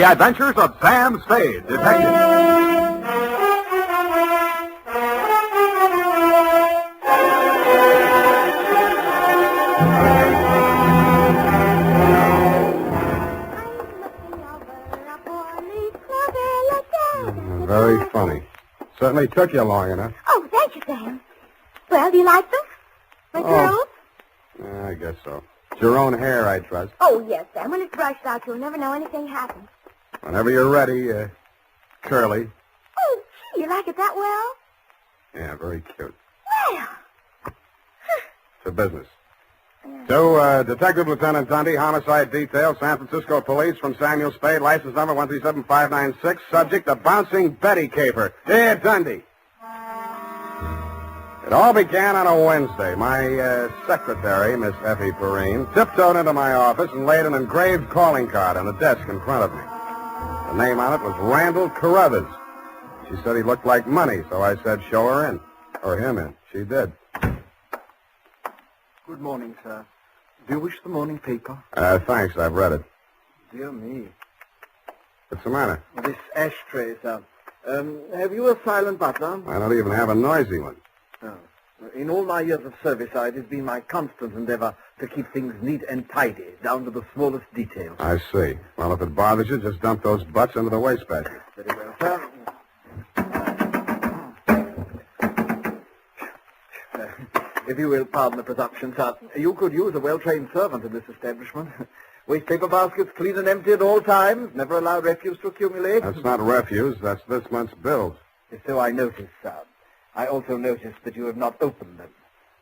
The Adventures of Sam Spade, Detective. Very funny. Certainly took you long enough. Oh, thank you, Sam. Well, do you like them? My girls? Yeah, I guess so. It's your own hair, I trust. Oh, yes, Sam. When it's brushed out, you'll never know anything happened. Whenever you're ready, curly. Oh, gee, you like it that well? Yeah, very cute. Well. It's a business. To Detective Lieutenant Dundee, Homicide Detail, San Francisco Police, from Samuel Spade, license number 137596, subject, a bouncing Betty caper. Dear Dundee. It all began on a Wednesday. My secretary, Miss Effie Perrine, tiptoed into my office and laid an engraved calling card on the desk in front of me. The name on it was Randall Carruthers. She said he looked like money, so I said, show her in. Or him in. She did. Good morning, sir. Do you wish the morning paper? Thanks, I've read it. Dear me. What's the matter? This ashtray, sir. Have you a silent butler? I don't even have a noisy one. No. In all my years of service, it has been my constant endeavor to keep things neat and tidy, down to the smallest details. I see. Well, if it bothers you, just dump those butts into the wastebasket. Very well, sir. If you will pardon the presumption, sir, you could use a well-trained servant in this establishment. Waste paper baskets clean and empty at all times. Never allow refuse to accumulate. That's not refuse. That's this month's bills. So I noticed, sir. I also noticed that you have not opened them.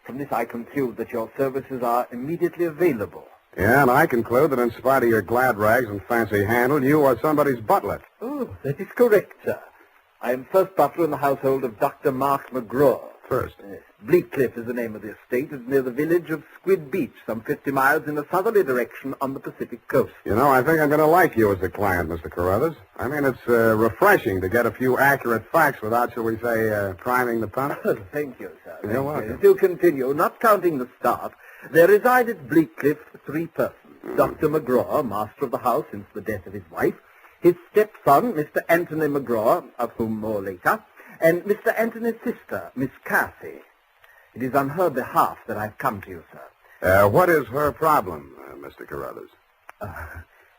From this, I conclude that your services are immediately available. Yeah, and I conclude that in spite of your glad rags and fancy handle, you are somebody's butler. Oh, that is correct, sir. I am first butler in the household of Dr. Mark McGraw. First? Yes. Bleakcliff is the name of the estate. It's near the village of Squid Beach, some 50 miles in a southerly direction on the Pacific coast. You know, I think I'm going to like you as a client, Mr. Carruthers. I mean, it's refreshing to get a few accurate facts without, shall we say, priming the pump. Thank you, sir. You're welcome. To continue, not counting the staff, there reside at Bleakcliff 3 persons. Dr. McGraw, master of the house since the death of his wife, his stepson, Mr. Anthony McGraw, of whom more later, and Mr. Anthony's sister, Miss Cassie. It is on her behalf that I've come to you, sir. What is her problem, Mr. Carruthers?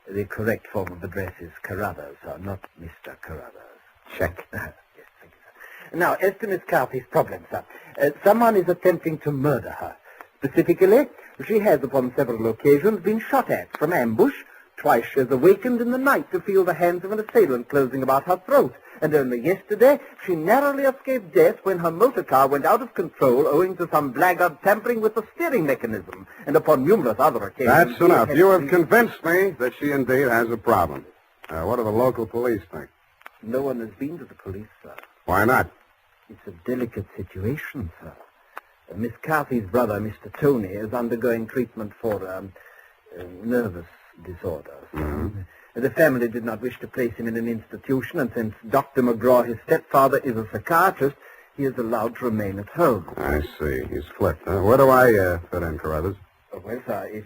The correct form of address is Carruthers, sir, not Mr. Carruthers. Check. Yes, thank you, sir. Now, as to Miss Cassie's problem, sir, someone is attempting to murder her. Specifically, she has upon several occasions been shot at from ambush. Twice she has awakened in the night to feel the hands of an assailant closing about her throat. And only yesterday, she narrowly escaped death when her motor car went out of control owing to some blackguard tampering with the steering mechanism. And upon numerous other occasions... That's enough. You have convinced me that she indeed has a problem. What do the local police think? No one has been to the police, sir. Why not? It's a delicate situation, sir. Miss Cassie's brother, Mr. Tony, is undergoing treatment for nervous disorders. Mm-hmm. The family did not wish to place him in an institution, and since Dr. McGraw, his stepfather, is a psychiatrist, he is allowed to remain at home. I see. He's flipped. Where do I fit in, Carruthers? Well, sir, if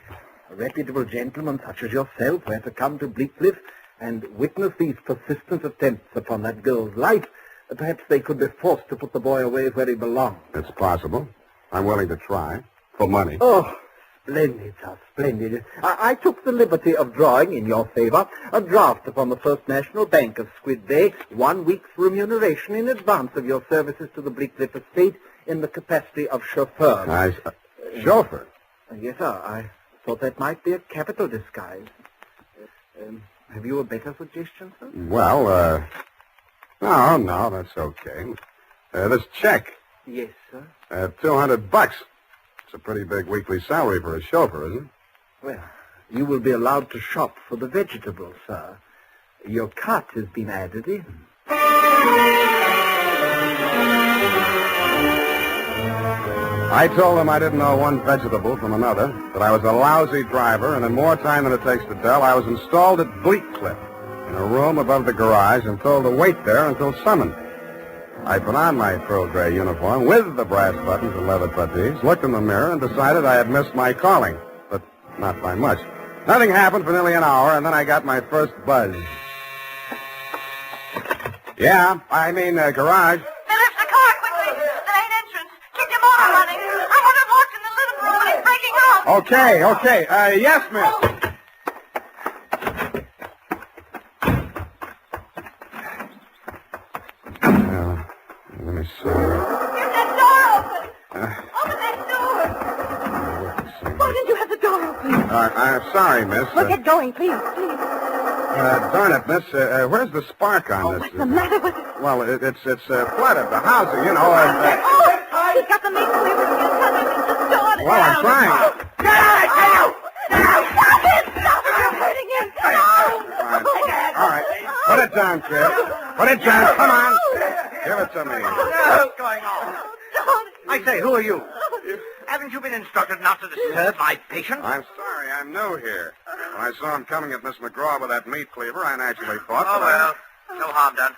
a reputable gentleman such as yourself were to come to Bleakcliff and witness these persistent attempts upon that girl's life, perhaps they could be forced to put the boy away where he belongs. It's possible. I'm willing to try. For money. Oh, splendid, sir, splendid. I took the liberty of drawing, in your favor, a draft upon the First National Bank of Squid Bay, 1 week's remuneration in advance of your services to the Bleakcliff estate in the capacity of chauffeur. Chauffeur? Yes, sir. I thought that might be a capital disguise. Have you a better suggestion, sir? Well, no, that's okay. This check. Yes, sir. $200. It's a pretty big weekly salary for a chauffeur, isn't it? Well, you will be allowed to shop for the vegetables, sir. Your cut has been added in. I told them I didn't know one vegetable from another, that I was a lousy driver, and in more time than it takes to tell, I was installed at Bleakcliff in a room above the garage and told to wait there until summoned. I put on my pearl gray uniform with the brass buttons and leather puttees, looked in the mirror, and decided I had missed my calling, but not by much. Nothing happened for nearly an hour, and then I got my first buzz. Yeah, I mean, garage. Then lift the car quickly. The main entrance. Keep your motor running. I have him locked in the living room and he's breaking out. Okay. Yes, miss. Let me see. Get that door open. Open that door. Why did you have the door open? I'm sorry, miss. Well, get going, please. Darn it, miss. Where's the spark on this? What's the matter with it? Well, it's flooded. The house, you know. He's got the meat cleaver again. Just started. Well, I'm trying. Get out! Stop it! Stop it! You're hurting him. All right. Put it down, Chris. Put it down. Come on. Give it to me. What's going on? I say, who are you? Haven't you been instructed not to disturb my patient? I'm sorry. I'm new here. When I saw him coming at Miss McGraw with that meat cleaver, I naturally thought... Oh, well, no harm done.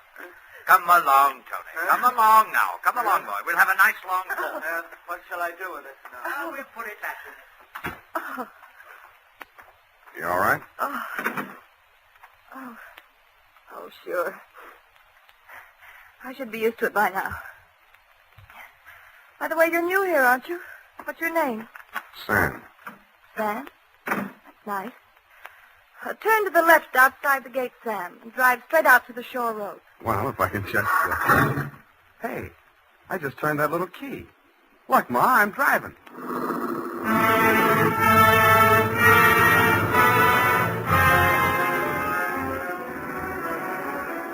Come along, Tony. Come along now. Come along, boy. We'll have a nice long talk. What shall I do with this now? Oh, we'll put it back. You all right? Oh, sure. I should be used to it by now. By the way, you're new here, aren't you? What's your name? Sam. Sam? That's nice. Turn to the left outside the gate, Sam, and drive straight out to the shore road. Well, if I can just... Hey, I just turned that little key. Look, Ma, I'm driving.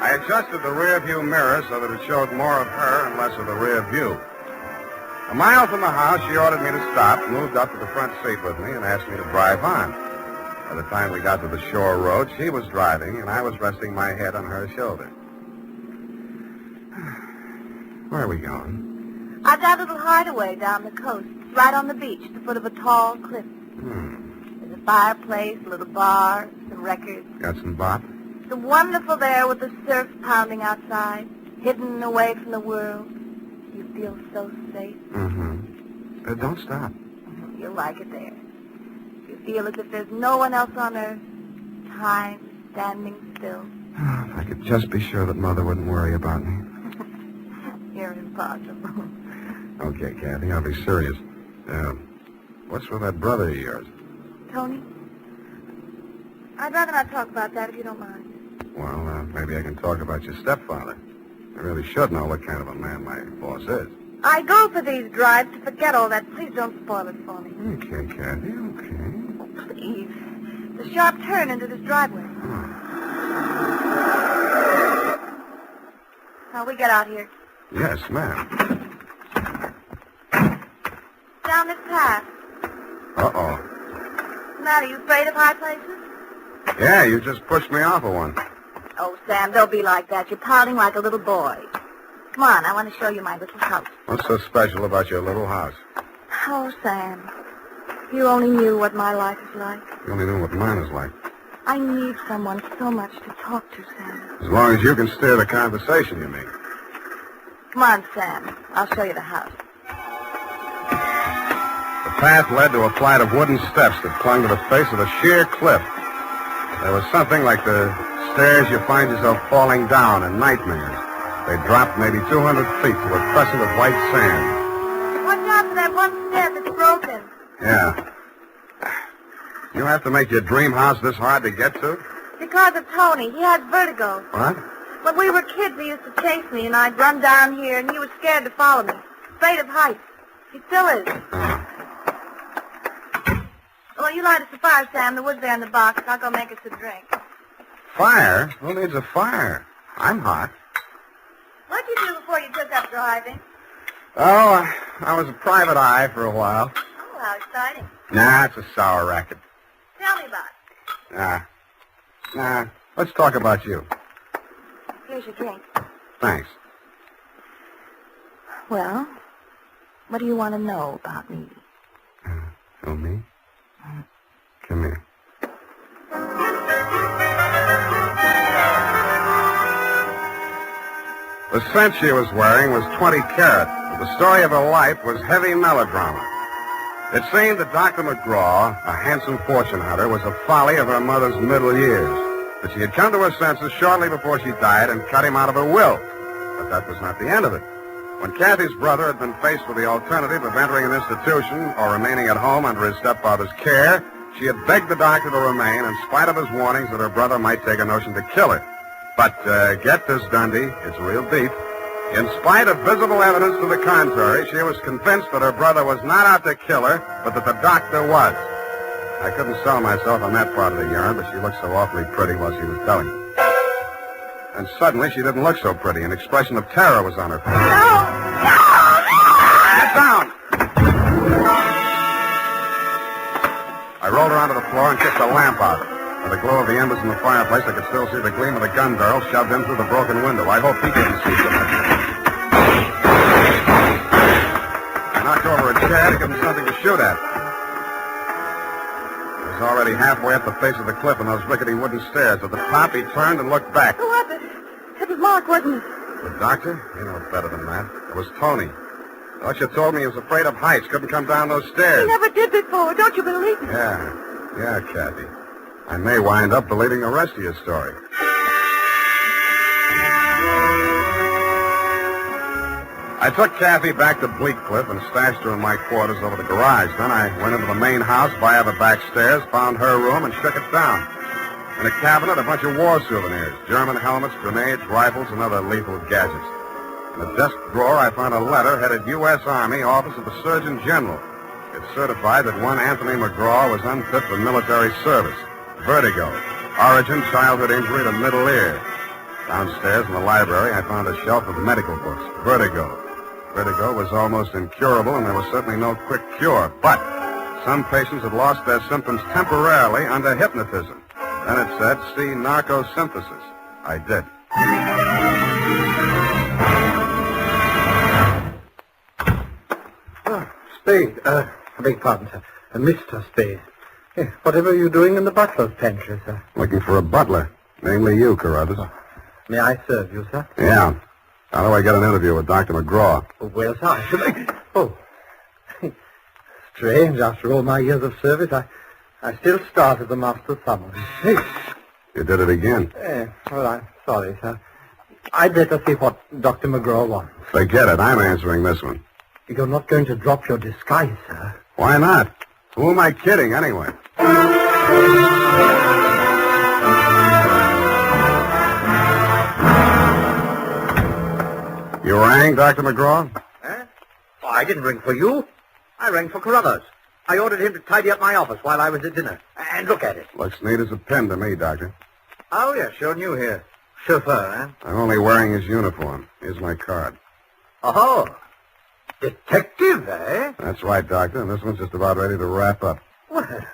I adjusted the rear view mirror so that it showed more of her and less of the rear view. A mile from the house, she ordered me to stop, moved up to the front seat with me, and asked me to drive on. By the time we got to the shore road, she was driving, and I was resting my head on her shoulder. Where are we going? I've got a little hideaway down the coast. It's right on the beach, at the foot of a tall cliff. There's a fireplace, a little bar, some records. Got some bop? It's wonderful there with the surf pounding outside, hidden away from the world. You feel so safe. Don't stop. You'll like it there. You feel as if there's no one else on earth. Time standing still. Oh, if I could just be sure that Mother wouldn't worry about me. You're impossible. Okay, Kathy, I'll be serious. What's with that brother of yours? Tony? I'd rather not talk about that if you don't mind. Well, maybe I can talk about your stepfather. I really should know what kind of a man my boss is. I go for these drives to forget all that. Please don't spoil it for me. Okay, Kathy, okay. Oh, please. The sharp turn into this driveway. Now, we get out here. Yes, ma'am. Down this path. Uh-oh. What's the matter? You afraid of high places? Yeah, you just pushed me off of one. Oh, Sam, don't be like that. You're pouting like a little boy. Come on, I want to show you my little house. What's so special about your little house? Oh, Sam, if you only knew what my life is like. You only know what mine is like. I need someone so much to talk to, Sam. As long as you can steer the conversation, you mean. Come on, Sam. I'll show you the house. The path led to a flight of wooden steps that clung to the face of a sheer cliff. There was something like the stairs you find yourself falling down in nightmares. They dropped maybe 200 feet to a crescent of white sand. Watch out for that one step that's broken. Yeah. You have to make your dream house this hard to get to? Because of Tony. He has vertigo. What? When we were kids, he used to chase me, and I'd run down here, and he was scared to follow me. Afraid of heights. He still is. Well, you light us a fire, Sam. The wood's there in the box. I'll go make us a drink. Fire? Who needs a fire? I'm hot. What'd you do before you took up driving? Oh, I was a private eye for a while. Oh, how exciting. Nah, it's a sour racket. Tell me about it. Nah. Let's talk about you. Here's your drink. Thanks. Well, what do you want to know about me? Oh, me? Come here. The scent she was wearing was 20 carat. The story of her life was heavy melodrama. It seemed that Dr. McGraw, a handsome fortune hunter, was a folly of her mother's middle years. that she had come to her senses shortly before she died and cut him out of her will. But that was not the end of it. When Kathy's brother had been faced with the alternative of entering an institution or remaining at home under his stepfather's care, she had begged the doctor to remain in spite of his warnings that her brother might take a notion to kill her. But get this, Dundee, it's real deep. In spite of visible evidence to the contrary, she was convinced that her brother was not out to kill her, but that the doctor was. I couldn't sell myself on that part of the yarn, but she looked so awfully pretty while she was telling. And suddenly, she didn't look so pretty. An expression of terror was on her face. No! Get down! I rolled her onto the floor and kicked the lamp out. By the glow of the embers in the fireplace, I could still see the gleam of the gun barrel shoved in through the broken window. I hoped he couldn't see something. I knocked over a chair to give him something to shoot at. He was already halfway up the face of the cliff in those rickety wooden stairs. At the top, he turned and looked back. Who was it? It was Mark, wasn't it? The doctor? You know better than that. It was Tony. Thought you told me he was afraid of heights, couldn't come down those stairs. He never did before. Don't you believe me? Yeah, Kathy. I may wind up believing the rest of your story. I took Kathy back to Bleak Cliff and stashed her in my quarters over the garage. Then I went into the main house via the back stairs, found her room, and shook it down. In a cabinet, a bunch of war souvenirs, German helmets, grenades, rifles, and other lethal gadgets. In a desk drawer, I found a letter headed U.S. Army, Office of the Surgeon General. It certified that one Anthony McGraw was unfit for military service. Vertigo. Origin, childhood injury to middle ear. Downstairs in the library, I found a shelf of medical books. Vertigo. Vertigo was almost incurable, and there was certainly no quick cure. But some patients had lost their symptoms temporarily under hypnotism. Then it said, see narcosynthesis. I did. Spade. I beg pardon, sir. Mr. Spade. Whatever are you doing in the butler's pantry, sir? Looking for a butler. Namely you, Carruthers. May I serve you, sir? Yeah. How do I get an interview with Dr. McGraw? Well, sir, I should... Oh. Strange, after all my years of service, I still start at the master's summons. Hey. You did it again. Well, I'm sorry, sir. I'd better see what Dr. McGraw wants. Forget it. I'm answering this one. You're not going to drop your disguise, sir. Why not? Who am I kidding, anyway? You rang, Dr. McGraw? Huh? Oh, I didn't ring for you. I rang for Carruthers. I ordered him to tidy up my office while I was at dinner. And look at it. Looks neat as a pin to me, Doctor. Oh, yeah, sure new here. Chauffeur, huh? I'm only wearing his uniform. Here's my card. Oh, detective, eh? That's right, Doctor, and this one's just about ready to wrap up. Well,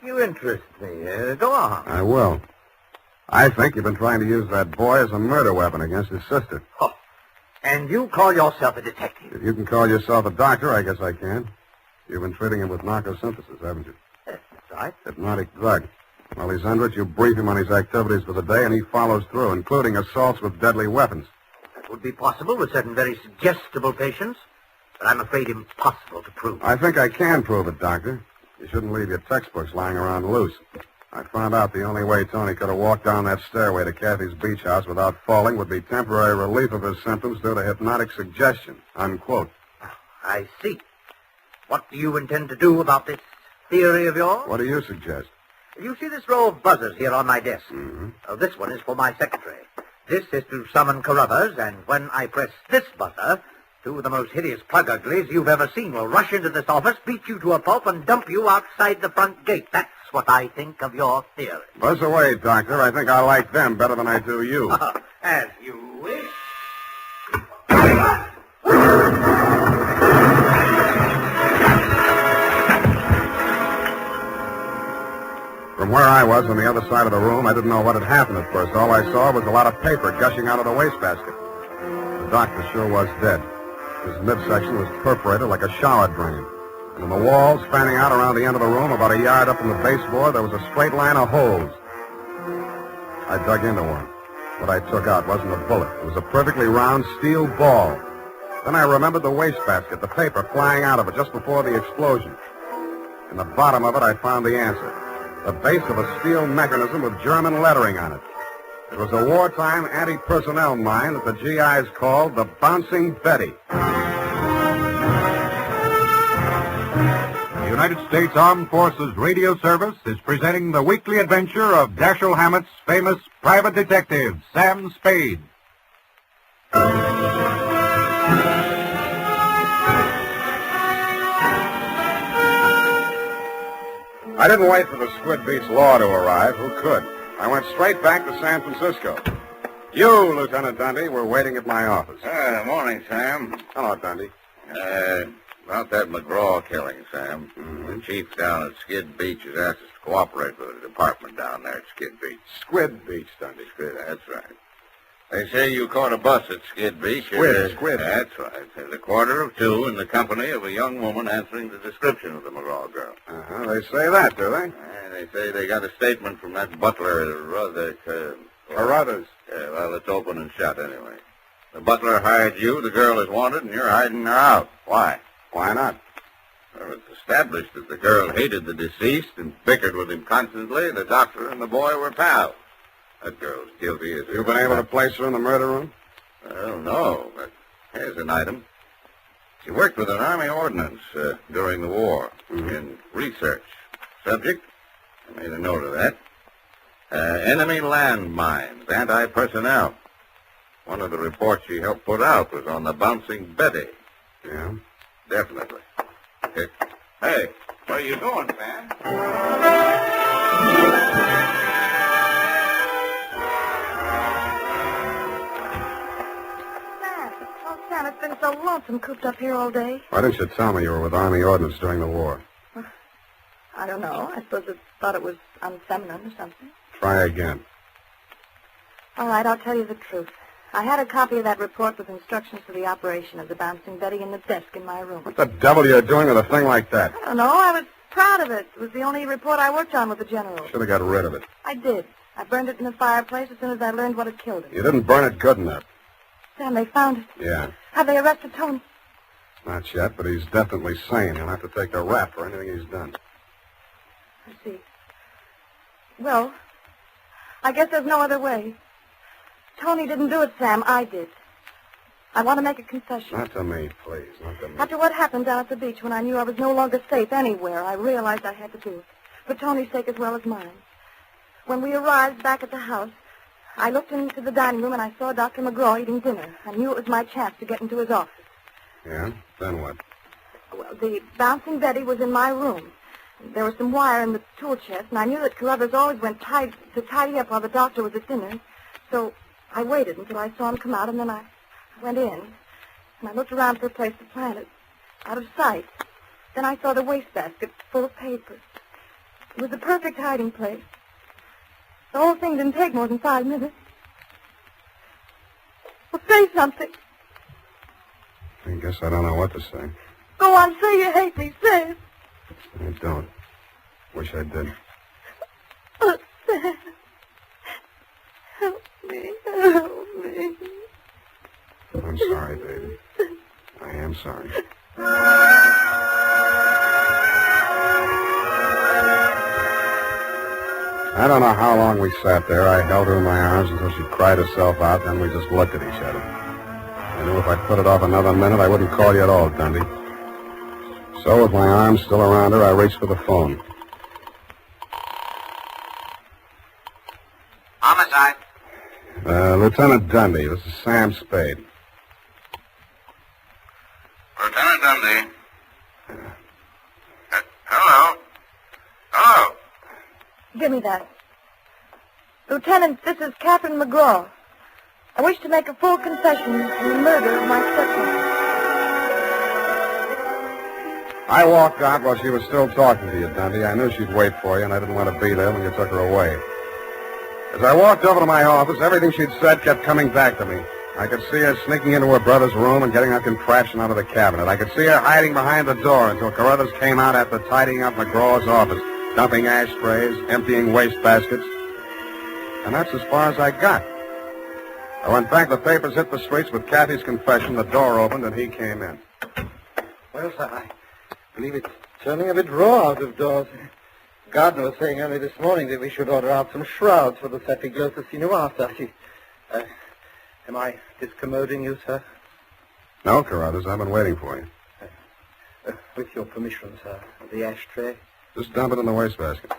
you interest me. Go on. I will. I think you've been trying to use that boy as a murder weapon against his sister. Oh, and you call yourself a detective? If you can call yourself a doctor, I guess I can. You've been treating him with narcosynthesis, haven't you? That's right. Hypnotic drug. While he's under it, you brief him on his activities for the day, and he follows through, including assaults with deadly weapons. That would be possible with certain very suggestible patients, but I'm afraid impossible to prove. I think I can prove it, Doctor. You shouldn't leave your textbooks lying around loose. I found out the only way Tony could have walked down that stairway to Kathy's beach house without falling would be temporary relief of his symptoms due to hypnotic suggestion. Unquote. I see. What do you intend to do about this theory of yours? What do you suggest? You see this row of buzzers here on my desk? Mm-hmm. This one is for my secretary. This is to summon Carruthers, and when I press this buzzer, two of the most hideous plug uglies you've ever seen will rush into this office, beat you to a pulp, and dump you outside the front gate. That's what I think of your theory. Buzz away, Doctor. I think I like them better than I do you. As you wish. From where I was on the other side of the room, I didn't know what had happened at first. All I saw was a lot of paper gushing out of the wastebasket. The doctor sure was dead. His midsection was perforated like a shower drain. And in the walls, fanning out around the end of the room, about a yard up from the baseboard, there was a straight line of holes. I dug into one. What I took out wasn't a bullet. It was a perfectly round steel ball. Then I remembered the wastebasket, the paper flying out of it just before the explosion. In the bottom of it, I found the answer. The base of a steel mechanism with German lettering on it. It was a wartime anti-personnel mine that the GIs called the Bouncing Betty. The United States Armed Forces Radio Service is presenting the weekly adventure of Dashiell Hammett's famous private detective, Sam Spade. I didn't wait for the Squid Beach law to arrive. Who could? I went straight back to San Francisco. You, Lieutenant Dundee, were waiting at my office. Morning, Sam. Hello, Dundee. About that McGraw killing, Sam. The chief down at Skid Beach has asked us to cooperate with the department down there at Skid Beach. Squid Beach, Dundee. That's right. They say you caught a bus at Skid Beach. Squid. That's right. At 1:45 in the company of a young woman answering the description of the McGraw girl. They say that, do they? They say they got a statement from that butler, Carruthers. Well, it's open and shut anyway. The butler hired you, the girl is wanted, and you're hiding her out. Why? Why not? Well, it's established that the girl hated the deceased and bickered with him constantly. The doctor and the boy were pals. That girl's guilty as... You've been able to place her in the murder room? Well, no, but here's an item. She worked with an Army ordnance during the war in research. Subject? I made a note of that. Enemy landmines, anti-personnel. One of the reports she helped put out was on the Bouncing Betty. Yeah? Definitely. Hey, what are you doing, Sam? Sam, it's been so lonesome cooped up here all day. Why didn't you tell me you were with Army Ordnance during the war? I don't know. I suppose I thought it was unfeminine or something. Try again. All right, I'll tell you the truth. I had a copy of that report with instructions for the operation of the Bouncing Betty in the desk in my room. What the devil are you doing with a thing like that? I don't know. I was proud of it. It was the only report I worked on with the general. Should have got rid of it. I did. I burned it in the fireplace as soon as I learned what had killed him. You didn't burn it good enough. Sam, they found it. Yeah. Have they arrested Tony? Not yet, but he's definitely sane. He'll have to take a rap for anything he's done. I see. Well, I guess there's no other way. Tony didn't do it, Sam. I did. I want to make a confession. Not to me, please. Not to me. After what happened down at the beach when I knew I was no longer safe anywhere, I realized I had to do it. For Tony's sake as well as mine. When we arrived back at the house, I looked into the dining room and I saw Dr. McGraw eating dinner. I knew it was my chance to get into his office. Yeah? Then what? Well, the Bouncing Betty was in my room. There was some wire in the tool chest, and I knew that Carruthers always went to tidy up while the doctor was at dinner. So I waited until I saw him come out, and then I went in. And I looked around for a place to plant it, out of sight. Then I saw the wastebasket full of papers. It was the perfect hiding place. The whole thing didn't take more than 5 minutes. Well, say something. I guess I don't know what to say. Go on, say you hate me. Say it. I don't. Wish I did. Oh, Sam. Help me. Help me. I'm sorry, baby. I am sorry. I don't know how long we sat there. I held her in my arms until she cried herself out, then we just looked at each other. I knew if I put it off another minute, I wouldn't call you at all, Dundee. So, with my arms still around her, I reached for the phone. Homicide. Lieutenant Dundee, this is Sam Spade. Lieutenant Dundee. Hello. Hello. Give me that. Lieutenant, this is Captain McGraw. I wish to make a full confession in the murder of my stepmother. I walked out while she was still talking to you, Dundee. I knew she'd wait for you, and I didn't want to be there when you took her away. As I walked over to my office, everything she'd said kept coming back to me. I could see her sneaking into her brother's room and getting her contraption out of the cabinet. I could see her hiding behind the door until Carruthers came out after tidying up McGraw's office, dumping ashtrays, emptying wastebaskets. And that's as far as I got. When in fact the papers hit the streets with Kathy's confession, the door opened and he came in. Well, sir, I believe it's turning a bit raw out of doors. Gardner was saying only this morning that we should order out some shrouds for the Saphiglosa sinuata. Am I discommoding you, sir? No, Carruthers, I've been waiting for you. With your permission, sir. The ashtray. Just dump it in the wastebasket.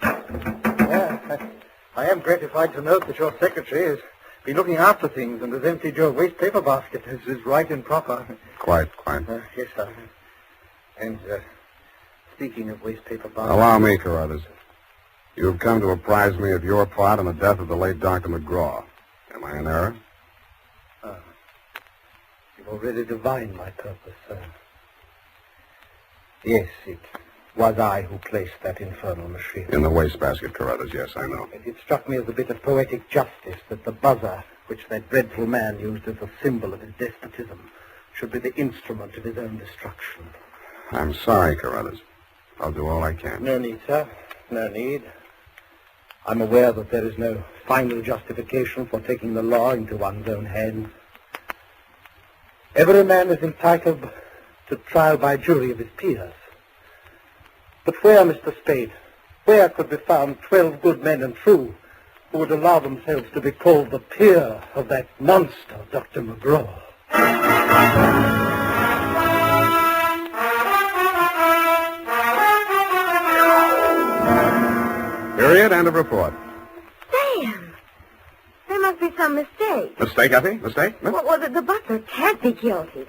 I am gratified to note that your secretary has been looking after things and has emptied your waste paper basket. This is right and proper. Quite. Yes, sir. And, speaking of waste paper baskets... Allow me, Carruthers. You have come to apprise me of your part in the death of the late Dr. McGraw. Am I in error? You've already divined my purpose, sir. Yes, it was I who placed that infernal machine. In the wastebasket, Carruthers, yes, I know. And it struck me as a bit of poetic justice that the buzzer, which that dreadful man used as a symbol of his despotism, should be the instrument of his own destruction. I'm sorry, Carruthers. I'll do all I can. No need, sir. No need. I'm aware that there is no final justification for taking the law into one's own hands. Every man is entitled to trial by jury of his peers. But where, Mr. Spade, where could be found 12 good men and true who would allow themselves to be called the peer of that monster, Dr. McGraw? Period. End of report. Sam! There must be some mistake. Mistake, Effie? Mistake? Huh? Well, the butler can't be guilty.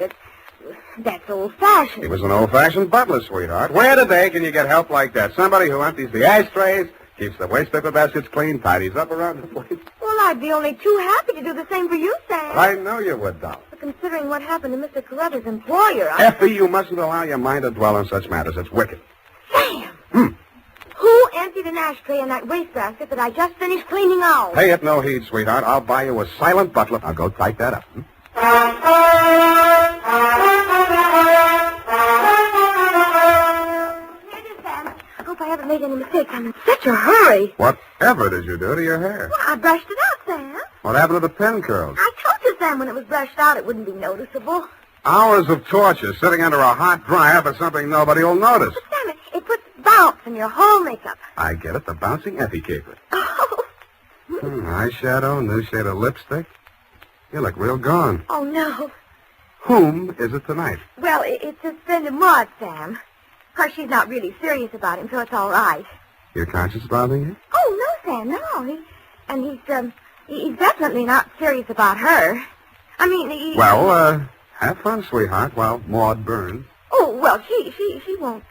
That's old-fashioned. He was an old-fashioned butler, sweetheart. Where today can you get help like that? Somebody who empties the ashtrays, keeps the waste paper baskets clean, tidies up around the place. Well, I'd be only too happy to do the same for you, Sam. I know you would, doll. But considering what happened to Mr. Carruthers' employer, Effie, you mustn't allow your mind to dwell on such matters. It's wicked. Sam! Who emptied an ashtray in that wastebasket that I just finished cleaning out? Pay it no heed, sweetheart. I'll buy you a silent butler. I'll go type that up. Here it is, Sam. I hope I haven't made any mistakes. I'm in such a hurry. Whatever did you do to your hair? Well, I brushed it out, Sam. What happened to the pin curls? I told you, Sam, when it was brushed out, it wouldn't be noticeable. Hours of torture sitting under a hot dryer for something nobody will notice. But, Sam, it puts bounce in your whole makeup. I get it, the bouncing Effie caper. Oh. Eyeshadow, new shade of lipstick. You look real gone. Oh, no. Whom is it tonight? Well, it's his friend Maud, Sam. Of course, she's not really serious about him, so it's all right. Your conscience bothering you? Oh, no, Sam, no. He's definitely not serious about her. I mean, Well, have fun, sweetheart, while Maud burns. Oh, well, she won't.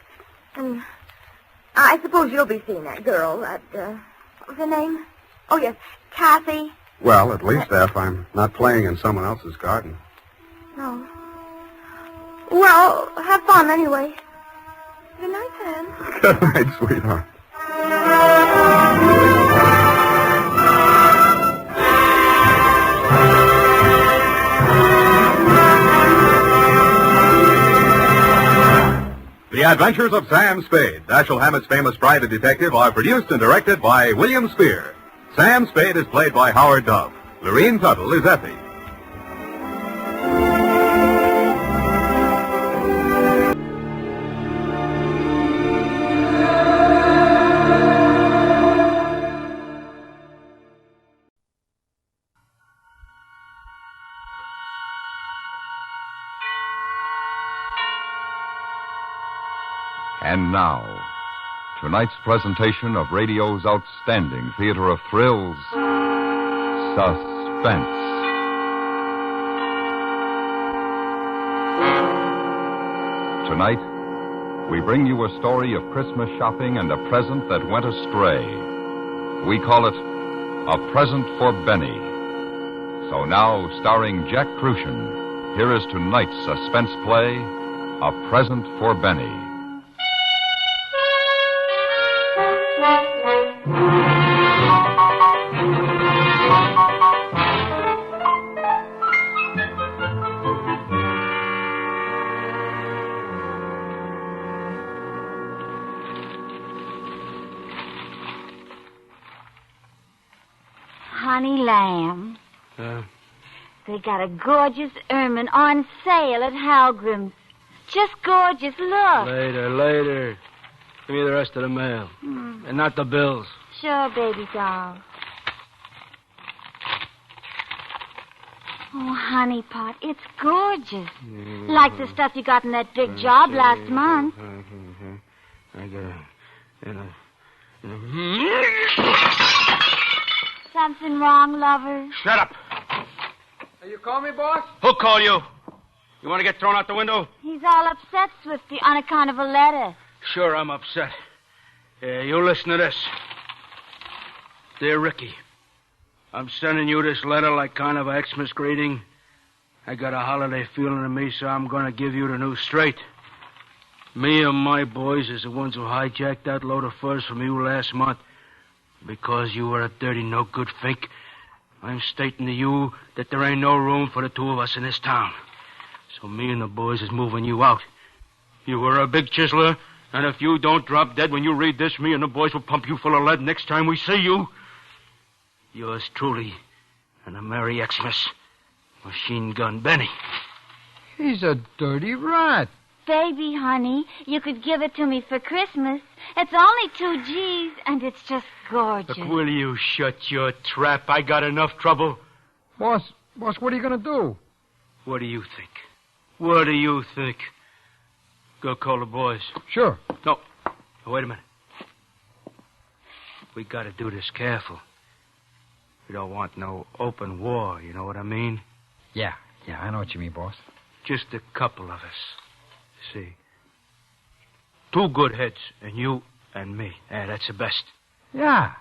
I suppose you'll be seeing that girl, what was her name? Oh, yes, Kathy. Well, at least if I'm not playing in someone else's garden. No. Well, have fun anyway. Good night, Sam. Good night, sweetheart. The Adventures of Sam Spade, Dashiell Hammett's famous private detective, are produced and directed by William Spear. Sam Spade is played by Howard Duff. Lorene Tuttle is Effie. And now, tonight's presentation of radio's outstanding theater of thrills, Suspense. Tonight, we bring you a story of Christmas shopping and a present that went astray. We call it A Present for Benny. So now, starring Jack Crucian, here is tonight's suspense play, A Present for Benny. Honey lamb. They got a gorgeous ermine on sale at Halgrim's. Just gorgeous, look. Later. Give me the rest of the mail. And not the bills. Sure, baby doll. Oh, honey pot, it's gorgeous. Like the stuff you got in that big job last month. I got Something wrong, lover? Shut up. You call me, boss? Who called you? You want to get thrown out the window? He's all upset, Swifty, on account of a letter. Sure, I'm upset. You listen to this. Dear Ricky, I'm sending you this letter like kind of a Xmas greeting. I got a holiday feeling in me, so I'm going to give you the news straight. Me and my boys is the ones who hijacked that load of furs from you last month. Because you were a dirty, no-good fink, I'm stating to you that there ain't no room for the two of us in this town. So me and the boys is moving you out. You were a big chiseler, and if you don't drop dead when you read this, me and the boys will pump you full of lead next time we see you. Yours truly, and a Merry Xmas, Machine Gun Benny. He's a dirty rat. Baby, honey, you could give it to me for Christmas. It's only 2 G's, and it's just gorgeous. Look, will you shut your trap? I got enough trouble. Boss, what are you going to do? What do you think? What do you think? Go call the boys. Sure. No. Wait a minute. We got to do this careful. We don't want no open war, you know what I mean? Yeah, I know what you mean, boss. Just a couple of us. See. 2 good heads, and you and me. That's the best. Yeah,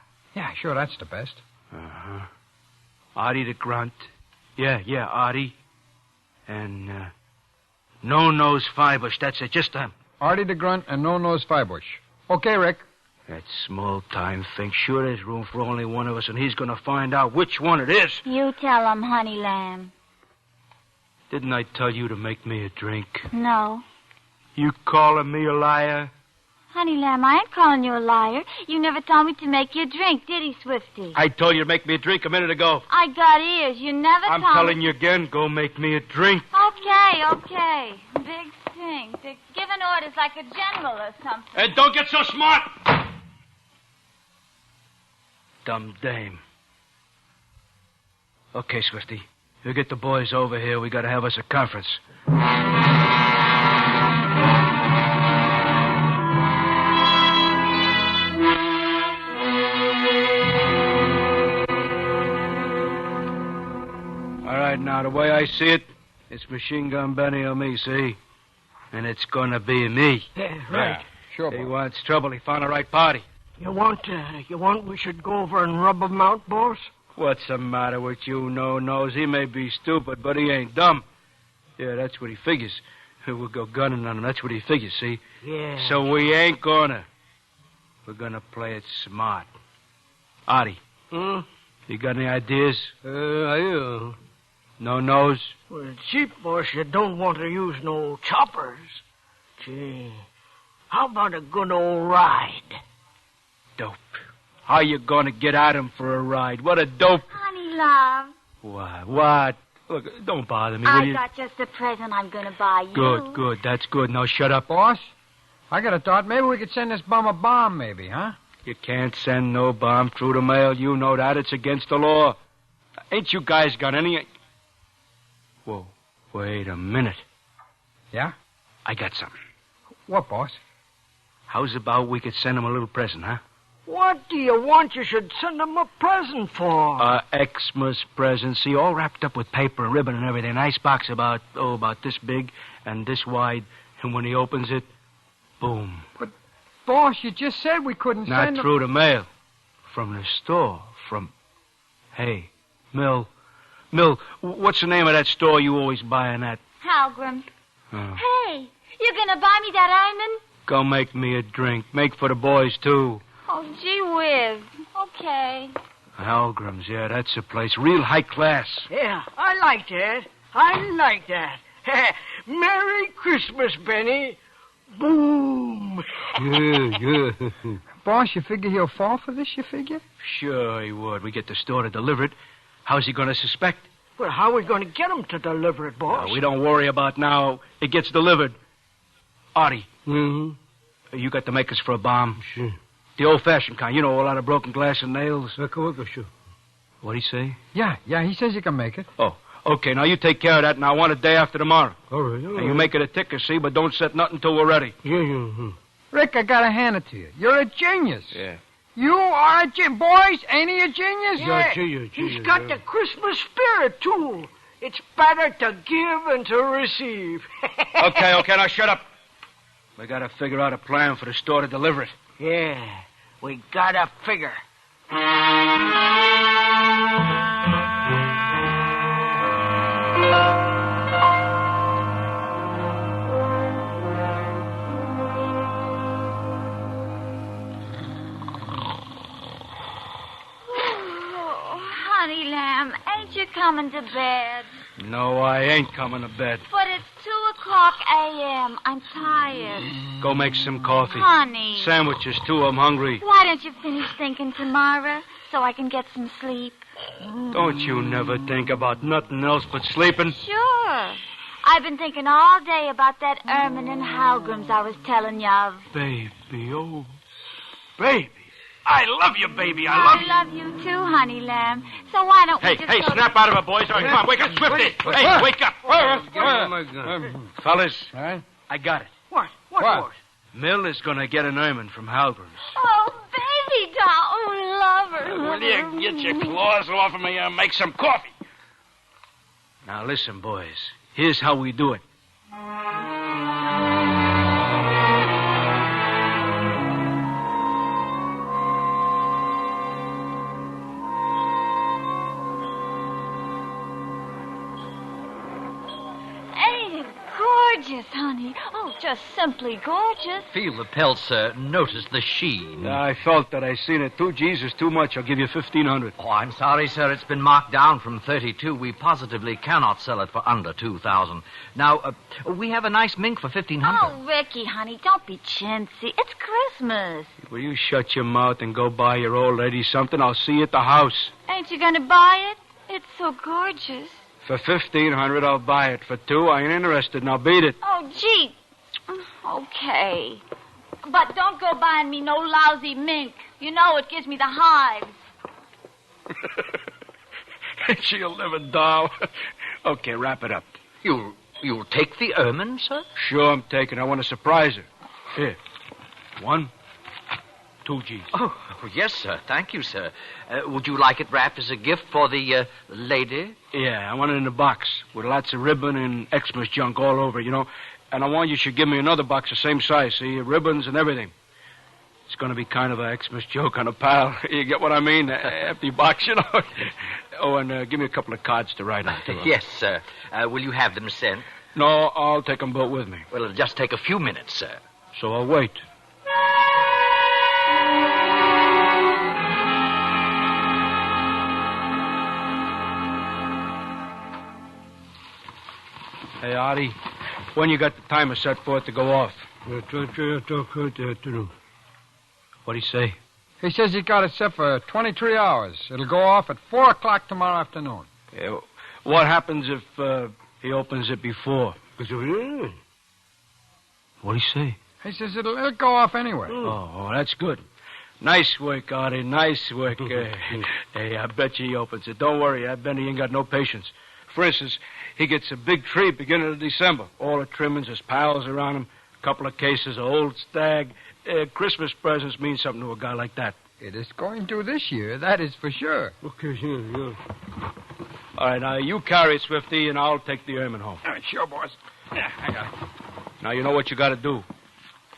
sure, that's the best. Uh-huh. Artie the Grunt. Yeah, Artie. And, No-Nose Firebush. That's it, just them. Artie the Grunt and No-Nose Firebush. Okay, Rick. That small-time thing. Sure, there's room for only one of us, and he's going to find out which one it is. You tell him, honey lamb. Didn't I tell you to make me a drink? No. You calling me a liar? Honey lamb, I ain't calling you a liar. You never told me to make you a drink, did he, Swifty? I told you to make me a drink a minute ago. I got ears. You never I'm told telling me... you again, go make me a drink. Okay. Big thing. Giving orders like a general or something. And don't get so smart! Dumb dame. Okay, Swifty. You get the boys over here. We got to have us a conference. All right, now, the way I see it, it's Machine Gun Benny or me, see? And it's going to be me. Yeah, right. Yeah, sure, He boss. wants trouble. He found the right party. You want we should go over and rub him out, boss? What's the matter with you, no-nose? He may be stupid, but he ain't dumb. Yeah, that's what he figures. We'll go gunning on him. That's what he figures, see? Yeah. So we ain't gonna. We're gonna play it smart. Artie. You got any ideas? I No-nose? Well, cheap, boss, you don't want to use no choppers. Gee, how about a good old ride? Dope. How you gonna get at him for a ride? What a dope. Honey, love. What? Look, don't bother me, will I you? got just the present I'm going to buy you. Good. That's good. Now shut up. Boss, I got a thought. Maybe we could send this bum a bomb, maybe, huh? You can't send no bomb through the mail. You know that. It's against the law. Ain't you guys got any... Whoa, wait a minute. Yeah? I got something. What, boss? How's about we could send him a little present, huh? What do you want you should send him a present for? Xmas present. See, all wrapped up with paper and ribbon and everything. Nice box about this big and this wide. And when he opens it, boom. But, boss, you just said we couldn't Not send him... through the mail. From the store. Hey, Mill, what's the name of that store you always buying at? Halgrim. Oh. Hey, you're going to buy me that diamond? Go make me a drink. Make for the boys, too. Oh, gee whiz. Okay. Halgrim's, yeah, that's the place. Real high class. Yeah, I like that. Merry Christmas, Benny. Boom. Yeah. Boss, you figure he'll fall for this, you figure? Sure he would. We get the store to deliver it. How's he going to suspect? Well, how are we going to get him to deliver it, boss? We don't worry about now. It gets delivered. Artie. You got the makers for a bomb? Sure. The old-fashioned kind. You know, a lot of broken glass and nails. Sure. What'd he say? Yeah, he says you can make it. Oh, okay. Now, you take care of that, and I want it day after tomorrow. All right. And you make it a ticker, see, but don't set nothing till we're ready. Yeah. Rick, I gotta hand it to you. You're a genius. Yeah. You are a genius. Boys, ain't he a genius? Yeah, he's got the Christmas spirit, too. It's better to give than to receive. Okay, now shut up. We gotta figure out a plan for the store to deliver it. Yeah, we gotta figure. Honey lamb, ain't you coming to bed? No, I ain't coming to bed. But it's 2:00 a.m. I'm tired. Go make some coffee. Honey. Sandwiches, too. I'm hungry. Why don't you finish thinking tomorrow so I can get some sleep? Don't you never think about nothing else but sleeping? Sure. I've been thinking all day about that Ermine and Halgrams I was telling you of. Baby, oh, baby. I love you, baby. I love you too, honey lamb. So why don't we just Hey, go snap out of it, boys. All right, come on, wake up swiftly. Hey, wake up. Oh, my God. Fellas, Right? I got it. What? Mill is going to get an Ermine from Halgram's. Oh, baby doll. Oh, lover. Will you get your claws off of me and make some coffee? Now, listen, boys. Here's how we do it. Gorgeous, honey. Oh, just simply gorgeous. Feel the pelt, sir. Notice the sheen. I felt that. I seen it. 2 G's is too much. I'll give you 1,500. Oh, I'm sorry, sir. It's been marked down from 32. We positively cannot sell it for under 2,000. Now, we have a nice mink for 1,500. Oh, Ricky, honey, don't be chintzy. It's Christmas. Will you shut your mouth and go buy your old lady something? I'll see you at the house. Ain't you going to buy it? It's so gorgeous. For 1,500, I'll buy it. For 2, I ain't interested. Now beat it. Oh, gee. Okay. But don't go buying me no lousy mink. You know it gives me the hives. Ain't she a living doll? Okay, wrap it up. You'll take the ermine, sir? Sure, I'm taking. I want to surprise her. Here. 1, 2 G's. Oh, yes, sir. Thank you, sir. Would you like it wrapped as a gift for the lady? Yeah, I want it in a box with lots of ribbon and Xmas junk all over, you know. And I want you should give me another box the same size, see, ribbons and everything. It's going to be kind of a Xmas joke on a pal. You get what I mean? Empty box, you know. Oh, and give me a couple of cards to write on, too. Yes, sir. Will you have them sent? No, I'll take them both with me. Well, it'll just take a few minutes, sir. So I'll wait. Hey, Artie, when you got the timer set for it to go off? What'd he say? He says he got it set for 23 hours. It'll go off at 4 o'clock tomorrow afternoon. Yeah, what happens if he opens it before? What'd he say? He says it'll go off anyway. Oh, that's good. Nice work, Artie. Nice work. Hey, I bet you he opens it. Don't worry. I bet he ain't got no patience. For instance, he gets a big tree beginning of December. All the trimmings, his pals around him, a couple of cases of old stag. Christmas presents mean something to a guy like that. It is going to this year, that is for sure. Okay, yeah. All right, now you carry it, Swifty, and I'll take the ermine home. All right, sure, boss. Yeah, I got it. Now you know what you got to do.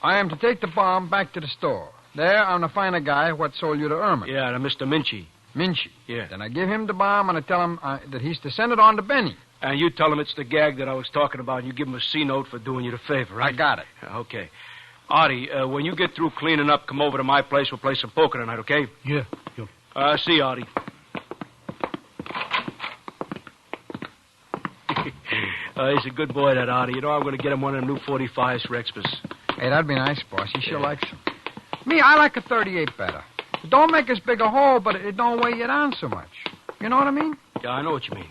I am to take the bomb back to the store. There, I'm to find a guy what sold you the ermine. Yeah, to Mr. Minchie. Minchie. Yeah. Then I give him the bomb, and I tell him that he's to send it on to Benny. And you tell him it's the gag that I was talking about, and you give him a C-note for doing you the favor, right? I got it. Okay. Artie, when you get through cleaning up, come over to my place. We'll play some poker tonight, okay? Yeah. See you, Artie. He's a good boy, that Artie. You know, I'm going to get him one of them new 45s for Xmas. Hey, that'd be nice, boss. He sure likes them. Me, I like a 38 better. It don't make as big a hole, but it don't weigh you down so much. You know what I mean? Yeah, I know what you mean.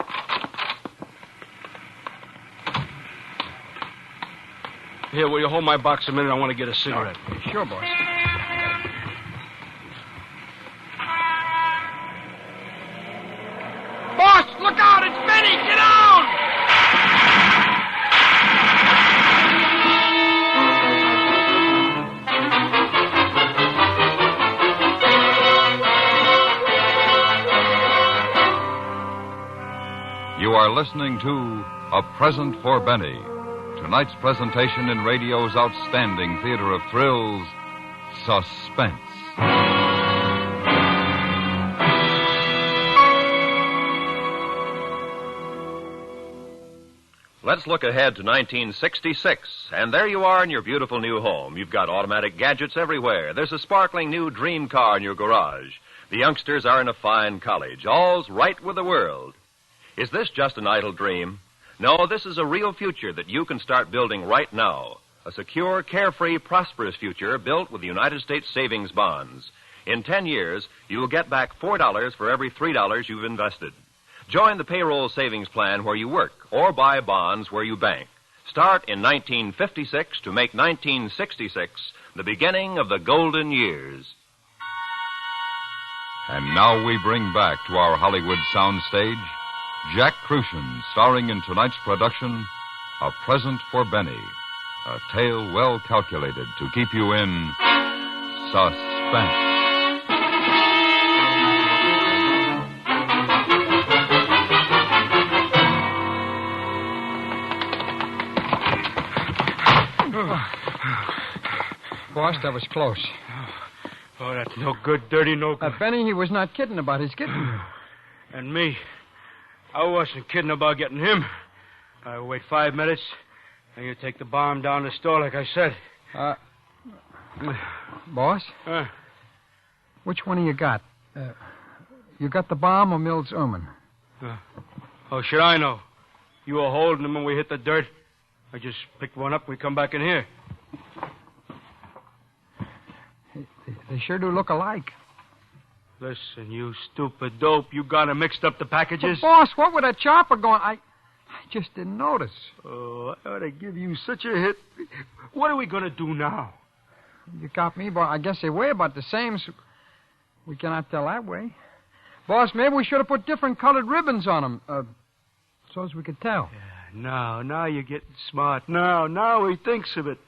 Here, will you hold my box a minute? I want to get a cigarette. Sure, boss. Boss, look out! It's Benny! Get down! You are listening to A Present for Benny, tonight's presentation in radio's outstanding theater of thrills, Suspense. Let's look ahead to 1966, and there you are in your beautiful new home. You've got automatic gadgets everywhere. There's a sparkling new dream car in your garage. The youngsters are in a fine college. All's right with the world. Is this just an idle dream? No, this is a real future that you can start building right now. A secure, carefree, prosperous future built with United States savings bonds. In 10 years, you will get back $4 for every $3 you've invested. Join the payroll savings plan where you work or buy bonds where you bank. Start in 1956 to make 1966 the beginning of the golden years. And now we bring back to our Hollywood soundstage Jack Crucian, starring in tonight's production, A Present for Benny, a tale well calculated to keep you in suspense. Boss, that was close. Oh, that's no good, dirty, no good. Benny, he was not kidding about his getting. And me, I wasn't kidding about getting him. I wait 5 minutes, and you take the bomb down the store like I said. Boss? Which one of you got? You got the bomb or Mills Erman? How should I know? You were holding him when we hit the dirt. I just picked one up when we come back in here. They sure do look alike. Listen, you stupid dope. You got 'em mixed up the packages? But boss, what with that chopper going? I just didn't notice. Oh, I ought to give you such a hit. What are we going to do now? You got me, boss. I guess they weigh about the same, so we cannot tell that way. Boss, maybe we should have put different colored ribbons on them, so as we could tell. Yeah, now you're getting smart. Now he thinks of it.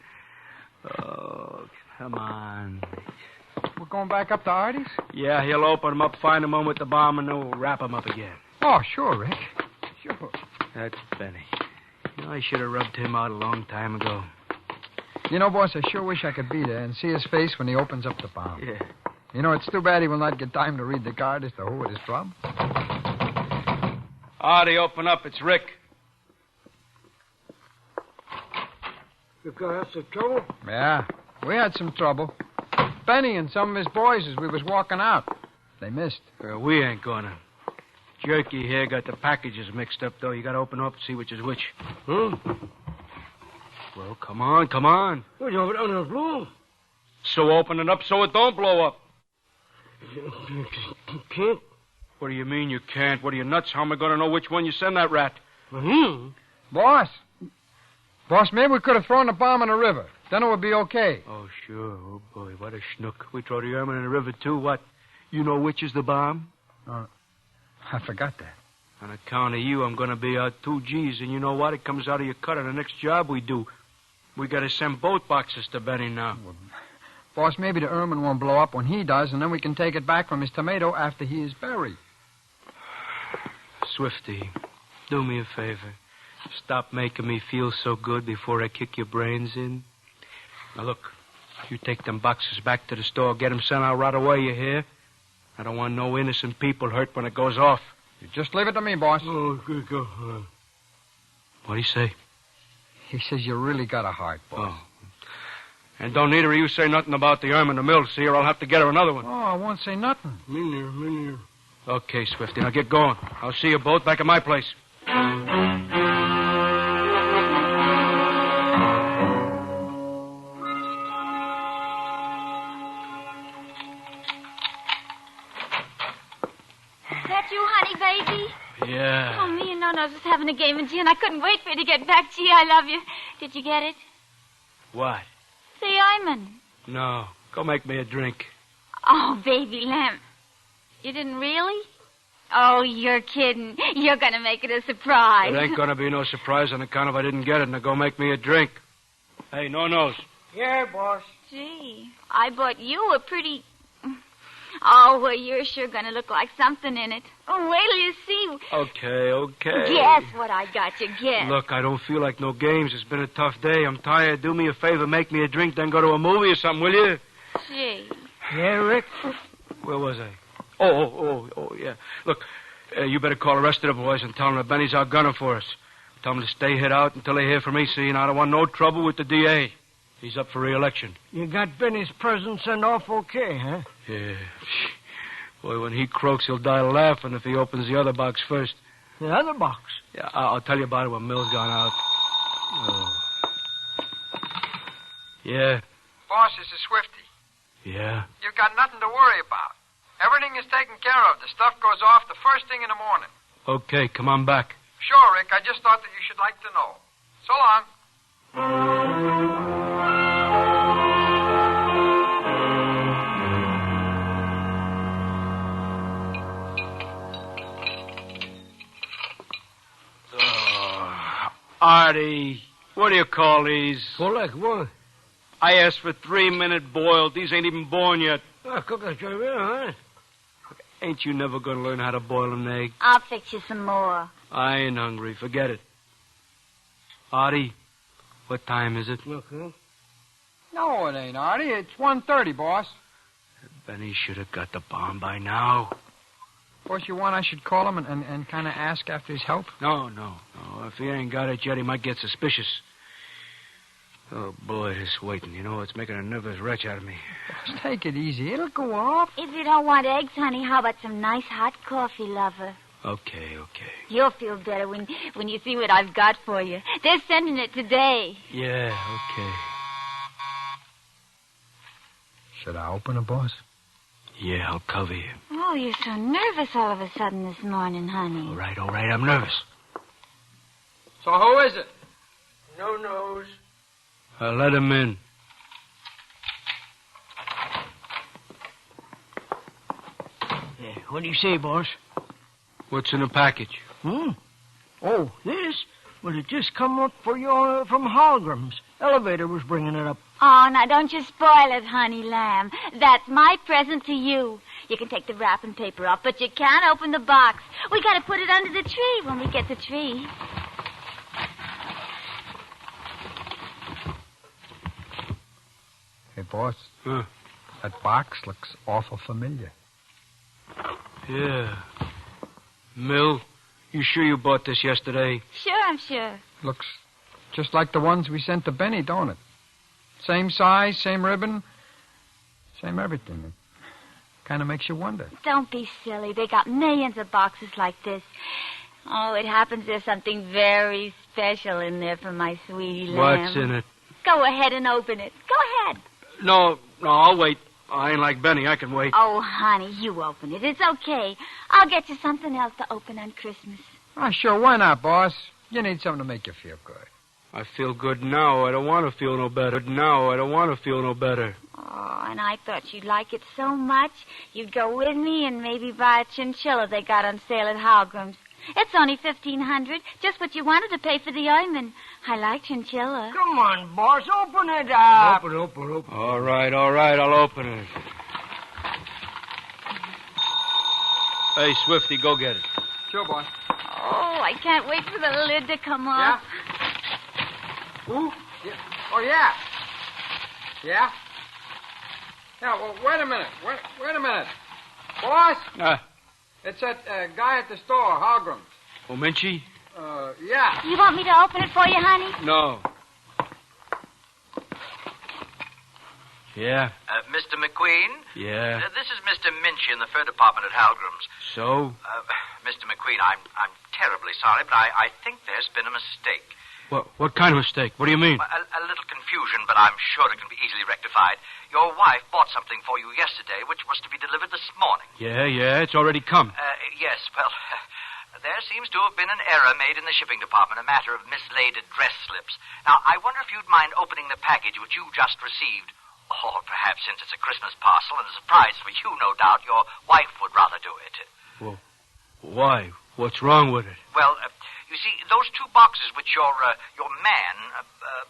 Oh, come on. We're going back up to Artie's? Yeah, he'll open them up, find the one with the bomb, and then we'll wrap them up again. Oh, sure, Rick. Sure. That's Benny. I should have rubbed him out a long time ago. You know, boss, I sure wish I could be there and see his face when he opens up the bomb. Yeah. You know, it's too bad he will not get time to read the card as to who it is from. Artie, open up. It's Rick. You got some trouble? Yeah, we had some trouble. Benny and some of his boys as we was walking out. They missed. We ain't gonna. Jerky here got the packages mixed up, though. You gotta open up and see which is which. Huh? Well, come on. Well, you have it under the blow. So open it up so it don't blow up. You can't. What do you mean you can't? What are you, nuts? How am I gonna know which one you send that rat? Boss, maybe we could have thrown the bomb in the river. Then it would be okay. Oh, sure. Oh, boy, what a schnook. We throw the Erman in the river, too. What? You know which is the bomb? I forgot that. On account of you, I'm going to be out 2 G's, and you know what? It comes out of your cut on the next job we do. We got to send both boxes to Benny now. Well, boss, maybe the Erman won't blow up when he does, and then we can take it back from his tomato after he is buried. Swifty, do me a favor. Stop making me feel so good before I kick your brains in. Now, look, you take them boxes back to the store, get them sent out right away, you hear? I don't want no innocent people hurt when it goes off. You just leave it to me, boss. Oh, good go. What'd he say? He says you really got a heart, boss. Oh. And don't neither of you say nothing about the Erm in the mill, see, or I'll have to get her another one. Oh, I won't say nothing. Me neither. Okay, Swifty, now get going. I'll see you both back at my place. Yeah. Oh, me and Nana was just having a game, and gee, and I couldn't wait for you to get back. Gee, I love you. Did you get it? What? The Iman. No. Go make me a drink. Oh, baby lamb. You didn't really? Oh, you're kidding. You're going to make it a surprise. It ain't going to be no surprise on account of I didn't get it. Now go make me a drink. Hey, no nose. Yeah, boss. Gee, I bought you a pretty... Oh, well, you're sure going to look like something in it. Oh, wait till you see. Okay. Guess what I got you, guess. Look, I don't feel like no games. It's been a tough day. I'm tired. Do me a favor, make me a drink, then go to a movie or something, will you? Gee. Yeah, Rick? Where was I? Oh, yeah. Look, you better call the rest of the boys and tell them that Benny's out gunning for us. Tell them to stay hid out until they hear from me, see? And I don't want no trouble with the DA. He's up for re-election. You got Benny's present sent off okay, huh? Yeah. Boy, when he croaks, he'll die laughing if he opens the other box first. The other box? Yeah, I'll tell you about it when Mill's gone out. Oh. Yeah? Boss, this is Swifty. Yeah? You've got nothing to worry about. Everything is taken care of. The stuff goes off the first thing in the morning. Okay, come on back. Sure, Rick. I just thought that you should like to know. So long. Artie, what do you call these? Well, like what? I asked for 3-minute boiled. These ain't even born yet. Huh? Ain't you never going to learn how to boil an egg? I'll fix you some more. I ain't hungry. Forget it. Artie, what time is it? Okay. No, it ain't, Artie. It's 1:30, boss. Benny should have got the bomb by now. Boss, you want I should call him and kind of ask after his help? No. If he ain't got it yet, he might get suspicious. Oh, boy, this waiting. You know, it's making a nervous wretch out of me. Boss, take it easy. It'll go off. If you don't want eggs, honey, how about some nice hot coffee, lover? Okay. You'll feel better when you see what I've got for you. They're sending it today. Yeah, okay. Should I open it, boss? Yeah, I'll cover you. Oh, you're so nervous all of a sudden this morning, honey. All right, I'm nervous. So who is it? No nose. Let him in. Yeah, what do you say, boss? What's in the package? Oh, this? Well, it just come up for you from Holgram's. Elevator was bringing it up. Oh, now don't you spoil it, honey lamb. That's my present to you. You can take the wrapping paper off, but you can't open the box. We got to put it under the tree when we get the tree. Hey, boss. Huh? That box looks awful familiar. Yeah. Mill, you sure you bought this yesterday? Sure, I'm sure. Looks just like the ones we sent to Benny, don't it? Same size, same ribbon, same everything. It kind of makes you wonder. Don't be silly. They got millions of boxes like this. Oh, it happens there's something very special in there for my sweetie lamb. What's in it? Go ahead and open it. Go ahead. No, I'll wait. I ain't like Benny. I can wait. Oh, honey, you open it. It's okay. I'll get you something else to open on Christmas. Oh, sure, why not, boss? You need something to make you feel good. I feel good now. I don't want to feel no better. Oh, and I thought you'd like it so much, you'd go with me and maybe buy a chinchilla they got on sale at Holgram's. It's only $1,500, just what you wanted to pay for the ointment. I like chinchilla. Come on, boss, open it up. Open. All right, I'll open it. Hey, Swifty, go get it. Sure, boss. Oh, I can't wait for the lid to come off. Ooh. Yeah. Oh, yeah. Yeah? Yeah, well, wait a minute. Wait a minute. Boss? It's that guy at the store, Holgram's. Omenchi? Yeah. You want me to open it for you, honey? No. Yeah? Mr. McQueen? Yeah? This is Mr. Minchy in the fur department at Halgram's. So? Mr. McQueen, I'm terribly sorry, but I think there's been a mistake. What kind of mistake? What do you mean? A little confusion, but I'm sure it can be easily rectified. Your wife bought something for you yesterday, which was to be delivered this morning. Yeah, it's already come. Yes, well, There seems to have been an error made in the shipping department, a matter of mislaid address slips. Now, I wonder if you'd mind opening the package which you just received. Or perhaps since it's a Christmas parcel and a surprise for you, no doubt, your wife would rather do it. Well, why? What's wrong with it? Well, you see, those 2 boxes which your man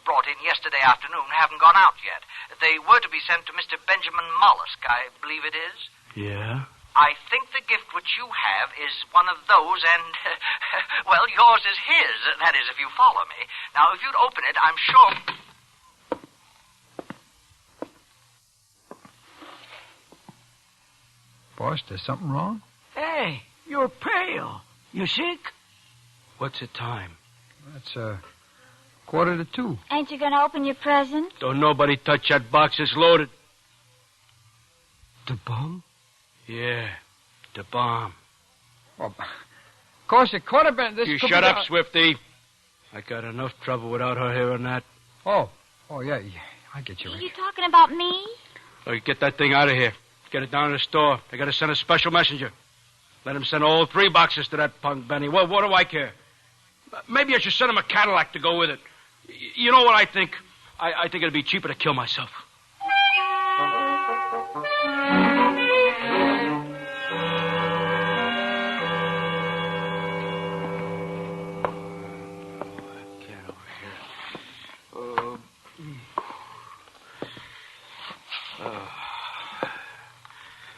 brought in yesterday afternoon haven't gone out yet. They were to be sent to Mr. Benjamin Mollusk, I believe it is. Yeah? I think the gift which you have is one of those, and, well, yours is his. That is, if you follow me. Now, if you'd open it, I'm sure... Boss, there's something wrong? Hey, you're pale. You sick? What's the time? It's 1:45. Ain't you going to open your present? Don't nobody touch that box. It's loaded. The bomb? Yeah, the bomb. Well, of course, it could have been... This You could shut be up, Swifty. I got enough trouble without her hearing that. Oh, yeah, I get you, Are Rick. you talking about me? Oh, you get that thing out of here. Get it down to the store. They got to send a special messenger. Let him send all 3 boxes to that punk Benny. Well, what do I care? Maybe I should send him a Cadillac to go with it. You know what I think? I think it'd be cheaper to kill myself.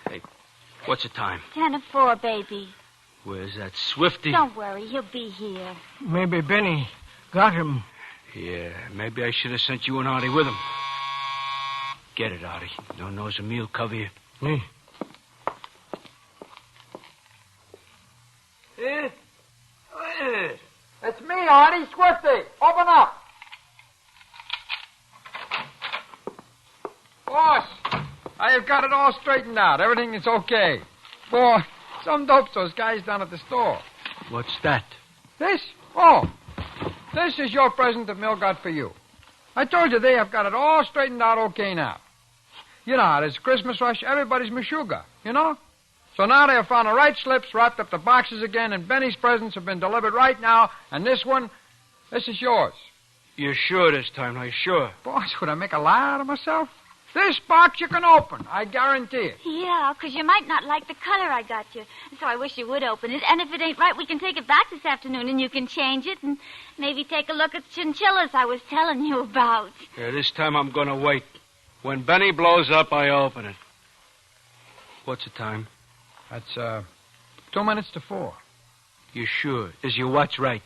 Hey, what's the time? 10:04, baby. Where's that Swifty? Don't worry, he'll be here. Maybe Benny got him. Yeah, maybe I should have sent you and Artie with him. Get it, Artie. No nose of meal cover you. Me? It's me, Artie, Swifty. Open up. Boss, I have got it all straightened out. Everything is okay. Boy, some dopes those guys down at the store. What's that? This? Oh, this is your present that Mill got for you. I told you they have got it all straightened out okay now. You know how it is, Christmas rush, everybody's meshuggah, you know? So now they have found the right slips, wrapped up the boxes again, and Benny's presents have been delivered right now, and this is yours. You're sure this time, are you sure? Boss, would I make a lie out of myself? This box you can open, I guarantee it. Yeah, 'cause you might not like the color I got you. So I wish you would open it. And if it ain't right, we can take it back this afternoon and you can change it and maybe take a look at the chinchillas I was telling you about. Yeah, this time I'm going to wait. When Benny blows up, I open it. What's the time? That's, 2 minutes to 4. You sure? Is your watch right?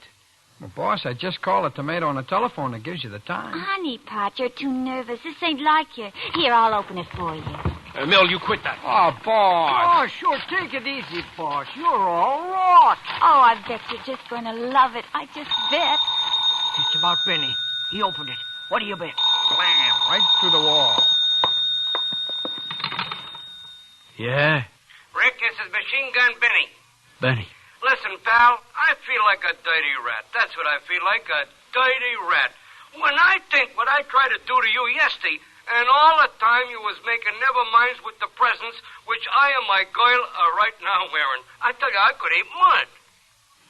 Well, boss, I just called a tomato on the telephone that gives you the time. Honey Pot, you're too nervous. This ain't like you. Here, I'll open it for you. Mill, you quit that. Oh, boss. Oh, sure, take it easy, boss. You're all right. Oh, I bet you're just going to love it. I just bet. It's about Benny. He opened it. What do you bet? Blam, right through the wall. Yeah? Rick, this is Machine Gun Benny. Benny. Listen, pal, I feel like a dirty rat. That's what I feel like, a dirty rat. When I think what I tried to do to you yesterday, and all the time you was making never minds with the presents, which I and my girl are right now wearing. I tell you, I could eat mud.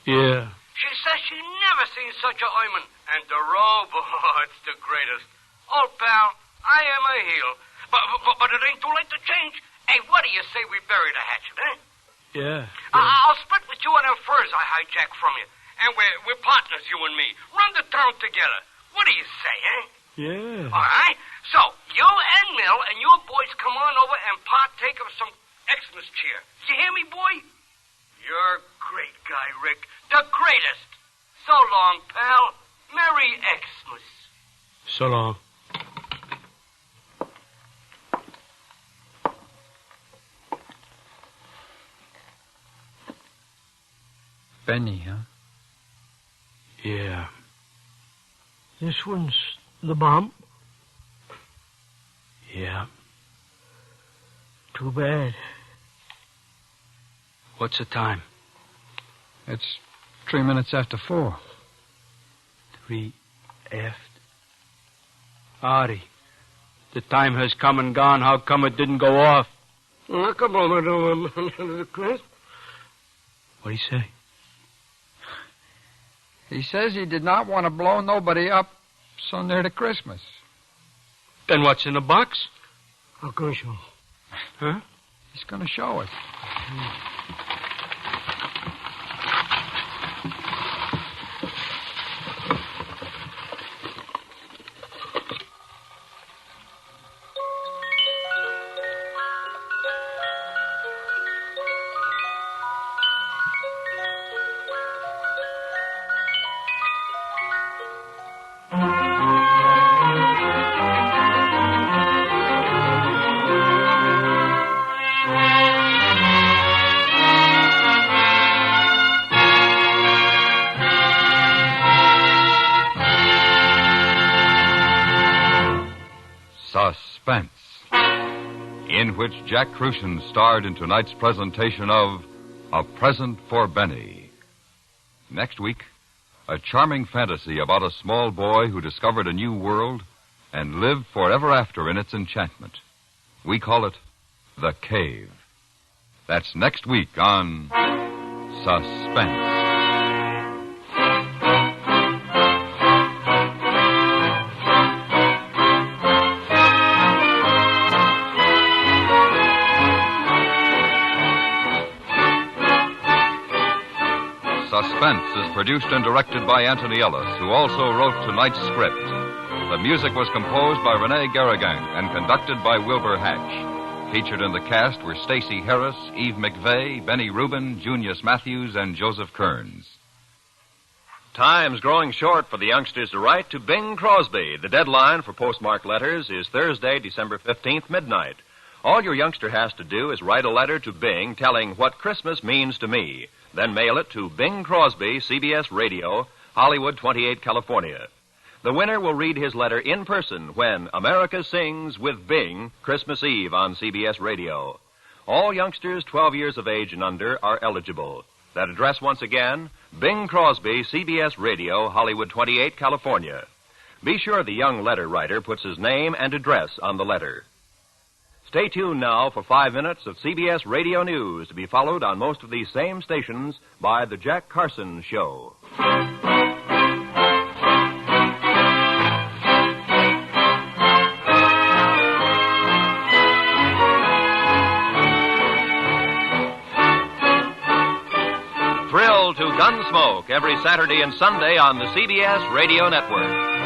Yeah. She says she never seen such a ointment. And the robe, oh, it's the greatest. Old pal, I am a heel. But it ain't too late to change. Hey, what do you say we bury the hatchet, eh? Yeah. I'll split with you on them furs I hijacked from you. And we're partners, you and me. Run the town together. What do you say, eh? Yeah. All right. So, you and Mill and your boys come on over and partake of some Xmas cheer. You hear me, boy? You're a great guy, Rick. The greatest. So long, pal. Merry Xmas. So long. Benny, huh? Yeah. This one's the bomb? Yeah. Too bad. What's the time? It's 3 minutes after 4. 3 after. Artie, the time has come and gone. How come it didn't go off? A couple of minutes, Chris. What'd he say? He says he did not want to blow nobody up so near to Christmas. Then what's in the box? How come so? Huh? He's going to show us. Suspense, in which Jack Crucian starred in tonight's presentation of A Present for Benny. Next week, a charming fantasy about a small boy who discovered a new world and lived forever after in its enchantment. We call it The Cave. That's next week on Suspense. Suspense is produced and directed by Anthony Ellis, who also wrote tonight's script. The music was composed by Rene Garrigan and conducted by Wilbur Hatch. Featured in the cast were Stacey Harris, Eve McVeigh, Benny Rubin, Junius Matthews, and Joseph Kearns. Time's growing short for the youngsters to write to Bing Crosby. The deadline for postmarked letters is Thursday, December 15th, midnight. All your youngster has to do is write a letter to Bing telling what Christmas means to me. Then mail it to Bing Crosby, CBS Radio, Hollywood 28, California. The winner will read his letter in person when America Sings with Bing, Christmas Eve on CBS Radio. All youngsters 12 years of age and under are eligible. That address once again, Bing Crosby, CBS Radio, Hollywood 28, California. Be sure the young letter writer puts his name and address on the letter. Stay tuned now for 5 minutes of CBS Radio News, to be followed on most of these same stations by The Jack Carson Show. Thrill to Gunsmoke every Saturday and Sunday on the CBS Radio Network.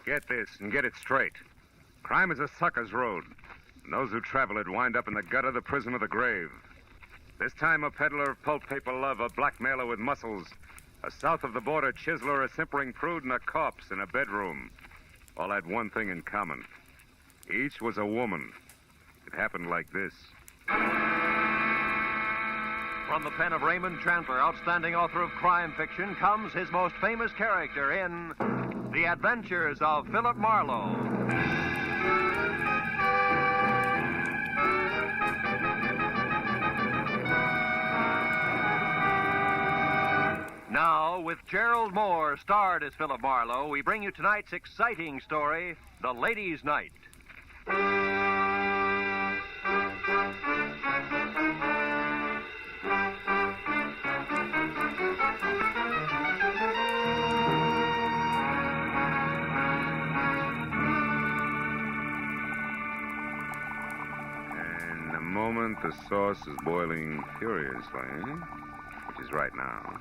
Get this and get it straight. Crime is a sucker's road. And those who travel it wind up in the gutter, the prison, or the grave. This time a peddler of pulp paper love, a blackmailer with muscles, a south-of-the-border chiseler, a simpering prude, and a corpse in a bedroom. All had one thing in common. Each was a woman. It happened like this. From the pen of Raymond Chandler, outstanding author of crime fiction, comes his most famous character in The Adventures of Philip Marlowe. Now, with Gerald Moore starred as Philip Marlowe, we bring you tonight's exciting story, The Ladies' Night. the sauce is boiling furiously, which is right now,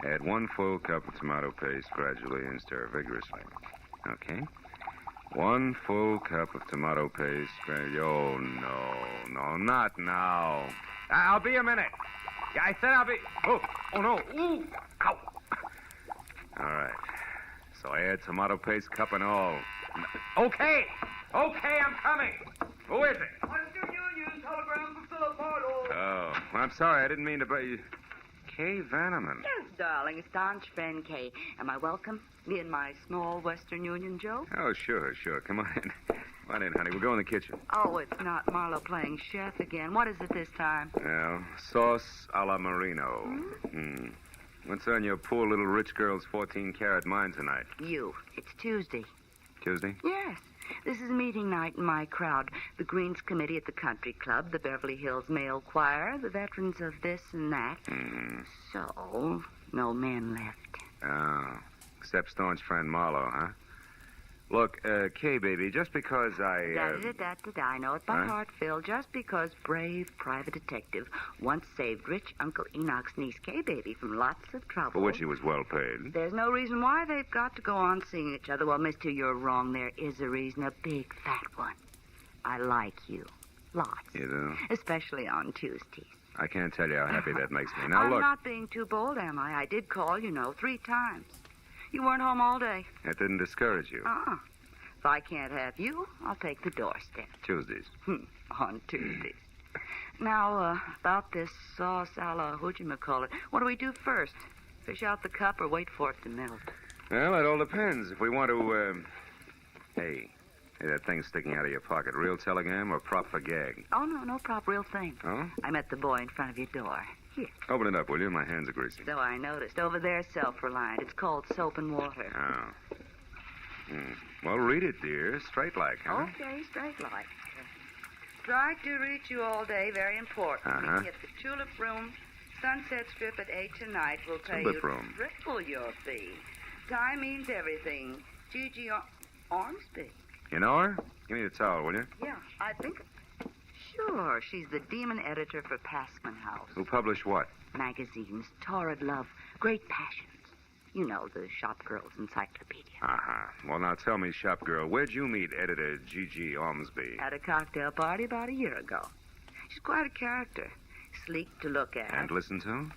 add 1 full cup of tomato paste gradually and stir vigorously. Okay? 1 full cup of tomato paste. Oh, no, not now. I'll be a minute. Yeah, I said I'll be... Oh, no. Ooh, ow. All right. So I add tomato paste, cup and all. Okay, I'm coming. Who is it? Western Union, telegram for Philip Marlowe. Oh, I'm sorry. I didn't mean to... Kay Vanneman. Yes, darling, a staunch friend, Kay. Am I welcome? Me and my small Western Union Joe? Oh, sure. Come on in. Come on in, honey. We'll go in the kitchen. Oh, it's not Marlowe playing chef again. What is it this time? Well, sauce a la Marino. What's on your poor little rich girl's 14-carat mind tonight? It's Tuesday. Tuesday? Yes. This is meeting night in my crowd. The Greens Committee at the Country Club, the Beverly Hills Male Choir, the veterans of this and that. So, no men left. Oh, except staunch friend Marlowe, huh? Look, Kay, baby, just because I... I know it by heart, Phil. Just because brave private detective once saved rich Uncle Enoch's niece, Kay, baby, from lots of trouble. For which he was well paid. There's no reason why they've got to go on seeing each other. Well, mister, you're wrong. There is a reason, a big fat one. I like you. Lots. You do? Especially on Tuesdays. I can't tell you how happy that makes me. Now, I'm look... not being too bold, am I? I did call, 3 times. You weren't home all day. That didn't discourage you. If I can't have you, I'll take the doorstep. Tuesdays. On Tuesdays. Now, about this sauce a la whatchamacallit. What do we do first? Fish out the cup or wait for it to melt? Well, it all depends. If we want to, Hey, that thing sticking out of your pocket, real telegram or prop for gag? Oh, no prop, real thing. Oh? I met the boy in front of your door. Here. Open it up, will you? My hands are greasy. So I noticed. Over there, self-reliant. It's called soap and water. Oh. Well, read it, dear. Straight like, huh? Okay, straight like. Tried to reach you all day. Very important. Meeting at the Tulip Room, Sunset Strip at 8 tonight. We'll pay you triple your fee. Time means everything. Gigi Ormsby. You know her? Give me the towel, will you? Yeah, I think... Sure, she's the demon editor for Passman House. Who published what? Magazines, Torrid Love, Great Passions. You know, the shop girl's encyclopedia. Well, now tell me, shop girl, where'd you meet editor Gigi Ormsby? At a cocktail party about a year ago. She's quite a character. Sleek to look at. And listen to?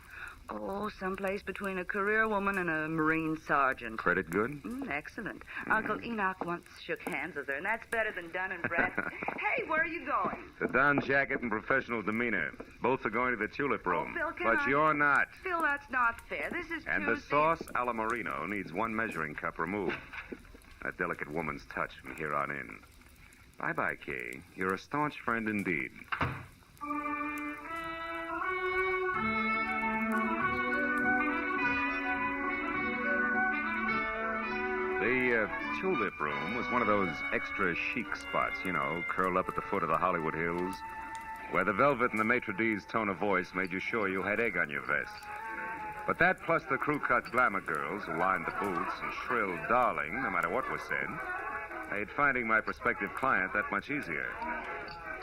Oh, someplace between a career woman and a Marine sergeant. Credit good? Excellent. Uncle Enoch once shook hands with her, and that's better than Dun and Bradstreet. Hey, where are you going? The Don jacket and professional demeanor. Both are going to the Tulip Room. Phil, but you're not. Phil, that's not fair. This is And Tuesday. the sauce a la Marino needs 1 measuring cup removed. A delicate woman's touch from here on in. Bye-bye, Kay. You're a staunch friend indeed. The Tulip Room was one of those extra chic spots, curled up at the foot of the Hollywood Hills, where the velvet and the maitre d's tone of voice made you sure you had egg on your vest. But that plus the crew-cut glamour girls who lined the booths and shrilled darling no matter what was said, made finding my prospective client that much easier.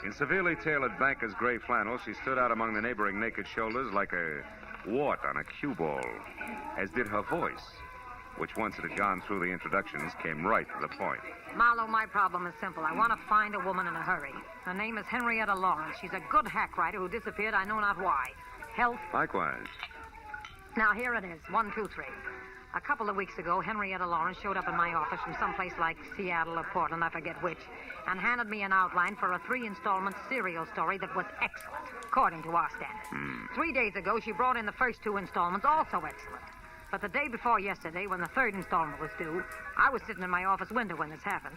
In severely tailored banker's gray flannel, she stood out among the neighboring naked shoulders like a wart on a cue ball, as did her voice, which once it had gone through the introductions, came right to the point. Marlowe, my problem is simple. I want to find a woman in a hurry. Her name is Henrietta Lawrence. She's a good hack writer who disappeared, I know not why. Health? Likewise. Now, here it is. 1, 2, 3. A couple of weeks ago, Henrietta Lawrence showed up in my office from someplace like Seattle or Portland, I forget which, and handed me an outline for a 3-installment serial story that was excellent, according to our standards. 3 days ago, she brought in the first 2 installments, also excellent. But the day before yesterday, when the 3rd installment was due, I was sitting in my office window when this happened.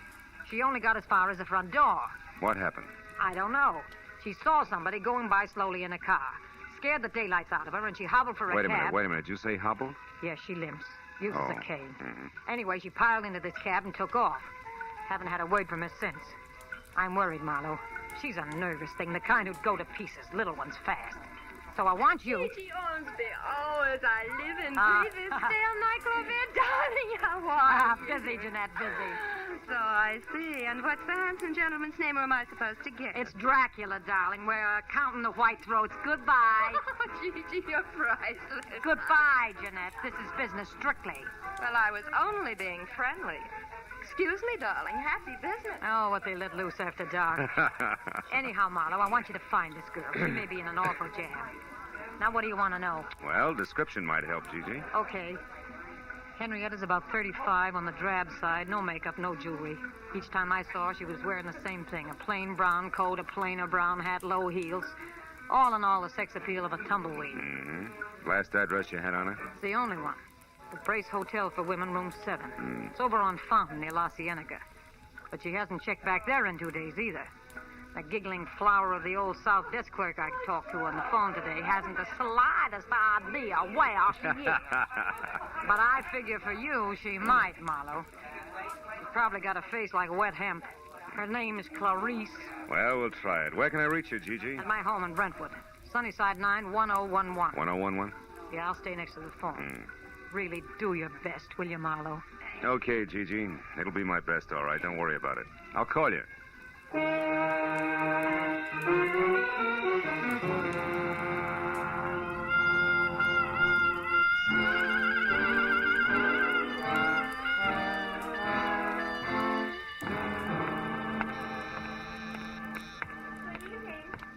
She only got as far as the front door. What happened? I don't know. She saw somebody going by slowly in a car. Scared the daylights out of her, and she hobbled for a cab. Wait a minute. You say hobble? Yes, she limps. Uses a cane. Anyway, she piled into this cab and took off. Haven't had a word from her since. I'm worried, Marlowe. She's a nervous thing, the kind who'd go to pieces, little ones fast. So I want you... Gigi Ormsby, oh, as I live and Ah. breathe this damn nightclub, darling, I want busy, Jeanette, busy. So I see. And what's the handsome gentleman's name, or am I supposed to guess? It's Dracula, darling. We're counting the white throats. Goodbye. Oh, Gigi, you're priceless. Goodbye, Jeanette. This is business strictly. Well, I was only being friendly. Excuse me, darling. Happy business. Oh, what they let loose after dark. Anyhow, Marlowe, I want you to find this girl. She may be in an awful jam. Now, what do you want to know? Well, description might help, Gigi. Okay. Henrietta's about 35 on the drab side. No makeup, no jewelry. Each time I saw her, she was wearing the same thing. A plain brown coat, a plainer brown hat, low heels. All in all, the sex appeal of a tumbleweed. Mm-hmm. Last address you had on her? It's the only one. The Brace Hotel for Women, room 7. It's over on Fountain near La Cienega. But she hasn't checked back there in 2 days either. The giggling flower of the old South desk clerk I talked to on the phone today hasn't the slightest idea where she is. But I figure for you, she might, Marlowe. She's probably got a face like wet hemp. Her name is Clarice. Well, we'll try it. Where can I reach you, Gigi? At my home in Brentwood. Sunnyside 9, 1011. 1011? Yeah, I'll stay next to the phone. Really do your best, will you, Marlowe? Okay, Gigi. It'll be my best, all right. Don't worry about it. I'll call you.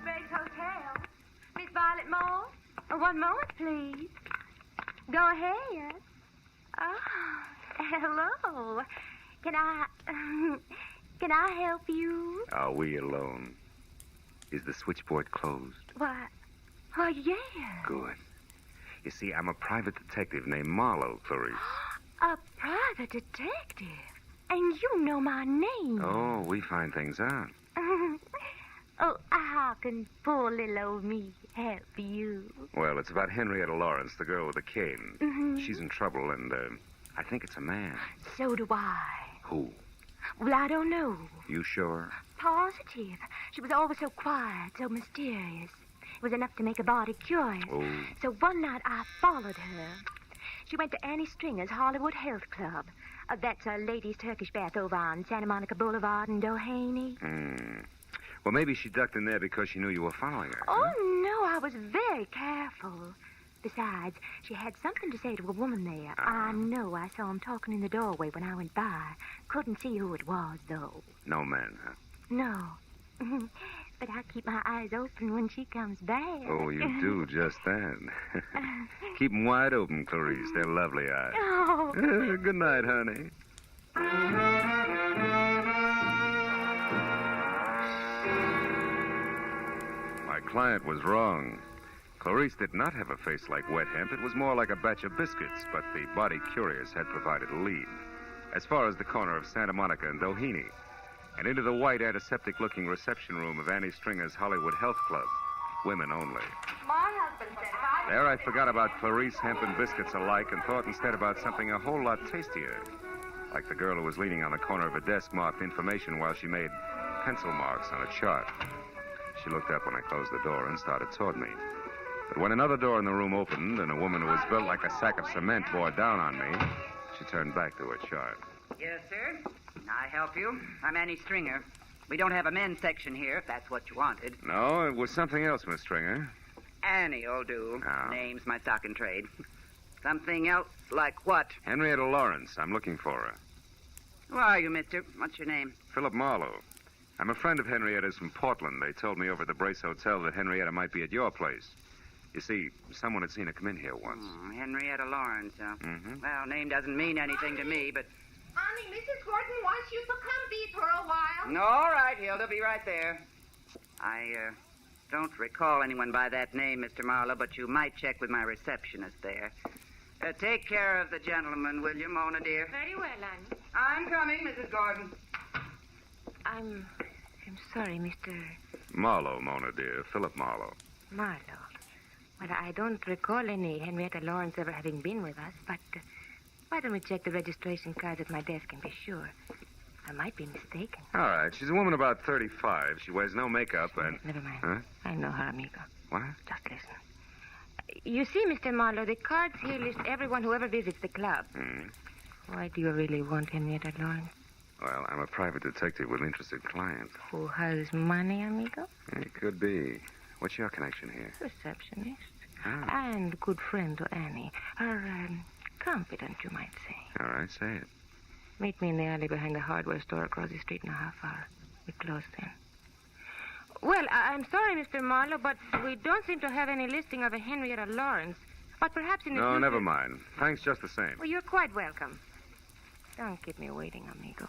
Sprague's Hotel. Miss Violet Moore? One moment, please. Go ahead. Oh, hello. Can I help you? Are we alone? Is the switchboard closed? Why, yeah. Good. You see, I'm a private detective named Marlowe, Clarice. A private detective? And you know my name. Oh, we find things out. Oh, how can poor little old me help you? Well, it's about Henrietta Lawrence, the girl with the cane. Mhm. She's in trouble, and I think it's a man. So do I. Who? Well, I don't know. You sure? Positive. She was always so quiet, so mysterious. It was enough to make a body curious. Oh. So one night I followed her. She went to Annie Stringer's Hollywood Health Club. That's a ladies' Turkish bath over on Santa Monica Boulevard in Doheny. Well, maybe she ducked in there because she knew you were following her. Oh, no, I was very careful. Besides, she had something to say to a woman there. I know I saw him talking in the doorway when I went by. Couldn't see who it was, though. No man, huh? No. But I keep my eyes open when she comes back. Oh, you do just that. Keep them wide open, Clarice. They're lovely eyes. Oh. Good night, honey. My client was wrong. Clarice did not have a face like wet hemp. It was more like a batch of biscuits, but the body curious had provided a lead. As far as the corner of Santa Monica and Doheny, and into the white antiseptic-looking reception room of Annie Stringer's Hollywood Health Club. Women only. My husband said hi. There I forgot about Clarice, hemp, and biscuits alike and thought instead about something a whole lot tastier. Like the girl who was leaning on the corner of a desk marked information while she made pencil marks on a chart. She looked up when I closed the door and started toward me. But when another door in the room opened and a woman who was built like a sack of cement bore down on me, she turned back to her chart. Yes, sir. I help you. I'm Annie Stringer. We don't have a men's section here, if that's what you wanted. No, it was something else, Miss Stringer. Annie'll do. Oh. Name's my stock and trade. Something else like what? Henrietta Lawrence. I'm looking for her. Who are you, mister? What's your name? Philip Marlowe. I'm a friend of Henrietta's from Portland. They told me over at the Brace Hotel that Henrietta might be at your place. You see, someone had seen her come in here once. Henrietta Lawrence, huh? Mm-hmm. Well, name doesn't mean anything to me, but... Honey, Mrs. Gordon wants you to come be for a while. All right, Hilda, be right there. I, don't recall anyone by that name, Mr. Marlowe, but you might check with my receptionist there. Take care of the gentleman, will you, Mona, dear? Very well, Annie. I'm coming, Mrs. Gordon. I'm sorry, Mr. Marlowe, Mona, dear. Philip Marlowe. Marlowe. Well, I don't recall any Henrietta Lawrence ever having been with us, but why don't we check the registration cards at my desk and be sure? I might be mistaken. All right. She's a woman about 35. She wears no makeup and... Never mind. Huh? I know her, amigo. What? Just listen. You see, Mr. Marlowe, the cards here list everyone who ever visits the club. Why do you really want Henrietta Lawrence? Well, I'm a private detective with interested clients. Who has money, amigo? It could be. What's your connection here? Receptionist. Ah. And good friend to Annie. Her, confidant, you might say. All right, say it. Meet me in the alley behind the hardware store across the street in a half hour. We close then. Well, I'm sorry, Mr. Marlowe, but we don't seem to have any listing of a Henrietta Lawrence. But perhaps in the No, future... never mind. Thanks just the same. Well, you're quite welcome. Don't keep me waiting, amigo.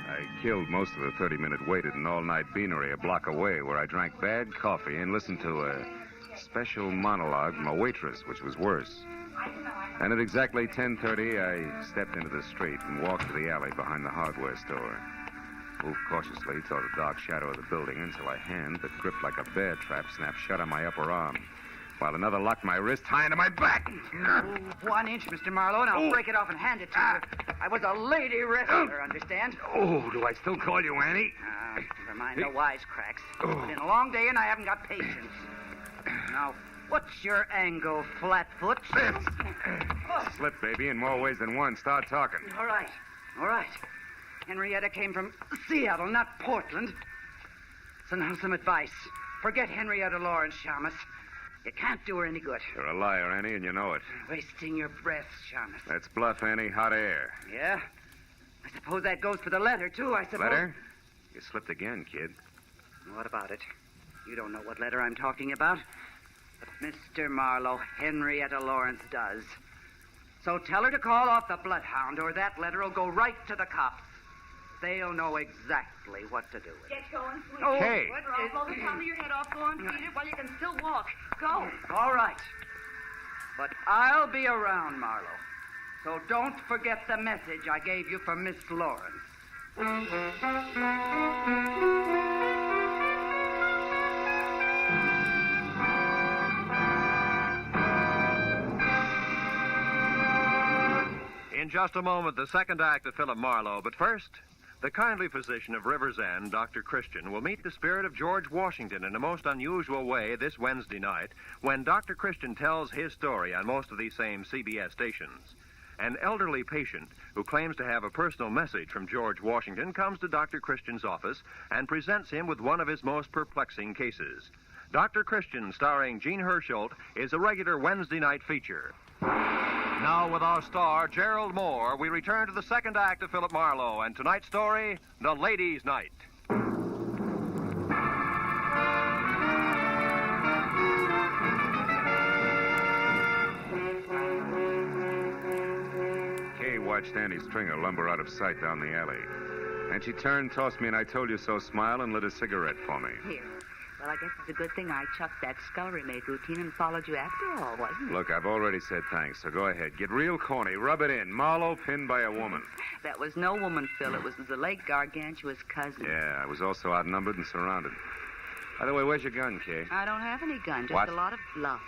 I killed most of the 30-minute wait at an all-night beanery a block away where I drank bad coffee and listened to a special monologue from a waitress, which was worse. And at exactly 10:30, I stepped into the street and walked to the alley behind the hardware store. Moved cautiously toward the dark shadow of the building until a hand that gripped like a bear trap snapped shut on my upper arm, while another locked my wrist high into my back. Oh, 1 inch, Mr. Marlowe, and I'll break it off and hand it to you. I was a lady wrestler, understand? Oh, do I still call you Annie? Never mind the wisecracks. It's been a long day, and I haven't got patience. Now, what's your angle, Flatfoot? Slip, baby, in more ways than one. Start talking. All right. Henrietta came from Seattle, not Portland. So now some advice. Forget Henrietta Lawrence, Shamus. You can't do her any good. You're a liar, Annie, and you know it. Wasting your breath, Shamus. That's bluff, Annie. Hot air. Yeah? I suppose that goes for the letter, too, I suppose. Letter? You slipped again, kid. What about it? You don't know what letter I'm talking about. But Mr. Marlowe, Henrietta Lawrence does. So tell her to call off the bloodhound, or that letter will go right to the cops. They'll know exactly what to do with it. Get going, sweetie. Okay. What? Blow the top of your head off. Go on, feed it while you can still walk. Go. All right. But I'll be around, Marlowe. So don't forget the message I gave you for Miss Lawrence. In just a moment, the second act of Philip Marlowe. But first, the kindly physician of River's End, Dr. Christian, will meet the spirit of George Washington in a most unusual way this Wednesday night when Dr. Christian tells his story on most of these same CBS stations. An elderly patient who claims to have a personal message from George Washington comes to Dr. Christian's office and presents him with one of his most perplexing cases. Dr. Christian, starring Gene Hersholt, is a regular Wednesday night feature. Now, with our star, Gerald Moore, we return to the second act of Philip Marlowe and tonight's story, The Ladies' Night. Kay watched Annie Stringer lumber out of sight down the alley. And she turned, tossed me an I told you so smile, and lit a cigarette for me. Here. Well, I guess it's a good thing I chucked that scullery maid routine and followed you after all, wasn't it? Look, I've already said thanks, so go ahead. Get real corny. Rub it in. Marlowe pinned by a woman. That was no woman, Phil. It was the late gargantuous cousin. Yeah, I was also outnumbered and surrounded. By the way, where's your gun, Kay? I don't have any gun, just What? a lot of bluff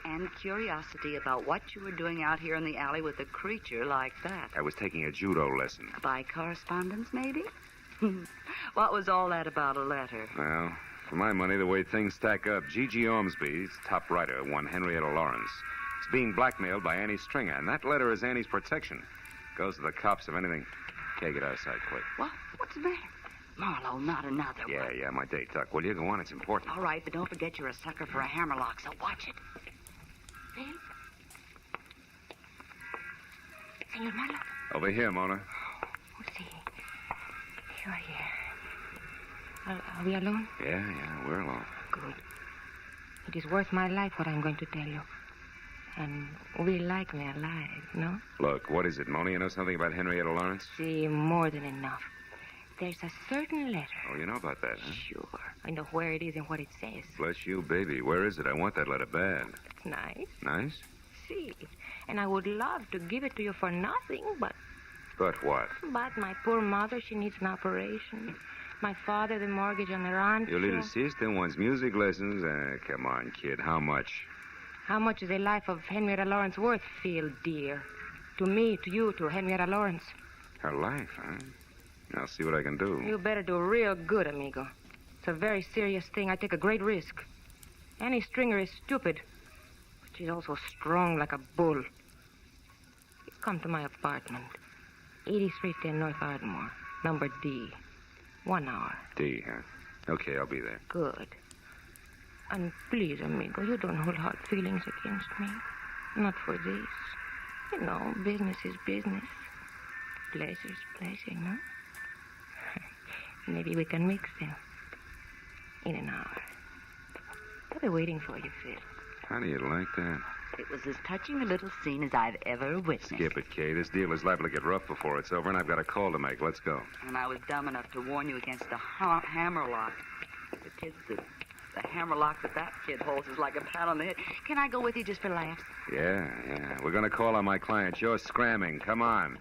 and curiosity about what you were doing out here in the alley with a creature like that. I was taking a judo lesson. By correspondence, maybe? What was all that about a letter? Well, for my money, the way things stack up, Gigi Ormsby's top writer, one Henrietta Lawrence, is being blackmailed by Annie Stringer, and that letter is Annie's protection. Goes to the cops if anything. Kay, get outside quick. What? What's the matter? Marlowe, not another one. Yeah, my date, Duck. Will you go on? It's important. All right, but don't forget you're a sucker for a hammerlock, so watch it. Phil? Senor Marlowe. Over here, Mona. Oh, see. You are here. Are we alone? Yeah, we're alone. Good. It is worth my life what I'm going to tell you. And we like me alive, no? Look, what is it, Mona? You know something about Henrietta Lawrence? See, more than enough. There's a certain letter. Oh, you know about that, huh? Sure. I know where it is and what it says. Bless you, baby. Where is it? I want that letter bad. It's nice. Nice? See, and I would love to give it to you for nothing, but... But what? But my poor mother, she needs an operation. My father, the mortgage on the ranch. Your little sister wants music lessons. Come on, kid. How much? How much is the life of Henrietta Lawrence worth, Phil, dear? To me, to you, to Henrietta Lawrence. Her life, huh? I'll see what I can do. You better do real good, amigo. It's a very serious thing. I take a great risk. Annie Stringer is stupid, but she's also strong like a bull. Come to my apartment. 8310 North Ardmore. Number D. 1 hour. D, huh? Okay, I'll be there. Good. And please, amigo, you don't hold hard feelings against me. Not for this. You know, business is business. Pleasure's pleasure, no? Maybe we can mix them. In an hour. I'll be waiting for you, Phil. How do you like that? It was as touching a little scene as I've ever witnessed. Skip it, Kay. This deal is liable to get rough before it's over, and I've got a call to make. Let's go. And I was dumb enough to warn you against the hammerlock. The hammerlock that kid holds is like a pat on the head. Can I go with you just for laughs? Yeah. We're going to call on my client. You're scramming. Come on.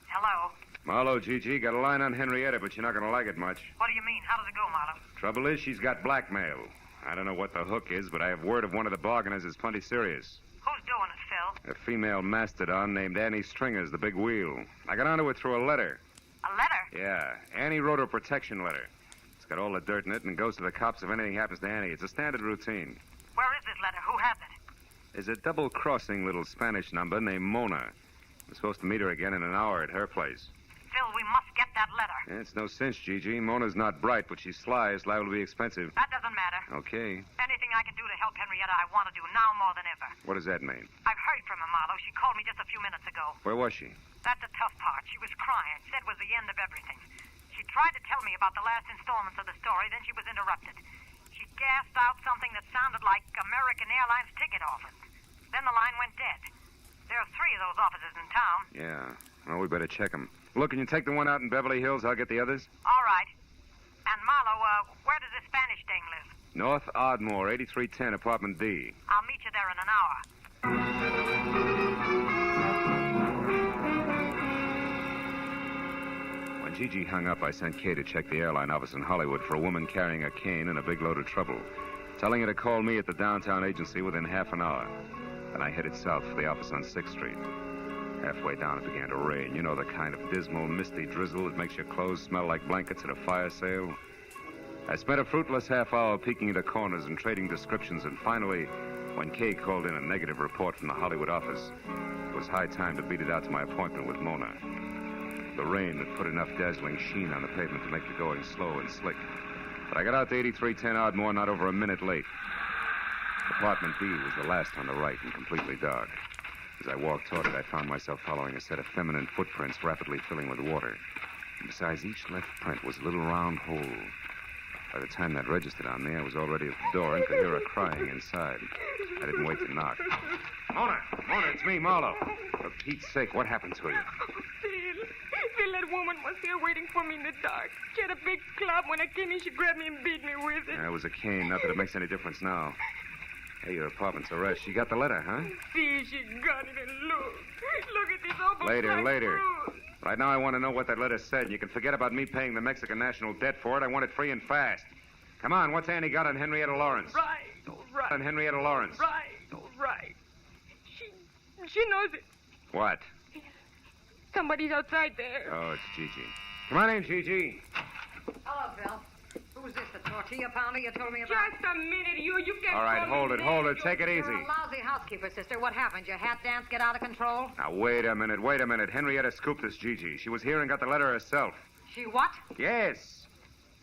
Hello. Marlowe, Gigi, got a line on Henrietta, but you're not going to like it much. What do you mean? How does it go, Marlowe? Trouble is, she's got blackmail. I don't know what the hook is, but I have word of one of the bargainers is plenty serious. Who's doing it, Phil? A female mastodon named Annie Stringer's the big wheel. I got onto it through a letter. A letter? Yeah. Annie wrote her protection letter. It's got all the dirt in it and goes to the cops if anything happens to Annie. It's a standard routine. Where is this letter? Who has it? There's a double-crossing little Spanish number named Mona. I'm supposed to meet her again in an hour at her place. Phil, we must get that letter. Yeah, it's no cinch, Gigi. Mona's not bright, but she's sly. It's liable to be expensive. That doesn't matter. Okay. Anything I can do to help Henrietta, I want to do now more than ever. What does that mean? I've heard from her, Marlowe. She called me just a few minutes ago. Where was she? That's the tough part. She was crying. Said it was the end of everything. She tried to tell me about the last installments of the story, then she was interrupted. She gasped out something that sounded like American Airlines ticket office. Then the line went dead. There are 3 of those offices in town. Yeah. Well, we better check them. Look, can you take the one out in Beverly Hills? I'll get the others. All right. And Marlowe, where does this Spanish dame live? North Ardmore, 8310, apartment D. I'll meet you there in an hour. When Gigi hung up, I sent Kay to check the airline office in Hollywood for a woman carrying a cane and a big load of trouble, telling her to call me at the downtown agency within half an hour. Then I headed south for the office on 6th Street. Halfway down, it began to rain. You know, the kind of dismal, misty drizzle that makes your clothes smell like blankets at a fire sale. I spent a fruitless half hour peeking into corners and trading descriptions, and finally, when Kay called in a negative report from the Hollywood office, it was high time to beat it out to my appointment with Mona. The rain had put enough dazzling sheen on the pavement to make the going slow and slick. But I got out to 8310 Ardmore not over a minute late. Apartment B was the last on the right and completely dark. As I walked toward it, I found myself following a set of feminine footprints rapidly filling with water. And besides each left print was a little round hole. By the time that registered on me, I was already at the door and could hear her crying inside. I didn't wait to knock. Mona, it's me, Marlowe. For Pete's sake, what happened to you? Phil, that woman was here waiting for me in the dark. She had a big club. When I came in, she grabbed me and beat me with it. It was a cane. Not that it makes any difference now. Hey, your apartment's a rush. She got the letter, huh? See, she got it, and look. Look at this awful Later. Right now I want to know what that letter said. You can forget about me paying the Mexican national debt for it. I want it free and fast. Come on, what's Annie got on Henrietta Lawrence? Right, all right. On Henrietta Lawrence. Right, all right. She knows it. What? Somebody's outside there. Oh, it's Gigi. Come on in, Gigi. Hello, Phil. Who's this, the tortilla pounder you told me about? Just a minute, you can't... All right, hold it. Take it easy. You're a lousy housekeeper, sister. What happened? Your hat dance get out of control? Now, wait a minute. Henrietta scooped this Gigi. She was here and got the letter herself. She what? Yes.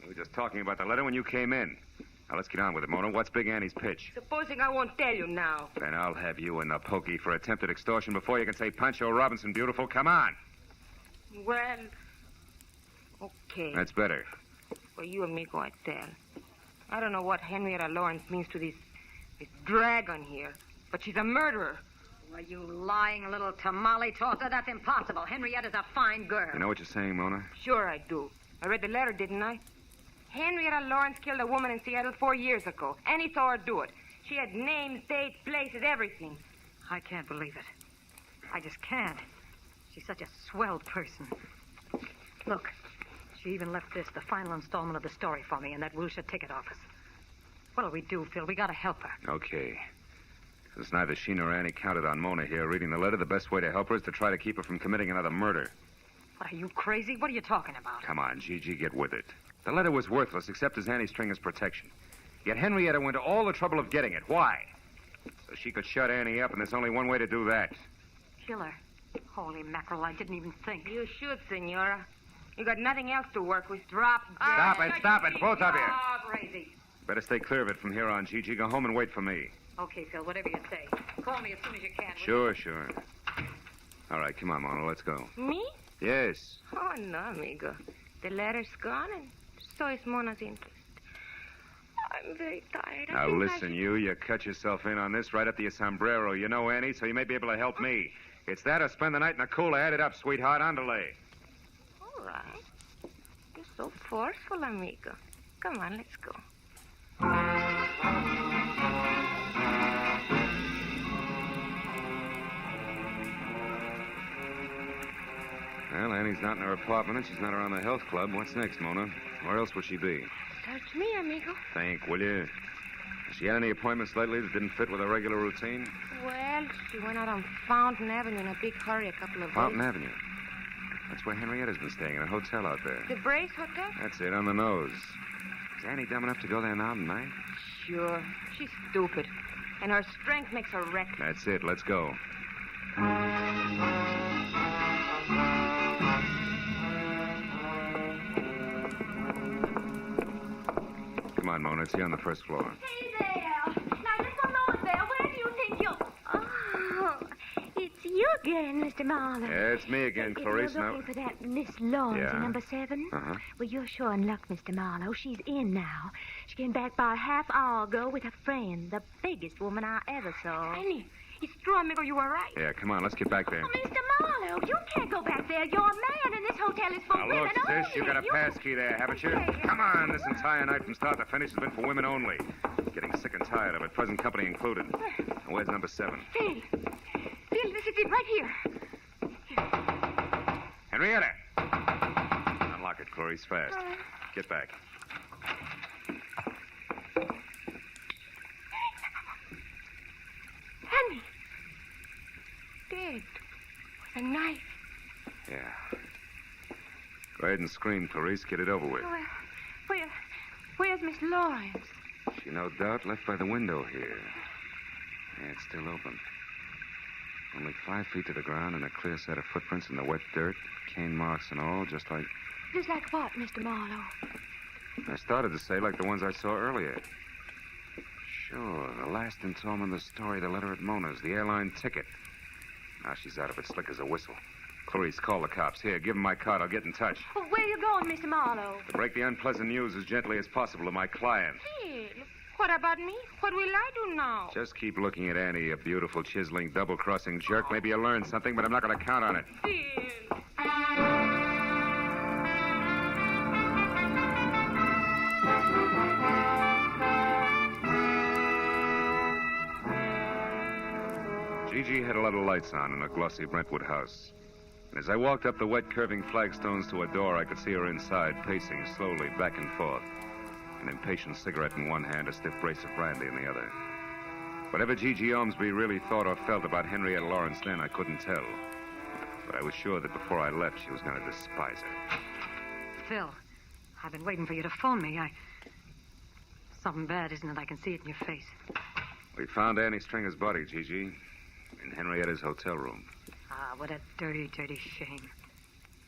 We were just talking about the letter when you came in. Now, let's get on with it, Mona. What's Big Annie's pitch? Supposing I won't tell you now. Then I'll have you in the pokey for attempted extortion before you can say Pancho Robinson beautiful. Come on. Well, okay. That's better. For you, amigo, I tell. I don't know what Henrietta Lawrence means to this dragon here, but she's a murderer. Well, you lying little tamale tosser. That's impossible. Henrietta's a fine girl. You know what you're saying, Mona? Sure I do. I read the letter, didn't I? Henrietta Lawrence killed a woman in Seattle 4 years ago. Annie saw her do it. She had names, dates, places, everything. I can't believe it. I just can't. She's such a swell person. Look, She even left this, the final installment of the story, for me in that Wilshire ticket office. What'll we do, Phil? We gotta help her. Okay. Since neither she nor Annie counted on Mona here reading the letter, the best way to help her is to try to keep her from committing another murder. What, are you crazy? What are you talking about? Come on, Gigi, get with it. The letter was worthless except as Annie Stringer's protection. Yet Henrietta went to all the trouble of getting it. Why? So she could shut Annie up, and there's only one way to do that. Kill her. Holy mackerel, I didn't even think. You should, Senora. You got nothing else to work with. Drop dead. Stop it, both of you. Oh, crazy. Better stay clear of it from here on, Gigi. Go home and wait for me. Okay, Phil, whatever you say. Call me as soon as you can. Sure. All right, come on, Mona, let's go. Me? Yes. Oh, no, amigo. The letter's gone, and so is Mona's interest. I'm very tired. Now, listen, you cut yourself in on this right up to your sombrero. You know Annie, so you may be able to help me. It's that or spend the night in the cooler. Add it up, sweetheart. Underlay. All right. You're so forceful, amigo. Come on, let's go. Well, Annie's not in her apartment, and she's not around the health club. What's next, Mona? Where else would she be? Search me, amigo. Think, will you? Has she had any appointments lately that didn't fit with her regular routine? Well, she went out on Fountain Avenue in a big hurry a couple of Fountain days. Avenue. That's where Henrietta's been staying, in a hotel out there. The Brace Hotel? That's it, on the nose. Is Annie dumb enough to go there now tonight? Sure. She's stupid. And her strength makes her reckless. That's it, let's go. Come on, Mona, it's here on the first floor. Hey there. Now, just a moment there. Where do you think you're... Oh, it's you again, Mr. Marlowe. Yeah, it's me again, Clarice. If you're looking for that Miss Lawrence Yeah. in number 7? Uh-huh. Well, you're sure in luck, Mr. Marlowe. She's in now. She came back about a half hour ago with a friend, the biggest woman I ever saw. Annie, it's true, amigo. You were right. Yeah, come on, let's get back there. Oh, Mr. Marlowe, you can't go back there. You're a man, and this hotel is for Now, women look, sis, only. you got a pass key there, haven't you? Come on, this entire night from start to finish has been for women only. Getting sick and tired of it, present company included. Now, where's number 7? Phil, this is it right here. Henrietta! Unlock it, Clarice, fast. Get back. Annie. Dead. With a knife. Yeah. Go ahead and scream, Clarice. Get it over with. Where's Miss Lawrence? She no doubt left by the window here. Yeah, it's still open. Only 5 feet to the ground and a clear set of footprints in the wet dirt, cane marks and all, just like... Just like what, Mr. Marlowe? I started to say like the ones I saw earlier. Sure, the last installment of the story, the letter at Mona's, the airline ticket. Now she's out of it, slick as a whistle. Clarice, call the cops. Here, give them my card. I'll get in touch. Well, where are you going, Mr. Marlowe? To break the unpleasant news as gently as possible to my client. Phil, what about me? What will I do now? Just keep looking at Annie, a beautiful, chiseling, double-crossing jerk. Maybe you'll learn something, but I'm not going to count on it. Phil. Gigi had a lot of lights on in a glossy Brentwood house. And as I walked up the wet, curving flagstones to a door, I could see her inside, pacing slowly back and forth. An impatient cigarette in one hand, a stiff brace of brandy in the other. Whatever Gigi Ormsby really thought or felt about Henrietta Lawrence then, I couldn't tell. But I was sure that before I left, she was going to despise her. Phil, I've been waiting for you to phone me. Something bad, isn't it? I can see it in your face. We found Annie Stringer's body, Gigi, in Henrietta's hotel room. Ah, what a dirty, dirty shame.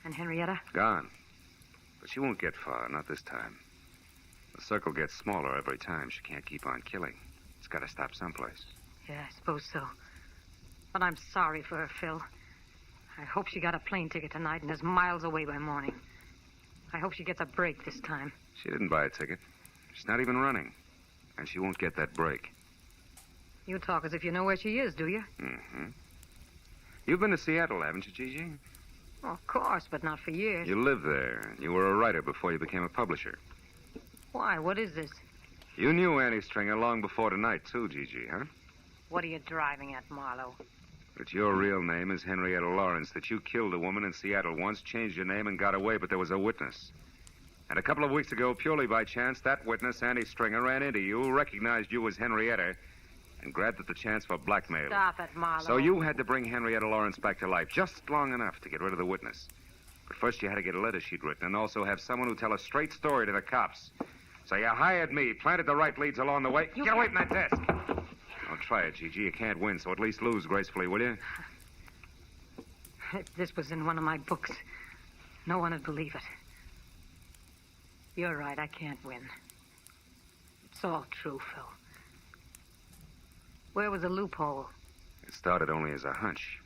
And Henrietta? Gone. But she won't get far, not this time. The circle gets smaller every time. She can't keep on killing. It's got to stop someplace. Yeah, I suppose so. But I'm sorry for her, Phil. I hope she got a plane ticket tonight and is miles away by morning. I hope she gets a break this time. She didn't buy a ticket. She's not even running. And she won't get that break. You talk as if you know where she is, do you? Mm-hmm. You've been to Seattle, haven't you, Gigi? Oh, of course, but not for years. You lived there. You were a writer before you became a publisher. Why? What is this? You knew Annie Stringer long before tonight, too, Gigi, huh? What are you driving at, Marlowe? That your real name is Henrietta Lawrence, that you killed a woman in Seattle once, changed your name, and got away, but there was a witness. And a couple of weeks ago, purely by chance, that witness, Andy Stringer, ran into you, recognized you as Henrietta, and grabbed at the chance for blackmail. Stop it, Marlowe. So you had to bring Henrietta Lawrence back to life, just long enough to get rid of the witness. But first you had to get a letter she'd written and also have someone who tell a straight story to the cops. So you hired me, planted the right leads along the way. Get away from that desk. Don't try it, Gigi. You can't win, so at least lose gracefully, will you? If this was in one of my books, no one would believe it. You're right, I can't win. It's all true, Phil. Where was the loophole? It started only as a hunch,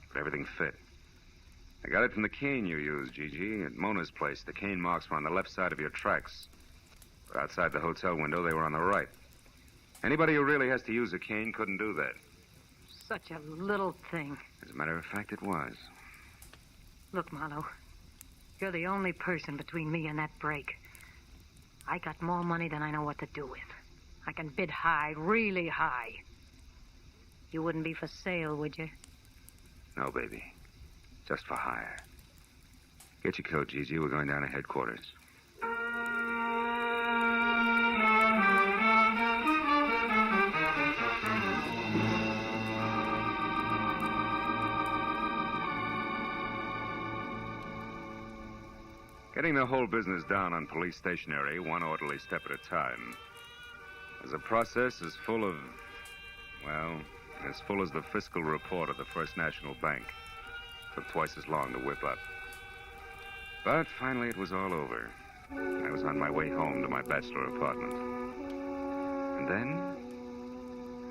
but everything fit. I got it from the cane you used, Gigi, at Mona's place. The cane marks were on the left side of your tracks. But outside the hotel window, they were on the right. Anybody who really has to use a cane couldn't do that. Such a little thing. As a matter of fact, it was. Look, Marlowe, you're the only person between me and that break. I got more money than I know what to do with. I can bid high, really high. You wouldn't be for sale, would you? No, baby. Just for hire. Get your coat, Gigi. We're going down to headquarters. Getting the whole business down on police stationery, one orderly step at a time, is a process as full of, well, as full as the fiscal report of the First National Bank. Took twice as long to whip up. But finally it was all over. I was on my way home to my bachelor apartment. And then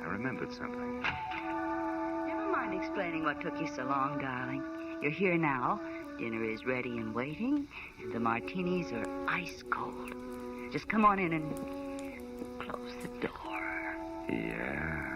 I remembered something. Never mind explaining what took you so long, darling. You're here now. Dinner is ready and waiting, and the martinis are ice cold. Just come on in and close the door. Yeah.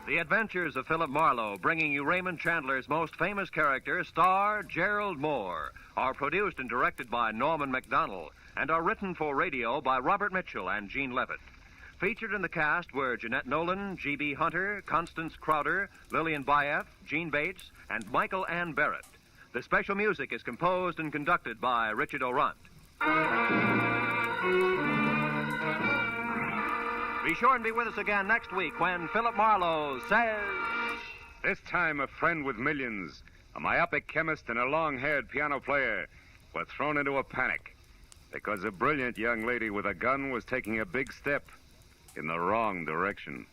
The Adventures of Philip Marlowe, bringing you Raymond Chandler's most famous character, star Gerald Moore, are produced and directed by Norman MacDonald and are written for radio by Robert Mitchell and Gene Levitt. Featured in the cast were Jeanette Nolan, G.B. Hunter, Constance Crowder, Lillian Bayef, Gene Bates, and Michael Ann Barrett. The special music is composed and conducted by Richard Orant. Be sure and be with us again next week when Philip Marlowe says... This time a friend with millions, a myopic chemist and a long-haired piano player were thrown into a panic because a brilliant young lady with a gun was taking a big step in the wrong direction.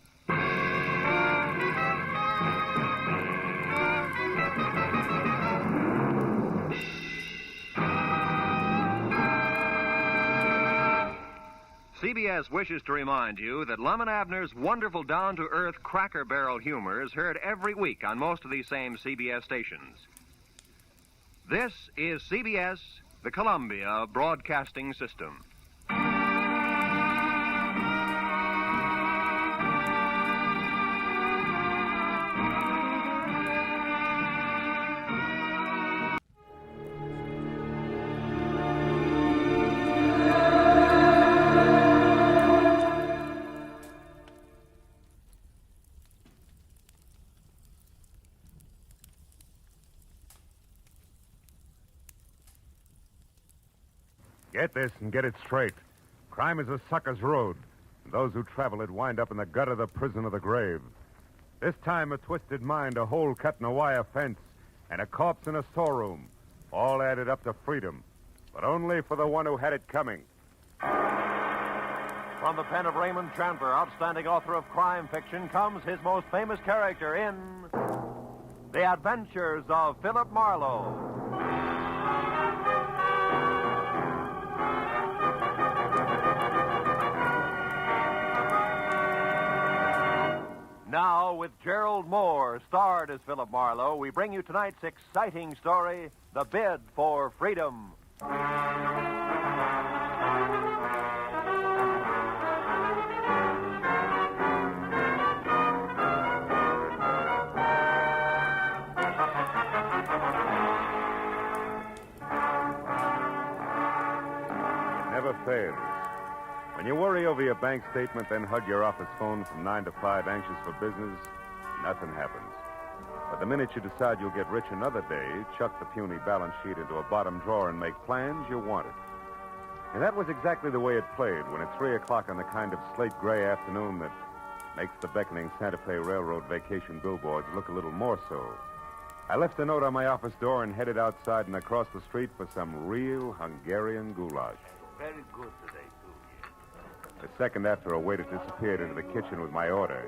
CBS wishes to remind you that Lum and Abner's wonderful down-to-earth Cracker Barrel humor is heard every week on most of these same CBS stations. This is CBS, the Columbia Broadcasting System. Get this and get it straight. Crime is a sucker's road. And those who travel it wind up in the gut of the prison of the grave. This time, a twisted mind, a hole cut in a wire fence, and a corpse in a storeroom. All added up to freedom. But only for the one who had it coming. From the pen of Raymond Chandler, outstanding author of crime fiction, comes his most famous character in The Adventures of Philip Marlowe. Now, with Gerald Moore, starred as Philip Marlowe, we bring you tonight's exciting story, The Bid for Freedom. fails. When you worry over your bank statement, then hug your office phone from 9 to 5, anxious for business, nothing happens. But the minute you decide you'll get rich another day, chuck the puny balance sheet into a bottom drawer and make plans, you want it. And that was exactly the way it played when at 3 o'clock on the kind of slate-gray afternoon that makes the beckoning Santa Fe Railroad vacation billboards look a little more so. I left a note on my office door and headed outside and across the street for some real Hungarian goulash. Very good today, too. A second after a waiter disappeared into the kitchen with my order,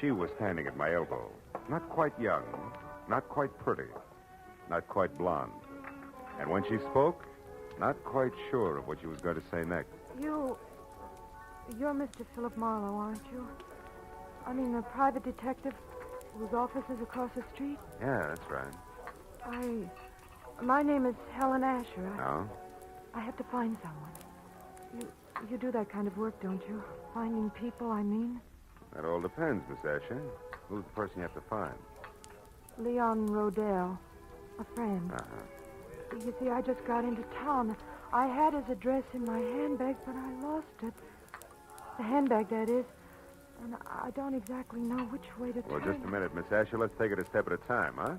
she was standing at my elbow. Not quite young, not quite pretty, not quite blonde. And when she spoke, not quite sure of what she was going to say next. You're Mr. Philip Marlowe, aren't you? I mean, the private detective whose office is across the street? Yeah, that's right. My name is Helen Asher. Oh? I have to find someone. You do that kind of work, don't you? Finding people, I mean? That all depends, Miss Asher. Who's the person you have to find? Leon Rodell, a friend. Uh-huh. You see, I just got into town. I had his address in my handbag, but I lost it. The handbag, that is. And I don't exactly know which way to turn. Well, just a minute, Miss Asher. Let's take it a step at a time, huh?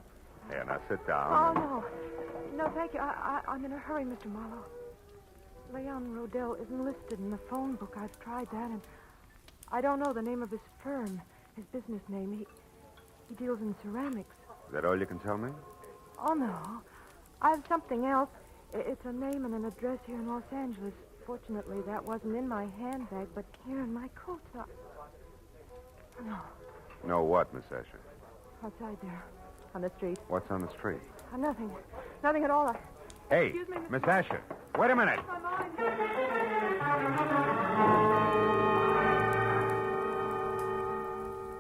Here, now sit Oh, down. no. No, thank you. I'm in a hurry, Mr. Marlowe. Leon Rodell isn't listed in the phone book. I've tried that, and I don't know the name of his firm, his business name. He deals in ceramics. Is that all you can tell me? Oh, no. I have something else. It's a name and an address here in Los Angeles. Fortunately, that wasn't in my handbag, but here in my coat. No. No what, Miss Asher? Outside there, on the street. What's on the street? Nothing. Nothing at all. Hey, Excuse me, Miss Asher. Wait a minute.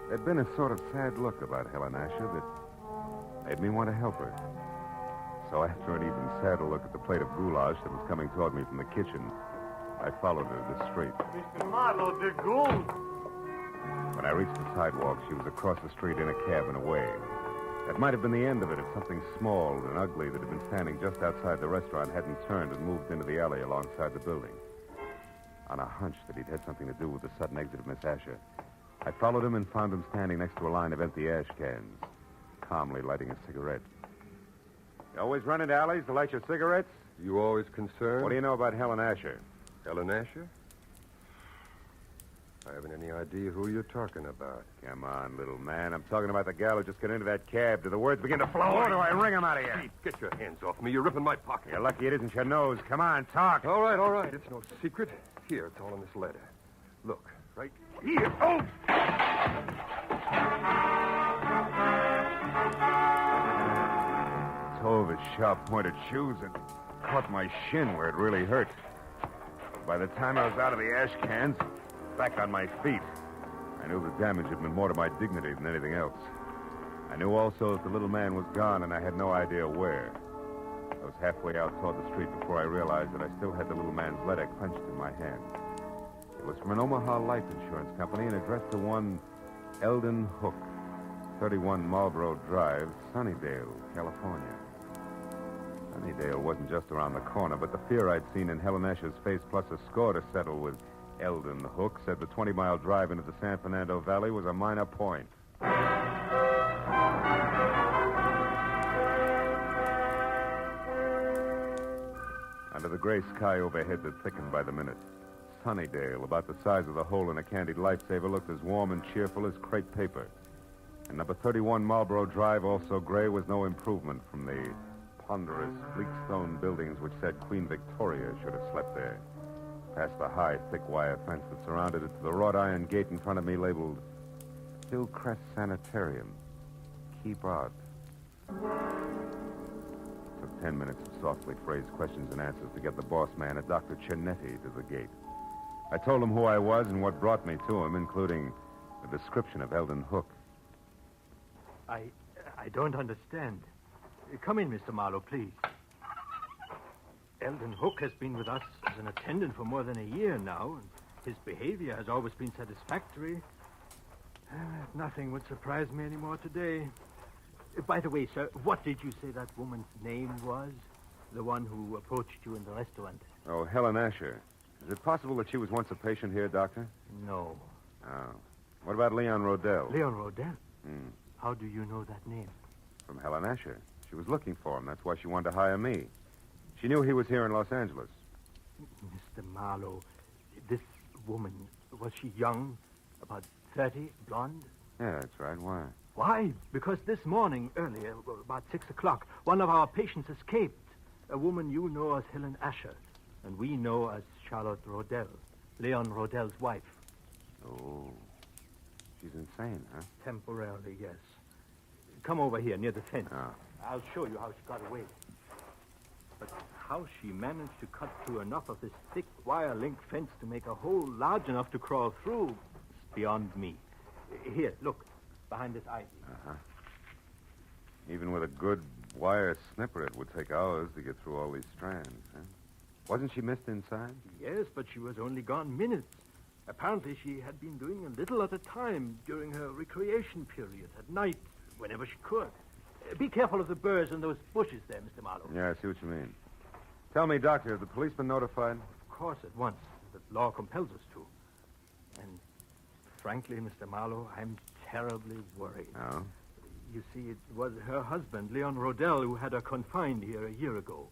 There'd been a sort of sad look about Helen Asher that made me want to help her. So after an even sadder look at the plate of goulash that was coming toward me from the kitchen, I followed her to the street. Mr. Marlowe, the gold. When I reached the sidewalk, she was across the street in a cab and away. That might have been the end of it if something small and ugly that had been standing just outside the restaurant hadn't turned and moved into the alley alongside the building. On a hunch that he'd had something to do with the sudden exit of Miss Asher, I followed him and found him standing next to a line of empty ash cans, calmly lighting a cigarette. You always run into alleys to light your cigarettes? You always concerned? What do you know about Helen Asher? Helen Asher? I haven't any idea who you're talking about. Come on, little man. I'm talking about the gal who just got into that cab. Do the words begin to flow, or do I wring them out of you? Hey, get your hands off me. You're ripping my pocket. You're lucky it isn't your nose. Come on, talk. All right. It's no secret. Here, it's all in this letter. Look, right here. Oh! Toe of his sharp-pointed shoes and caught my shin where it really hurt. By the time I was out of the ash cans, back on my feet, I knew the damage had been more to my dignity than anything else. I knew also that the little man was gone, and I had no idea where. I was halfway out toward the street before I realized that I still had the little man's letter clenched in my hand. It was from an Omaha life insurance company and addressed to one Eldon Hook, 31 Marlboro Drive, Sunnydale, California. Sunnydale wasn't just around the corner, but the fear I'd seen in Helen Asher's face, plus a score to settle with Eldon Hook, said the 20-mile drive into the San Fernando Valley was a minor point. Under the gray sky overhead that thickened by the minute, Sunnydale, about the size of the hole in a candied lifesaver, looked as warm and cheerful as crepe paper. And number 31 Marlboro Drive, also gray, was no improvement from the ponderous, bleak stone buildings which said Queen Victoria should have slept there. Past the high, thick wire fence that surrounded it to the wrought iron gate in front of me labeled Hillcrest Sanitarium. Keep out. It took 10 minutes of softly phrased questions and answers to get the boss man, a Dr. Cinetti, to the gate. I told him who I was and what brought me to him, including a description of Eldon Hook. I don't understand. Come in, Mr. Marlowe, please. Eldon Hook has been with us as an attendant for more than a year now, and his behavior has always been satisfactory. Nothing would surprise me anymore today. By the way, sir, what did you say that woman's name was? The one who approached you in the restaurant? Oh, Helen Asher. Is it possible that she was once a patient here, Doctor? No. Oh. What about Leon Rodell? Leon Rodell? Hmm. How do you know that name? From Helen Asher. She was looking for him. That's why she wanted to hire me. She knew he was here in Los Angeles. Mr. Marlowe, this woman, was she young? About 30, blonde? Yeah, that's right. Why? Why? Because this morning, earlier, about 6 o'clock, one of our patients escaped. A woman you know as Helen Asher, and we know as Charlotte Rodell, Leon Rodell's wife. Oh. She's insane, huh? Temporarily, yes. Come over here, near the fence. Oh. I'll show you how she got away. But how she managed to cut through enough of this thick wire link fence to make a hole large enough to crawl through is beyond me. Here, look, behind this ivy. Uh-huh. Even with a good wire snipper, it would take hours to get through all these strands, huh? Wasn't she missed inside? Yes, but she was only gone minutes. Apparently, she had been doing a little at a time during her recreation period, at night, whenever she could. Be careful of the burrs and those bushes there, Mr. Marlowe. Yeah, I see what you mean. Tell me, Doctor, have the police been notified? Of course, at once. The law compels us to. And frankly, Mr. Marlowe, I'm terribly worried. Oh? You see, it was her husband, Leon Rodell, who had her confined here a year ago.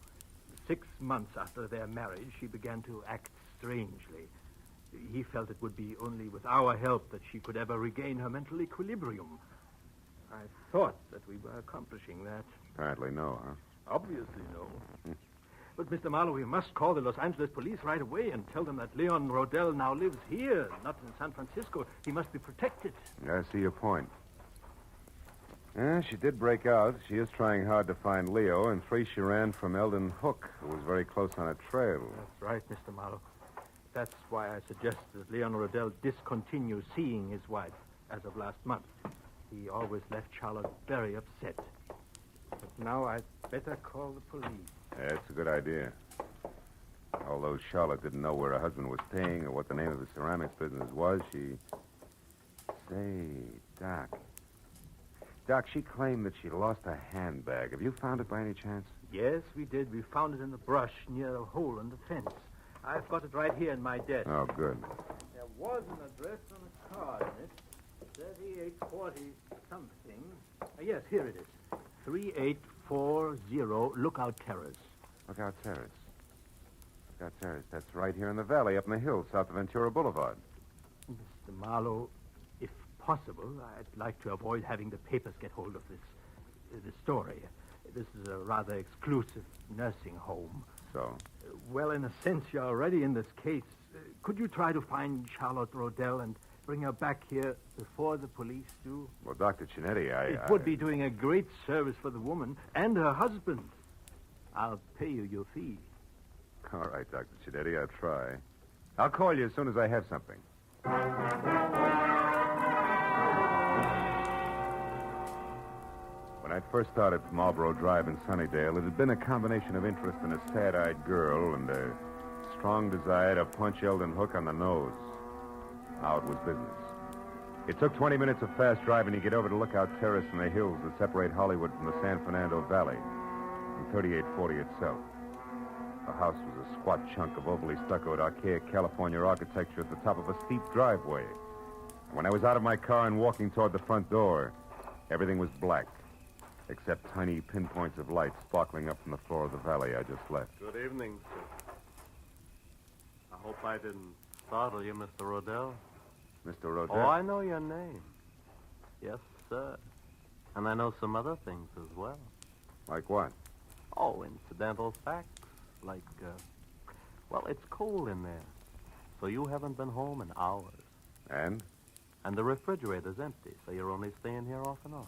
6 months after their marriage, she began to act strangely. He felt it would be only with our help that she could ever regain her mental equilibrium. I thought that we were accomplishing that. Apparently no, huh? Obviously no. But, Mr. Marlowe, we must call the Los Angeles police right away and tell them that Leon Rodell now lives here, not in San Francisco. He must be protected. Yeah, I see your point. Yeah, she did break out. She is trying hard to find Leo, and 3 she ran from Eldon Hook, who was very close on a trail. That's right, Mr. Marlowe. That's why I suggest that Leon Rodell discontinue seeing his wife as of last month. He always left Charlotte very upset. But now I'd better call the police. Yeah, it's a good idea. Although Charlotte didn't know where her husband was staying or what the name of his ceramics business was, she... Say, Doc. Doc, she claimed that she lost a handbag. Have you found it by any chance? Yes, we did. We found it in the brush near a hole in the fence. I've got it right here in my desk. Oh, good. There was an address on a card in it. 3840 something. Yes, here it is. 3840 Lookout Terrace. Lookout Terrace. Lookout Terrace. That's right here in the valley, up in the hills, south of Ventura Boulevard. Mr. Marlowe, if possible, I'd like to avoid having the papers get hold of this story. This is a rather exclusive nursing home. So? Well, in a sense, you're already in this case. Could you try to find Charlotte Rodell and bring her back here before the police do? Well, Dr. Chinetti, It would be doing a great service for the woman and her husband. I'll pay you your fee. All right, Dr. Chinetti, I'll try. I'll call you as soon as I have something. When I first started Marlboro Drive in Sunnydale, it had been a combination of interest in a sad-eyed girl and a strong desire to punch Eldon Hook on the nose. Now it was business. It took 20 minutes of fast driving to get over to Lookout Terrace in the hills that separate Hollywood from the San Fernando Valley, and 3840 itself. The house was a squat chunk of overly stuccoed, archaic California architecture at the top of a steep driveway. And when I was out of my car and walking toward the front door, everything was black, except tiny pinpoints of light sparkling up from the floor of the valley I just left. Good evening, sir. I hope I didn't startle you, Mr. Rodell. Mr. Rodell? Oh, I know your name. Yes, sir. And I know some other things as well. Like what? Oh, incidental facts. Like, well, it's cold in there. So you haven't been home in hours. And? And the refrigerator's empty, so you're only staying here off and on.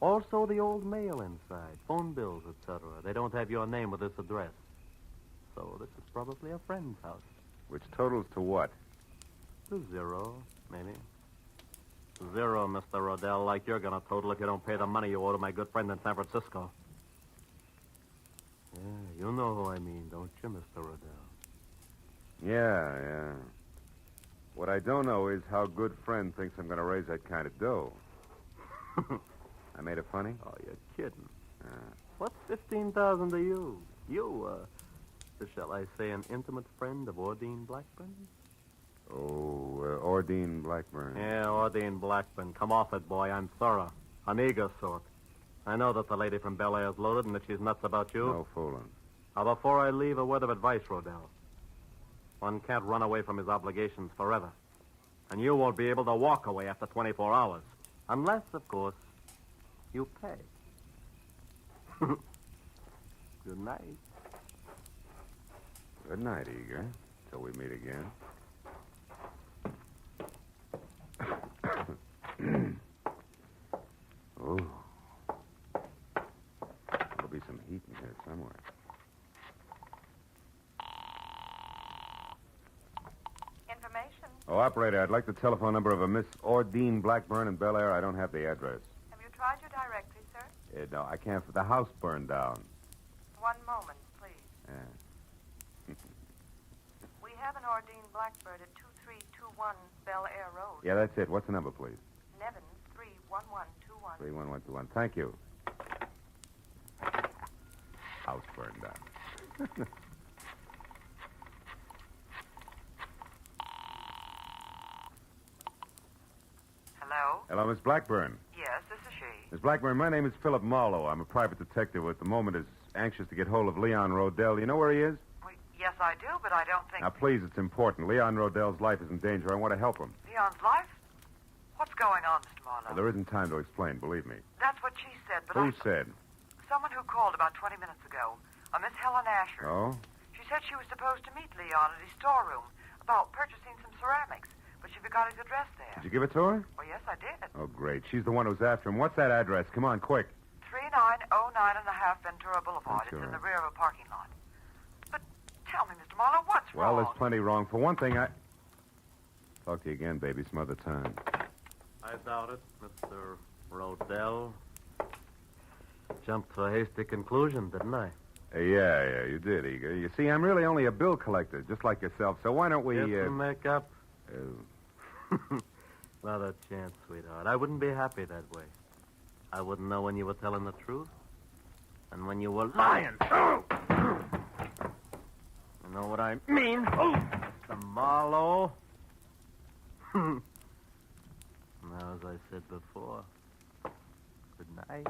Also, the old mail inside, phone bills, etc. They don't have your name with this address. So this is probably a friend's house. Which totals to what? To 0, maybe. 0, Mr. Rodell, like you're going to total if you don't pay the money you owe to my good friend in San Francisco. Yeah, you know who I mean, don't you, Mr. Rodell? Yeah. What I don't know is how good friend thinks I'm going to raise that kind of dough. I made it funny? Oh, you're kidding. What's $15,000 to you? shall I say, an intimate friend of Ordine Blackburn? Oh, Ordine Blackburn. Yeah, Ordine Blackburn. Come off it, boy. I'm thorough. An eager sort. I know that the lady from Bel Air's loaded and that she's nuts about you. No fooling. Now, before I leave, a word of advice, Rodell. One can't run away from his obligations forever. And you won't be able to walk away after 24 hours. Unless, of course, you pay. Good night. Good night, Eager. Till we meet again. Oh. There'll be some heat in here somewhere. Information. Oh, operator, I'd like the telephone number of a Miss Ordine Blackburn in Bel Air. I don't have the address. Have you tried your directory, sir? No, I can't. The house burned down. One moment, please. Yeah. We have an Ordine Blackbird at 2321 Bel Air Road. Yeah, that's it. What's the number, please? Nevin, 31121. 31121. Thank you. House burned down. Hello? Hello, Miss Blackburn. Yes, this is she. Miss Blackburn, my name is Philip Marlowe. I'm a private detective who at the moment is anxious to get hold of Leon Rodell. You know where he is? Well, yes, I do, but I don't think... Now, please, it's important. Leon Rodell's life is in danger. I want to help him. Leon's life? What's going on, Mr. Marlowe? Well, there isn't time to explain, believe me. That's what she said, but Who said? Someone who called about 20 minutes ago. A Miss Helen Asher. Oh? She said she was supposed to meet Leon at his storeroom about purchasing some ceramics, but she forgot his address there. Did you give it to her? Well, yes, I did. Oh, great. She's the one who's after him. What's that address? Come on, quick. 3909.5 Ventura Boulevard. Ventura. It's in the rear of a parking lot. But tell me, Mr. Marlowe, what's Well, wrong? there's plenty wrong. For one thing, Talk to you again, baby, some other time. I doubt it, Mr. Rodell. Jumped to a hasty conclusion, didn't I? Yeah, you did, Eager. You see, I'm really only a bill collector, just like yourself, so why don't we... Get some makeup? Not a chance, sweetheart. I wouldn't be happy that way. I wouldn't know when you were telling the truth and when you were lying. You know what I mean? Mr. Marlowe. Now, as I said before, good night.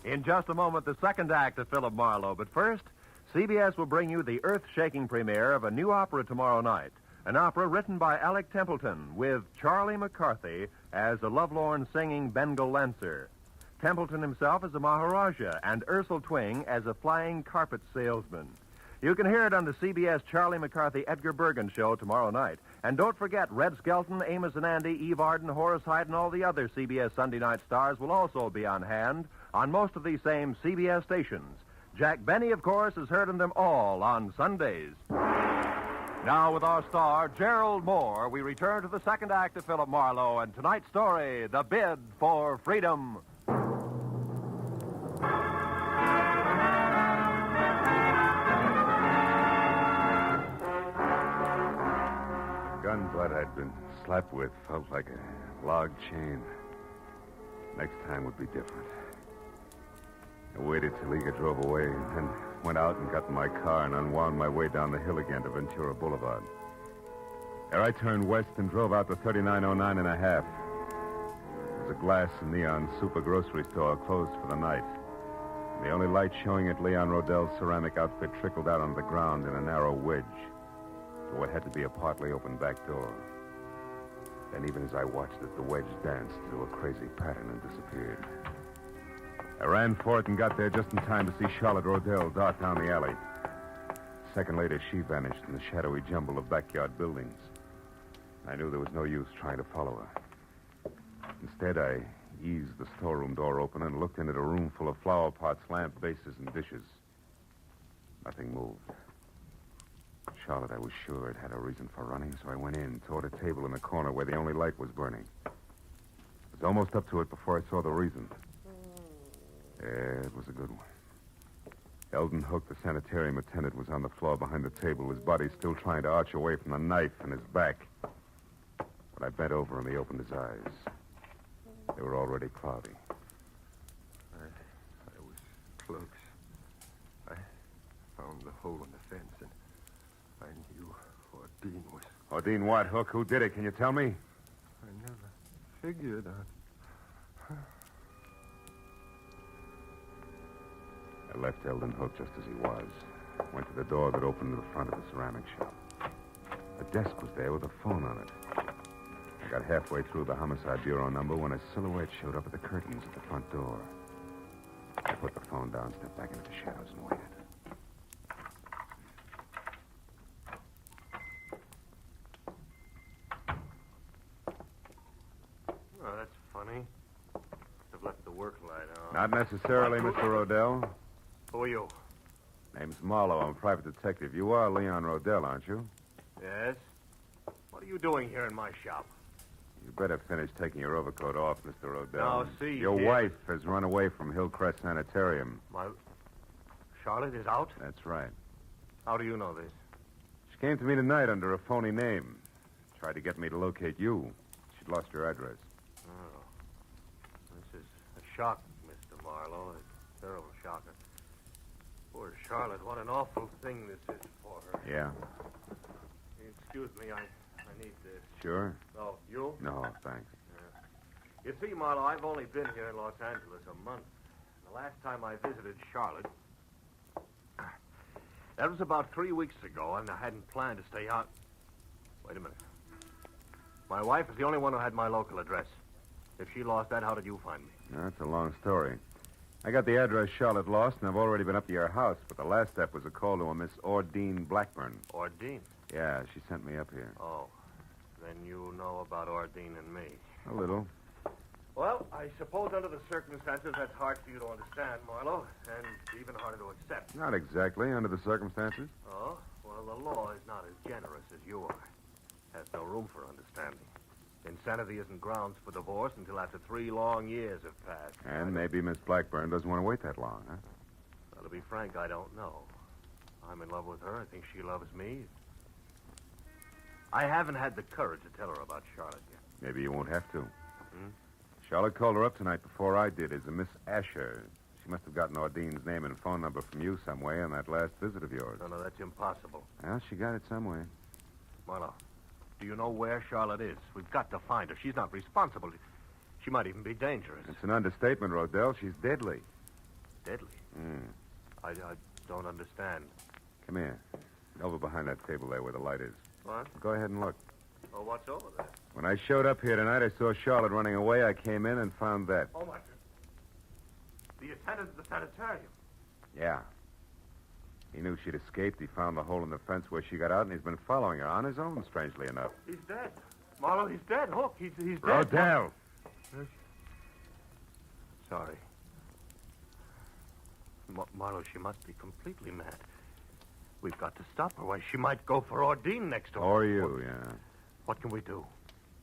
In just a moment, the second act of Philip Marlowe. But first, CBS will bring you the earth-shaking premiere of a new opera tomorrow night. An opera written by Alec Templeton with Charlie McCarthy as a lovelorn singing Bengal Lancer. Templeton himself as a Maharaja and Ursel Twing as a flying carpet salesman. You can hear it on the CBS Charlie McCarthy Edgar Bergen show tomorrow night. And don't forget, Red Skelton, Amos and Andy, Eve Arden, Horace Hyde, and all the other CBS Sunday night stars will also be on hand on most of these same CBS stations. Jack Benny, of course, is heard in them all on Sundays. Now, with our star, Gerald Moore, we return to the second act of Philip Marlowe and tonight's story, The Bid for Freedom. Gun butt I'd been slapped with felt like a log chain. Next time would be different. I waited till Eager drove away and then went out and got in my car and unwound my way down the hill again to Ventura Boulevard. There I turned west and drove out to 3909.5. It was a glass and neon super grocery store closed for the night. And the only light showing at Leon Rodell's ceramic outfit trickled out on the ground in a narrow wedge to what had to be a partly open back door. Then even as I watched it, the wedge danced to a crazy pattern and disappeared. I ran for it and got there just in time to see Charlotte Rodell dart down the alley. A second later, she vanished in the shadowy jumble of backyard buildings. I knew there was no use trying to follow her. Instead, I eased the storeroom door open and looked in at a room full of flower pots, lamp bases, and dishes. Nothing moved. Charlotte, I was sure, it had a reason for running, so I went in toward a table in the corner where the only light was burning. I was almost up to it before I saw the reason. Yeah, it was a good one. Eldon Hook, the sanitarium attendant, was on the floor behind the table, his body still trying to arch away from the knife in his back. When I bent over him, he opened his eyes. They were already cloudy. I was close. I found the hole in the fence, and I knew Ordine was... Ordine what, Hook? Who did it? Can you tell me? I never figured on... I left Eldon Hook just as he was. Went to the door that opened to the front of the ceramic shop. A desk was there with a phone on it. I got halfway through the Homicide Bureau number when a silhouette showed up at the curtains at the front door. I put the phone down, stepped back into the shadows, and waited. Oh, that's funny. I've left the work light on. Not necessarily, Mr. Rodell. Who are you? Name's Marlowe. I'm a private detective. You are Leon Rodell, aren't you? Yes? What are you doing here in my shop? You better finish taking your overcoat off, Mr. Rodell. Now, see Your here. wife has run away from Hillcrest Sanitarium. My... Charlotte is out? That's right. How do you know this? She came to me tonight under a phony name. Tried to get me to locate you. She'd lost your address. Oh. This is a shock, Mr. Marlowe. A terrible shocker. Poor Charlotte, what an awful thing this is for her. Yeah. Excuse me, I need this. Sure? Oh, you? No, thanks. You see, Marlowe, I've only been here in Los Angeles a month. The last time I visited Charlotte, that was about 3 weeks ago, and I hadn't planned to stay out. Wait a minute. My wife is the only one who had my local address. If she lost that, how did you find me? That's a long story. I got the address Charlotte lost, and I've already been up to your house, but the last step was a call to a Miss Ordine Blackburn. Ordine? Yeah, she sent me up here. Oh. Then you know about Ordine and me. A little. Well, I suppose under the circumstances that's hard for you to understand, Marlowe, and even harder to accept. Not exactly, under the circumstances. Oh? Well, the law is not as generous as you are. Has no room for understanding. Insanity isn't grounds for divorce until after 3 long years have passed. And maybe Miss Blackburn doesn't want to wait that long, huh? Well, to be frank, I don't know. I'm in love with her. I think she loves me. I haven't had the courage to tell her about Charlotte yet. Maybe you won't have to. Hmm? Charlotte called her up tonight before I did as a Miss Asher. She must have gotten Ordine's name and phone number from you some way on that last visit of yours. No, that's impossible. Well, she got it some way. Marlowe, do you know where Charlotte is? We've got to find her. She's not responsible. She might even be dangerous. It's an understatement, Rodell. She's deadly. Deadly? I don't understand. Come here. Over behind that table there where the light is. What? Go ahead and look. Oh, what's over there? When I showed up here tonight, I saw Charlotte running away. I came in and found that. Oh, my... The attendant at the sanitarium. Yeah. He knew she'd escaped. He found the hole in the fence where she got out, and he's been following her on his own, strangely enough. He's dead. Marlowe, he's dead. Look, he's dead. Rodell! Sorry. Marlowe, she must be completely mad. We've got to stop her. Why, she might go for Ordine next door. Or you, yeah. What can we do?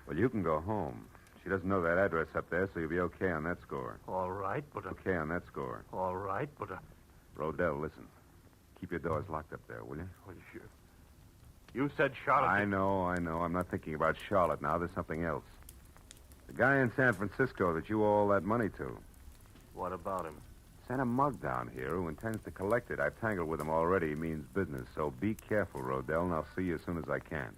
Well, you can go home. She doesn't know that address up there, so you'll be okay on that score. All right, but... Okay on that score. All right, but... Rodell, listen. Keep your doors locked up there, will you? Well, sure. You said Charlotte... I know. I'm not thinking about Charlotte now. There's something else. The guy in San Francisco that you owe all that money to. What about him? Sent a mug down here who intends to collect it. I've tangled with him already. He means business. So be careful, Rodell, and I'll see you as soon as I can.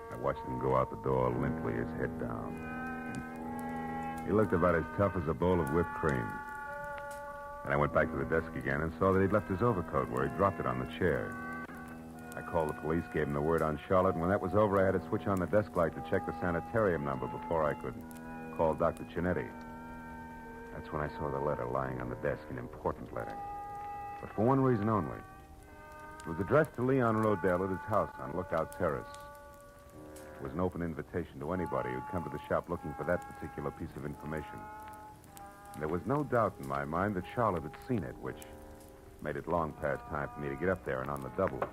I watched him go out the door limply, his head down. He looked about as tough as a bowl of whipped cream. Then I went back to the desk again and saw that he'd left his overcoat where he'd dropped it on the chair. I called the police, gave him the word on Charlotte, and when that was over, I had to switch on the desk light to check the sanitarium number before I could call Dr. Chinetti. That's when I saw the letter lying on the desk, an important letter. But for one reason only. It was addressed to Leon Rodell at his house on Lookout Terrace. It was an open invitation to anybody who'd come to the shop looking for that particular piece of information. And there was no doubt in my mind that Charlotte had seen it, which made it long past time for me to get up there and on the double.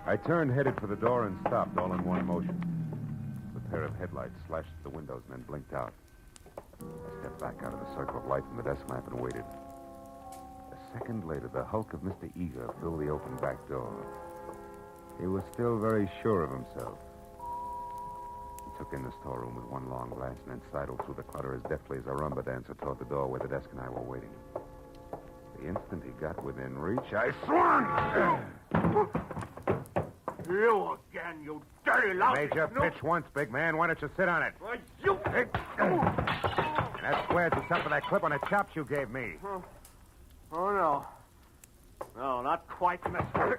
I turned, headed for the door, and stopped all in one motion. The pair of headlights slashed at the windows and then blinked out. I stepped back out of the circle of light from the desk lamp and waited. A second later, the hulk of Mr. Eager filled the open back door. He was still very sure of himself. He took in the storeroom with one long glance and then sidled through the clutter as deftly as a rumba dancer toward the door where the desk and I were waiting. The instant he got within reach, I swung! You again, you dirty lousy... Made your pitch once, big man. Why don't you sit on it? Why, you... And that squares us up for that clip on the chops you gave me. Oh, no. No, not quite, mister.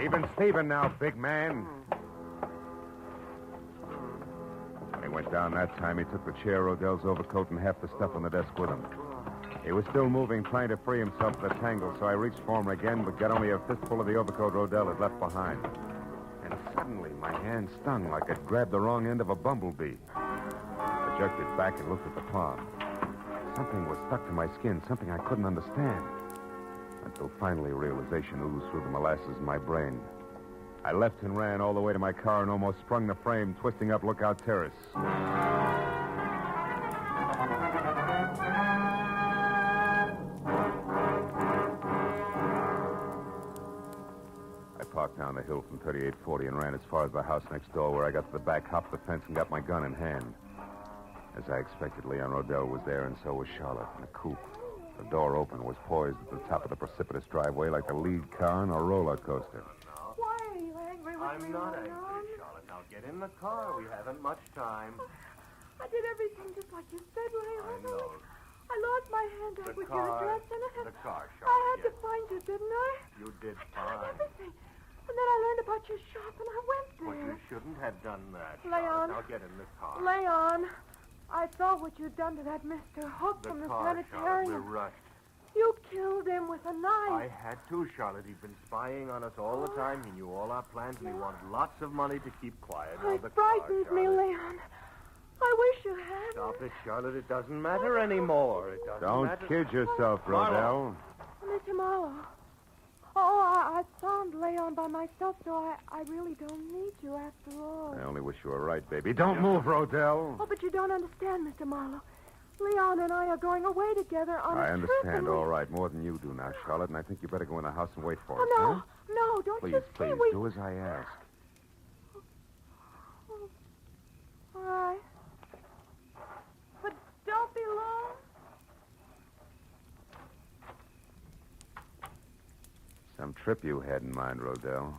Even Steven now, big man. When he went down that time, he took the chair, Rodell's overcoat, and half the stuff on the desk with him. He was still moving, trying to free himself from the tangle, so I reached for him again, but got only a fistful of the overcoat Rodell had left behind. And suddenly, my hand stung like I'd grabbed the wrong end of a bumblebee. I jerked it back and looked at the palm. Something was stuck to my skin, something I couldn't understand. Until finally realization oozed through the molasses in my brain. I left and ran all the way to my car and almost sprung the frame, twisting up Lookout Terrace. I parked down the hill from 3840 and ran as far as the house next door, where I got to the back, hopped the fence, and got my gun in hand. As I expected, Leon Rodell was there, and so was Charlotte in a coupe. The door open was poised at the top of the precipitous driveway like the lead car on a roller coaster. Why are you angry with me, I'm not Leon? angry, Charlotte. Now get in the car. We haven't much time. I did everything just like you said, Leon. I know. I lost my handbag with your address in it. The car, I Charlotte. had to find you, didn't I? You did I fine. did everything. And then I learned about your shop, and I went But there. you shouldn't have done that, Leon. Charlotte. Now get in the car. Leon, I saw what you'd done to that Mr. Hook from the car, Charlotte. sanitarium. We're rushed. You killed him with a knife. I had to, Charlotte. He'd been spying on us all the time. He knew all our plans, and he wanted lots of money to keep quiet. Now, It the car, frightens me, Charlotte. Leon. I wish you hadn't. Stop it, Charlotte. It doesn't matter anymore. It doesn't Don't matter. kid yourself, Rodell. Mr. Marlowe. Oh, I found Leon by myself, so I really don't need you after all. I only wish you were right, baby. Don't move, Rodell. Oh, but you don't understand, Mr. Marlowe. Leon and I are going away together on a I trip. understand, all right, more than you do now, Charlotte, and I think you better go in the house and wait for us, Oh, no. huh? No, don't Please, you see please, we... do as I ask. All right. But don't be long. Some trip you had in mind, Rodell.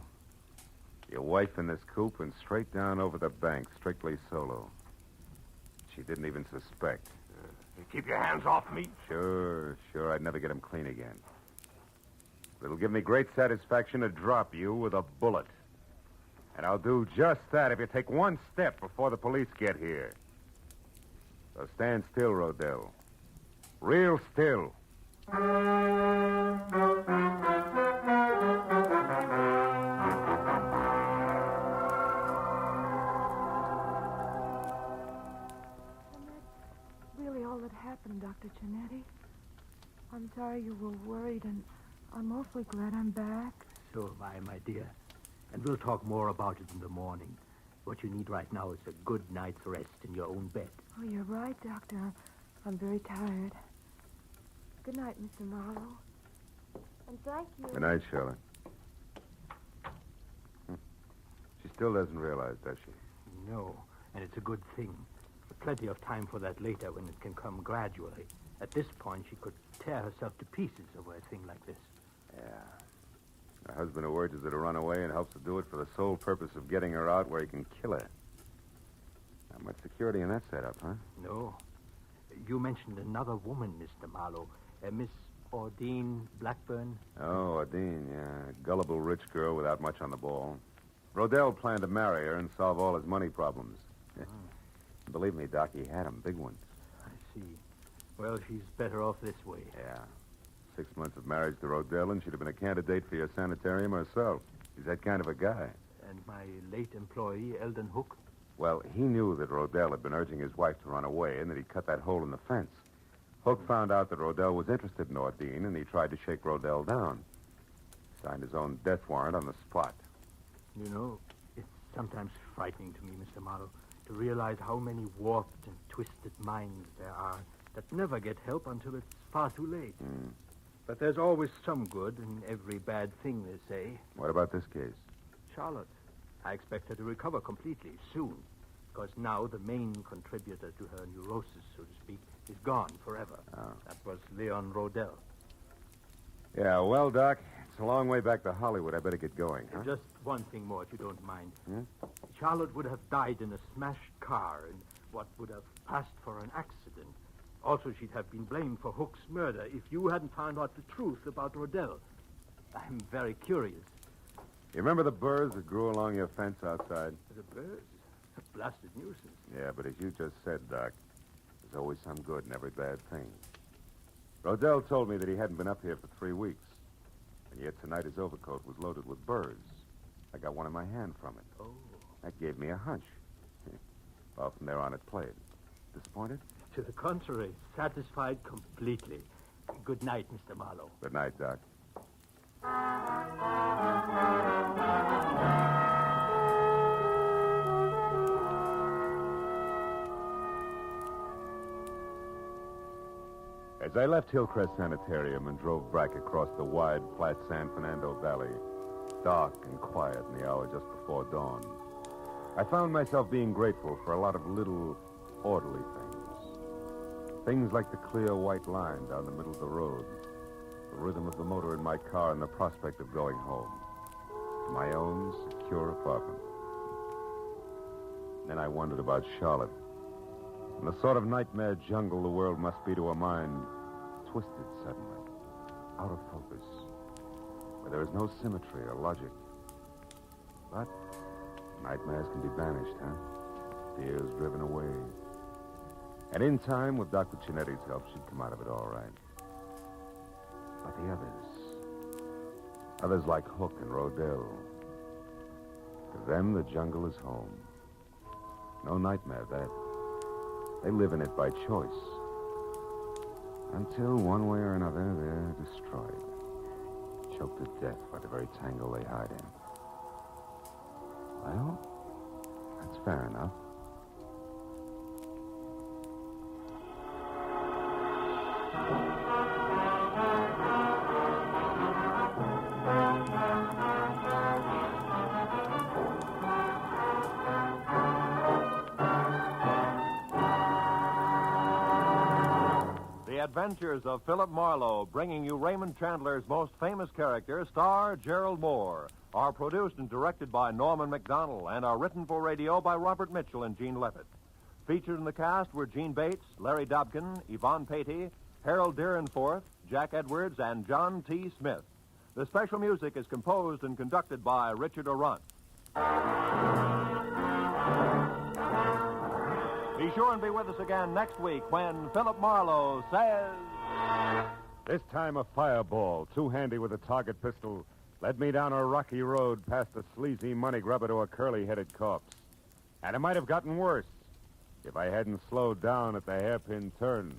Your wife in this coupe and straight down over the bank, strictly solo. She didn't even suspect. Keep your hands off me. Sure. I'd never get him clean again. But it'll give me great satisfaction to drop you with a bullet. And I'll do just that if you take one step before the police get here. So stand still, Rodell. Real still. Really all that happened, Dr. Cianetti. I'm sorry you were worried, and I'm awfully glad I'm back. So am I, my dear. And we'll talk more about it in the morning. What you need right now is a good night's rest in your own bed. Oh, you're right, Doctor. I'm very tired. Good night, Mr. Marlowe. And thank you. Good night, Charlotte. She still doesn't realize, does she? No, and it's a good thing. Plenty of time for that later when it can come gradually. At this point, she could tear herself to pieces over a thing like this. Yeah. Her husband who urges her to run away and helps to do it for the sole purpose of getting her out where he can kill her. Not much security in that setup, huh? No. You mentioned another woman, Mr. Marlowe. Miss Ordine Blackburn. Oh, Adine, yeah. Gullible rich girl without much on the ball. Rodell planned to marry her and solve all his money problems. Believe me, Doc, he had them, big ones. I see. Well, she's better off this way. Yeah. 6 months of marriage to Rodell, and she'd have been a candidate for your sanitarium herself. He's that kind of a guy. And my late employee, Eldon Hook? Well, he knew that Rodell had been urging his wife to run away and that he'd cut that hole in the fence. Hook found out that Rodell was interested in Ordine, and he tried to shake Rodell down. Signed his own death warrant on the spot. You know, it's sometimes frightening to me, Mr. Marlowe. to realize how many warped and twisted minds there are that never get help until it's far too late. But there's always some good in every bad thing, they say. What about this case? Charlotte. I expect her to recover completely soon, because now the main contributor to her neurosis, so to speak, is gone forever. Oh. That was Leon Rodell. Yeah, well, Doc, it's a long way back to Hollywood. I better get going, huh? Just one thing more, if you don't mind. Charlotte would have died in a smashed car in what would have passed for an accident. Also, she'd have been blamed for Hook's murder if you hadn't found out the truth about Rodell. I'm very curious. You remember the burrs that grew along your fence outside? The birds? A blasted nuisance. Yeah, but as you just said, Doc, there's always some good in every bad thing. Rodell told me that he hadn't been up here for 3 weeks, and yet tonight his overcoat was loaded with burrs. I got one in my hand from it. Oh. That gave me a hunch. Well, from there on, it played. Disappointed? To the contrary, satisfied completely. Good night, Mr. Marlowe. Good night, Doc. As I left Hillcrest Sanitarium and drove back across the wide, flat San Fernando Valley, dark and quiet in the hour just before dawn, I found myself being grateful for a lot of little, orderly things. Things like the clear white line down the middle of the road, the rhythm of the motor in my car, and the prospect of going home to my own secure apartment. Then I wondered about Charlotte, and the sort of nightmare jungle the world must be to a mind twisted suddenly, out of focus, where there is no symmetry or logic. But nightmares can be banished, huh? Fears driven away. And in time, with Dr. Cinetti's help, she'd come out of it all right. But the others like Hook and Rodell, to them, the jungle is home. No nightmare, that. They live in it by choice. Until, one way or another, they're destroyed. Choked to death by the very tangle they hide in. Well, that's fair enough. Adventures of Philip Marlowe, bringing you Raymond Chandler's most famous character, star Gerald Moore, are produced and directed by Norman MacDonald and are written for radio by Robert Mitchell and Gene Levitt. Featured in the cast were Gene Bates, Larry Dobkin, Yvonne Patey, Harold Deerenforth, Jack Edwards, and John T. Smith. The special music is composed and conducted by Richard Arant. Be sure and be with us again next week when Philip Marlowe says... This time a fireball, too handy with a target pistol, led me down a rocky road past a sleazy money grubber to a curly-headed corpse. And it might have gotten worse if I hadn't slowed down at the hairpin turn.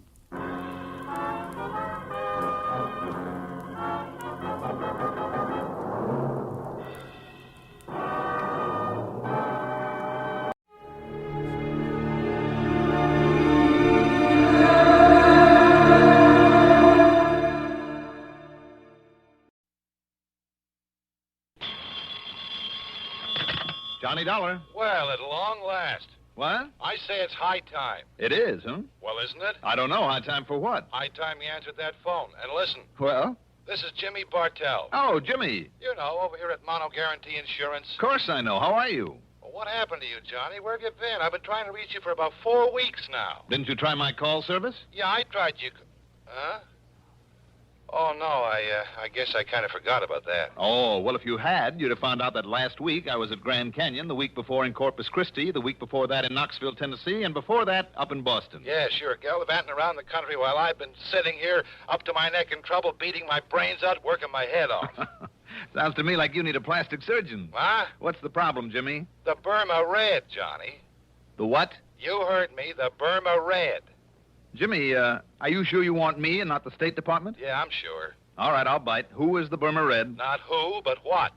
Johnny Dollar. Well, at long last. What? I say it's high time. It is, huh? Well, isn't it? I don't know. High time for what? High time you answered that phone. And listen. Well? This is Jimmy Bartell. Oh, Jimmy. You know, over here at Mono Guarantee Insurance. Of course I know. How are you? Well, what happened to you, Johnny? Where have you been? I've been trying to reach you for about 4 weeks now. Didn't you try my call service? Yeah, I tried you. Huh? Oh, no, I guess I kind of forgot about that. Oh, well, if you had, you'd have found out that last week I was at Grand Canyon, the week before in Corpus Christi, the week before that in Knoxville, Tennessee, and before that up in Boston. Yeah, sure, gallivanting around the country while I've been sitting here up to my neck in trouble, beating my brains out, working my head off. Sounds to me like you need a plastic surgeon. What? What's the problem, Jimmy? The Burma Red, Johnny. The what? You heard me, the Burma Red. Jimmy, are you sure you want me and not the State Department? Yeah, I'm sure. All right, I'll bite. Who is the Burma Red? Not who, but what.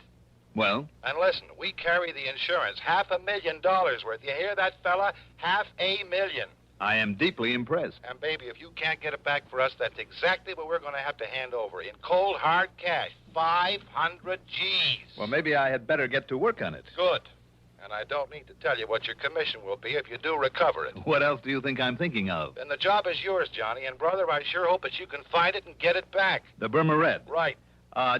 Well? And listen, we carry the insurance, $500,000 worth. You hear that, fella? $500,000. I am deeply impressed. And, baby, if you can't get it back for us, that's exactly what we're going to have to hand over in cold, hard cash. 500 G's. Well, maybe I had better get to work on it. Good. And I don't need to tell you what your commission will be if you do recover it. What else do you think I'm thinking of? Then the job is yours, Johnny. And, brother, I sure hope that you can find it and get it back. The Burma Red? Right.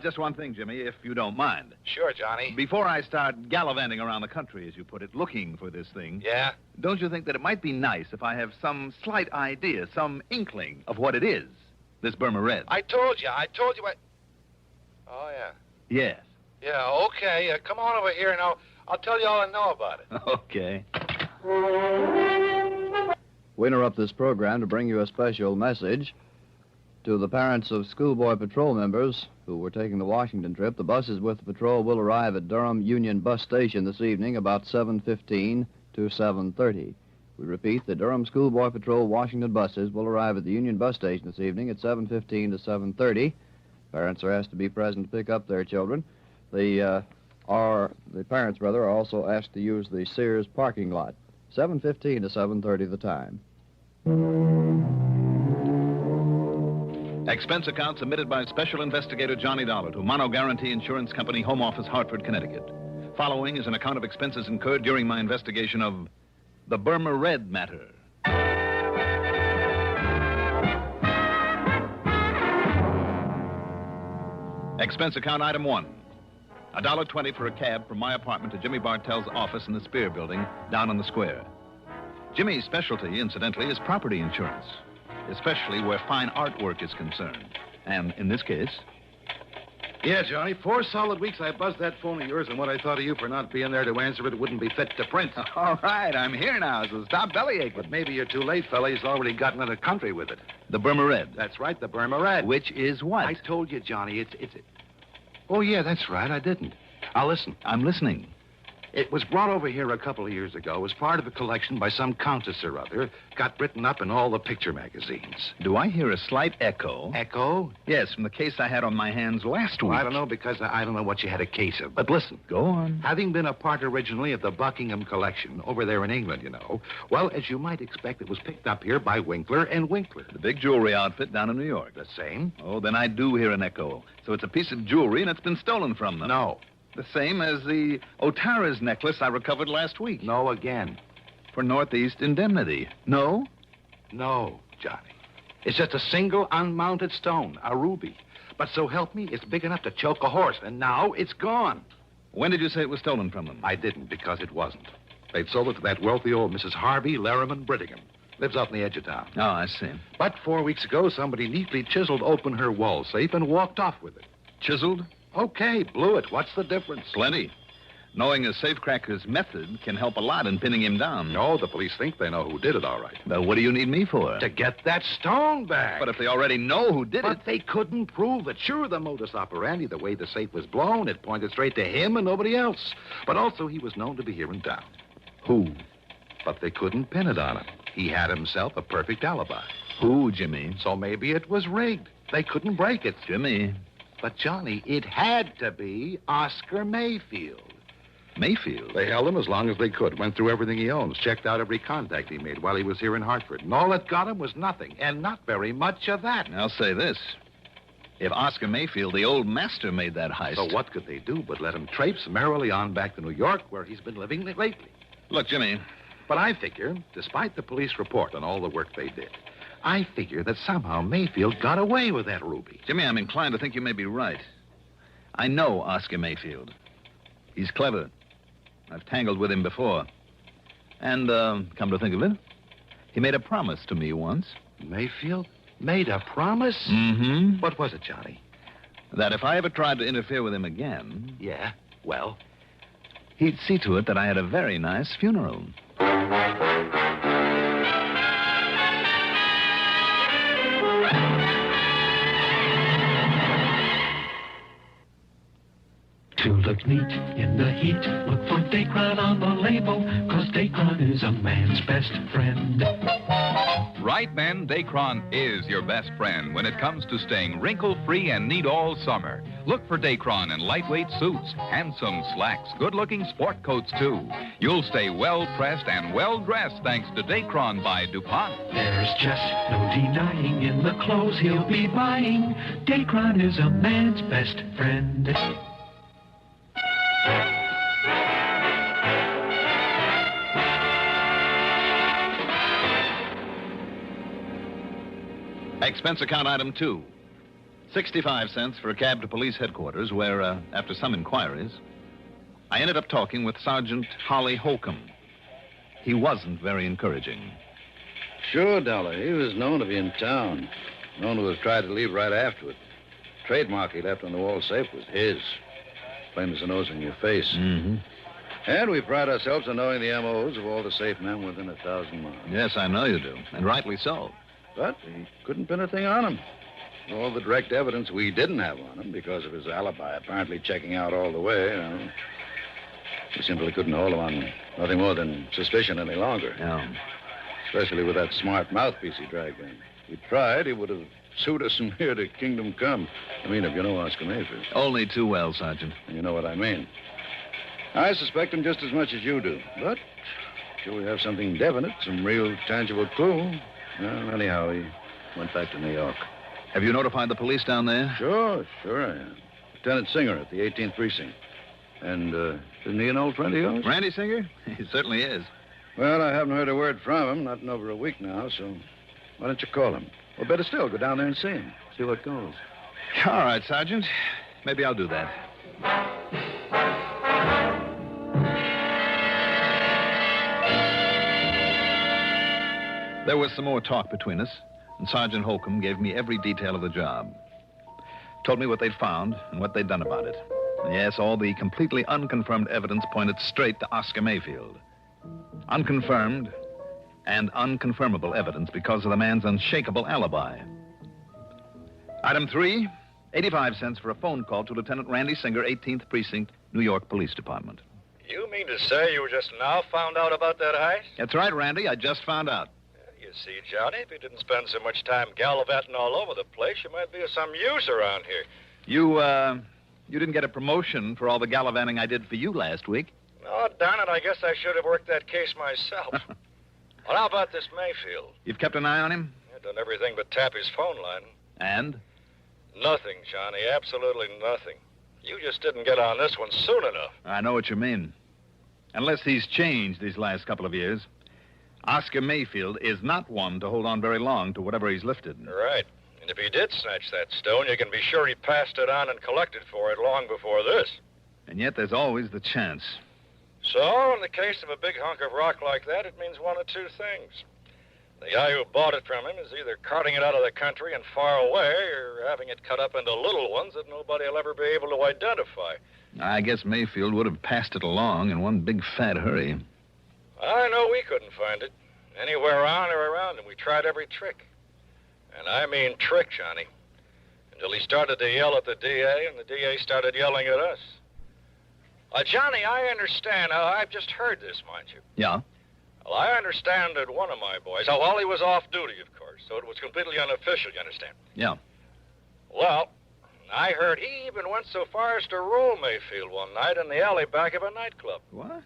Just one thing, Jimmy, if you don't mind. Sure, Johnny. Before I start gallivanting around the country, as you put it, looking for this thing... Yeah? Don't you think that it might be nice if I have some slight idea, some inkling of what it is, this Burma Red? I told you. Oh, yeah. Yes. Yeah, okay. Come on over here and I'll tell you all I know about it. Okay. We interrupt this program to bring you a special message. To the parents of schoolboy patrol members who were taking the Washington trip, the buses with the patrol will arrive at Durham Union Bus Station this evening about 7:15 to 7:30. We repeat, the Durham Schoolboy Patrol Washington buses will arrive at the Union Bus Station this evening at 7:15 to 7:30. Parents are asked to be present to pick up their children. The parents, are also asked to use the Sears parking lot. 7:15 to 7:30 the time. Expense account submitted by Special Investigator Johnny Dollar to Mono Guarantee Insurance Company, Home Office, Hartford, Connecticut. Following is an account of expenses incurred during my investigation of the Burma Red matter. Expense account item 1. $1.20 for a cab from my apartment to Jimmy Bartell's office in the Spear Building down on the square. Jimmy's specialty, incidentally, is property insurance, especially where fine artwork is concerned. And in this case... Yeah, Johnny, 4 solid weeks I buzzed that phone of yours, and what I thought of you for not being there to answer it wouldn't be fit to print. All right, I'm here now, so stop bellyaching. But maybe you're too late, fella. He's already gotten into country with it. The Burma Red. That's right, the Burma Red. Which is what? I told you, Johnny, it's... Oh, yeah, that's right, I didn't. Now, listen. I'm listening. It was brought over here a couple of years ago as part of a collection by some countess or other. Got written up in all the picture magazines. Do I hear a slight echo? Echo? Yes, from the case I had on my hands last week. Well, I don't know, because I don't know what you had a case of. But listen. Go on. Having been a part originally of the Buckingham collection over there in England, you know, well, as you might expect, it was picked up here by Winkler and Winkler. The big jewelry outfit down in New York. The same? Oh, then I do hear an echo. So it's a piece of jewelry and it's been stolen from them. No. The same as the Otara's necklace I recovered last week. No again. For Northeast indemnity. No? No, Johnny. It's just a single unmounted stone, a ruby. But so help me, it's big enough to choke a horse, and now it's gone. When did you say it was stolen from them? I didn't, because it wasn't. They'd sold it to that wealthy old Mrs. Harvey Larriman Brittingham. Lives out in the edge of town. Oh, I see. But 4 weeks ago, somebody neatly chiseled open her wall safe and walked off with it. Chiseled? Okay, blew it. What's the difference? Plenty. Knowing a safecracker's method can help a lot in pinning him down. No, the police think they know who did it, all right. Well, what do you need me for? To get that stone back. But if they already know who did it... But they couldn't prove it. Sure, the modus operandi, the way the safe was blown, it pointed straight to him and nobody else. But also, he was known to be here in town. Who? But they couldn't pin it on him. He had himself a perfect alibi. Who, Jimmy? So maybe it was rigged. They couldn't break it. Jimmy... But, Johnny, it had to be Oscar Mayfield. Mayfield? They held him as long as they could, went through everything he owns, checked out every contact he made while he was here in Hartford. And all that got him was nothing, and not very much of that. I'll say this. If Oscar Mayfield, the old master, made that heist... So what could they do but let him traipse merrily on back to New York, where he's been living lately? Look, Jimmy... But I figure, despite the police report on all the work they did, I figure that somehow Mayfield got away with that ruby. Jimmy, I'm inclined to think you may be right. I know Oscar Mayfield. He's clever. I've tangled with him before. And, come to think of it, he made a promise to me once. Mayfield? Made a promise? Mm-hmm. What was it, Johnny? That if I ever tried to interfere with him again... Yeah? Well? He'd see to it that I had a very nice funeral. To look neat in the heat, look for Dacron on the label, 'cause Dacron is a man's best friend. Right then, Dacron is your best friend when it comes to staying wrinkle-free and neat all summer. Look for Dacron in lightweight suits, handsome slacks, good-looking sport coats, too. You'll stay well-pressed and well-dressed thanks to Dacron by DuPont. There's just no denying in the clothes he'll be buying. Dacron is a man's best friend. Expense account item 2. 65 cents for a cab to police headquarters where, after some inquiries, I ended up talking with Sergeant Holly Holcomb. He wasn't very encouraging. Sure, Dollar. He was known to be in town. Known to have tried to leave right afterward. Trademark he left on the wall safe was his. Plain as the nose in your face. Mm-hmm. And we pride ourselves on knowing the M.O.s of all the safe men within 1,000 miles. Yes, I know you do, and rightly so. But we couldn't pin a thing on him. All the direct evidence we didn't have on him because of his alibi apparently checking out all the way. We simply couldn't hold him on nothing more than suspicion any longer. No. Especially with that smart mouthpiece he dragged in. If we tried, he would have sued us from here to Kingdom Come. I mean, if you know Oscar Mayfield. Only too well, Sergeant. And you know what I mean. I suspect him just as much as you do. But till we have something definite, some real tangible clue. Well, anyhow, he went back to New York. Have you notified the police down there? Sure I am. Lieutenant Singer at the 18th Precinct. And, isn't he an old friend of yours? Randy Singer? He certainly is. Well, I haven't heard a word from him, not in over a week now, so why don't you call him? Or better still, go down there and see him. See what goes. All right, Sergeant. Maybe I'll do that. There was some more talk between us, and Sergeant Holcomb gave me every detail of the job. Told me what they'd found and what they'd done about it. And yes, all the completely unconfirmed evidence pointed straight to Oscar Mayfield. Unconfirmed and unconfirmable evidence because of the man's unshakable alibi. Item 3, 85 cents for a phone call to Lieutenant Randy Singer, 18th Precinct, New York Police Department. You mean to say you just now found out about that heist? That's right, Randy. I just found out. You see, Johnny, if you didn't spend so much time gallivanting all over the place, you might be of some use around here. You didn't get a promotion for all the gallivanting I did for you last week. Oh, darn it, I guess I should have worked that case myself. Well, how about this Mayfield? You've kept an eye on him? I've done everything but tap his phone line. And? Nothing, Johnny, absolutely nothing. You just didn't get on this one soon enough. I know what you mean. Unless he's changed these last couple of years, Oscar Mayfield is not one to hold on very long to whatever he's lifted. Right. And if he did snatch that stone, you can be sure he passed it on and collected for it long before this. And yet there's always the chance. So, in the case of a big hunk of rock like that, it means one of two things. The guy who bought it from him is either carting it out of the country and far away, or having it cut up into little ones that nobody will ever be able to identify. I guess Mayfield would have passed it along in one big fat hurry. I know we couldn't find it. Anywhere on or around him. We tried every trick. And I mean trick, Johnny. Until he started to yell at the DA, and the DA started yelling at us. Johnny, I understand. I've just heard this, mind you. Yeah? Well, I understand that one of my boys... Oh, well, he was off duty, of course, so it was completely unofficial, you understand? Yeah. Well, I heard he even went so far as to roll Mayfield one night in the alley back of a nightclub. What?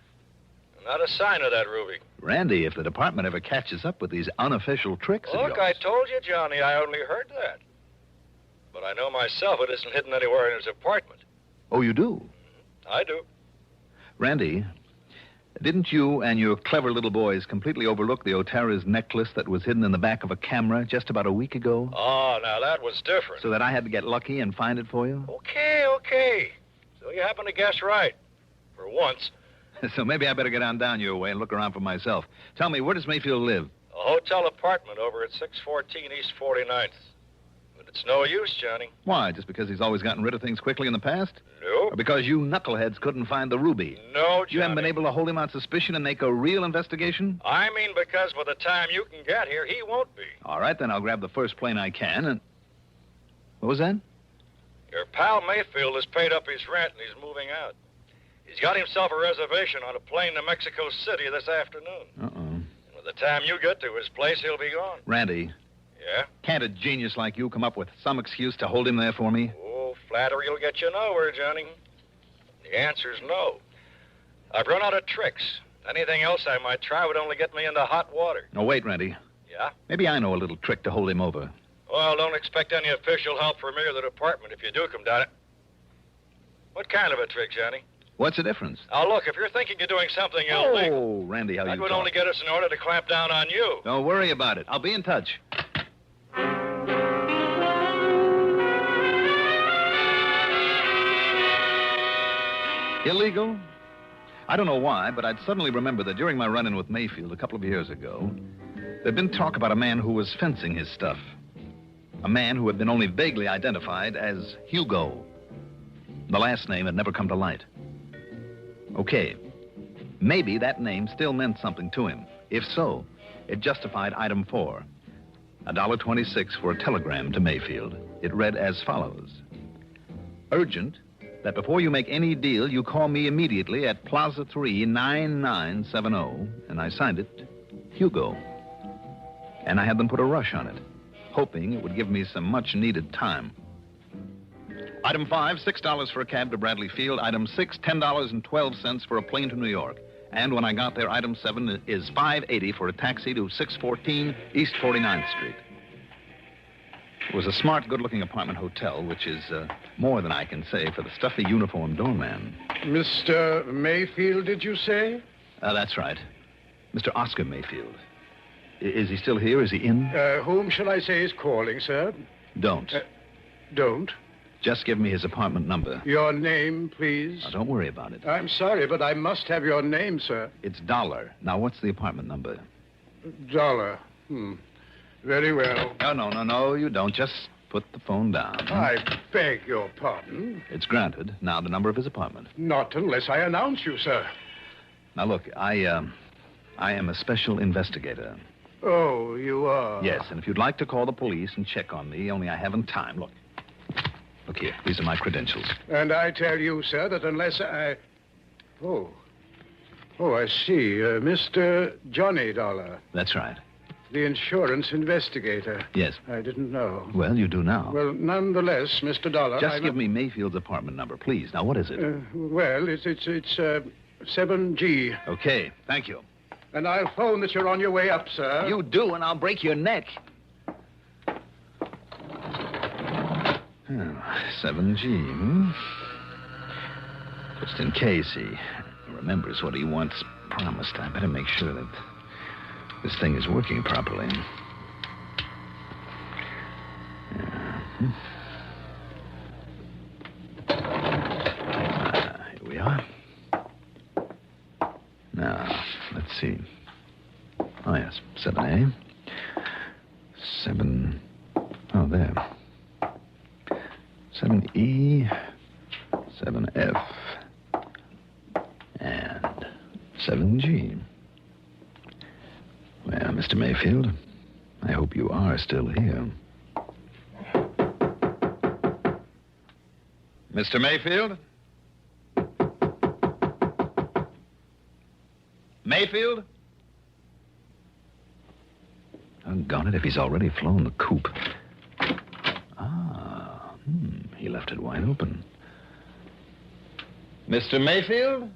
Not a sign of that, Ruby. Randy, if the department ever catches up with these unofficial tricks of Look, yours... I told you, Johnny, I only heard that. But I know myself it isn't hidden anywhere in his apartment. Oh, you do? I do. Randy, didn't you and your clever little boys completely overlook the Otara's necklace that was hidden in the back of a camera just about a week ago? Oh, now that was different. So that I had to get lucky and find it for you? Okay. So you happen to guess right. For once. So maybe I better get on down your way and look around for myself. Tell me, where does Mayfield live? A hotel apartment over at 614 East 49th. But it's no use, Johnny. Why, just because he's always gotten rid of things quickly in the past? Nope. Or because you knuckleheads couldn't find the ruby? No, Johnny. You haven't been able to hold him on suspicion and make a real investigation? I mean because by the time you can get here, he won't be. All right, then I'll grab the first plane I can and... What was that? Your pal Mayfield has paid up his rent and he's moving out. He's got himself a reservation on a plane to Mexico City this afternoon. Uh-oh. By the time you get to his place, he'll be gone. Randy, Yeah? can't a genius like you come up with some excuse to hold him there for me? Oh, flattery will get you nowhere, Johnny. The answer's no. I've run out of tricks. Anything else I might try would only get me into hot water. No, wait, Randy. Yeah? Maybe I know a little trick to hold him over. Well, don't expect any official help from me or the department if you do come down it. What kind of a trick, Johnny? What's the difference? Now, look, if you're thinking you're doing something illegal, Oh, Randy, how that you would talk. only get us in order to clamp down on you. Don't worry about it. I'll be in touch. Illegal? I don't know why, but I'd suddenly remember that during my run-in with Mayfield a couple of years ago, there'd been talk about a man who was fencing his stuff. A man who had been only vaguely identified as Hugo. The last name had never come to light. Okay, maybe that name still meant something to him. If so, it justified item 4, $1.26 for a telegram to Mayfield. It read as follows. Urgent, that before you make any deal, you call me immediately at Plaza 3, 9970, and I signed it, Hugo. And I had them put a rush on it, hoping it would give me some much-needed time. Item 5, $6 for a cab to Bradley Field. Item 6, $10.12 for a plane to New York. And when I got there, item 7 is $5.80 for a taxi to 614 East 49th Street. It was a smart, good-looking apartment hotel, which is more than I can say for the stuffy uniformed doorman. Mr. Mayfield, did you say? That's right. Mr. Oscar Mayfield. Is he still here? Is he in? Whom shall I say is calling, sir? Don't. Don't? Just give me his apartment number. Your name, please? Now, don't worry about it. I'm sorry, but I must have your name, sir. It's Dollar. Now, what's the apartment number? Dollar. Very well. No, you don't. Just put the phone down. I beg your pardon. It's granted. Now, the number of his apartment. Not unless I announce you, sir. Now, look, I am a special investigator. Oh, you are? Yes, and if you'd like to call the police and check on me, only I haven't time. Look here. These are my credentials. And I tell you, sir, that unless I... Oh, I see. Mr. Johnny Dollar. That's right. The insurance investigator. Yes. I didn't know. Well, you do now. Well, nonetheless, Mr. Dollar... Just give me Mayfield's apartment number, please. Now, what is it? Well, it's 7G. Okay, thank you. And I'll phone that you're on your way up, sir. You do, and I'll break your neck. 7G, Just in case he remembers what he once promised, I better make sure that this thing is working properly. Here we are. Now, let's see. Oh, yes, 7A. 7... Oh, there. 7E, 7F, and 7G. Well, Mr. Mayfield, I hope you are still here. Mr. Mayfield? Mayfield? Doggone it, if he's already flown the coop. He left it wide open. Mr. Mayfield?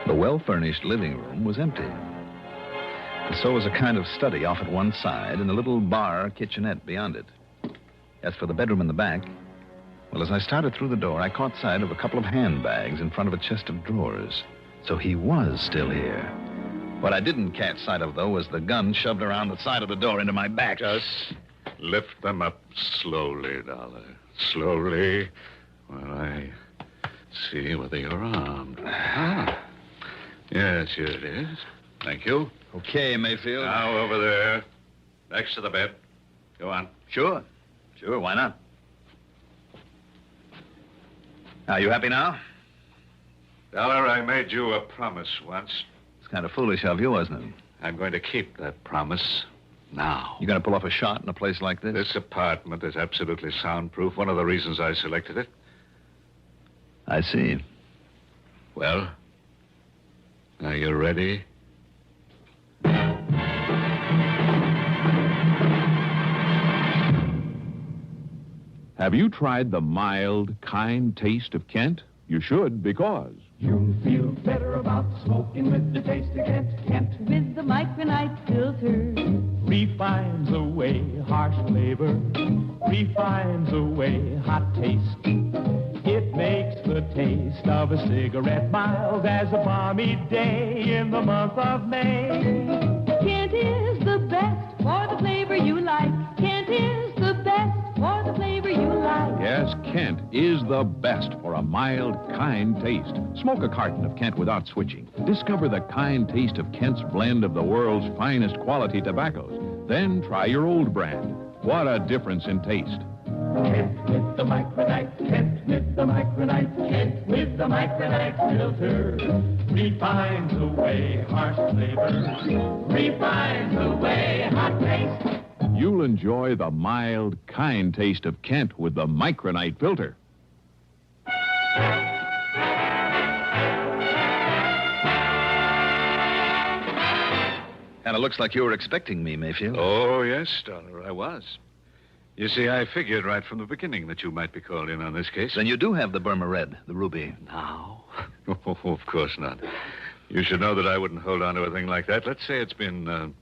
The well-furnished living room was empty. And so was a kind of study off at one side and a little bar kitchenette beyond it. As for the bedroom in the back, well, as I started through the door, I caught sight of a couple of handbags in front of a chest of drawers. So he was still here. What I didn't catch sight of, though, was the gun shoved around the side of the door into my back. Just lift them up slowly, Dollar. Slowly, while I see whether you're armed. Yes, here it is. Thank you. Okay, Mayfield. Now, over there, next to the bed. Go on. Sure, why not? Are you happy now? Dollar, I made you a promise once. It's kind of foolish of you, wasn't it? I'm going to keep that promise now. You going to pull off a shot in a place like this? This apartment is absolutely soundproof. One of the reasons I selected it. I see. Well, are you ready? Have you tried the mild, kind taste of Kent? You should, because You'll feel better about smoking with the taste of Kent. With the micronite filter. Refines away harsh flavor. Refines away hot taste. It makes the taste of a cigarette mild as a balmy day in the month of May. Kent is the best for the flavor you like. Kent is the best for the flavor you like. yes, Kent is the best for a mild, kind taste. Smoke a carton of Kent without switching. Discover the kind taste of Kent's blend of the world's finest quality tobaccos. Then try your old brand. What a difference in taste. Kent with the micronite, Kent with the micronite, Kent with the micronite filter. Refines away harsh flavor, refines away hot taste. You'll enjoy the mild, kind taste of Kent with the micronite filter. And it looks like you were expecting me, Mayfield. Oh, yes, Dollar, I was. You see, I figured right from the beginning that you might be called in on this case. Then you do have the Burma Red, the ruby. Now? Oh, of course not. You should know that I wouldn't hold on to a thing like that. Let's say it's been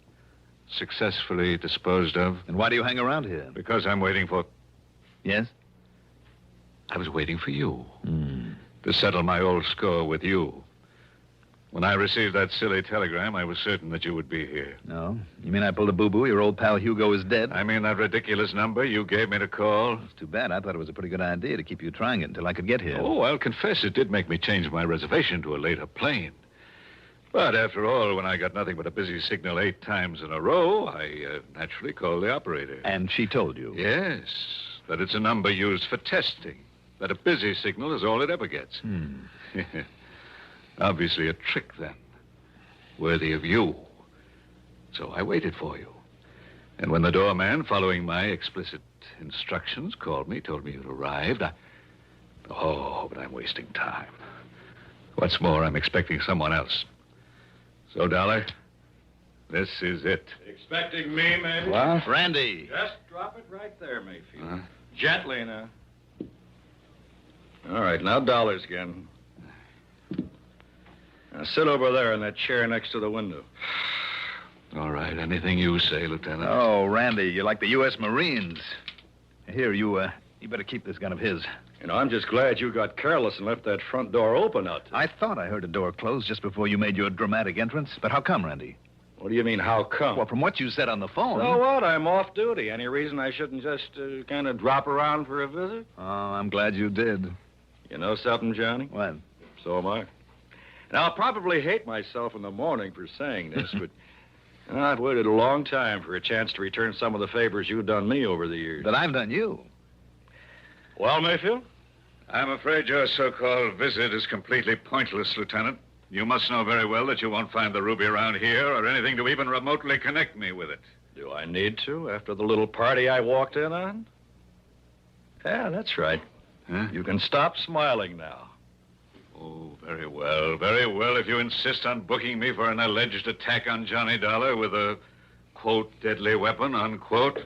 successfully disposed of. And why do you hang around here? Because I'm waiting for... Yes? I was waiting for you. To settle my old score with you. When I received that silly telegram, I was certain that you would be here. No? You mean I pulled a boo-boo? Your old pal Hugo is dead? I mean that ridiculous number you gave me to call. It's too bad. I thought it was a pretty good idea to keep you trying it until I could get here. Oh, I'll confess it did make me change my reservation to a later plane. But after all, when I got nothing but a busy signal 8 times in a row, I naturally called the operator. And she told you? Yes, that it's a number used for testing. That a busy signal is all it ever gets. Obviously a trick, then. Worthy of you. So I waited for you. And when the doorman, following my explicit instructions, called me, told me you'd arrived, Oh, but I'm wasting time. What's more, I'm expecting someone else. So, Dollar, this is it. Expecting me, maybe? What? Randy. Just drop it right there, Mayfield. Gently now. All right, now dollars again. Now sit over there in that chair next to the window. All right, anything you say, Lieutenant. Oh, Randy, you're like the U.S. Marines. Here, you better keep this gun of his. You know, I'm just glad you got careless and left that front door open out there. I thought I heard a door close just before you made your dramatic entrance. But how come, Randy? What do you mean, how come? Well, from what you said on the phone... So what? I'm off duty. Any reason I shouldn't just kind of drop around for a visit? Oh, I'm glad you did. You know something, Johnny? What? So am I. Now, I'll probably hate myself in the morning for saying this, but I've waited a long time for a chance to return some of the favors you've done me over the years. That I've done you. Well, Mayfield? I'm afraid your so-called visit is completely pointless, Lieutenant. You must know very well that you won't find the ruby around here or anything to even remotely connect me with it. Do I need to after the little party I walked in on? Yeah, that's right. Huh? You can stop smiling now. Oh, very well, very well. If you insist on booking me for an alleged attack on Johnny Dollar with a, quote, deadly weapon, unquote,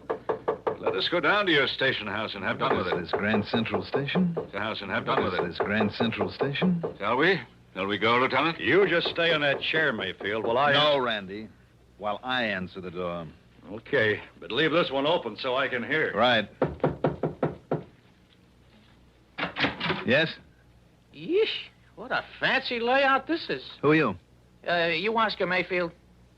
let us go down to your station house and have done with it. This Grand Central Station? The house and have done with it. This Grand Central Station? Shall we? Shall we go, Lieutenant? You just stay in that chair, Mayfield, while I... No, Randy. While I answer the door. Okay, but leave this one open so I can hear. Right. Yes? Yeesh, what a fancy layout this is. Who are you? You Oscar Mayfield?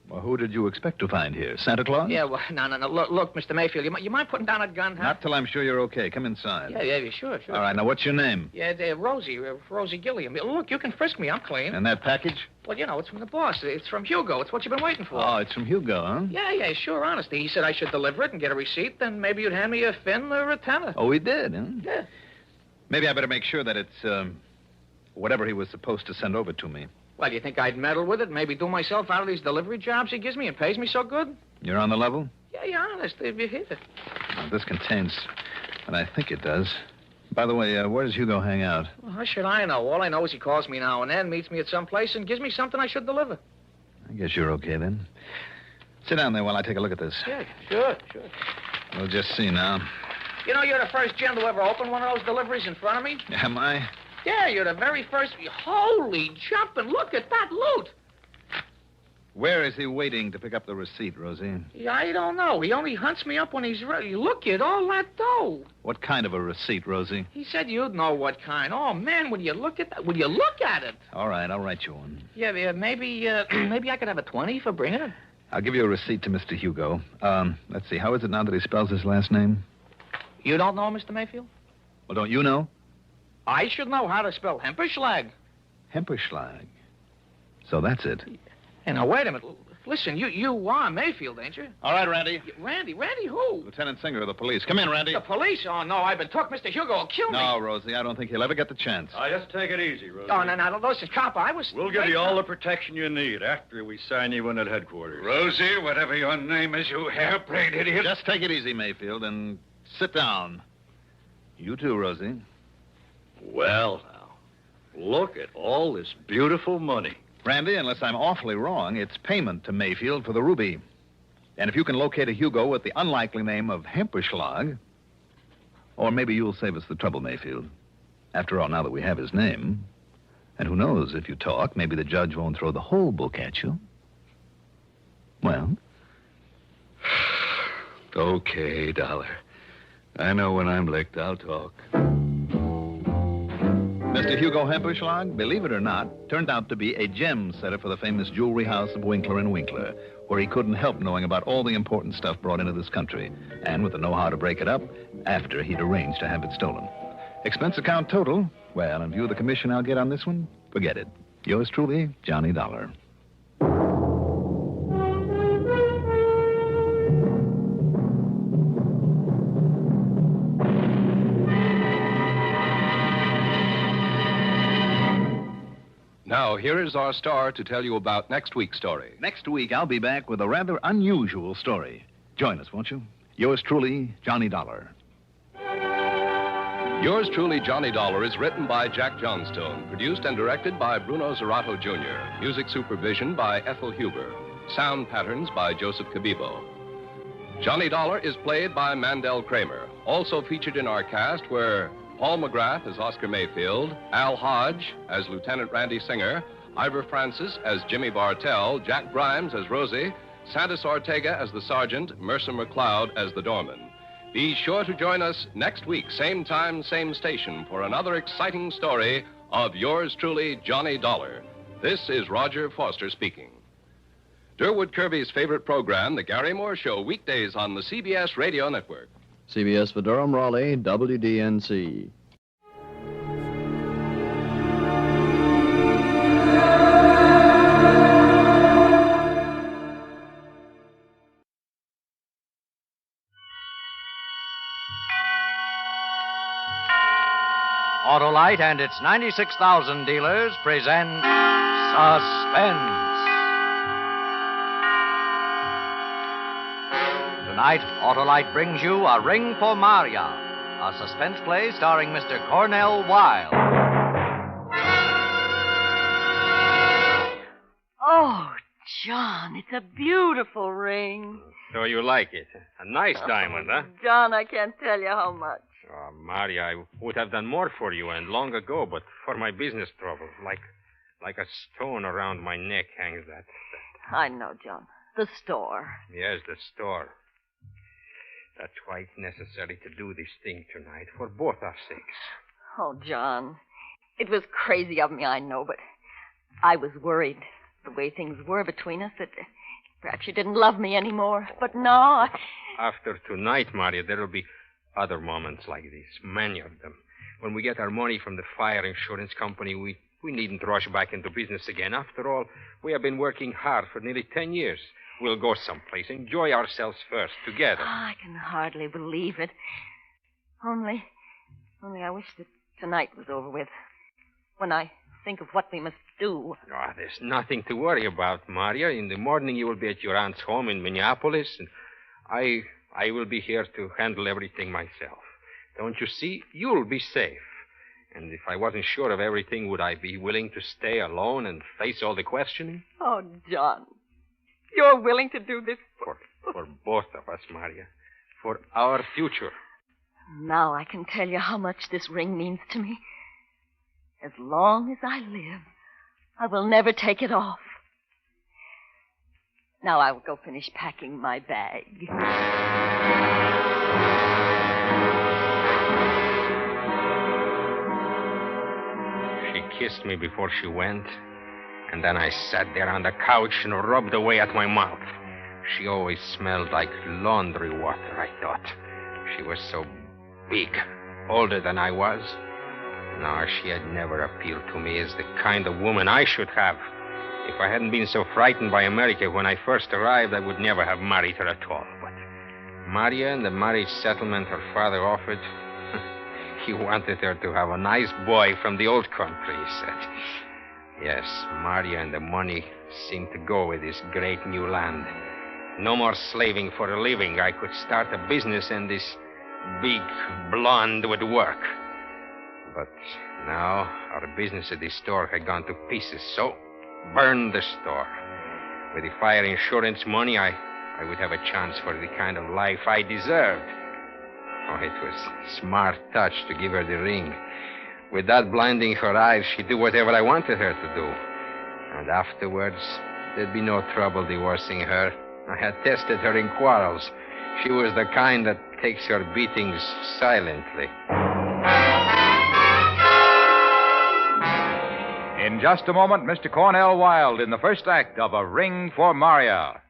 Well, who did you expect to find here? Santa Claus? Yeah, well, no. Look, Mr. Mayfield, you mind putting down a gun, huh? Not till I'm sure you're okay. Come inside. Yeah, sure. All right, now what's your name? Yeah, Rosie Gilliam. Look, you can frisk me. I'm clean. And that package? Well, you know, it's from the boss. It's from Hugo. It's what you've been waiting for. Oh, it's from Hugo, huh? Yeah, sure, honestly. He said I should deliver it and get a receipt, then maybe you'd hand me a fin or a tenner. Oh, he did, huh? Yeah. Maybe I better make sure that it's, whatever he was supposed to send over to me. Well, you think I'd meddle with it, maybe do myself out of these delivery jobs he gives me and pays me so good? You're on the level? Yeah, honest, if you hit it. Now, this contains, and I think it does, By the way, where does Hugo hang out? Well, how should I know? All I know is he calls me now and then, meets me at some place, and gives me something I should deliver. I guess you're okay, then. Sit down there while I take a look at this. Yeah, sure. We'll just see now. You know, you're the first gent to ever open one of those deliveries in front of me? Am I? Yeah, you're the very first. Holy jumping, look at that loot. Where is he waiting to pick up the receipt, Rosie? Yeah, I don't know. He only hunts me up when he's ready. Look at all that dough. What kind of a receipt, Rosie? He said you'd know what kind. Oh, man, would you look at that? Would you look at it? All right, I'll write you one. Yeah, maybe I could have a 20 for bringing it. I'll give you a receipt to Mr. Hugo. Let's see, how is it now that he spells his last name? You don't know, Mr. Mayfield? Well, don't you know? I should know how to spell Hemperschlag. Hemperschlag. So that's it. Hey, now, wait a minute. Listen, you are Mayfield, ain't you? All right, Randy. Randy who? Lieutenant Singer of the police. Come in, Randy. The police? Oh, no, I've been took. Mr. Hugo will kill me. No, Rosie, I don't think he'll ever get the chance. Just take it easy, Rosie. Oh, no, listen, cop, I was... We'll give you all the protection you need after we sign you in at headquarters. Rosie, whatever your name is, you hair-brained idiot. Just take it easy, Mayfield, and sit down. You too, Rosie. Well, now, look at all this beautiful money. Randy, unless I'm awfully wrong, it's payment to Mayfield for the ruby. And if you can locate a Hugo with the unlikely name of Hemperschlag, or maybe you'll save us the trouble, Mayfield. After all, now that we have his name, and who knows, if you talk, maybe the judge won't throw the whole book at you. Well? Okay, Dollar. I know when I'm licked, I'll talk. Mr. Hugo Hemperschlag, believe it or not, turned out to be a gem setter for the famous jewelry house of Winkler and Winkler, where he couldn't help knowing about all the important stuff brought into this country, and with the know-how to break it up after he'd arranged to have it stolen. Expense account total, well, in view of the commission I'll get on this one, forget it. Yours truly, Johnny Dollar. Now, here is our star to tell you about next week's story. Next week, I'll be back with a rather unusual story. Join us, won't you? Yours truly, Johnny Dollar. Yours truly, Johnny Dollar, is written by Jack Johnstone, produced and directed by Bruno Zerato Jr., music supervision by Ethel Huber, sound patterns by Joseph Cabibo. Johnny Dollar is played by Mandel Kramer. Also featured in our cast were Paul McGrath as Oscar Mayfield, Al Hodge as Lieutenant Randy Singer, Ivor Francis as Jimmy Bartell, Jack Grimes as Rosie, Santos Ortega as the Sergeant, Mercer McLeod as the Doorman. Be sure to join us next week, same time, same station, for another exciting story of yours truly, Johnny Dollar. This is Roger Foster speaking. Durwood Kirby's favorite program, The Gary Moore Show, weekdays on the CBS Radio Network. CBS for Durham, Raleigh, WDNC. Autolite and its 96,000 dealers present Suspense. Tonight, Autolite brings you A Ring for Marya, a suspense play starring Mr. Cornell Wilde. Oh, John, it's a beautiful ring. So you like it? A nice diamond, huh? John, I can't tell you how much. Oh, Marya, I would have done more for you and long ago, but for my business troubles, like a stone around my neck hangs that. I know, John. The store. Yes, the store. That's why it's necessary to do this thing tonight, for both our sakes. Oh, John, it was crazy of me, I know, but I was worried the way things were between us that perhaps you didn't love me anymore. But no, After tonight, Marya, there will be other moments like this, many of them. When we get our money from the fire insurance company, we needn't rush back into business again. After all, we have been working hard for nearly 10 years. We'll go someplace, enjoy ourselves first, together. I can hardly believe it. Only I wish that tonight was over with. When I think of what we must do. Oh, there's nothing to worry about, Marya. In the morning, you will be at your aunt's home in Minneapolis, and I will be here to handle everything myself. Don't you see? You'll be safe. And if I wasn't sure of everything, would I be willing to stay alone and face all the questioning? Oh, John. You're willing to do this? For both of us, Marya. For our future. Now I can tell you how much this ring means to me. As long as I live, I will never take it off. Now I will go finish packing my bag. She kissed me before she went, and then I sat there on the couch and rubbed away at my mouth. She always smelled like laundry water, I thought. She was so big, older than I was. No, she had never appealed to me as the kind of woman I should have. If I hadn't been so frightened by America when I first arrived, I would never have married her at all. But Marya and the marriage settlement her father offered, he wanted her to have a nice boy from the old country, he said. Yes, Marya and the money seemed to go with this great new land. No more slaving for a living. I could start a business and this big blonde would work. But now our business at the store had gone to pieces, so burned the store. With the fire insurance money, I would have a chance for the kind of life I deserved. Oh, it was a smart touch to give her the ring. With that blinding her eyes, she'd do whatever I wanted her to do. And afterwards, there'd be no trouble divorcing her. I had tested her in quarrels. She was the kind that takes her beatings silently. In just a moment, Mr. Cornell Wilde in the first act of A Ring for Marya.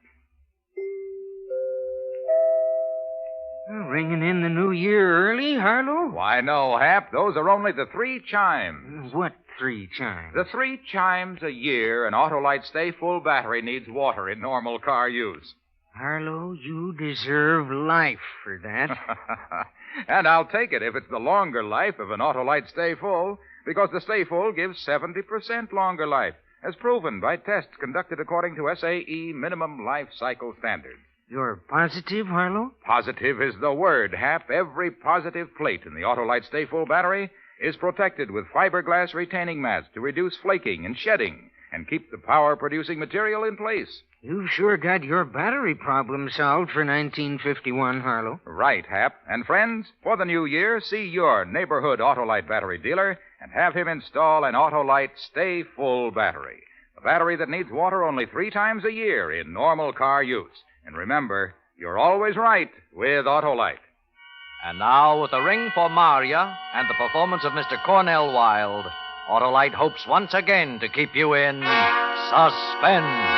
Ringing in the new year early, Harlow? Why, no, Hap. Those are only the 3 chimes. What 3 chimes? The 3 chimes a year an Autolite Stay Full battery needs water in normal car use. Harlow, you deserve life for that. And I'll take it if it's the longer life of an Autolite Stay Full, because the Stay Full gives 70% longer life, as proven by tests conducted according to SAE minimum life cycle standards. You're positive, Harlow? Positive is the word, Hap. Every positive plate in the Autolite Stay Full battery is protected with fiberglass retaining mats to reduce flaking and shedding and keep the power-producing material in place. You've sure got your battery problem solved for 1951, Harlow. Right, Hap. And friends, for the new year, see your neighborhood Autolite battery dealer and have him install an Autolite Stay Full battery. A battery that needs water only 3 times a year in normal car use. And remember, you're always right with Autolite. And now, with A Ring for Marya and the performance of Mr. Cornell Wilde, Autolite hopes once again to keep you in suspense.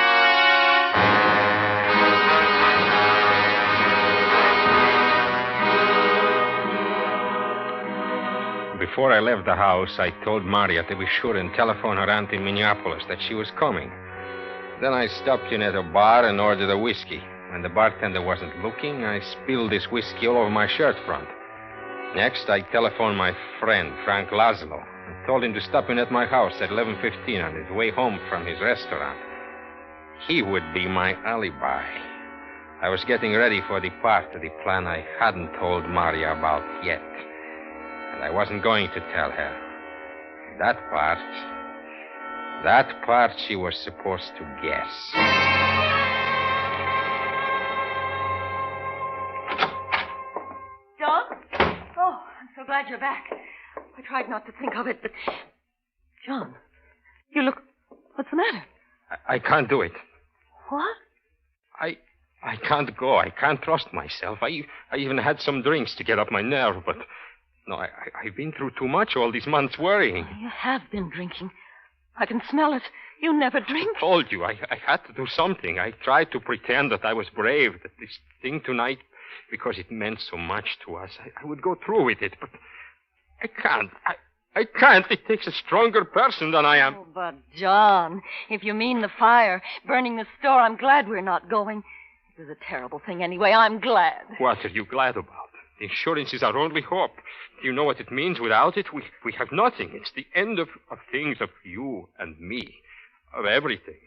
Before I left the house, I told Marya to be sure and telephone her aunt in Minneapolis that she was coming. Then I stopped in at a bar and ordered a whiskey. When the bartender wasn't looking, I spilled this whiskey all over my shirt front. Next, I telephoned my friend, Frank Laszlo, and told him to stop in at my house at 11:15 on his way home from his restaurant. He would be my alibi. I was getting ready for the part of the plan I hadn't told Marya about yet. And I wasn't going to tell her. That part she was supposed to guess. John? Oh, I'm so glad you're back. I tried not to think of it, but... John, you look... What's the matter? I can't do it. What? I can't go. I can't trust myself. I even had some drinks to get up my nerve, but... No, I've been through too much all these months worrying. You have been drinking. I can smell it. You never drink. I told you, I had to do something. I tried to pretend that I was brave, that this thing tonight, because it meant so much to us, I would go through with it, but I can't. I can't. It takes a stronger person than I am. Oh, but, John, if you mean the fire, burning the store, I'm glad we're not going. It was a terrible thing anyway. I'm glad. What are you glad about? The insurance is our only hope. Do you know what it means? Without it, we have nothing. It's the end of things, of you and me, of everything.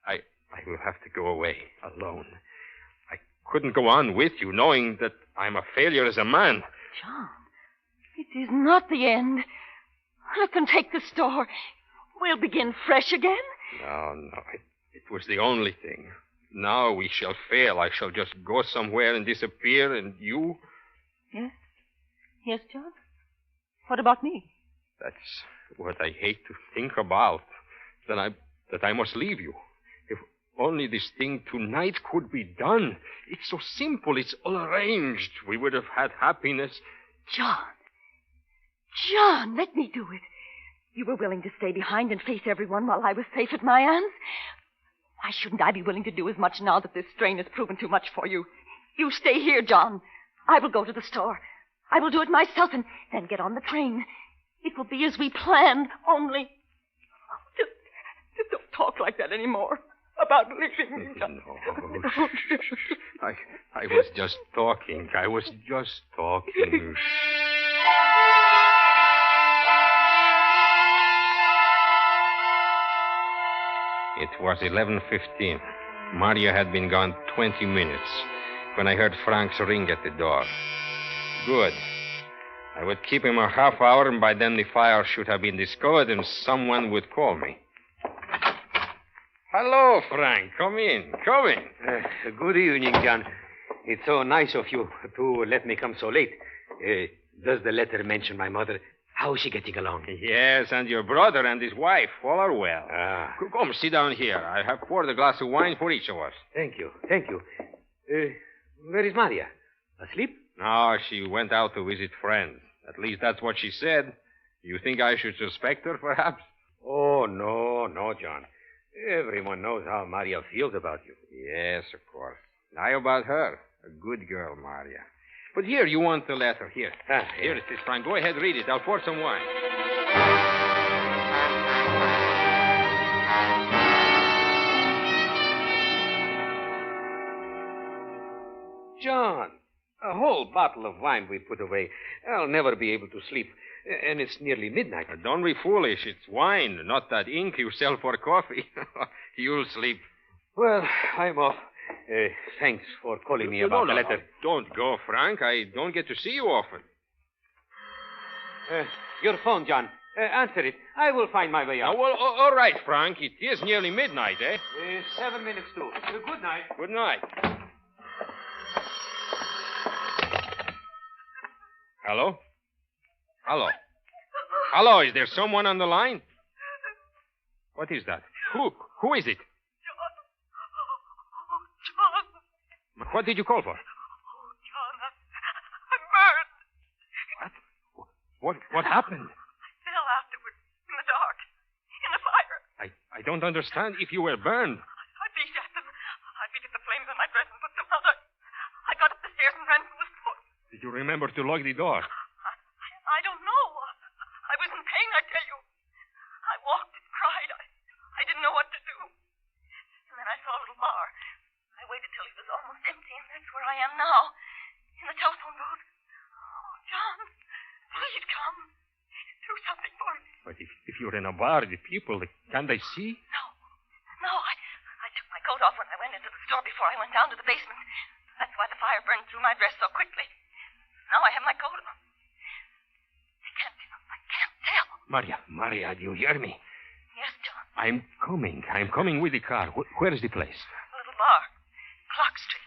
I will have to go away alone. I couldn't go on with you knowing that I'm a failure as a man. John. It is not the end. Look and take the store. We'll begin fresh again. No. It was the only thing. Now we shall fail. I shall just go somewhere and disappear, and you... Yes? Yes, John? What about me? That's what I hate to think about. That I must leave you. If only this thing tonight could be done. It's so simple. It's all arranged. We would have had happiness. John, let me do it. You were willing to stay behind and face everyone while I was safe at my aunt's. Why shouldn't I be willing to do as much now that this strain has proven too much for you? You stay here, John. I will go to the store. I will do it myself and then get on the train. It will be as we planned, only... Just don't talk like that anymore about leaving me, John. No. I was just talking. It was 11:15. Marya had been gone 20 minutes when I heard Frank's ring at the door. Good. I would keep him a half hour, and by then the fire should have been discovered, and someone would call me. Hello, Frank. Come in. Good evening, John. It's so nice of you to let me come so late. Does the letter mention my mother? How is she getting along? Yes, and your brother and his wife all are well. Come, sit down here. I have poured a glass of wine for each of us. Thank you. Where is Marya? Asleep? No, she went out to visit friends. At least that's what she said. You think I should suspect her, perhaps? Oh, no, John. Everyone knows how Marya feels about you. Yes, of course. Now about her. A good girl, Marya. But here, you want the letter. Here. Here it is, Frank. Go ahead, read it. I'll pour some wine. John, a whole bottle of wine we put away. I'll never be able to sleep. And it's nearly midnight. Don't be foolish. It's wine, not that ink you sell for coffee. You'll sleep. Well, I'm off. Thanks for calling me about the letter. Don't go, Frank. I don't get to see you often. Your phone, John. Answer it. I will find my way out. Well, all right, Frank. It is nearly midnight, eh? 7 minutes to. Good night. Good night. Hello? Hello, is there someone on the line? What is that? Who is it? John. What did you call for? John, I'm burned. What happened? I fell afterward, in the dark, in the fire. I don't understand. If you were burned. I beat at them. I beat at the flames on my dress and put them out. I got up the stairs and ran from the store. Did you remember to lock the door? I don't know. I was in pain, I tell you. I walked and cried. I didn't know what to do. And then I saw a little bar. I waited till it was almost empty, and that's where I am now. In the telephone booth. Oh, John, please come. Do something for me. But if you're in a bar, the people, can't they see? No, I took my coat off when I went into the store before I went down to the basement. That's why the fire burned through my dress so quickly. Now I have my coat on. I can't tell. Marya, do you hear me? Yes, John. I'm coming with the car. Where is the place? A little bar. Clock Street.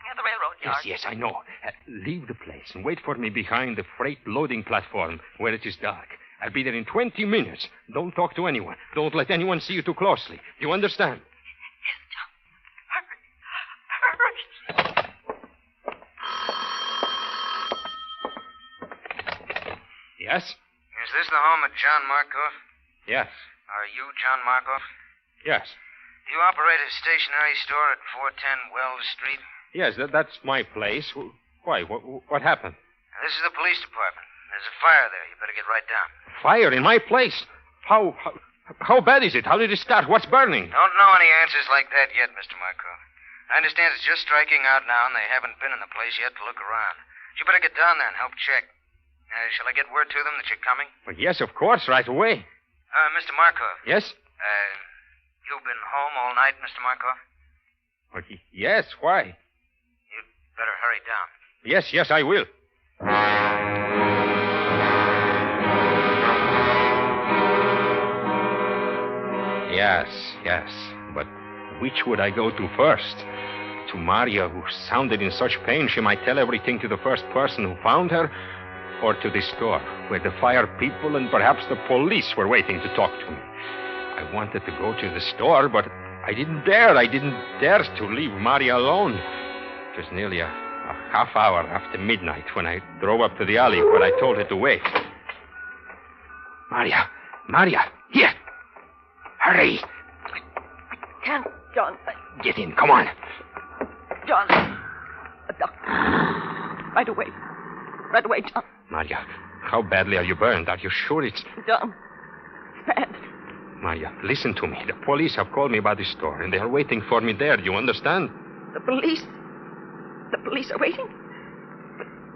Near the railroad yard. Yes, I know. Leave the place and wait for me behind the freight loading platform where it is dark. I'll be there in 20 minutes. Don't talk to anyone. Don't let anyone see you too closely. Do you understand? Yes, John. Hurry. Yes? Is this the home of John Markoff? Yes. Are you John Markoff? Yes. Do you operate a stationery store at 410 Wells Street? Yes, that's my place. Why? What happened? This is the police department. There's a fire there. You better get right down. Fire in my place? How bad is it? How did it start? What's burning? Don't know any answers like that yet, Mr. Markoff. I understand it's just striking out now, and they haven't been in the place yet to look around. You better get down there and help check. Shall I get word to them that you're coming? Well, yes, of course, right away. Mr. Markoff. Yes? You've been home all night, Mr. Markoff? Well, yes, why? You'd better hurry down. Yes, I will. Yes. But which would I go to first? To Marya, who sounded in such pain she might tell everything to the first person who found her? Or to the store, where the fire people and perhaps the police were waiting to talk to me? I wanted to go to the store, but I didn't dare. I didn't dare to leave Marya alone. It was nearly a half hour after midnight when I drove up to the alley where I told her to wait. Marya, here. Hurry. I can't, John. Get in, come on. John. A doctor. Right away. Right away, John. Marya, how badly are you burned? Are you sure it's... John. It's bad. Marya, listen to me. The police have called me about the store, and they are waiting for me there. Do you understand? The police? The police are waiting?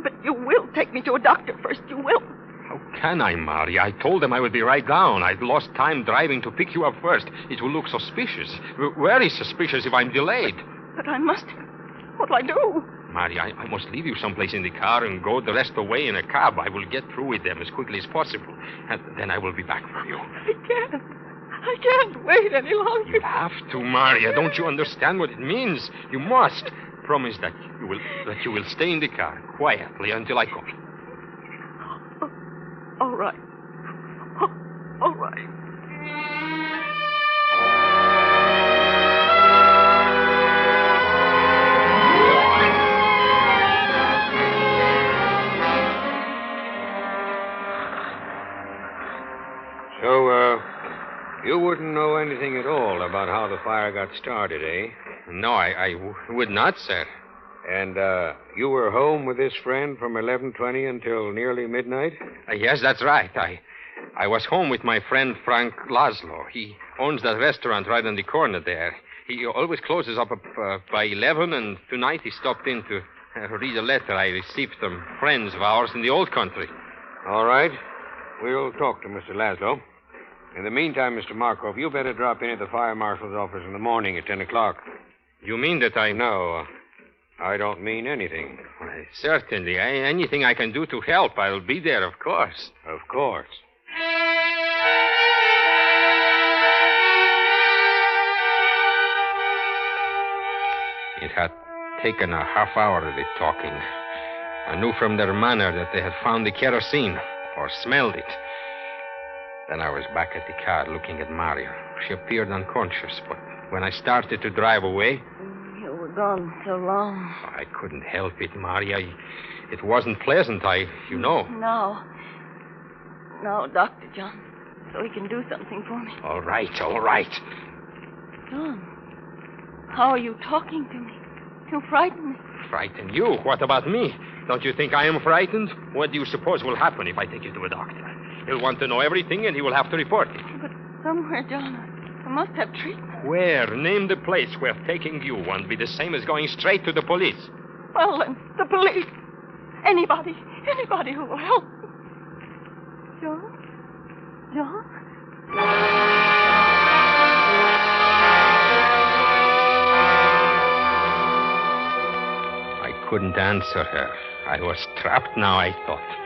But you will take me to a doctor first. You will. How can I, Marya? I told them I would be right down. I'd lost time driving to pick you up first. It will look suspicious. Very suspicious if I'm delayed. But I must. What'll I do? Marya, I must leave you someplace in the car and go the rest of the way in a cab. I will get through with them as quickly as possible. And then I will be back for you. I can't wait any longer. You have to, Marya. Don't you understand what it means? You must. Promise that you will stay in the car quietly until I call. All right. All right. So, you wouldn't know anything at all about how the fire got started, eh? No, I would not, sir. And, you were home with this friend from 11:20 until nearly midnight? Yes, that's right. I was home with my friend Frank Laszlo. He owns that restaurant right on the corner there. He always closes up by 11, and tonight he stopped in to read a letter I received from friends of ours in the old country. All right. We'll talk to Mr. Laszlo. In the meantime, Mr. Markov, you better drop in at the fire marshal's office in the morning at 10 o'clock. You mean that I... No, I don't mean anything. Why, certainly. Anything I can do to help, I'll be there, of course. Of course. It had taken a half hour of the talking. I knew from their manner that they had found the kerosene, or smelled it. Then I was back at the car looking at Marya. She appeared unconscious, but when I started to drive away... You were gone so long. I couldn't help it, Marya. It wasn't pleasant, you know. Now, Dr. John, so he can do something for me. All right. John, how are you talking to me? You frighten me. Frighten you? What about me? Don't you think I am frightened? What do you suppose will happen if I take you to a doctor? He'll want to know everything, and he will have to report it. But somewhere, John, I must have treatment. Where? Name the place where taking you won't be the same as going straight to the police. Well, then, the police. Anybody who will help. John? I couldn't answer her. I was trapped now, I thought.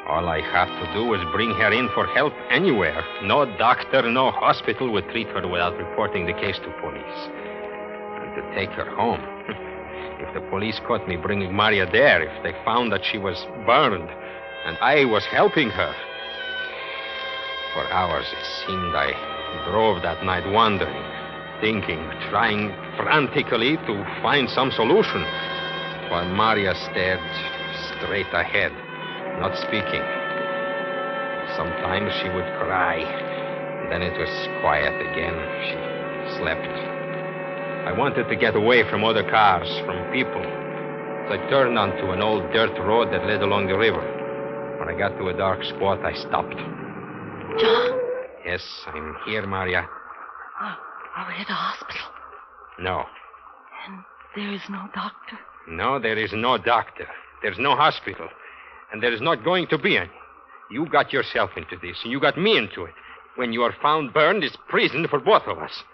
All I had to do was bring her in for help anywhere. No doctor, no hospital would treat her without reporting the case to police. And to take her home. If the police caught me bringing Marya there, if they found that she was burned, and I was helping her. For hours, it seemed, I drove that night wandering, thinking, trying frantically to find some solution, while Marya stared straight ahead, not speaking. Sometimes she would cry. Then it was quiet again. She slept. I wanted to get away from other cars, from people. So I turned onto an old dirt road that led along the river. When I got to a dark spot, I stopped. John? Yes, I'm here, Marya. Are we at the hospital? No. And there is no doctor? No, there is no doctor. There's no hospital. And there is not going to be any. You got yourself into this, and you got me into it. When you are found burned, it's prison for both of us.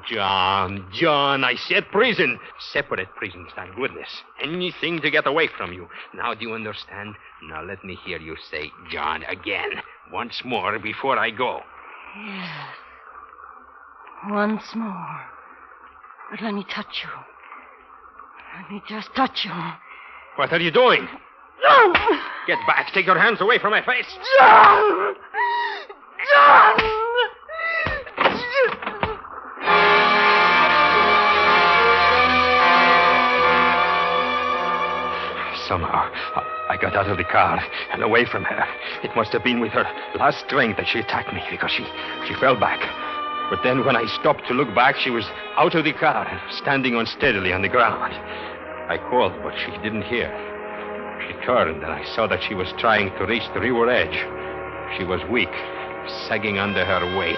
John, I said prison. Separate prisons, thank goodness. Anything to get away from you. Now, do you understand? Now, let me hear you say John again. Once more before I go. Yes. Once more. But let me touch you. Let me just touch you. What are you doing? John! Get back. Take your hands away from my face. John! John! Somehow, I got out of the car and away from her. It must have been with her last strength that she attacked me because she fell back. But then when I stopped to look back, she was out of the car and standing unsteadily on the ground. I called, but she didn't hear. She turned, and I saw that she was trying to reach the river edge. She was weak, sagging under her weight,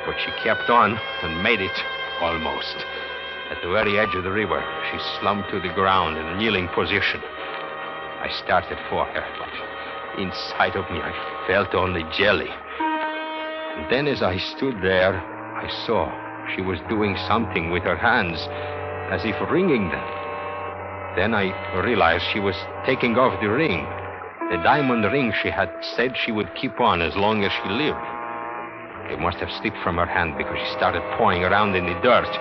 but she kept on and made it almost. At the very edge of the river, she slumped to the ground in a kneeling position. I started for her, but inside of me I felt only jelly. And then as I stood there, I saw she was doing something with her hands, as if wringing them. Then I realized she was taking off the ring, the diamond ring she had said she would keep on as long as she lived. It must have slipped from her hand because she started pawing around in the dirt.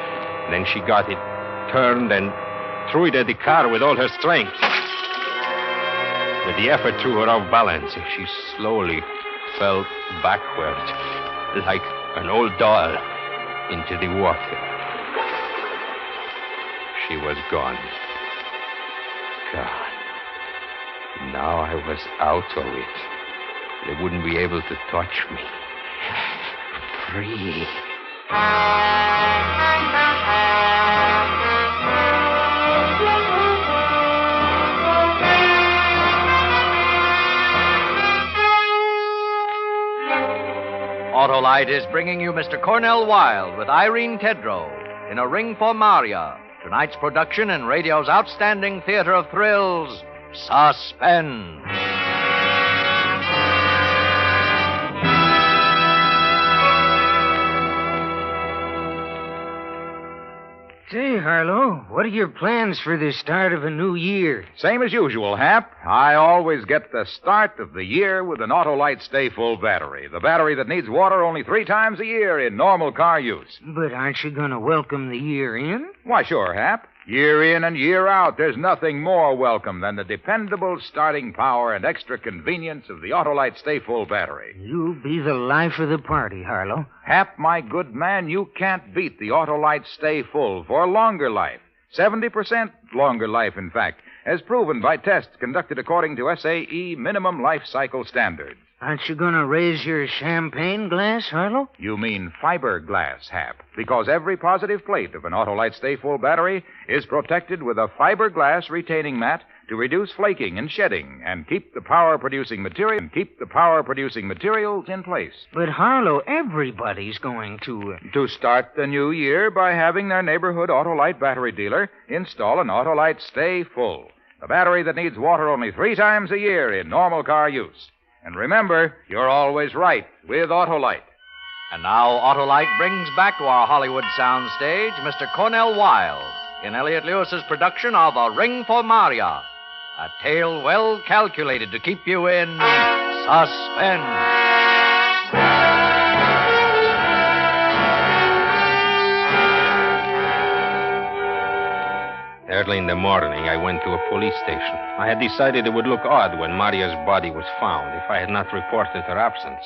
Then she got it, turned, and threw it at the car with all her strength. With the effort threw her off balance, she slowly fell backward, like an old doll, into the water. She was gone. Gone. Now I was out of it. They wouldn't be able to touch me. Free. Autolite is bringing you Mr. Cornell Wilde with Irene Tedrow in A Ring for Marya, tonight's production in radio's outstanding theater of thrills, Suspense. Say, Harlow, what are your plans for the start of a new year? Same as usual, Hap. I always get the start of the year with an Autolite Stay Full battery. The battery that needs water only 3 times a year in normal car use. But aren't you going to welcome the year in? Why, sure, Hap. Year in and year out, there's nothing more welcome than the dependable starting power and extra convenience of the Autolite Stay Full battery. You'll be the life of the party, Harlow. Hap, my good man, you can't beat the Autolite Stay Full for longer life. 70% longer life, in fact, as proven by tests conducted according to SAE minimum life cycle standards. Aren't you going to raise your champagne glass, Harlow? You mean fiberglass, Hap, because every positive plate of an Autolite Stay Full battery is protected with a fiberglass retaining mat to reduce flaking and shedding and keep the power-producing materials in place. But, Harlow, everybody's going to start the new year by having their neighborhood Autolite battery dealer install an Autolite Stay Full, a battery that needs water only 3 times a year in normal car use. And remember, you're always right with Autolite. And now Autolite brings back to our Hollywood soundstage Mr. Cornell Wilde in Elliott Lewis's production of A Ring for Marya, a tale well calculated to keep you in suspense. Early in the morning, I went to a police station. I had decided it would look odd when Marya's body was found if I had not reported her absence.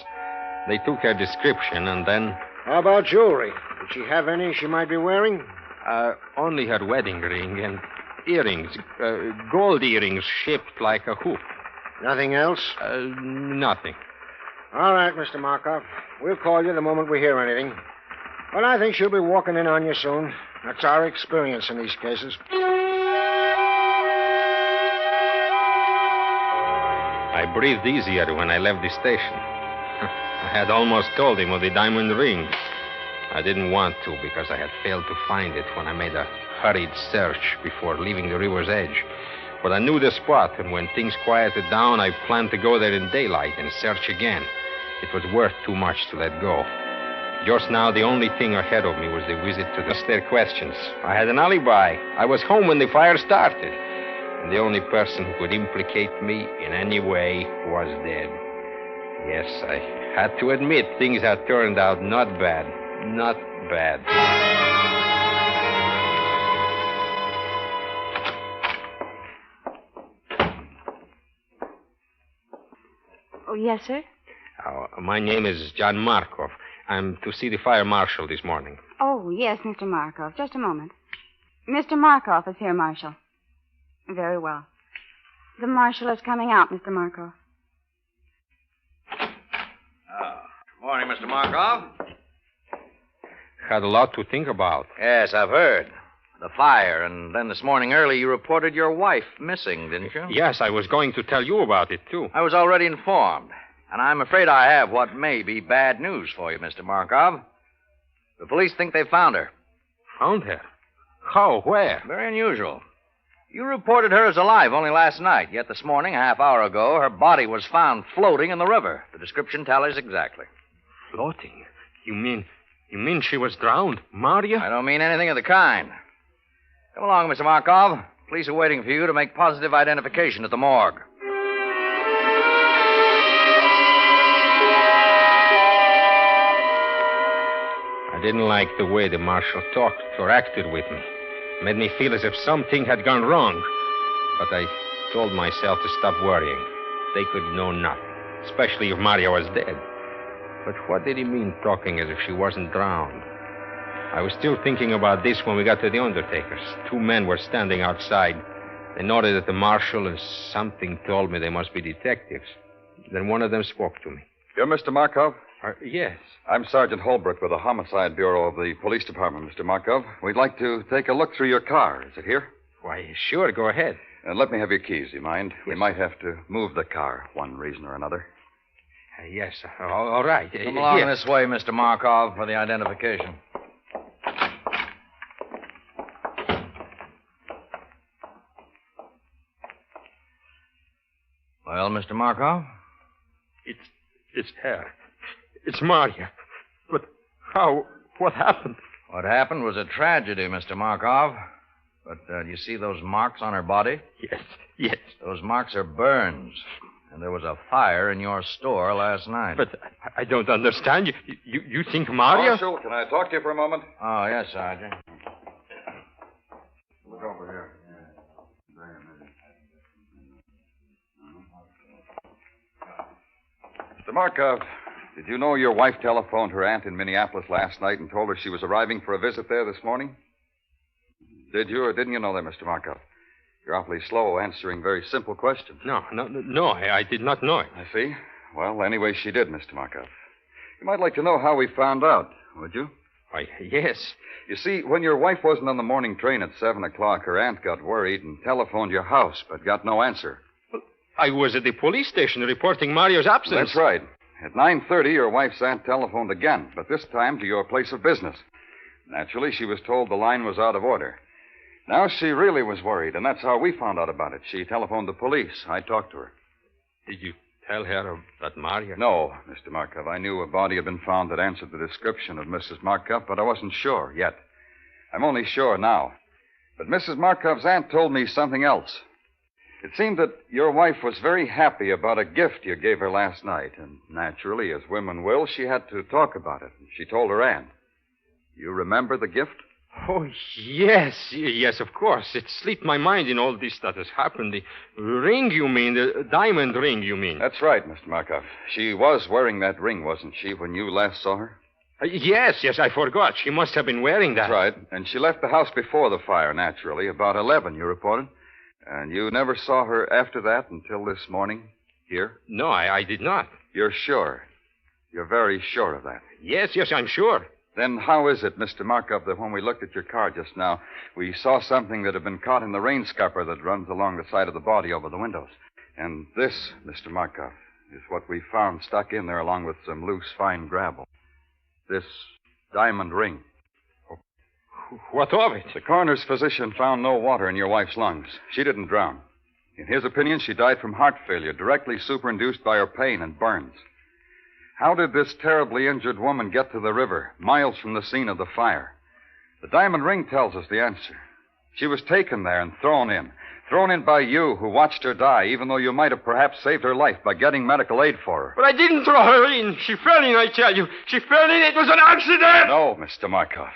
They took her description and then... How about jewelry? Did she have any she might be wearing? Only her wedding ring and earrings. Gold earrings shaped like a hoop. Nothing else? Nothing. All right, Mr. Markov. We'll call you the moment we hear anything. Well, I think she'll be walking in on you soon. That's our experience in these cases. I breathed easier when I left the station. I had almost told him of the diamond ring. I didn't want to because I had failed to find it when I made a hurried search before leaving the river's edge. But I knew the spot, and when things quieted down, I planned to go there in daylight and search again. It was worth too much to let go. Just now, the only thing ahead of me was the visit to their questions. I had an alibi. I was home when the fire started. And the only person who could implicate me in any way was dead. Yes, I had to admit things had turned out not bad. Not bad. Oh, yes, sir? My name is John Markov. I'm to see the fire marshal this morning. Oh, yes, Mr. Markov. Just a moment. Mr. Markov is here, Marshal. Very well. The marshal is coming out, Mr. Markov. Morning, Mr. Markov. Had a lot to think about. Yes, I've heard. The fire, and then this morning early you reported your wife missing, didn't you? Yes, I was going to tell you about it, too. I was already informed, and I'm afraid I have what may be bad news for you, Mr. Markov. The police think they found her. Found her? How? Where? Very unusual. You reported her as alive only last night, yet this morning, a half hour ago, her body was found floating in the river. The description tallies exactly. Floating? You mean she was drowned? Marya? I don't mean anything of the kind. Come along, Mr. Markov. Police are waiting for you to make positive identification at the morgue. I didn't like the way the marshal talked or acted with me. Made me feel as if something had gone wrong. But I told myself to stop worrying. They could know nothing, especially if Marya was dead. But what did he mean talking as if she wasn't drowned? I was still thinking about this when we got to the undertaker's. Two men were standing outside. They nodded at the marshal, and something told me they must be detectives. Then one of them spoke to me. You're Mr. Markov? Yes. I'm Sergeant Holbrook with the Homicide Bureau of the Police Department, Mr. Markov. We'd like to take a look through your car. Is it here? Why, sure, go ahead. Let me have your keys, you mind? Yes. We might have to move the car, one reason or another. Yes, all right. Come along this way, Mr. Markov, for the identification. Well, Mr. Markov? It's her. It's Marya. But how? What happened? What happened was a tragedy, Mr. Markov. But you see those marks on her body? Yes. Those marks are burns. And there was a fire in your store last night. But I don't understand. You think Marya? Marshal, can I talk to you for a moment? Oh, yes, Sergeant. Look over here. Mr. Markov, did you know your wife telephoned her aunt in Minneapolis last night and told her she was arriving for a visit there this morning? Did you or didn't you know that, Mr. Markov? You're awfully slow answering very simple questions. No, I did not know it. I see. Well, anyway, she did, Mr. Markov. You might like to know how we found out, would you? Why, yes. You see, when your wife wasn't on the morning train at 7 o'clock, her aunt got worried and telephoned your house, but got no answer. I was at the police station reporting Marya's absence. That's right. At 9:30, your wife's aunt telephoned again, but this time to your place of business. Naturally, she was told the line was out of order. Now she really was worried, and that's how we found out about it. She telephoned the police. I talked to her. Did you tell her about Marya? No, Mr. Markov. I knew a body had been found that answered the description of Mrs. Markov, but I wasn't sure yet. I'm only sure now. But Mrs. Markov's aunt told me something else. It seemed that your wife was very happy about a gift you gave her last night, and naturally, as women will, she had to talk about it. She told her aunt. You remember the gift? Oh, yes, of course. It slipped my mind in all this that has happened. The ring, you mean? The diamond ring, you mean? That's right, Mr. Markov. She was wearing that ring, wasn't she, when you last saw her? Yes, I forgot. She must have been wearing that. That's right. And she left the house before the fire, naturally, about 11, you reported. And you never saw her after that until this morning here? No, I did not. You're sure? You're very sure of that? Yes, I'm sure. Then how is it, Mr. Markov, that when we looked at your car just now, we saw something that had been caught in the rain scupper that runs along the side of the body over the windows? And this, Mr. Markov, is what we found stuck in there along with some loose, fine gravel. This diamond ring. What of it? The coroner's physician found no water in your wife's lungs. She didn't drown. In his opinion, she died from heart failure, directly superinduced by her pain and burns. How did this terribly injured woman get to the river, miles from the scene of the fire? The diamond ring tells us the answer. She was taken there and thrown in, Thrown in by you, who watched her die, even though you might have perhaps saved her life by getting medical aid for her. But I didn't throw her in. She fell in, I tell you. She fell in. It was an accident. No, Mr. Markov.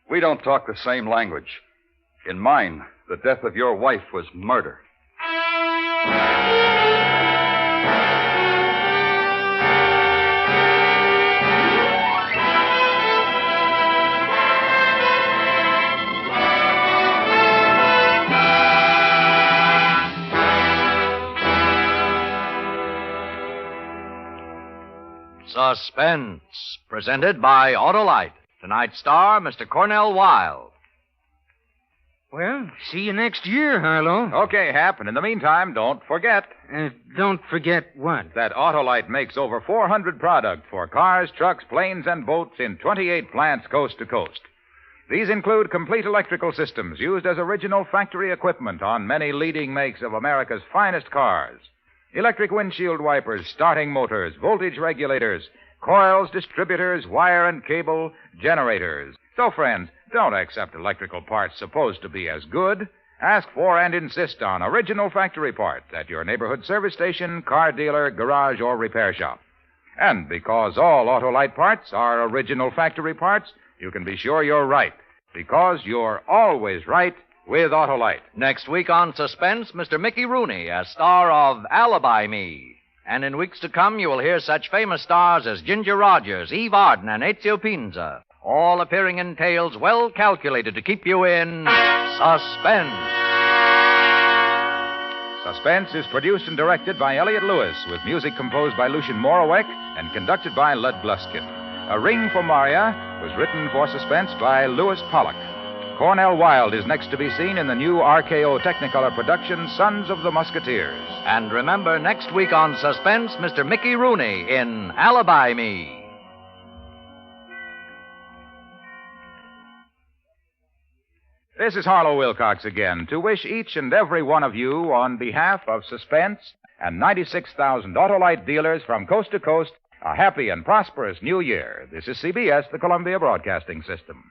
We don't talk the same language. In mine, the death of your wife was murder. Suspense, presented by Autolite. Tonight's star, Mr. Cornell Wilde. Well, see you next year, Harlow. Okay, Hap, and in the meantime, don't forget. Don't forget what? That Autolite makes over 400 products for cars, trucks, planes, and boats in 28 plants coast to coast. These include complete electrical systems used as original factory equipment on many leading makes of America's finest cars. Electric windshield wipers, starting motors, voltage regulators, coils, distributors, wire and cable, generators. So, friends, don't accept electrical parts supposed to be as good. Ask for and insist on original factory parts at your neighborhood service station, car dealer, garage, or repair shop. And because all Autolite parts are original factory parts, you can be sure you're right, because you're always right with Autolite. Next week on Suspense, Mr. Mickey Rooney as star of Alibi Me. And in weeks to come, you will hear such famous stars as Ginger Rogers, Eve Arden, and Ezio Pinza, all appearing in tales well calculated to keep you in suspense. Suspense is produced and directed by Elliott Lewis, with music composed by Lucien Moraweck and conducted by Lud Gluskin. A Ring for Marya was written for Suspense by Louis Pollock. Cornell Wilde is next to be seen in the new RKO Technicolor production, Sons of the Musketeers. And remember, next week on Suspense, Mr. Mickey Rooney in Alibi Me. This is Harlow Wilcox again to wish each and every one of you, on behalf of Suspense and 96,000 Autolite dealers from coast to coast, a happy and prosperous new year. This is CBS, the Columbia Broadcasting System.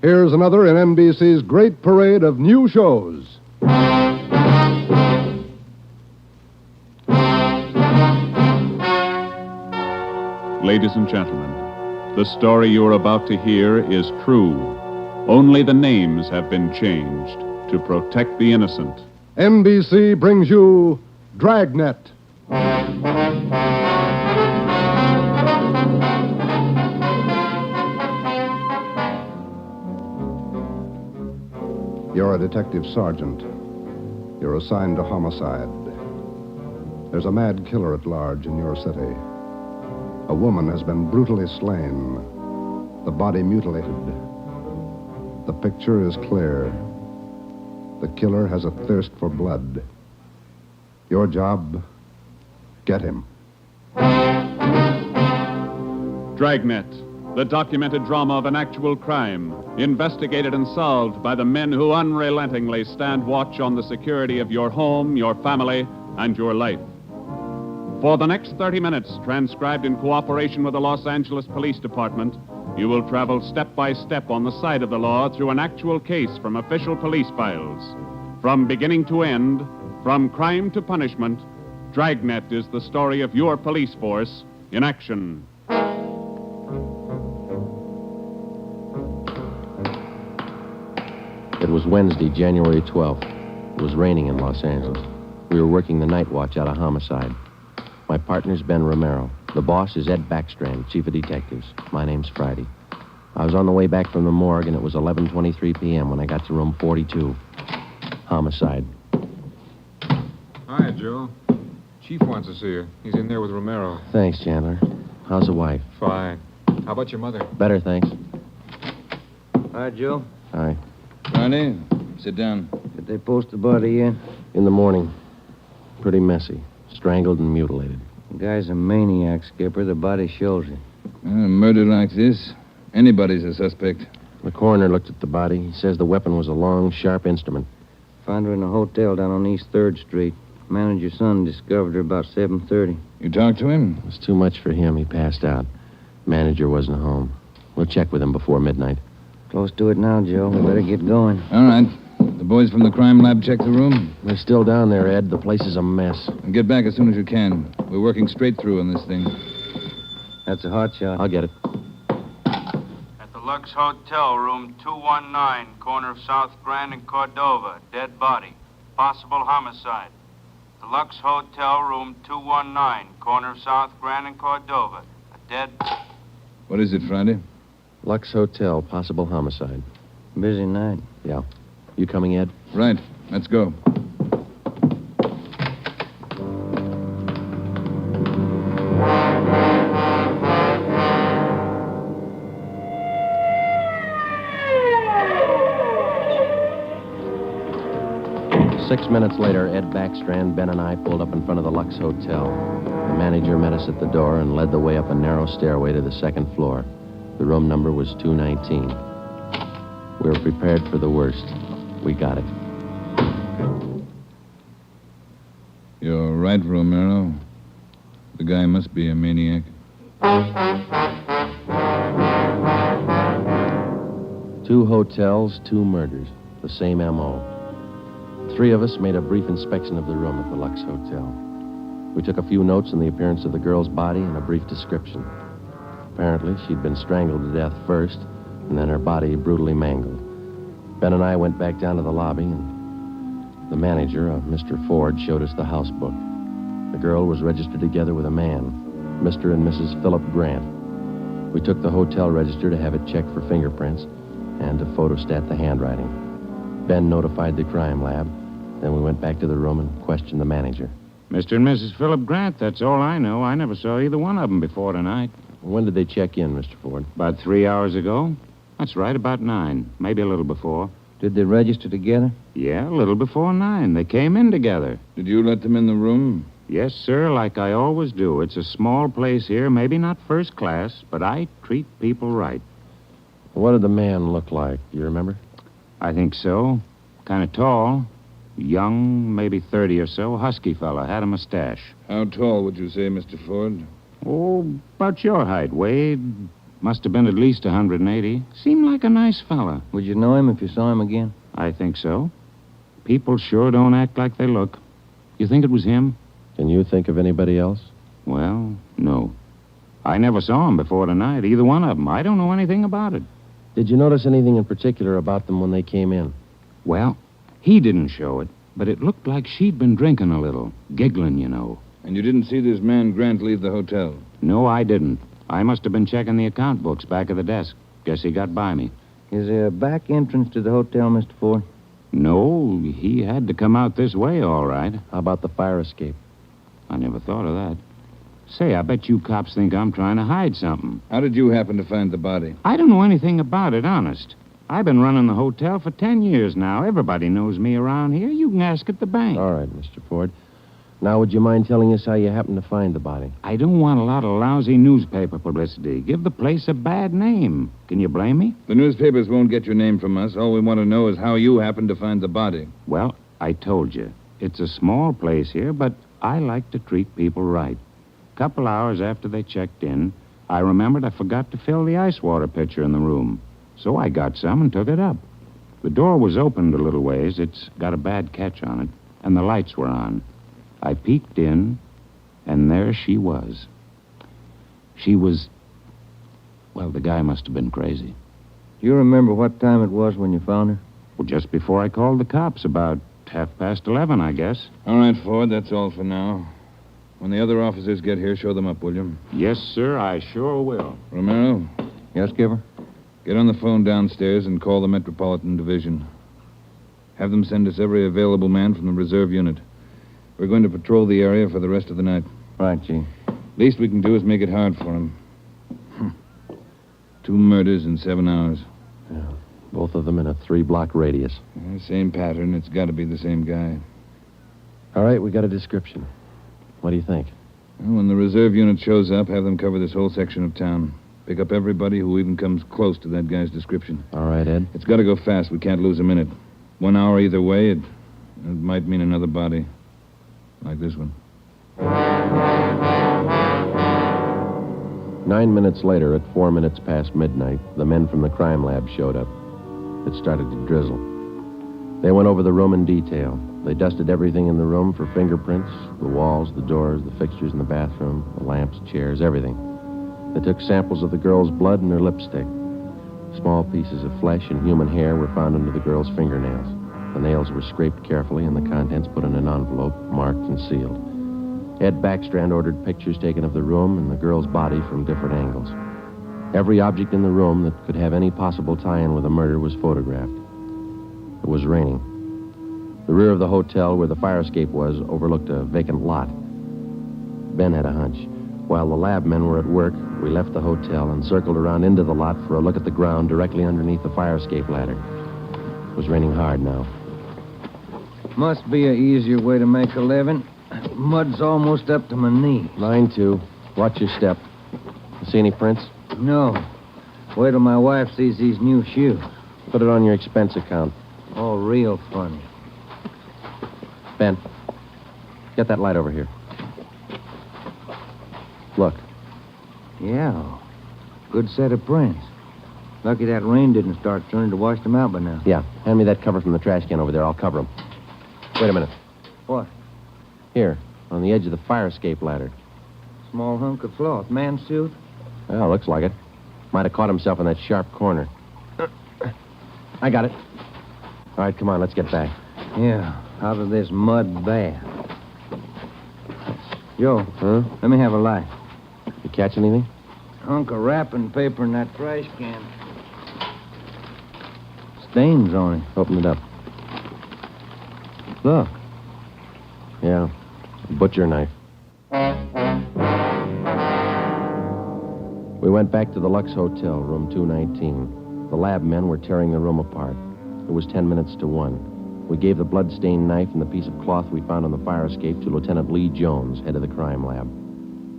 Here's another in NBC's great parade of new shows. Ladies and gentlemen, the story you're about to hear is true. Only the names have been changed to protect the innocent. NBC brings you Dragnet. You're a detective sergeant. You're assigned to homicide. There's a mad killer at large in your city. A woman has been brutally slain, the body mutilated. The picture is clear. The killer has a thirst for blood. Your job, get him. Dragnet, the documented drama of an actual crime, investigated and solved by the men who unrelentingly stand watch on the security of your home, your family, and your life. For the next 30 minutes, transcribed in cooperation with the Los Angeles Police Department, you will travel step by step on the side of the law through an actual case from official police files. From beginning to end, from crime to punishment, Dragnet is the story of your police force in action. It was Wednesday, January 12th. It was raining in Los Angeles. We were working the night watch out of homicide. My partner's Ben Romero. The boss is Ed Backstrand, chief of detectives. My name's Friday. I was on the way back from the morgue, and it was 11:23 p.m. when I got to room 42. Homicide. Hi, Joe. Chief wants to see you. He's in there with Romero. Thanks, Chandler. How's the wife? Fine. How about your mother? Better, thanks. Hi, Joe. Hi. Ronnie, sit down. Did they post the body in? In the morning. Pretty messy. Strangled and mutilated. The guy's a maniac, Skipper. The body shows it. A murder like this, anybody's a suspect. The coroner looked at the body. He says the weapon was a long, sharp instrument. Found her in a hotel down on East 3rd Street. Manager's son discovered her about 7:30. You talked to him? It was too much for him. He passed out. Manager wasn't home. We'll check with him before midnight. Close to it now, Joe. We better get going. All right. The boys from the crime lab check the room? They're still down there, Ed. The place is a mess. And get back as soon as you can. We're working straight through on this thing. That's a hot shot. I'll get it. At the Lux Hotel, room 219, corner of South Grand and Cordova. Dead body. Possible homicide. The Lux Hotel, room 219, corner of South Grand and Cordova. A dead... What is it, Friday? Lux Hotel, possible homicide. Busy night. Yeah. You coming, Ed? Right. Let's go. Six minutes later, Ed Backstrand, Ben, and I pulled up in front of the Lux Hotel. The manager met us at the door and led the way up a narrow stairway to the second floor. The room number was 219. We were prepared for the worst. We got it. You're right, Romero. The guy must be a maniac. Two hotels, two murders. The same M.O. Three of us made a brief inspection of the room at the Lux Hotel. We took a few notes on the appearance of the girl's body and a brief description. Apparently, she'd been strangled to death first, and then her body brutally mangled. Ben and I went back down to the lobby, and the manager, Mr. Ford, showed us the house book. The girl was registered together with a man, Mr. and Mrs. Philip Grant. We took the hotel register to have it checked for fingerprints and to photostat the handwriting. Ben notified the crime lab. Then we went back to the room and questioned the manager. Mr. and Mrs. Philip Grant, that's all I know. I never saw either one of them before tonight. When did they check in, Mr. Ford? About 3 hours ago. That's right, about 9. Maybe a little before. Did they register together? Yeah, a little before 9. They came in together. Did you let them in the room? Yes, sir, like I always do. It's a small place here, maybe not first class, but I treat people right. What did the man look like? You remember? I think so. Kind of tall. Young, maybe 30 or so. Husky fella. Had a mustache. How tall would you say, Mr. Ford? Oh, about your height, Wade. Must have been at least 180. Seemed like a nice fella. Would you know him if you saw him again? I think so. People sure don't act like they look. You think it was him? Can you think of anybody else? Well, no. I never saw him before tonight, either one of them. I don't know anything about it. Did you notice anything in particular about them when they came in? Well, he didn't show it, but it looked like she'd been drinking a little. Giggling, you know. And you didn't see this man Grant leave the hotel? No, I didn't. I must have been checking the account books back of the desk. Guess he got by me. Is there a back entrance to the hotel, Mr. Ford? No, he had to come out this way, all right. How about the fire escape? I never thought of that. Say, I bet you cops think I'm trying to hide something. How did you happen to find the body? I don't know anything about it, honest. I've been running the hotel for 10 years now. Everybody knows me around here. You can ask at the bank. All right, Mr. Ford. Now, would you mind telling us how you happened to find the body? I don't want a lot of lousy newspaper publicity. Give the place a bad name. Can you blame me? The newspapers won't get your name from us. All we want to know is how you happened to find the body. Well, I told you. It's a small place here, but I like to treat people right. A couple hours after they checked in, I remembered I forgot to fill the ice water pitcher in the room. So I got some and took it up. The door was opened a little ways. It's got a bad catch on it, and the lights were on. I peeked in, and there she was. She was... Well, the guy must have been crazy. Do you remember what time it was when you found her? Well, just before I called the cops, about 11:30, I guess. All right, Ford, that's all for now. When the other officers get here, show them up, will you? Yes, sir, I sure will. Romero? Yes, Skipper? Get on the phone downstairs and call the Metropolitan Division. Have them send us every available man from the reserve unit. We're going to patrol the area for the rest of the night. Right, Chief. Least we can do is make it hard for them. 2 murders in 7 hours. Yeah, both of them in a 3-block radius. Same pattern. It's got to be the same guy. All right, we got a description. What do you think? Well, when the reserve unit shows up, have them cover this whole section of town. Pick up everybody who even comes close to that guy's description. All right, Ed. It's got to go fast. We can't lose a minute. 1 hour either way, it might mean another body. Like this one. 9 minutes later, at 4 minutes past midnight, the men from the crime lab showed up. It started to drizzle. They went over the room in detail. They dusted everything in the room for fingerprints, the walls, the doors, the fixtures in the bathroom, the lamps, chairs, everything. They took samples of the girl's blood and her lipstick. Small pieces of flesh and human hair were found under the girl's fingernails. The nails were scraped carefully and the contents put in an envelope, marked and sealed. Ed Backstrand ordered pictures taken of the room and the girl's body from different angles. Every object in the room that could have any possible tie-in with a murder was photographed. It was raining. The rear of the hotel where the fire escape was overlooked a vacant lot. Ben had a hunch. While the lab men were at work, we left the hotel and circled around into the lot for a look at the ground directly underneath the fire escape ladder. It was raining hard now. Must be an easier way to make a living. Mud's almost up to my knee. Mine, too. Watch your step. See any prints? No. Wait till my wife sees these new shoes. Put it on your expense account. Oh, real funny. Ben, get that light over here. Look. Yeah. Good set of prints. Lucky that rain didn't start turning to wash them out by now. Yeah. Hand me that cover from the trash can over there. I'll cover them. Wait a minute. What? Here, on the edge of the fire escape ladder. Small hunk of cloth. Man's suit? Well, looks like it. Might have caught himself in that sharp corner. I got it. All right, come on, let's get back. Yeah, out of this mud bath. Joe. Huh? Let me have a light. You catch anything? Hunk of wrapping paper in that trash can. Stains on it. Open it up. Look. Yeah, a butcher knife. We went back to the Lux Hotel, room 219. The lab men were tearing the room apart. It was 10 minutes to 1. We gave the blood-stained knife and the piece of cloth we found on the fire escape to Lieutenant Lee Jones, head of the crime lab.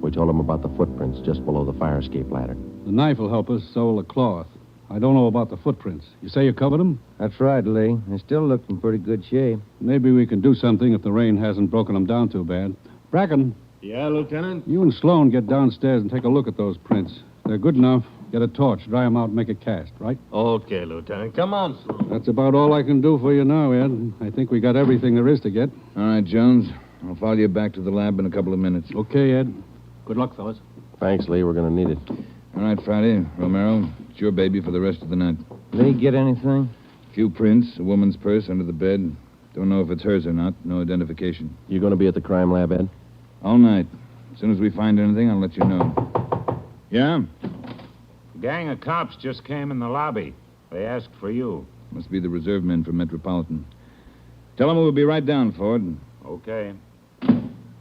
We told him about the footprints just below the fire escape ladder. The knife will help us, so will the cloth. I don't know about the footprints. You say you covered them? That's right, Lee. They still look in pretty good shape. Maybe we can do something if the rain hasn't broken them down too bad. Bracken. Yeah, Lieutenant? You and Sloan get downstairs and take a look at those prints. If they're good enough, get a torch, dry them out, and make a cast, right? Okay, Lieutenant. Come on, Sloan. That's about all I can do for you now, Ed. I think we got everything there is to get. All right, Jones. I'll follow you back to the lab in a couple of minutes. Okay, Ed. Good luck, fellas. Thanks, Lee. We're going to need it. All right, Friday. Romero, it's your baby for the rest of the night. Lee, get anything? A few prints, a woman's purse under the bed. Don't know if it's hers or not. No identification. You going to be at the crime lab, Ed? All night. As soon as we find anything, I'll let you know. Yeah? A gang of cops just came in the lobby. They asked for you. Must be the reserve men from Metropolitan. Tell them we'll be right down, Ford. Okay.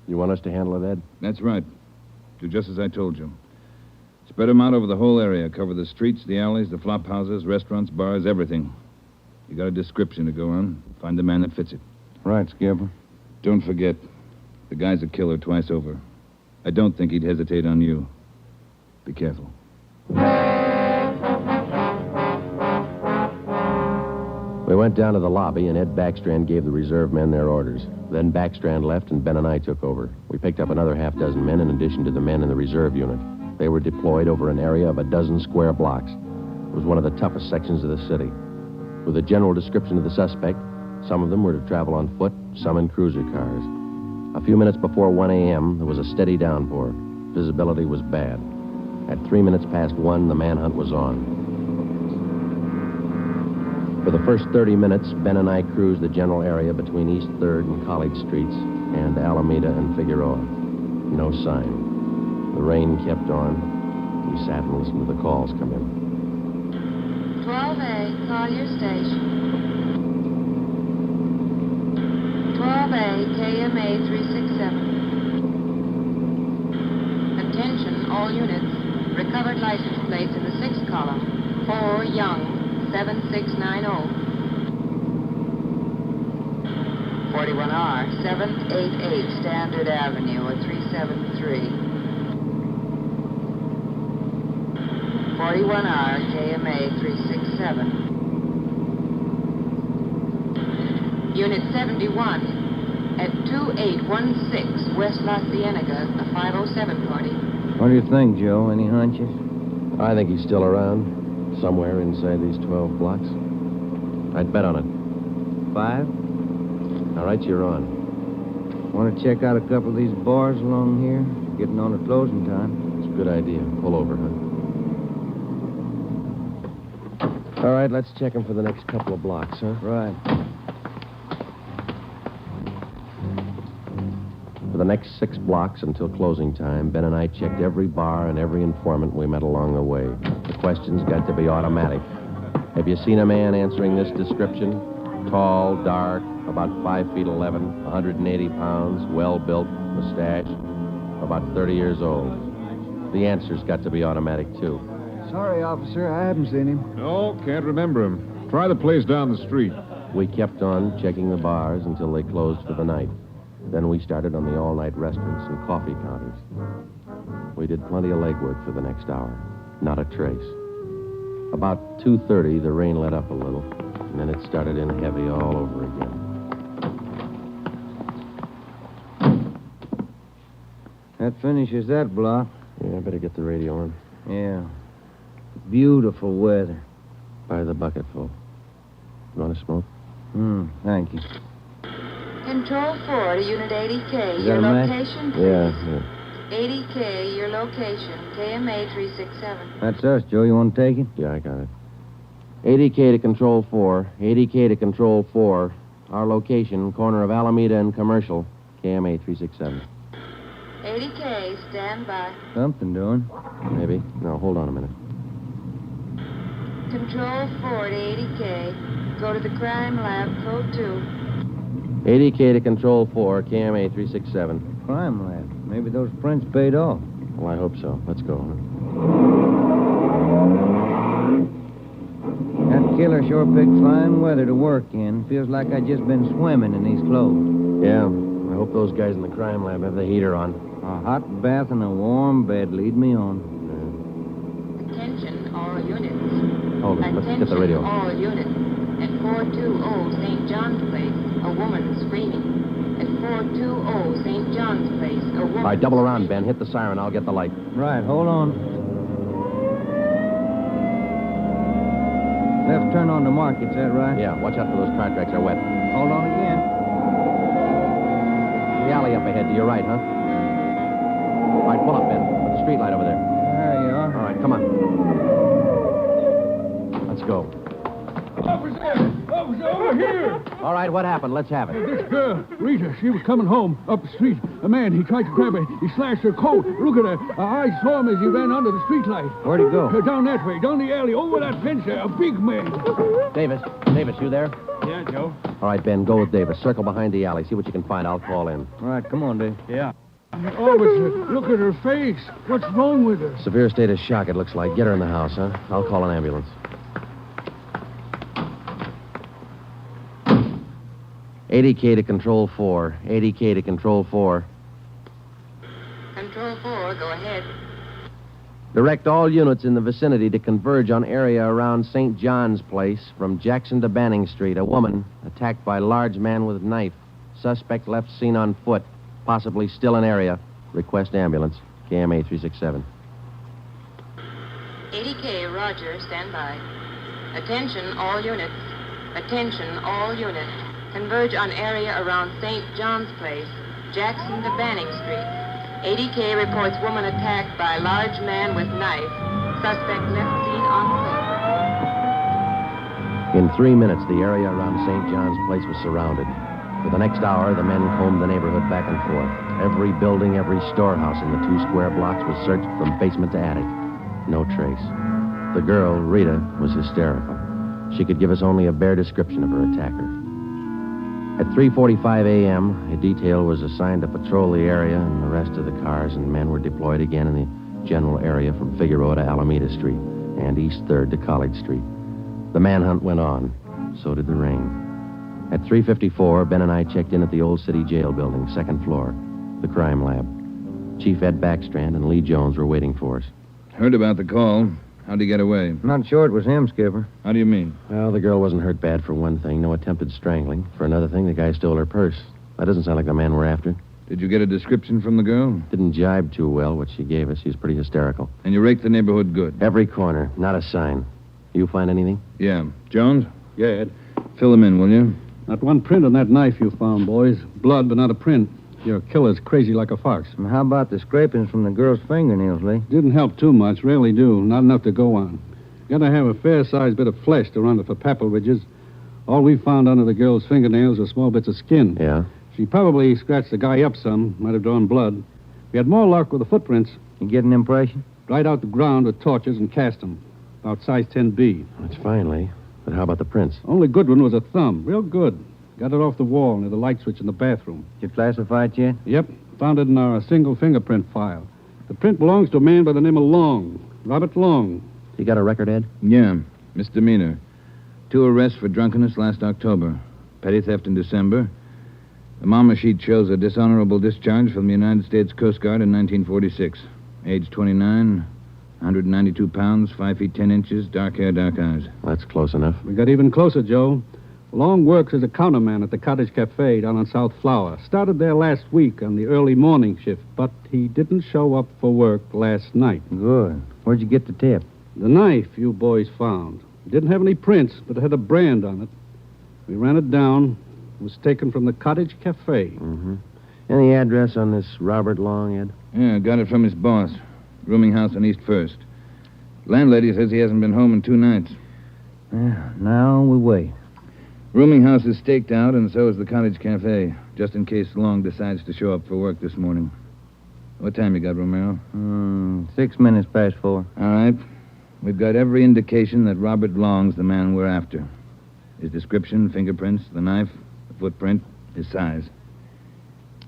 You want us to handle it, Ed? That's right. Do just as I told you. Spread them out over the whole area. Cover the streets, the alleys, the flop houses, restaurants, bars, everything. You got a description to go on. Find the man that fits it. Right, Skipper. Don't forget, the guy's a killer twice over. I don't think he'd hesitate on you. Be careful. We went down to the lobby, and Ed Backstrand gave the reserve men their orders. Then Backstrand left, and Ben and I took over. We picked up another half dozen men in addition to the men in the reserve unit. They were deployed over an area of a dozen square blocks. It was one of the toughest sections of the city. With a general description of the suspect, some of them were to travel on foot, some in cruiser cars. A few minutes before 1 a.m., there was a steady downpour. Visibility was bad. At 3 minutes past 1, the manhunt was on. For the first 30 minutes, Ben and I cruised the general area between East 3rd and College Streets and Alameda and Figueroa. No sign. The rain kept on. We sat and listened to the calls come in. 12A, call your station. 12A, KMA 367. Attention, all units. Recovered license plates in the 6th column. 4 Young, 7690. 41R, 788 Standard Avenue, a 373. 3. 41R KMA 367. Unit 71 at 2816 West La Cienega, a 507 party. What do you think, Joe? Any hunches? I think he's still around, somewhere inside these 12 blocks. I'd bet on it. 5? All right, you're on. Want to check out a couple of these bars along here? Getting on to closing time. It's a good idea. Pull over, huh? All right, let's check him for the next couple of blocks, huh? Right. For the next 6 blocks until closing time, Ben and I checked every bar and every informant we met along the way. The questions got to be automatic. Have you seen a man answering this description? Tall, dark, about 5 feet 11, 180 pounds, well-built, mustache, about 30 years old. The answers got to be automatic, too. Sorry, officer, I haven't seen him. No, can't remember him. Try the place down the street. We kept on checking the bars until they closed for the night. Then we started on the all-night restaurants and coffee counters. We did plenty of legwork for the next hour. Not a trace. About 2:30, the rain let up a little, and then it started in heavy all over again. That finishes that block. Yeah, I better get the radio on. Yeah. Beautiful weather. By the bucketful. You want to smoke? Thank you. Control 4 to Unit 80K. Is Your that a match? location, please. Yeah. 80K, your location. KMA 367. That's us, Joe. You want to take it? Yeah, I got it. 80K to Control 4. 80K to Control 4. Our location, corner of Alameda and Commercial. KMA 367. 80K, stand by. Something doing. Maybe. No, hold on a minute. Control 4 to 80K. Go to the crime lab, code 2. 80K to Control 4, KMA 367. Crime lab. Maybe those prints paid off. Well, I hope so. Let's go. That killer sure picked fine weather to work in. Feels like I'd just been swimming in these clothes. Yeah. I hope those guys in the crime lab have the heater on. A hot bath and a warm bed lead me on. Attention, all units. Hold it. Let's get the radio. All units. At 420 St. John's Place, a woman screaming. At 420 St. John's Place, a woman... All right, double around, Ben. Hit the siren. I'll get the light. Right, hold on. Left turn on the market, is that right? Yeah, watch out for those car tracks. They're wet. Hold on again. The alley up ahead to your right, huh? All right, pull up, Ben. Put the street light over there. There you are. All right, come on. Let's go. Officer! Officer, over here! All right, what happened? Let's have it. This girl, Rita, she was coming home up the street. A man, he tried to grab her. He slashed her coat. Look at her. I saw him as he ran under the streetlight. Where'd he go? Down that way, down the alley, over that fence there. A big man. Davis, you there? Yeah, Joe. All right, Ben, go with Davis. Circle behind the alley. See what you can find. I'll call in. All right, come on, Dave. Yeah. Officer, look at her face. What's wrong with her? Severe state of shock, it looks like. Get her in the house, huh? I'll call an ambulance. 80K to Control 4. 80K to Control 4. Control 4, go ahead. Direct all units in the vicinity to converge on area around St. John's Place from Jackson to Banning Street. A woman attacked by large man with knife. Suspect left seen on foot. Possibly still in area. Request ambulance. KMA 367. 80K, Roger, stand by. Attention, all units. Attention, all units. Converge on area around St. John's Place, Jackson to Banning Street. 80K reports woman attacked by large man with knife. Suspect left seen on foot. In 3 minutes, the area around St. John's Place was surrounded. For the next hour, the men combed the neighborhood back and forth. Every building, every storehouse in the 2 square blocks was searched from basement to attic. No trace. The girl, Rita, was hysterical. She could give us only a bare description of her attacker. At 3:45 a.m., a detail was assigned to patrol the area, and the rest of the cars and men were deployed again in the general area from Figueroa to Alameda Street and East 3rd to College Street. The manhunt went on. So did the rain. At 3:54, Ben and I checked in at the Old City Jail building, 2nd floor, the crime lab. Chief Ed Backstrand and Lee Jones were waiting for us. Heard about the call. How'd he get away? Not sure it was him, Skipper. How do you mean? Well, the girl wasn't hurt bad for one thing. No attempted strangling. For another thing, the guy stole her purse. That doesn't sound like the man we're after. Did you get a description from the girl? Didn't jibe too well, what she gave us. She was pretty hysterical. And you raked the neighborhood good? Every corner. Not a sign. You find anything? Yeah. Jones? Yeah, Ed. Fill them in, will you? Not one print on that knife you found, boys. Blood, but not a print. Your killer's crazy like a fox. And how about the scrapings from the girl's fingernails, Lee? Didn't help too much. Rarely do. Not enough to go on. Gotta have a fair-sized bit of flesh to run it for papal ridges. All we found under the girl's fingernails were small bits of skin. Yeah? She probably scratched the guy up some. Might have drawn blood. We had more luck with the footprints. You get an impression? Dried out the ground with torches and cast them. About size 10B. That's fine, Lee. But how about the prints? Only good one was a thumb. Real good. Got it off the wall near the light switch in the bathroom. Did you classify it yet? Yep. Found it in our single fingerprint file. The print belongs to a man by the name of Long. Robert Long. You got a record, Ed? Yeah. Misdemeanor. 2 arrests for drunkenness last October. Petty theft in December. The mama sheet shows a dishonorable discharge from the United States Coast Guard in 1946. Age 29, 192 pounds, 5 feet 10 inches, dark hair, dark eyes. That's close enough. We got even closer, Joe. Long works as a counterman at the Cottage Cafe down on South Flower. Started there last week on the early morning shift, but he didn't show up for work last night. Good. Where'd you get the tip? The knife you boys found. It didn't have any prints, but it had a brand on it. We ran it down. It was taken from the Cottage Cafe. Mm-hmm. Any address on this Robert Long, Ed? Yeah, got it from his boss. Rooming house on East First. Landlady says he hasn't been home in 2 nights. Yeah, now we wait. Rooming house is staked out, and so is the Cottage Cafe, just in case Long decides to show up for work this morning. What time you got, Romero? 6 minutes past 4. All right. We've got every indication that Robert Long's the man we're after. His description, fingerprints, the knife, the footprint, his size.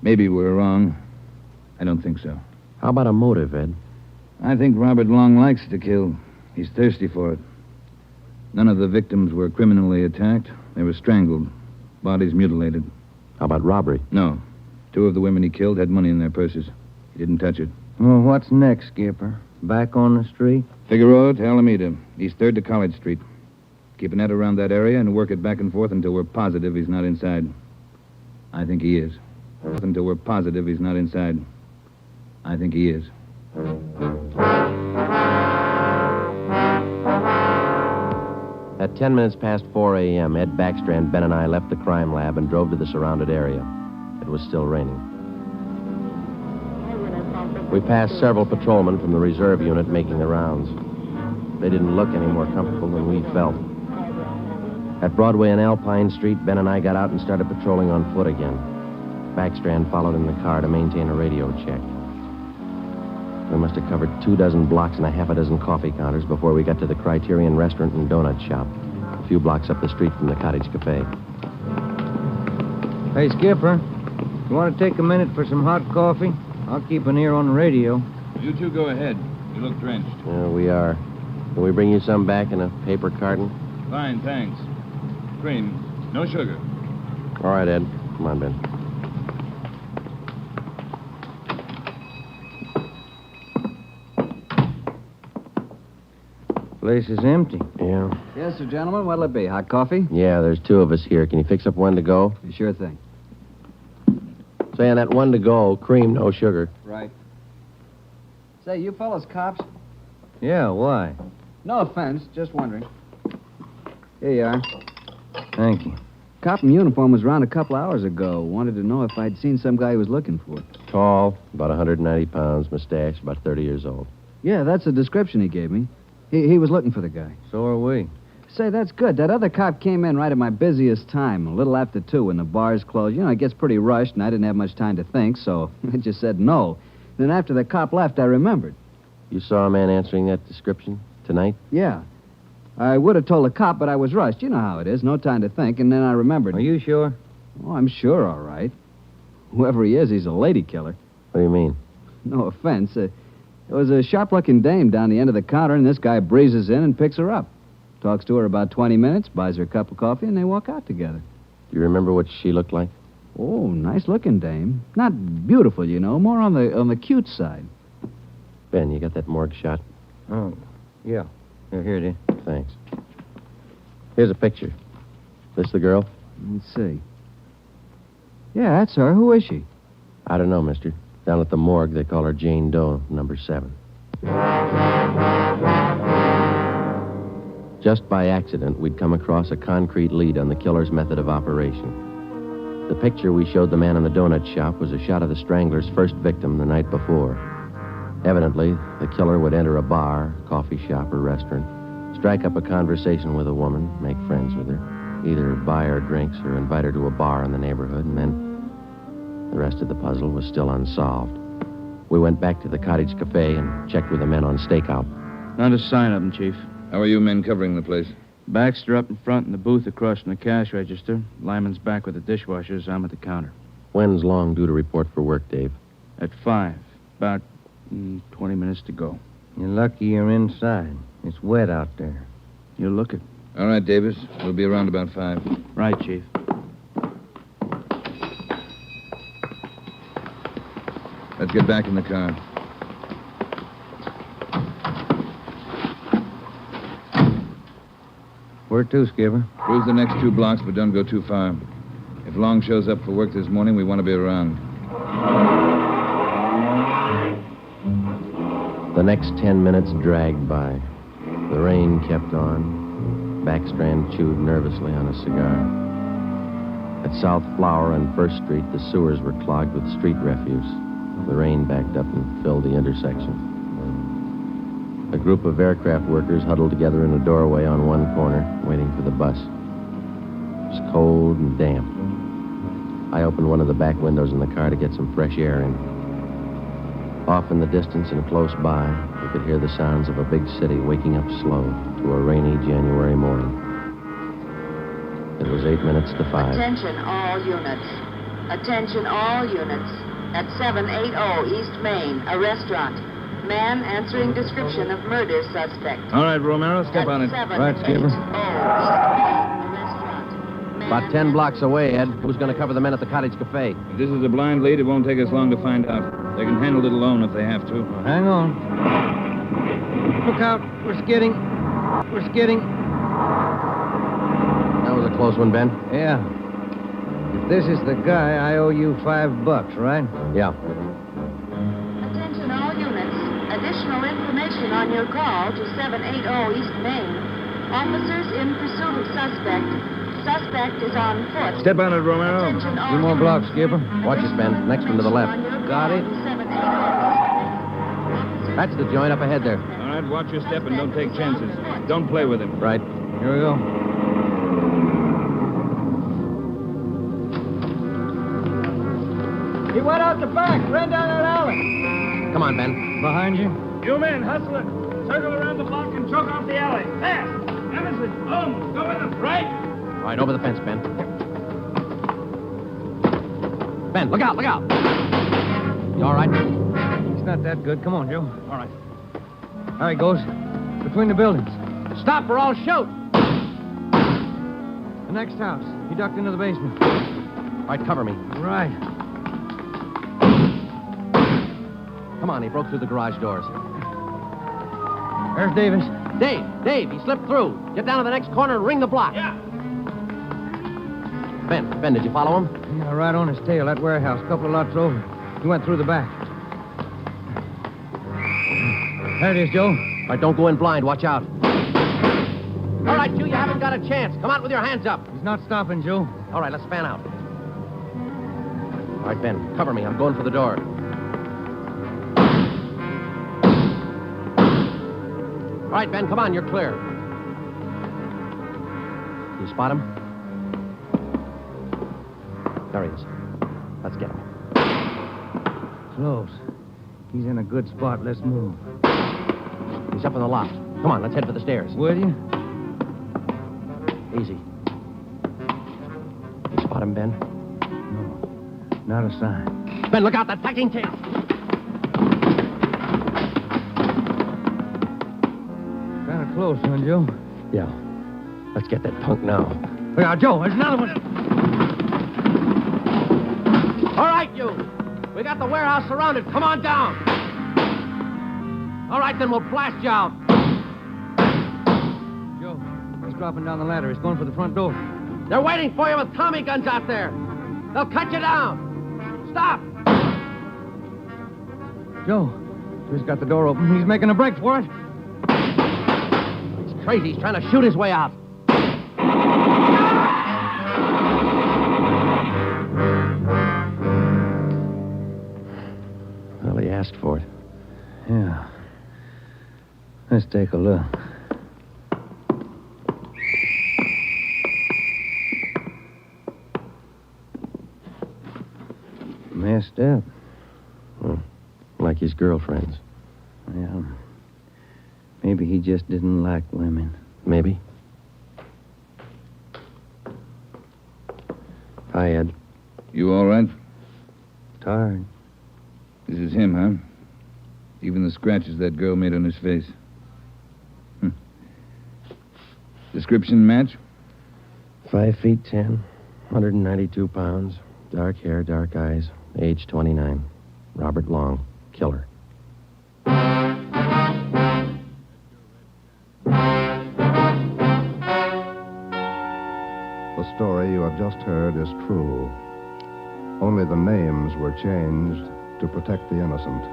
Maybe we're wrong. I don't think so. How about a motive, Ed? I think Robert Long likes to kill. He's thirsty for it. None of the victims were criminally attacked. They were strangled. Bodies mutilated. How about robbery? No. 2 of the women he killed had money in their purses. He didn't touch it. Well, what's next, Skipper? Back on the street? Figueroa to Alameda, East 3rd to College Street. Keep a net around that area and work it back and forth until we're positive he's not inside. I think he is. Until we're positive he's not inside. I think he is. At 10 minutes past 4 a.m., Ed Backstrand, Ben, and I left the crime lab and drove to the surrounded area. It was still raining. We passed several patrolmen from the reserve unit making the rounds. They didn't look any more comfortable than we felt. At Broadway and Alpine Street, Ben and I got out and started patrolling on foot again. Backstrand followed in the car to maintain a radio check. We must have covered 24 blocks and a half a dozen coffee counters before we got to the Criterion Restaurant and Donut Shop, a few blocks up the street from the Cottage Cafe. Hey, Skipper, you want to take a minute for some hot coffee? I'll keep an ear on the radio. You 2 go ahead. You look drenched. We are. Can we bring you some back in a paper carton? Fine, thanks. Cream. No sugar. All right, Ed. Come on, Ben. Place is empty. Yeah. Yes, sir, gentlemen. What'll it be? Hot coffee? Yeah, there's 2 of us here. Can you fix up one to go? Sure thing. Say, on that one to go, cream, no sugar. Right. Say, you fellas cops? Yeah, why? No offense, just wondering. Here you are. Thank you. Cop in uniform was around a couple hours ago. Wanted to know if I'd seen some guy he was looking for. Tall, about 190 pounds, mustache, about 30 years old. Yeah, that's the description he gave me. He was looking for the guy. So are we. Say, that's good. That other cop came in right at my busiest time, a little after 2 when the bars closed. You know, it gets pretty rushed, and I didn't have much time to think, so I just said no. Then after the cop left, I remembered. You saw a man answering that description tonight? Yeah. I would have told the cop, but I was rushed. You know how it is. No time to think, and then I remembered. Are you sure? Oh, I'm sure, all right. Whoever he is, he's a lady killer. What do you mean? No offense. There was a sharp-looking dame down the end of the counter, and this guy breezes in and picks her up. Talks to her about 20 minutes, buys her a cup of coffee, and they walk out together. Do you remember what she looked like? Oh, nice-looking dame. Not beautiful, you know. More on the cute side. Ben, you got that morgue shot? Oh, yeah. Here it is. Thanks. Here's a picture. This the girl? Let's see. Yeah, that's her. Who is she? I don't know, mister. Down at the morgue, they call her Jane Doe, number 7. Just by accident, we'd come across a concrete lead on the killer's method of operation. The picture we showed the man in the donut shop was a shot of the Strangler's first victim the night before. Evidently, the killer would enter a bar, coffee shop, or restaurant, strike up a conversation with a woman, make friends with her, either buy her drinks or invite her to a bar in the neighborhood, and then the rest of the puzzle was still unsolved. We went back to the cottage cafe and checked with the men on stakeout. Not a sign of them, Chief. How are you men covering the place? Baxter up in front in the booth across from the cash register. Lyman's back with the dishwashers. I'm at the counter. When's Long due to report for work, Dave? At 5. About 20 minutes to go. You're lucky you're inside. It's wet out there. You'll look it. All right, Davis. We'll be around about 5. Right, Chief. Let's get back in the car. Where to, Skipper? Cruise the next 2 blocks, but don't go too far. If Long shows up for work this morning, we want to be around. The next 10 minutes dragged by. The rain kept on. Backstrand chewed nervously on a cigar. At South Flower and First Street, the sewers were clogged with street refuse. The rain backed up and filled the intersection. A group of aircraft workers huddled together in a doorway on one corner, waiting for the bus. It was cold and damp. I opened one of the back windows in the car to get some fresh air in. Off in the distance and close by, we could hear the sounds of a big city waking up slow to a rainy January morning. It was 8 minutes to 5. Attention all units. Attention all units. At 780 East Main, a restaurant. Man answering description of murder suspect. All right, Romero, step on it. Right, Skipper. About 10 blocks away, Ed. Who's going to cover the men at the cottage cafe? If this is a blind lead, it won't take us long to find out. They can handle it alone if they have to. Hang on. Look out. We're skidding. We're skidding. That was a close one, Ben. Yeah. If this is the guy, I owe you $5, right? Yeah. Attention all units. Additional information on your call to 780 East Main. Officers in pursuit of suspect. Suspect is on foot. Step on it, Romero. 2 more blocks, Skipper. Watch it, Ben. Next one to the left. Got it. That's the joint up ahead there. All right, watch your step and don't take chances. Don't play with him. Right. Here we go. He went out the back, ran down that alley. Come on, Ben. Behind you? You men, hustle it. Circle around the block and choke off the alley. Fast. Emerson, Holmes, go with him. Right. All right, over the fence, Ben. Ben, look out, look out. You all right? It's not that good. Come on, Joe. All right. There he goes. Between the buildings. Stop or I'll shoot. The next house. He ducked into the basement. All right, cover me. Right. Come on, he broke through the garage doors. There's Davis. Dave, he slipped through. Get down to the next corner and ring the block. Yeah. Ben, did you follow him? Yeah, right on his tail, that warehouse, a couple of lots over. He went through the back. There it is, Joe. All right, don't go in blind. Watch out. All right, you haven't got a chance. Come out with your hands up. He's not stopping, Joe. All right, let's fan out. All right, Ben, cover me. I'm going for the door. All right, Ben, come on. You're clear. You spot him? There he is. Let's get him. Close. He's in a good spot. Let's move. He's up in the loft. Come on, let's head for the stairs. Will you? Easy. You spot him, Ben? No. Not a sign. Ben, look out. That packing tail. Kind of close, huh, Joe? Yeah. Let's get that punk now. Look out, Joe. There's another one. All right, you. We got the warehouse surrounded. Come on down. All right, then we'll blast you out. Joe, he's dropping down the ladder. He's going for the front door. They're waiting for you with Tommy guns out there. They'll cut you down. Stop. Joe, he's got the door open. He's making a break for it. He's crazy. He's trying to shoot his way out. Well, he asked for it. Yeah. Let's take a look. Messed up. Well, like his girlfriends. Yeah. Maybe he just didn't like women. Maybe. Hi, Ed. You all right? Tired. This is him, huh? Even the scratches that girl made on his face. Description match? 5'10", 192 pounds, dark hair, dark eyes, age 29. Robert Long, killer. The story you have just heard is true. Only the names were changed to protect the innocent.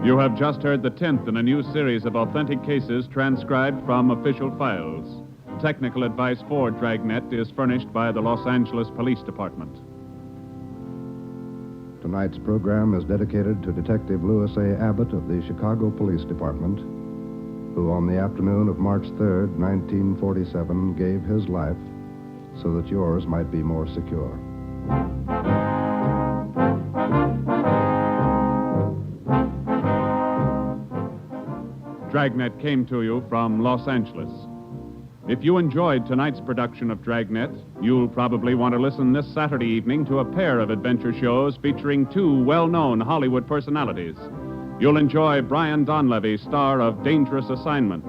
You have just heard the 10th in a new series of authentic cases transcribed from official files. Technical advice for Dragnet is furnished by the Los Angeles Police Department. Tonight's program is dedicated to Detective Louis A. Abbott of the Chicago Police Department, who on the afternoon of March 3rd, 1947, gave his life so that yours might be more secure. Dragnet came to you from Los Angeles. If you enjoyed tonight's production of Dragnet, you'll probably want to listen this Saturday evening to a pair of adventure shows featuring two well-known Hollywood personalities. You'll enjoy Brian Donlevy, star of Dangerous Assignment.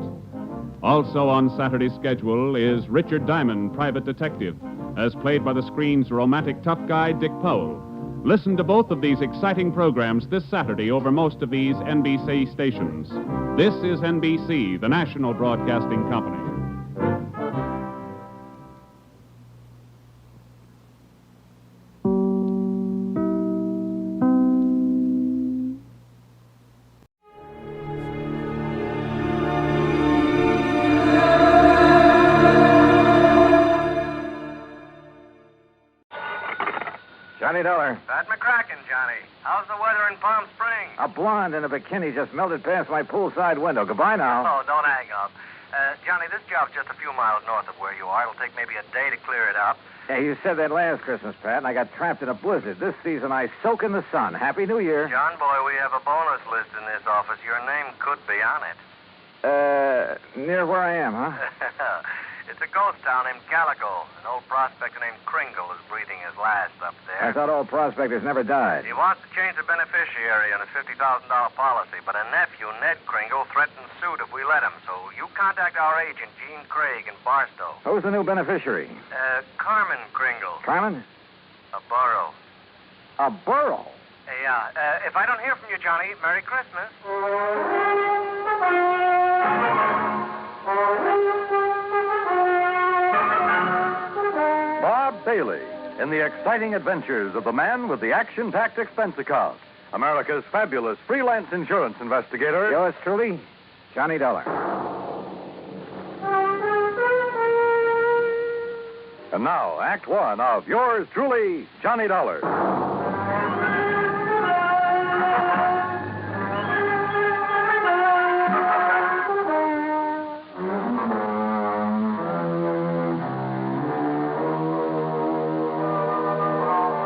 Also on Saturday's schedule is Richard Diamond, private detective, as played by the screen's romantic tough guy, Dick Powell. Listen to both of these exciting programs this Saturday over most of these NBC stations. This is NBC, the national broadcasting company. Johnny Dollar. Pat McCracken, Johnny. How's the weather in Palm Springs? A blonde in a bikini just melted past my poolside window. Goodbye now. Oh, don't hang up. Johnny, this job's just a few miles north of where you are. It'll take maybe a day to clear it up. Yeah, you said that last Christmas, Pat, and I got trapped in a blizzard. This season, I soak in the sun. Happy New Year. John, boy, we have a bonus list in this office. Your name could be on it. Near where I am, huh? It's a ghost town named Calico. An old prospector named Kringle is breathing his last up there. I thought old prospectors never died. He wants to change the beneficiary on a $50,000 policy, but a nephew, Ned Kringle, threatens suit if we let him. So you contact our agent, Gene Craig, in Barstow. Who's the new beneficiary? Carmen Kringle. Carmen? A burro. A burro? Yeah. If I don't hear from you, Johnny, Merry Christmas. Bob Bailey in the exciting adventures of the man with the action-packed expense account, America's fabulous freelance insurance investigator. Yours truly, Johnny Dollar. And now, Act One of yours truly, Johnny Dollar.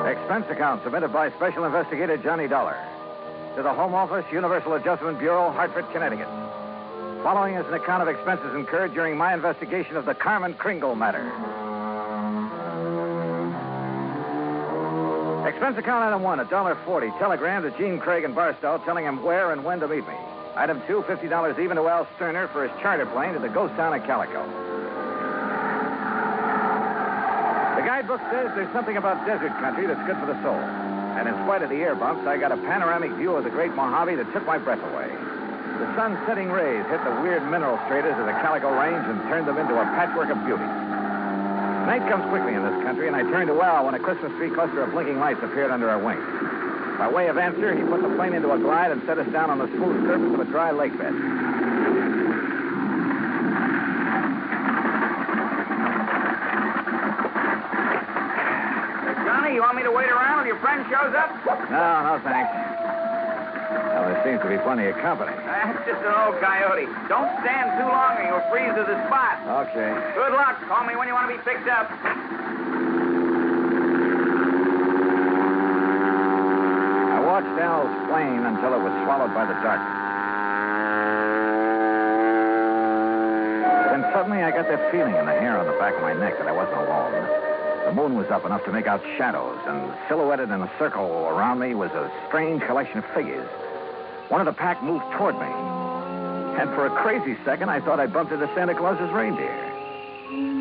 Expense account submitted by Special Investigator Johnny Dollar to the Home Office, Universal Adjustment Bureau, Hartford, Connecticut. Following is an account of expenses incurred during my investigation of the Carmen Kringle matter. Expense account item 1, $1.40. Telegram to Gene Craig in Barstow telling him where and when to meet me. Item 2, $50 even to Al Sterner for his charter plane to the ghost town of Calico. The guidebook says there's something about desert country that's good for the soul. And in spite of the air bumps, I got a panoramic view of the Great Mojave that took my breath away. The sun's setting rays hit the weird mineral stratas of the Calico Range and turned them into a patchwork of beauty. Night comes quickly in this country, and I turned to wow when a Christmas tree cluster of blinking lights appeared under our wings. By way of answer, he put the plane into a glide and set us down on the smooth surface of a dry lake bed. Johnny, you want me to wait around till your friend shows up? No, thanks. Well, there seems to be plenty of company. That's just an old coyote. Don't stand too long or you'll freeze to the spot. Okay. Good luck. Call me when you want to be picked up. I watched Al's plane until it was swallowed by the darkness. Then suddenly I got that feeling in the hair on the back of my neck that I wasn't alone. The moon was up enough to make out shadows, and silhouetted in a circle around me was a strange collection of figures. One of the pack moved toward me. And for a crazy second, I thought I bumped into Santa Claus's reindeer.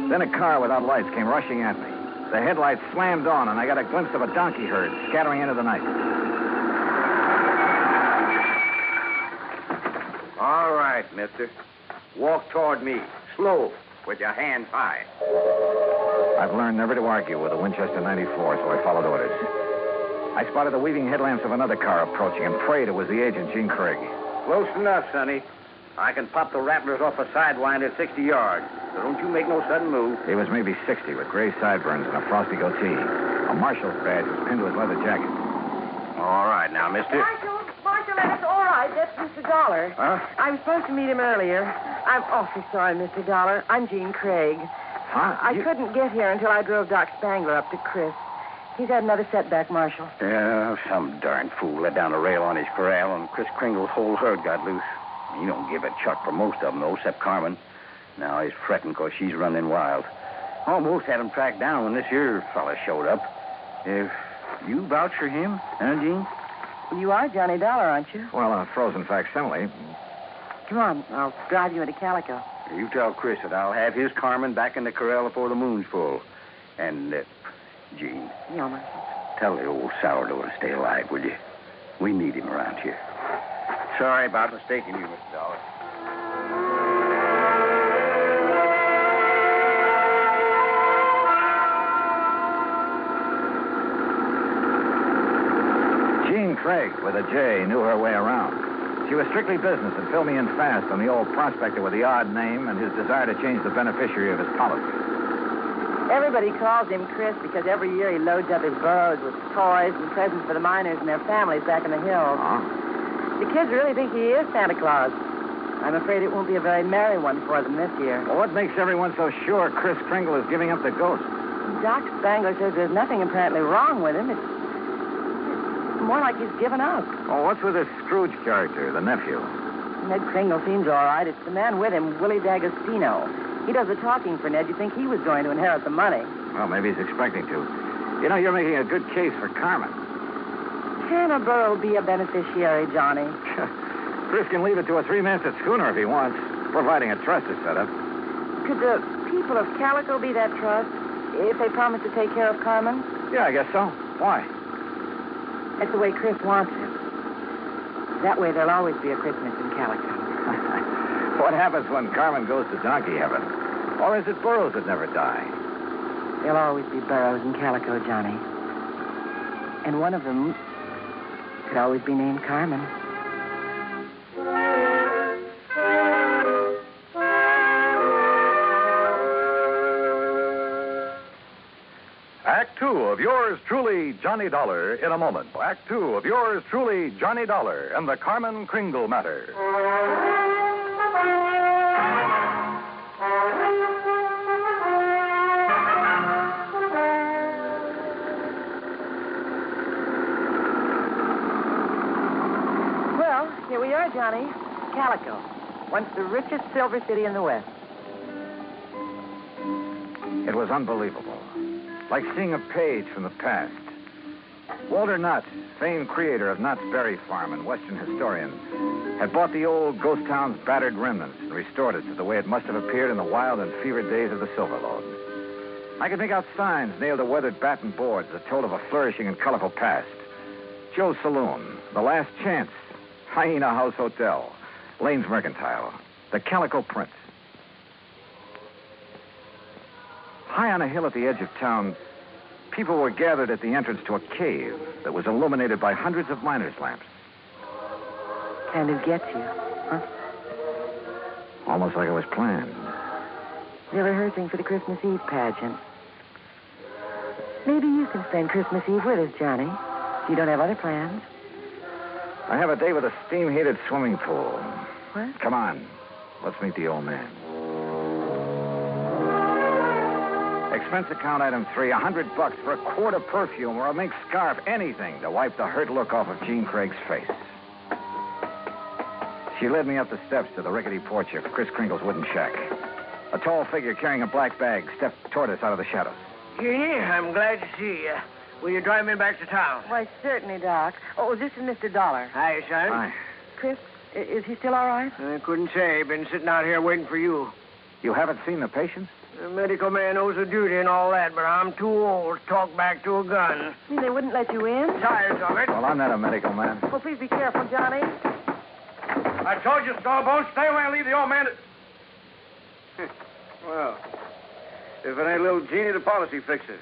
Then a car without lights came rushing at me. The headlights slammed on, and I got a glimpse of a donkey herd scattering into the night. All right, mister. Walk toward me. Slow, with your hands high. I've learned never to argue with a Winchester 94, so I followed orders. I spotted the weaving headlamps of another car approaching and prayed it was the agent, Gene Craig. Close enough, Sonny. I can pop the rattlers off a sidewinder at 60 yards, so don't you make no sudden move. He was maybe 60 with gray sideburns and a frosty goatee. A marshal's badge was pinned to his leather jacket. All right, now, mister. Marshal, it's all right. That's Mr. Dollar. Huh? I was supposed to meet him earlier. I'm awfully sorry, Mr. Dollar. I'm Jean Craig. Huh? I couldn't get here until I drove Doc Spangler up to Chris. He's had another setback, Marshal. Yeah, some darn fool let down a rail on his corral, and Chris Kringle's whole herd got loose. He don't give a chuck for most of them, though, except Carmen. Now he's fretting because she's running wild. Almost had him tracked down when this here fella showed up. If you vouch for him, huh, Gene? You are Johnny Dollar, aren't you? Well, a frozen facsimile. Come on, I'll drive you into Calico. You tell Chris that I'll have his Carmen back in the corral before the moon's full. And, Gene. Yeah, Marshal. Tell the old sourdough to stay alive, will you? We need him around here. Sorry about mistaking you, Mr. Dollar. Jean Craig, with a J, knew her way around. She was strictly business and filled me in fast on the old prospector with the odd name and his desire to change the beneficiary of his policy. Everybody calls him Chris because every year he loads up his burros with toys and presents for the miners and their families back in the hills. The kids really think he is Santa Claus. I'm afraid it won't be a very merry one for them this year. Well, what makes everyone so sure Chris Kringle is giving up the ghost? Doc Spangler says there's nothing apparently wrong with him. It's more like he's given up. Oh, what's with this Scrooge character, the nephew? Ned Kringle seems all right. It's the man with him, Willie D'Agostino. He does the talking for Ned. You'd think he was going to inherit the money. Well, maybe he's expecting to. You know, you're making a good case for Carmen. Hannah Burr will be a beneficiary, Johnny. Chris can leave it to a three-masted schooner if he wants, providing a trust is set up. Could the people of Calico be that trust if they promise to take care of Carmen? Yeah, I guess so. Why? That's the way Chris wants it. That way there'll always be a Christmas in Calico. What happens when Carmen goes to donkey heaven? Or is it burros that never die? There'll always be burros in Calico, Johnny. And one of them could always be named Carmen. Act two of yours truly, Johnny Dollar, in a moment. Act two of yours truly, Johnny Dollar, and the Carmen Kringle matter. Well, here we are, Johnny. Calico, once the richest silver city in the West. It was unbelievable. Like seeing a page from the past. Walter Nutt, famed creator of Nutt's Berry Farm and Western historian, had bought the old ghost town's battered remnants and restored it to the way it must have appeared in the wild and fevered days of the Silver Lode. I could make out signs nailed to weathered batten boards that told of a flourishing and colorful past. Joe's Saloon, The Last Chance, Hyena House Hotel, Lane's Mercantile, the Calico Prince. High on a hill at the edge of town, people were gathered at the entrance to a cave that was illuminated by hundreds of miners' lamps. Kind of gets you, huh? Almost like it was planned. They're rehearsing for the Christmas Eve pageant. Maybe you can spend Christmas Eve with us, Johnny, if you don't have other plans. I have a day with a steam-heated swimming pool. What? Come on. Let's meet the old man. Expense account item 3, $100 for a quart of perfume or a mink scarf, anything to wipe the hurt look off of Gene Craig's face. She led me up the steps to the rickety porch of Chris Kringle's wooden shack. A tall figure carrying a black bag stepped toward us out of the shadows. Jeannie, I'm glad to see you. Will you drive me back to town? Why, certainly, Doc. Oh, this is Mr. Dollar. Hi, son. Hi. Chris, is he still all right? I couldn't say. Been sitting out here waiting for you. You haven't seen the patient? The medical man knows the duty and all that, but I'm too old to talk back to a gun. You mean they wouldn't let you in? Tired of it. Well, I'm not a medical man. Oh, please be careful, Johnny. I told you, Stallbone, stay away and leave the old man. Well, if it ain't little Jeannie, the policy fixer.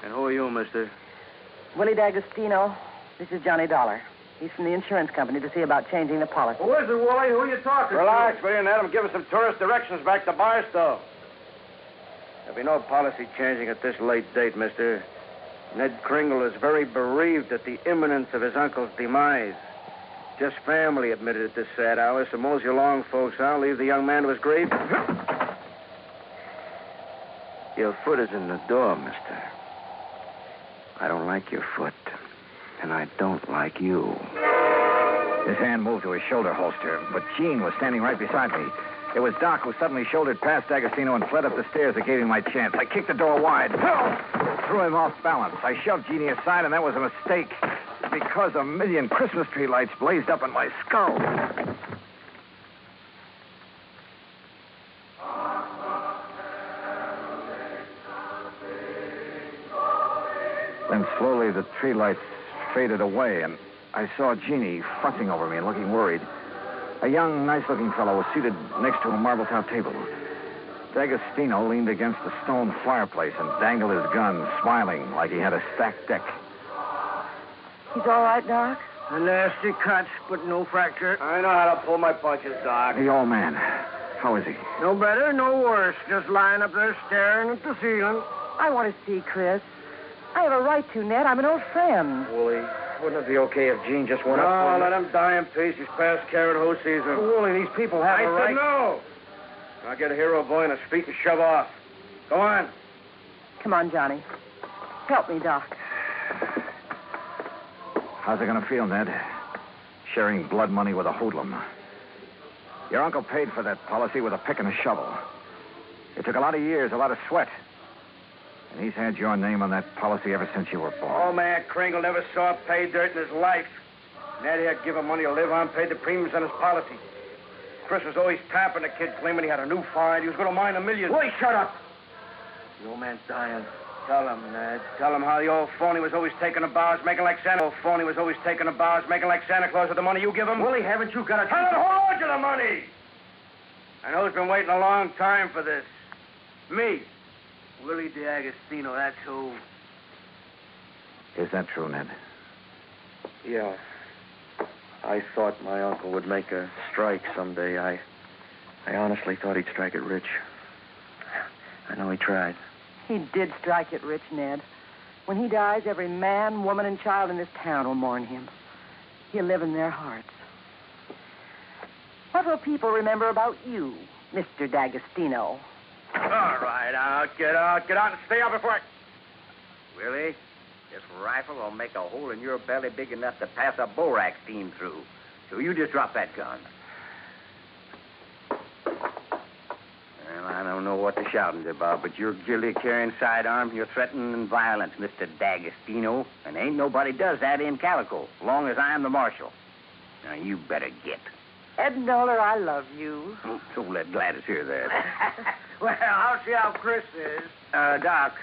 And who are you, mister? Willie D'Agostino. This is Johnny Dollar. He's from the insurance company to see about changing the policy. Who is it, Wooly? Who are you talking Relax, will you, and let him give us some tourist directions back to Barstow. There'll be no policy changing at this late date, mister. Ned Kringle is very bereaved at the imminence of his uncle's demise. Just family admitted at this sad hour, so mosey along, folks. I'll leave the young man to his grief. Your foot is in the door, mister. I don't like your foot, and I don't like you. His hand moved to his shoulder holster, but Gene was standing right beside me. It was Doc who suddenly shouldered past D'Agostino and fled up the stairs that gave him my chance. I kicked the door wide. Threw him off balance. I shoved Jeannie aside, and that was a mistake because a million Christmas tree lights blazed up in my skull. Then slowly the tree lights faded away, and I saw Jeannie fussing over me and looking worried. A young, nice-looking fellow was seated next to a marble-top table. D'Agostino leaned against the stone fireplace and dangled his gun, smiling like he had a stacked deck. He's all right, Doc? A nasty cut, but no fracture. I know how to pull my punches, Doc. The old man. How is he? No better, no worse. Just lying up there staring at the ceiling. I want to see Chris. I have a right to, Ned. I'm an old friend. Wooly, wouldn't it be okay if Gene just went up? No, let him die in peace. He's past caring who sees him. Wooly, these people have a right. I said no. Now get a hero boy on his feet and shove off. Go on. Come on, Johnny. Help me, Doc. How's it going to feel, Ned? Sharing blood money with a hoodlum. Your uncle paid for that policy with a pick and a shovel. It took a lot of years, a lot of sweat. And he's had your name on that policy ever since you were born. Old man Kringle never saw pay dirt in his life. Ned had given money to live on, paid the premiums on his policy. Chris was always tapping the kid, claiming he had a new find. He was going to mine $1 million. Boy, shut up. The old man's dying. Tell him, Ned. Tell him how the old phony was always taking the bars, making like Santa. Old phony was always taking the bars, making like Santa Claus with the money you give him. Willie, haven't you got a... Tell him who owed you the money? And who's been waiting a long time for this? Me. Willie D'Agostino, that's who. Is that true, Ned? Yeah. I thought my uncle would make a strike someday. I honestly thought he'd strike it rich. I know he tried. He did strike it rich, Ned. When he dies, every man, woman, and child in this town will mourn him. He'll live in their hearts. What will people remember about you, Mr. D'Agostino? All right, get out and stay out before I... Willie, this rifle will make a hole in your belly big enough to pass a borax steam through. So you just drop that gun. Well, I don't know what the shouting's about, but you're guilty of carrying sidearms. You're threatening violence, Mr. D'Agostino. And ain't nobody does that in Calico, as long as I'm the marshal. Now, you better get. Ed Dollar, I love you. So let Gladys hear that. Well, I'll see how Chris is. Doc,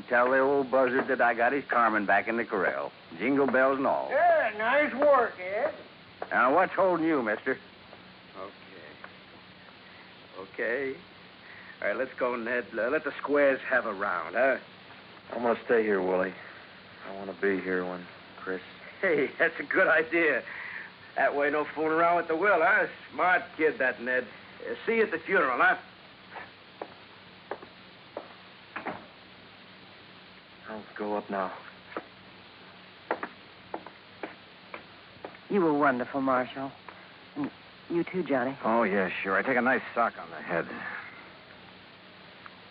tell the old buzzard that I got his Carmen back in the corral. Jingle bells and all. Yeah, nice work, Ed. Now, what's holding you, mister? Okay. All right, let's go, Ned. Let the squares have a round, huh? I'm going to stay here, Willie. I want to be here when Chris... Hey, that's a good idea. That way, no fooling around with the will, huh? Smart kid, that Ned. See you at the funeral, huh? I'll go up now. You were wonderful, Marshal. And you too, Johnny. Oh, yeah, sure. I take a nice sock on the head.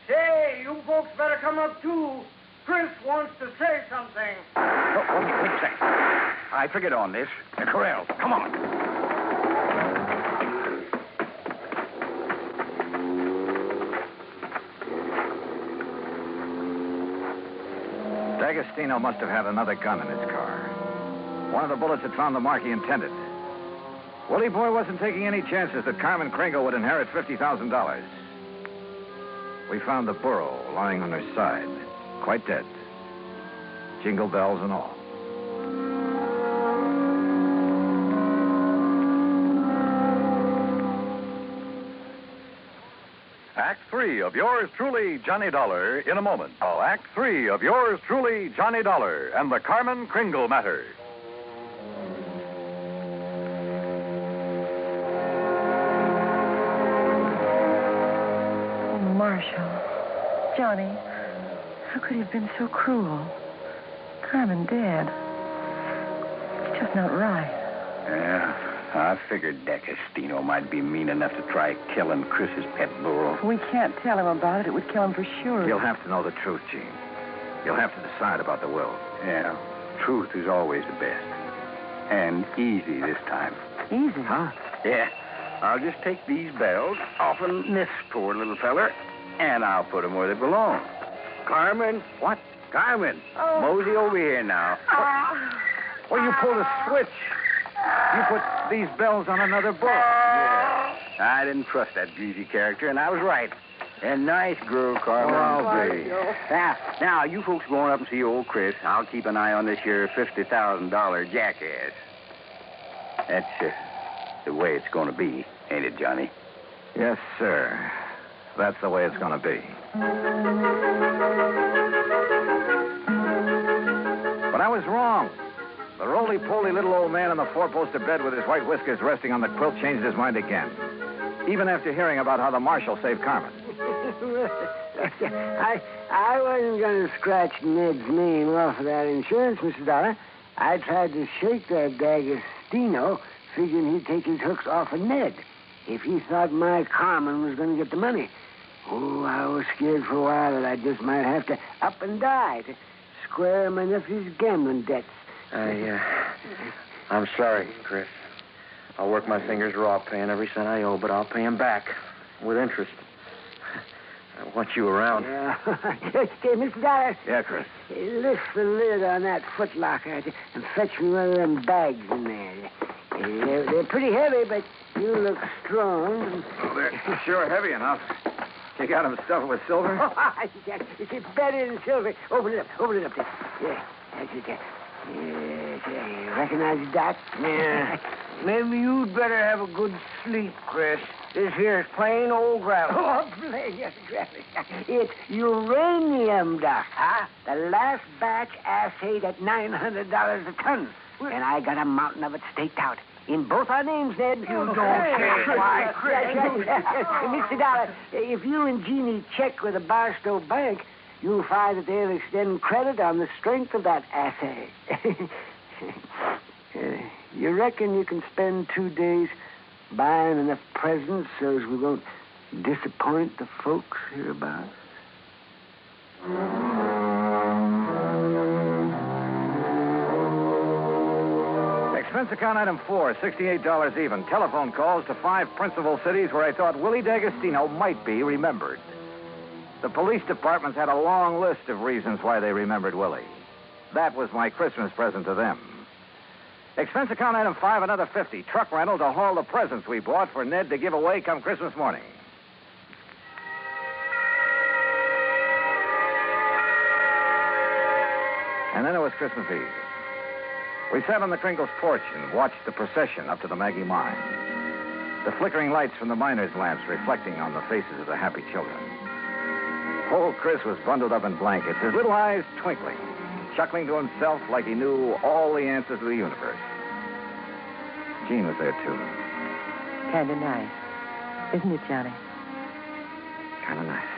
Say, you folks better come up, too. Chris wants to say something. Wait a second. I forget on this. The corral. Come on. D'Agostino must have had another gun in his car. One of the bullets had found the mark he intended. Willie Boy wasn't taking any chances that Carmen Kringle would inherit $50,000. We found the burro lying on her side, quite dead. Jingle bells and all. Act 3 of yours truly, Johnny Dollar, in a moment. Oh, Act 3 of yours truly, Johnny Dollar, and the Carmen Kringle matter. Oh, Marshal. Johnny, how could he have been so cruel? Carmen dead. It's just not right. Yeah, I figured D'Agostino might be mean enough to try killing Chris's pet burro. We can't tell him about it. It would kill him for sure. You'll have to know the truth, Gene. You'll have to decide about the will. Yeah, truth is always the best. And easy this time. Easy? Huh? Yeah. I'll just take these bells off of this poor little feller, and I'll put them where they belong. Carmen? What? Carmen. Oh. Mosey over here now. Well, you pulled a switch. You put these bells on another book. Yeah. I didn't trust that greasy character, and I was right. A nice girl, Carmen. Oh, baby. Now, you folks going up and see old Chris. I'll keep an eye on this here $50,000 jackass. That's the way it's going to be, ain't it, Johnny? Yes, sir. That's the way it's going to be. But I was wrong. The roly-poly little old man in the four-poster bed with his white whiskers resting on the quilt changed his mind again. Even after hearing about how the marshal saved Carmen. I wasn't going to scratch Ned's name off of that insurance, Mr. Dollar. I tried to shake that D'Agostino, figuring he'd take his hooks off of Ned if he thought my Carmen was going to get the money. Oh, I was scared for a while that I just might have to up and die to square my nephew's gambling debts. I'm sorry, Chris. I'll work my fingers raw paying every cent I owe, but I'll pay him back with interest. I want you around. Yeah. Hey, Mr. Dollar. Yeah, Chris. Lift the lid on that footlocker and fetch me one of them bags in there. They're pretty heavy, but you look strong. Oh, they're sure heavy enough. You got them stuffed with silver? It's better than silver. Open it up there. Yeah, that's it there. Yes, you recognize it, Doc? Yeah. Maybe you'd better have a good sleep, Chris. This here's plain old gravel. Oh, plain gravel. It's uranium, Doc. Huh? The last batch assayed at $900 a ton. And I got a mountain of it staked out. In both our names, Ned. You don't say why, Chris. Mr. Dollar, if you and Jeannie check with the Barstow Bank, you'll find that they'll extend credit on the strength of that assay. You reckon you can spend 2 days buying enough presents so as we won't disappoint the folks hereabouts? Expense account item 4, $68 even. Telephone calls to 5 principal cities where I thought Willie D'Agostino might be remembered. The police departments had a long list of reasons why they remembered Willie. That was my Christmas present to them. Expense account item 5, another $50. Truck rental to haul the presents we bought for Ned to give away come Christmas morning. And then it was Christmas Eve. We sat on the Kringle's porch and watched the procession up to the Maggie mine. The flickering lights from the miners' lamps reflecting on the faces of the happy children. Old Chris was bundled up in blankets, his little eyes twinkling, chuckling to himself like he knew all the answers to the universe. Jean was there, too. Kind of nice. Isn't it, Johnny? Kind of nice.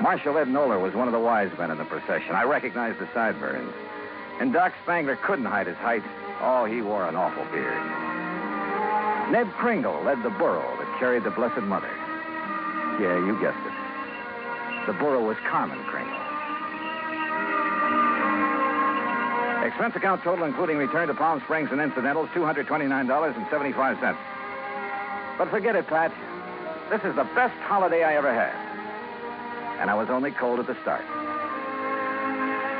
Marshal Ed Noller was one of the wise men in the procession. I recognized the sideburns. And Doc Spangler couldn't hide his height. Oh, he wore an awful beard. Ned Kringle led the burro that carried the Blessed Mother. Yeah, you guessed it. The burro was Carmen Kringle. Expense account total, including return to Palm Springs and incidentals, $229.75. But forget it, Pat. This is the best holiday I ever had. And I was only cold at the start.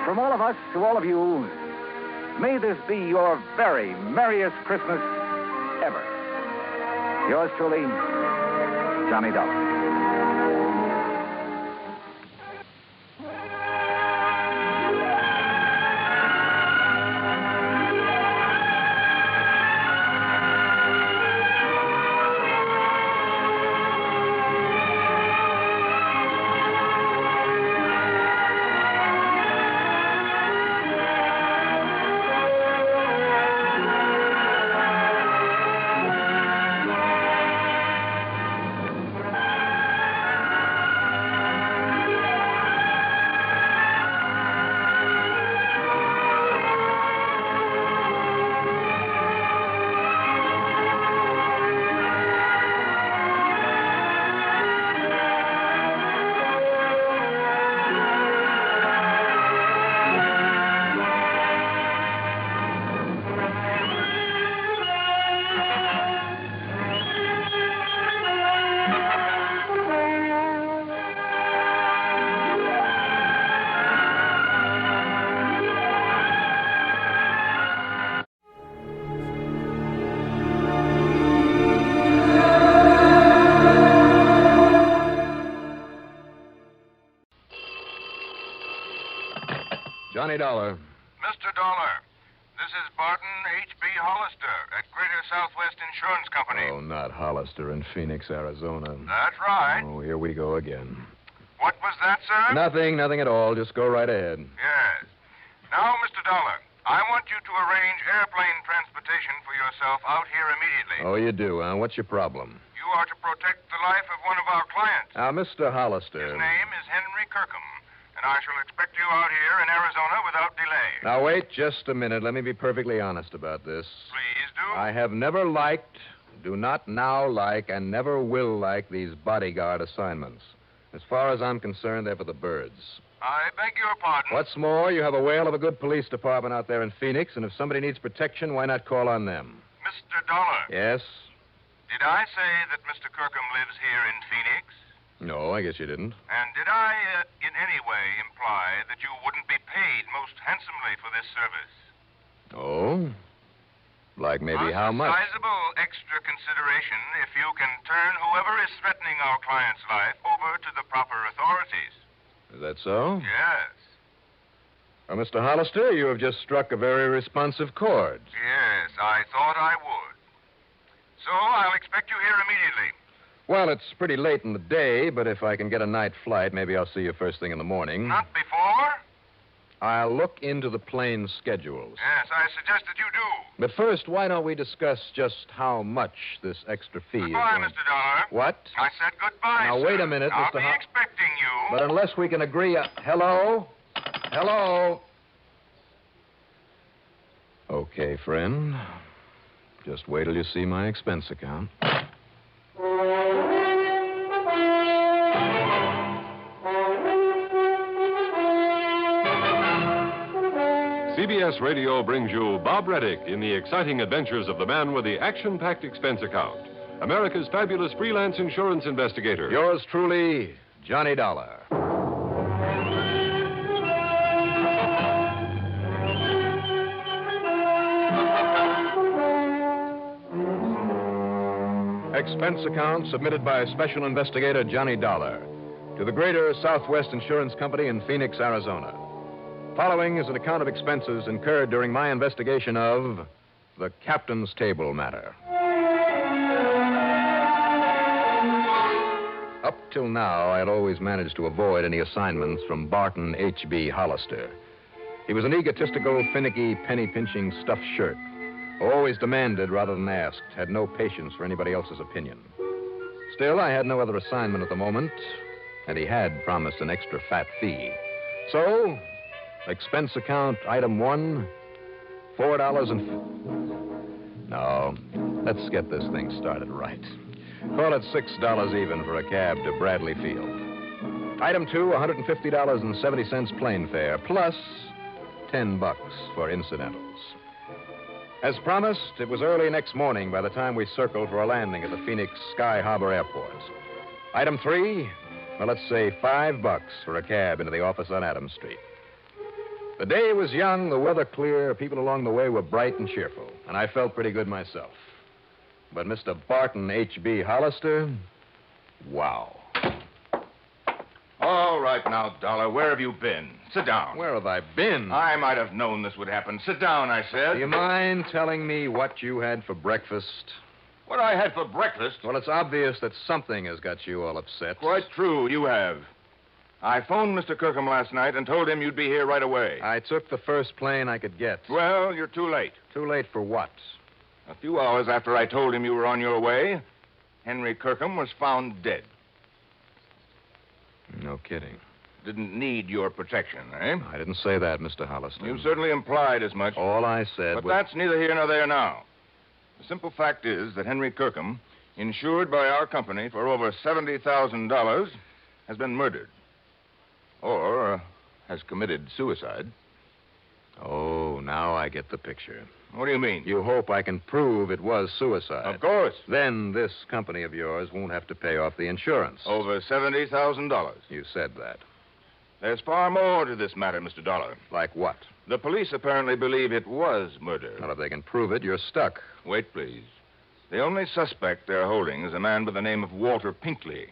From all of us to all of you, may this be your very merriest Christmas ever. Yours truly, Johnny Dollar. Johnny Dollar. Mr. Dollar, this is Barton H.B. Hollister at Greater Southwest Insurance Company. Oh, not Hollister in Phoenix, Arizona. That's right. Oh, here we go again. What was that, sir? Nothing at all. Just go right ahead. Yes. Now, Mr. Dollar, I want you to arrange airplane transportation for yourself out here immediately. Oh, you do, huh? What's your problem? You are to protect the life of one of our clients. Now, Mr. Hollister. His name is Henry Kirkham, and I shall expect you out here in Arizona without delay. Now, wait just a minute. Let me be perfectly honest about this. Please do. I have never liked, do not now like, and never will like these bodyguard assignments. As far as I'm concerned, they're for the birds. I beg your pardon. What's more, you have a whale of a good police department out there in Phoenix, and if somebody needs protection, why not call on them? Mr. Dollar. Yes? Did I say that Mr. Kirkham lives here in Phoenix? No, I guess you didn't. And did I, in any way, imply that you wouldn't be paid most handsomely for this service? Oh? Like maybe how much? A sizable extra consideration if you can turn whoever is threatening our client's life over to the proper authorities. Is that so? Yes. Well, Mr. Hollister, you have just struck a very responsive chord. Yes, I thought I would. So I'll expect you here immediately. Well, it's pretty late in the day, but if I can get a night flight, maybe I'll see you first thing in the morning. Not before? I'll look into the plane schedules. Yes, I suggest that you do. But first, why don't we discuss just how much this extra fee is Goodbye, going... Mr. Dollar. What? I said goodbye, Now, sir. wait a minute, I'll Mr. be expecting you. But unless we can agree... Hello? Hello? Okay, friend. Just wait till you see my expense account. CBS Radio brings you Bob Reddick in the exciting adventures of the man with the action-packed expense account, America's fabulous freelance insurance investigator. Yours truly, Johnny Dollar. Expense account submitted by Special Investigator Johnny Dollar to the Greater Southwest Insurance Company in Phoenix, Arizona. Following is an account of expenses incurred during my investigation of the captain's table matter. Up till now, I had always managed to avoid any assignments from Barton H.B. Hollister. He was an egotistical, finicky, penny-pinching stuffed shirt who always demanded rather than asked, had no patience for anybody else's opinion. Still, I had no other assignment at the moment, and he had promised an extra fat fee. So, expense account item 1, $4 and... No, let's get this thing started right. Call it $6 even for a cab to Bradley Field. Item 2, $150.70 plane fare, plus $10 for incidentals. As promised, it was early next morning by the time we circled for a landing at the Phoenix Sky Harbor Airport. Item 3, well, let's say $5 for a cab into the office on Adams Street. The day was young, the weather clear, people along the way were bright and cheerful, and I felt pretty good myself. But Mr. Barton H.B. Hollister, wow. All right now, Dollar, where have you been? Sit down. Where have I been? I might have known this would happen. Sit down, I said. Do you mind telling me what you had for breakfast? What I had for breakfast? Well, it's obvious that something has got you all upset. Quite true, you have. I phoned Mr. Kirkham last night and told him you'd be here right away. I took the first plane I could get. Well, you're too late. Too late for what? A few hours after I told him you were on your way, Henry Kirkham was found dead. No kidding. Didn't need your protection, eh? I didn't say that, Mr. Hollister. You certainly implied as much. All I said But was... that's neither here nor there now. The simple fact is that Henry Kirkham, insured by our company for over $70,000, has been murdered. Or has committed suicide. Oh, now I get the picture. What do you mean? You hope I can prove it was suicide. Of course. Then this company of yours won't have to pay off the insurance. Over $70,000. You said that. There's far more to this matter, Mr. Dollar. Like what? The police apparently believe it was murder. Well, if they can prove it, you're stuck. Wait, please. The only suspect they're holding is a man by the name of Walter Pinkley,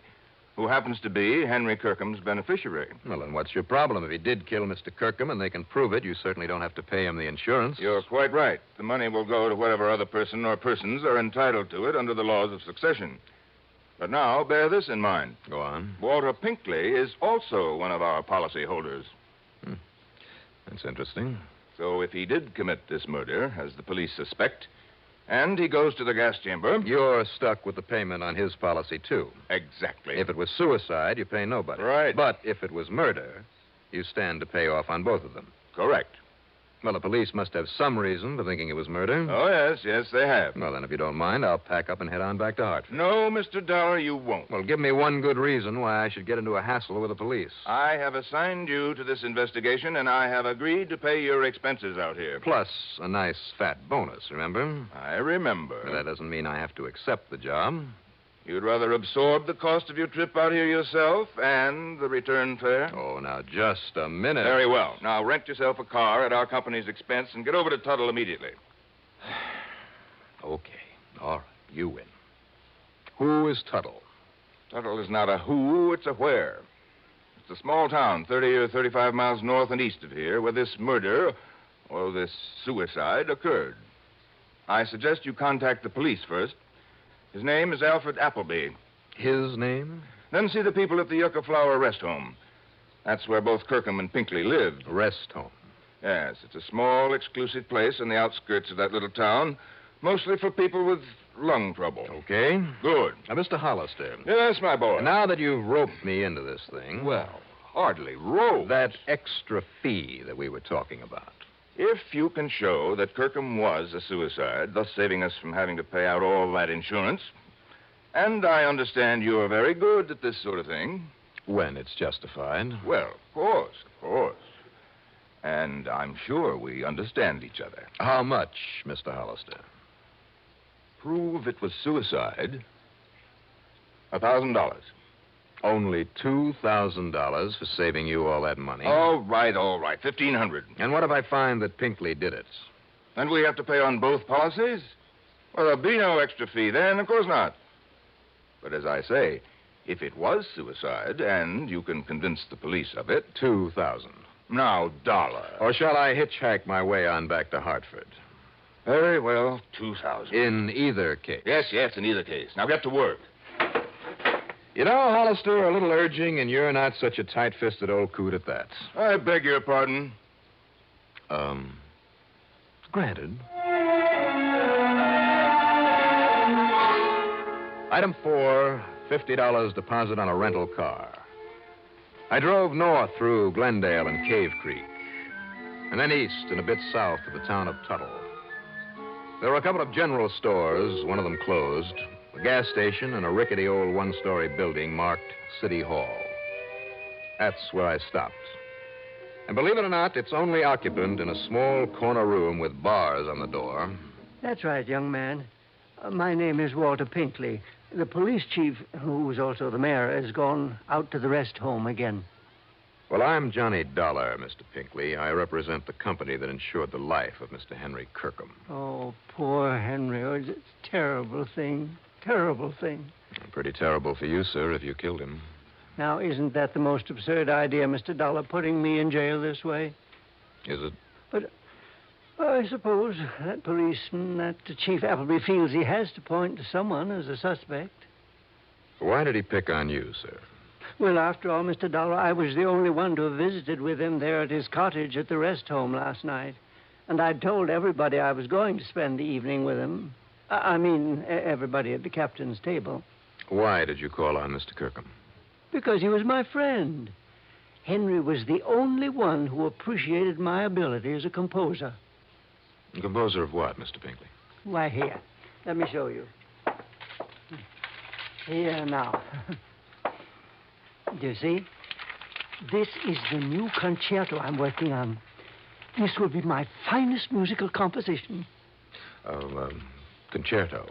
who happens to be Henry Kirkham's beneficiary. Well, then what's your problem? If he did kill Mr. Kirkham and they can prove it, you certainly don't have to pay him the insurance. You're quite right. The money will go to whatever other person or persons are entitled to it under the laws of succession. But now, bear this in mind. Go on. Walter Pinkley is also one of our policy holders. That's interesting. So if he did commit this murder, as the police suspect, and he goes to the gas chamber... You're stuck with the payment on his policy, too. Exactly. If it was suicide, you pay nobody. Right. But if it was murder, you stand to pay off on both of them. Correct. Well, the police must have some reason for thinking it was murder. Oh, yes, they have. Well, then, if you don't mind, I'll pack up and head on back to Hartford. No, Mr. Dollar, you won't. Well, give me one good reason why I should get into a hassle with the police. I have assigned you to this investigation, and I have agreed to pay your expenses out here. Plus a nice fat bonus, remember? I remember. But that doesn't mean I have to accept the job. You'd rather absorb the cost of your trip out here yourself and the return fare? Oh, now, just a minute. Very well. Now, rent yourself a car at our company's expense and get over to Tuttle immediately. Okay. All right. You win. Who is Tuttle? Tuttle is not a who, it's a where. It's a small town, 30 or 35 miles north and east of here, where this murder, or this suicide, occurred. I suggest you contact the police first. His name is Alfred Appleby. His name? Then see the people at the Yucca Flower Rest Home. That's where both Kirkham and Pinkley lived. Rest home? Yes, it's a small, exclusive place on the outskirts of that little town, mostly for people with lung trouble. Okay. Good. Now, Mr. Hollister. Yes, my boy. Now that you've roped me into this thing... Well, hardly roped. That extra fee that we were talking about. If you can show that Kirkham was a suicide, thus saving us from having to pay out all that insurance, and I understand you're very good at this sort of thing. When it's justified. Well, of course. And I'm sure we understand each other. How much, Mr. Hollister? Prove it was suicide. $1,000. Only $2,000 for saving you all that money. All right. $1,500. And what if I find that Pinkley did it? And we have to pay on both policies? Well, there'll be no extra fee then, of course not. But as I say, if it was suicide, and you can convince the police of it... $2,000. Now, Dollar. Or shall I hitchhike my way on back to Hartford? Very well, 2,000. In either case. Yes, in either case. Now get to work. You know, Hollister, a little urging, and you're not such a tight-fisted old coot at that. I beg your pardon. Granted. Item 4, $50 deposit on a rental car. I drove north through Glendale and Cave Creek, and then east and a bit south to the town of Tuttle. There were a couple of general stores, one of them closed, a gas station, and a rickety old one-story building marked City Hall. That's where I stopped. And believe it or not, its only occupant in a small corner room with bars on the door. That's right, young man. My name is Walter Pinkley. The police chief, who's also the mayor, has gone out to the rest home again. Well, I'm Johnny Dollar, Mr. Pinkley. I represent the company that insured the life of Mr. Henry Kirkham. Oh, poor Henry. Oh, it's a terrible thing. Terrible thing. Pretty terrible for you, sir, if you killed him. Now, isn't that the most absurd idea, Mr. Dollar, putting me in jail this way? Is it? But I suppose that policeman, that Chief Appleby, feels he has to point to someone as a suspect. Why did he pick on you, sir? Well, after all, Mr. Dollar, I was the only one to have visited with him there at his cottage at the rest home last night. And I'd told everybody I was going to spend the evening with him. I mean, everybody at the captain's table. Why did you call on Mr. Kirkham? Because he was my friend. Henry was the only one who appreciated my ability as a composer. A composer of what, Mr. Pinkley? Why, here. Let me show you. Here now. Do you see? This is the new concerto I'm working on. This will be my finest musical composition. Concerto.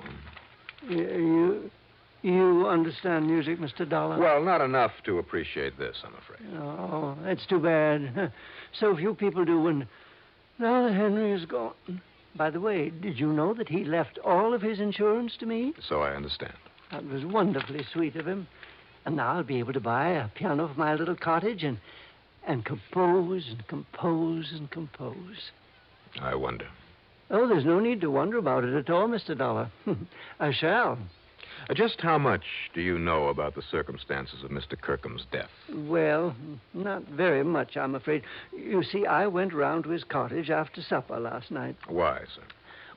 You understand music, Mr. Dollar? Well, not enough to appreciate this, I'm afraid. Oh, that's too bad. So few people do, and now that Henry is gone. By the way, did you know that he left all of his insurance to me? So I understand. That was wonderfully sweet of him. And now I'll be able to buy a piano for my little cottage and compose and compose and compose. I wonder. Oh, there's no need to wonder about it at all, Mr. Dollar. I shall. Just how much do you know about the circumstances of Mr. Kirkham's death? Well, not very much, I'm afraid. You see, I went round to his cottage after supper last night. Why, sir?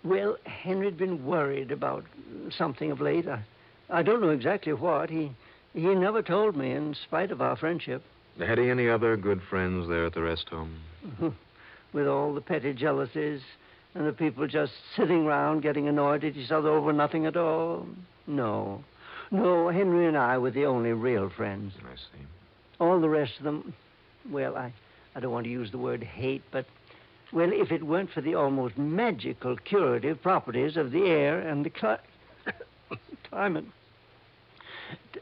Well, Henry'd been worried about something of late. I don't know exactly what. He never told me, in spite of our friendship. Had he any other good friends there at the rest home? With all the petty jealousies and the people just sitting round getting annoyed at each other over nothing at all. No, Henry and I were the only real friends. I see. All the rest of them, well, I don't want to use the word hate, but, well, if it weren't for the almost magical curative properties of the air and the climate.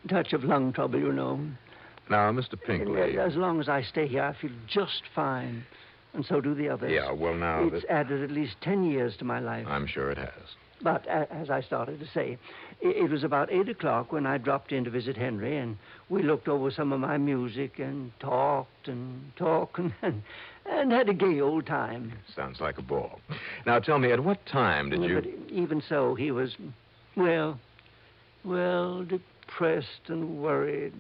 Touch of lung trouble, you know. Now, Mr. Pinkley. As long as I stay here, I feel just fine. And so do the others. Yeah, well, now... It's added at least 10 years to my life. I'm sure it has. But, as I started to say, it was about 8 o'clock when I dropped in to visit Henry, and we looked over some of my music and talked and had a gay old time. Sounds like a ball. Now, tell me, at what time did you... But even so, he was, well, depressed and worried.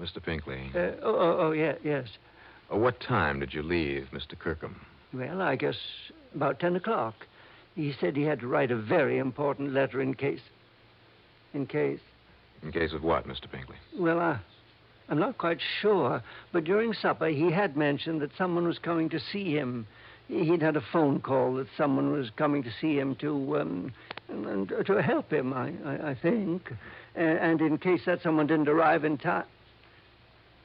Mr. Pinkley. Yes. What time did you leave Mr. Kirkham? Well, I guess about 10 o'clock. He said he had to write a very important letter in case. In case? In case of what, Mr. Pinkley? Well, I'm not quite sure, but during supper he had mentioned that someone was coming to see him. He'd had a phone call that someone was coming to see him to help him, I think. And in case that someone didn't arrive in time.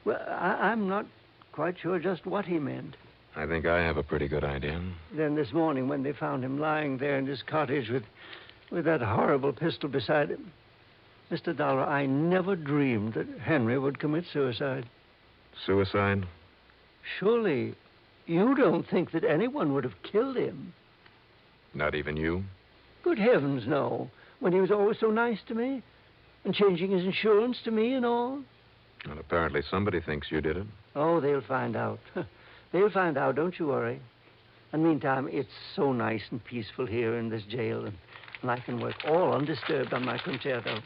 Well, I'm not quite sure just what he meant. I think I have a pretty good idea. Then this morning, when they found him lying there in his cottage with that horrible pistol beside him, Mr. Dollar, I never dreamed that Henry would commit suicide. Suicide? Surely you don't think that anyone would have killed him? Not even you? Good heavens, no. When he was always so nice to me and changing his insurance to me and all. Well, apparently somebody thinks you did it. Oh, they'll find out. They'll find out, don't you worry. And meantime, it's so nice and peaceful here in this jail, and I can work all undisturbed on my concerto.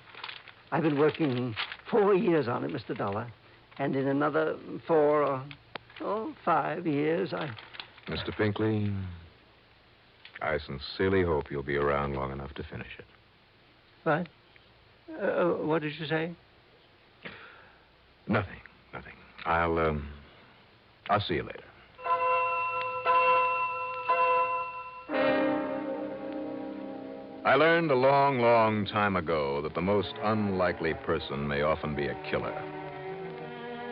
I've been working 4 years on it, Mr. Dollar. And in another 4 or 5 years, Mr. Pinkley, I sincerely hope you'll be around long enough to finish it. What? What did you say? Nothing. I'll see you later. I learned a long, long time ago that the most unlikely person may often be a killer.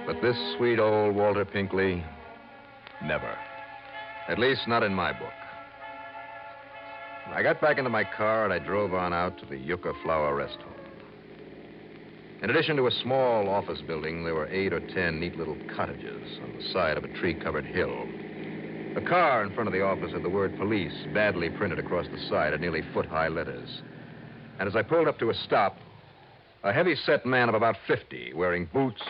But this sweet old Walter Pinkley, never. At least not in my book. I got back into my car and I drove on out to the Yucca Flower Rest Home. In addition to a small office building, there were 8 or 10 neat little cottages on the side of a tree-covered hill. The car in front of the office had the word police badly printed across the side in nearly foot-high letters. And as I pulled up to a stop, a heavy-set man of about 50, wearing boots,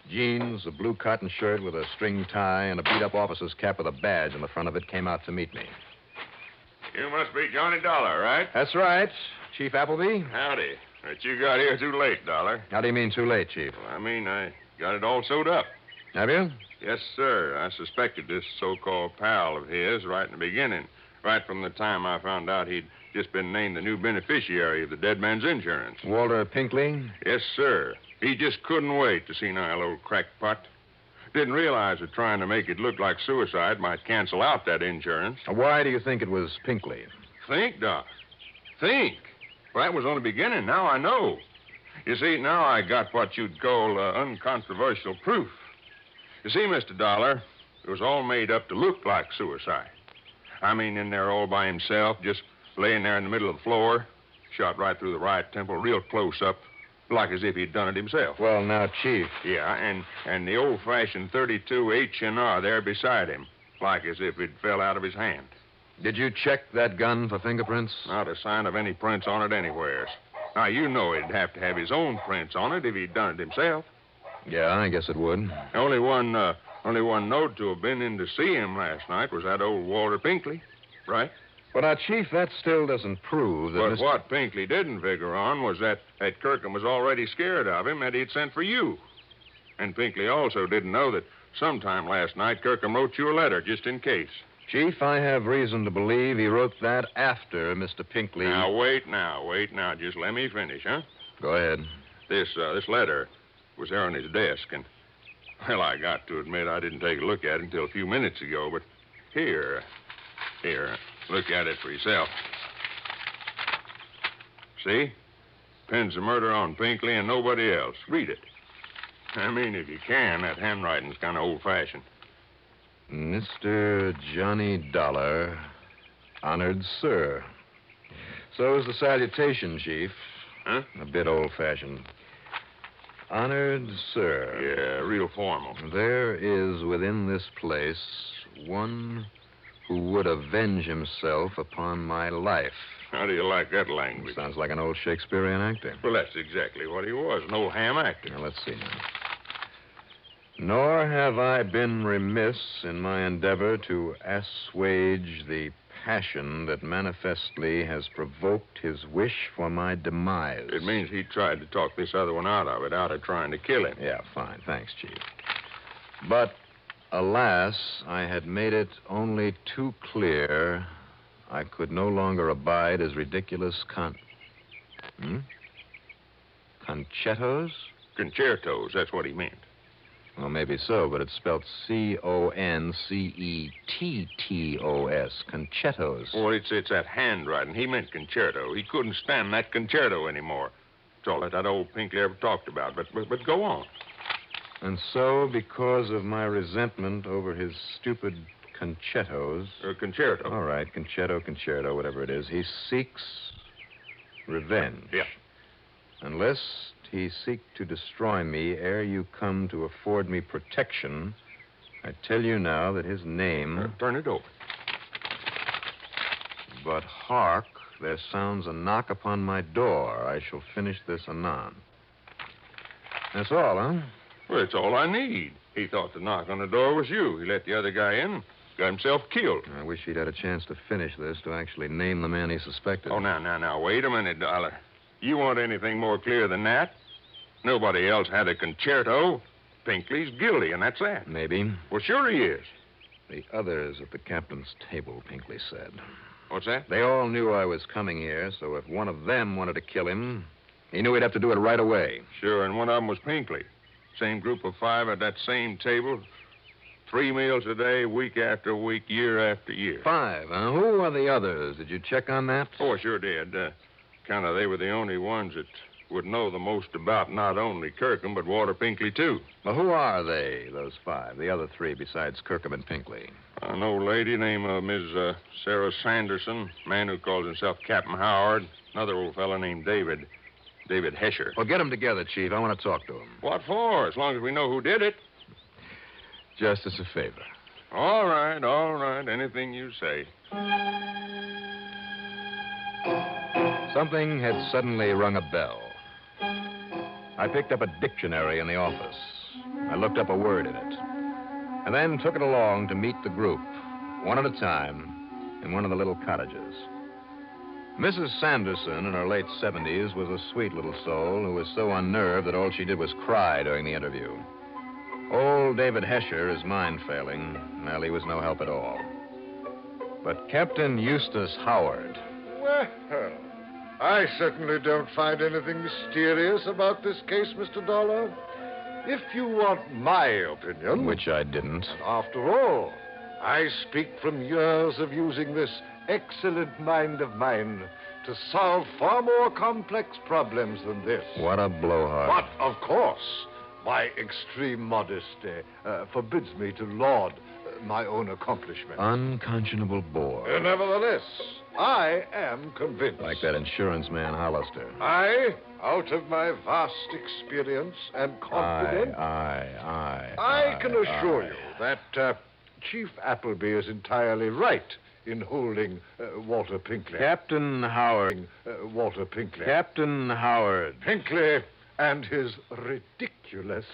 jeans, a blue cotton shirt with a string tie, and a beat-up officer's cap with a badge on the front of it, came out to meet me. You must be Johnny Dollar, right? That's right. Chief Appleby? Howdy. But you got here too late, Dollar. How do you mean too late, Chief? Well, I mean, I got it all sewed up. Have you? Yes, sir. I suspected this so-called pal of his right in the beginning, right from the time I found out he'd just been named the new beneficiary of the dead man's insurance. Walter Pinkley? Yes, sir. He just couldn't wait to see senile old crackpot. Didn't realize that trying to make it look like suicide might cancel out that insurance. Why do you think it was Pinkley? Think, Doc. Think. Well, that was only beginning. Now I know. You see, now I got what you'd call uncontroversial proof. You see, Mr. Dollar, it was all made up to look like suicide. I mean, in there all by himself, just laying there in the middle of the floor, shot right through the right temple, real close up, like as if he'd done it himself. Well, now, Chief. Yeah, and the old-fashioned 32 H&R there beside him, like as if it fell out of his hand. Did you check that gun for fingerprints? Not a sign of any prints on it anywheres. Now, you know he'd have to have his own prints on it if he'd done it himself. Yeah, I guess it would. Only one known to have been in to see him last night was that old Walter Pinkley, right? Well, now, Chief, that still doesn't prove that But what Pinkley didn't figure on was that Kirkham was already scared of him and he'd sent for you. And Pinkley also didn't know that sometime last night Kirkham wrote you a letter just in case. Chief, I have reason to believe he wrote that after Mr. Pinkley... Now, wait now. Just let me finish, huh? Go ahead. This letter was there on his desk, and, well, I got to admit I didn't take a look at it until a few minutes ago, but here, look at it for yourself. See? Pins the murder on Pinkley and nobody else. Read it. I mean, if you can, that handwriting's kind of old-fashioned. Mr. Johnny Dollar, honored sir. So is the salutation, Chief. Huh? A bit old-fashioned. Honored sir. Yeah, real formal. There is within this place one who would avenge himself upon my life. How do you like that language? Sounds like an old Shakespearean actor. Well, that's exactly what he was, an old ham actor. Now, let's see now. Nor have I been remiss in my endeavor to assuage the passion that manifestly has provoked his wish for my demise. It means he tried to talk this other one out of trying to kill him. Yeah, fine. Thanks, Chief. But, alas, I had made it only too clear I could no longer abide his ridiculous Concertos? Concertos, that's what he meant. Well, maybe so, but it's spelled Concetettos. Concertos. Well, it's that handwriting. He meant concerto. He couldn't stand that concerto anymore. That's all that old Pinkley ever talked about. But go on. And so, because of my resentment over his stupid concertos... Concerto. All right, concerto, whatever it is, he seeks revenge. Yeah. Unless he seek to destroy me ere you come to afford me protection, I tell you now that his name... turn it over. But hark, there sounds a knock upon my door. I shall finish this anon. That's all, huh? Well, it's all I need. He thought the knock on the door was you. He let the other guy in, got himself killed. I wish he'd had a chance to finish this, to actually name the man he suspected. Oh, now, wait a minute, Dollar. You want anything more clear than that? Nobody else had a concerto. Pinkley's guilty, and that's that. Maybe. Well, sure he is. The others at the captain's table, Pinkley said. What's that? They all knew I was coming here, so if one of them wanted to kill him, he knew he'd have to do it right away. Sure, and one of them was Pinkley. Same group of 5 at that same table. 3 meals a day, week after week, year after year. 5, huh? Who are the others? Did you check on that? Oh, I sure did. Kind of they were the only ones that would know the most about not only Kirkham, but Walter Pinkley, too. Well, who are they, those 5, the other 3 besides Kirkham and Pinkley? An old lady named Miss Sarah Sanderson, man who calls himself Captain Howard, another old fella named David Hesher. Well, get them together, Chief. I want to talk to them. What for? As long as we know who did it. Just as a favor. All right. Anything you say. Something had suddenly rung a bell. I picked up a dictionary in the office. I looked up a word in it, and then took it along to meet the group, one at a time, in one of the little cottages. Mrs. Sanderson, in her late 70s, was a sweet little soul who was so unnerved that all she did was cry during the interview. Old David Hesher, his mind failing, well, he was no help at all. But Captain Eustace Howard... Well, I certainly don't find anything mysterious about this case, Mr. Dollar. If you want my opinion... Which I didn't. After all, I speak from years of using this excellent mind of mine to solve far more complex problems than this. What a blowhard. But, of course, my extreme modesty forbids me to laud my own accomplishments. Unconscionable bore. Nevertheless, I am convinced. Like that insurance man, Hollister. I, out of my vast experience and confidence... I can assure you that Chief Appleby is entirely right in holding Walter Pinkley. Captain Howard. Walter Pinkley. Captain Howard. Pinkley and his ridiculous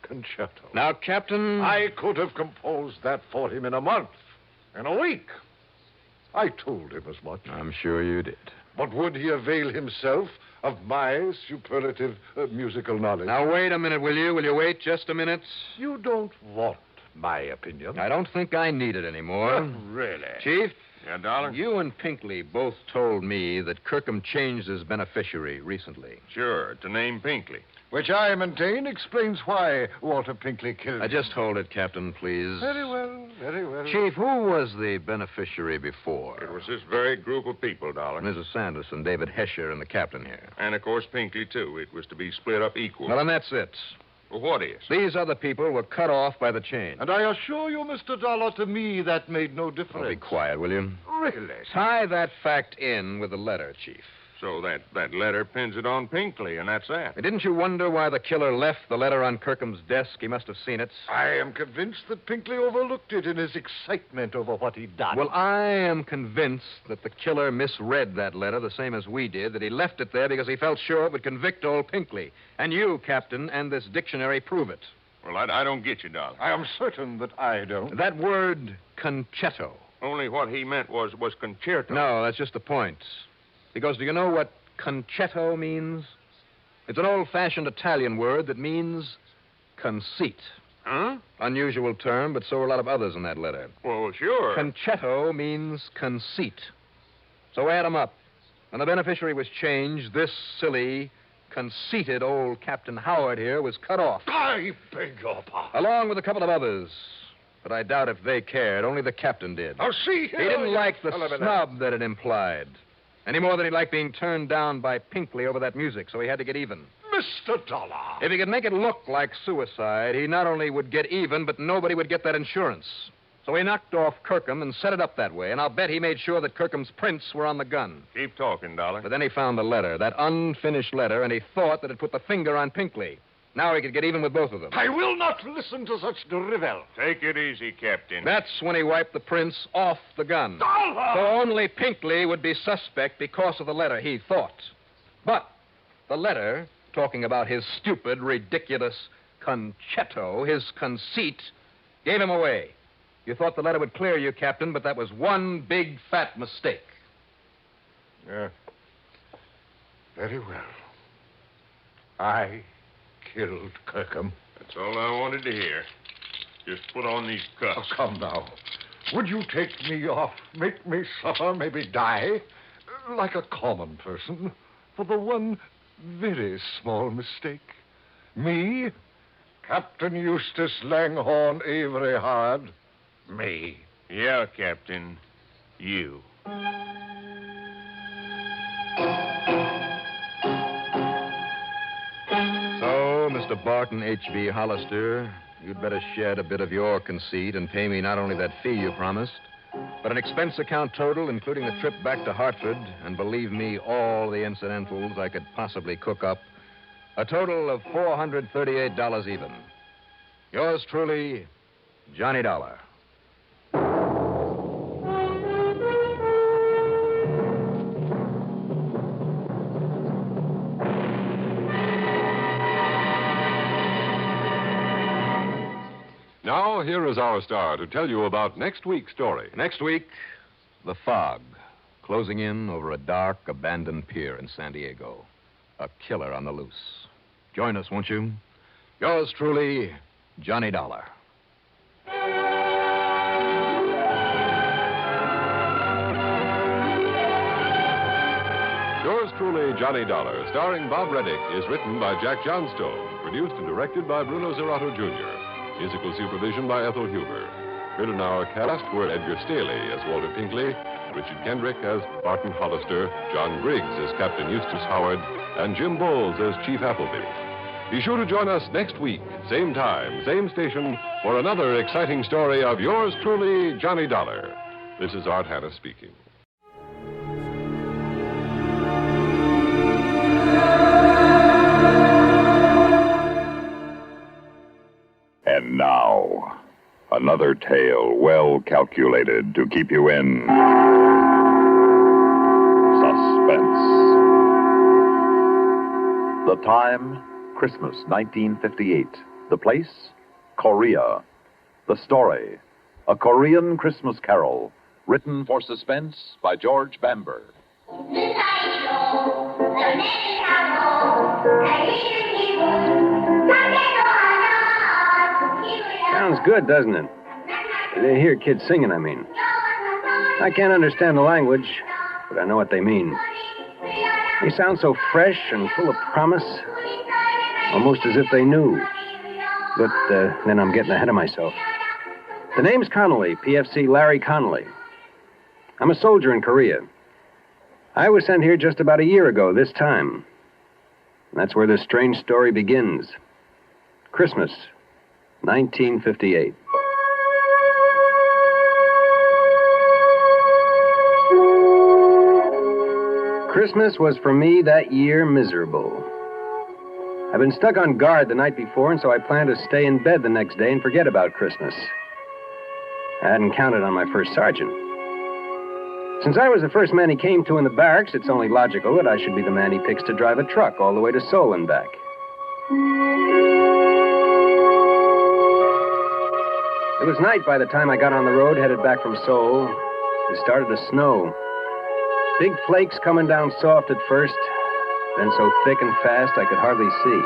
concerto. Now, Captain... I could have composed that for him in a month, in a week. I told him as much. I'm sure you did. But would he avail himself of my superlative musical knowledge? Now, wait a minute, will you? Will you wait just a minute? You don't want my opinion. I don't think I need it anymore. Really? Chief? Yeah, Dollar? You and Pinkley both told me that Kirkham changed his beneficiary recently. Sure, to name Pinkley. Which I maintain explains why Walter Pinkley killed him. Just hold it, Captain, please. Very well, very well. Chief, who was the beneficiary before? It was this very group of people, Dollar. Mrs. Sanderson, David Hesher, and the captain here. And, of course, Pinkley, too. It was to be split up equal. Well, and that's it. Well, what is? These other people were cut off by the change. And I assure you, Mr. Dollar, to me that made no difference. Well, be quiet, will you? Really? Tie that fact in with the letter, Chief. So that letter pins it on Pinkley, and that's that. Didn't you wonder why the killer left the letter on Kirkham's desk? He must have seen it. I am convinced that Pinkley overlooked it in his excitement over what he'd done. Well, I am convinced that the killer misread that letter the same as we did, that he left it there because he felt sure it would convict old Pinkley. And you, Captain, and this dictionary prove it. Well, I don't get you, Dollar. I am certain that I don't. That word, concerto. Only what he meant was concerto. No, that's just the point. Because do you know what concerto means? It's an old-fashioned Italian word that means conceit. Huh? Unusual term, but so are a lot of others in that letter. Well, sure. Concerto means conceit. So add them up. When the beneficiary was changed, this silly, conceited old Captain Howard here was cut off. I beg your pardon. Along with a couple of others. But I doubt if they cared. Only the captain did. Oh, see here. He didn't like the snub that it implied. Any more than he liked being turned down by Pinkley over that music, so he had to get even. Mr. Dollar. If he could make it look like suicide, he not only would get even, but nobody would get that insurance. So he knocked off Kirkham and set it up that way, and I'll bet he made sure that Kirkham's prints were on the gun. Keep talking, Dollar. But then he found the letter, that unfinished letter, and he thought that it put the finger on Pinkley. Now he could get even with both of them. I will not listen to such drivel. Take it easy, Captain. That's when he wiped the prints off the gun. Dollar! So only Pinkley would be suspect because of the letter, he thought. But the letter, talking about his stupid, ridiculous concetto, his conceit, gave him away. You thought the letter would clear you, Captain, but that was one big, fat mistake. Yeah. Very well. I killed Kirkham. That's all I wanted to hear. Just put on these cuffs. Oh, come now. Would you take me off, make me suffer, maybe die, like a common person, for the one very small mistake? Me, Captain Eustace Langhorne Avery Howard, me. Yeah, Captain. You. So, Mr. Barton H.B. Hollister, you'd better shed a bit of your conceit and pay me not only that fee you promised, but an expense account total, including the trip back to Hartford, and believe me, all the incidentals I could possibly cook up. A total of $438 even. Yours truly, Johnny Dollar. Now, here is our star to tell you about next week's story. Next week, The Fog, closing in over a dark, abandoned pier in San Diego. A killer on the loose. Join us, won't you? Yours truly, Johnny Dollar. Yours truly, Johnny Dollar, starring Bob Reddick, is written by Jack Johnstone, produced and directed by Bruno Zerato Jr., musical supervision by Ethel Huber. Heard in our cast were Edgar Staley as Walter Pinkley, Richard Kendrick as Barton Hollister, John Briggs as Captain Eustace Howard, and Jim Bowles as Chief Appleby. Be sure to join us next week, same time, same station, for another exciting story of yours truly, Johnny Dollar. This is Art Hanna speaking. And now, another tale well calculated to keep you in suspense. The time, Christmas 1958. The place, Korea. The story, a Korean Christmas carol, written for Suspense by George Bamber. Sounds good, doesn't it? They hear kids singing, I mean. I can't understand the language, but I know what they mean. They sound so fresh and full of promise, almost as if they knew. But then I'm getting ahead of myself. The name's Connolly, PFC Larry Connolly. I'm a soldier in Korea. I was sent here just about a year ago this time. And that's where this strange story begins. Christmas, 1958. Christmas was for me that year miserable. I'd been stuck on guard the night before, and so I planned to stay in bed the next day and forget about Christmas. I hadn't counted on my first sergeant. Since I was the first man he came to in the barracks, it's only logical that I should be the man he picks to drive a truck all the way to Seoul and back. It was night by the time I got on the road headed back from Seoul. It started to snow. Big flakes coming down soft at first, then so thick and fast I could hardly see.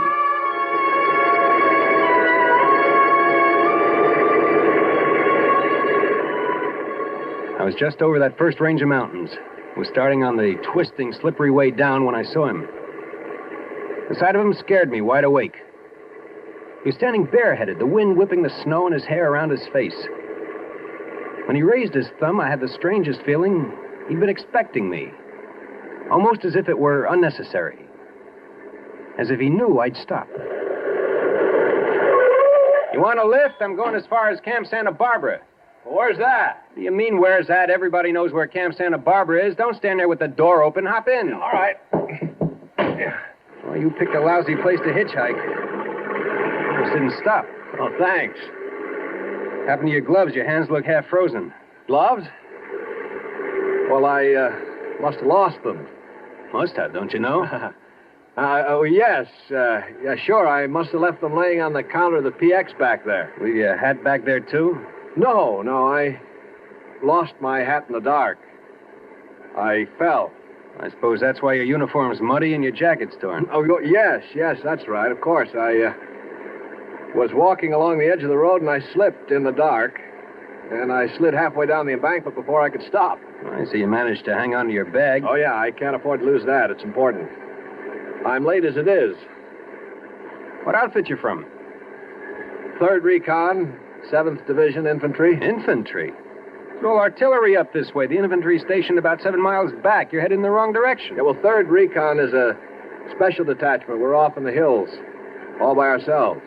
I was just over that first range of mountains. Was starting on the twisting, slippery way down when I saw him. The sight of him scared me wide awake. He was standing bareheaded, the wind whipping the snow and his hair around his face. When he raised his thumb, I had the strangest feeling he'd been expecting me. Almost as if it were unnecessary. As if he knew I'd stop. You want a lift? I'm going as far as Camp Santa Barbara. Well, where's that? What do you mean, where's that? Everybody knows where Camp Santa Barbara is. Don't stand there with the door open. Hop in. All right. Well, you picked a lousy place to hitchhike. Just didn't stop. Oh, thanks. Happened to your gloves. Your hands look half frozen. Gloves? Well, I must have lost them. Must have, don't you know? Yes. Yeah, sure. I must have left them laying on the counter of the PX back there. Leave your hat back there, too? No. I lost my hat in the dark. I fell. I suppose that's why your uniform's muddy and your jacket's torn. Oh, yes, that's right. Of course. I was walking along the edge of the road and I slipped in the dark. And I slid halfway down the embankment before I could stop. I see you managed to hang on to your bag. Oh, yeah, I can't afford to lose that. It's important. I'm late as it is. What outfit you from? 3rd Recon, 7th Division Infantry. Infantry? There's no artillery up this way. The infantry stationed about 7 miles back. You're headed in the wrong direction. Yeah, well, 3rd Recon is a special detachment. We're off in the hills, all by ourselves.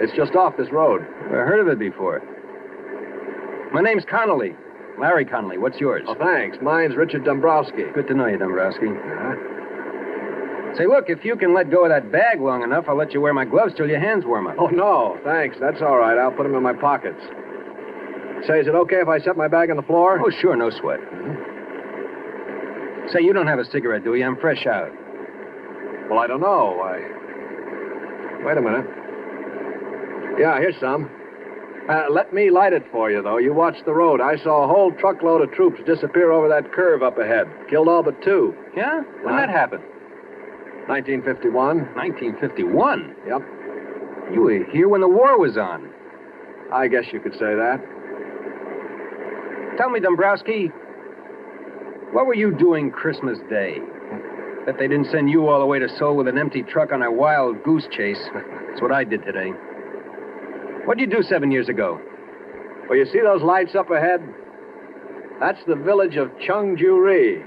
It's just off this road. Never heard of it before. My name's Connolly. Larry Connolly. What's yours? Oh, thanks. Mine's Richard Dombrowski. Good to know you, Dombrowski. Say, look, if you can let go of that bag long enough, I'll let you wear my gloves till your hands warm up. Oh, no, thanks. That's all right. I'll put them in my pockets. Say, is it okay if I set my bag on the floor? Oh, sure, no sweat. Say, you don't have a cigarette, do you? I'm fresh out. Well, I don't know. Wait a minute. Yeah, here's some. Let me light it for you, though. You watch the road. I saw a whole truckload of troops disappear over that curve up ahead. Killed all but 2. Yeah? When that happened? 1951. 1951? Yep. You were here when the war was on. I guess you could say that. Tell me, Dombrowski, what were you doing Christmas Day? That they didn't send you all the way to Seoul with an empty truck on a wild goose chase. That's what I did today. What'd you do 7 years ago? Well, you see those lights up ahead? That's the village of Cheongju-ri.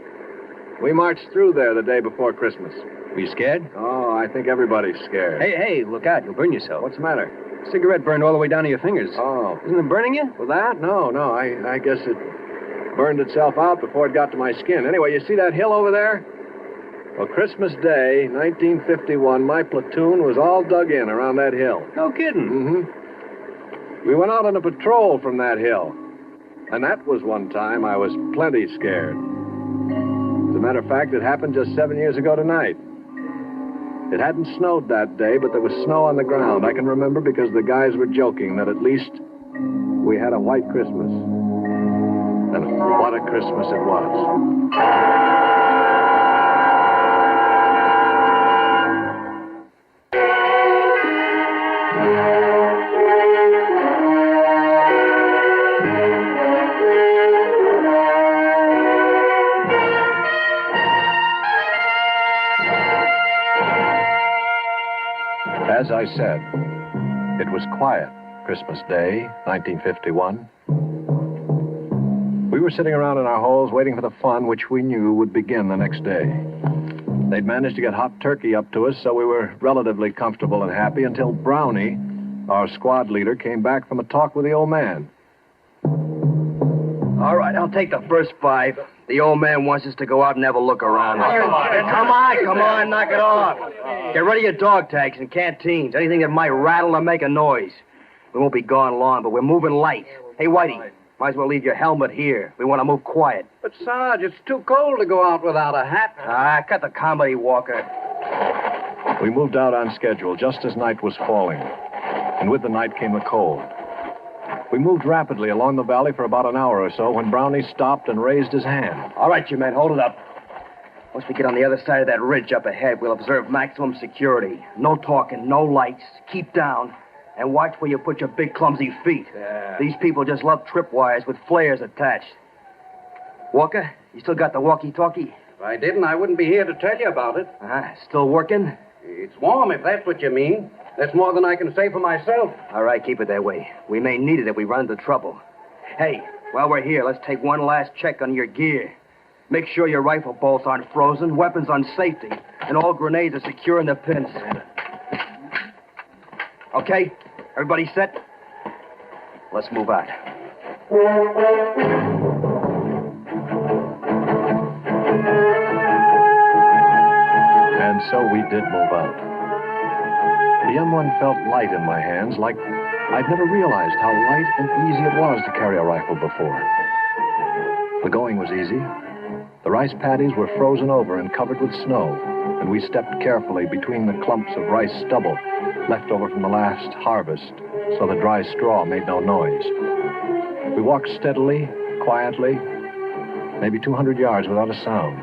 We marched through there the day before Christmas. Were you scared? Oh, I think everybody's scared. Hey, look out. You'll burn yourself. What's the matter? Cigarette burned all the way down to your fingers. Oh. Isn't it burning you? Well, that? No. I guess it burned itself out before it got to my skin. Anyway, you see that hill over there? Well, Christmas Day, 1951, my platoon was all dug in around that hill. No kidding. Mm-hmm. We went out on a patrol from that hill. And that was one time I was plenty scared. As a matter of fact, it happened just 7 years ago tonight. It hadn't snowed that day, but there was snow on the ground. I can remember because the guys were joking that at least we had a white Christmas. And what a Christmas it was. As I said, it was quiet Christmas Day, 1951. We were sitting around in our holes waiting for the fun which we knew would begin the next day. They'd managed to get hot turkey up to us, so we were relatively comfortable and happy until Brownie, our squad leader, came back from a talk with the old man. All right, I'll take the first 5. The old man wants us to go out and have a look around. Come on, knock it off. Get rid of your dog tags and canteens, anything that might rattle or make a noise. We won't be gone long, but we're moving light. Hey, Whitey, might as well leave your helmet here. We want to move quiet. But, Sarge, it's too cold to go out without a hat. Cut the comedy, Walker. We moved out on schedule just as night was falling. And with the night came the cold. We moved rapidly along the valley for about an hour or so when Brownie stopped and raised his hand. All right, you men, hold it up. Once we get on the other side of that ridge up ahead, we'll observe maximum security. No talking, no lights. Keep down. And watch where you put your big, clumsy feet. Yeah. These people just love tripwires with flares attached. Walker, you still got the walkie-talkie? If I didn't, I wouldn't be here to tell you about it. Still working? It's warm, if that's what you mean. That's more than I can say for myself. All right, keep it that way. We may need it if we run into trouble. Hey, while we're here, let's take one last check on your gear. Make sure your rifle bolts aren't frozen, weapons on safety, and all grenades are secure in the pins. Okay? Everybody set? Let's move out. And so we did move out. The M1 felt light in my hands, like I'd never realized how light and easy it was to carry a rifle before. The going was easy. The rice paddies were frozen over and covered with snow. and we stepped carefully between the clumps of rice stubble left over from the last harvest, so the dry straw made no noise. We walked steadily, quietly, maybe 200 yards without a sound,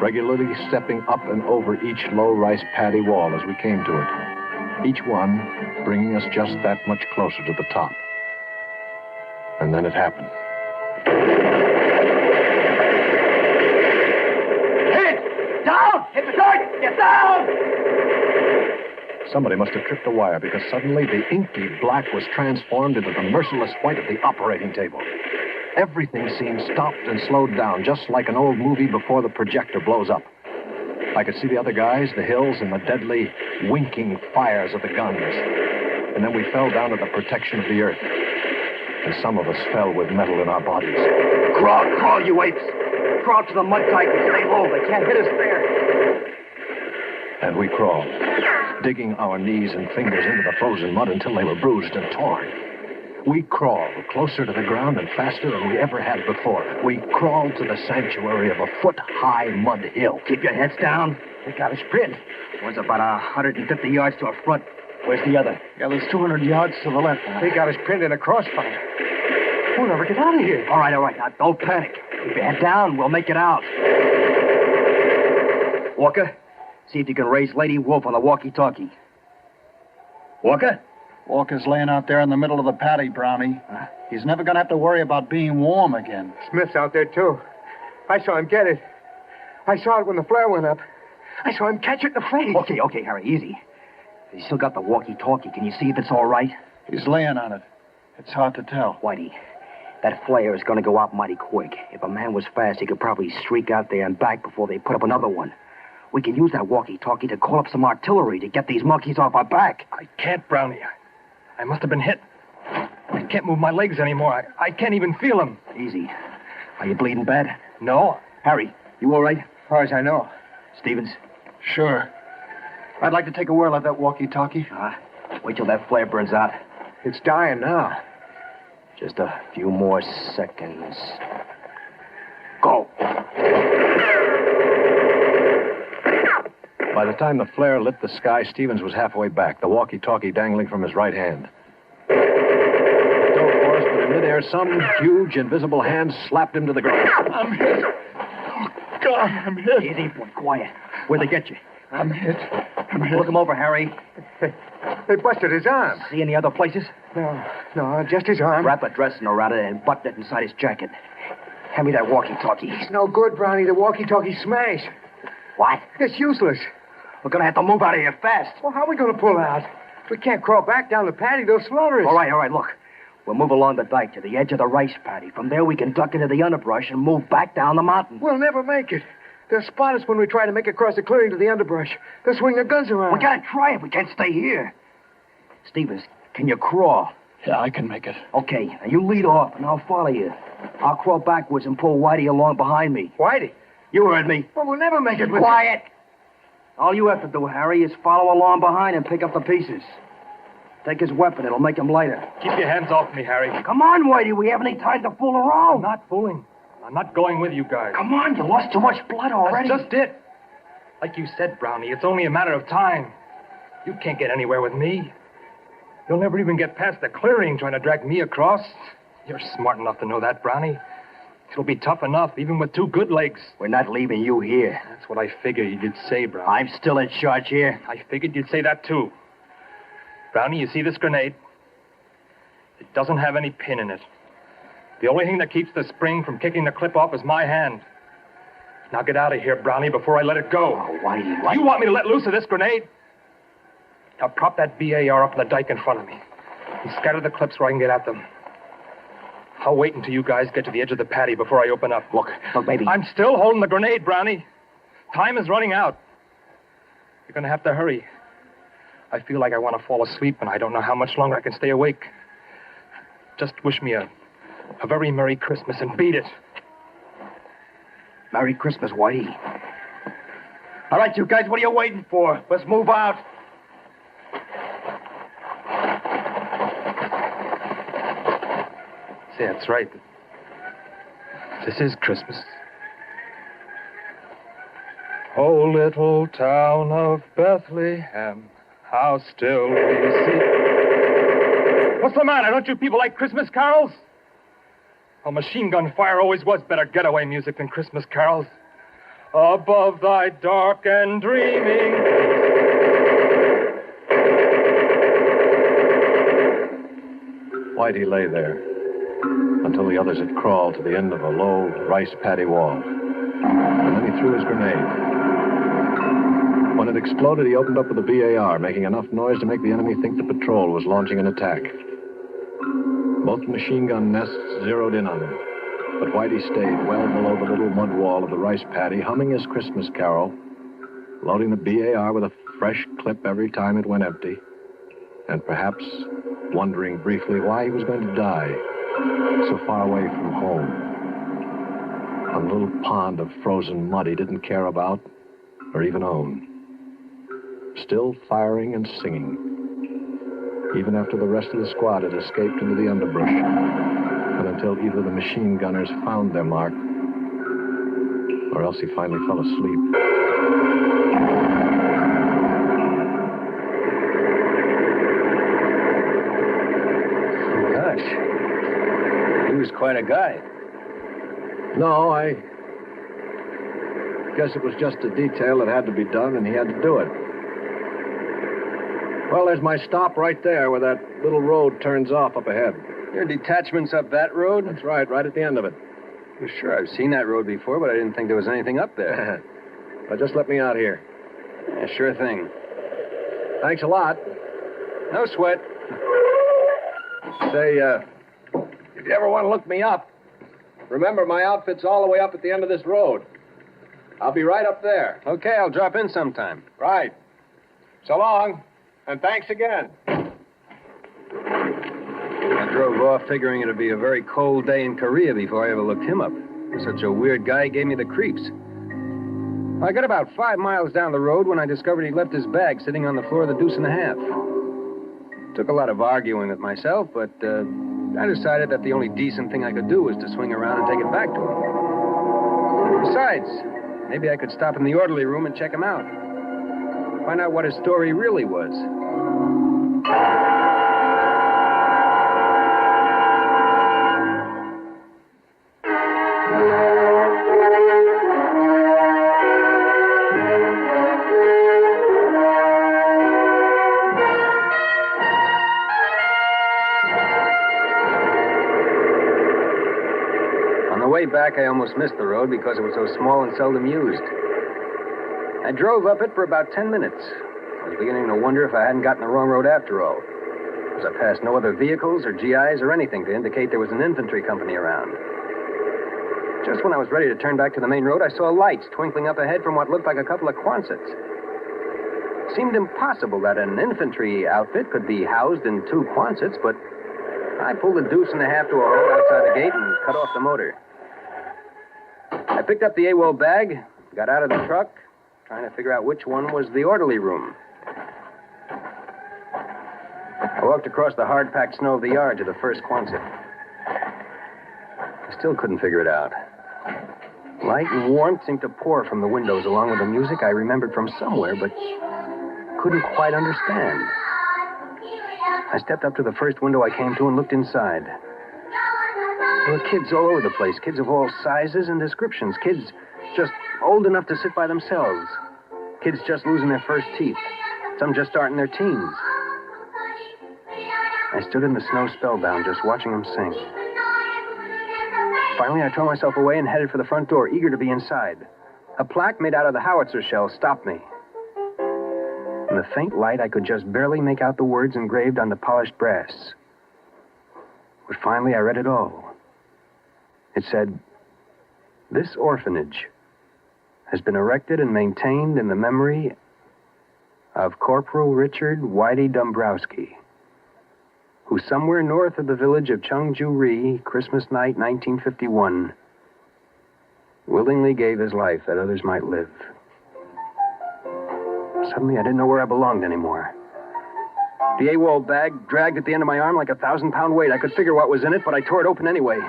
regularly stepping up and over each low rice paddy wall as we came to it, each one bringing us just that much closer to the top. And then it happened. Hit it! Down! Hit the dirt! Get down! Somebody must have tripped a wire because suddenly the inky black was transformed into the merciless white of the operating table. Everything seemed stopped and slowed down, just like an old movie before the projector blows up. I could see the other guys, the hills, and the deadly, winking fires of the guns. And then we fell down to the protection of the earth. And some of us fell with metal in our bodies. Crawl, you apes! Crawl to the mud tight and stay low. They can't hit us there. And we crawled, digging our knees and fingers into the frozen mud until they were bruised and torn. We crawled closer to the ground and faster than we ever had before. We crawled to the sanctuary of a foot-high mud hill. Keep your heads down. They got us pinned. One's about 150 yards to our front. Where's the other? Yeah, there's 200 yards to the left. They got us pinned in a crossfire. We'll never get out of here. All right. Now, don't panic. Keep your head down. We'll make it out. Walker, see if you can raise Lady Wolf on the walkie-talkie. Walker? Walker's laying out there in the middle of the paddy, Brownie. He's never going to have to worry about being warm again. Smith's out there, too. I saw him get it. I saw it when the flare went up. I saw him catch it in the face. Okay, Harry, easy. He's still got the walkie-talkie. Can you see if it's all right? He's laying on it. It's hard to tell. Whitey, that flare is going to go out mighty quick. If a man was fast, he could probably streak out there and back before they put up another one. We can use that walkie-talkie to call up some artillery to get these monkeys off our back. I can't, Brownie. I must have been hit. I can't move my legs anymore. I can't even feel them. Easy. Are you bleeding bad? No. Harry, you all right? As far as I know. Stevens? Sure. I'd like to take a whirl at that walkie-talkie. Wait till that flare burns out. It's dying now. Just a few more seconds. Go. By the time the flare lit the sky, Stevens was halfway back, the walkie-talkie dangling from his right hand. He dove for us, but in midair, some huge, invisible hand slapped him to the ground. I'm hit. Oh, God, I'm hit. Easy, boy, quiet. Where'd they get you? I'm hit. Look him over, Harry. They busted his arm. See any other places? No, just his arm. Wrap a dressing around it and button it inside his jacket. Hand me that walkie-talkie. It's no good, Brownie. The walkie-talkie smashed. What? It's useless. We're going to have to move out of here fast. Well, how are we going to pull out? We can't crawl back down the paddy. They'll slaughter us. All right, look. We'll move along the dike to the edge of the rice paddy. From there, we can duck into the underbrush and move back down the mountain. We'll never make it. They'll spot us when we try to make across the clearing to the underbrush. They'll swing their guns around. We got to try it. We can't stay here. Stevens, can you crawl? Yeah, I can make it. Okay, now you lead off, and I'll follow you. I'll crawl backwards and pull Whitey along behind me. Whitey? You heard me. Well, we'll never make it. Quiet. All you have to do, Harry, is follow along behind and pick up the pieces. Take his weapon. It'll make him lighter. Keep your hands off me, Harry. Come on, Whitey. We haven't any time to fool around. I'm not fooling. I'm not going with you guys. Come on. You lost too much blood already. That's just it. Like you said, Brownie, it's only a matter of time. You can't get anywhere with me. You'll never even get past the clearing trying to drag me across. You're smart enough to know that, Brownie. It'll be tough enough, even with two good legs. We're not leaving you here. That's what I figured you'd say, Brownie. I'm still in charge here. I figured you'd say that, too. Brownie, you see this grenade? It doesn't have any pin in it. The only thing that keeps the spring from kicking the clip off is my hand. Now get out of here, Brownie, before I let it go. Oh, Whitey. You want me to let loose of this grenade? Now prop that BAR up on the dike in front of me and scatter the clips where I can get at them. I'll wait until you guys get to the edge of the paddy before I open up. Look, baby. I'm still holding the grenade, Brownie. Time is running out. You're going to have to hurry. I feel like I want to fall asleep, and I don't know how much longer I can stay awake. Just wish me a very Merry Christmas and beat it. Merry Christmas, Whitey. All right, you guys, what are you waiting for? Let's move out. Say, that's right. This is Christmas. Oh, little town of Bethlehem, how still we see. What's the matter? Don't you people like Christmas carols? Well, machine gun fire always was better getaway music than Christmas carols. Above thy dark and dreaming. Whitey lay there until the others had crawled to the end of a low rice paddy wall. And then he threw his grenade. When it exploded, he opened up with a BAR, making enough noise to make the enemy think the patrol was launching an attack. Both machine gun nests zeroed in on him, but Whitey stayed well below the little mud wall of the rice paddy, humming his Christmas carol, loading the BAR with a fresh clip every time it went empty, and perhaps wondering briefly why he was going to die so far away from home, on a little pond of frozen mud he didn't care about or even own. Still firing and singing, even after the rest of the squad had escaped into the underbrush, and until either the machine gunners found their mark, or else he finally fell asleep. Gosh, he was quite a guy. No, I guess it was just a detail that had to be done, and he had to do it. Well, there's my stop right there where that little road turns off up ahead. Your detachment's up that road? That's right at the end of it. Well, sure, I've seen that road before, but I didn't think there was anything up there. Well, just let me out here. Yeah, sure thing. Thanks a lot. No sweat. Say, if you ever want to look me up, remember my outfit's all the way up at the end of this road. I'll be right up there. Okay, I'll drop in sometime. Right. So long, and thanks again. I drove off figuring it'd be a very cold day in Korea before I ever looked him up. Such a weird guy gave me the creeps. I got about 5 miles down the road when I discovered he'd left his bag sitting on the floor of the Deuce and a Half. Took a lot of arguing with myself, but I decided that the only decent thing I could do was to swing around and take it back to him. Besides, maybe I could stop in the orderly room and check him out. Find out what his story really was. Back, I almost missed the road because it was so small and seldom used. I drove up it for about 10 minutes. I was beginning to wonder if I hadn't gotten the wrong road after all, because I passed no other vehicles or GIs or anything to indicate there was an infantry company around. Just when I was ready to turn back to the main road, I saw lights twinkling up ahead from what looked like a couple of Quonsets. It seemed impossible that an infantry outfit could be housed in 2 Quonsets, but I pulled the Deuce and a Half to a halt outside the gate and cut off the motor. I picked up the AWOL bag, got out of the truck, trying to figure out which one was the orderly room. I walked across the hard-packed snow of the yard to the first Quonset. I still couldn't figure it out. Light and warmth seemed to pour from the windows along with the music I remembered from somewhere, but couldn't quite understand. I stepped up to the first window I came to and looked inside. There were kids all over the place, kids of all sizes and descriptions, kids just old enough to sit by themselves, kids just losing their first teeth, some just starting their teens. I stood in the snow spellbound, just watching them sing. Finally, I tore myself away and headed for the front door, eager to be inside. A plaque made out of the howitzer shell stopped me. In the faint light, I could just barely make out the words engraved on the polished brass. But finally, I read it all. It said, "This orphanage has been erected and maintained in the memory of Corporal Richard Whitey Dombrowski, who somewhere north of the village of Chungju-ri, Christmas night, 1951, willingly gave his life that others might live." Suddenly, I didn't know where I belonged anymore. The AWOL bag dragged at the end of my arm like a 1,000-pound weight. I could figure what was in it, but I tore it open anyway.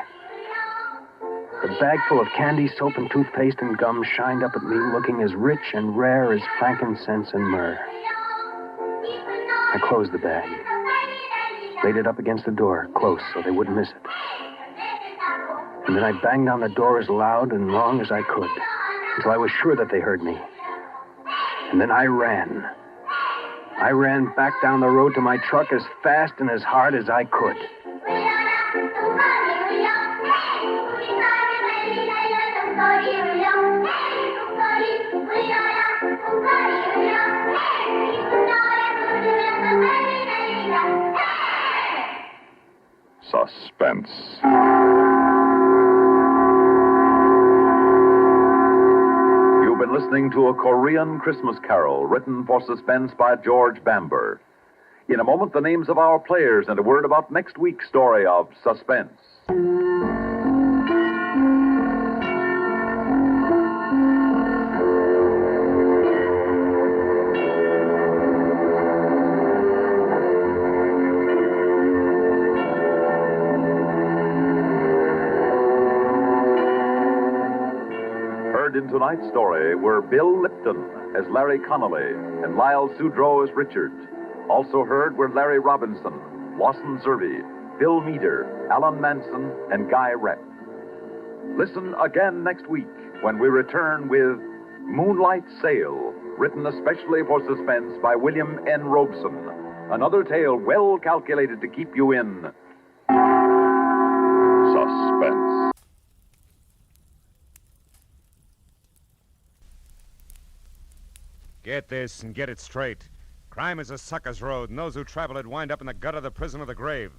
The bag full of candy, soap, and toothpaste and gum shined up at me, looking as rich and rare as frankincense and myrrh. I closed the bag, laid it up against the door, close, so they wouldn't miss it. And then I banged on the door as loud and long as I could, until I was sure that they heard me. And then I ran. I ran back down the road to my truck as fast and as hard as I could. Suspense. You've been listening to a Korean Christmas Carol written for Suspense by George Bamber. In a moment, the names of our players and a word about next week's story of Suspense. In tonight's story were Bill Lipton as Larry Connolly and Lyle Sudrow as Richard. Also heard were Larry Robinson, Lawson Zerby, Bill Meader, Alan Manson, and Guy Rep. Listen again next week when we return with Moonlight Sail, written especially for Suspense by William N. Robeson. Another tale well calculated to keep you in suspense. Get this and get it straight. Crime is a sucker's road, and those who travel it wind up in the gut of the prison or the grave.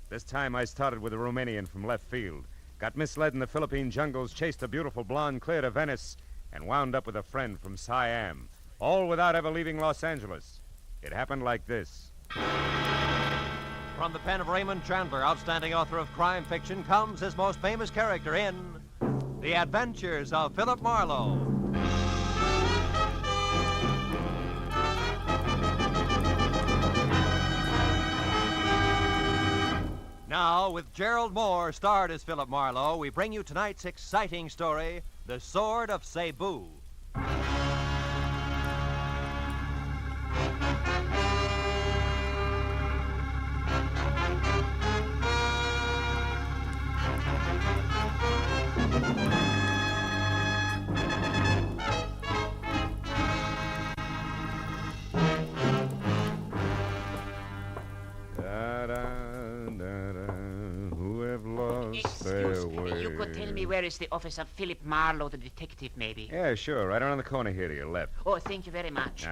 This time I started with a Romanian from left field. Got misled in the Philippine jungles, chased a beautiful blonde clear to Venice, and wound up with a friend from Siam. All without ever leaving Los Angeles. It happened like this. From the pen of Raymond Chandler, outstanding author of crime fiction, comes his most famous character in The Adventures of Philip Marlowe. Now, with Gerald Moore starred as Philip Marlowe, we bring you tonight's exciting story, The Sword of Cebu. You could tell me where is the office of Philip Marlowe, the detective, maybe? Yeah, sure. Right around the corner here to your left. Oh, thank you very much.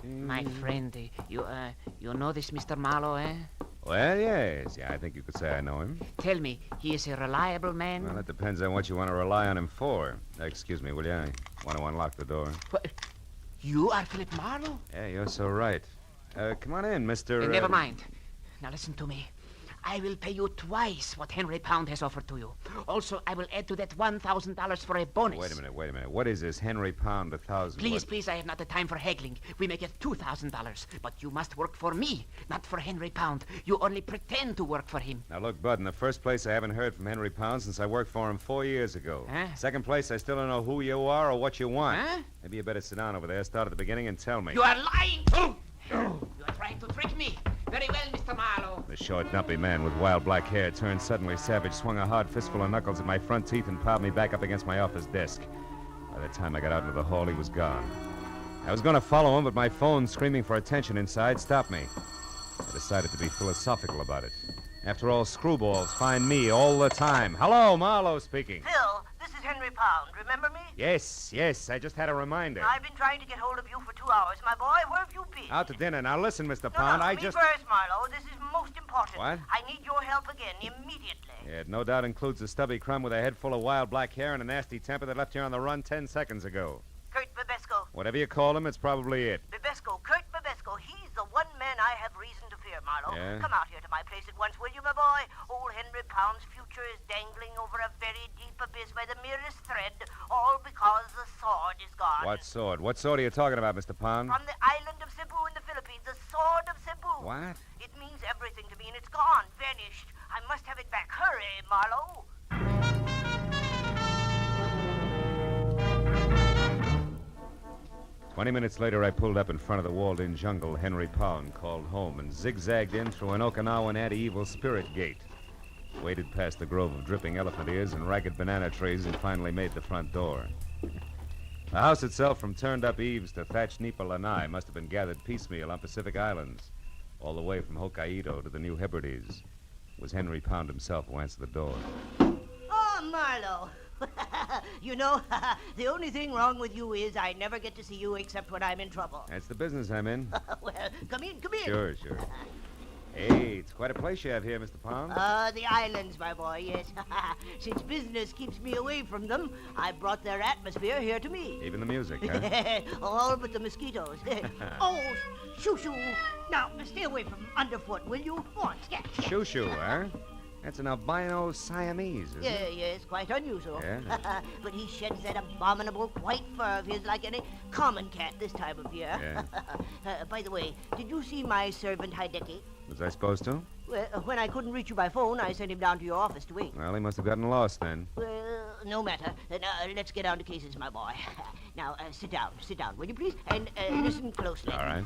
My friend, you know this Mr. Marlowe, eh? Well, yes. Yeah, I think you could say I know him. Tell me, he is a reliable man? Well, it depends on what you want to rely on him for. Excuse me, will you? I want to unlock the door. What? You are Philip Marlowe? Yeah, you're so right. Come on in, Mr. Never mind. Now listen to me. I will pay you twice what Henry Pound has offered to you. Also, I will add to that $1,000 for a bonus. Wait a minute. What is this? Henry Pound, 1,000? Please, I have not the time for haggling. We make it $2,000. But you must work for me, not for Henry Pound. You only pretend to work for him. Now, look, Bud, in the first place, I haven't heard from Henry Pound since I worked for him 4 years ago. Huh? Second place, I still don't know who you are or what you want. Huh? Maybe you better sit down over there, start at the beginning, and tell me. You are lying! You are trying to trick me. Very well, Mr. Marlowe. The short, numpy man with wild black hair turned suddenly savage, swung a hard fistful of knuckles at my front teeth, and piled me back up against my office desk. By the time I got out into the hall, he was gone. I was going to follow him, but my phone, screaming for attention inside, stopped me. I decided to be philosophical about it. After all, screwballs find me all the time. Hello, Marlowe speaking. Phil, this is Henry Pound. Remember me? Yes. I just had a reminder. I've been trying to get hold of you for 2 hours. My boy, where have you been? Out to dinner. Now, listen, Mr. Pound, me first, Marlowe. This is most important. What? I need your help again, immediately. Yeah, it no doubt includes a stubby crumb with a head full of wild black hair and a nasty temper that left here on the run 10 seconds ago. Kurt Babesco. Whatever you call him, it's probably it. Babesco, Kurt Babesco. He's the one man I have reason to fear, Marlowe. Yeah? Come out here to my place at once, will you, my boy? Old Henry Pound's future is dangling over a very deep abyss by the merest thread, all because the sword is gone. What sword? What sword are you talking about, Mr. Pound? From the island of Cebu in the Philippines, the sword of Cebu. What? It means everything to me, and it's gone, vanished. I must have it back. Hurry, Marlowe. 20 minutes later, I pulled up in front of the walled-in jungle Henry Pound called home and zigzagged in through an Okinawan anti-evil spirit gate. Waded past the grove of dripping elephant ears and ragged banana trees and finally made the front door. The house itself, from turned-up eaves to thatched nipa lanai, must have been gathered piecemeal on Pacific Islands, all the way from Hokkaido to the New Hebrides. It was Henry Pound himself who answered the door. Oh, Marlowe. You know, the only thing wrong with you is I never get to see you except when I'm in trouble. That's the business I'm in. Well, come in. Sure. Hey, it's quite a place you have here, Mr. Pound. The islands, my boy, yes. Since business keeps me away from them, I brought their atmosphere here to me. Even the music, huh? All but the mosquitoes. Oh, shoo-shoo. Now, stay away from underfoot, will you? Go on, scat. Shoo-shoo, huh? That's an albino Siamese, isn't it? Yes, quite unusual. Yeah. But he sheds that abominable white fur of his like any common cat this time of year. Yeah. By the way, did you see my servant Hideki? Was I supposed to? Well, when I couldn't reach you by phone, I sent him down to your office to wait. Well, he must have gotten lost then. Well, no matter. Now, let's get down to cases, my boy. Now, sit down, will you please? And listen closely. All right.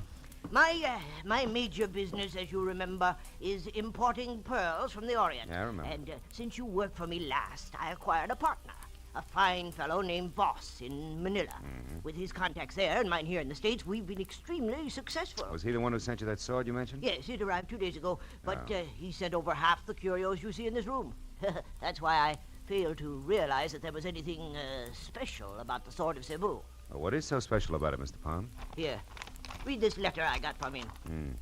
My major business, as you remember, is importing pearls from the Orient. Yeah, I remember. And since you worked for me last, I acquired a partner, a fine fellow named Voss in Manila. Mm-hmm. With his contacts there and mine here in the States, we've been extremely successful. Was he the one who sent you that sword you mentioned? Yes, it arrived 2 days ago, but he sent over half the curios you see in this room. That's why I failed to realize that there was anything special about the sword of Cebu. Well, what is so special about it, Mr. Pound? Here. Read this letter I got from him.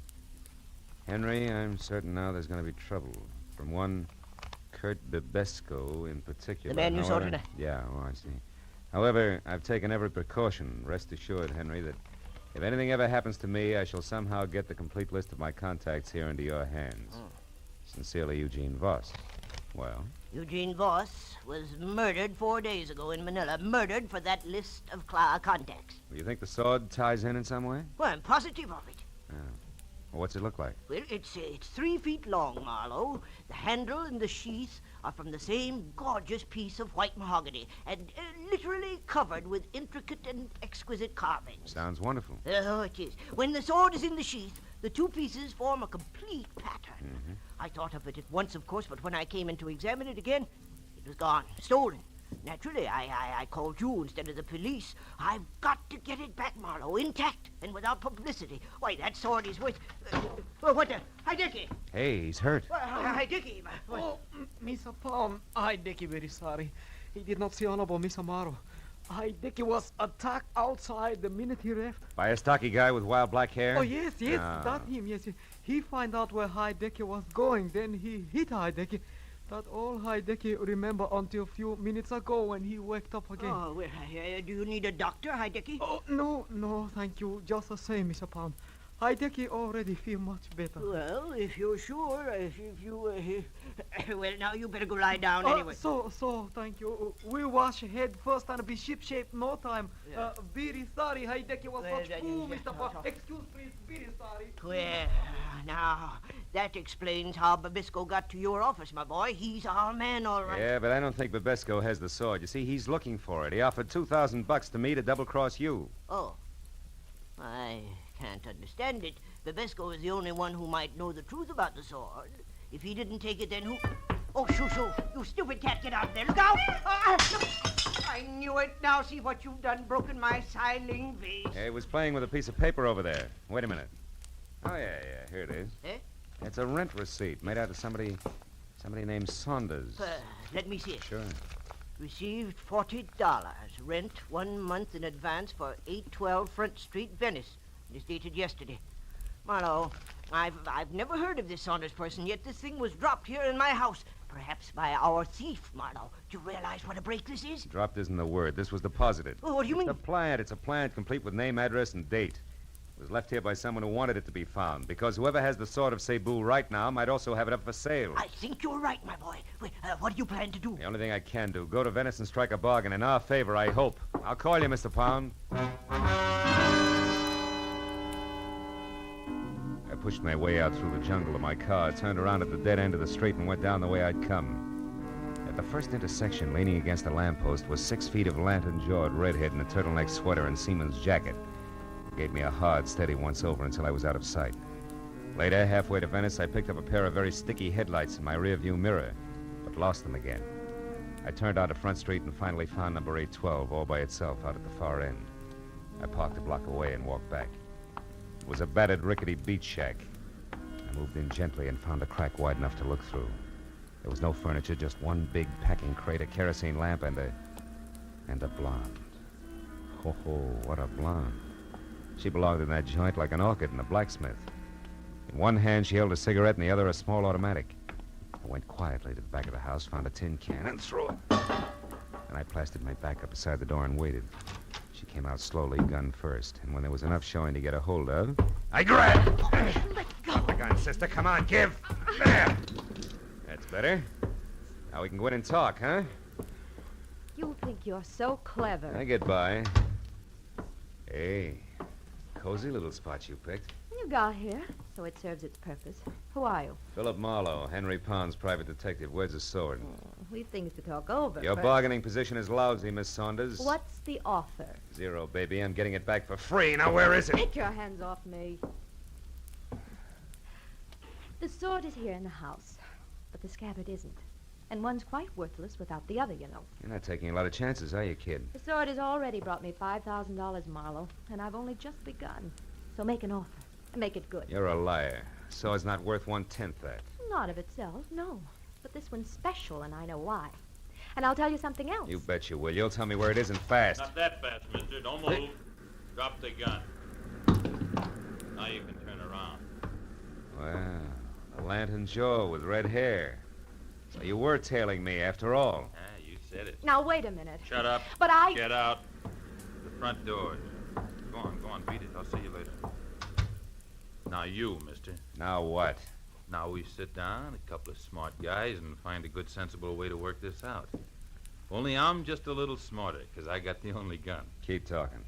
Henry, I'm certain now there's going to be trouble. From one Kurt Bebesco in particular. The man you saw tonight? Yeah, I see. However, I've taken every precaution. Rest assured, Henry, that if anything ever happens to me, I shall somehow get the complete list of my contacts here into your hands. Sincerely, Eugene Voss. Well? Eugene Voss was murdered 4 days ago in Manila. Murdered for that list of contacts. You think the sword ties in some way? Well, I'm positive of it. Well, what's it look like? Well, it's 3 feet long, Marlowe. The handle and the sheath are from the same gorgeous piece of white mahogany and literally covered with intricate and exquisite carvings. Sounds wonderful. Oh, it is. When the sword is in the sheath, the 2 pieces form a complete pattern. Mm-hmm. I thought of it at once, of course, but when I came in to examine it again, it was gone, stolen. Naturally, I called you instead of the police. I've got to get it back, Marlowe, intact and without publicity. Why, that sword is worth... what the... Hideki! Hey, he's hurt. Hideki! Oh, Mr. Pound, Hideki very sorry. He did not see Honorable Miss Amaro. Hideki was attacked outside the minute he left. By a stocky guy with wild black hair? Oh, yes, that him, yes. He find out where Hideki was going, then he hit Hideki. That all Hideki remember until a few minutes ago when he waked up again. Oh, well, do you need a doctor, Hideki? Oh, no, thank you. Just the same, Mr. Pound. Hideki already feel much better. Well, if you're sure, if you... well, now you better go lie down anyway. So, thank you. We wash head first and be ship-shape no time. Yeah. Very sorry, Hideki was Well, such fool, Mr. Pound. Excuse, please, very sorry. Well, now, that explains how Babisco got to your office, my boy. He's our man, all right. Yeah, but I don't think Babesco has the sword. You see, he's looking for it. He offered $2,000 to me to double-cross you. Oh. I can't understand it. Babesco is the only one who might know the truth about the sword. If he didn't take it, then who... Oh, shoo-shoo. You stupid cat, get out of there. Look out! I knew it. Now see what you've done. Broken my siling vase. Yeah, he was playing with a piece of paper over there. Wait a minute. Oh, yeah, here it is. Eh? It's a rent receipt made out of somebody named Saunders. Let me see it. Sure. Received $40. Rent 1 month in advance for 812 Front Street, Venice. It is dated yesterday. Marlowe, I've never heard of this Saunders person, yet this thing was dropped here in my house. Perhaps by our thief, Marlowe. Do you realize what a break this is? Dropped isn't the word. This was deposited. Oh, what do you mean? It's a plant complete with name, address, and date. It was left here by someone who wanted it to be found, because whoever has the sword of Cebu right now might also have it up for sale. I think you're right, my boy. Wait, what do you plan to do? The only thing I can do, go to Venice and strike a bargain in our favor, I hope. I'll call you, Mr. Pound. I pushed my way out through the jungle to my car, turned around at the dead end of the street, and went down the way I'd come. At the first intersection, leaning against a lamppost, was 6 feet of lantern-jawed redhead in a turtleneck sweater and seaman's jacket. gave me a hard, steady once-over until I was out of sight. Later, halfway to Venice, I picked up a pair of very sticky headlights in my rearview mirror, but lost them again. I turned onto Front Street and finally found number 812 all by itself out at the far end. I parked a block away and walked back. It was a battered, rickety beach shack. I moved in gently and found a crack wide enough to look through. There was no furniture, just one big packing crate, a kerosene lamp, and a blonde. Ho, what a blonde. She belonged in that joint like an orchid in a blacksmith. In one hand, she held a cigarette, in the other, a small automatic. I went quietly to the back of the house, found a tin can, and threw it. Then I plastered my back up beside the door and waited. She came out slowly, gun first, and when there was enough showing to get a hold of, I grabbed. Let go. The gun, sister. Come on, give. There. That's better. Now we can go in and talk, huh? You think you're so clever. I get by. Hey, cozy little spot you picked. You got here, so it serves its purpose. Who are you? Philip Marlowe, Henry Pond's private detective. Where's the sword? We've things to talk over. Your first. bargaining position is lousy, Miss Saunders. What's the offer? 0, baby. I'm getting it back for free. Now, where is it? Take your hands off me. The sword is here in the house, but the scabbard isn't. And one's quite worthless without the other, you know. You're not taking a lot of chances, are you, kid? The sword has already brought me $5,000, Marlowe, and I've only just begun. So make an offer, and make it good. You're a liar. Sword's not worth 1/10 that. Not of itself, no. But this one's special, and I know why. And I'll tell you something else. You bet you will. You'll tell me where it is and fast. Not that fast, mister. Don't move. Drop the gun. Now you can turn around. Well, a lantern jaw with red hair. So you were tailing me after all. You said it. Now, wait a minute. Shut up. But I... Get out. The front doors. Go on, beat it. I'll see you later. Now you, mister. Now what? Now we sit down, a couple of smart guys, and find a good, sensible way to work this out. Only I'm just a little smarter, because I got the only gun. Keep talking.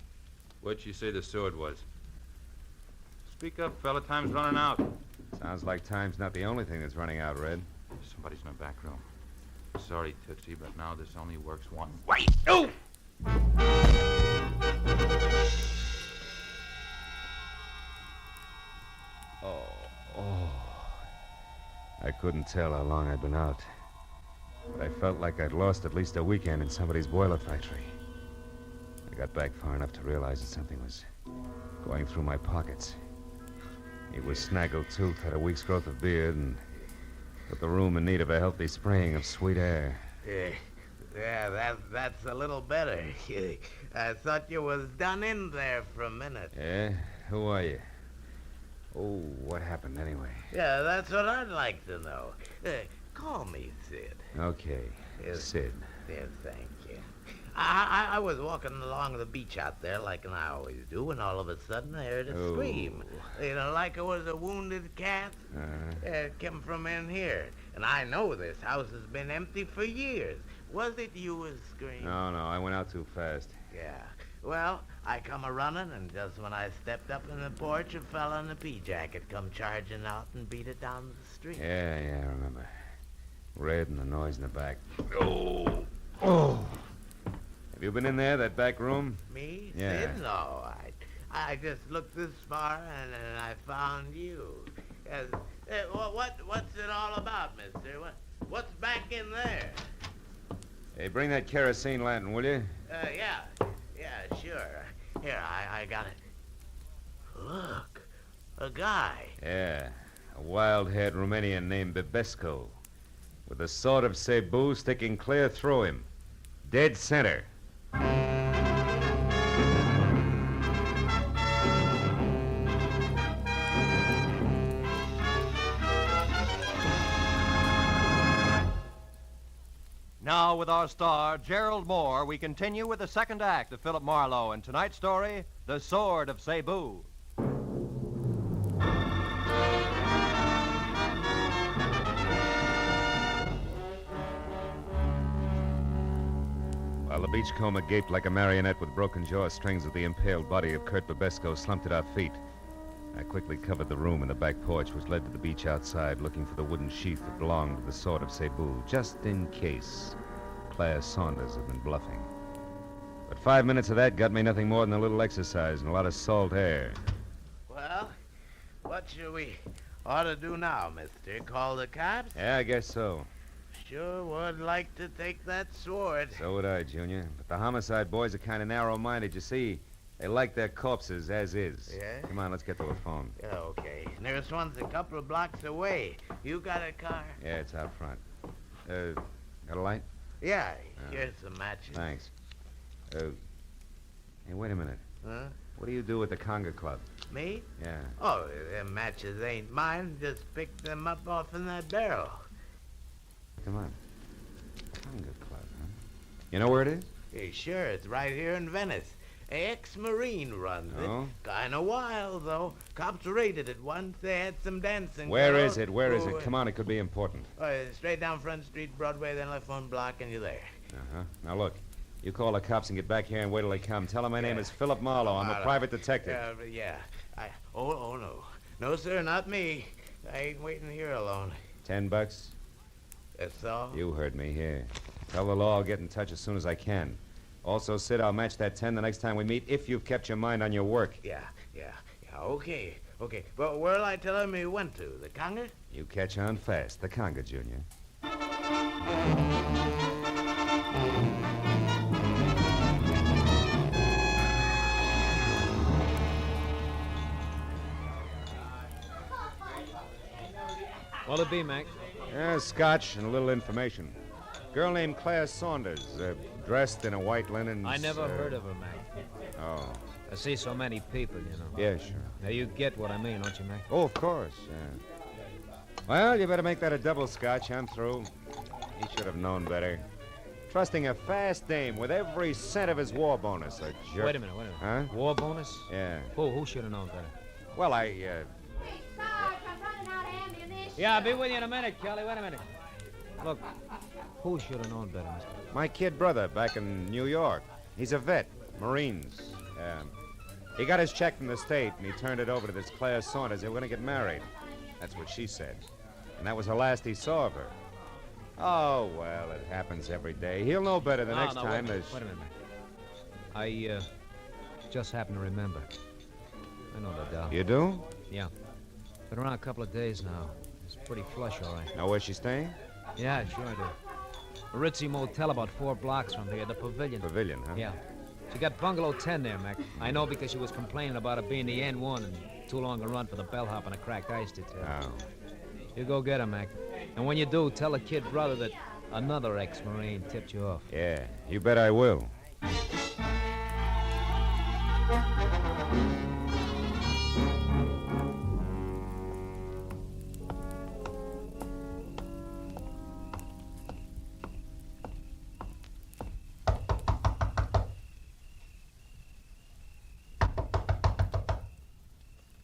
What'd you say the sword was? Speak up, fella. Time's running out. Sounds like time's not the only thing that's running out, Red. Somebody's in the back room. Sorry, Tootsie, but now this only works one. Wait! Oh! Oh. I couldn't tell how long I'd been out. But I felt like I'd lost at least a weekend in somebody's boiler factory. I got back far enough to realize that something was going through my pockets. He was snaggle-toothed, had a week's growth of beard, and put the room in need of a healthy spraying of sweet air. Yeah, that's a little better. I thought you was done in there for a minute. Yeah? Who are you? Oh, what happened anyway? Yeah, that's what I'd like to know. Call me Sid. Okay, Sid. Yes, thank you. I was walking along the beach out there like I always do, and all of a sudden I heard a scream. You know, like it was a wounded cat. It came from in here. And I know this house has been empty for years. Was it you was screaming? No, I went out too fast. Yeah. Well, I come a-running, and just when I stepped up in the porch, a fella in a pea-jacket come charging out and beat it down the street. Yeah, I remember. Red and the noise in the back. Oh! Have you been in there, that back room? Me? Yeah. Sid? No, I just looked this far, and then I found you. Yes. What's it all about, mister? What's back in there? Hey, bring that kerosene lantern, will you? Yeah, sure. Here, I got it. Look, a guy. Yeah, a wild-haired Romanian named Bebesco, with the sword of Cebu sticking clear through him. Dead center. Now, with our star, Gerald Moore, we continue with the second act of Philip Marlowe and tonight's story, The Sword of Cebu. While the beachcomber gaped like a marionette with broken jaw, strings of the impaled body of Kurt Bebesco slumped at our feet. I quickly covered the room and the back porch, which led to the beach outside, looking for the wooden sheath that belonged to the sword of Cebu, just in case Claire Saunders had been bluffing. But 5 minutes of that got me nothing more than a little exercise and a lot of salt air. Well, what should we ought to do now, mister? Call the cops? Yeah, I guess so. Sure would like to take that sword. So would I, Junior. But the homicide boys are kind of narrow-minded. You see, they like their corpses as is. Yeah? Come on, let's get to a phone. Yeah, okay. Nearest one's a couple of blocks away. You got a car? Yeah, it's out front. Got a light? Yeah, here's some matches. Thanks. Hey, wait a minute. Huh? What do you do with the conga club? Me? Yeah. Oh, them matches ain't mine. Just picked them up off in that barrel. Come on. Conga club, huh? You know where it is? Yeah, sure, it's right here in Venice. Ex-Marine runs it. Oh? Kinda wild, though. Cops raided it once. They had some dancing. Where is it? Where is it? Come on, it could be important. Straight down Front Street, Broadway, then left one block, and you're there. Uh-huh. Now, look. You call the cops and get back here and wait till they come. Tell them my name is Philip Marlowe. I'm a private detective. Yeah. Oh, no. No, sir, not me. I ain't waiting here alone. $10? That's all? You heard me. Here. Tell the law I'll get in touch as soon as I can. Also, Sid, I'll match that 10 the next time we meet if you've kept your mind on your work. Yeah, okay. Well, where'll I tell him he went to? The conga? You catch on fast. The conga, Junior. What'll it be, Mac? Scotch and a little information. Girl named Claire Saunders, dressed in a white linen... I never heard of her, Mac. Oh. I see so many people, you know. Yeah, sure. Now, you get what I mean, don't you, Mac? Oh, of course, yeah. Well, you better make that a double Scotch. I'm through. He should have known better. Trusting a fast dame with every cent of his war bonus, a jerk. Wait a minute. Huh? War bonus? Yeah. Who should have known better? Well, Yeah, I'll be with you in a minute, Kelly. Wait a minute. Look, who should have known better, mister? My kid brother back in New York. He's a vet, Marines. He got his check from the state, and he turned it over to this Claire Saunders. They were going to get married. That's what she said. And that was the last he saw of her. Oh, well, it happens every day. He'll know better the next time. Wait a minute, Mac. I just happen to remember. I know the doll. You do? Yeah. Been around a couple of days now. It's pretty flush, all right. Know where she's staying? Yeah, sure I do. A ritzy motel about 4 blocks from here, the Pavilion. Pavilion, huh? Yeah. She got bungalow 10 there, Mac. I know because she was complaining about it being the N1 and too long a run for the bellhop and a cracked ice detail. Oh. You go get her, Mac. And when you do, tell the kid brother that another ex-Marine tipped you off. Yeah, you bet I will.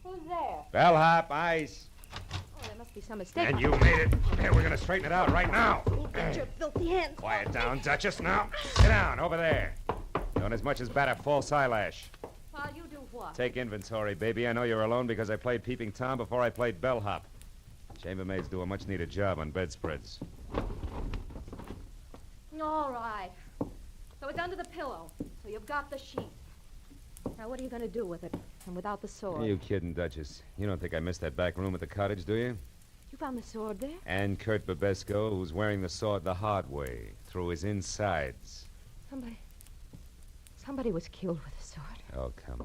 Who's there? Bellhop, ice. Oh, there must be some mistake. And you made it. There, we're going to straighten it out right now. Get your filthy hands. Quiet down, Duchess, now. Sit down, over there. Don't as much as bat a false eyelash. While you do what? Take inventory, baby. I know you're alone because I played Peeping Tom before I played bellhop. Chambermaids do a much-needed job on bedspreads. All right. So it's under the pillow. So you've got the sheet. Now, what are you going to do with it? And without the sword? Are you kidding, Duchess? You don't think I missed that back room at the cottage, do you? You found the sword there? And Kurt Babesco, who's wearing the sword the hard way, through his insides. Somebody was killed with a sword. Oh, come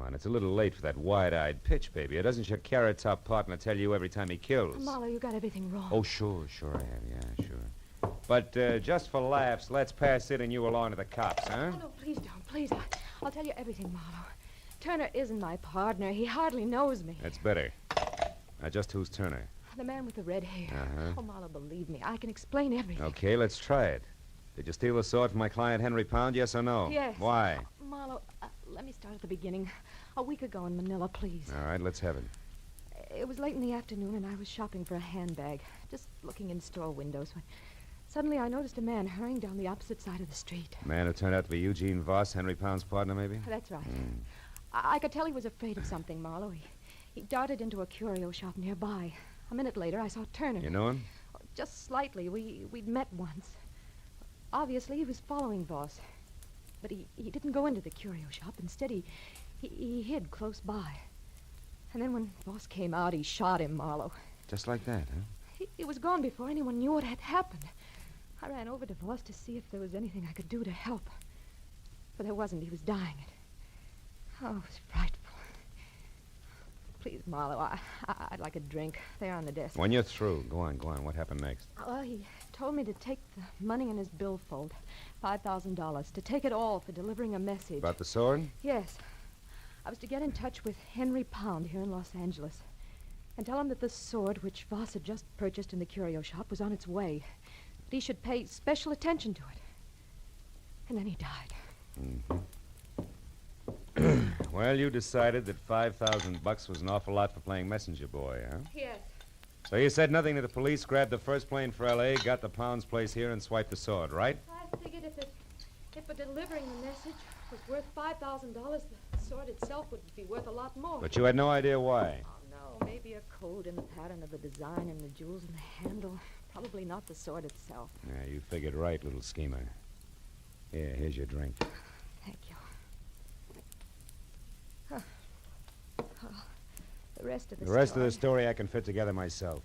on. It's a little late for that wide-eyed pitch, baby. Doesn't your carrot-top partner tell you every time he kills? Marlowe, you got everything wrong. Oh, sure I have. Yeah, sure. But just for laughs, let's pass it and you along to the cops, huh? Oh, no, please don't. Please. I'll tell you everything, Marlowe. Turner isn't my partner. He hardly knows me. That's better. Now, just who's Turner? The man with the red hair. Uh-huh. Oh, Marlowe, believe me. I can explain everything. Okay, let's try it. Did you steal the sword from my client, Henry Pound, yes or no? Yes. Why? Marlowe, let me start at the beginning. A week ago in Manila, please. All right, let's have it. It was late in the afternoon, and I was shopping for a handbag, just looking in store windows, when suddenly I noticed a man hurrying down the opposite side of the street. Man who turned out to be Eugene Voss, Henry Pound's partner, maybe? That's right. I could tell he was afraid of something, Marlowe. He darted into a curio shop nearby. A minute later, I saw Turner. You know him? Just slightly. We'd met once. Obviously, he was following Voss. But he didn't go into the curio shop. Instead, he hid close by. And then when Voss came out, he shot him, Marlowe. Just like that, huh? He was gone before anyone knew what had happened. I ran over to Voss to see if there was anything I could do to help. But there wasn't. He was dying. Oh, it was frightful. Please, Marlowe, I'd like a drink. They're on the desk. When you're through, go on. What happened next? Well, he told me to take the money in his billfold, $5,000, to take it all for delivering a message. About the sword? Yes. I was to get in touch with Henry Pound here in Los Angeles and tell him that the sword which Voss had just purchased in the curio shop was on its way. That he should pay special attention to it. And then he died. Mm-hmm. Well, you decided that $5,000 was an awful lot for playing messenger boy, huh? Yes. So you said nothing to the police, grabbed the first plane for L.A., got the Pound's place here, and swiped the sword, right? I figured if delivering the message was worth $5,000, the sword itself would be worth a lot more. But you had no idea why. Oh, no. Maybe a code in the pattern of the design and the jewels in the handle. Probably not the sword itself. Yeah, you figured right, little schemer. Here, here's your drink. Thank you. Huh. Oh, the rest of the story I can fit together myself.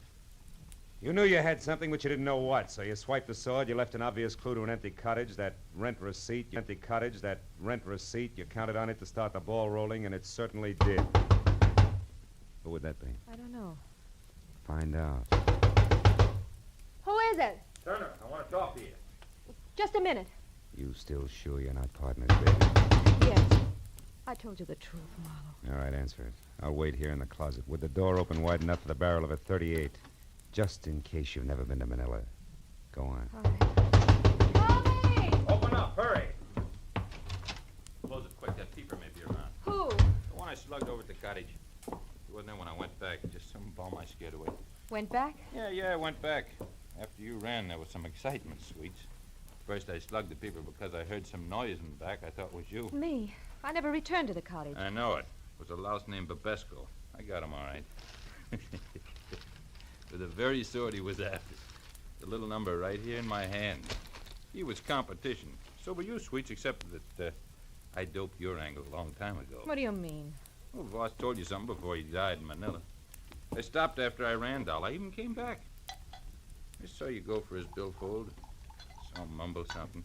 You knew you had something, but you didn't know what, so you swiped the sword, you left an obvious clue to an empty cottage, that rent receipt, you counted on it to start the ball rolling, and it certainly did. Who would that be? I don't know. Find out. Who is it? Turner, I want to talk to you. Just a minute. You still sure you're not partners, baby? Yes. I told you the truth, Marlowe. All right, answer it. I'll wait here in the closet with the door open wide enough for the barrel of a .38. Just in case you've never been to Manila. Go on. Tommy! Open up, hurry. Close it quick, that peeper may be around. Who? The one I slugged over at the cottage. He wasn't there when I went back. Just some bum I scared away. Went back? Yeah, I went back. After you ran, there was some excitement, Sweets. First, I slugged the peeper because I heard some noise in the back. I thought it was you. Me? I never returned to the cottage. I know it. It was a louse named Babesco. I got him all right. For the very sword he was after. The little number right here in my hand. He was competition. So were you, Sweets, except that I doped your angle a long time ago. What do you mean? Well, Voss told you something before he died in Manila. I stopped after I ran, doll. I even came back. I saw you go for his billfold. Saw him mumble something.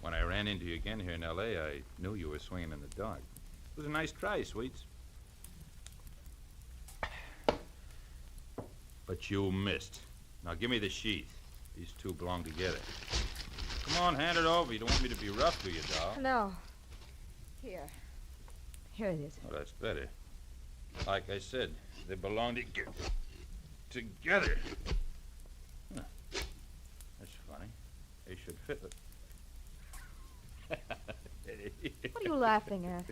When I ran into you again here in L.A., I knew you were swinging in the dark. It was a nice try, Sweets. But you missed. Now give me the sheath. These two belong together. Come on, hand it over. You don't want me to be rough to you, doll. No. Here. Here it is. Oh, that's better. Like I said, they belong together. Huh. That's funny. They should fit. What are you laughing at?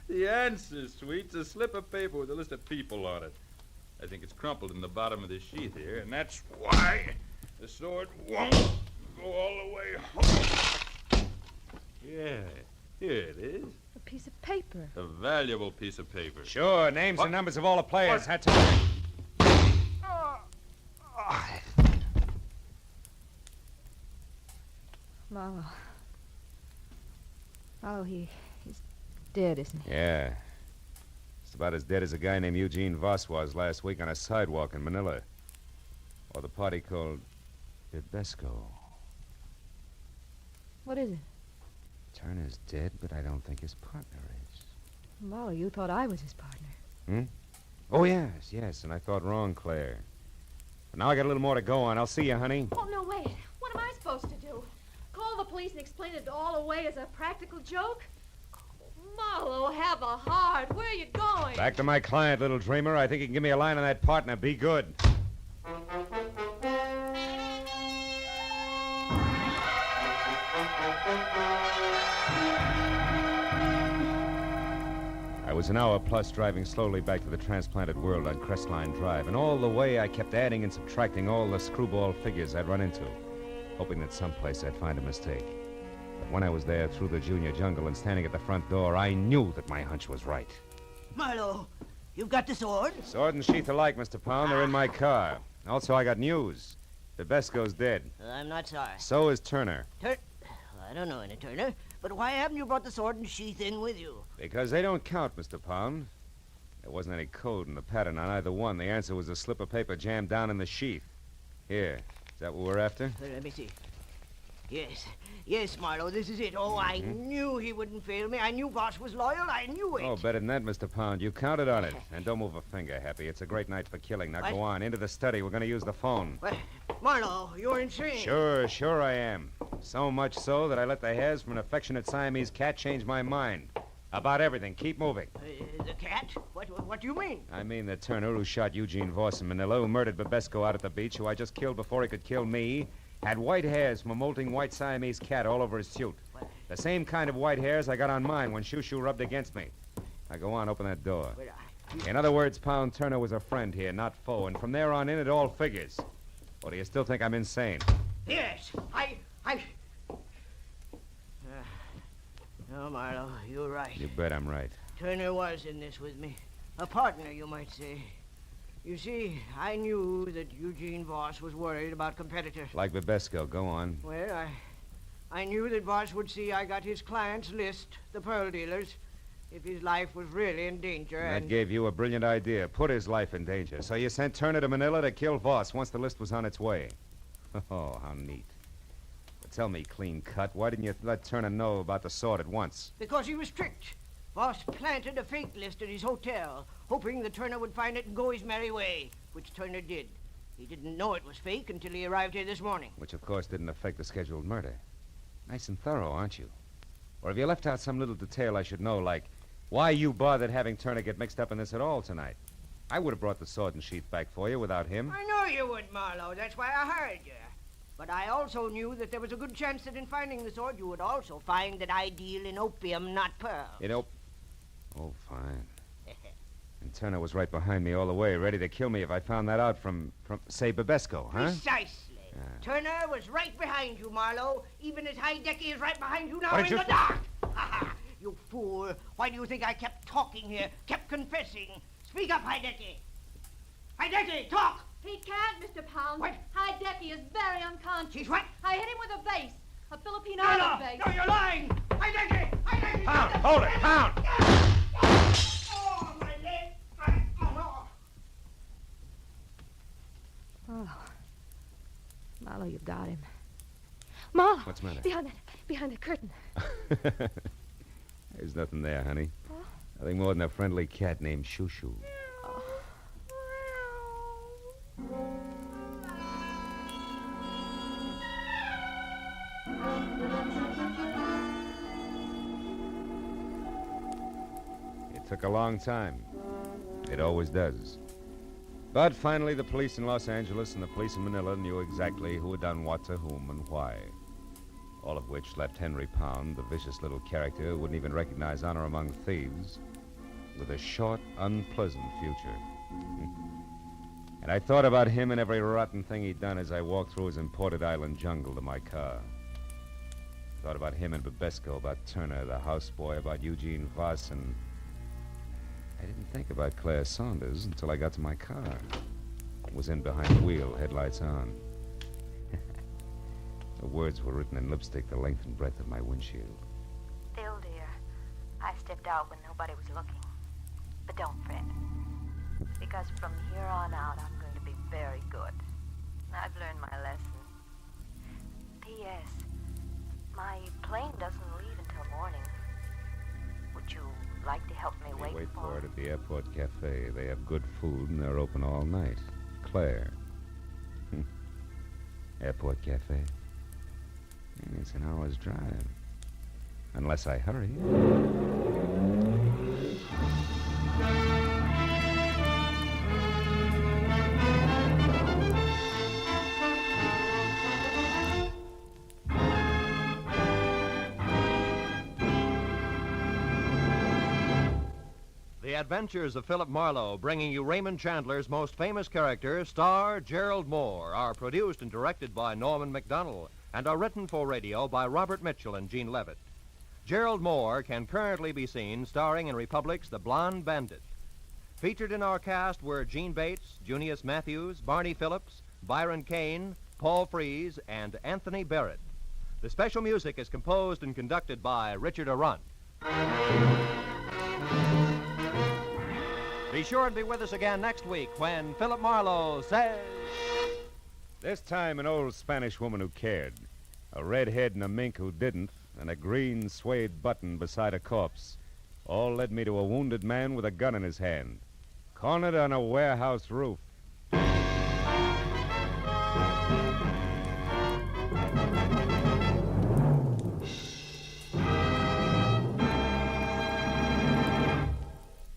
The answer, Sweets. A slip of paper with a list of people on it. I think it's crumpled in the bottom of the sheath here, and that's why the sword won't go all the way home. Yeah, here it is. A piece of paper. A valuable piece of paper. Sure, names and numbers of all the players. That's all. Marlowe. Marlowe, he's dead, isn't he? Yeah. Just about as dead as a guy named Eugene Voss was last week on a sidewalk in Manila. Or the party called Babesco. What is it? Turner's dead, but I don't think his partner is. Marlowe, you thought I was his partner. Hmm? Oh, yes, and I thought wrong, Claire. But now I got a little more to go on. I'll see you, honey. Oh, no, wait. What am I supposed to do? Call the police and explain it all away as a practical joke? Marlowe, have a heart. Where are you going? Back to my client, little dreamer. I think you can give me a line on that partner. Be good. I was an hour plus driving slowly back to the transplanted world on Crestline Drive, and all the way I kept adding and subtracting all the screwball figures I'd run into, hoping that someplace I'd find a mistake. But when I was there through the junior jungle and standing at the front door, I knew that my hunch was right. Marlowe, you've got the sword? Sword and sheath alike, Mr. Pound. They're in my car. Also, I got news. Babesco's dead. I'm not sorry. So is Turner. I don't know any Turner, But why haven't you brought the sword and sheath in with you? Because they don't count, Mr. Pound. There wasn't any code in the pattern on either one. The answer was a slip of paper jammed down in the sheath. Here. Is that what we're after? Let me see. Yes, Marlowe, this is it. Oh, I knew he wouldn't fail me. I knew Boss was loyal. I knew it. Oh, better than that, Mr. Pound. You counted on it. And don't move a finger, Happy. It's a great night for killing. Now go on. Into the study. We're going to use the phone. What? Marlowe, you're insane. Sure I am. So much so that I let the hairs from an affectionate Siamese cat change my mind. About everything. Keep moving. The cat? What do you mean? I mean the Turner who shot Eugene Voss in Manila, who murdered Babesco out at the beach, who I just killed before he could kill me, had white hairs from a molting white Siamese cat all over his suit. The same kind of white hairs I got on mine when Shoo-Shoo rubbed against me. Now go on, open that door. In other words, Pound Turner was a friend here, not foe, and from there on in, it all figures. Or do you still think I'm insane? Yes, I... No, Marlowe, you're right. You bet I'm right. Turner was in this with me. A partner, you might say. You see, I knew that Eugene Voss was worried about competitors. Like Babesco, go on. Well, I knew that Voss would see I got his client's list, the pearl dealers, if his life was really in danger. And that gave you a brilliant idea. Put his life in danger. So you sent Turner to Manila to kill Voss once the list was on its way. Oh, how neat. But tell me, clean cut, why didn't you let Turner know about the sword at once? Because he was tricked. Voss planted a fake list at his hotel, hoping that Turner would find it and go his merry way, which Turner did. He didn't know it was fake until he arrived here this morning. Which, of course, didn't affect the scheduled murder. Nice and thorough, aren't you? Or have you left out some little detail I should know, like why you bothered having Turner get mixed up in this at all tonight? I would have brought the sword and sheath back for you without him. I know you would, Marlowe. That's why I hired you. But I also knew that there was a good chance that in finding the sword, you would also find that I deal in opium, not pearl. Oh, fine. And Turner was right behind me all the way, ready to kill me if I found that out from say, Babesco, huh? Precisely. Turner was right behind you, Marlowe, even as Heidecky is right behind you now What in did the you... dark. You fool. Why do you think I kept talking here, kept confessing? Speak up, Heidecky. Heidecky, talk! He can't, Mr. Pound. What? Heidecky is very unconscious. He's what? I hit him with a vase. A Filipino No, vase. no, you're lying! Heidecky! Heidecky! Pound, hold it, Pound! Oh, my leg! Oh. Marlowe, you've got him. Marlowe! What's the matter? Behind the curtain. There's nothing there, honey. Huh? Nothing more than a friendly cat named Shoo-Shoo. It took a long time. It always does. But finally, the police in Los Angeles and the police in Manila knew exactly who had done what to whom and why. All of which left Henry Pound, the vicious little character who wouldn't even recognize honor among thieves, with a short, unpleasant future. And I thought about him and every rotten thing he'd done as I walked through his imported island jungle to my car. Thought about him and Babesco, about Turner, the houseboy, about Eugene Voss, and I didn't think about Claire Saunders until I got to my car. Was in behind the wheel, headlights on. The words were written in lipstick the length and breadth of my windshield. Still, dear, I stepped out when nobody was looking. But don't fret. Because from here on out, I'm going to be very good. I've learned my lesson. P.S. My plane doesn't leave until morning. Would you like to help me Wait for it at the airport cafe. They have good food and they're open all night. Claire. Airport cafe. It's an hour's drive. Unless I hurry. The Adventures of Philip Marlowe, bringing you Raymond Chandler's most famous character, star Gerald Moore, are produced and directed by Norman MacDonald and are written for radio by Robert Mitchell and Gene Levitt. Gerald Moore can currently be seen starring in Republic's The Blonde Bandit. Featured in our cast were Gene Bates, Junius Matthews, Barney Phillips, Byron Kane, Paul Frees, and Anthony Barrett. The special music is composed and conducted by Richard Arund. Be sure and be with us again next week when Philip Marlowe says... This time, an old Spanish woman who cared, a redhead and a mink who didn't, and a green suede button beside a corpse all led me to a wounded man with a gun in his hand, cornered on a warehouse roof.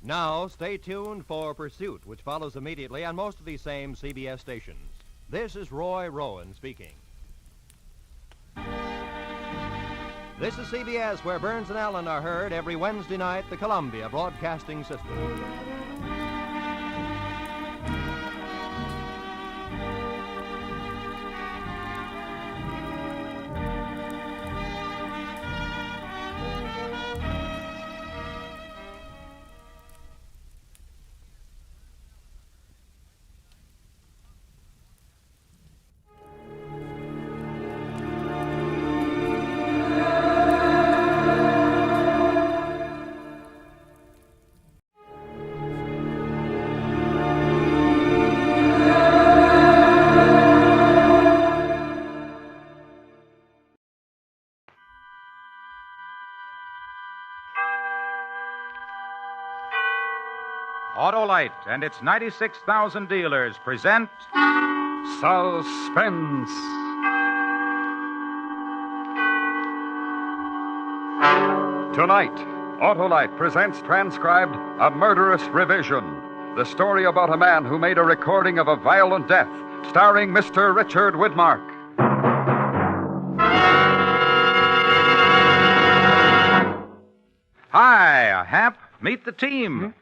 Now, stay tuned for Pursuit, which follows immediately on most of these same CBS stations. This is Roy Rowan speaking. This is CBS, where Burns and Allen are heard every Wednesday night, the Columbia Broadcasting System. Autolite and its 96,000 dealers present Suspense. Tonight, Autolite presents transcribed A Murderous Revision, the story about a man who made a recording of a violent death, starring Mr. Richard Widmark. Hi, Hap. Meet the team.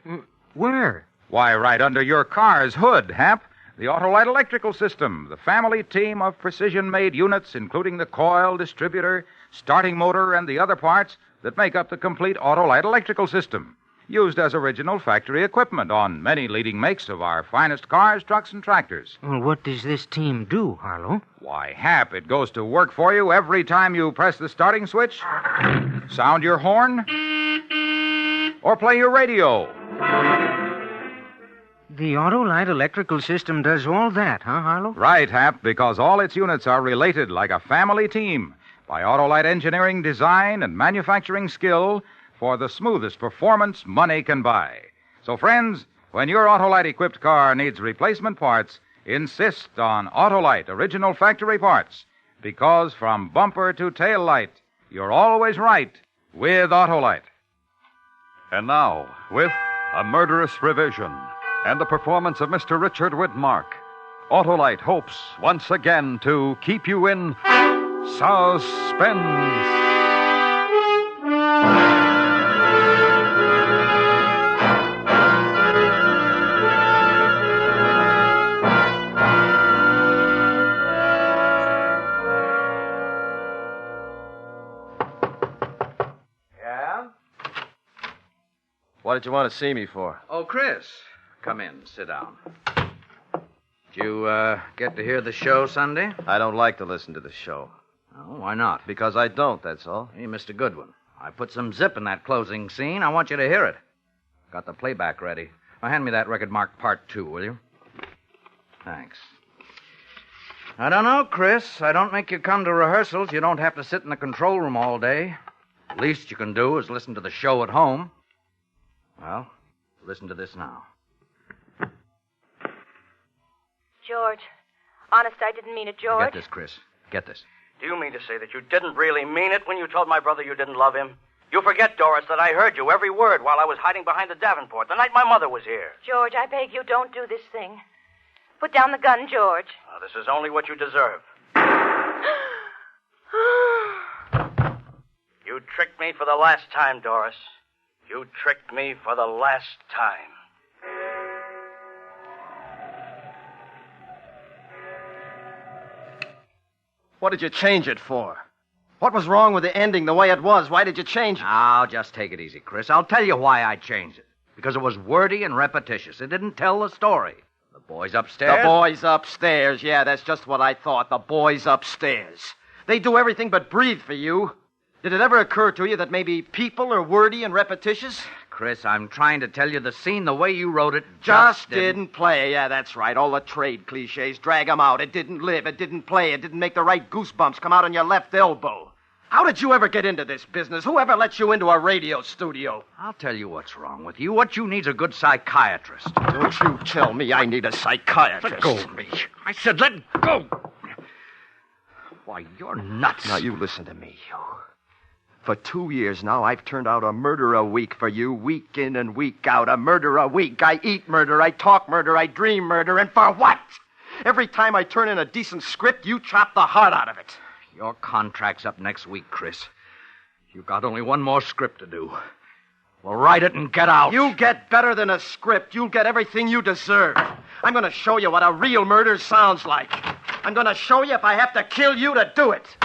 Where? Why, right under your car's hood, Hap. The Autolite Electrical System, the family team of precision-made units, including the coil, distributor, starting motor, and the other parts that make up the complete Autolite Electrical System, used as original factory equipment on many leading makes of our finest cars, trucks, and tractors. Well, what does this team do, Harlow? Why, Hap, it goes to work for you every time you press the starting switch, sound your horn, or play your radio. The Autolite Electrical System does all that, huh, Harlow? Right, Hap, because all its units are related like a family team by Autolite engineering design and manufacturing skill for the smoothest performance money can buy. So, friends, when your Autolite-equipped car needs replacement parts, insist on Autolite original factory parts, because from bumper to tail light, you're always right with Autolite. And now, with A Murderous Revision and the performance of Mr. Richard Widmark, Autolite hopes once again to keep you in suspense. Yeah? What did you want to see me for? Oh, Chris. Come in. Sit down. Did you get to hear the show Sunday? I don't like to listen to the show. Oh, why not? Because I don't, that's all. Hey, Mr. Goodwin, I put some zip in that closing scene. I want you to hear it. Got the playback ready. Now, hand me that record marked Part 2, will you? Thanks. I don't know, Chris. I don't make you come to rehearsals. You don't have to sit in the control room all day. The least you can do is listen to the show at home. Well, listen to this now. George. Honest, I didn't mean it, George. Get this, Chris. Get this. Do you mean to say that you didn't really mean it when you told my brother you didn't love him? You forget, Doris, that I heard you every word while I was hiding behind the Davenport the night my mother was here. George, I beg you, don't do this thing. Put down the gun, George. Now, this is only what you deserve. You tricked me for the last time, Doris. You tricked me for the last time. What did you change it for? What was wrong with the ending the way it was? Why did you change it? Now, just take it easy, Chris. I'll tell you why I changed it. Because it was wordy and repetitious. It didn't tell the story. The boys upstairs... The boys upstairs. Yeah, that's just what I thought. The boys upstairs. They do everything but breathe for you. Did it ever occur to you that maybe people are wordy and repetitious? Chris, I'm trying to tell you the scene the way you wrote it Just didn't play. Yeah, that's right. All the trade cliches. Drag 'em out. It didn't live. It didn't play. It didn't make the right goosebumps come out on your left elbow. How did you ever get into this business? Who ever let you into a radio studio? I'll tell you what's wrong with you. What you need's a good psychiatrist. Don't you tell me I need a psychiatrist. Let go of me. I said let go. Why, you're nuts. Now, you listen to me, you. For 2 years now, I've turned out a murder a week for you, week in and week out. A murder a week. I eat murder, I talk murder, I dream murder, and for what? Every time I turn in a decent script, you chop the heart out of it. Your contract's up next week, Chris. You've got only one more script to do. Well, write it and get out. You get better than a script. You'll get everything you deserve. I'm going to show you what a real murder sounds like. I'm going to show you if I have to kill you to do it.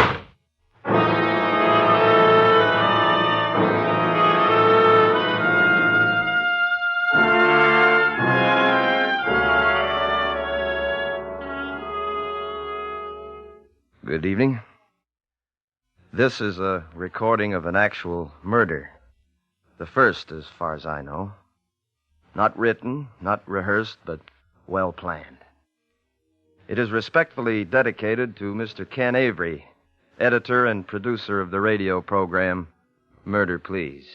Good evening. This is a recording of an actual murder. The first, as far as I know. Not written, not rehearsed, but well planned. It is respectfully dedicated to Mr. Ken Avery, editor and producer of the radio program Murder, Please.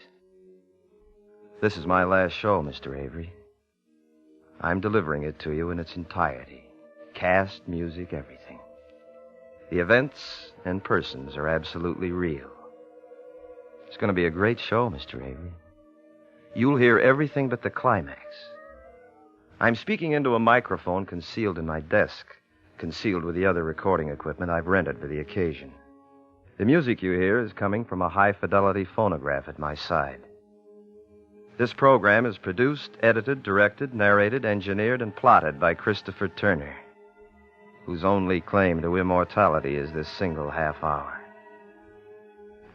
This is my last show, Mr. Avery. I'm delivering it to you in its entirety. Cast, music, everything. The events and persons are absolutely real. It's going to be a great show, Mr. Avery. You'll hear everything but the climax. I'm speaking into a microphone concealed in my desk, concealed with the other recording equipment I've rented for the occasion. The music you hear is coming from a high-fidelity phonograph at my side. This program is produced, edited, directed, narrated, engineered, and plotted by Christopher Turner, whose only claim to immortality is this single half hour.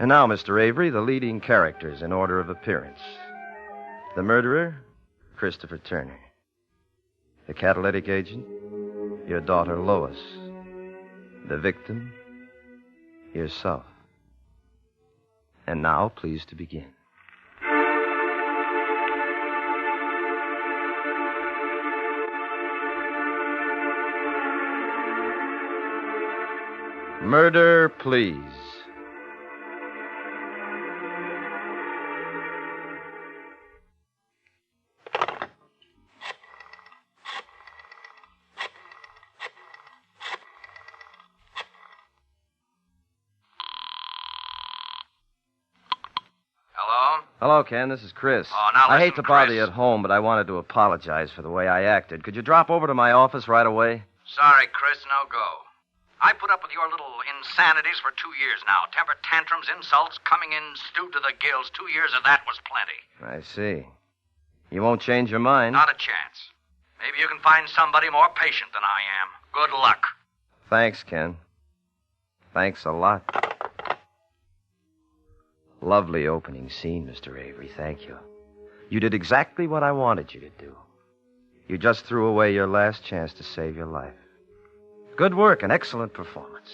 And now, Mr. Avery, the leading characters in order of appearance. The murderer, Christopher Turner. The catalytic agent, your daughter Lois. The victim, yourself. And now, please to begin. Murder, Please. Hello, Ken. This is Chris. Oh, now I listen, hate to bother Chris. you at home, but I wanted to apologize for the way I acted. Could you drop over to my office right away? Sorry, Chris, no go. I put up with your little insanities for 2 years now. Temper tantrums, insults, coming in stewed to the gills. 2 years of that was plenty. I see. You won't change your mind? Not a chance. Maybe you can find somebody more patient than I am. Good luck. Thanks, Ken. Thanks a lot. Lovely opening scene, Mr. Avery. Thank you. You did exactly what I wanted you to do. You just threw away your last chance to save your life. Good work, an excellent performance.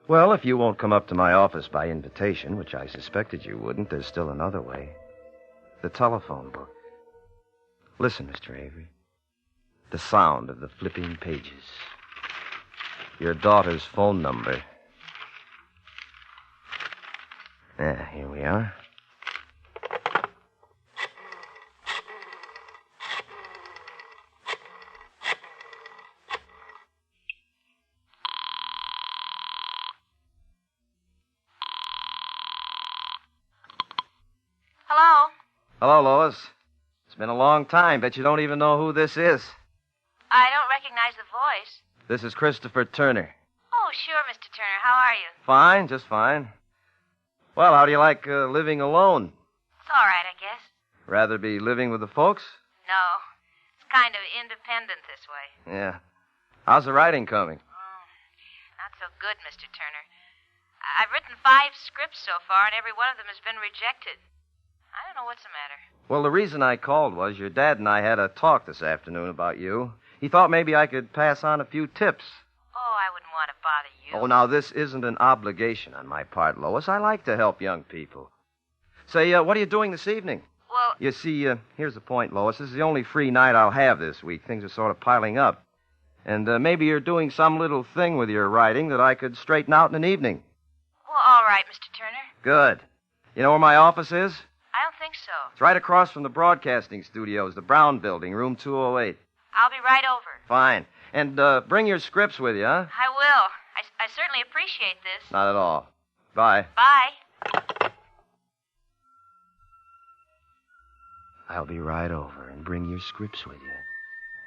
Well, if you won't come up to my office by invitation, which I suspected you wouldn't, there's still another way. The telephone book. Listen, Mr. Avery. The sound of the flipping pages. Your daughter's phone number. Yeah, here we are. Hello? Hello, Lois. It's been a long time. Bet you don't even know who this is. I don't recognize the voice. This is Christopher Turner. Oh, sure, Mr. Turner. How are you? Fine, just fine. Well, how do you like living alone? It's all right, I guess. Rather be living with the folks? No. It's kind of independent this way. Yeah. How's the writing coming? Not so good, Mr. Turner. I've written 5 scripts so far, and every one of them has been rejected. I don't know what's the matter. Well, the reason I called was your dad and I had a talk this afternoon about you. He thought maybe I could pass on a few tips. Oh, I wouldn't want to bother you. Oh, now, this isn't an obligation on my part, Lois. I like to help young people. Say, what are you doing this evening? Well... You see, here's the point, Lois. This is the only free night I'll have this week. Things are sort of piling up. And maybe you're doing some little thing with your writing that I could straighten out in an evening. Well, all right, Mr. Turner. Good. You know where my office is? I don't think so. It's right across from the broadcasting studios, the Brown Building, room 208. I'll be right over. Fine. And bring your scripts with you, huh? I will. I certainly appreciate this. Not at all. Bye. Bye. I'll be right over and bring your scripts with you.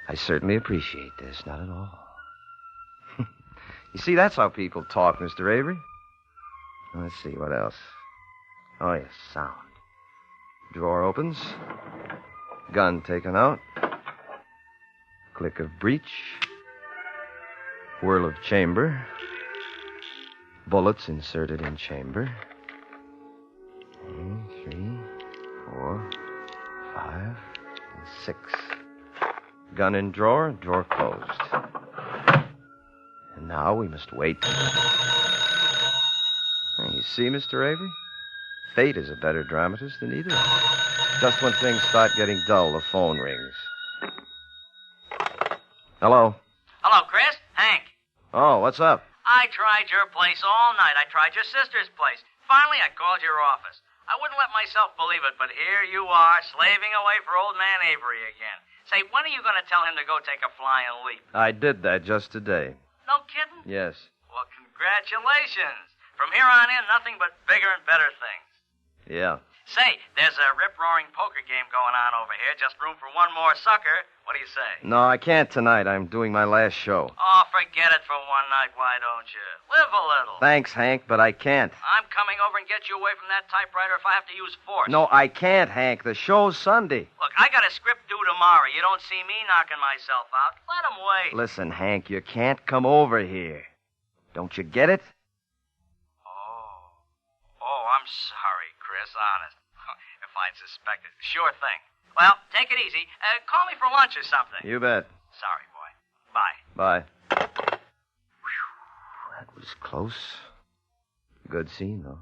I certainly appreciate this. Not at all. You see, that's how people talk, Mr. Avery. Let's see, what else? Oh, yes, sound. Drawer opens. Gun taken out. Click of breech. Whirl of chamber. Bullets inserted in chamber. 3, 4, 5, and 6. Gun in drawer, drawer closed. And now we must wait. You see, Mr. Avery? Fate is a better dramatist than either of us. Just when things start getting dull, the phone rings. Hello? Hello, Chris. Hank. Oh, what's up? I tried your place all night. I tried your sister's place. Finally, I called your office. I wouldn't let myself believe it, but here you are, slaving away for old man Avery again. Say, when are you going to tell him to go take a flying leap? I did that just today. No kidding? Yes. Well, congratulations. From here on in, nothing but bigger and better things. Yeah. Say, there's a rip-roaring poker game going on over here. Just room for one more sucker. What do you say? No, I can't tonight. I'm doing my last show. Oh, forget it for one night, why don't you? Live a little. Thanks, Hank, but I can't. I'm coming over and get you away from that typewriter if I have to use force. No, I can't, Hank. The show's Sunday. Look, I got a script due tomorrow. You don't see me knocking myself out. Let 'em wait. Listen, Hank, you can't come over here. Don't you get it? Oh, I'm sorry, Chris, honest. If I'd suspected. Sure thing. Well, take it easy. Call me for lunch or something. You bet. Sorry, boy. Bye. Bye. Whew, that was close. Good scene, though.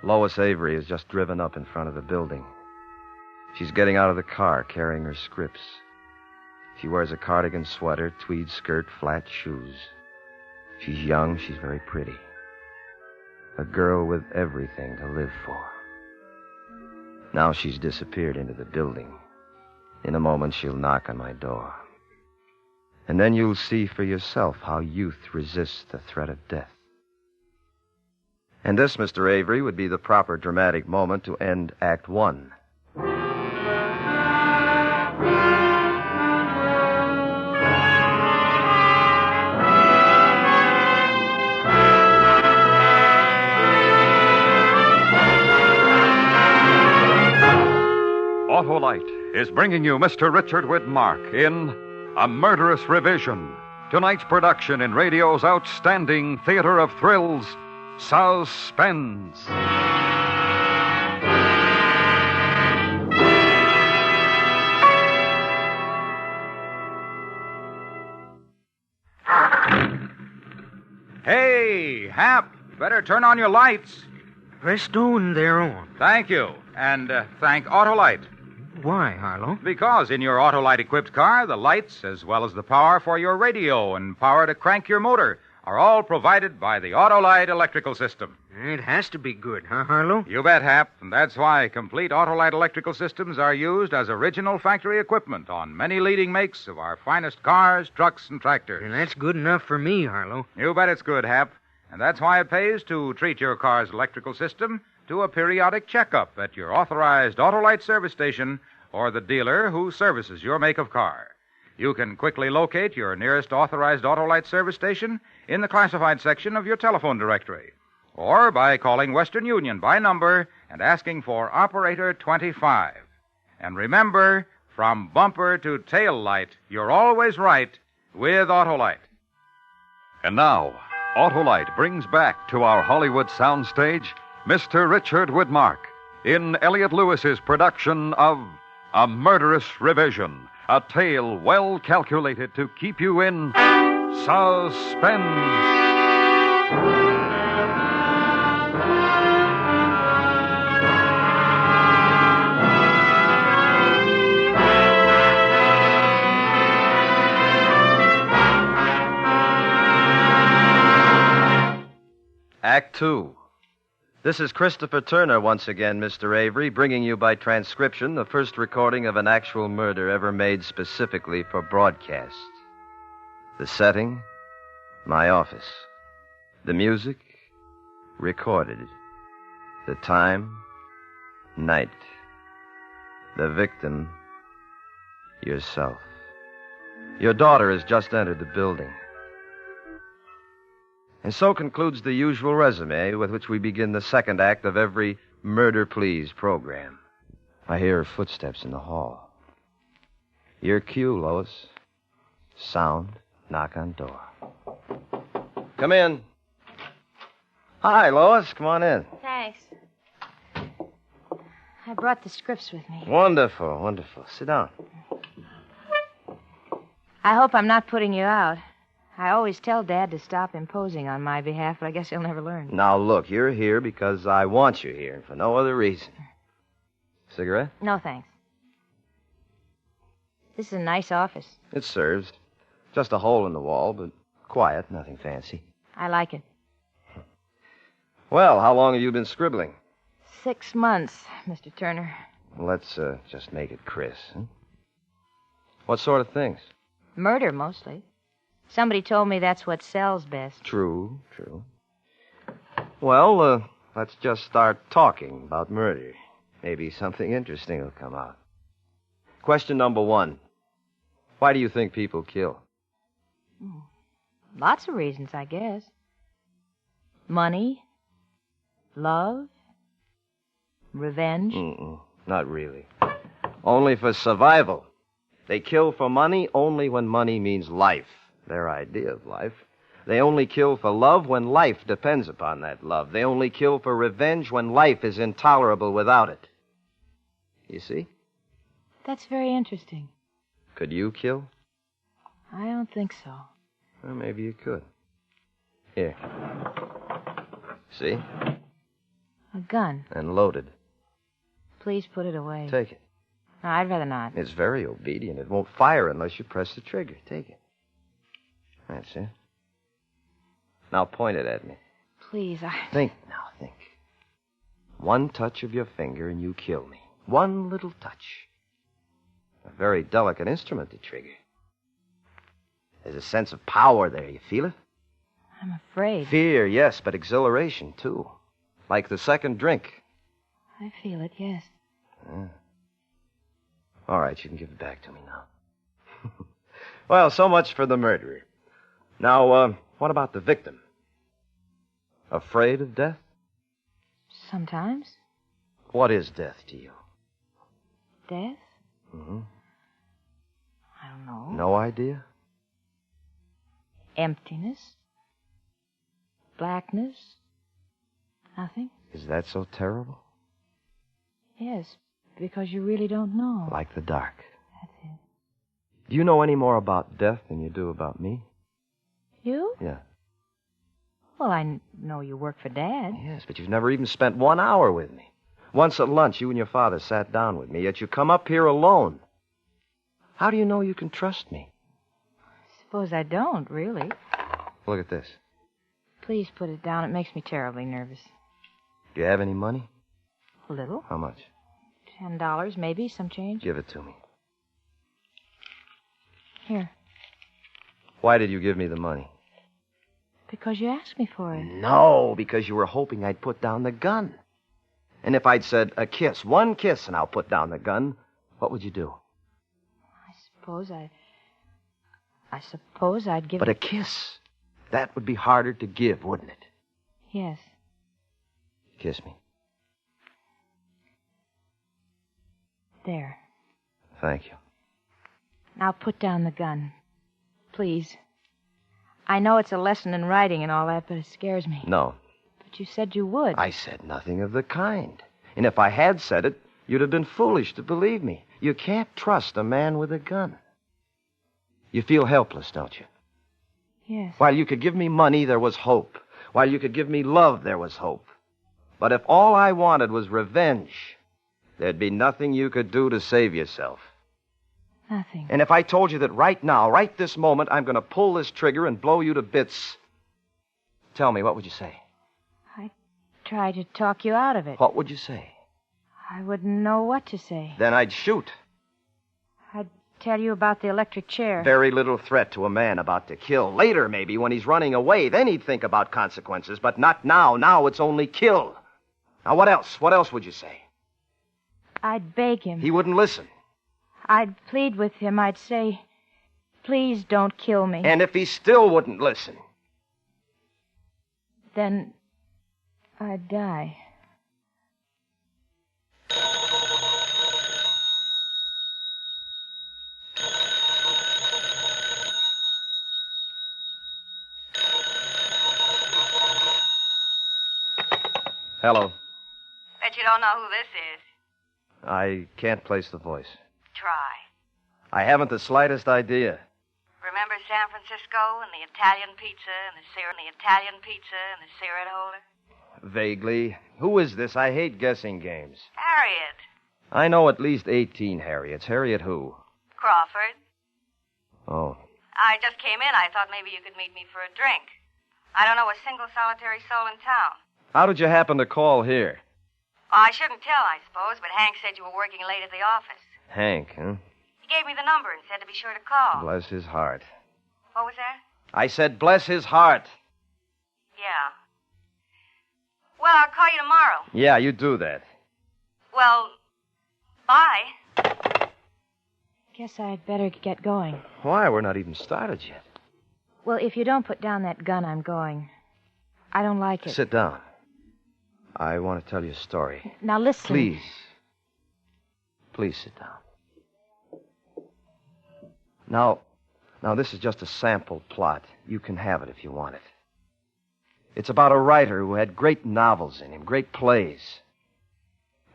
Lois Avery has just driven up in front of the building. She's getting out of the car, carrying her scripts. She wears a cardigan sweater, tweed skirt, flat shoes. She's young, she's very pretty. A girl with everything to live for. Now she's disappeared into the building. In a moment, she'll knock on my door. And then you'll see for yourself how youth resists the threat of death. And this, Mr. Avery, would be the proper dramatic moment to end Act One. Autolite is bringing you Mr. Richard Widmark in A Murderous Revision, tonight's production in radio's outstanding theater of thrills, Suspense. Hey, Hap, better turn on your lights. Pressed on, they're on. Thank you. And thank Autolite. Why, Harlow? Because in your Autolite-equipped car, the lights, as well as the power for your radio and power to crank your motor, are all provided by the Autolite electrical system. It has to be good, huh, Harlow? You bet, Hap. And that's why complete Autolite electrical systems are used as original factory equipment on many leading makes of our finest cars, trucks, and tractors. And that's good enough for me, Harlow. You bet it's good, Hap. And that's why it pays to treat your car's electrical system to a periodic checkup at your authorized Autolite service station or the dealer who services your make of car. You can quickly locate your nearest authorized Autolite service station in the classified section of your telephone directory, or by calling Western Union by number and asking for Operator 25. And remember, from bumper to tail light, you're always right with Autolite. And now, Autolite brings back to our Hollywood soundstage Mr. Richard Widmark in Elliot Lewis's production of A Murderous Revision, a tale well calculated to keep you in suspense. Act 2. This is Christopher Turner once again, Mr. Avery, bringing you by transcription the first recording of an actual murder ever made specifically for broadcast. The setting, my office. The music, recorded. The time, night. The victim, yourself. Your daughter has just entered the building. And so concludes the usual resume with which we begin the second act of every Murder Please program. I hear her footsteps in the hall. Your cue, Lois. Sound, knock on door. Come in. Hi, Lois. Come on in. Thanks. I brought the scripts with me. Wonderful, wonderful. Sit down. I hope I'm not putting you out. I always tell Dad to stop imposing on my behalf, but I guess he'll never learn. Now, look, you're here because I want you here, and for no other reason. Cigarette? No, thanks. This is a nice office. It serves. Just a hole in the wall, but quiet, nothing fancy. I like it. Well, how long have you been scribbling? 6 months, Mr. Turner. Let's just make it Chris. Huh? What sort of things? Murder, mostly. Somebody told me that's what sells best. True, true. Well, let's just start talking about murder. Maybe something interesting will come out. Question number 1. Why do you think people kill? Lots of reasons, I guess. Money, love, revenge. Not really. Only for survival. They kill for money only when money means life. Their idea of life. They only kill for love when life depends upon that love. They only kill for revenge when life is intolerable without it. You see? That's very interesting. Could you kill? I don't think so. Well, maybe you could. Here. See? A gun. And loaded. Please put it away. Take it. No, I'd rather not. It's very obedient. It won't fire unless you press the trigger. Take it. That's it. Now point it at me. Please, Think now, think. One touch of your finger and you kill me. One little touch. A very delicate instrument to trigger. There's a sense of power there. You feel it? I'm afraid. Fear, yes, but exhilaration, too. Like the second drink. I feel it, yes. Yeah. All right, you can give it back to me now. Well, so much for the murderer. Now, what about the victim? Afraid of death? Sometimes. What is death to you? Death? Mm-hmm. I don't know. No idea? Emptiness. Blackness. Nothing. Is that so terrible? Yes, because you really don't know. Like the dark. That's it. Do you know any more about death than you do about me? You? Yeah. Well, I know you work for Dad. Yes, but you've never even spent 1 hour with me. Once at lunch, you and your father sat down with me, yet you come up here alone. How do you know you can trust me? Suppose I don't, really. Look at this. Please put it down. It makes me terribly nervous. Do you have any money? A little. How much? $10, maybe, some change. Give it to me. Here. Why did you give me the money? Because you asked me for it. No, because you were hoping I'd put down the gun. And if I'd said, a kiss, one kiss, and I'll put down the gun, what would you do? I suppose I'd give But it... a kiss, that would be harder to give, wouldn't it? Yes. Kiss me. There. Thank you. Now put down the gun. Please. I know it's a lesson in writing and all that, but it scares me. No. But you said you would. I said nothing of the kind. And if I had said it, you'd have been foolish to believe me. You can't trust a man with a gun. You feel helpless, don't you? Yes. While you could give me money, there was hope. While you could give me love, there was hope. But if all I wanted was revenge, there'd be nothing you could do to save yourself. Nothing. And if I told you that right now, right this moment, I'm going to pull this trigger and blow you to bits, tell me, what would you say? I'd try to talk you out of it. What would you say? I wouldn't know what to say. Then I'd shoot. I'd tell you about the electric chair. Very little threat to a man about to kill. Later, maybe, when he's running away, then he'd think about consequences. But not now. Now it's only kill. Now, what else? What else would you say? I'd beg him. He wouldn't listen. I'd plead with him. I'd say, please don't kill me. And if he still wouldn't listen? Then I'd die. Hello. Bet you don't know who this is. I can't place the voice. Try. I haven't the slightest idea. Remember San Francisco and the Italian pizza and the cigarette holder? Vaguely. Who is this? I hate guessing games. Harriet. I know at least 18 Harriets. Harriet who? Crawford. Oh. I just came in. I thought maybe you could meet me for a drink. I don't know a single solitary soul in town. How did you happen to call here? Well, I shouldn't tell, I suppose, but Hank said you were working late at the office. Hank, huh? He gave me the number and said to be sure to call. Bless his heart. What was that? I said bless his heart. Yeah. Well, I'll call you tomorrow. Yeah, you do that. Well, bye. Guess I'd better get going. Why? We're not even started yet. Well, if you don't put down that gun, I'm going. I don't like it. Sit down. I want to tell you a story. Now listen. Please. Please sit down. Now, this is just a sample plot. You can have it if you want it. It's about a writer who had great novels in him, great plays.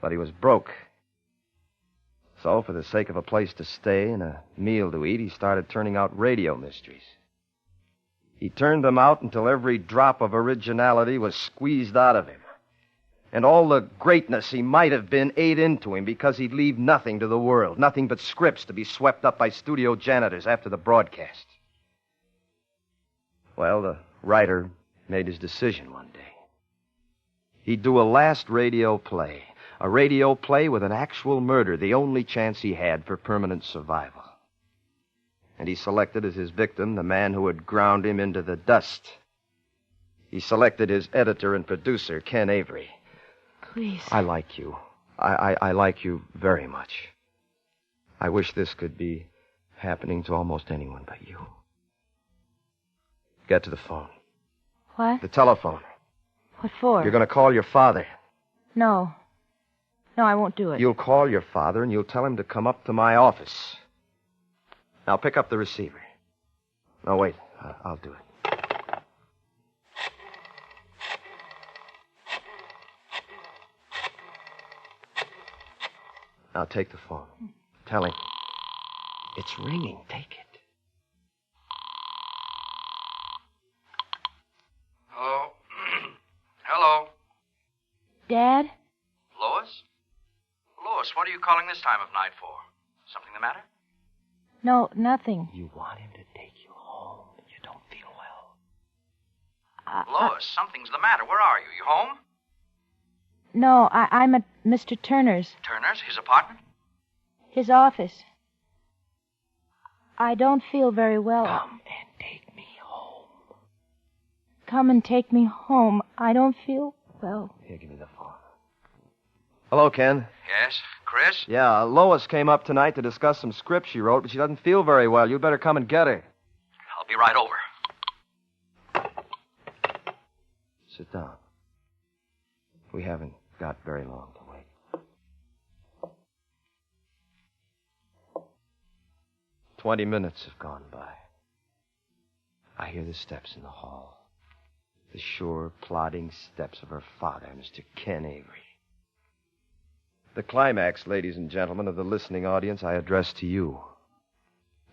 But he was broke. So, for the sake of a place to stay and a meal to eat, he started turning out radio mysteries. He turned them out until every drop of originality was squeezed out of him. And all the greatness he might have been ate into him because he'd leave nothing to the world, nothing but scripts to be swept up by studio janitors after the broadcast. Well, the writer made his decision one day. He'd do a last radio play, a radio play with an actual murder, the only chance he had for permanent survival. And he selected as his victim the man who had ground him into the dust. He selected his editor and producer, Ken Avery. Please. I like you. I like you very much. I wish this could be happening to almost anyone but you. Get to the phone. What? The telephone. What for? You're going to call your father. No. No, I won't do it. You'll call your father and you'll tell him to come up to my office. Now pick up the receiver. No, wait. I'll do it. Now take the phone. Tell him. It's ringing. Take it. Hello? Hello? Dad? Lois? Lois, what are you calling this time of night for? Something the matter? No, nothing. You want him to take you home. You don't feel well. Lois, something's the matter. Where are you? You home? No, I'm at Mr. Turner's. Turner's? His apartment? His office. I don't feel very well. Come and take me home. Come and take me home. I don't feel well. Here, give me the phone. Hello, Ken. Yes, Chris? Yeah, Lois came up tonight to discuss some script she wrote, but she doesn't feel very well. You'd better come and get her. I'll be right over. Sit down. We haven't got very long to wait. 20 minutes have gone by. I hear the steps in the hall. The sure, plodding steps of her father, Mr. Ken Avery. The climax, ladies and gentlemen, of the listening audience I address to you.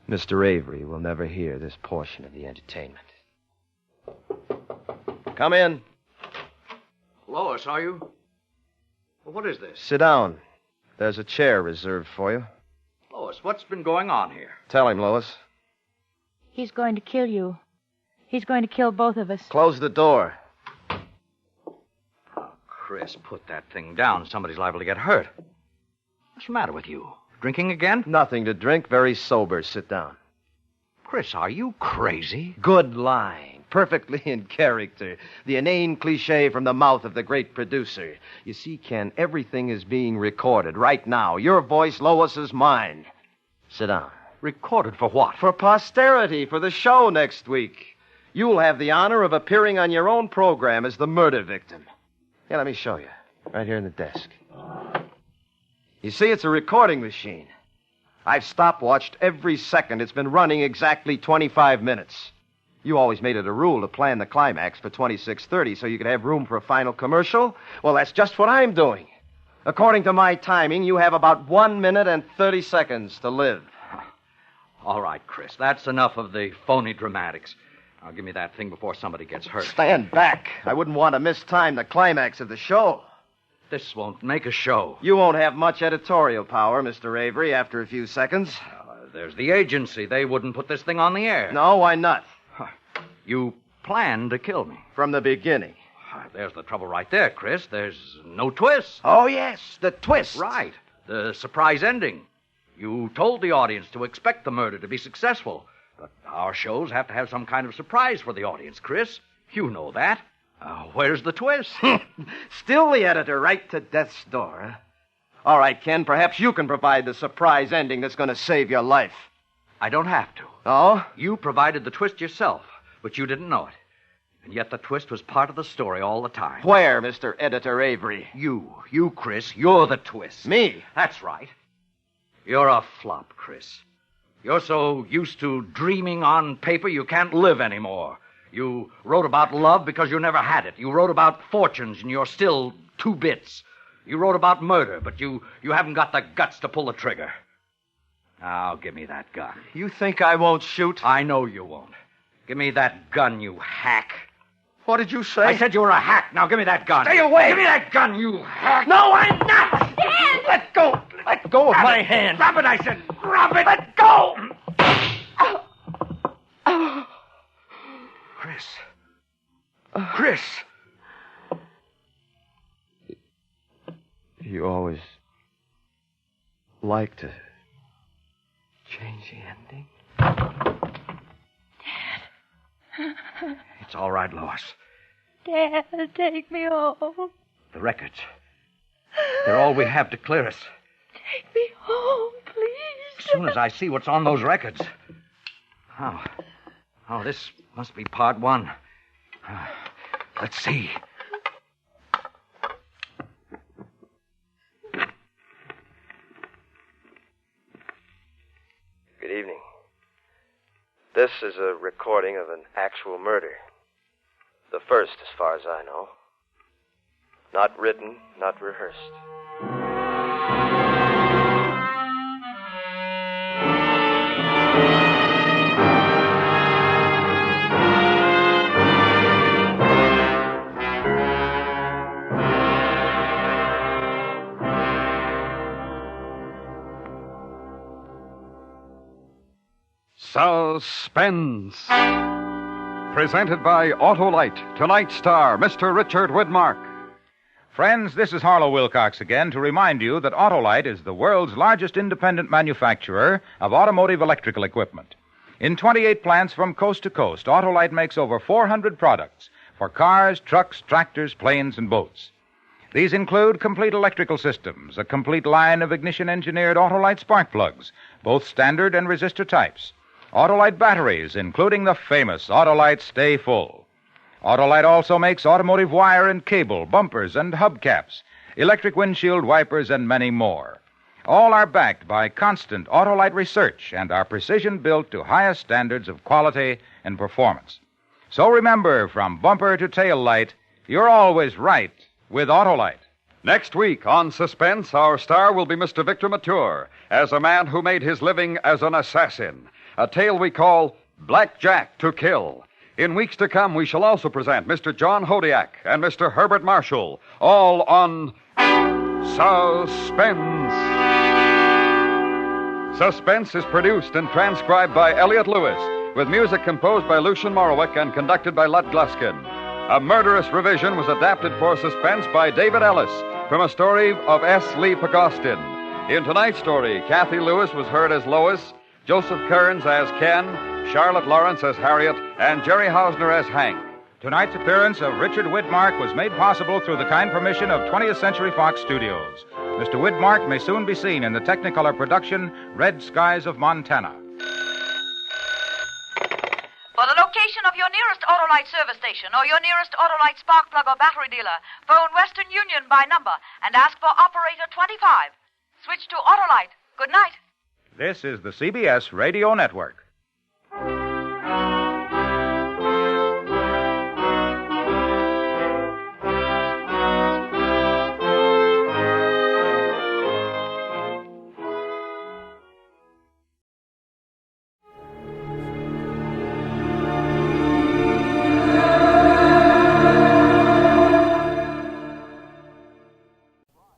Mr. Avery will never hear this portion of the entertainment. Come in. Lois, are you? Well, what is this? Sit down. There's a chair reserved for you. Lois, what's been going on here? Tell him, Lois. He's going to kill you. He's going to kill both of us. Close the door. Oh, Chris, put that thing down. Somebody's liable to get hurt. What's the matter with you? Drinking again? Nothing to drink. Very sober. Sit down. Chris, are you crazy? Good line. Perfectly in character. The inane cliche from the mouth of the great producer. You see, Ken, everything is being recorded right now. Your voice, Lois's, mine. Sit down. Recorded for what? For posterity, for the show next week. You'll have the honor of appearing on your own program as the murder victim. Here, let me show you. Right here in the desk. You see, it's a recording machine. I've stopwatched every second. It's been running exactly 25 minutes. You always made it a rule to plan the climax for 26:30 so you could have room for a final commercial. Well, that's just what I'm doing. According to my timing, you have about 1 minute and 30 seconds to live. All right, Chris, that's enough of the phony dramatics. Now, give me that thing before somebody gets hurt. Stand back. I wouldn't want to mistime the climax of the show. This won't make a show. You won't have much editorial power, Mr. Avery, after a few seconds. There's the agency. They wouldn't put this thing on the air. No, why not? You planned to kill me. From the beginning. There's the trouble right there, Chris. There's no twist. Oh, yes, the twist. Right. The surprise ending. You told the audience to expect the murder to be successful. But our shows have to have some kind of surprise for the audience, Chris. You know that. Where's the twist? Still the editor, right to death's door, huh? All right, Ken, perhaps you can provide the surprise ending that's going to save your life. I don't have to. Oh? You provided the twist yourself, but you didn't know it. And yet the twist was part of the story all the time. Where, Mr. Editor Avery? You, Chris, you're the twist. Me? That's right. You're a flop, Chris. You're so used to dreaming on paper you can't live anymore. You wrote about love because you never had it. You wrote about fortunes and you're still 2 bits. You wrote about murder, but you haven't got the guts to pull the trigger. Now, give me that gun. You think I won't shoot? I know you won't. Give me that gun, you hack. What did you say? I said you were a hack. Now give me that gun. Stay away! Give me that gun, you hack. No, I'm not! Stand! Let go! Let go of my hand! Drop it, I said. Drop it! Let go! Chris. Chris! You always like to change the ending? It's all right, Lois. Dad, take me home. The records. They're all we have to clear us. Take me home, please. As soon as I see what's on those records. Oh, this must be part 1. Let's see. Good evening. This is a recording of an actual murder. The first, as far as I know. Not written, not rehearsed. Suspense. Presented by Autolite. Tonight's star, Mr. Richard Widmark. Friends, this is Harlow Wilcox again to remind you that Autolite is the world's largest independent manufacturer of automotive electrical equipment. In 28 plants from coast to coast, Autolite makes over 400 products for cars, trucks, tractors, planes, and boats. These include complete electrical systems, a complete line of ignition-engineered Autolite spark plugs, both standard and resistor types, Autolite batteries, including the famous Autolite Stay Full. Autolite also makes automotive wire and cable, bumpers and hubcaps, electric windshield wipers, and many more. All are backed by constant Autolite research and are precision-built to highest standards of quality and performance. So remember, from bumper to tail light, you're always right with Autolite. Next week on Suspense, our star will be Mr. Victor Mature as a man who made his living as an assassin. A tale we call Black Jack to Kill. In weeks to come, we shall also present Mr. John Hodiak and Mr. Herbert Marshall, all on Suspense. Suspense is produced and transcribed by Elliot Lewis, with music composed by Lucian Morowick and conducted by Lud Gluskin. A Murderous revision was adapted for Suspense by David Ellis from a story of S. Lee Pagostin. In tonight's story, Kathy Lewis was heard as Lois, Joseph Kearns as Ken, Charlotte Lawrence as Harriet, and Jerry Hausner as Hank. Tonight's appearance of Richard Widmark was made possible through the kind permission of 20th Century Fox Studios. Mr. Widmark may soon be seen in the Technicolor production Red Skies of Montana. For the location of your nearest Autolite service station or your nearest Autolite spark plug or battery dealer, phone Western Union by number and ask for operator 25. Switch to Autolite. Good night. This is the CBS Radio Network.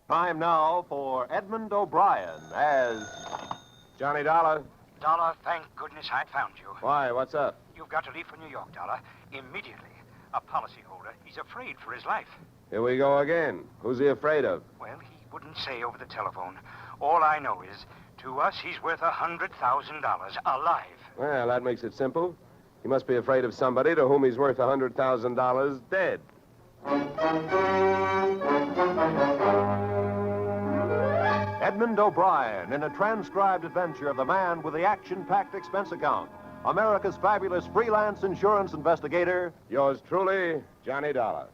Time now for Edmund O'Brien as Johnny Dollar. Dollar, thank goodness I found you. Why, what's up? You've got to leave for New York, Dollar, immediately. A policyholder, he's afraid for his life. Here we go again. Who's he afraid of? Well, he wouldn't say over the telephone. All I know is, to us, he's worth $100,000 alive. Well, that makes it simple. He must be afraid of somebody to whom he's worth $100,000 dead. Edmund O'Brien in a transcribed adventure of the man with the action-packed expense account. America's fabulous freelance insurance investigator, yours truly, Johnny Dollar.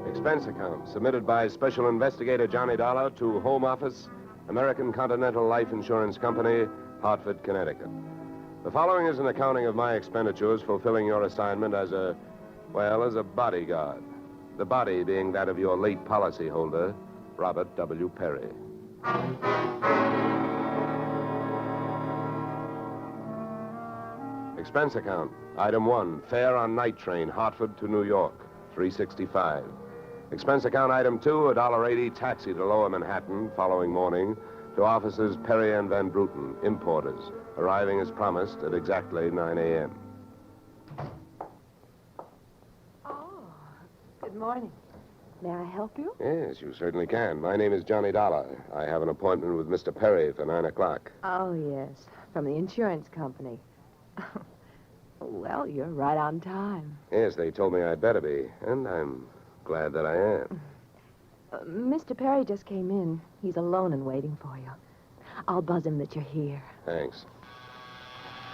Expense account submitted by Special Investigator Johnny Dollar to Home Office, American Continental Life Insurance Company, Hartford, Connecticut. The following is an accounting of my expenditures fulfilling your assignment as a bodyguard. The body being that of your late policyholder, Robert W. Perry. Expense account. Item 1, fare on night train, Hartford to New York, $3.65. Expense account item 2, $1.80 taxi to Lower Manhattan following morning to offices Perry and Van Bruten, importers, arriving as promised at exactly 9 a.m. Oh, good morning. May I help you? Yes, you certainly can. My name is Johnny Dollar. I have an appointment with Mr. Perry for 9 o'clock. Oh, yes, from the insurance company. Well, you're right on time. Yes, they told me I'd better be, and I'm glad that I am. Mr. Perry just came in. He's alone and waiting for you. I'll buzz him that you're here. Thanks.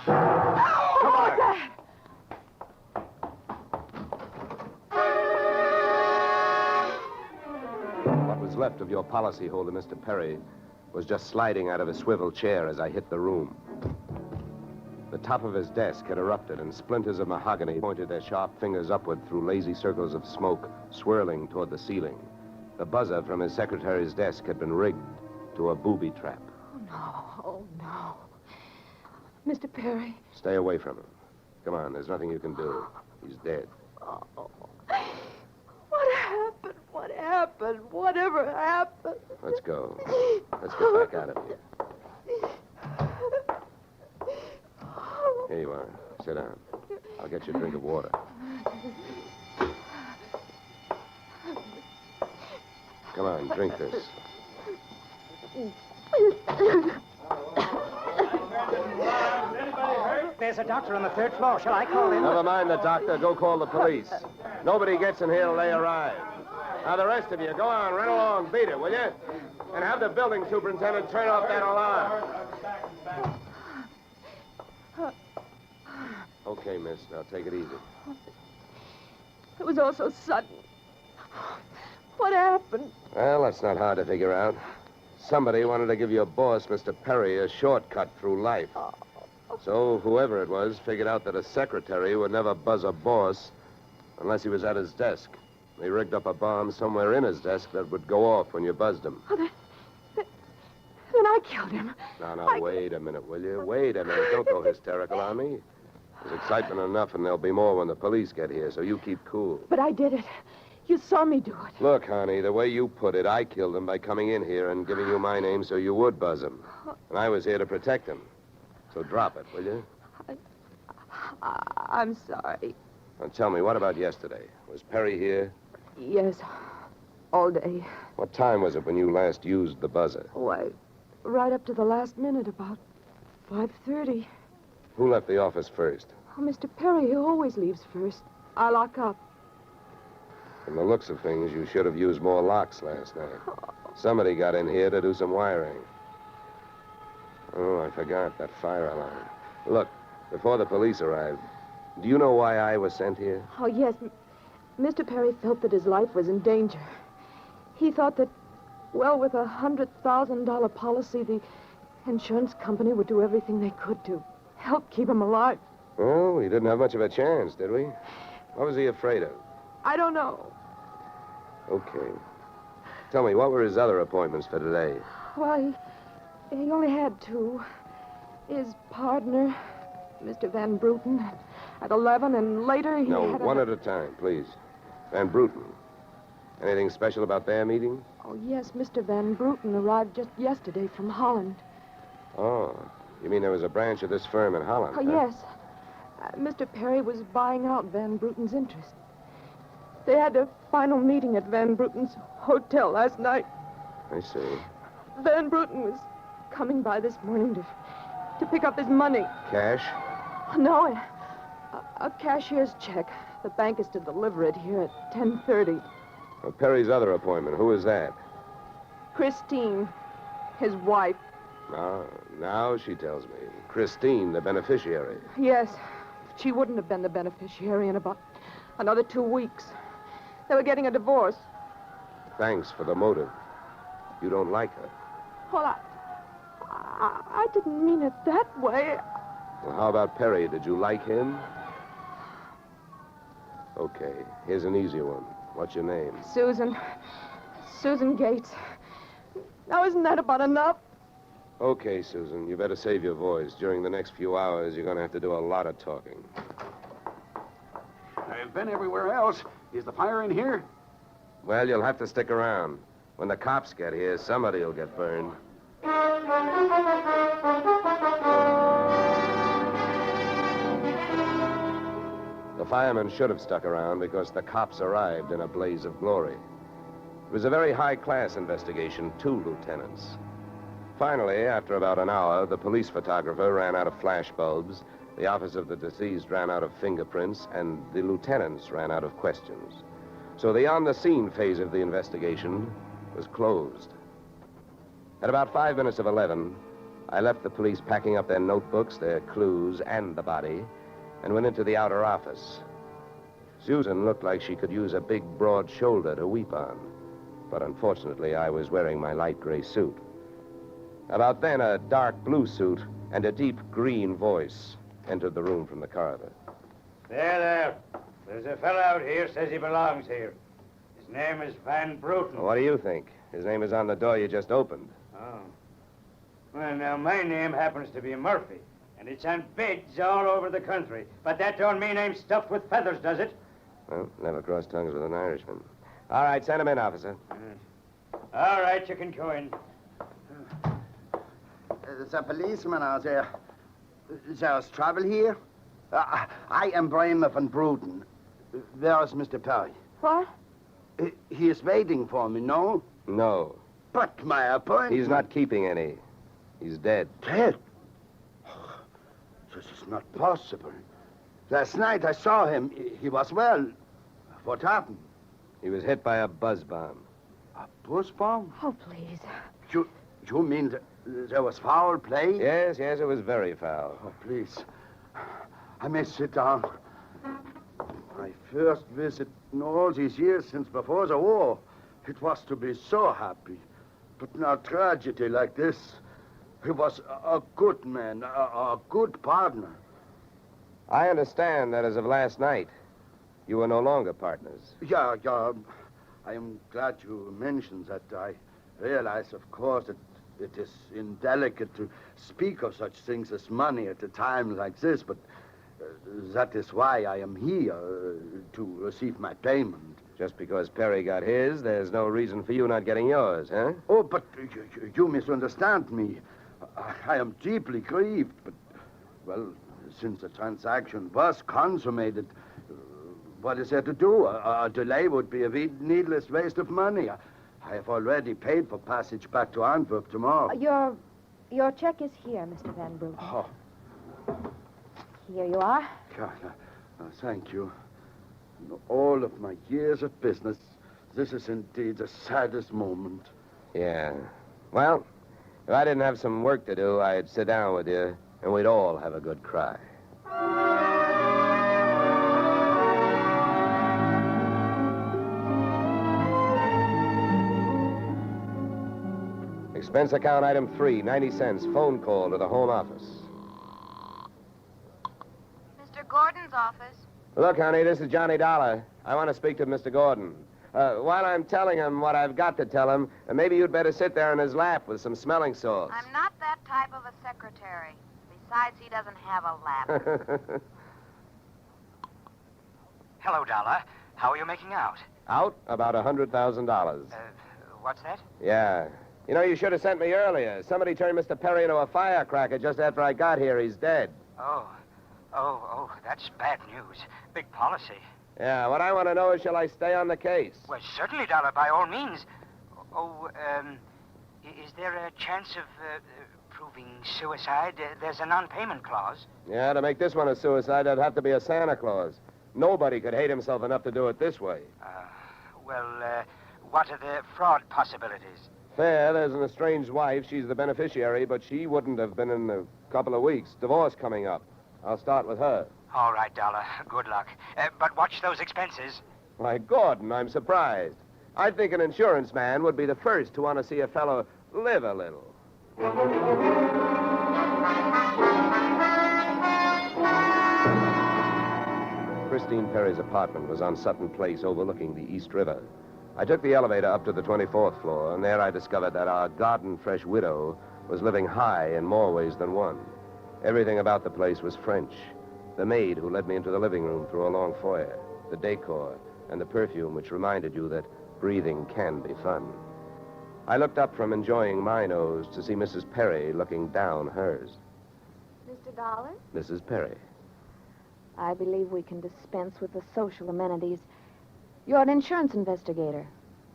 Come on! What was left of your policyholder, Mr. Perry, was just sliding out of a swivel chair as I hit the room. The top of his desk had erupted, and splinters of mahogany pointed their sharp fingers upward through lazy circles of smoke, swirling toward the ceiling. The buzzer from his secretary's desk had been rigged to a booby trap. Oh, no. Mr. Perry. Stay away from him. Come on, there's nothing you can do. He's dead. Oh. What happened? What happened? Whatever happened? Let's go. Let's get back out of here. Here you are. Sit down. I'll get you a drink of water. Come on, drink this. There's a doctor on the third floor. Shall I call him? Never mind the doctor. Go call the police. Nobody gets in here till they arrive. Now, the rest of you, go on, run along, beat it, will you? And have the building superintendent turn off that alarm. Okay, miss. Now, take it easy. It was all so sudden. What happened? Well, that's not hard to figure out. Somebody wanted to give your boss, Mr. Perry, a shortcut through life. So whoever it was figured out that a secretary would never buzz a boss unless he was at his desk. They rigged up a bomb somewhere in his desk that would go off when you buzzed him. Oh, then I killed him. Now, wait a minute, will you? Wait a minute. Don't go hysterical on me. There's excitement enough, and there'll be more when the police get here, so you keep cool. But I did it. You saw me do it. Look, honey, the way you put it, I killed him by coming in here and giving you my name so you would buzz him. And I was here to protect him. So drop it, will you? I'm sorry. Now, tell me, what about yesterday? Was Perry here? Yes, all day. What time was it when you last used the buzzer? Oh, right up to the last minute, about 5:30. Who left the office first? Oh, Mr. Perry, he always leaves first. I lock up. From the looks of things, you should have used more locks last night. Somebody got in here to do some wiring. Oh, I forgot that fire alarm. Look, before the police arrived, do you know why I was sent here? Oh, yes. Mr. Perry felt that his life was in danger. He thought that, well, with a $100,000 policy, the insurance company would do everything they could to help keep him alive. Oh, he didn't have much of a chance, did we? What was he afraid of? I don't know. Okay. Tell me, what were his other appointments for today? Well, he only had two. His partner, Mr. Van Bruten, at 11, and later he No, had one at a time, please. Van Bruten. Anything special about their meeting? Oh, yes, Mr. Van Bruten arrived just yesterday from Holland. Oh, you mean there was a branch of this firm in Holland? Oh, huh? yes. Mr. Perry was buying out Van Bruten's interest. They had a final meeting at Van Bruten's hotel last night. I see. Van Bruten was coming by this morning to pick up his money. Cash? No, a cashier's check. The bank is to deliver it here at 10:30. Well, Perry's other appointment, who is that? Christine, his wife. Now she tells me. Christine, the beneficiary. Yes, she wouldn't have been the beneficiary in about another 2 weeks. They were getting a divorce. Thanks for the motive. You don't like her. Well, I didn't mean it that way. Well, how about Perry? Did you like him? Okay, here's an easy one. What's your name? Susan Gates. Now, isn't that about enough? Okay, Susan, you better save your voice. During the next few hours, you're going to have to do a lot of talking. I've been everywhere else. Is the fire in here? Well, you'll have to stick around. When the cops get here, somebody will get burned. The firemen should have stuck around because the cops arrived in a blaze of glory. It was a very high-class investigation, 2 lieutenants. Finally, after about an hour, the police photographer ran out of flash bulbs, the office of the deceased ran out of fingerprints, and the lieutenants ran out of questions. So the on-the-scene phase of the investigation was closed. At about 5 minutes of 11, I left the police packing up their notebooks, their clues, and the body, and went into the outer office. Susan looked like she could use a big, broad shoulder to weep on, but unfortunately, I was wearing my light gray suit. About then, a dark blue suit and a deep green voice entered the room from the corridor. There. There's a fellow out here says he belongs here. His name is Van Bruten. What do you think? His name is on the door you just opened. Oh. Well, now, my name happens to be Murphy, and it's on bids all over the country. But that don't mean I'm stuffed with feathers, does it? Well, never cross tongues with an Irishman. All right, send him in, officer. All right, you can go in. There's a policeman out there. There's trouble here? I am Bremer van Bruten. Where is Mr. Perry? What? He is waiting for me, no? No. But my appointment... He's not keeping any. He's dead. Dead? This is not possible. Last night I saw him. He was well. What happened? He was hit by a buzz bomb. A buzz bomb? Oh, please. You mean there was foul play? Yes, it was very foul. Oh, please. I may sit down. My first visit in all these years since before the war. It was to be so happy. But now tragedy like this. He was a good man, a good partner. I understand that as of last night, you were no longer partners. Yeah. I am glad you mentioned that. I realize, of course, that it is indelicate to speak of such things as money at a time like this, but that is why I am here, to receive my payment. Just because Perry got his, there's no reason for you not getting yours, huh? Oh, but you misunderstand me. I am deeply grieved, but, well, since the transaction was consummated, what is there to do? A delay would be a needless waste of money. I have already paid for passage back to Antwerp tomorrow. Your check is here, Mr. Van Bruggen. Oh. Here you are. Thank you. In all of my years of business, this is indeed the saddest moment. Yeah. Well, if I didn't have some work to do, I'd sit down with you, and we'd all have a good cry. Expense account item 3, 90 cents, phone call to the home office. Mr. Gordon's office. Look, honey, this is Johnny Dollar. I want to speak to Mr. Gordon. While I'm telling him what I've got to tell him, maybe you'd better sit there in his lap with some smelling salts. I'm not that type of a secretary. Besides, he doesn't have a lap. Hello, Dollar. How are you making out? Out? About $100,000. What's that? Yeah. You know, you should have sent me earlier. Somebody turned Mr. Perry into a firecracker just after I got here. He's dead. Oh, that's bad news. Big policy. Yeah, what I want to know is, shall I stay on the case? Well, certainly, Dollar, by all means. Is there a chance of proving suicide? There's a non-payment clause. Yeah, to make this one a suicide, there'd have to be a Santa Claus. Nobody could hate himself enough to do it this way. What are the fraud possibilities? Fair, there's an estranged wife. She's the beneficiary, but she wouldn't have been in a couple of weeks. Divorce coming up. I'll start with her. All right, Dollar. Good luck. But watch those expenses. Why, Gordon, I'm surprised. I think an insurance man would be the first to want to see a fellow live a little. Christine Perry's apartment was on Sutton Place overlooking the East River. I took the elevator up to the 24th floor, and there I discovered that our garden-fresh widow was living high in more ways than one. Everything about the place was French. The maid who led me into the living room through a long foyer, the decor, and the perfume which reminded you that breathing can be fun. I looked up from enjoying my nose to see Mrs. Perry looking down hers. Mr. Dollar? Mrs. Perry. I believe we can dispense with the social amenities. You're an insurance investigator,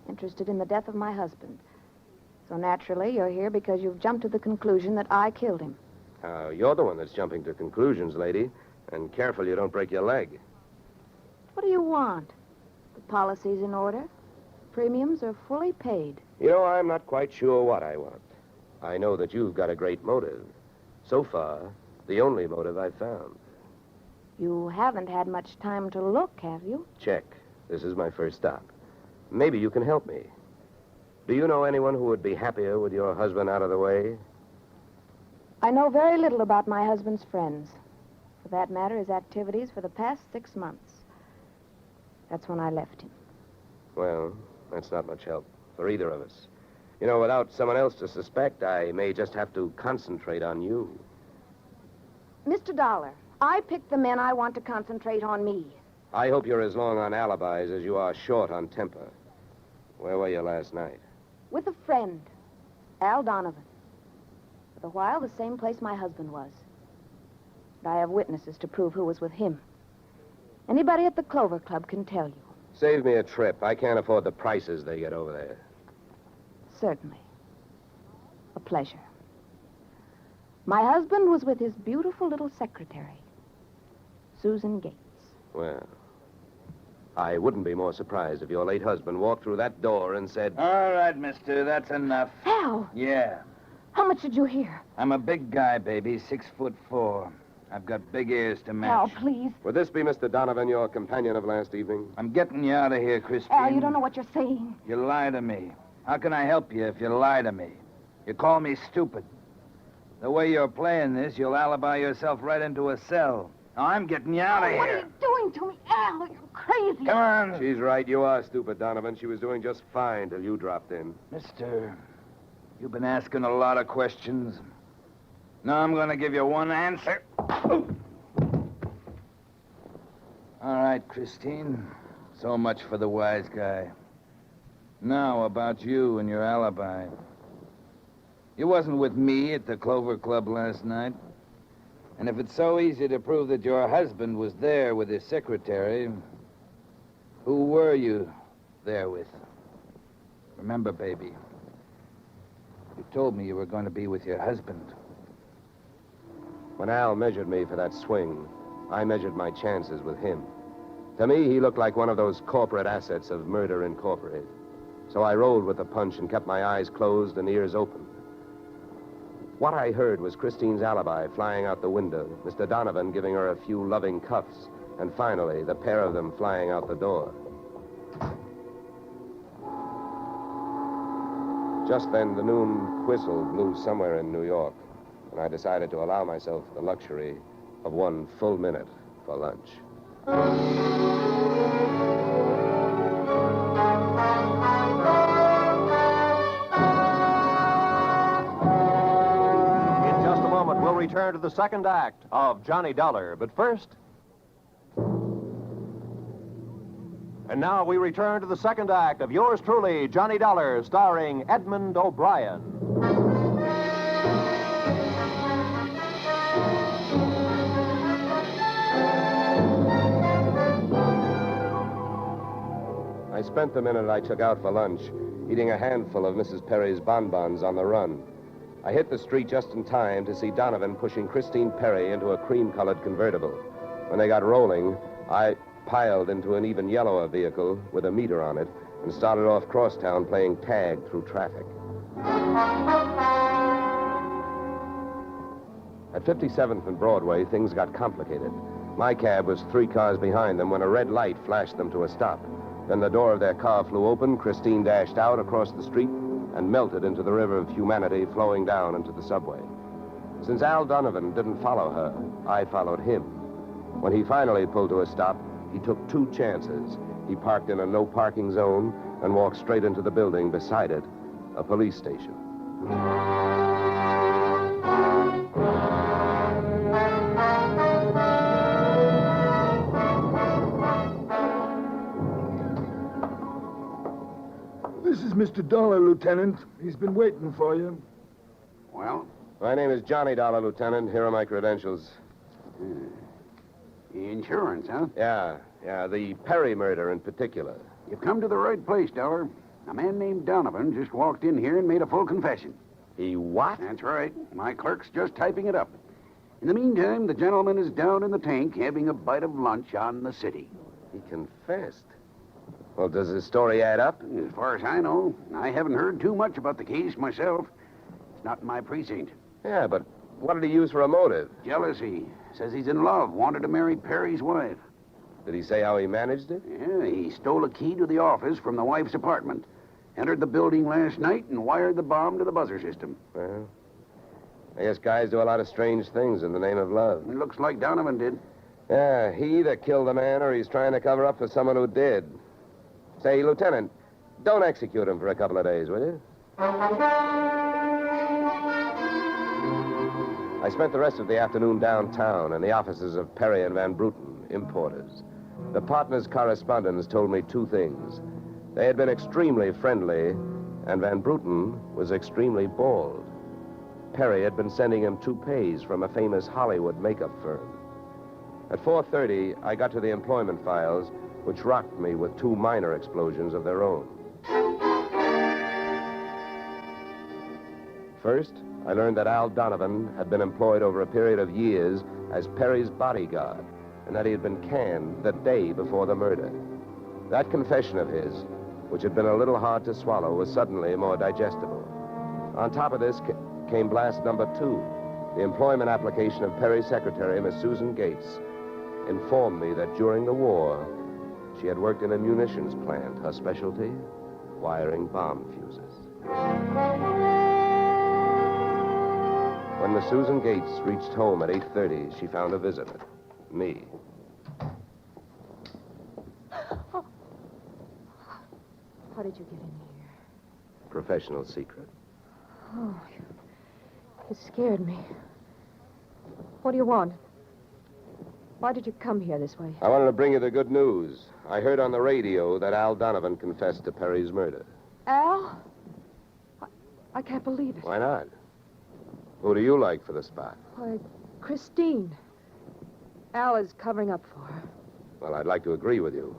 interested in the death of my husband. So naturally, you're here because you've jumped to the conclusion that I killed him. You're the one that's jumping to conclusions, lady. And careful you don't break your leg. What do you want? The policy's in order. Premiums are fully paid. You know, I'm not quite sure what I want. I know that you've got a great motive. So far, the only motive I've found. You haven't had much time to look, have you? Check. This is my first stop. Maybe you can help me. Do you know anyone who would be happier with your husband out of the way? I know very little about my husband's friends. For that matter, his activities for the past 6 months. That's when I left him. Well, that's not much help for either of us. You know, without someone else to suspect, I may just have to concentrate on you. Mr. Dollar, I picked the men I want to concentrate on me. I hope you're as long on alibis as you are short on temper. Where were you last night? With a friend, Al Donovan. For a while, the same place my husband was. But I have witnesses to prove who was with him. Anybody at the Clover Club can tell you. Save me a trip. I can't afford the prices they get over there. Certainly. A pleasure. My husband was with his beautiful little secretary, Susan Gates. Well, I wouldn't be more surprised if your late husband walked through that door and said... All right, mister, that's enough. Al! Yeah. How much did you hear? I'm a big guy, baby, 6'4". I've got big ears to match. Al, please. Would this be Mr. Donovan, your companion of last evening? I'm getting you out of here, Christine. Al, you don't know what you're saying. You lie to me. How can I help you if you lie to me? You call me stupid. The way you're playing this, you'll alibi yourself right into a cell. Now, I'm getting you out of What are here. you doing to me, Al? You're crazy. Come on. She's right. You are stupid, Donovan. She was doing just fine till you dropped in. Mister, you've been asking a lot of questions. Now I'm going to give you one answer. All right, Christine. So much for the wise guy. Now, about you and your alibi. You wasn't with me at the Clover Club last night. And if it's so easy to prove that your husband was there with his secretary, who were you there with? Remember, baby, you told me you were going to be with your husband. When Al measured me for that swing, I measured my chances with him. To me, he looked like one of those corporate assets of Murder Incorporated. So I rolled with the punch and kept my eyes closed and ears open. What I heard was Christine's alibi flying out the window, Mr. Donovan giving her a few loving cuffs, and finally, the pair of them flying out the door. Just then, the noon whistle blew somewhere in New York, and I decided to allow myself the luxury of 1 full minute for lunch. Return to the second act of Johnny Dollar. But first... And now we return to the second act of yours truly, Johnny Dollar, starring Edmund O'Brien. I spent the minute I took out for lunch eating a handful of Mrs. Perry's bonbons on the run. I hit the street just in time to see Donovan pushing Christine Perry into a cream-colored convertible. When they got rolling, I piled into an even yellower vehicle with a meter on it and started off crosstown playing tag through traffic. At 57th and Broadway, things got complicated. My cab was 3 cars behind them when a red light flashed them to a stop. Then the door of their car flew open, Christine dashed out across the street, and melted into the river of humanity flowing down into the subway. Since Al Donovan didn't follow her, I followed him. When he finally pulled to a stop, he took 2 chances. He parked in a no-parking zone and walked straight into the building beside it, a police station. This is Mr. Dollar, Lieutenant. He's been waiting for you. Well? My name is Johnny Dollar, Lieutenant. Here are my credentials. Insurance, huh? Yeah, the Perry murder in particular. You've come to the right place, Dollar. A man named Donovan just walked in here and made a full confession. He what? That's right. My clerk's just typing it up. In the meantime, the gentleman is down in the tank having a bite of lunch on the city. He confessed. Well, does his story add up? As far as I know, I haven't heard too much about the case myself. It's not in my precinct. Yeah, but what did he use for a motive? Jealousy. Says he's in love, wanted to marry Perry's wife. Did he say how he managed it? Yeah, he stole a key to the office from the wife's apartment, entered the building last night, and wired the bomb to the buzzer system. Well, I guess guys do a lot of strange things in the name of love. It looks like Donovan did. Yeah, he either killed the man or he's trying to cover up for someone who did. Say, Lieutenant, don't execute him for a couple of days, will you? I spent the rest of the afternoon downtown in the offices of Perry and Van Bruten, importers. The partners' correspondents told me 2 things. They had been extremely friendly, and Van Bruten was extremely bald. Perry had been sending him toupees from a famous Hollywood makeup firm. At 4:30, I got to the employment files, which rocked me with 2 minor explosions of their own. First, I learned that Al Donovan had been employed over a period of years as Perry's bodyguard, and that he had been canned the day before the murder. That confession of his, which had been a little hard to swallow, was suddenly more digestible. On top of this came blast number 2. The employment application of Perry's secretary, Miss Susan Gates, informed me that during the war, she had worked in a munitions plant, her specialty, wiring bomb fuses. When Miss Susan Gates reached home at 8:30, she found a visitor. Me. Oh. How did you get in here? Professional secret. Oh, you scared me. What do you want? Why did you come here this way? I wanted to bring you the good news. I heard on the radio that Al Donovan confessed to Perry's murder. Al? I can't believe it. Why not? Who do you like for the spot? Why, Christine. Al is covering up for her. Well, I'd like to agree with you.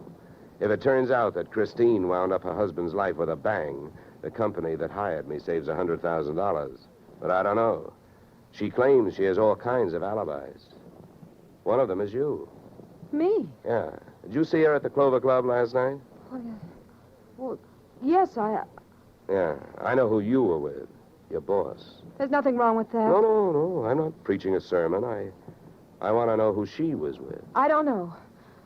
If it turns out that Christine wound up her husband's life with a bang, the company that hired me saves $100,000. But I don't know. She claims she has all kinds of alibis. One of them is you. Me? Yeah. Did you see her at the Clover Club last night? Well, yes, Yeah. I know who you were with. Your boss. There's nothing wrong with that. No. I'm not preaching a sermon. I want to know who she was with. I don't know.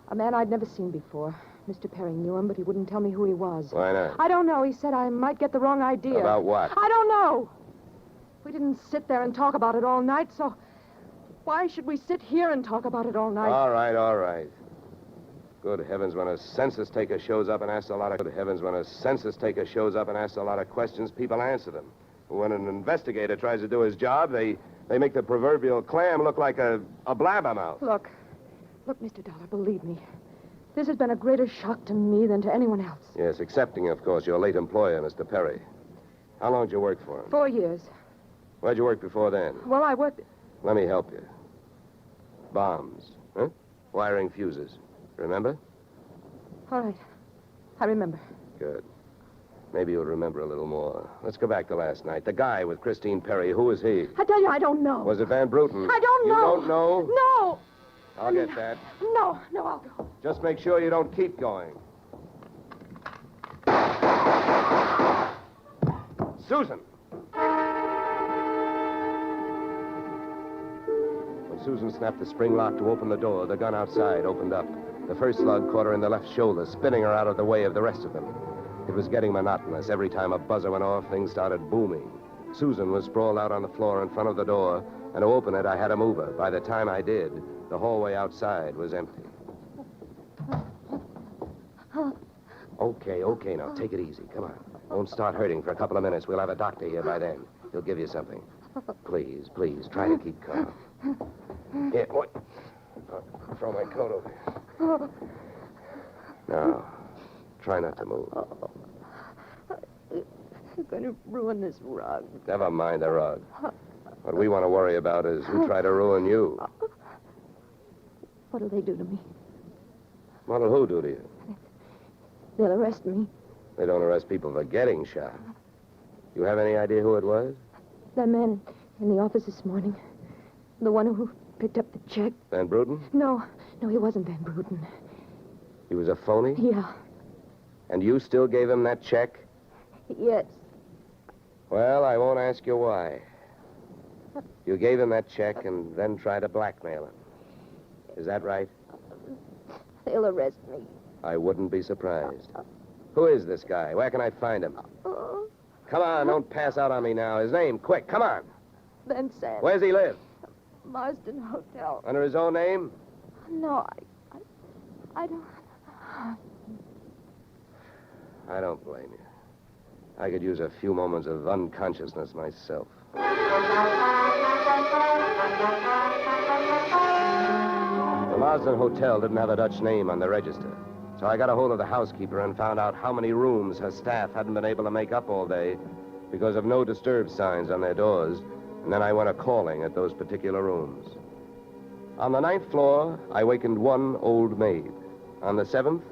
A man I'd never seen before. Mr. Perry knew him, but he wouldn't tell me who he was. Why not? I don't know. He said I might get the wrong idea. About what? I don't know. We didn't sit there and talk about it all night, so why should we sit here and talk about it all night? All right. Good heavens, when a census taker shows up and asks a lot of questions, people answer them. When an investigator tries to do his job, they make the proverbial clam look like a blabbermouth. Look, Mr. Dollar, believe me. This has been a greater shock to me than to anyone else. Yes, excepting, of course, your late employer, Mr. Perry. How long did you work for him? 4 years. Where'd you work before then? Well, I worked... Let me help you. Bombs, huh? Wiring fuses. Remember? All right. I remember. Good. Maybe you'll remember a little more. Let's go back to last night. The guy with Christine Perry, who was he? I tell you, I don't know. Was it Van Bruten? I don't know. You don't know? No. I'll get that. No, I'll go. Just make sure you don't keep going. Susan! When Susan snapped the spring lock to open the door, the gun outside opened up. The first slug caught her in the left shoulder, spinning her out of the way of the rest of them. It was getting monotonous. Every time a buzzer went off, things started booming. Susan was sprawled out on the floor in front of the door, and to open it, I had to move her. By the time I did, the hallway outside was empty. Okay, now take it easy. Come on. Don't start hurting for a couple of minutes. We'll have a doctor here by then. He'll give you something. Please, try to keep calm. Here, boy. I'll throw my coat over here. Now, try not to move. You're going to ruin this rug. Never mind the rug. What we want to worry about is who tried to ruin you. What'll they do to me? What'll who do to you? They'll arrest me. They don't arrest people for getting shot. You have any idea who it was? That man in the office this morning. The one who picked up the check. Van Bruten? No, he wasn't Van Bruten. He was a phony? Yeah. And you still gave him that check? Yes. Well, I won't ask you why. You gave him that check and then tried to blackmail him. Is that right? They'll arrest me. I wouldn't be surprised. Who is this guy? Where can I find him? Come on, don't pass out on me now. His name, quick, come on. Ben Sand. Where's he live? Marsden Hotel. Under his own name? No, I don't... I don't blame you. I could use a few moments of unconsciousness myself. The Marsden Hotel didn't have a Dutch name on the register, so I got a hold of the housekeeper and found out how many rooms her staff hadn't been able to make up all day because of no disturb signs on their doors, and then I went a-calling at those particular rooms. On the 9th floor, I wakened one old maid. On the 7th,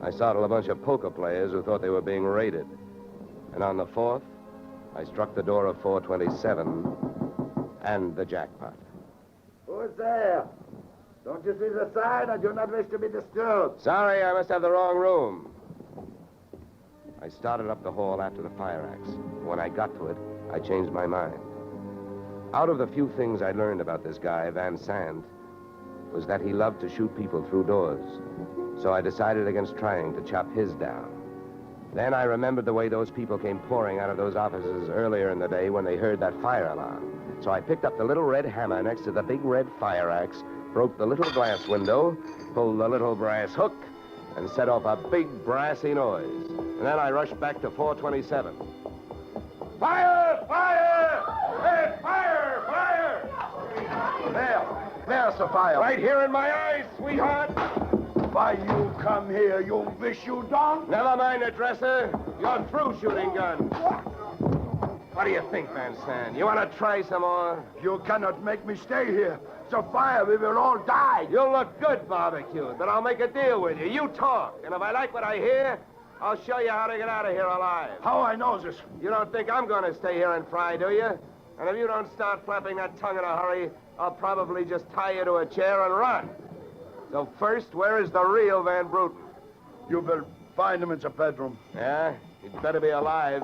I startled a bunch of poker players who thought they were being raided. And on the 4th, I struck the door of 427 and the jackpot. Who's there? Don't you see the sign? I do not wish to be disturbed. Sorry, I must have the wrong room. I started up the hall after the fire axe. When I got to it, I changed my mind. Out of the few things I learned about this guy, Van Sant, was that he loved to shoot people through doors. So I decided against trying to chop his down. Then I remembered the way those people came pouring out of those offices earlier in the day when they heard that fire alarm. So I picked up the little red hammer next to the big red fire axe, broke the little glass window, pulled the little brass hook, and set off a big brassy noise. And then I rushed back to 427. Fire! Fire! Hey, fire! Fire! There's the fire. Right here in my eyes, sweetheart. Why you come here, you wish you don't? Never mind the dresser. You're through shooting guns. What do you think, Van Sand? You want to try some more? You cannot make me stay here. It's a fire. We will all die. You'll look good barbecued, but I'll make a deal with you. You talk, and if I like what I hear, I'll show you how to get out of here alive. How I know this? You don't think I'm going to stay here and fry, do you? And if you don't start flapping that tongue in a hurry, I'll probably just tie you to a chair and run. So first, where is the real Van Bruten? You will find him in the bedroom. Yeah? He'd better be alive.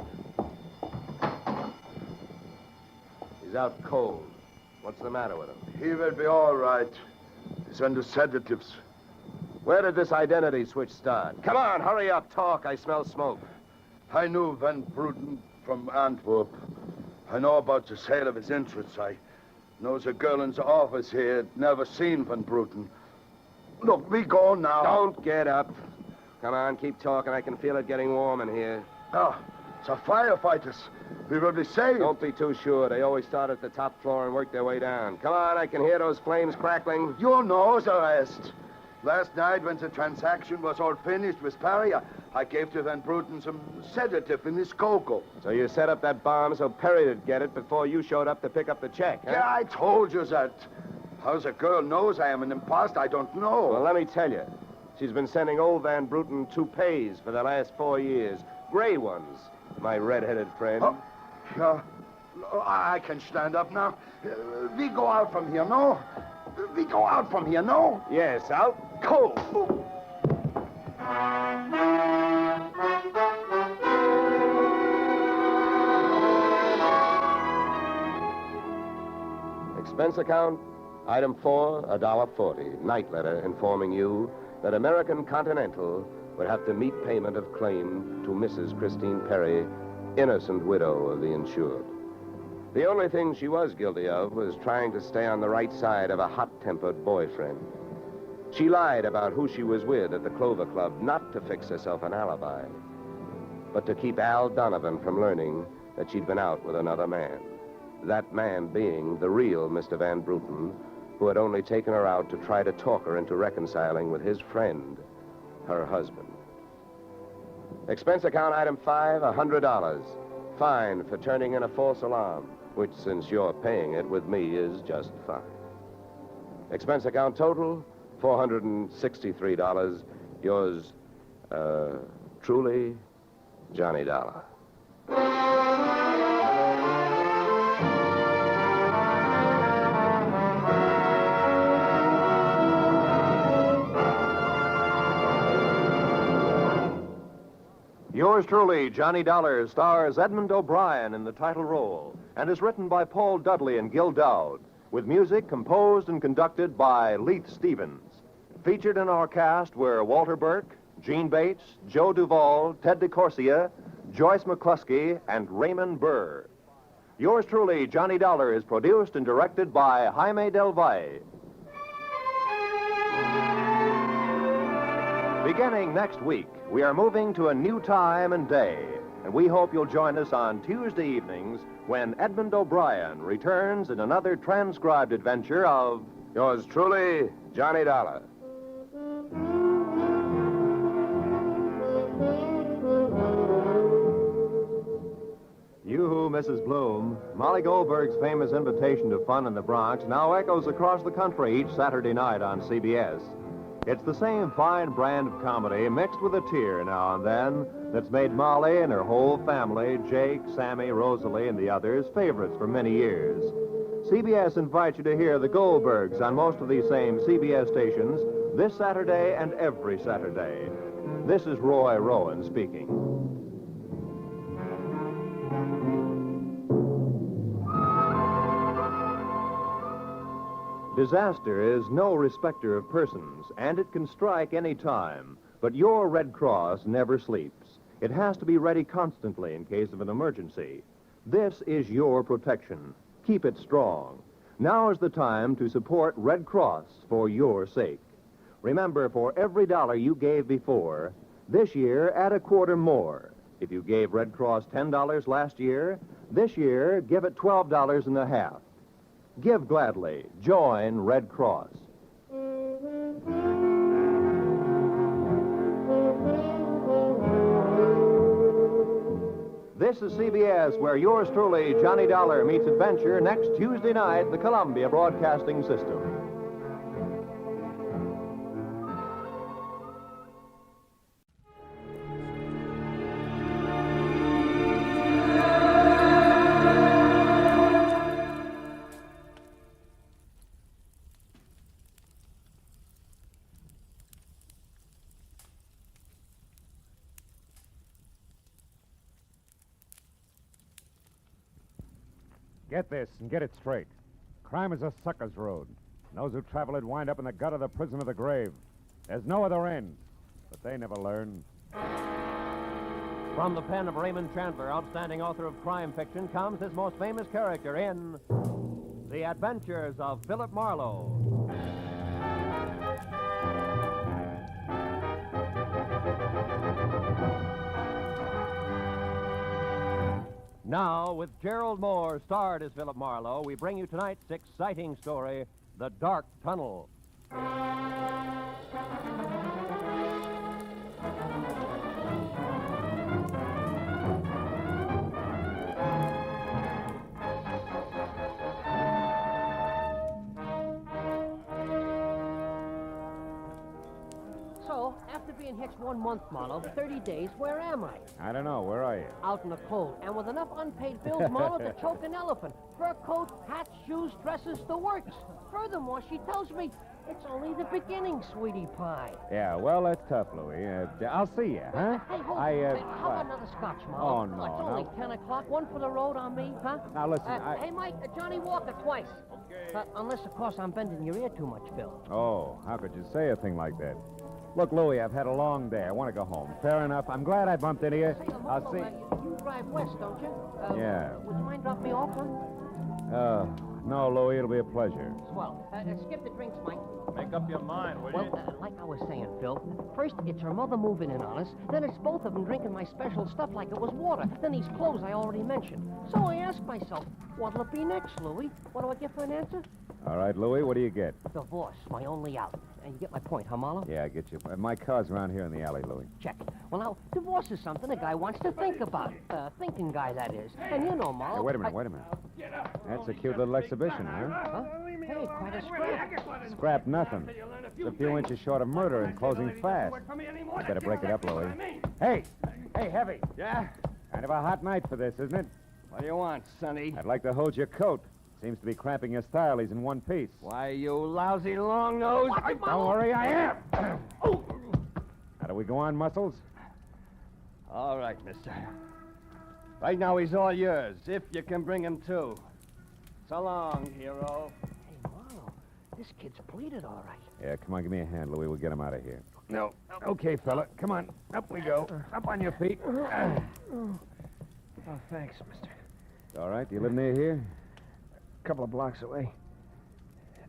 He's out cold. What's the matter with him? He will be all right. He's under sedatives. Where did this identity switch start? Come on, hurry up, talk. I smell smoke. I knew Van Bruten from Antwerp. I know about the sale of his interests. I know the girl in the office here had never seen Van Bruten. Look, we go now. Don't get up. Come on, keep talking. I can feel it getting warm in here. Oh, the firefighters. We will be saved. Don't be too sure. They always start at the top floor and work their way down. Come on, I can hear those flames crackling. You know the rest. Last night, when the transaction was all finished with Perry, I gave to Van Bruten some sedative in his cocoa. So you set up that bomb so Perry'd get it before you showed up to pick up the check, huh? Yeah, I told you that. How the girl knows I am an imposter, I don't know. Well, let me tell you. She's been sending old Van Bruten toupees for the last 4 years. Gray ones, my red-headed friend. Oh, yeah. I can stand up now. We go out from here, no? We go out from here, no? Yes, out cold. Expense account, item 4, $1.40. Night letter informing you that American Continental would have to meet payment of claim to Mrs. Christine Perry, innocent widow of the insured. The only thing she was guilty of was trying to stay on the right side of a hot-tempered boyfriend. She lied about who she was with at the Clover Club, not to fix herself an alibi, but to keep Al Donovan from learning that she'd been out with another man. That man being the real Mr. Van Bruten, who had only taken her out to try to talk her into reconciling with his friend, her husband. Expense account item 5, $100. Fine for turning in a false alarm, which, since you're paying it with me, is just fine. Expense account total, $463. Yours, truly, Johnny Dollar. Yours truly, Johnny Dollar, stars Edmund O'Brien in the title role and is written by Paul Dudley and Gil Dowd, with music composed and conducted by Leith Stevens. Featured in our cast were Walter Burke, Gene Bates, Joe Duvall, Ted DeCorsia, Joyce McCluskey, and Raymond Burr. Yours truly, Johnny Dollar, is produced and directed by Jaime Del Valle. Beginning next week, we are moving to a new time and day, and we hope you'll join us on Tuesday evenings when Edmund O'Brien returns in another transcribed adventure of Yours truly, Johnny Dollar. You, Mrs. Bloom, Molly Goldberg's famous invitation to fun in the Bronx now echoes across the country each Saturday night on CBS. It's the same fine brand of comedy mixed with a tear now and then that's made Molly and her whole family, Jake, Sammy, Rosalie, and the others, favorites for many years. CBS invites you to hear the Goldbergs on most of these same CBS stations this Saturday and every Saturday. This is Roy Rowan speaking. Disaster is no respecter of persons, and it can strike any time. But your Red Cross never sleeps. It has to be ready constantly in case of an emergency. This is your protection. Keep it strong. Now is the time to support Red Cross for your sake. Remember, for every dollar you gave before, this year add a quarter more. If you gave Red Cross $10 last year, this year give it $12.50. Give gladly. Join Red Cross. This is CBS, where yours truly, Johnny Dollar, meets adventure next Tuesday night, the Columbia Broadcasting System. Get this and get it straight. Crime is a sucker's road. And those who travel it wind up in the gut of the prison of the grave. There's no other end, but they never learn. From the pen of Raymond Chandler, outstanding author of crime fiction, comes his most famous character in The Adventures of Philip Marlowe. Now, with Gerald Moore starred as Philip Marlowe, we bring you tonight's exciting story, The Dark Tunnel. So, after being hitched 1 month, Marlowe, 30 days, where am I? I don't know. Where are you? Out in the cold, and with enough unpaid bills, Marlowe, to choke an elephant. Fur coat, hats, shoes, dresses, the works. Furthermore, she tells me it's only the beginning, sweetie pie. Yeah, well, that's tough, Louie. I'll see you, huh? Hey, hold how about another scotch, Oh, Marlowe? no, It's only 10 o'clock. One for the road on me, huh? Now, listen, Hey, Mike, Johnny Walker twice. Okay. Unless, of course, I'm bending your ear too much, Phil. Oh, how could you say a thing like that? Look, Louie, I've had a long day. I want to go home. Fair enough. I'm glad I bumped into you. I'll see. You drive west, don't you? Yeah. Would you mind dropping me off, huh? No, Louie, it'll be a pleasure. Swell. Skip the drinks, Mike. Make up your mind, will you? Well, like I was saying, Phil, first it's her mother moving in on us, then it's both of them drinking my special stuff like it was water, then these clothes I already mentioned. So I asked myself, what'll it be next, Louie? What do I get for an answer? All right, Louie, what do you get? Divorce, my only out. And you get my point, huh, Marlowe? Yeah, I get you. My car's around here in the alley, Louie. Check. Well, now, divorce is something a guy wants to think about. Thinking guy, that is. And you know, Marlowe... Hey, wait a minute. That's a cute little exhibition, huh? Hey, quite a scrap. Scrap nothing. It's a few inches short of murder and closing fast. I better break it up, Louie. Hey, Heavy. Yeah? Kind of a hot night for this, isn't it? What do you want, Sonny? I'd like to hold your coat. Seems to be cramping your style. He's in one piece. Why, you lousy long nose. Don't worry, I am. How do we go on, Muscles? All right, mister. Right now, he's all yours, if you can bring him to. So long, hero. Hey, Marlowe, this kid's pleaded all right. Yeah, come on, give me a hand, Louie. We'll get him out of here. No. Okay, fella. Come on. Up we go. Up on your feet. Oh, thanks, mister. All right. Do you live near here? A couple of blocks away.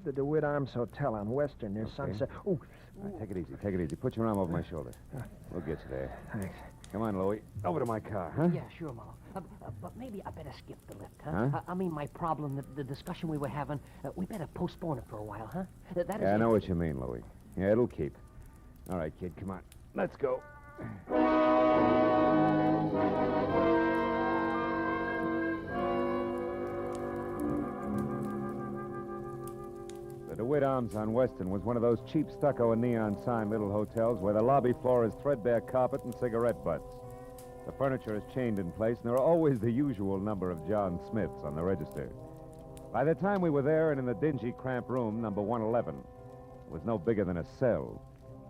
The DeWitt Arms Hotel on Western near Sunset. All right, take it easy. Take it easy. Put your arm over my shoulder. We'll get you there. Thanks. Come on, Louie. Over to my car, huh? Yeah, sure, Marlowe. But maybe I better skip the lift, huh? I mean, my problem, the discussion we were having, we better postpone it for a while, huh? That is I know what you mean, Louie. Yeah, it'll keep. All right, kid, come on. Let's go. The DeWitt Arms on Western was one of those cheap stucco and neon sign little hotels where the lobby floor is threadbare carpet and cigarette butts. The furniture is chained in place, and there are always the usual number of John Smiths on the register. By the time we were there and in the dingy, cramped room, number 111, it was no bigger than a cell.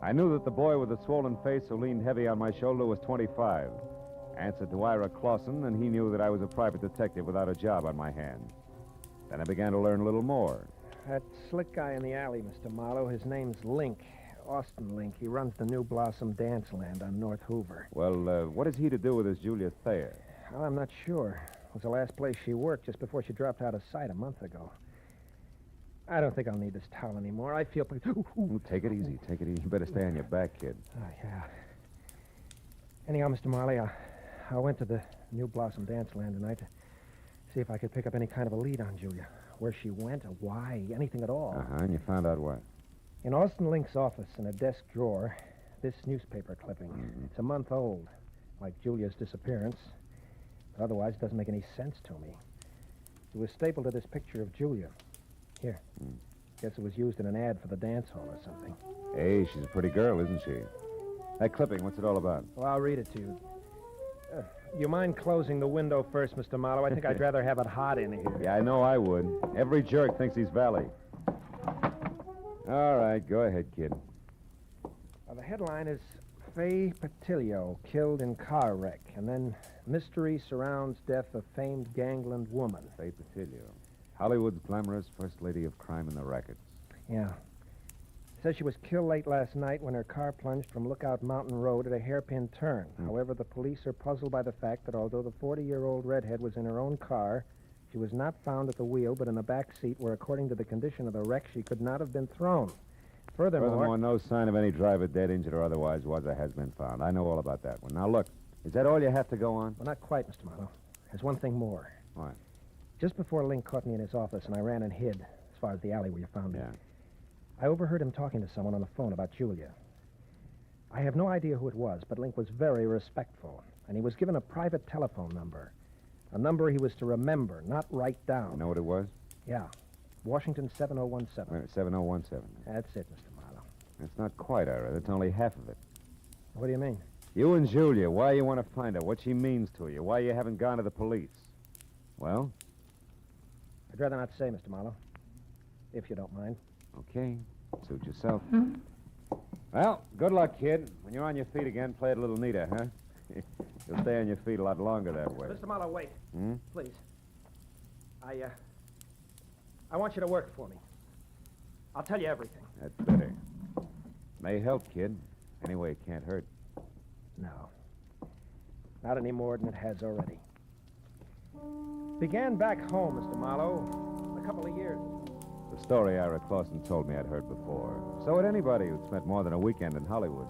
I knew that the boy with the swollen face who leaned heavy on my shoulder was 25. Answered to Ira Clausen, and he knew that I was a private detective without a job on my hands. Then I began to learn a little more. That slick guy in the alley, Mr. Marlowe, his name's Link. Austin Link. He runs the New Blossom Dance Land on North Hoover. Well, what has he to do with this Julia Thayer? Well, I'm not sure. It was the last place she worked just before she dropped out of sight a month ago. I don't think I'll need this towel anymore. I feel pretty... Ooh, take it easy. Take it easy. You better stay on your back, kid. Oh, yeah. Anyhow, Mr. Marley, I went to the New Blossom Dance Land tonight to see if I could pick up any kind of a lead on Julia. Where she went, or why, anything at all. Uh-huh, and you found out what? In Austin Link's office, in a desk drawer, this newspaper clipping. Mm-hmm. It's a month old, like Julia's disappearance. But otherwise, it doesn't make any sense to me. It was stapled to this picture of Julia. Here. Guess it was used in an ad for the dance hall or something. Hey, she's a pretty girl, isn't she? That clipping, what's it all about? Well, I'll read it to you. You mind closing the window first, Mr. Marlowe? I think I'd rather have it hot in here. Yeah, I know I would. Every jerk thinks he's Valley. All right, go ahead, kid. The headline is Faye Patillo killed in car wreck, and then mystery surrounds death of famed gangland woman. Faye Patillo. Hollywood's glamorous first lady of crime in the rackets. Yeah. Says she was killed late last night when her car plunged from Lookout Mountain Road at a hairpin turn. However, the police are puzzled by the fact that although the 40-year-old redhead was in her own car, she was not found at the wheel but in the back seat where, according to the condition of the wreck, she could not have been thrown. Furthermore, no sign of any driver dead, injured, or otherwise was or has been found. I know all about that one. Now, look, is that all you have to go on? Well, not quite, Mr. Marlowe. There's one thing more. What? Just before Link caught me in his office and I ran and hid, as far as the alley where you found me. Yeah. I overheard him talking to someone on the phone about Julia. I have no idea who it was, but Link was very respectful, and he was given a private telephone number. A number he was to remember, not write down. You know what it was? Yeah. Washington 7017. 7017. That's it, Mr. Marlowe. That's not quite, Ira. That's only half of it. What do you mean? You and Julia, why you want to find her, what she means to you, why you haven't gone to the police. Well? I'd rather not say, Mr. Marlowe, if you don't mind. Okay. Suit yourself. Well, good luck, kid. When you're on your feet again, play it a little neater, huh? You'll stay on your feet a lot longer that way. Mr. Marlowe, wait. Please. I want you to work for me. I'll tell you everything. That's better. May help, kid. Anyway, it can't hurt. No. Not any more than it has already. Began back home, Mr. Marlowe, a couple of years ago. The story Ira Clausen told me I'd heard before. So had anybody who'd spent more than a weekend in Hollywood.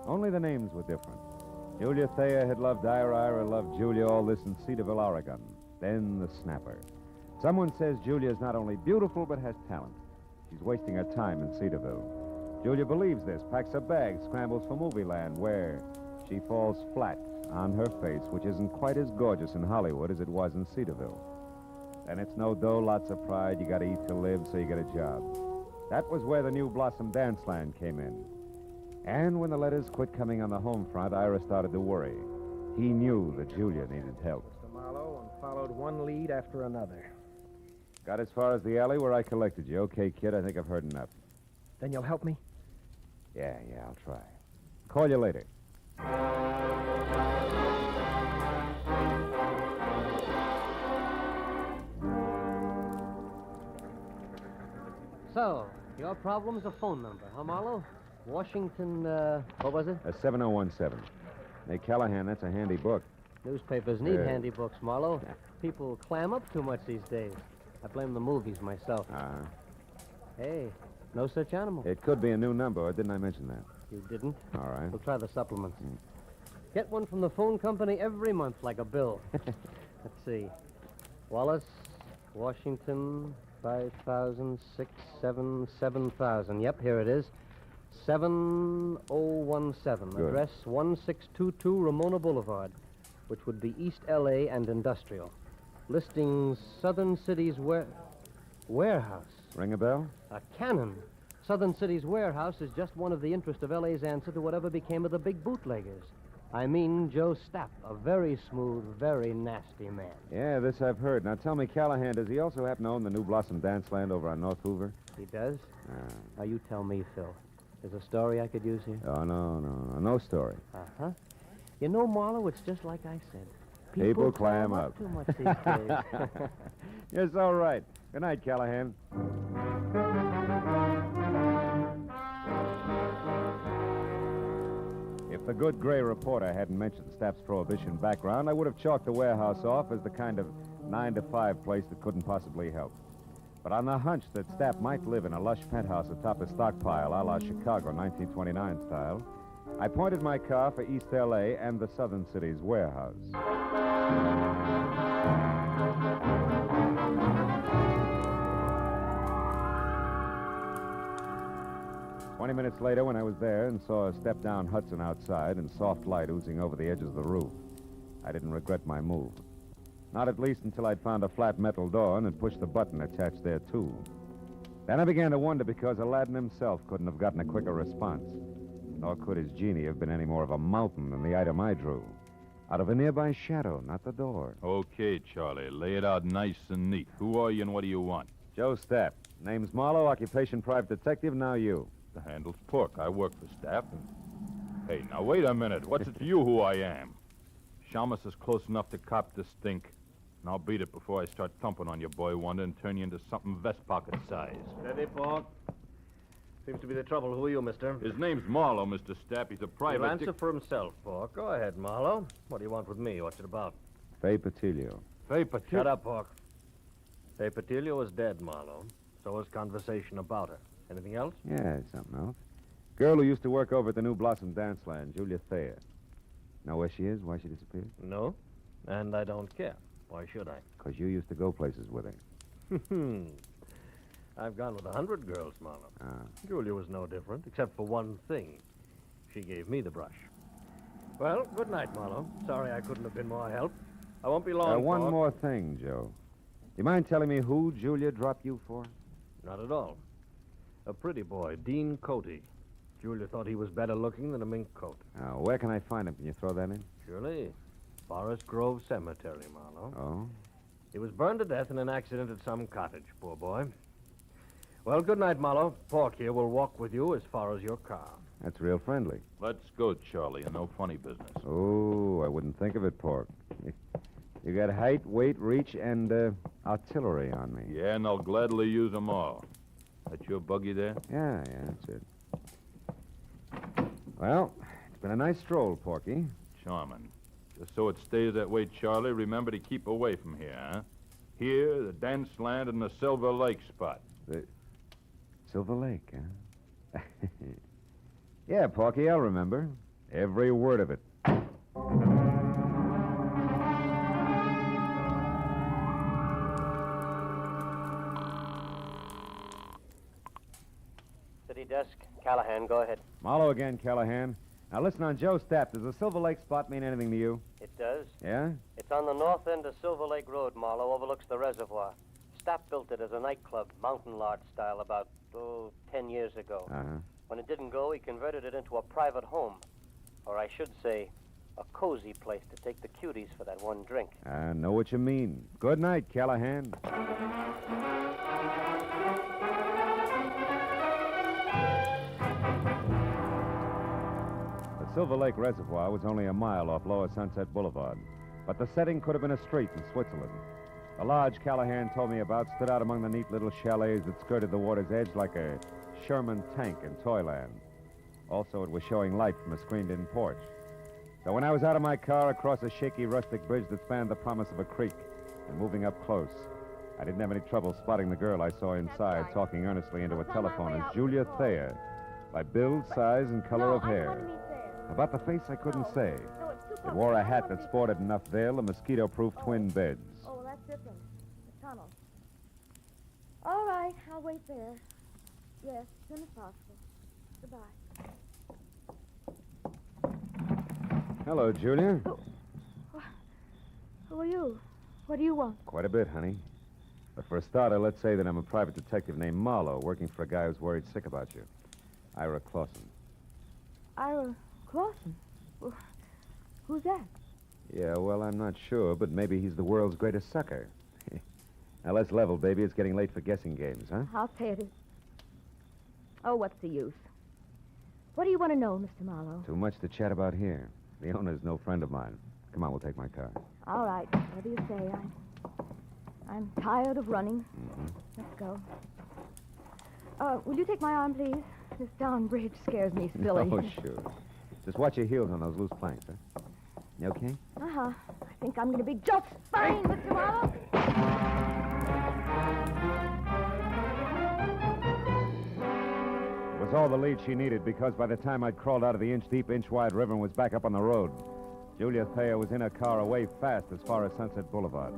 Only the names were different. Julia Thayer had loved Ira loved Julia, all this in Cedarville, Oregon. Then the snapper. Someone says Julia's not only beautiful, but has talent. She's wasting her time in Cedarville. Julia believes this, packs her bags, scrambles for movie land, where she falls flat on her face, which isn't quite as gorgeous in Hollywood as it was in Cedarville. And it's no dough, lots of pride. You got to eat to live, so you get a job. That was where the New Blossom Dance Land came in. And when the letters quit coming on the home front, Ira started to worry. He knew that Julia needed help. Mr. Marlowe, and followed one lead after another. Got as far as the alley where I collected you. Okay, kid, I think I've heard enough. Then you'll help me? Yeah, I'll try. Call you later. So, your problem's a phone number, huh, Marlowe? Washington, what was it? 7017. Hey, Callahan, that's a handy book. Newspapers need handy books, Marlowe. People clam up too much these days. I blame the movies myself. Hey, no such animal. It could be a new number, or didn't I mention that? You didn't? All right. We'll try the supplements. Get one from the phone company every month, like a bill. Let's see. Wallace, Washington, 5,000, 6, 7, 7,000. Yep, here it is. 7017. Good. Address 1622 Ramona Boulevard, which would be East L.A. and Industrial. Listings Southern City's warehouse. Ring a bell? A cannon. Southern City's warehouse is just one of the interest of L.A.'s answer to whatever became of the big bootleggers. I mean Joe Stapp, a very smooth, very nasty man. Yeah, this I've heard. Now tell me, Callahan, does he also happen to own the New Blossom Dance Land over on North Hoover? He does? Now you tell me, Phil. There's a story I could use here? Oh, no story. Uh-huh. You know, Marlowe, it's just like I said. People clam up. Too much these days. Yes, all right. Good night, Callahan. the good gray reporter hadn't mentioned Stapp's prohibition background, I would have chalked the warehouse off as the kind of 9-to-5 place that couldn't possibly help. But on the hunch that Stapp might live in a lush penthouse atop a stockpile a la Chicago 1929 style, I pointed my car for East L.A. and the Southern City's warehouse. 20 minutes later, when I was there and saw a step-down Hudson outside and soft light oozing over the edges of the roof, I didn't regret my move. Not at least until I'd found a flat metal door and had pushed the button attached there, too. Then I began to wonder because Aladdin himself couldn't have gotten a quicker response. Nor could his genie have been any more of a mountain than the item I drew. Out of a nearby shadow, not the door. Okay, Charlie. Lay it out nice and neat. Who are you and what do you want? Joe Stapp. Name's Marlowe, occupation private detective, now you. The handle's Pork. I work for Stapp. Hey, now wait a minute. What's it to you who I am? Shamus is close enough to cop the stink. And I'll beat it before I start thumping on your boy Wonder and turn you into something vest pocket size. Steady, Pork. Seems to be the trouble. Who are you, mister? His name's Marlowe, Mr. Stapp. He's a private... He'll answer for himself, Pork. Go ahead, Marlowe. What do you want with me? What's it about? Faye Patilio. Faye Patilio? Shut up, Pork. Faye Patilio is dead, Marlowe. So is conversation about her. Anything else? Yeah, something else. Girl who used to work over at the New Blossom Dance Land, Julia Thayer. Know where she is? Why she disappeared? No, and I don't care. Why should I? Because you used to go places with her. I've gone with 100 girls, Marlowe. Julia was no different, except for one thing. She gave me the brush. Well, good night, Marlowe. Sorry I couldn't have been more help. I won't be long, One Pork. more thing, Joe. You mind telling me who Julia dropped you for? Not at all. A pretty boy, Dean Coty. Julia thought he was better looking than a mink coat. Where can I find him? Can you throw that in? Surely. Forest Grove Cemetery, Marlowe. Oh? He was burned to death in an accident at some cottage, poor boy. Well, good night, Marlowe. Pork here will walk with you as far as your car. That's real friendly. Let's go, Charlie, and no funny business. Oh, I wouldn't think of it, Pork. You got height, weight, reach, and artillery on me. Yeah, and I'll gladly use them all. That's your buggy there? Yeah, that's it. Well, it's been a nice stroll, Porky. Charming. Just so it stays that way, Charlie, remember to keep away from here, huh? Here, the dance land, and the Silver Lake spot. The Silver Lake, huh? Yeah, Porky, I'll remember. Every word of it. City desk. Callahan, go ahead. Marlowe again, Callahan. Now, listen on Joe Stapp. Does the Silver Lake spot mean anything to you? It does. Yeah? It's on the north end of Silver Lake Road, Marlowe, overlooks the reservoir. Stapp built it as a nightclub, mountain lodge style, about, 10 years ago. Uh-huh. When it didn't go, he converted it into a private home. Or I should say, a cozy place to take the cuties for that one drink. I know what you mean. Good night, Callahan. The Silver Lake Reservoir was only a mile off Lower Sunset Boulevard, but the setting could have been a street in Switzerland. The lodge Callahan told me about stood out among the neat little chalets that skirted the water's edge like a Sherman tank in Toyland. Also, it was showing light from a screened-in porch. So when I was out of my car across a shaky rustic bridge that spanned the promise of a creek and moving up close, I didn't have any trouble spotting the girl I saw inside talking earnestly into a telephone as Julia Thayer, by build, size, and color of hair. About the face, I couldn't say. It wore a hat that sported enough veil and mosquito-proof twin beds. Oh, well, that's different. The tunnel. All right, I'll wait there. Yes, as soon as possible. Goodbye. Hello, Julia. Who are you? What do you want? Quite a bit, honey. But for a starter, let's say that I'm a private detective named Marlowe, working for a guy who's worried sick about you. Ira Clausen. Ira Clausen? Who's that? Yeah, well, I'm not sure, but maybe he's the world's greatest sucker. Now, let's level, baby. It's getting late for guessing games, huh? I'll pay it. Oh, what's the use? What do you want to know, Mr. Marlowe? Too much to chat about here. The owner's no friend of mine. Come on, we'll take my car. All right, whatever you say. I'm tired of running. Let's go. Will you take my arm, please? This down bridge scares me silly. Oh, sure. Just watch your heels on those loose planks, huh? You okay? Uh-huh. I think I'm going to be just fine, Mr. Marlowe. It was all the lead she needed because by the time I'd crawled out of the inch-deep, inch-wide river and was back up on the road, Julia Thayer was in her car away fast as far as Sunset Boulevard.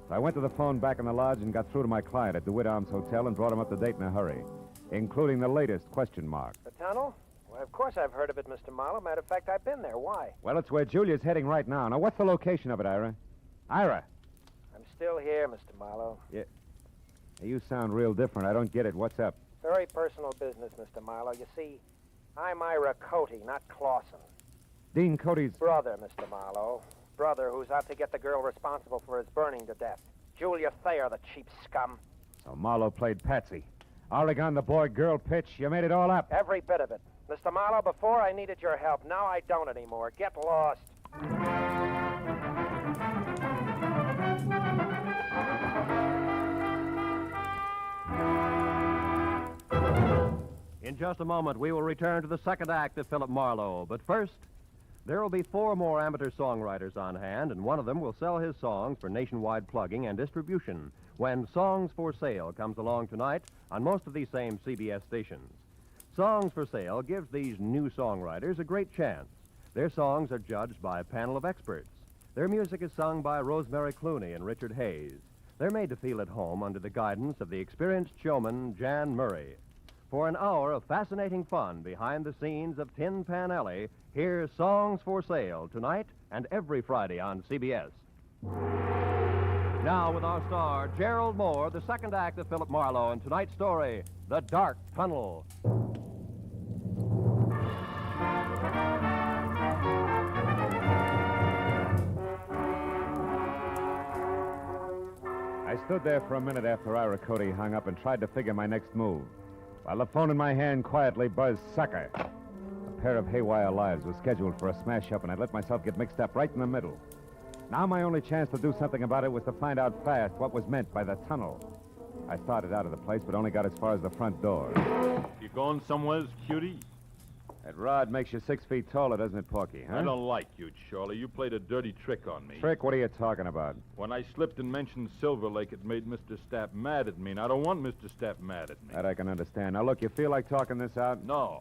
So I went to the phone back in the lodge and got through to my client at DeWitt Arms Hotel and brought him up to date in a hurry, including the latest question mark. The tunnel? Well, of course I've heard of it, Mr. Marlowe. Matter of fact, I've been there. Why? Well, it's where Julia's heading right now. Now, what's the location of it, Ira? Ira! I'm still here, Mr. Marlowe. Yeah. Hey, you sound real different. I don't get it. What's up? Very personal business, Mr. Marlowe. You see, I'm Ira Cody, not Clausen. Dean Cody's... Brother, Mr. Marlowe. Brother who's out to get the girl responsible for his burning to death. Julia Thayer, the cheap scum. So Marlowe played Patsy. Oregon, the boy-girl pitch. You made it all up. Every bit of it. Mr. Marlowe, before I needed your help. Now I don't anymore. Get lost. In just a moment, we will return to the second act of Philip Marlowe. But first, there will be 4 more amateur songwriters on hand, and one of them will sell his songs for nationwide plugging and distribution when Songs for Sale comes along tonight on most of these same CBS stations. Songs for Sale gives these new songwriters a great chance. Their songs are judged by a panel of experts. Their music is sung by Rosemary Clooney and Richard Hayes. They're made to feel at home under the guidance of the experienced showman Jan Murray. For an hour of fascinating fun behind the scenes of Tin Pan Alley, here's Songs for Sale tonight and every Friday on CBS. Now with our star, Gerald Moore, the second act of Philip Marlowe, and tonight's story, The Dark Tunnel. I stood there for a minute after Ira Cody hung up and tried to figure my next move, while the phone in my hand quietly buzzed sucker. A pair of haywire lives was scheduled for a smash-up, and I'd let myself get mixed up right in the middle. Now my only chance to do something about it was to find out fast what was meant by the tunnel. I started out of the place, but only got as far as the front door. You going somewhere, cutie? That rod makes you 6 feet taller, doesn't it, Porky, huh? I don't like you, Charlie. You played a dirty trick on me. Trick? What are you talking about? When I slipped and mentioned Silver Lake, it made Mr. Stapp mad at me, and I don't want Mr. Stapp mad at me. That I can understand. Now, look, you feel like talking this out? No.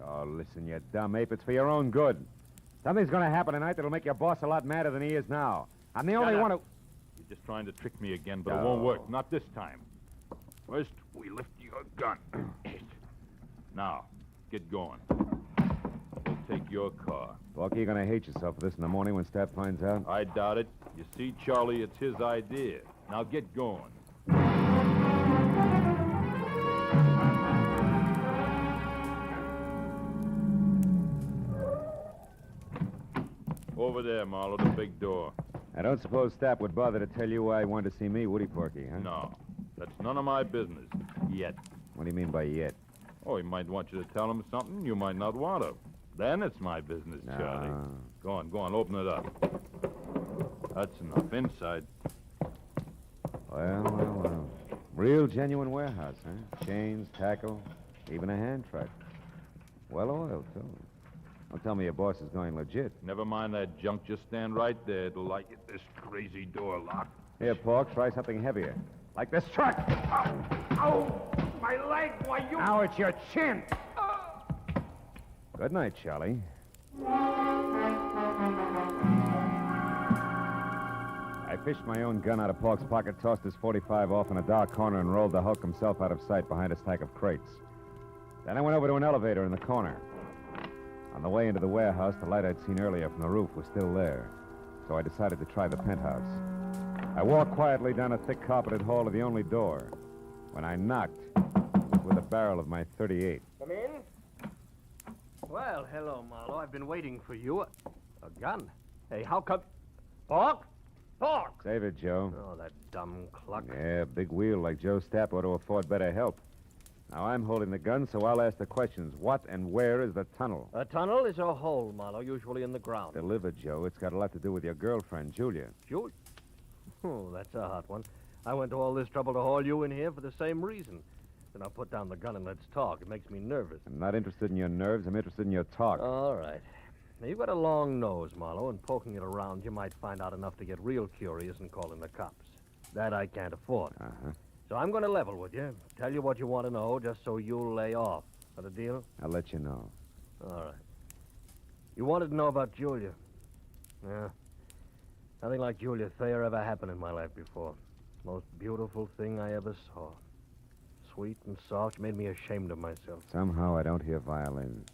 Oh, listen, you dumb ape. It's for your own good. Something's going to happen tonight that'll make your boss a lot madder than he is now. I'm the only one who... You're just trying to trick me again, but it won't work. Not this time. First, we lift your gun. Now, get going. We'll take your car. Porky, you're going to hate yourself for this in the morning when Stapp finds out. I doubt it. You see, Charlie, it's his idea. Now get going. Over there, Marlowe, the big door. I don't suppose Stapp would bother to tell you why he wanted to see me, would he, Porky, huh? No. That's none of my business. Yet. What do you mean by yet? Oh, he might want you to tell him something you might not want to. Then it's my business, Charlie. Go on, open it up. That's enough. Inside. Well. Real genuine warehouse, huh? Chains, tackle, even a hand truck. Well oiled, too. Don't tell me your boss is going legit. Never mind that junk. Just stand right there till I get this crazy door locked. Here, Pork, try something heavier. Like this truck. Ow! My leg! Why, you... Now it's your chin. Good night, Charlie. I fished my own gun out of Pork's pocket, tossed his .45 off in a dark corner, and rolled the Hulk himself out of sight behind a stack of crates. Then I went over to an elevator in the corner. On the way into the warehouse, the light I'd seen earlier from the roof was still there, so I decided to try the penthouse. I walked quietly down a thick carpeted hall to the only door. When I knocked, it was with the barrel of my .38. Come in. Well, hello, Marlowe. I've been waiting for you. A gun? Hey, how come... Pork? Pork! Save it, Joe. Oh, that dumb cluck. Yeah, big wheel like Joe Stapp ought to afford better help. Now, I'm holding the gun, so I'll ask the questions. What and where is the tunnel? A tunnel is a hole, Marlowe, usually in the ground. Delivered, Joe. It's got a lot to do with your girlfriend, Julia. Julia? Oh, that's a hot one. I went to all this trouble to haul you in here for the same reason. Then I'll put down the gun and let's talk. It makes me nervous. I'm not interested in your nerves. I'm interested in your talk. All right. Now, you've got a long nose, Marlowe, and poking it around, you might find out enough to get real curious and call in the cops. That I can't afford. Uh-huh. So I'm going to level with you, tell you what you want to know, just so you'll lay off. Got a deal? I'll let you know. All right. You wanted to know about Julia. Yeah. Nothing like Julia Thayer ever happened in my life before. Most beautiful thing I ever saw. Sweet and soft, made me ashamed of myself. Somehow I don't hear violins.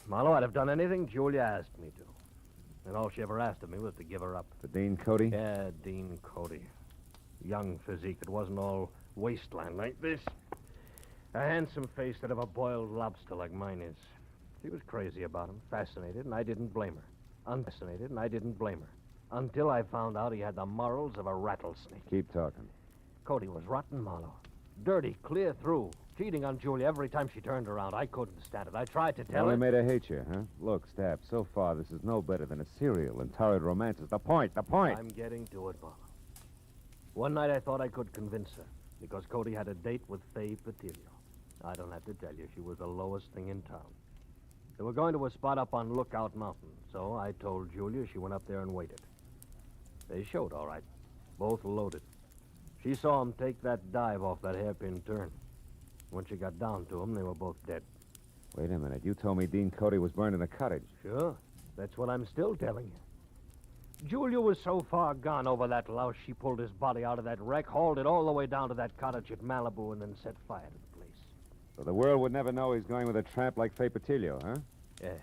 Marlowe, I'd have done anything Julia asked me to. And all she ever asked of me was to give her up. For Dean Cody? Yeah, Dean Cody. Young physique that wasn't all wasteland like this. A handsome face that of a boiled lobster like mine is. She was crazy about him, fascinated, and I didn't blame her. Unfascinated, and I didn't blame her. Until I found out he had the morals of a rattlesnake. Keep talking. Cody was rotten, Marlowe. Dirty, clear through. Cheating on Julia every time she turned around. I couldn't stand it. I tried to tell her. Only made her hate you, huh? Look, Stapp, so far this is no better than a serial and torrid romances. The point. I'm getting to it, Marlowe. One night I thought I could convince her, because Cody had a date with Faye Patillo. I don't have to tell you, she was the lowest thing in town. They were going to a spot up on Lookout Mountain, so I told Julia. She went up there and waited. They showed, all right. Both loaded. She saw him take that dive off that hairpin turn. When she got down to him, they were both dead. Wait a minute. You told me Dean Cody was burned in a cottage. Sure. That's what I'm still telling you. Julia was so far gone over that louse, she pulled his body out of that wreck, hauled it all the way down to that cottage at Malibu, and then set fire to the place. So the world would never know he's going with a tramp like Faye Patillo, huh? Yes.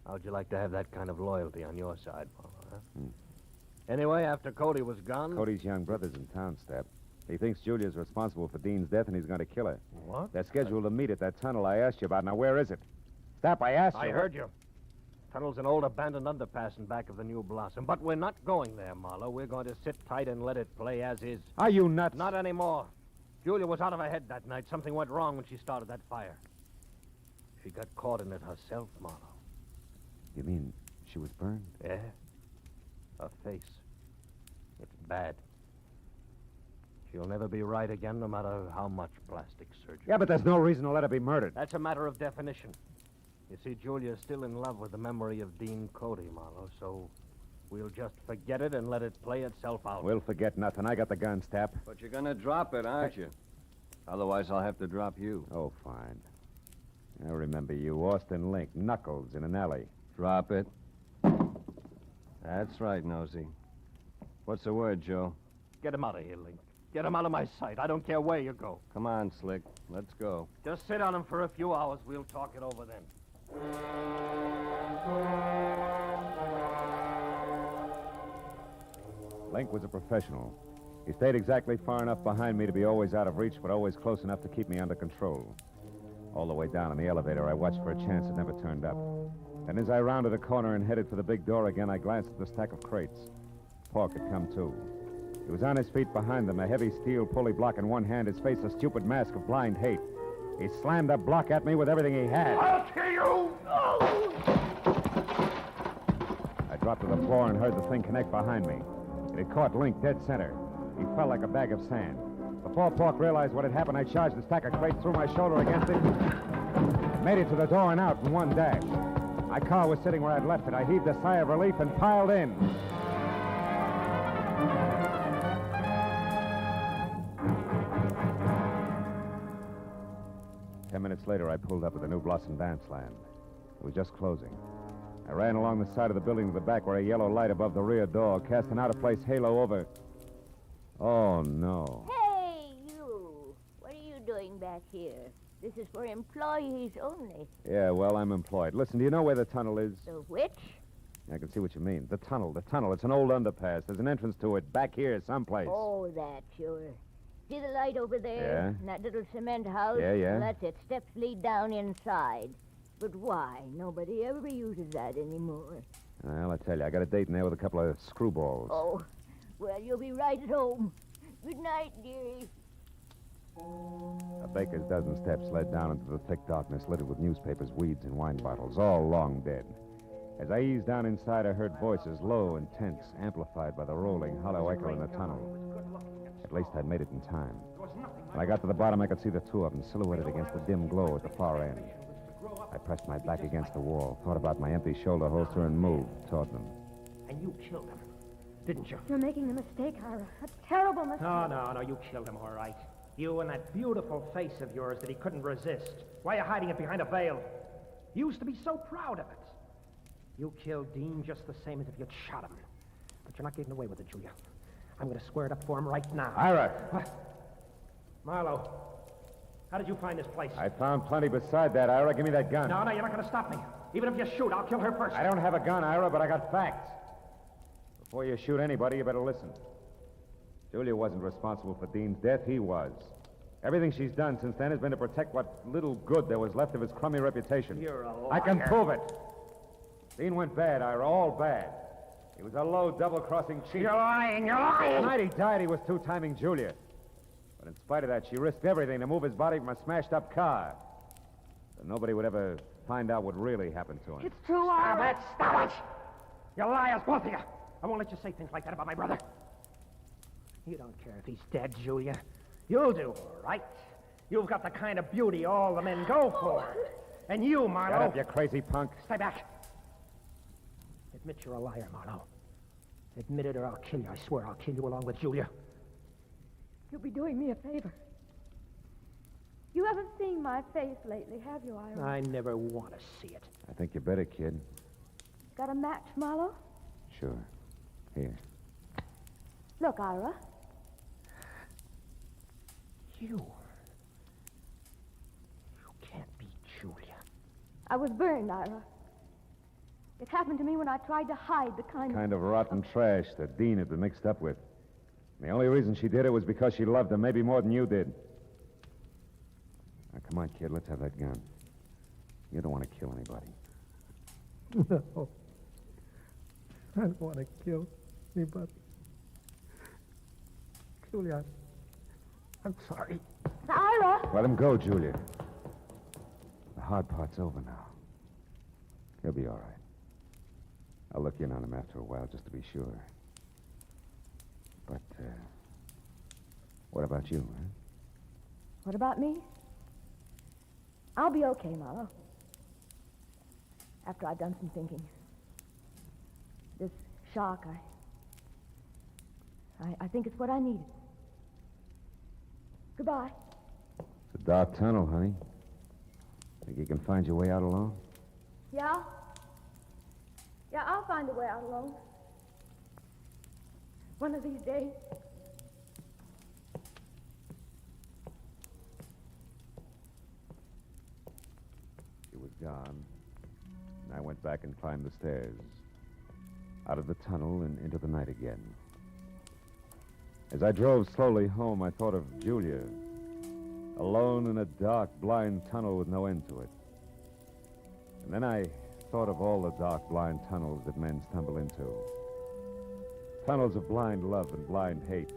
How'd you like to have that kind of loyalty on your side, Marlowe, huh? Anyway, after Cody was gone... Cody's young brother's in town, Stapp. He thinks Julia's responsible for Dean's death, and he's going to kill her. What? They're scheduled to meet at that tunnel I asked you about. Now, where is it? Stapp, I asked you. I heard you. Tunnel's an old abandoned underpass in back of the New Blossom. But we're not going there, Marlowe. We're going to sit tight and let it play as is. Are you nuts? Not anymore. Julia was out of her head that night. Something went wrong when she started that fire. She got caught in it herself, Marlowe. You mean she was burned? Yeah. Her face. It's bad. She'll never be right again, no matter how much plastic surgery. Yeah, but there's no reason to let her be murdered. That's a matter of definition. You see, Julia's still in love with the memory of Dean Cody, Marlowe, so we'll just forget it and let it play itself out. We'll forget nothing. I got the gun, Stapp. But you're going to drop it, aren't you? Otherwise, I'll have to drop you. Oh, fine. I remember you, Austin Link, Knuckles in an alley. Drop it. That's right, Nosy. What's the word, Joe? Get him out of here, Link. Get him out of my sight. I don't care where you go. Come on, Slick. Let's go. Just sit on him for a few hours. We'll talk it over then. Link was a professional. He stayed exactly far enough behind me to be always out of reach, but always close enough to keep me under control. All the way down in the elevator, I watched for a chance that never turned up. And as I rounded a corner and headed for the big door again, I glanced at the stack of crates. Pork had come too. He was on his feet behind them, a heavy steel pulley block in one hand, his face a stupid mask of blind hate. He slammed the block at me with everything he had. I'll kill you! I dropped to the floor and heard the thing connect behind me. It had caught Link dead center. He fell like a bag of sand. Before Pork realized what had happened, I charged the stack of crates, threw my shoulder against it, made it to the door and out in one dash. My car was sitting where I'd left it. I heaved a sigh of relief and piled in. Ten minutes later, I pulled up at the New Blossom Dance Land. It was just closing. I ran along the side of the building to the back where a yellow light above the rear door cast an out-of-place halo over... Oh, no. Hey, you! What are you doing back here? This is for employees only. Yeah, well, I'm employed. Listen, do you know where the tunnel is? The which? I can see what you mean. The tunnel. It's an old underpass. There's an entrance to it back here someplace. Oh, that, sure. See the light over there? Yeah. And that little cement house? Yeah. Well, that's it. Steps lead down inside. But why? Nobody ever uses that anymore. Well, I tell you, I got a date in there with a couple of screwballs. Oh, well, you'll be right at home. Good night, dearie. A baker's dozen steps led down into the thick darkness littered with newspapers, weeds, and wine bottles, all long dead. As I eased down inside, I heard voices, low and tense, amplified by the rolling, hollow echo in the tunnel. At least I'd made it in time. When I got to the bottom, I could see the two of them silhouetted against the dim glow at the far end. I pressed my back against the wall, thought about my empty shoulder holster, and moved toward them. And you killed him, didn't you? You're making a mistake, Ira. A terrible mistake. No, you killed him, all right. You and that beautiful face of yours that he couldn't resist. Why are you hiding it behind a veil? You used to be so proud of it. You killed Dean just the same as if you'd shot him. But you're not getting away with it, Julia. I'm going to square it up for him right now. Ira! What? Marlowe, how did you find this place? I found plenty beside that, Ira. Give me that gun. No, you're not going to stop me. Even if you shoot, I'll kill her first. I don't have a gun, Ira, but I got facts. Before you shoot anybody, you better listen. Julia wasn't responsible for Dean's death. He was. Everything she's done since then has been to protect what little good there was left of his crummy reputation. You're a liar. I can prove it. Dean went bad, Ira, all bad. He was a low, double-crossing cheat. You're lying, you're lying! The night he died, he was two-timing Julia. But in spite of that, she risked everything to move his body from a smashed-up car. So nobody would ever find out what really happened to him. It's true, Ira. Stop it! You liars, both of you! I won't let you say things like that about my brother. You don't care if he's dead, Julia. You'll do all right. You've got the kind of beauty all the men go for. And you, Marlowe... Shut up, you crazy punk. Stay back. Admit you're a liar, Marlowe. Admit it or I'll kill you. I swear I'll kill you along with Julia. You'll be doing me a favor. You haven't seen my face lately, have you, Ira? I never want to see it. I think you better, kid. Got a match, Marlowe? Sure. Here. Look, Ira. You can't be Julia. I was burned, Ira. It happened to me when I tried to hide the kind of rotten trash that Dean had been mixed up with. And the only reason she did it was because she loved him, maybe more than you did. Now, come on, kid, let's have that gun. You don't want to kill anybody. No. I don't want to kill anybody. Julia, I'm sorry. Ira! Let him go, Julia. The hard part's over now. He'll be all right. I'll look in on him after a while just to be sure. But, what about you, huh? What about me? I'll be okay, Marlowe. After I've done some thinking. This shock, I think it's what I needed. Goodbye. It's a dark tunnel, honey. Think you can find your way out alone? Yeah? Yeah, I'll find a way out alone. One of these days. She was gone. And I went back and climbed the stairs. Out of the tunnel and into the night again. As I drove slowly home, I thought of Julia. Alone in a dark, blind tunnel with no end to it. And then I thought of all the dark, blind tunnels that men stumble into. Tunnels of blind love and blind hate.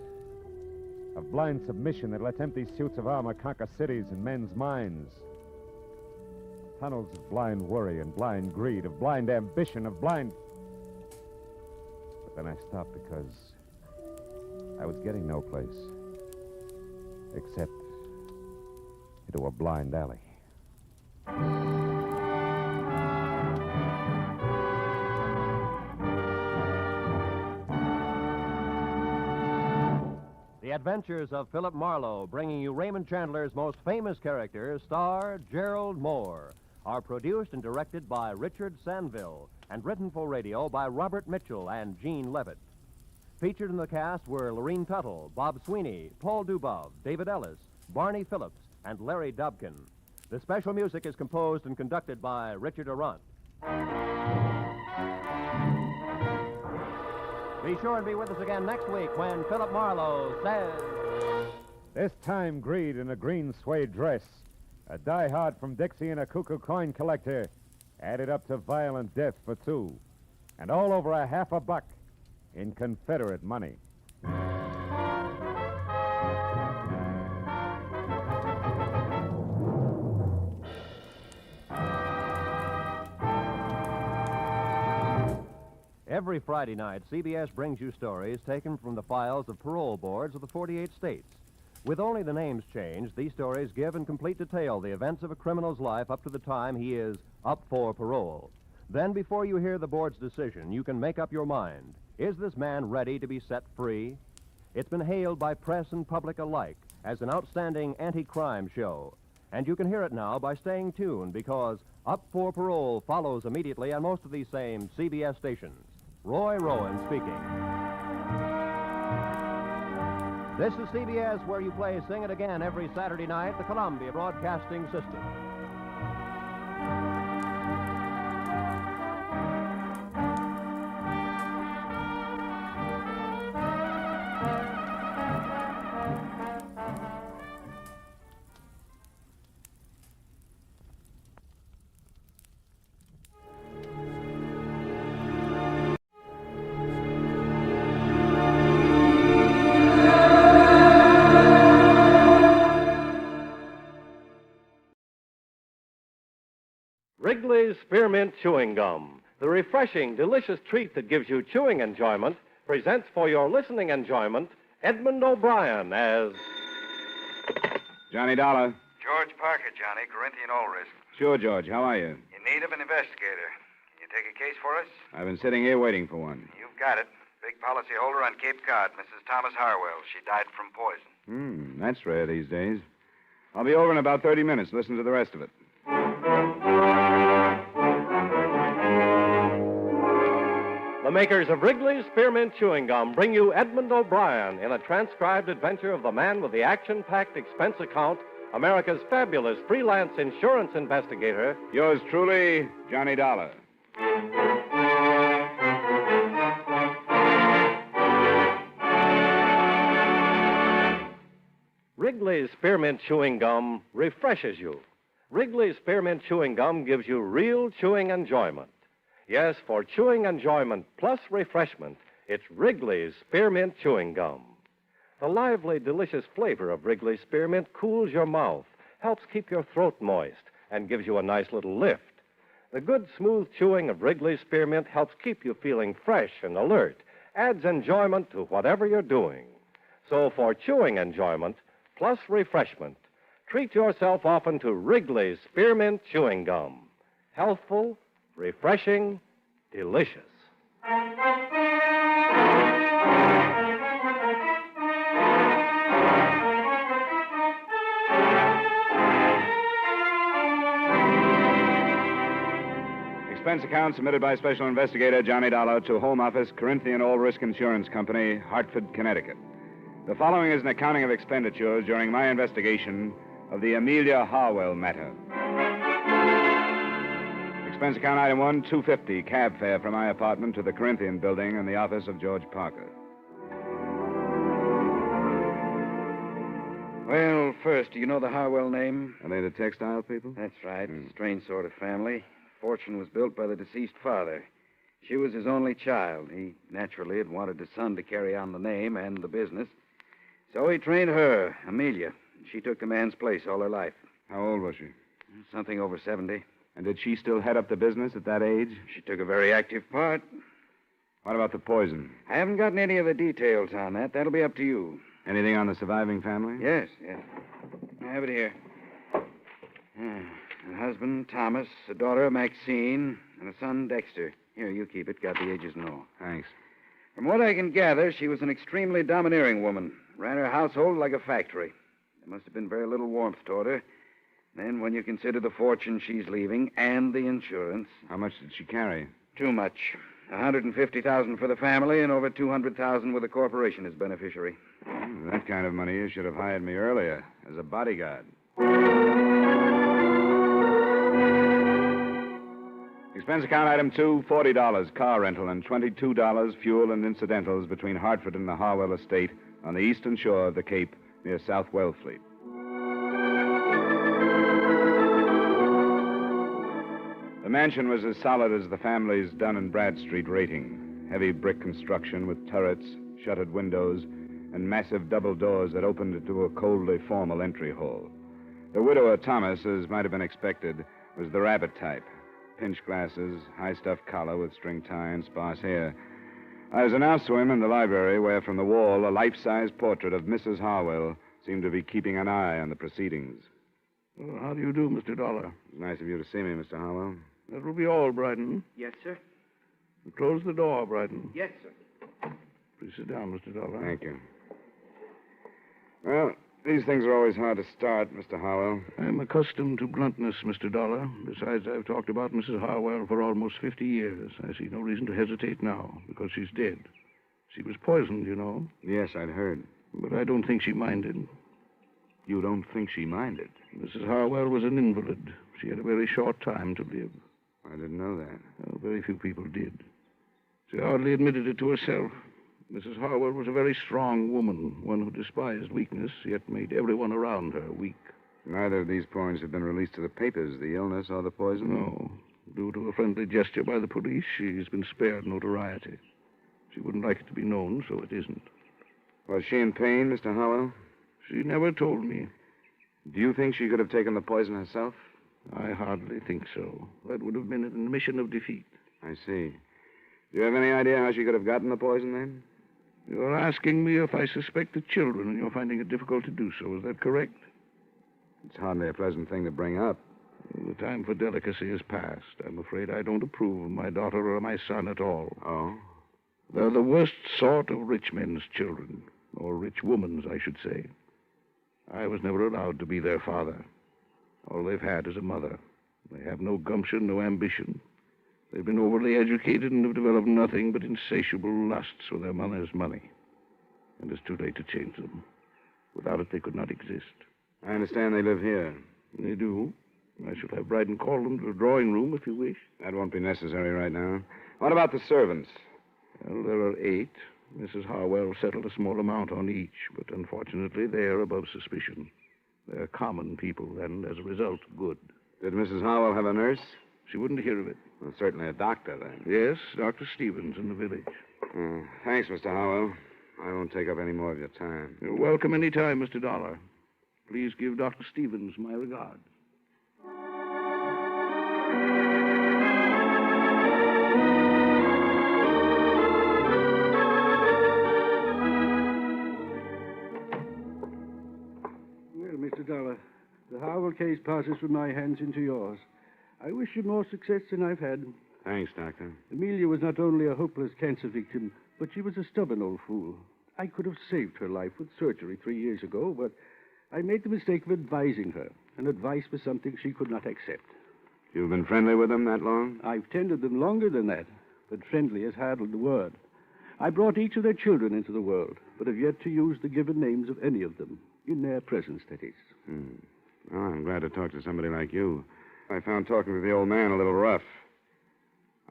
Of blind submission that lets empty suits of armor conquer cities and men's minds. Tunnels of blind worry and blind greed, of blind ambition, of blind... But then I stopped because I was getting no place. Except into a blind alley. The Adventures of Philip Marlowe, bringing you Raymond Chandler's most famous character, star Gerald Moore, are produced and directed by Richard Sanville and written for radio by Robert Mitchell and Gene Levitt. Featured in the cast were Lorene Tuttle, Bob Sweeney, Paul Dubov, David Ellis, Barney Phillips, and Larry Dobkin. The special music is composed and conducted by Richard Arant. Be sure and be with us again next week when Philip Marlowe says... This time, Greed in a green suede dress, a die-hard from Dixie and a cuckoo coin collector, added up to violent death for two, and all over $50 in Confederate money. Every Friday night, CBS brings you stories taken from the files of parole boards of the 48 states. With only the names changed, these stories give in complete detail the events of a criminal's life up to the time he is up for parole. Then, before you hear the board's decision, you can make up your mind. Is this man ready to be set free? It's been hailed by press and public alike as an outstanding anti-crime show. And you can hear it now by staying tuned, because Up for Parole follows immediately on most of these same CBS stations. Roy Rowan speaking. This is CBS, where you play Sing It Again every Saturday night, the Columbia Broadcasting System. Wrigley's Spearmint Chewing Gum, the refreshing, delicious treat that gives you chewing enjoyment, presents for your listening enjoyment Edmund O'Brien as Johnny Dollar. George Parker, Johnny, Corinthian Ulrich. Sure, George. How are you? In need of an investigator. Can you take a case for us? I've been sitting here waiting for one. You've got it. Big policyholder on Cape Cod, Mrs. Thomas Harwell. She died from poison. That's rare these days. I'll be over in about 30 minutes. Listen to the rest of it. The makers of Wrigley's Spearmint Chewing Gum bring you Edmund O'Brien in a transcribed adventure of the man with the action-packed expense account, America's fabulous freelance insurance investigator. Yours truly, Johnny Dollar. Wrigley's Spearmint Chewing Gum refreshes you. Wrigley's Spearmint Chewing Gum gives you real chewing enjoyment. Yes, for chewing enjoyment plus refreshment, it's Wrigley's Spearmint Chewing Gum. The lively, delicious flavor of Wrigley's Spearmint cools your mouth, helps keep your throat moist, and gives you a nice little lift. The good, smooth chewing of Wrigley's Spearmint helps keep you feeling fresh and alert, adds enjoyment to whatever you're doing. So for chewing enjoyment plus refreshment, treat yourself often to Wrigley's Spearmint Chewing Gum. Healthful, refreshing, delicious. Expense account submitted by Special Investigator Johnny Dollar to Home Office, Corinthian All Risk Insurance Company, Hartford, Connecticut. The following is an accounting of expenditures during my investigation of the Amelia Harwell matter. Expense account item 1, $250, cab fare from my apartment to the Corinthian building in the office of George Parker. Well, first, do you know the Harwell name? Are they the textile people? That's right. Strange sort of family. Fortune was built by the deceased father. She was his only child. He naturally had wanted a son to carry on the name and the business. So he trained her, Amelia. She took the man's place all her life. How old was she? Something over 70. And did she still head up the business at that age? She took a very active part. What about the poison? I haven't gotten any of the details on that. That'll be up to you. Anything on the surviving family? Yes. I have it here. A husband, Thomas, a daughter, Maxine, and a son, Dexter. Here, you keep it. Got the ages and all. Thanks. From what I can gather, she was an extremely domineering woman. Ran her household like a factory. There must have been very little warmth toward her. Then, when you consider the fortune she's leaving and the insurance... How much did she carry? Too much. $150,000 for the family and over $200,000 with the corporation as beneficiary. That kind of money, you should have hired me earlier as a bodyguard. Expense account item 2, $40, car rental, and $22 fuel and incidentals between Hartford and the Harwell estate on the eastern shore of the Cape near South Wellfleet. The mansion was as solid as the family's Dun and Bradstreet rating. Heavy brick construction with turrets, shuttered windows, and massive double doors that opened into a coldly formal entry hall. The widower, Thomas, as might have been expected, was the rabbit type. Pinch glasses, high-stuffed collar with string tie and sparse hair. I was announced to him in the library where, from the wall, a life-size portrait of Mrs. Harwell Seemed to be keeping an eye on the proceedings. Well, how do you do, Mr. Dollar? It's nice of you to see me, Mr. Harwell. That will be all, Bryden. Yes, sir. Close the door, Bryden. Yes, sir. Please sit down, Mr. Dollar. Thank you. Well, these things are always hard to start, Mr. Harwell. I'm accustomed to bluntness, Mr. Dollar. Besides, I've talked about Mrs. Harwell for almost 50 years. I see no reason to hesitate now, because she's dead. She was poisoned, you know. Yes, I'd heard. But I don't think she minded. You don't think she minded? Mrs. Harwell was an invalid. She had a very short time to live. I didn't know that. Well, very few people did. She hardly admitted it to herself. Mrs. Harwell was a very strong woman, one who despised weakness, yet made everyone around her weak. Neither of these points have been released to the papers, the illness or the poison? No. Due to a friendly gesture by the police, she's been spared notoriety. She wouldn't like it to be known, so it isn't. Was she in pain, Mr. Harwell? She never told me. Do you think she could have taken the poison herself? I hardly think so. That would have been an admission of defeat. I see. Do you have any idea how she could have gotten the poison, then? You're asking me if I suspect the children, and you're finding it difficult to do so. Is that correct? It's hardly a pleasant thing to bring up. The time for delicacy has passed. I'm afraid I don't approve of my daughter or my son at all. Oh? They're the worst sort of rich men's children. Or rich women's, I should say. I was never allowed to be their father. All they've had is a mother. They have no gumption, no ambition. They've been overly educated and have developed nothing but insatiable lusts for their mother's money. And it's too late to change them. Without it, they could not exist. I understand they live here. They do. I shall have Bryden call them to the drawing room if you wish. That won't be necessary right now. What about the servants? Well, there are 8. Mrs. Harwell settled a small amount on each, but unfortunately they are above suspicion. They're common people, and as a result, good. Did Mrs. Harwell have a nurse? She wouldn't hear of it. Well, certainly a doctor, then. Yes, Dr. Stevens in the village. Thanks, Mr. Harwell. I won't take up any more of your time. You're welcome any time, Mr. Dollar. Please give Dr. Stevens my regards. Well, Mr. Dollar, the Harwell case passes from my hands into yours. I wish you more success than I've had. Thanks, Doctor. Amelia was not only a hopeless cancer victim, but she was a stubborn old fool. I could have saved her life with surgery 3 years ago, but I made the mistake of advising her, and advice was something she could not accept. You've been friendly with them that long? I've tended them longer than that, but friendly is hardly the word. I brought each of their children into the world, but have yet to use the given names of any of them, in their presence, that is. Well, I'm glad to talk to somebody like you. I found talking to the old man a little rough.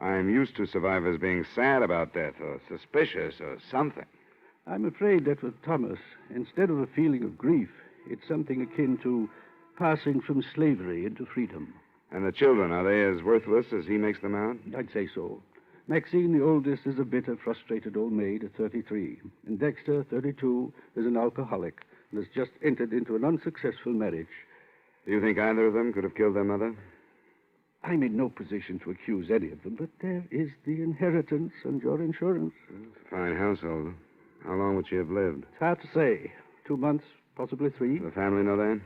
I'm used to survivors being sad about death or suspicious or something. I'm afraid that with Thomas, instead of a feeling of grief, it's something akin to passing from slavery into freedom. And the children, are they as worthless as he makes them out? I'd say so. Maxine, the oldest, is a bitter, frustrated old maid at 33. And Dexter, 32, is an alcoholic and has just entered into an unsuccessful marriage. Do you think either of them could have killed their mother? I'm in no position to accuse any of them, but there is the inheritance and your insurance. It's a fine household. How long would she have lived? It's hard to say. 2 months, possibly 3. The family know that?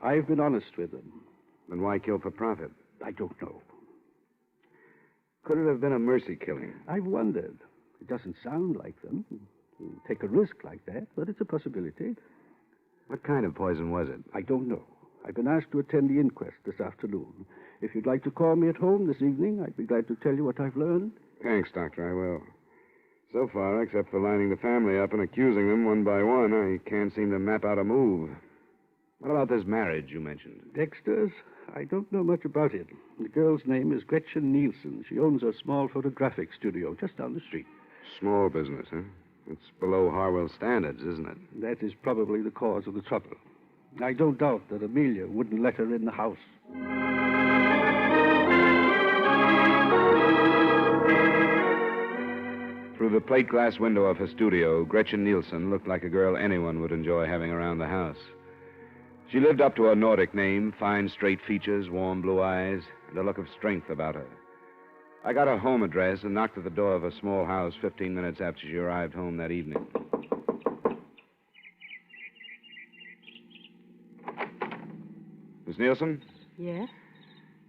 I've been honest with them. Then why kill for profit? I don't know. Could it have been a mercy killing? I've wondered. It doesn't sound like them. You take a risk like that, but it's a possibility. What kind of poison was it? I don't know. I've been asked to attend the inquest this afternoon. If you'd like to call me at home this evening, I'd be glad to tell you what I've learned. Thanks, Doctor, I will. So far, except for lining the family up and accusing them one by one, I can't seem to map out a move. What about this marriage you mentioned? Dexter's? I don't know much about it. The girl's name is Gretchen Nielsen. She owns a small photographic studio just down the street. Small business, huh? It's below Harwell standards, isn't it? That is probably the cause of the trouble. I don't doubt that Amelia wouldn't let her in the house. Through the plate glass window of her studio, Gretchen Nielsen looked like a girl anyone would enjoy having around the house. She lived up to her Nordic name, fine straight features, warm blue eyes, and a look of strength about her. I got her home address and knocked at the door of her small house 15 minutes after she arrived home that evening. Miss Nielsen? Yes?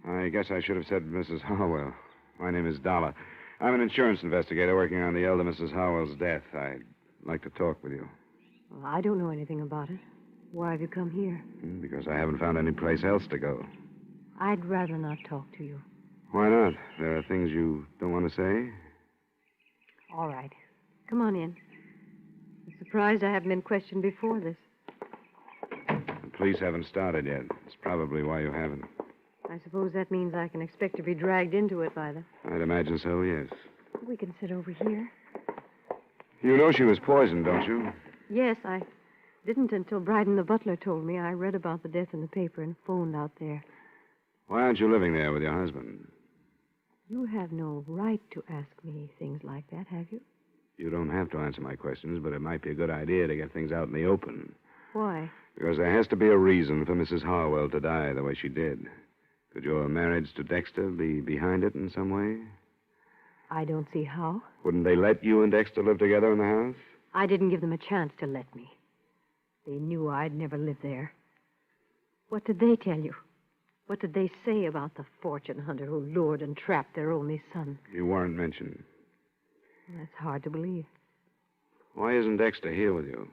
I guess I should have said Mrs. Harwell. My name is Dollar. I'm an insurance investigator working on the elder Mrs. Harwell's death. I'd like to talk with you. Well, I don't know anything about it. Why have you come here? Because I haven't found any place else to go. I'd rather not talk to you. Why not? There are things you don't want to say? All right. Come on in. I'm surprised I haven't been questioned before this. The police haven't started yet. It's probably why you haven't. I suppose that means I can expect to be dragged into it by them. I'd imagine so, yes. We can sit over here. You know she was poisoned, don't you? Yes, I didn't until Bryden the butler told me. I read about the death in the paper and phoned out there. Why aren't you living there with your husband? You have no right to ask me things like that, have you? You don't have to answer my questions, but it might be a good idea to get things out in the open. Why? Because there has to be a reason for Mrs. Harwell to die the way she did. Could your marriage to Dexter be behind it in some way? I don't see how. Wouldn't they let you and Dexter live together in the house? I didn't give them a chance to let me. They knew I'd never live there. What did they tell you? What did they say about the fortune hunter who lured and trapped their only son? You weren't mentioned. That's hard to believe. Why isn't Dexter here with you?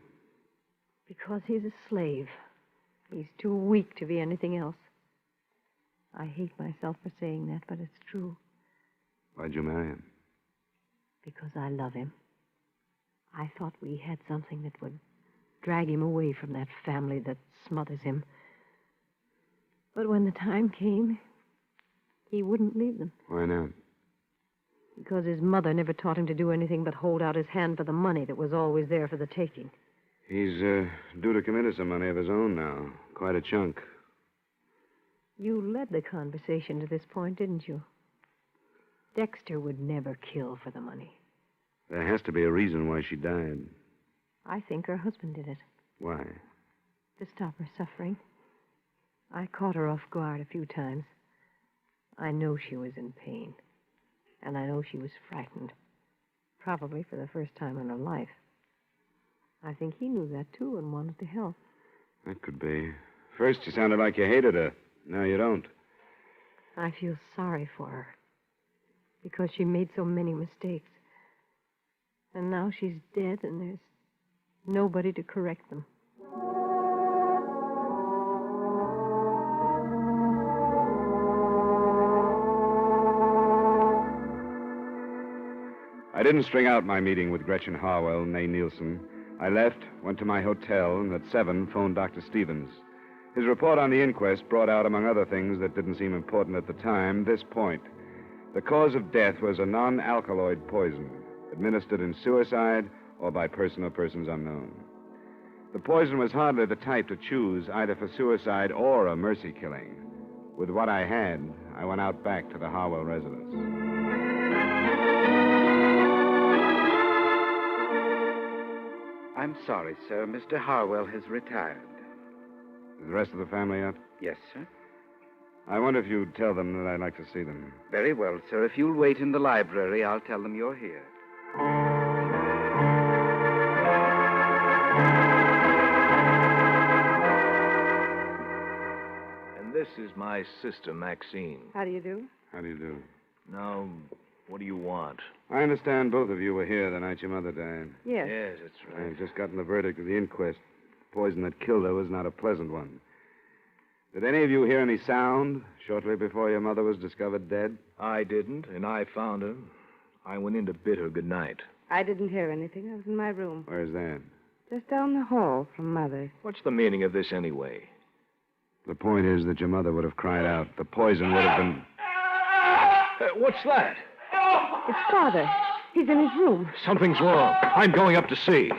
Because he's a slave. He's too weak to be anything else. I hate myself for saying that, but it's true. Why'd you marry him? Because I love him. I thought we had something that would drag him away from that family that smothers him. But when the time came, he wouldn't leave them. Why not? Because his mother never taught him to do anything but hold out his hand for the money that was always there for the taking. He's due to come into some money of his own now. Quite a chunk. You led the conversation to this point, didn't you? Dexter would never kill for the money. There has to be a reason why she died. I think her husband did it. Why? To stop her suffering. I caught her off guard a few times. I know she was in pain. And I know she was frightened. Probably for the first time in her life. I think he knew that, too, and wanted to help. That could be. First, you sounded like you hated her. Now you don't. I feel sorry for her. Because she made so many mistakes. And now she's dead, and there's nobody to correct them. I didn't string out my meeting with Gretchen Harwell, née Nielsen. I left, went to my hotel, and at 7 phoned Dr. Stevens. His report on the inquest brought out, among other things that didn't seem important at the time, this point. The cause of death was a non-alkaloid poison, administered in suicide or by person or persons unknown. The poison was hardly the type to choose either for suicide or a mercy killing. With what I had, I went out back to the Harwell residence. I'm sorry, sir. Mr. Harwell has retired. Is the rest of the family up? Yes, sir. I wonder if you'd tell them that I'd like to see them. Very well, sir. If you'll wait in the library, I'll tell them you're here. And this is my sister, Maxine. How do you do? How do you do? Now, what do you want? I understand both of you were here the night your mother died. Yes. Yes, that's right. I've just gotten the verdict of the inquest. The poison that killed her was not a pleasant one. Did any of you hear any sound shortly before your mother was discovered dead? I didn't, and I found her. I went in to bid her good night. I didn't hear anything. I was in my room. Where's that? Just down the hall from Mother's. What's the meaning of this anyway? The point is that your mother would have cried out. The poison would have been... What's that? It's Father. He's in his room. Something's wrong. I'm going up to see.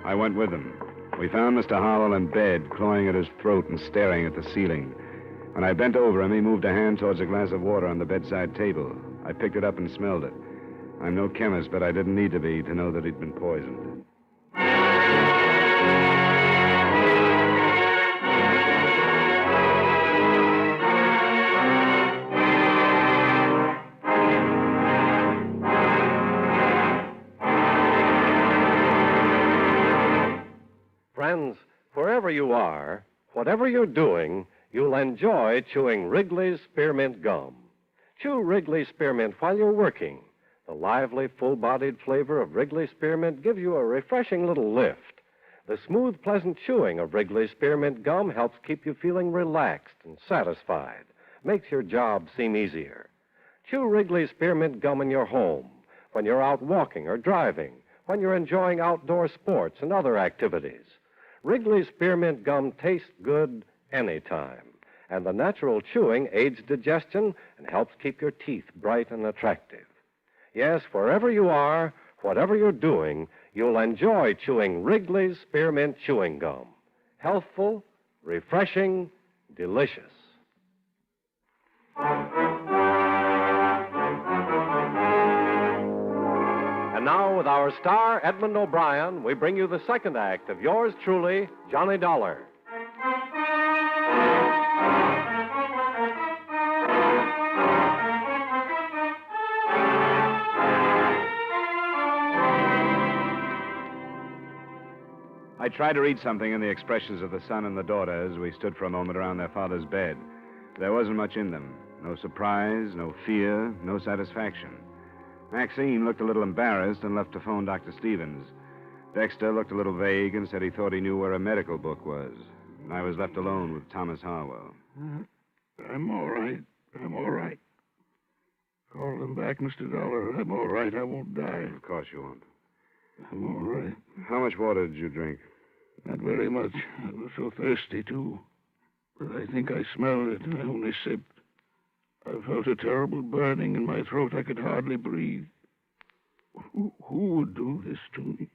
I went with them. We found Mr. Harwell in bed, clawing at his throat and staring at the ceiling. When I bent over him, he moved a hand towards a glass of water on the bedside table. I picked it up and smelled it. I'm no chemist, but I didn't need to be to know that he'd been poisoned. Friends, wherever you are, whatever you're doing, you'll enjoy chewing Wrigley's Spearmint Gum. Chew Wrigley's Spearmint while you're working. The lively, full-bodied flavor of Wrigley's Spearmint gives you a refreshing little lift. The smooth, pleasant chewing of Wrigley's Spearmint Gum helps keep you feeling relaxed and satisfied, makes your job seem easier. Chew Wrigley's Spearmint Gum in your home, when you're out walking or driving, when you're enjoying outdoor sports and other activities. Wrigley's Spearmint Gum tastes good anytime, and the natural chewing aids digestion and helps keep your teeth bright and attractive. Yes, wherever you are, whatever you're doing, you'll enjoy chewing Wrigley's Spearmint Chewing Gum. Healthful, refreshing, delicious. And now, with our star, Edmund O'Brien, we bring you the second act of yours truly, Johnny Dollar. I tried to read something in the expressions of the son and the daughter as we stood for a moment around their father's bed. There wasn't much in them. No surprise, no fear, no satisfaction. Maxine looked a little embarrassed and left to phone Dr. Stevens. Dexter looked a little vague and said he thought he knew where a medical book was. And I was left alone with Thomas Harwell. I'm all right. I'm all right. Call them back, Mr. Dollar. I'm all right. I won't die. Of course you won't. I'm all right. How much water did you drink? Not very much. I was so thirsty, too. But I think I smelled it, and I only sipped. I felt a terrible burning in my throat. I could hardly breathe. Who would do this to me?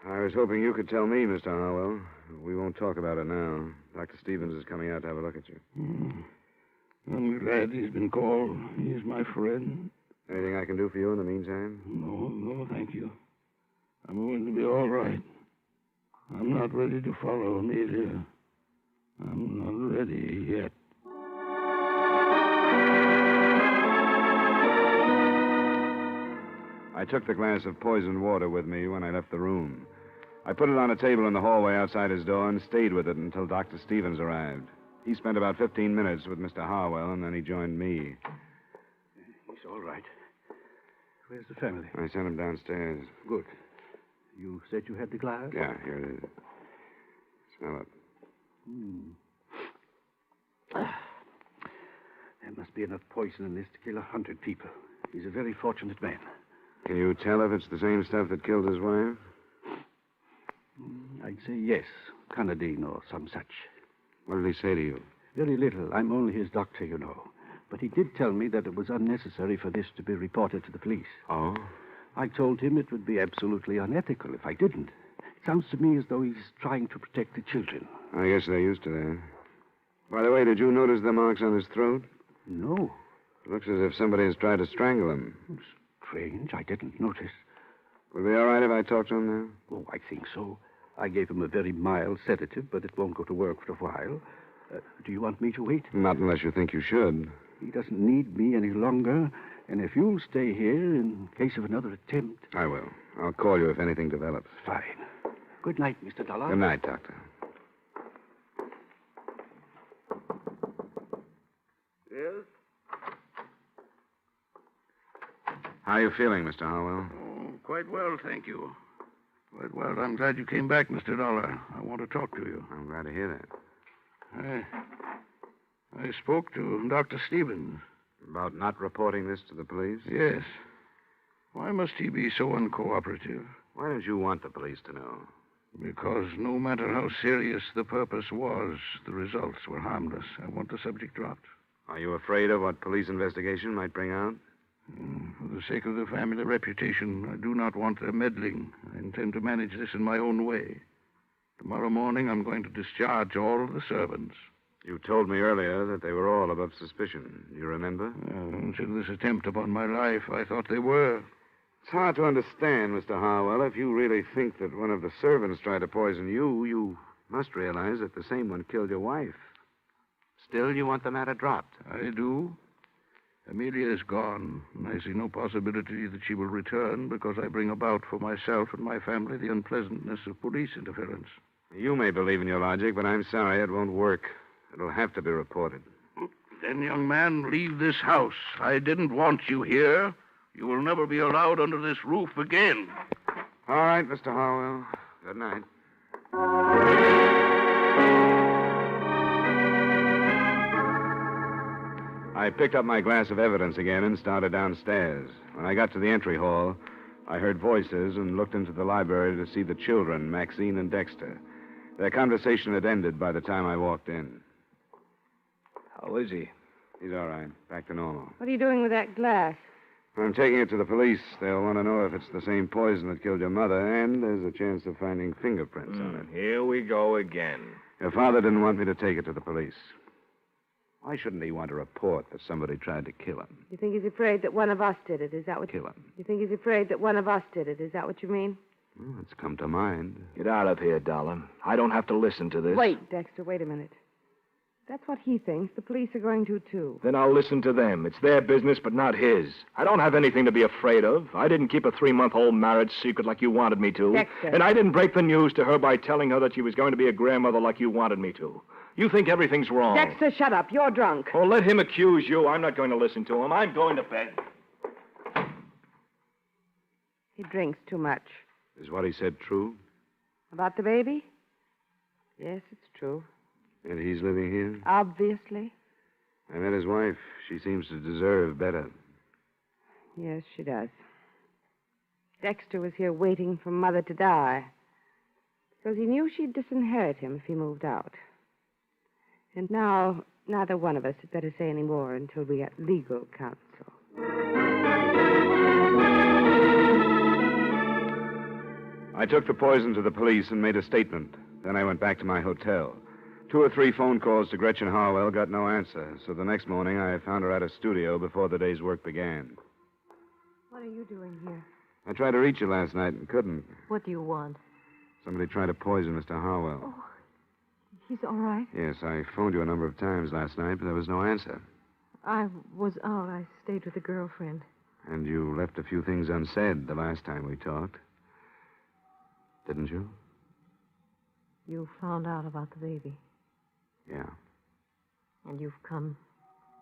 I was hoping you could tell me, Mr. Harwell. We won't talk about it now. Dr. Stevens is coming out to have a look at you. I'm glad he's been called. He's my friend. Anything I can do for you in the meantime? No, thank you. I'm going to be all right. I'm not ready to follow Amelia. I'm not ready yet. I took the glass of poisoned water with me when I left the room. I put it on a table in the hallway outside his door and stayed with it until Dr. Stevens arrived. He spent about 15 minutes with Mr. Harwell, and then he joined me. He's all right. Where's the family? I sent him downstairs. Good. You said you had the glass? Yeah, here it is. Smell it. There must be enough poison in this to kill 100 people. He's a very fortunate man. Can you tell if it's the same stuff that killed his wife? I'd say yes. Canadine or some such. What did he say to you? Very little. I'm only his doctor, you know. But he did tell me that it was unnecessary for this to be reported to the police. Oh? I told him it would be absolutely unethical if I didn't. It sounds to me as though he's trying to protect the children. I guess they're used to that. By the way, did you notice the marks on his throat? No. It looks as if somebody has tried to strangle him. Strange. I didn't notice. Will it be all right if I talk to him now? Oh, I think so. I gave him a very mild sedative, but it won't go to work for a while. Do you want me to wait? Not unless you think you should. He doesn't need me any longer, and if you'll stay here in case of another attempt... I will. I'll call you if anything develops. Fine. Good night, Mr. Dollar. Good night, Doctor. Yes? How are you feeling, Mr. Harwell? Oh, quite well, thank you. Quite well. I'm glad you came back, Mr. Dollar. I want to talk to you. I'm glad to hear that. I spoke to Dr. Stevens. About not reporting this to the police? Yes. Why must he be so uncooperative? Why don't you want the police to know? Because no matter how serious the purpose was, the results were harmless. I want the subject dropped. Are you afraid of what police investigation might bring out? For the sake of the family reputation, I do not want their meddling. I intend to manage this in my own way. Tomorrow morning, I'm going to discharge all of the servants. You told me earlier that they were all above suspicion. You remember? Until this attempt upon my life, I thought they were. It's hard to understand, Mr. Harwell. If you really think that one of the servants tried to poison you, you must realize that the same one killed your wife. Still, you want the matter dropped. I do. Amelia is gone, and I see no possibility that she will return because I bring about for myself and my family the unpleasantness of police interference. You may believe in your logic, but I'm sorry it won't work. It'll have to be reported. Then, young man, leave this house. I didn't want you here. You will never be allowed under this roof again. All right, Mr. Harwell. Good night. I picked up my glass of evidence again and started downstairs. When I got to the entry hall, I heard voices and looked into the library to see the children, Maxine and Dexter. Their conversation had ended by the time I walked in. How is he? He's all right. Back to normal. What are you doing with that glass? I'm taking it to the police. They'll want to know if it's the same poison that killed your mother, and there's a chance of finding fingerprints on it. Here we go again. Your father didn't want me to take it to the police. Why shouldn't he want to report that somebody tried to kill him? You think he's afraid that one of us did it? Is that what Kill him. You think he's afraid that one of us did it? Is that what you mean? Well, it's come to mind. Get out of here, darling. I don't have to listen to this. Wait, Dexter, wait a minute. That's what he thinks. The police are going to, too. Then I'll listen to them. It's their business, but not his. I don't have anything to be afraid of. I didn't keep a 3-month-old marriage secret like you wanted me to. Dexter. And I didn't break the news to her by telling her that she was going to be a grandmother like you wanted me to. You think everything's wrong. Dexter, shut up. You're drunk. Oh, let him accuse you. I'm not going to listen to him. I'm going to bed. He drinks too much. Is what he said true? About the baby? Yes, it's true. And he's living here? Obviously. I met his wife. She seems to deserve better. Yes, she does. Dexter was here waiting for Mother to die. Because he knew she'd disinherit him if he moved out. And now, neither one of us had better say any more until we get legal counsel. I took the poison to the police and made a statement. Then I went back to my hotel. 2 or 3 phone calls to Gretchen Harwell got no answer, so the next morning I found her at a studio before the day's work began. What are you doing here? I tried to reach you last night and couldn't. What do you want? Somebody tried to poison Mr. Harwell. Oh, he's all right. Yes, I phoned you a number of times last night, but there was no answer. I was out. I stayed with a girlfriend. And you left a few things unsaid the last time we talked. Didn't you? You found out about the baby. Yeah. And you've come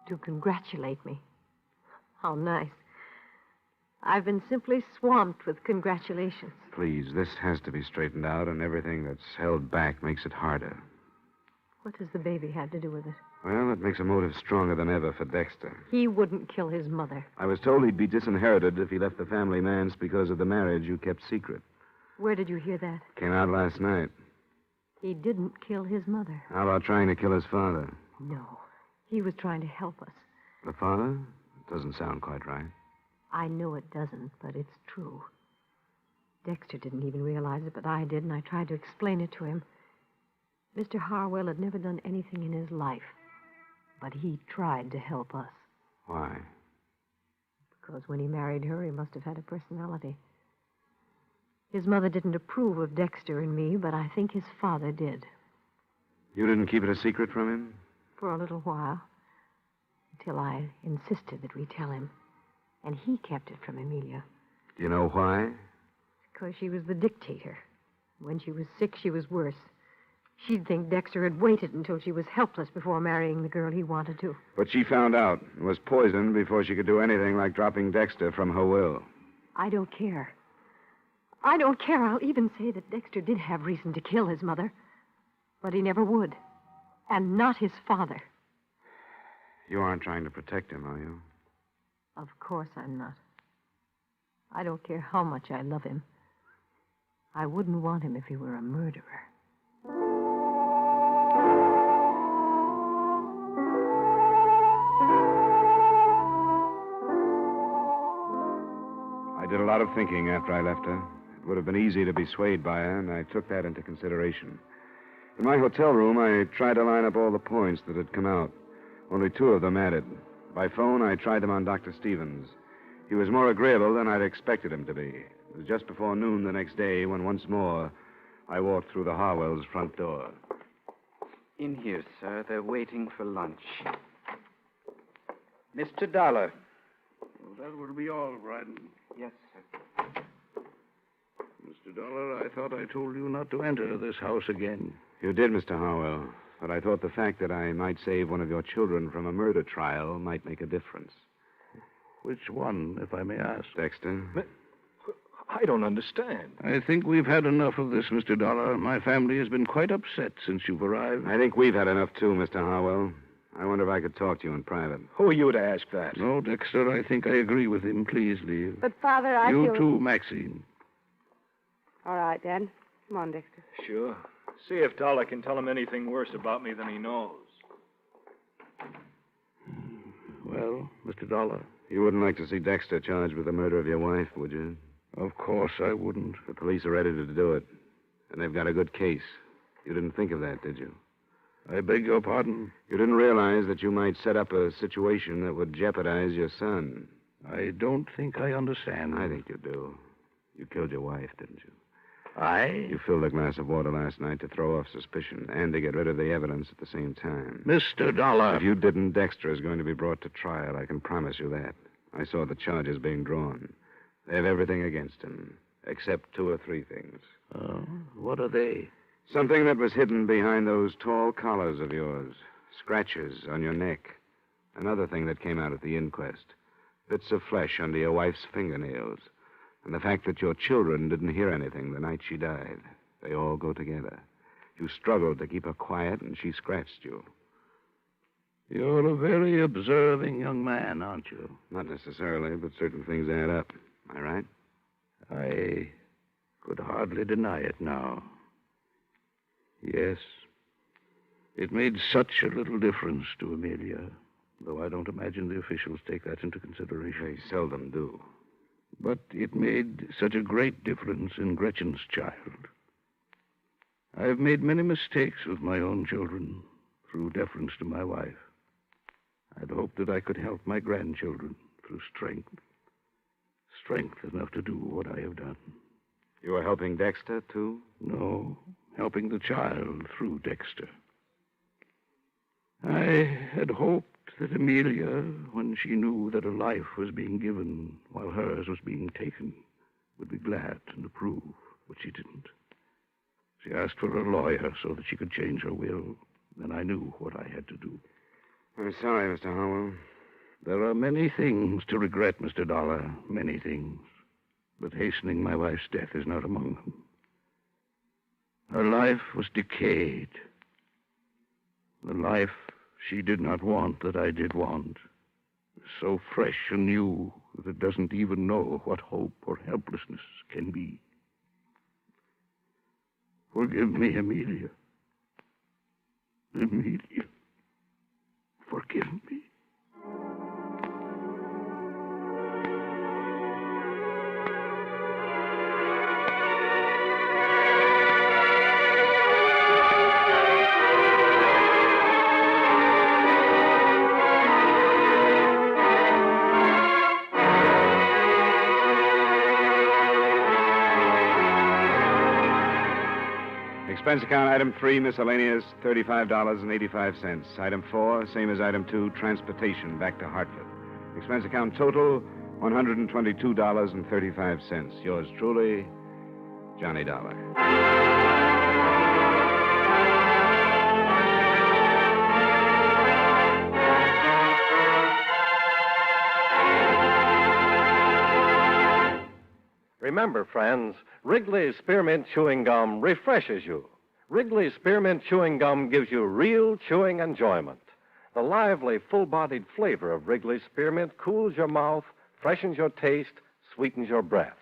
to congratulate me. How nice. I've been simply swamped with congratulations. Please, this has to be straightened out, and everything that's held back makes it harder. What does the baby have to do with it? Well, it makes a motive stronger than ever for Dexter. He wouldn't kill his mother. I was told he'd be disinherited if he left the family manse because of the marriage you kept secret. Where did you hear that? Came out last night. He didn't kill his mother. How about trying to kill his father? No. He was trying to help us. The father? It doesn't sound quite right. I know it doesn't, but it's true. Dexter didn't even realize it, but I did, and I tried to explain it to him. Mr. Harwell had never done anything in his life, but he tried to help us. Why? Because when he married her, he must have had a personality. His mother didn't approve of Dexter and me, but I think his father did. You didn't keep it a secret from him? For a little while. Until I insisted that we tell him. And he kept it from Amelia. Do you know why? Because she was the dictator. When she was sick, she was worse. She'd think Dexter had waited until she was helpless before marrying the girl he wanted to. But she found out and was poisoned before she could do anything like dropping Dexter from her will. I don't care. I don't care. I'll even say that Dexter did have reason to kill his mother. But he never would. And not his father. You aren't trying to protect him, are you? Of course I'm not. I don't care how much I love him. I wouldn't want him if he were a murderer. I did a lot of thinking after I left her. It would have been easy to be swayed by her, and I took that into consideration. In my hotel room, I tried to line up all the points that had come out. Only 2 of them added. By phone, I tried them on Dr. Stevens. He was more agreeable than I'd expected him to be. It was just before noon the next day when once more I walked through the Harwells' front door. In here, sir. They're waiting for lunch. Mr. Dollar. Well, that will be all right. Yes, sir. Mr. Dollar, I thought I told you not to enter this house again. You did, Mr. Harwell. But I thought the fact that I might save one of your children from a murder trial might make a difference. Which one, if I may ask? Dexter? I don't understand. I think we've had enough of this, Mr. Dollar. My family has been quite upset since you've arrived. I think we've had enough, too, Mr. Harwell. I wonder if I could talk to you in private. Who are you to ask that? No, Dexter, I think I agree with him. Please leave. But, Father, I You feel... too, Maxine. All right, Dad. Come on, Dexter. Sure. See if Dollar can tell him anything worse about me than he knows. Well, Mr. Dollar? You wouldn't like to see Dexter charged with the murder of your wife, would you? Of course I wouldn't. The police are ready to do it. And they've got a good case. You didn't think of that, did you? I beg your pardon? You didn't realize that you might set up a situation that would jeopardize your son. I don't think I understand. I think you do. You killed your wife, didn't you? I? You filled a glass of water last night to throw off suspicion and to get rid of the evidence at the same time. Mr. Dollar. If you didn't, Dexter is going to be brought to trial. I can promise you that. I saw the charges being drawn. They have everything against him, except 2 or 3 things. Oh, what are they? Something that was hidden behind those tall collars of yours. Scratches on your neck. Another thing that came out at the inquest. Bits of flesh under your wife's fingernails. And the fact that your children didn't hear anything the night she died. They all go together. You struggled to keep her quiet, and she scratched you. You're a very observing young man, aren't you? Not necessarily, but certain things add up. Am I right? I could hardly deny it now. Yes. It made such a little difference to Amelia, though I don't imagine the officials take that into consideration. They seldom do. But it made such a great difference in Gretchen's child. I've made many mistakes with my own children through deference to my wife. I'd hoped that I could help my grandchildren through strength. Strength enough to do what I have done. You were helping Dexter, too? No, helping the child through Dexter. I had hoped that Amelia, when she knew that a life was being given while hers was being taken, would be glad and approve, but she didn't. She asked for a lawyer so that she could change her will. Then I knew what I had to do. I'm sorry, Mr. Harwell. There are many things to regret, Mr. Dollar, many things. But hastening my wife's death is not among them. Her life was decayed. The life she did not want that I did want. So fresh and new that it doesn't even know what hope or helplessness can be. Forgive me, Amelia. Amelia. Forgive me. Expense account item 3, miscellaneous, $35.85. Item 4, same as item 2, transportation back to Hartford. Expense account total, $122.35. Yours truly, Johnny Dollar. Remember, friends, Wrigley's Spearmint Chewing Gum refreshes you. Wrigley's Spearmint Chewing Gum gives you real chewing enjoyment. The lively, full-bodied flavor of Wrigley's Spearmint cools your mouth, freshens your taste, sweetens your breath.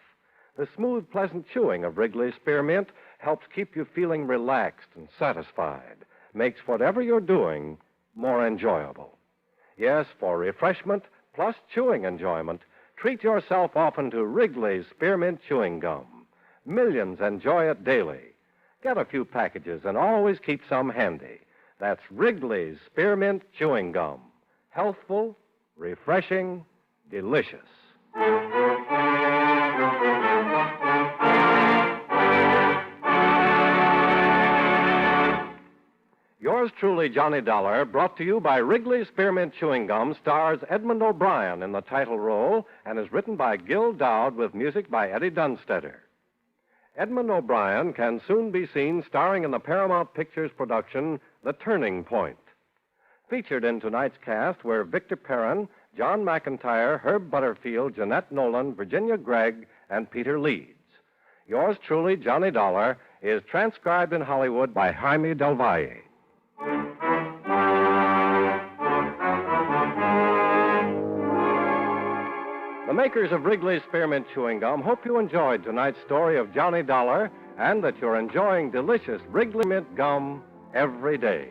The smooth, pleasant chewing of Wrigley's Spearmint helps keep you feeling relaxed and satisfied, makes whatever you're doing more enjoyable. Yes, for refreshment plus chewing enjoyment, treat yourself often to Wrigley's Spearmint Chewing Gum. Millions enjoy it daily. Get a few packages and always keep some handy. That's Wrigley's Spearmint Chewing Gum. Healthful, refreshing, delicious. Yours truly, Johnny Dollar, brought to you by Wrigley's Spearmint Chewing Gum, stars Edmund O'Brien in the title role and is written by Gil Dowd with music by Eddie Dunstetter. Edmund O'Brien can soon be seen starring in the Paramount Pictures production, The Turning Point. Featured in tonight's cast were Victor Perrin, John McIntyre, Herb Butterfield, Jeanette Nolan, Virginia Gregg, and Peter Leeds. Yours truly, Johnny Dollar, is transcribed in Hollywood by Jaime Del Valle. The makers of Wrigley's Spearmint Chewing Gum hope you enjoyed tonight's story of Johnny Dollar and that you're enjoying delicious Wrigley Mint Gum every day.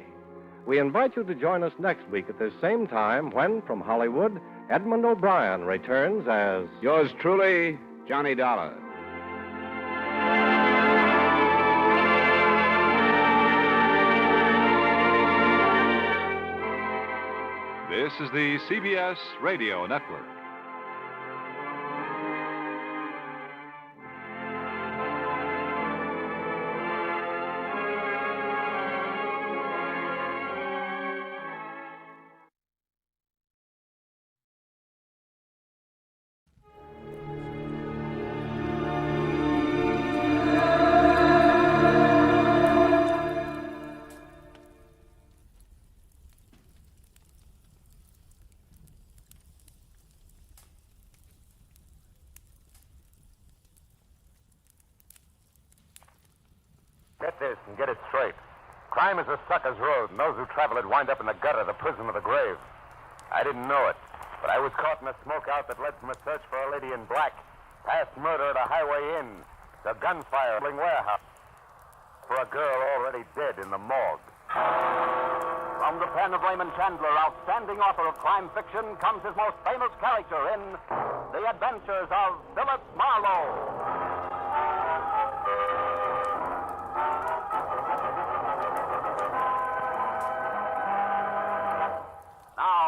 We invite you to join us next week at this same time when, from Hollywood, Edmund O'Brien returns as... Yours truly, Johnny Dollar. This is the CBS Radio Network. Get this and get it straight. Crime is a sucker's road, and those who travel it wind up in the gutter, the prison, or the grave. I didn't know it, but I was caught in a smokeout that led from a search for a lady in black, past murder at a highway inn, to gunfire at a warehouse, for a girl already dead in the morgue. From the pen of Raymond Chandler, outstanding author of crime fiction, comes his most famous character in The Adventures of Philip Marlowe.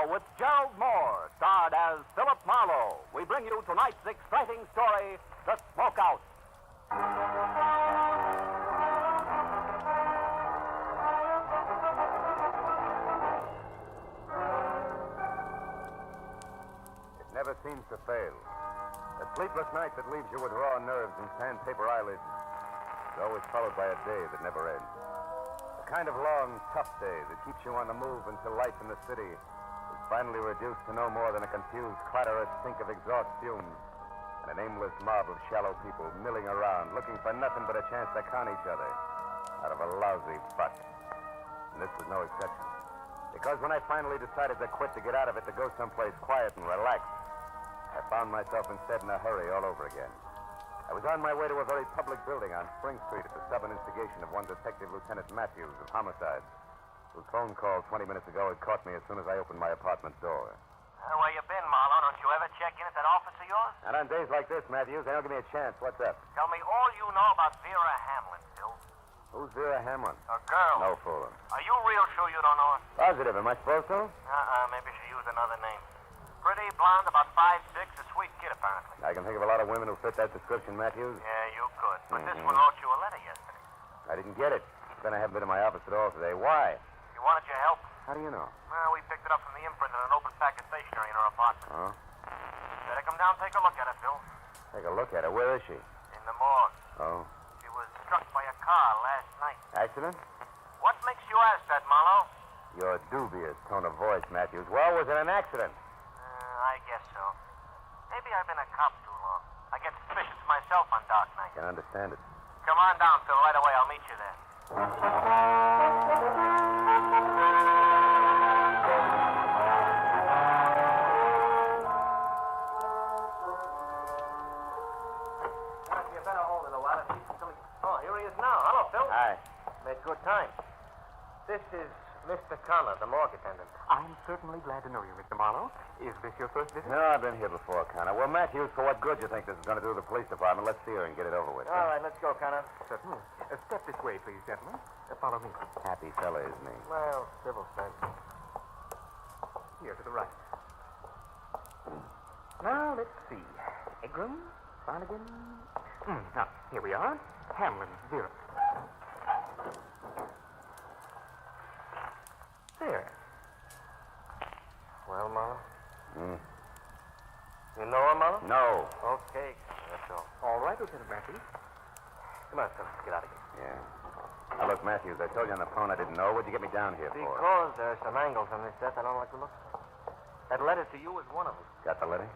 With Gerald Moore, starred as Philip Marlowe, we bring you tonight's exciting story, The Smokeout. It never seems to fail. A sleepless night that leaves you with raw nerves and sandpaper eyelids is always followed by a day that never ends. A kind of long, tough day that keeps you on the move until life in the city finally reduced to no more than a confused clatterous stink of exhaust fumes and an aimless mob of shallow people milling around, looking for nothing but a chance to con each other out of a lousy butt. And this was no exception. Because when I finally decided to quit, to get out of it, to go someplace quiet and relaxed, I found myself instead in a hurry all over again. I was on my way to a very public building on Spring Street at the stubborn instigation of one Detective Lieutenant Matthews of Homicide, whose phone call 20 minutes ago had caught me as soon as I opened my apartment door. Where you been, Marlowe? Don't you ever check in at that office of yours? Not on days like this, Matthews. They don't give me a chance. What's up? Tell me all you know about Vera Hamlin, Phil. Who's Vera Hamlin? A girl. No fooling. Are you real sure you don't know her? Positive. Am I supposed to? Maybe she used another name. Pretty, blonde, about 5'6", a sweet kid, apparently. I can think of a lot of women who fit that description, Matthews. Yeah, you could. But this one wrote you a letter yesterday. I didn't get it. Then I haven't been to my office at all today. Why? She wanted your help. How do you know? Well, we picked it up from the imprint in an open pack of stationery in her apartment. Oh? Better come down and take a look at her, Phil. Take a look at her. Where is she? In the morgue. Oh. She was struck by a car last night. Accident? What makes you ask that, Marlowe? Your dubious tone of voice, Matthews. Well, was it an accident? I guess so. Maybe I've been a cop too long. I get suspicious myself on dark nights. I can understand it. Come on down, Phil. Right away. I'll meet you there. You better hold it a while. Oh, here he is now. Hello, Phil. Hi. Made good time. This is Mr. Connor, the morgue attendant. I'm certainly glad to know you, Mr. Marlowe. Is this your first visit? No, I've been here before, Connor. Well, Matthews, for what good do you think this is going to do the police department? Let's see her and get it over with. All right, let's go, Connor. Certainly. Step this way, please, gentlemen. Follow me. Happy fella, isn't he? Well, civil sense. Here to the right. Now, let's see. Egram, Barnigan. Now, here we are. Hamlin, Vera. There. Well, Marlowe? Hmm. You know her, Marlowe? No. Okay, that's all. All right, Lieutenant Matthews. Come on, son. Let's get out of here. Yeah. Now, look, Matthews, I told you on the phone I didn't know. What'd you get me down here for? Because there are some angles on this death I don't like to look at. That letter to you was one of them. Got the letter?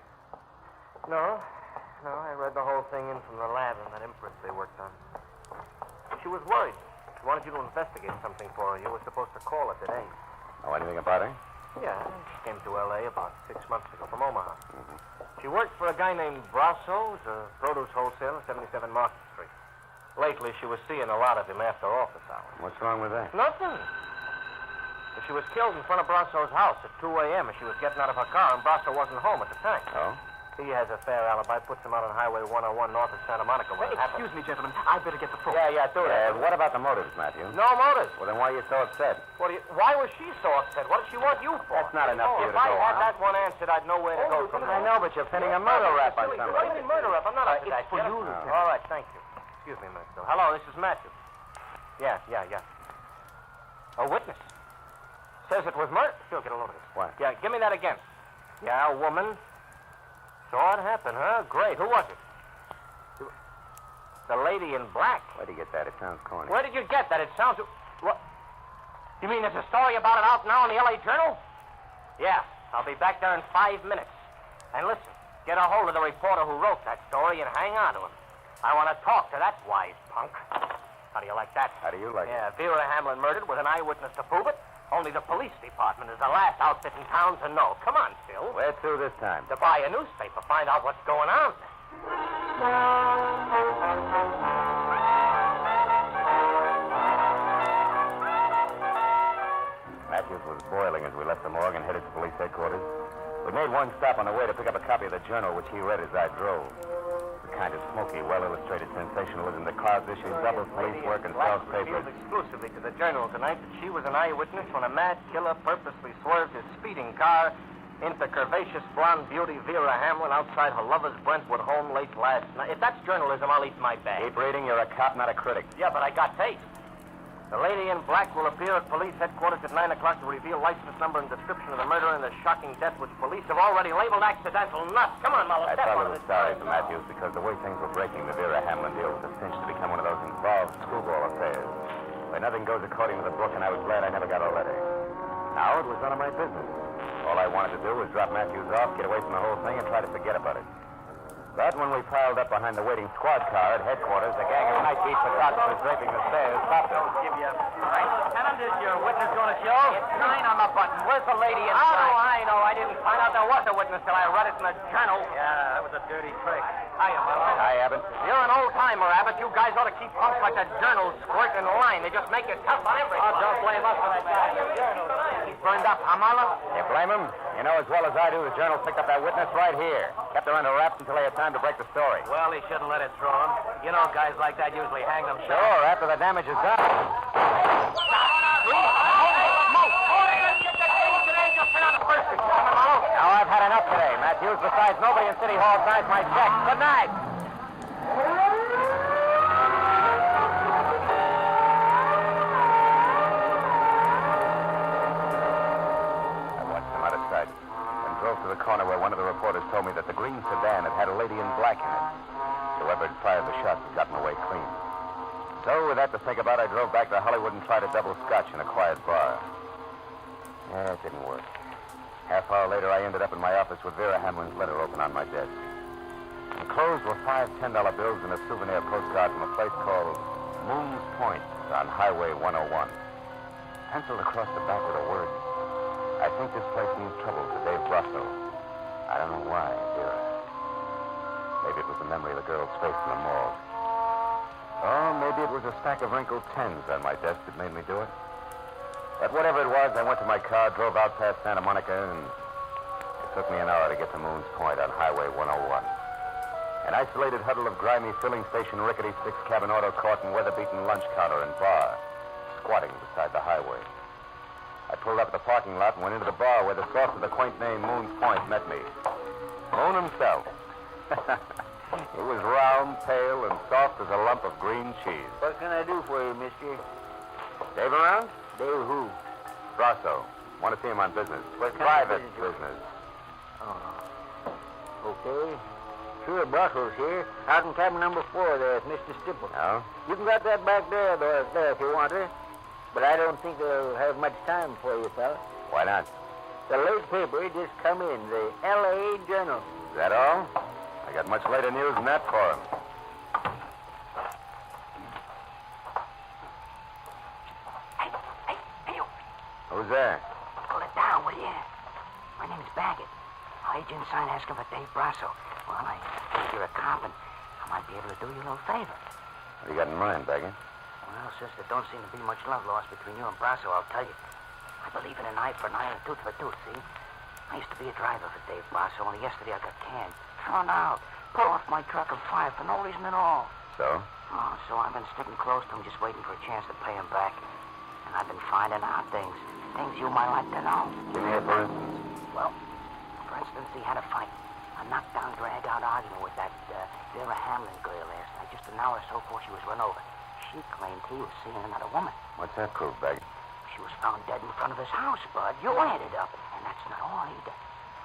No, I read the whole thing in from the lab and that imprint they worked on. She was worried. She wanted you to investigate something for her. You were supposed to call her today. Know anything about her? Yeah, she came to L.A. about 6 months ago from Omaha. Mm-hmm. She worked for a guy named Brasso, who's a produce wholesaler, 77 Market Street. Lately, she was seeing a lot of him after office hours. What's wrong with that? Nothing. She was killed in front of Brasso's house at 2 a.m. as she was getting out of her car, and Brasso wasn't home at the time. Oh? He has a fair alibi, puts him out on Highway 101 north of Santa Monica when it happened. Excuse me, gentlemen. I'd better get the phone. Yeah, do that. What about the motives, Matthew? No motives. Well, then why are you so upset? Why was she so upset? What did she want you for? That's not enough for you to If I go had on. that one answered, I'd know where to go from there. I know, but you're pinning a murder rap on somebody. What do you mean murder rap? I'm not up to that. It's for you, Lieutenant. All right, thank you. Excuse me a minute, Bill. Hello, this is Matthew. Yeah. A witness. Says it was murder. Sure, get a load of this. What? Yeah, give me that again. Yeah, a woman. Saw it happen, huh? Great. Who was it? The lady in black. Where'd you get that? It sounds corny. Where did you get that? It sounds... What? You mean there's a story about it out now in the L.A. Journal? Yeah, I'll be back there in 5 minutes. And listen, get a hold of the reporter who wrote that story and hang on to him. I want to talk to that wise punk. How do you like that? How do you like it? Yeah, Vera Hamlin murdered with an eyewitness to prove it. Only the police department is the last outfit in town to know. Come on, Phil. Where to this time? To buy a newspaper, find out what's going on. Matthews was boiling as we left the morgue and headed to police headquarters. We made one stop on the way to pick up a copy of the Journal, which he read as I drove. The kind of smoky, well-illustrated sensationalism that clouds issues, doubles police work, and sells papers. Revealed exclusively to the Journal tonight that she was an eyewitness when a mad killer purposely swerved his speeding car into curvaceous blonde beauty Vera Hamlin outside her lover's Brentwood home late last night. If that's journalism, I'll eat my bag. Keep reading. You're a cop, not a critic. Yeah, but I got taste. The lady in black will appear at police headquarters at 9 o'clock to reveal license number and description of the murder and the shocking death which police have already labeled accidental nuts. Come on, Marlowe, I step felt on a this. little sorry for Matthews because the way things were breaking, the Vera Hamlin deal was a cinch to become one of those involved screwball affairs where nothing goes according to the book, and I was glad I never got a letter. Now it was none of my business. All I wanted to do was drop Matthews off, get away from the whole thing, and try to forget about it. But when we piled up behind the waiting squad car at headquarters, a gang of night-beat photographers draping the stairs stopped us. Give you a right, Lieutenant. Is your witness going to show? It's 9 on the button. Where's the lady in black? Oh, I know. I didn't find out there was a witness till I read it in the Journal. Yeah, that was a dirty trick. Hiya, Marlowe. Hi, Abbott. You're an old-timer, Abbott. You guys ought to keep punks like the Journal squirt in line. They just make it tough on everyone. Oh, don't blame us for that guy. He's burned up, huh, Marlowe? You blame him? You know as well as I do, the Journal picked up that witness right here. Kept her under wraps until they had time to break the story. Well, he shouldn't let it throw him. You know, guys like that usually hang themselves. Sure, after the damage is done. Now, I've had enough today, Matthews. Besides, nobody in City Hall signs my check. Good night. I watched him out of sight and drove to the corner where one of the reporters told me that the green sedan had a lady in black in it. Whoever had fired the shots had gotten away clean. So, with that to think about, I drove back to Hollywood and tried a double scotch in a quiet bar. Yeah, it didn't work. Half hour later, I ended up in my office with Vera Hamlin's letter open on my desk. Enclosed were 5 $10 bills and a souvenir postcard from a place called Moon's Point on Highway 101. Penciled across the back with a word, I think this place means trouble to Dave Brasso. I don't know why, Vera. Maybe it was the memory of the girl's face in the morgue. Or maybe it was a stack of wrinkled tens on my desk that made me do it. But whatever it was, I went to my car, drove out past Santa Monica, and it took me an hour to get to Moon's Point on Highway 101. An isolated huddle of grimy filling station, rickety 6-cabin auto court, and weather-beaten lunch counter and bar, squatting beside the highway. I pulled up at the parking lot and went into the bar where the source of the quaint name Moon's Point met me. Moon himself. He was round, pale, and soft as a lump of green cheese. What can I do for you, mister? Dave around? Dave who? Brasso. Want to see him on business. What kind Private of business? business. Oh. Okay. Sure, Brussels here. Out in cabin number 4 there's Mr. Stipple. Oh? You can get that back there, Doris, there if you want her. But I don't think they'll have much time for you, fella. Why not? The late paper just come in, the L.A. Journal. Is that all? I got much later news than that for him. Hey, you. Who's there? Pull it down, will you? My name's Baggett. Agent sign asking for Dave Brasso. Well, I think you're a cop, and I might be able to do you a little favor. What do you got in mind, Baggett? Well, since there don't seem to be much love lost between you and Brasso, I'll tell you. I believe in an eye for an eye and a tooth for a tooth, see? I used to be a driver for Dave Brasso, only yesterday I got canned. Thrown out. Pull off my truck and fired for no reason at all. So? Oh, so I've been sticking close to him, just waiting for a chance to pay him back. And I've been finding out things you might like to know. Give me a for instance. Well, for instance, he had a fight. A knockdown, drag-out argument with that Vera Hamlin girl last night, just an hour or so before she was run over. She claimed he was seeing another woman. What's that proof, Baggett? She was found dead in front of his house, Bud. You added up. And that's not all either.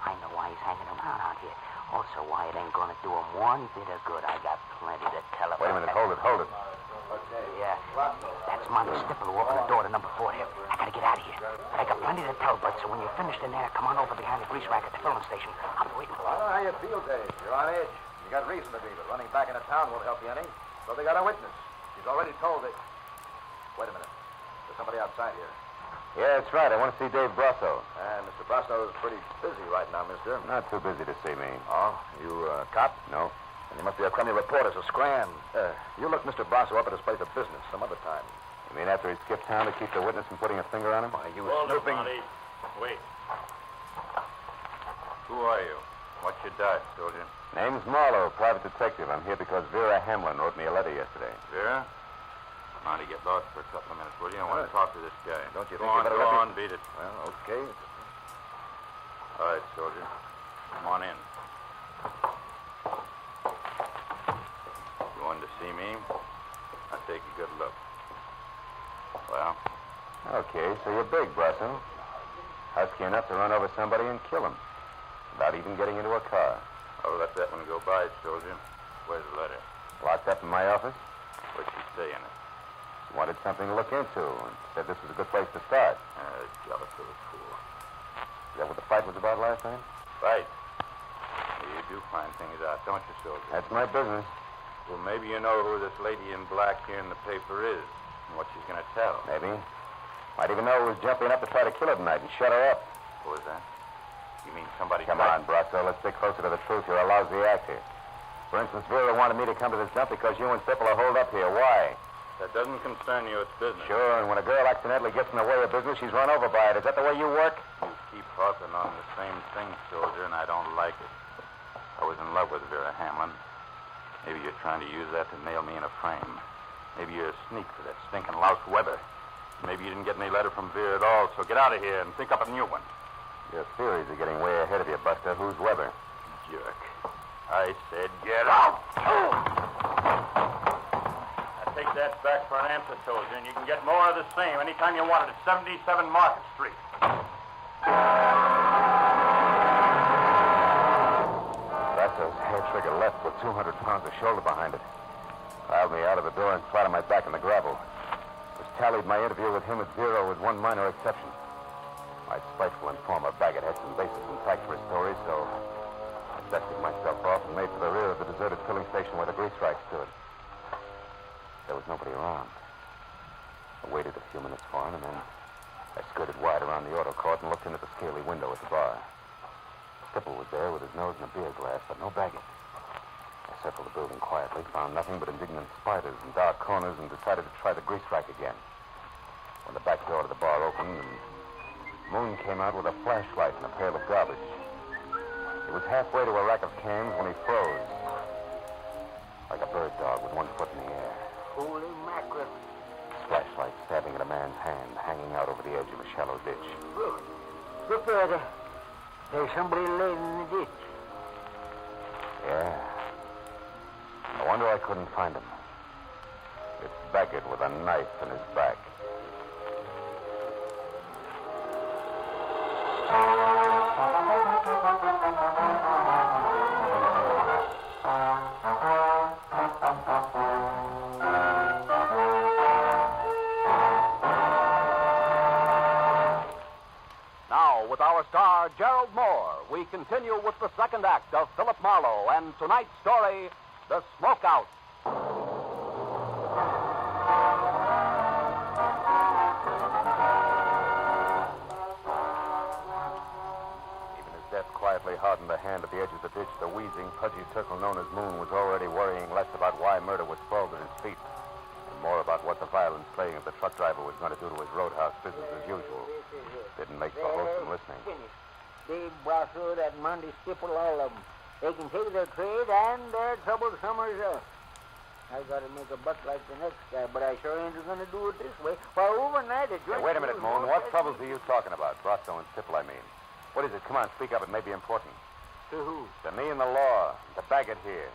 I know why he's hanging around out here. Also why it ain't going to do him one bit of good. I got plenty to tell him. Wait a minute. Hold it. Okay. Yeah. That's Monty Stipple who opened the door to number 4 there. I got to get out of here. But I got plenty to tell, Bud, so when you're finished in there, come on over behind the grease rack at the filling station. I'll be waiting for you. I don't know how you feel, Dave. You're on edge. You got reason to be, but running back into town won't help you any. So they got a witness. She's already told it. Wait a minute. There's somebody outside here. Yeah, that's right. I want to see Dave Brasso. And Mr. Brasso's pretty busy right now, mister. Not too busy to see me. Oh, you cop? No. And you must be a crummy reporter, so scram. You look Mr. Brasso up at his place of business some other time. You mean after he skipped town to keep the witness from putting a finger on him? Why, you Hold it, snooping... Monty. Wait. Who are you? What's your dice, soldier? Name's Marlowe, private detective. I'm here because Vera Hamlin wrote me a letter yesterday. Vera? Monty, get lost for a couple of minutes, will you? I want to talk to this guy. Don't you Go think you on, better go let on, beat it. Well, okay. All right, soldier. Come on in. You wanted to see me? I'll take a good look. Well? Okay, so you're big, Brasso. Husky enough to run over somebody and kill him without even getting into a car. I'll let that one go by, soldier. Where's the letter? Locked up in my office. What'd she say in it? She wanted something to look into and said this was a good place to start. Jealous little fool. Is that what the fight was about last night? Fight? You do find things out, don't you, soldier? That's my business. Well, maybe you know who this lady in black here in the paper is and what she's going to tell. Maybe. Might even know who was jumping up to try to kill her tonight and shut her up. Who was that? You mean somebody... Come on, Brasso. Let's stick closer to the truth. You're a lousy actor. For instance, Vera wanted me to come to this dump because you and Stipple are holed up here. Why? That doesn't concern you. It's business. Sure, and when a girl accidentally gets in the way of business, she's run over by it. Is that the way you work? You keep harping on the same thing, soldier, and I don't like it. I was in love with Vera Hamlin. Maybe you're trying to use that to nail me in a frame. Maybe you're a sneak for that stinking louse Weber. Maybe you didn't get any letter from Vera at all, so get out of here and think up a new one. Your theories are getting way ahead of you, Buster. Who's Weber? Jerk. I said get out. Now take that back for an answer, soldier, and you can get more of the same anytime you want it at 77 Market Street. Brasso's hair trigger left with 200 pounds of shoulder behind it. Piled me out of the door and flat on my back in the gravel. Which tallied my interview with him at 0 with one minor exception. My spiteful informer, Baggett, had some basis in fact for his story, so I dusted myself off and made for the rear of the deserted filling station where the grease rack stood. There was nobody around. I waited a few minutes for him, and then I skirted wide around the auto court and looked into the scaly window at the bar. Stipple was there with his nose in a beer glass, but no Baggett. I circled the building quietly, found nothing but indignant spiders and dark corners, and decided to try the grease rack again. When the back door to the bar opened, and Moon came out with a flashlight and a pail of garbage. He was halfway to a rack of cans when he froze. Like a bird dog with one foot in the air. Holy mackerel. His flashlight stabbing at a man's hand, hanging out over the edge of a shallow ditch. Look there. There's somebody laying in the ditch. Yeah. No wonder I couldn't find him. It's Baggett with a knife in his back. Gerald Moore, we continue with the second act of Philip Marlowe and tonight's story, The Smokeout. Even as death quietly hardened the hand at the edge of the ditch, the wheezing, pudgy circle known as Moon was already worrying less about why murder was sprawled at his feet and more about what the violent slaying of the truck driver was going to do to his roadhouse business as usual. Didn't make for wholesome listening. Dave Brasso, that Monday stipple, all of them. They can take their trade and their trouble somewhere else. I got to make a buck like the next guy, but I sure ain't going to do it this way. Why, overnight it Hey, wait a minute, Moon. What troubles are you talking about? Brasso and Stipple, I mean. What is it? Come on, speak up. It may be important. To who? To me and the law. To Baggett here.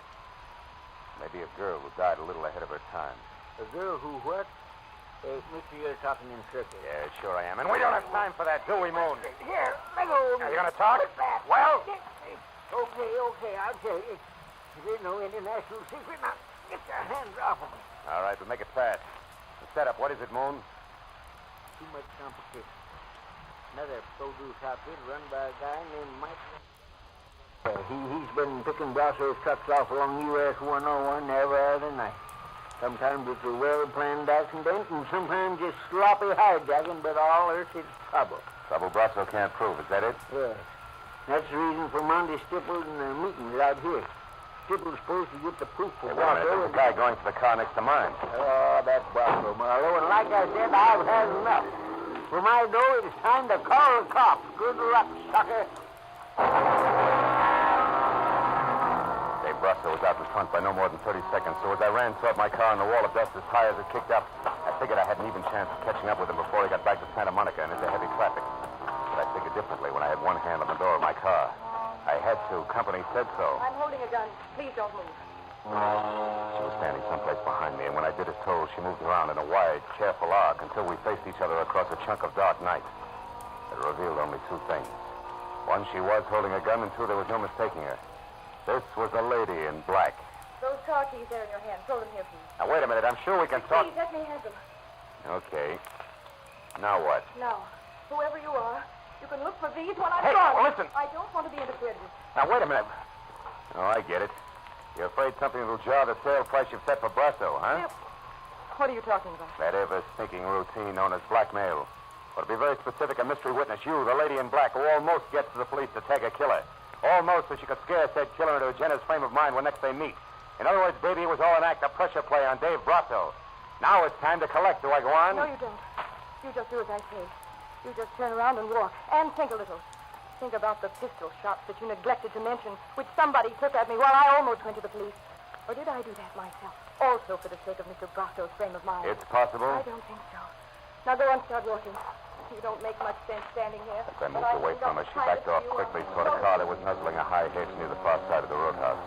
Maybe a girl who died a little ahead of her time. A girl who what? Hey, mister, you're talking in circles. Yeah, sure I am. And we don't have time for that, do we, Moon? Here, let go. Now, you going to talk? Well? Okay, I'll tell you. There's no international secret. Now, get your hands off of me. All right, but make it fast. The setup, what is it, Moon? Too much competition. Another produce outfit run by a guy named Mike. He's been picking Brasso's trucks off along US 101 every other night. Sometimes it's a well-planned accident, and sometimes just sloppy hijacking, but all earth is trouble. Trouble Brasso can't prove, is that it? Yes. That's the reason for Monday Stipples and their meetings out here. Stipples supposed to get the proof for Hey, wait a minute. There's a guy going to the car next to mine. Oh, that's Brasso, Marlowe. And like I said, I've had enough. For my dough, it's time to call the cops. Good luck, sucker. Dave Brasso was out in front by no more than 30 seconds, so as I ran toward my car and the wall of dust, his tires had kicked up. I figured I had an even chance of catching up with him before he got back to Santa Monica and into heavy traffic. But I figured differently when I had one hand on the door of my car. I had to. Company said so. I'm holding a gun. Please don't move. She was standing someplace behind me, and when I did as told, she moved around in a wide, careful arc until we faced each other across a chunk of dark night. It revealed only two things. One, she was holding a gun, and two, there was no mistaking her. This was a lady in black. Those car keys there in your hand. Throw them here, please. Now, wait a minute. I'm sure we can talk. Please, let me have them. Okay. Now what? Now, whoever you are, you can look for these when I'm Hey, gone. listen. I don't want to be interfered with. Now, wait a minute. Oh, I get it. You're afraid something will jar the sale price you've set for Brasso, huh? Yep. What are you talking about? That ever-sneaking routine known as blackmail. Or to be very specific, a mystery witness, you, the lady in black, who almost gets to the police to tag a killer. Almost so she could scare said killer into a generous frame of mind when next they meet. In other words, baby, it was all an act of pressure play on Dave Brasso. Now it's time to collect. Do I go on? No, you don't. You just do as I say. You just turn around and walk. And think a little. Think about the pistol shots that you neglected to mention, which somebody took at me while I almost went to the police. Or did I do that myself? Also for the sake of Mr. Brasso's frame of mind. It's possible. I don't think so. Now go and start walking. You don't make much sense standing here. As I moved away from her, she backed off quickly toward a car that was nuzzling a high hedge near the far side of the roadhouse.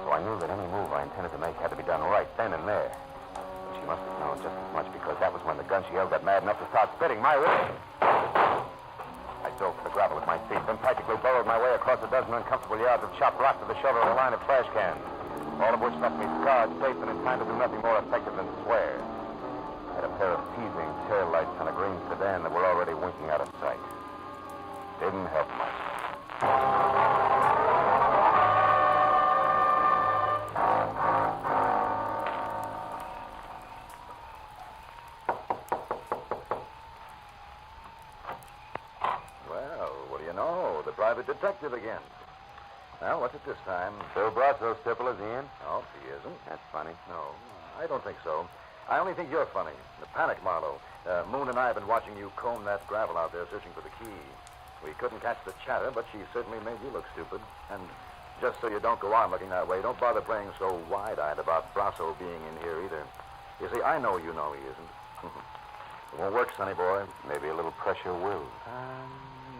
So I knew that any move I intended to make had to be done right then and there. But she must have known just as much because that was when the gun she held got mad enough to start spitting my way. I dove for the gravel at my feet, then practically burrowed my way across a dozen uncomfortable yards of chopped rock to the shoulder of a line of trash cans, all of which left me scarred, safe, and in time to do nothing more effective than swear. I had a pair of teasing tail lights on a green sedan that were already winking out of sight. Didn't help much. Private detective again. Well, what's it this time? Bill Brasso, Stipple, is he in? No, he isn't. That's funny. No, I don't think so. I only think you're funny. The panic, Marlowe. Moon and I have been watching you comb that gravel out there searching for the key. We couldn't catch the chatter, but she certainly made you look stupid. And just so you don't go on looking that way, don't bother playing so wide-eyed about Brasso being in here either. You see, I know you know he isn't. It won't work, sonny boy. Maybe a little pressure will.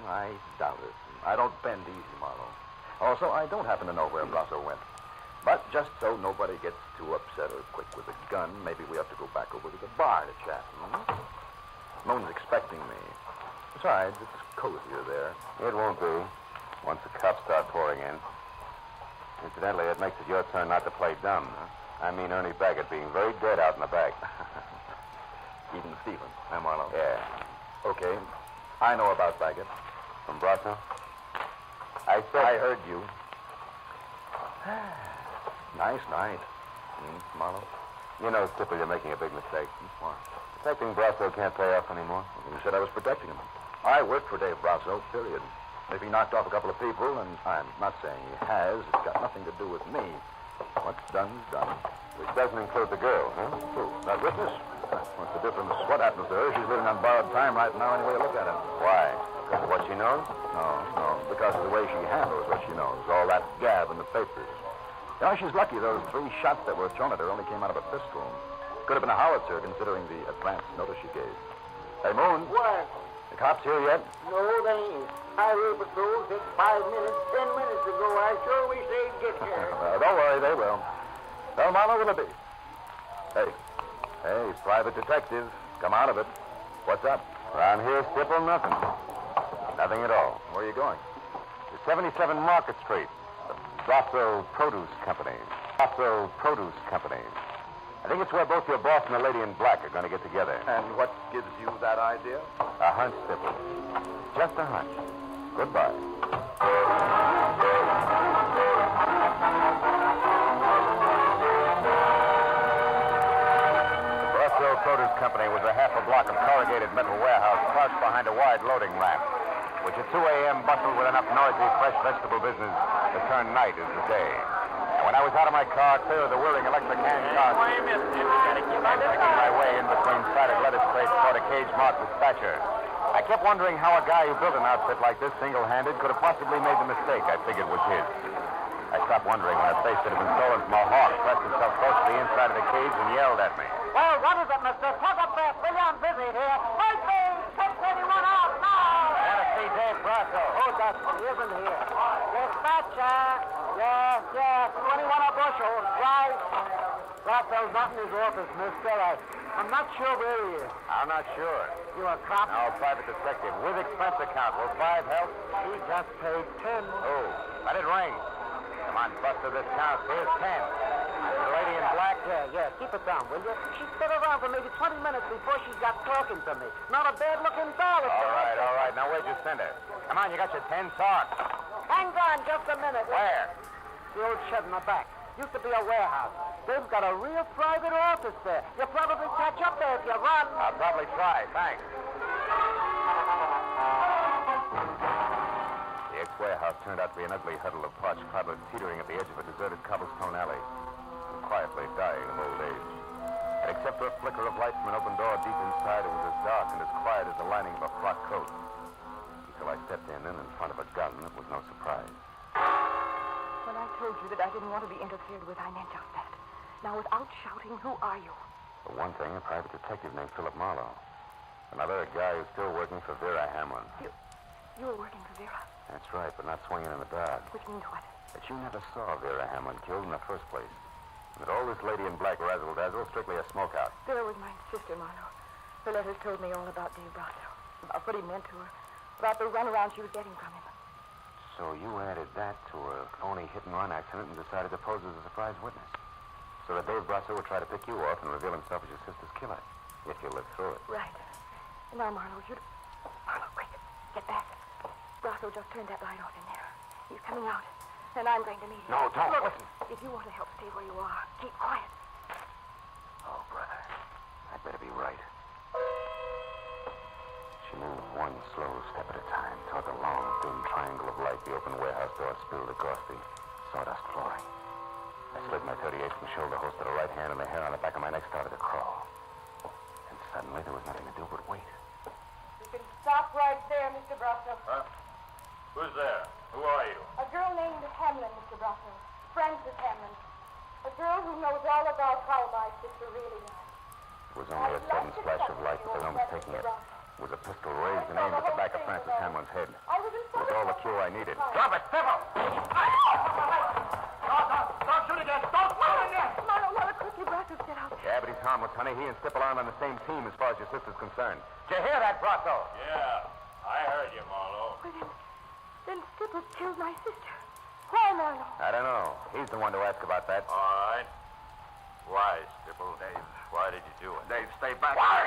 I doubt it. I don't bend easy, Marlowe. Also, I don't happen to know where Brasso went. But just so nobody gets too upset or quick with a gun, maybe we have to go back over to the bar to chat. Moon's expecting me. Besides, it's cozier there. It won't be once the cops start pouring in. Incidentally, it makes it your turn not to play dumb. I mean Ernie Baggett being very dead out in the back. Even Stevens, huh, Marlowe? Yeah. Okay. I know about Baggett. From Brasso? I said... I heard you. Nice night. Marlowe? You know, Stipple, you're making a big mistake. Why? Protecting Brasso can't pay off anymore. You said I was protecting him. I worked for Dave Brasso, period. If he knocked off a couple of people, and I'm not saying he has, it's got nothing to do with me. What's done's done. Which doesn't include the girl, huh? Who? That witness? What's the difference? What happens to her? She's living on borrowed time right now any way you look at it. Why? Because of what she knows? No. Because of the way she handles what she knows. All that gab in the papers. You know, she's lucky those 3 shots that were thrown at her only came out of a pistol. Could have been a howitzer, considering the advance notice she gave. Hey, Moon. What? The cops here yet? No, they ain't. Highway patrol took 5 minutes, 10 minutes ago. I sure wish they'd get here. Well, don't worry, they will. Tell Marlowe will it be? Hey, private detective. Come out of it. What's up? Around here, Stipple, nothing. Nothing at all. Where are you going? To 77 Market Street. The Brasso Produce Company. Brasso Produce Company. I think it's where both your boss and the lady in black are going to get together. And what gives you that idea? A hunch, Stipple. Just a hunch. Goodbye. The Brasso Produce Company was a half a block of corrugated metal warehouse parked behind a wide loading ramp, which at 2 a.m. bustled with enough noisy, fresh vegetable business to turn night into day. When I was out of my car, clear of the whirring electric hand cart, and making my way in between sided lettuce crates toward a cage marked dispatcher, I kept wondering how a guy who built an outfit like this single-handed could have possibly made the mistake I figured was his. I stopped wondering when a face that had been stolen from a hawk pressed himself close to the inside of the cage and yelled at me. Well, what is it, mister? Plug up there, will you? I'm busy here. Wait, please! Take 31 out now! I want to see Dave Brasso. Oh, that's he isn't here. Dispatcher. Yes, 21 a bushel. Right. Brasso's not in his office, mister. I'm not sure where he is. I'm not sure. You a cop? No, private detective. With expense account. Will 5 help? He just paid 10. Oh, let it ring. Come on, Buster, this counts. Here's 10. The lady in black? Yeah. Keep it down, will you? She stood around for maybe 20 minutes before she got talking to me. Not a bad-looking doll. All right. Now, where'd you send her? Come on, you got your 10 talk. Hang on just a minute. Where? The old shed in the back. Used to be a warehouse. They've got a real private office there. You'll probably catch up there if you run. I'll probably try. Thanks. The ex-warehouse turned out to be an ugly huddle of parched cobblers teetering at the edge of a deserted cobblestone alley, and quietly dying of old age. And except for a flicker of light from an open door deep inside, it was as dark and as quiet as the lining of a frock coat. Until I stepped in, and in front of a gun, it was no surprise. When I told you that I didn't want to be interfered with, I meant just that. Now, without shouting, who are you? For one thing, a private detective named Philip Marlowe. Another, a guy who's still working for Vera Hamlin. You were working for Vera? That's right, but not swinging in the dark. Which means what? That you never saw Vera Hamlin killed in the first place. And that all this lady in black razzle-dazzle is strictly a smokeout. Vera was my sister, Marlowe. Her letters told me all about Dave Brasso, about what he meant to her, about the runaround she was getting from him. So you added that to a phony hit-and-run accident and decided to pose as a surprise witness. So that Dave Brasso would try to pick you off and reveal himself as your sister's killer, if you lived through it. Right. And now, Marlowe, Marlowe, quick, get back. Brasso just turned that light off in there. He's coming out, and I'm going to meet him. No, don't. Look, Listen. If you want to help, stay where you are. Keep quiet. Oh, brother, I'd better be right. She moved one slow step at a time toward the long, thin triangle of light the open warehouse door spilled across the sawdust flooring. I slid my .38 from shoulder holster to right hand, and the hair on the back of my neck started to crawl. And suddenly there was nothing to do but wait. You can stop right there, Mr. Brasso. Huh? Who's there? Who are you? A girl named Hamlin, Mr. Brasso. Frances Hamlin. A girl who knows all about how my sister really is. It was only a sudden flash of light, but the room taking it. It was a pistol raised and aimed at the back of Frances Hamlin's head. It was all the cue I needed. Drop it, Stipple! Don't shoot again! Don't shoot again! Marlowe, quickly, Brasso's get out. Yeah, but he's harmless, honey. He and Stipple aren't on the same team as far as your sister's concerned. Did you hear that, Brasso? Yeah, I heard you, Marlowe. Well, then Stipple killed my sister. Why, Marlowe? I don't know. He's the one to ask about that. All right. Why, Stipple? Dave, why did you do it? Dave, stay back. Why?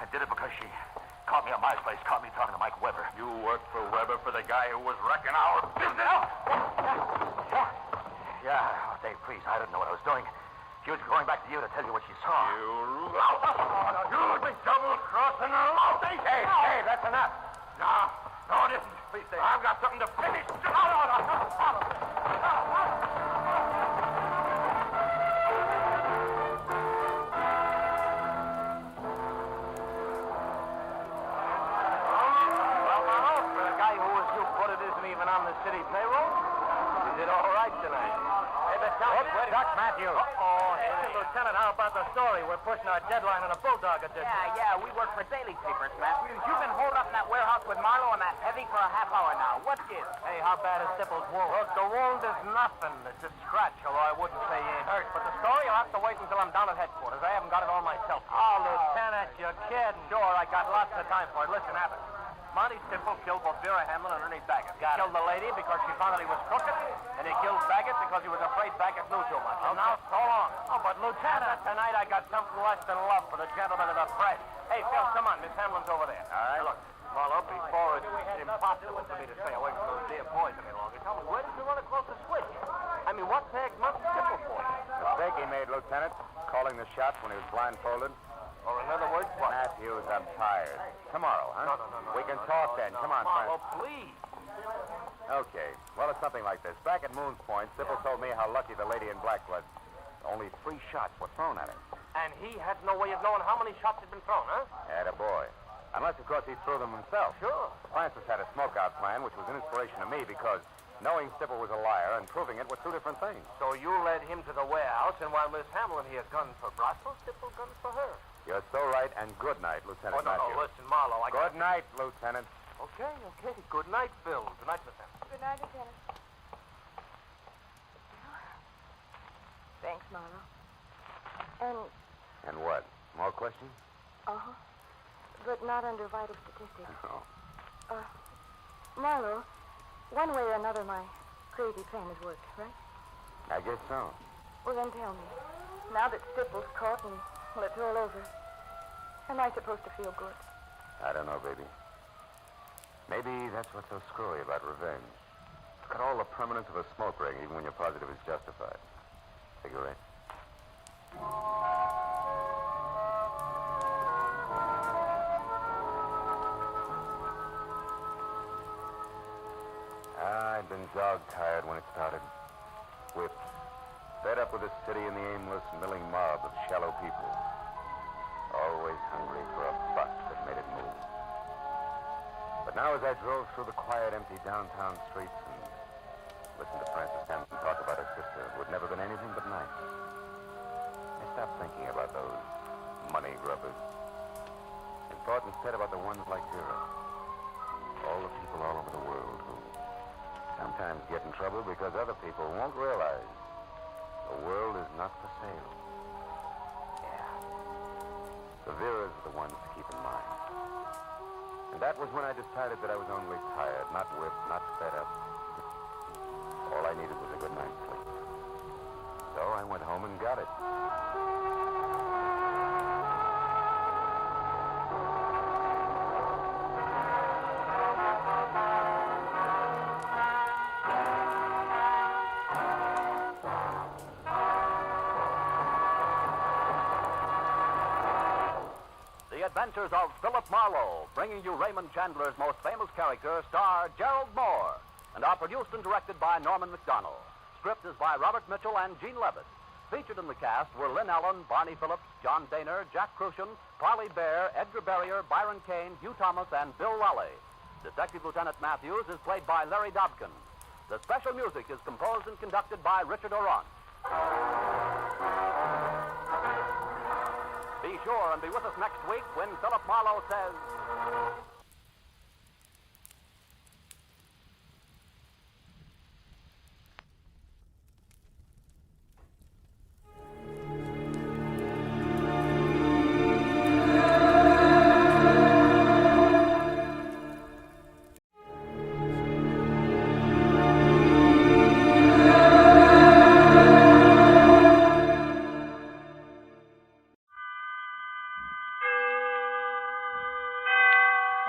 I did it because she caught me at my place. Caught me talking to Mike Weber. You worked for Weber for the guy who was wrecking our business? Yeah. Oh, Dave, please. I didn't know what I was doing. She was going back to you to tell you what she saw. You big double-crossing Dave, Dave, that's enough. No, it isn't. Please, Dave. I've got something to finish. On the city payroll. You did all right tonight. Hey, but tell me, Doc Matthews. Hey, Lieutenant, how about the story? We're pushing our deadline on a bulldog edition. Yeah, we work for daily papers, Matthews. You've been holed up in that warehouse with Marlowe and that heavy for a half hour now. What gives? Hey, how bad is Stipple's wound? Look, the wound is nothing. It's a scratch, although I wouldn't say he ain't hurt. But the story, you'll have to wait until I'm down at headquarters. I haven't got it all myself. Oh, Lieutenant, you're kidding. Sure, I got lots of time for it. Listen, Abbott. Monty Stipple killed both Vera Hamlin and Ernie Baggett. He killed the lady because she found out he was crooked, and he killed Baggett because he was afraid Baggett knew too much. Okay. Now, so long. Oh, but Lieutenant, tonight I got something less than love for the gentleman of the press. Hey, Phil, come on. Miss Hamlin's over there. All right. Now, look, Marlowe, before it's impossible for me to stay away from those dear boys any longer. Tell me, where did you run across the switch? I mean, what tagged Monty Stipple for? Mistake he made, Lieutenant, calling the shots when he was blindfolded. Or in other words, what? Matthews, I'm tired. Tomorrow, huh? No. We can talk then. Come on, Marlowe, friend. please. Okay. Well, it's something like this. Back at Moon's Point, Stipple told me how lucky the lady in black was. Only 3 shots were thrown at him. And he had no way of knowing how many shots had been thrown, huh? Attaboy. Unless, of course, he threw them himself. Sure. Francis had a smokeout plan, which was an inspiration to me because knowing Stipple was a liar and proving it were 2 different things. So you led him to the warehouse, and while Miss Hamlin here gunned for Brussels, Stipple gunned for her. You're so right, and good night, Lieutenant Matthews. No, listen, Marlowe, Good night, Lieutenant. Okay. Good night, Phil. Good night, Lieutenant. Good night, Lieutenant. Thanks, Marlowe. And what? More questions? Uh-huh. But not under vital statistics. No. Marlowe, one way or another, my crazy plan has worked, right? I guess so. Well, then tell me. Now that Stipple's caught and, well, it's all over, am I supposed to feel good? I don't know, baby. Maybe that's what's so screwy about revenge. It's got all the permanence of a smoke ring, even when you're positive it's justified. Cigarette? I'd been dog-tired when it started. Whipped. Fed up with the city and the aimless, milling mob of shallow people. Always hungry for a buck that made it move. But now as I drove through the quiet, empty downtown streets and listened to Frances Hampton talk about her sister, who had never been anything but nice, I stopped thinking about those money grubbers and thought instead about the ones like Vera. All the people all over the world who sometimes get in trouble because other people won't realize the world is not for sale. Yeah. The Veras are the ones to keep in mind. And that was when I decided that I was only tired, not whipped, not fed up. All I needed was a good night's sleep. So I went home and got it. The Adventures of Philip Marlowe, bringing you Raymond Chandler's most famous character, star Gerald Moore, and are produced and directed by Norman McDonald. Script is by Robert Mitchell and Gene Levitt. Featured in the cast were Lynn Allen, Barney Phillips, John Daner, Jack Crucian, Parley Bear, Edgar Barrier, Byron Kane, Hugh Thomas, and Bill Raleigh. Detective Lieutenant Matthews is played by Larry Dobkin. The special music is composed and conducted by Richard Oron. Be sure and be with us next week when Philip Marlowe says...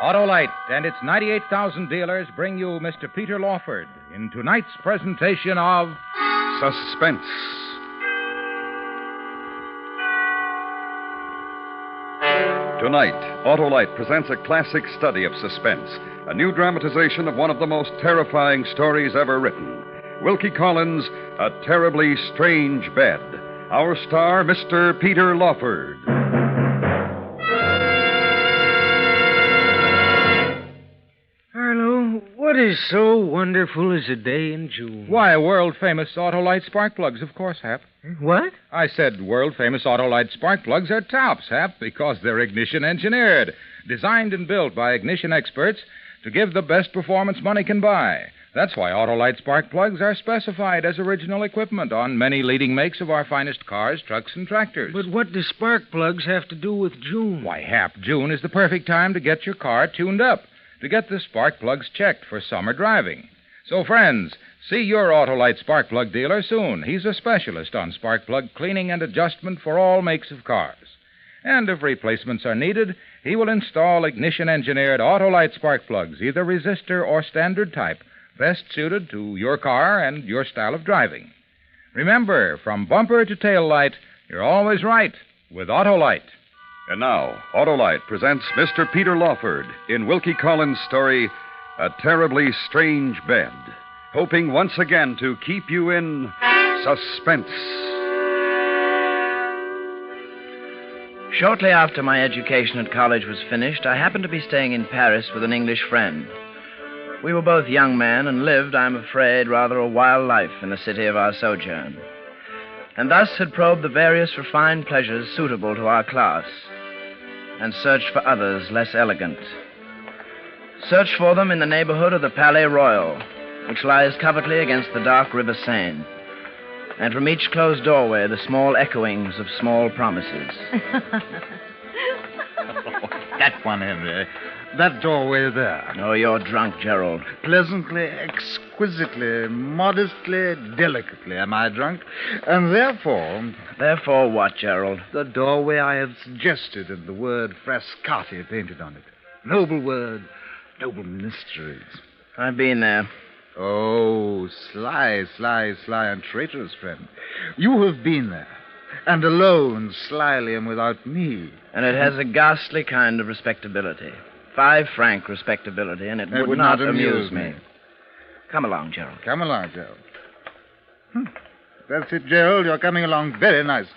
Autolite and its 98,000 dealers bring you Mr. Peter Lawford in tonight's presentation of Suspense. Tonight, Autolite presents a classic study of suspense, a new dramatization of one of the most terrifying stories ever written. Wilkie Collins' A Terribly Strange Bed. Our star, Mr. Peter Lawford. Harlowe, what is so wonderful as a day in June? Why, world-famous Autolite spark plugs, of course, Hap. What? I said world-famous Autolite spark plugs are tops, Hap, because they're ignition-engineered, designed and built by ignition experts to give the best performance money can buy. That's why Autolite spark plugs are specified as original equipment on many leading makes of our finest cars, trucks, and tractors. But what do spark plugs have to do with June? Why, Hap, June is the perfect time to get your car tuned up, to get the spark plugs checked for summer driving. So, friends, see your Autolite spark plug dealer soon. He's a specialist on spark plug cleaning and adjustment for all makes of cars. And if replacements are needed, he will install ignition-engineered Autolite spark plugs, either resistor or standard type, best suited to your car and your style of driving. Remember, from bumper to tail light, you're always right with Autolite. And now, Autolite presents Mr. Peter Lawford in Wilkie Collins' story, A Terribly Strange Bed, hoping once again to keep you in suspense. Shortly after my education at college was finished, I happened to be staying in Paris with an English friend. We were both young men and lived, I'm afraid, rather a wild life in the city of our sojourn, and thus had probed the various refined pleasures suitable to our class, and searched for others less elegant. Searched for them in the neighborhood of the Palais Royal, which lies covertly against the dark River Seine, and from each closed doorway the small echoings of small promises. That one, Henry. That doorway there. Oh, you're drunk, Gerald. Pleasantly, exquisitely, modestly, delicately am I drunk. And therefore... Therefore what, Gerald? The doorway I have suggested and the word Frascati painted on it. Noble word, noble mysteries. I've been there. Oh, sly and traitorous friend. You have been there. And alone, slyly and without me. And it has a ghastly kind of respectability. 5 franc respectability, and it would not amuse me. Come along, Gerald. Come along, Gerald. That's it, Gerald. You're coming along very nicely.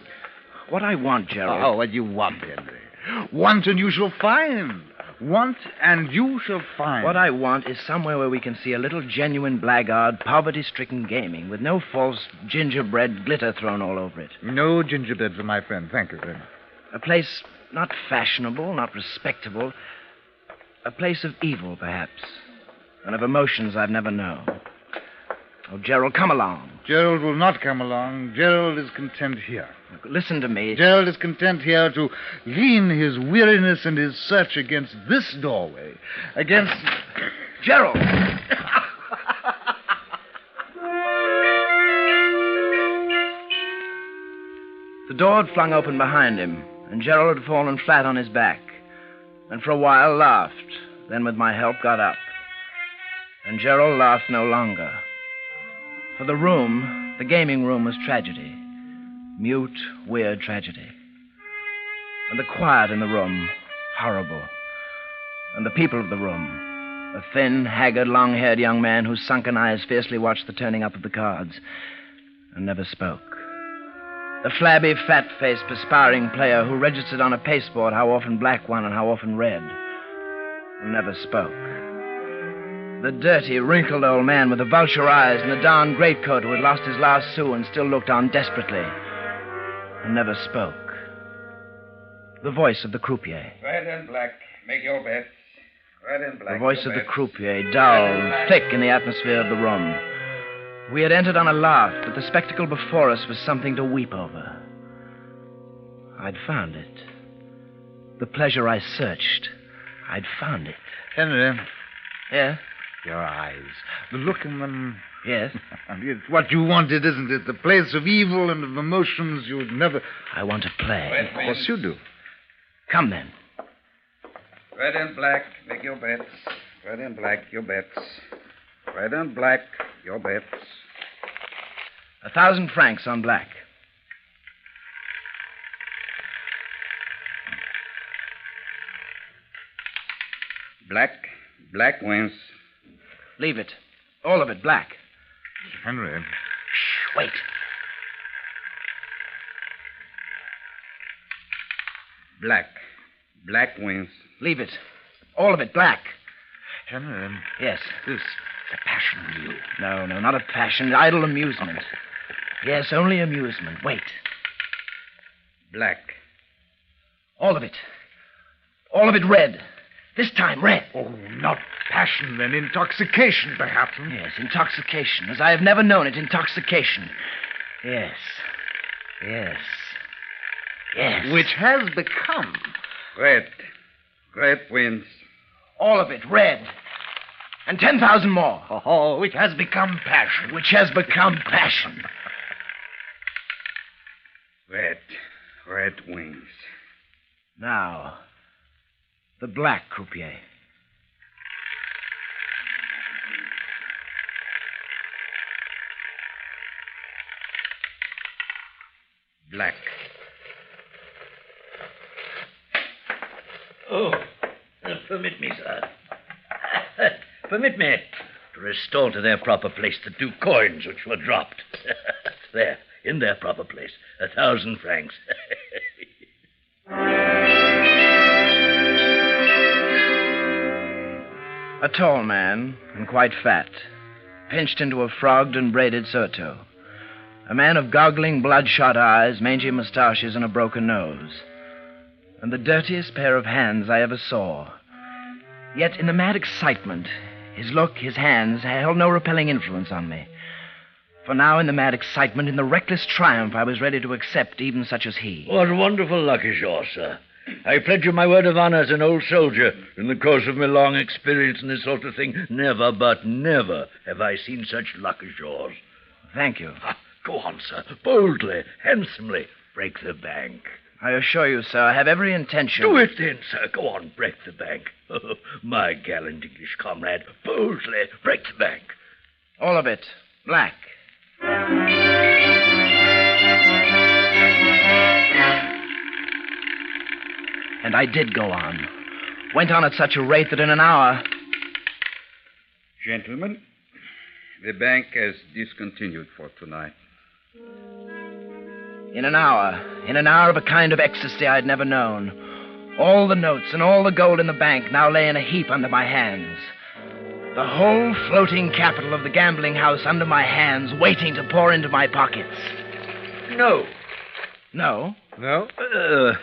What I want, Gerald... Oh, what you want, Henry. Want and you shall find. Want and you shall find. What I want is somewhere where we can see a little genuine blackguard, poverty-stricken gaming, with no false gingerbread glitter thrown all over it. No gingerbread for my friend. Thank you, friend. A place not fashionable, not respectable. A place of evil, perhaps, and of emotions I've never known. Oh, Gerald, come along. Gerald will not come along. Gerald is content here. Listen to me. Gerald is content here to lean his weariness and his search against this doorway. Against... Gerald! The door had flung open behind him, and Gerald had fallen flat on his back, and for a while laughed, then with my help got up. And Gerald laughed no longer. For the room, the gaming room, was tragedy. Mute, weird tragedy. And the quiet in the room, horrible. And the people of the room, a thin, haggard, long-haired young man whose sunken eyes fiercely watched the turning up of the cards and never spoke. The flabby, fat-faced, perspiring player who registered on a pasteboard how often black won and how often red, and never spoke. The dirty, wrinkled old man with the vulture eyes and the darned greatcoat who had lost his last sou and still looked on desperately, and never spoke. The voice of the croupier. Red and black, make your bets. Red and black. The voice of the croupier, dull, thick in the atmosphere of the room. We had entered on a laugh, but the spectacle before us was something to weep over. I'd found it. The pleasure I searched, I'd found it. Henry. Yeah? Your eyes. The look in them. Yes? It's what you wanted, isn't it? The place of evil and of emotions you'd never... I want to play. Of course you do. Come then. Red and black, make your bets. Red and black, your bets. Red and black, your bets. 1,000 francs on black. Black wins. Leave it. All of it black. Henry. Shh, wait. Black wins. Leave it. All of it black. Henry. Yes. This is a passion deal. No, not a passion. Idle amusement. Yes, only amusement. Wait. Black. All of it. All of it red. This time red. Oh, not passion, then. Intoxication, perhaps. Yes, intoxication. As I have never known it, intoxication. Yes. Which has become. Red wins. All of it red. And 10,000 more. Oh, which has become passion. Which has become passion. Red wins. Now, the black croupier. Black. Oh, permit me, sir. Permit me to restore to their proper place the 2 coins which were dropped. There, in their proper place. 1,000 francs. A tall man, and quite fat, pinched into a frogged and braided surtout. A man of goggling, bloodshot eyes, mangy mustaches, and a broken nose. And the dirtiest pair of hands I ever saw. Yet in the mad excitement, his look, his hands, held no repelling influence on me. For now, in the mad excitement, in the reckless triumph, I was ready to accept even such as he. What wonderful luck is yours, sir. I pledge you my word of honor as an old soldier. In the course of my long experience in this sort of thing, never, but never have I seen such luck as yours. Thank you. Go on, sir. Boldly, handsomely, break the bank. I assure you, sir, I have every intention. Do it then, sir. Go on, break the bank. Oh, my gallant English comrade, boldly break the bank. All of it. Black. And I did go on. Went on at such a rate that in an hour... Gentlemen, the bank has discontinued for tonight. In an hour of a kind of ecstasy I'd never known. All the notes and all the gold in the bank now lay in a heap under my hands. The whole floating capital of the gambling house under my hands, waiting to pour into my pockets. No. No? No?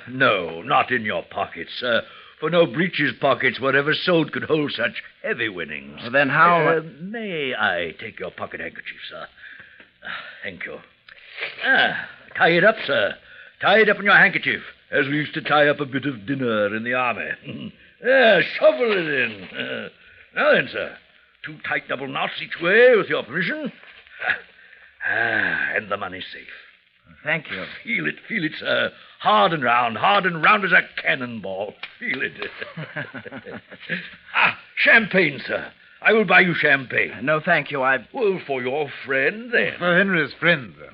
No, not in your pockets, sir. For no breeches pockets were ever sewed could hold such heavy winnings. Well, then how... May I take your pocket handkerchief, sir? Thank you. Tie it up, sir. Tie it up in your handkerchief, as we used to tie up a bit of dinner in the army. Shovel it in. Now then, sir. 2 tight double knots each way, with your permission. And the money's safe. Thank you. Feel it, sir. Hard and round as a cannonball. Feel it. Champagne, sir. I will buy you champagne. No, thank you. Well, for your friend, then. For Henry's friend, then.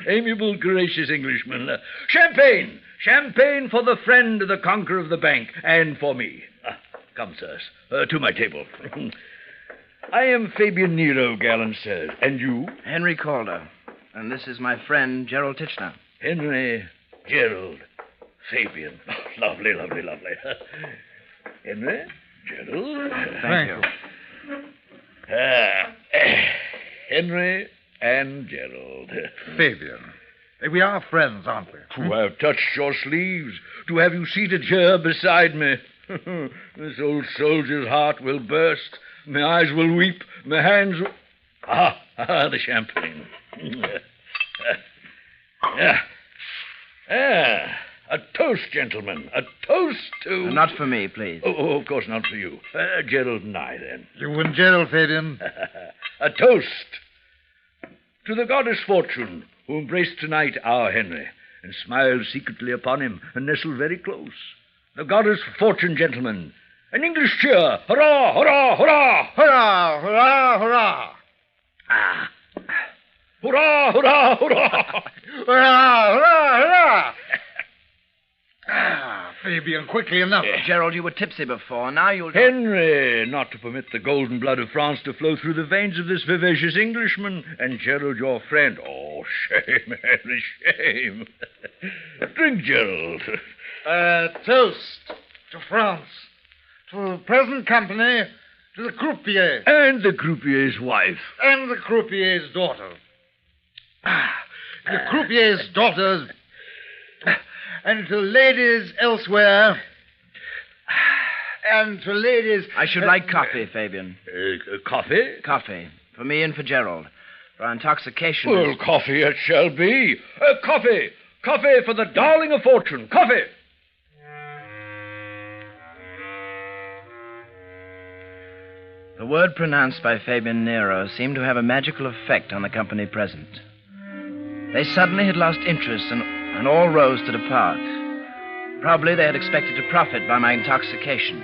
Amiable, gracious Englishman. Champagne! Champagne for the friend, the conqueror of the bank, and for me. Come, sirs, to my table. I am Fabian Nero, gallant sirs. And you? Henry Calder. And this is my friend, Gerald Titchener. Henry, Gerald, Fabian. Lovely. Henry, Gerald. Thank you. Henry and Gerald. Fabian. We are friends, aren't we? To have touched your sleeves, to have you seated here beside me. This old soldier's heart will burst. My eyes will weep. My hands will... the champagne. A toast, gentlemen. A toast to... Not for me, please. Oh, of course not for you. Gerald and I, then. You and Gerald, Fabian. A toast to the goddess Fortune, who embraced tonight our Henry, and smiled secretly upon him, and nestled very close. The goddess Fortune, gentlemen, An English cheer. Hurrah, hurrah, hurrah! Hurrah, hurrah, hurrah! Ah. Hurrah, hurrah, hurrah! Hurrah, hurrah, hurrah! Fabian, quickly enough. Gerald, you were tipsy before. Now you'll... Henry, not to permit the golden blood of France to flow through the veins of this vivacious Englishman, and Gerald, your friend. Oh, shame, Henry, shame. Drink, Gerald. Toast to France, to the present company, to the croupier. And the croupier's wife. And the croupier's daughter. The croupier's daughters... And to ladies elsewhere. And to ladies... I should like coffee, Fabian. Coffee? Coffee. For me and for Gerald. For our intoxication... Well, coffee it shall be. Coffee. Coffee for the darling of fortune. Coffee. The word pronounced by Fabian Nero seemed to have a magical effect on the company present. They suddenly had lost interest and all rose to depart. Probably they had expected to profit by my intoxication,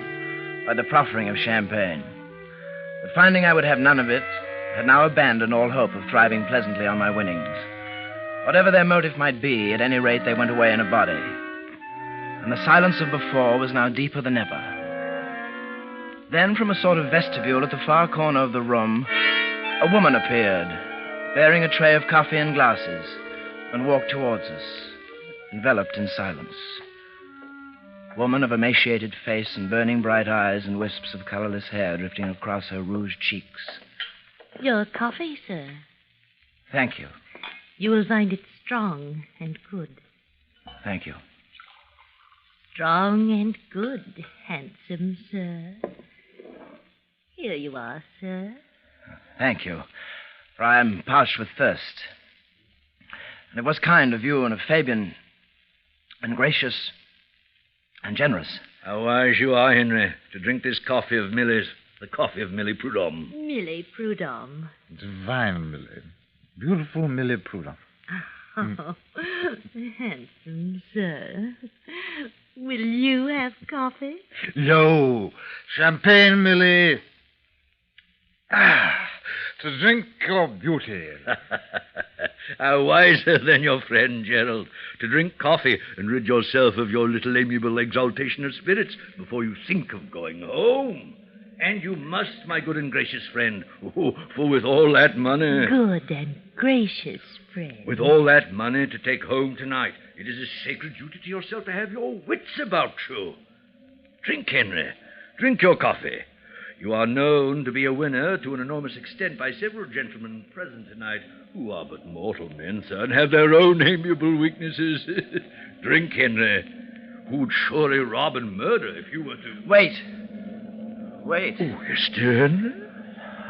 by the proffering of champagne. But finding I would have none of it, had now abandoned all hope of thriving pleasantly on my winnings. Whatever their motive might be, at any rate they went away in a body. And the silence of before was now deeper than ever. Then, from a sort of vestibule at the far corner of the room, a woman appeared, bearing a tray of coffee and glasses, and walked towards us, enveloped in silence. Woman of emaciated face and burning bright eyes and wisps of colorless hair drifting across her rouged cheeks. Your coffee, sir. Thank you. You will find it strong and good. Thank you. Strong and good, handsome sir. Here you are, sir. Thank you, for I am parched with thirst. And it was kind of you and of Fabian, and gracious and generous. How wise you are, Henry, to drink this coffee of Millie's, the coffee of Millie Prudhomme. Millie Prudhomme. Divine Millie. Beautiful Millie Prudhomme. Oh, handsome sir. Will you have coffee? No. Champagne, Millie. To drink your beauty. How wiser than your friend, Gerald, to drink coffee and rid yourself of your little amiable exaltation of spirits before you think of going home. And you must, my good and gracious friend, for with all that money... Good and gracious friend. With all that money to take home tonight, it is a sacred duty to yourself to have your wits about you. Drink, Henry. Drink your coffee. You are known to be a winner to an enormous extent by several gentlemen present tonight who are but mortal men, sir, and have their own amiable weaknesses. Drink, Henry. Who'd surely rob and murder if you were to... Wait. Wait. Oh, yes, dear Henry?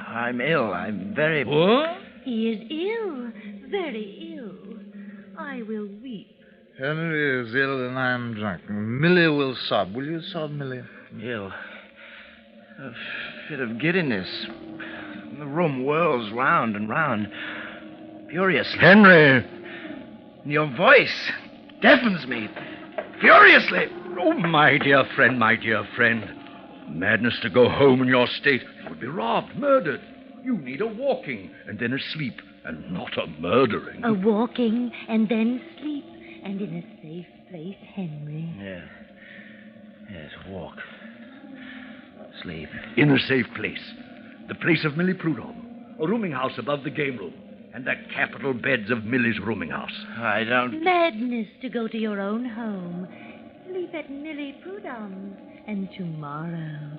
I'm ill. I'm very... What? He is ill. Very ill. I will weep. Henry is ill and I'm drunk. Millie will sob. Will you sob, Millie? Ill. A fit of giddiness. The room whirls round and round, furiously. Henry! Your voice deafens me, furiously. Oh, my dear friend, my dear friend. Madness to go home in your state. You would be robbed, murdered. You need a walking and then a sleep, and not a murdering. A walking and then sleep, and in a safe place, Henry. Yes. Yes, walk. Sleep. In a safe place. The place of Millie Prudhomme. A rooming house above the game room. And the capital beds of Millie's rooming house. I don't... Madness to go to your own home. Sleep at Millie Prudhomme's. And tomorrow...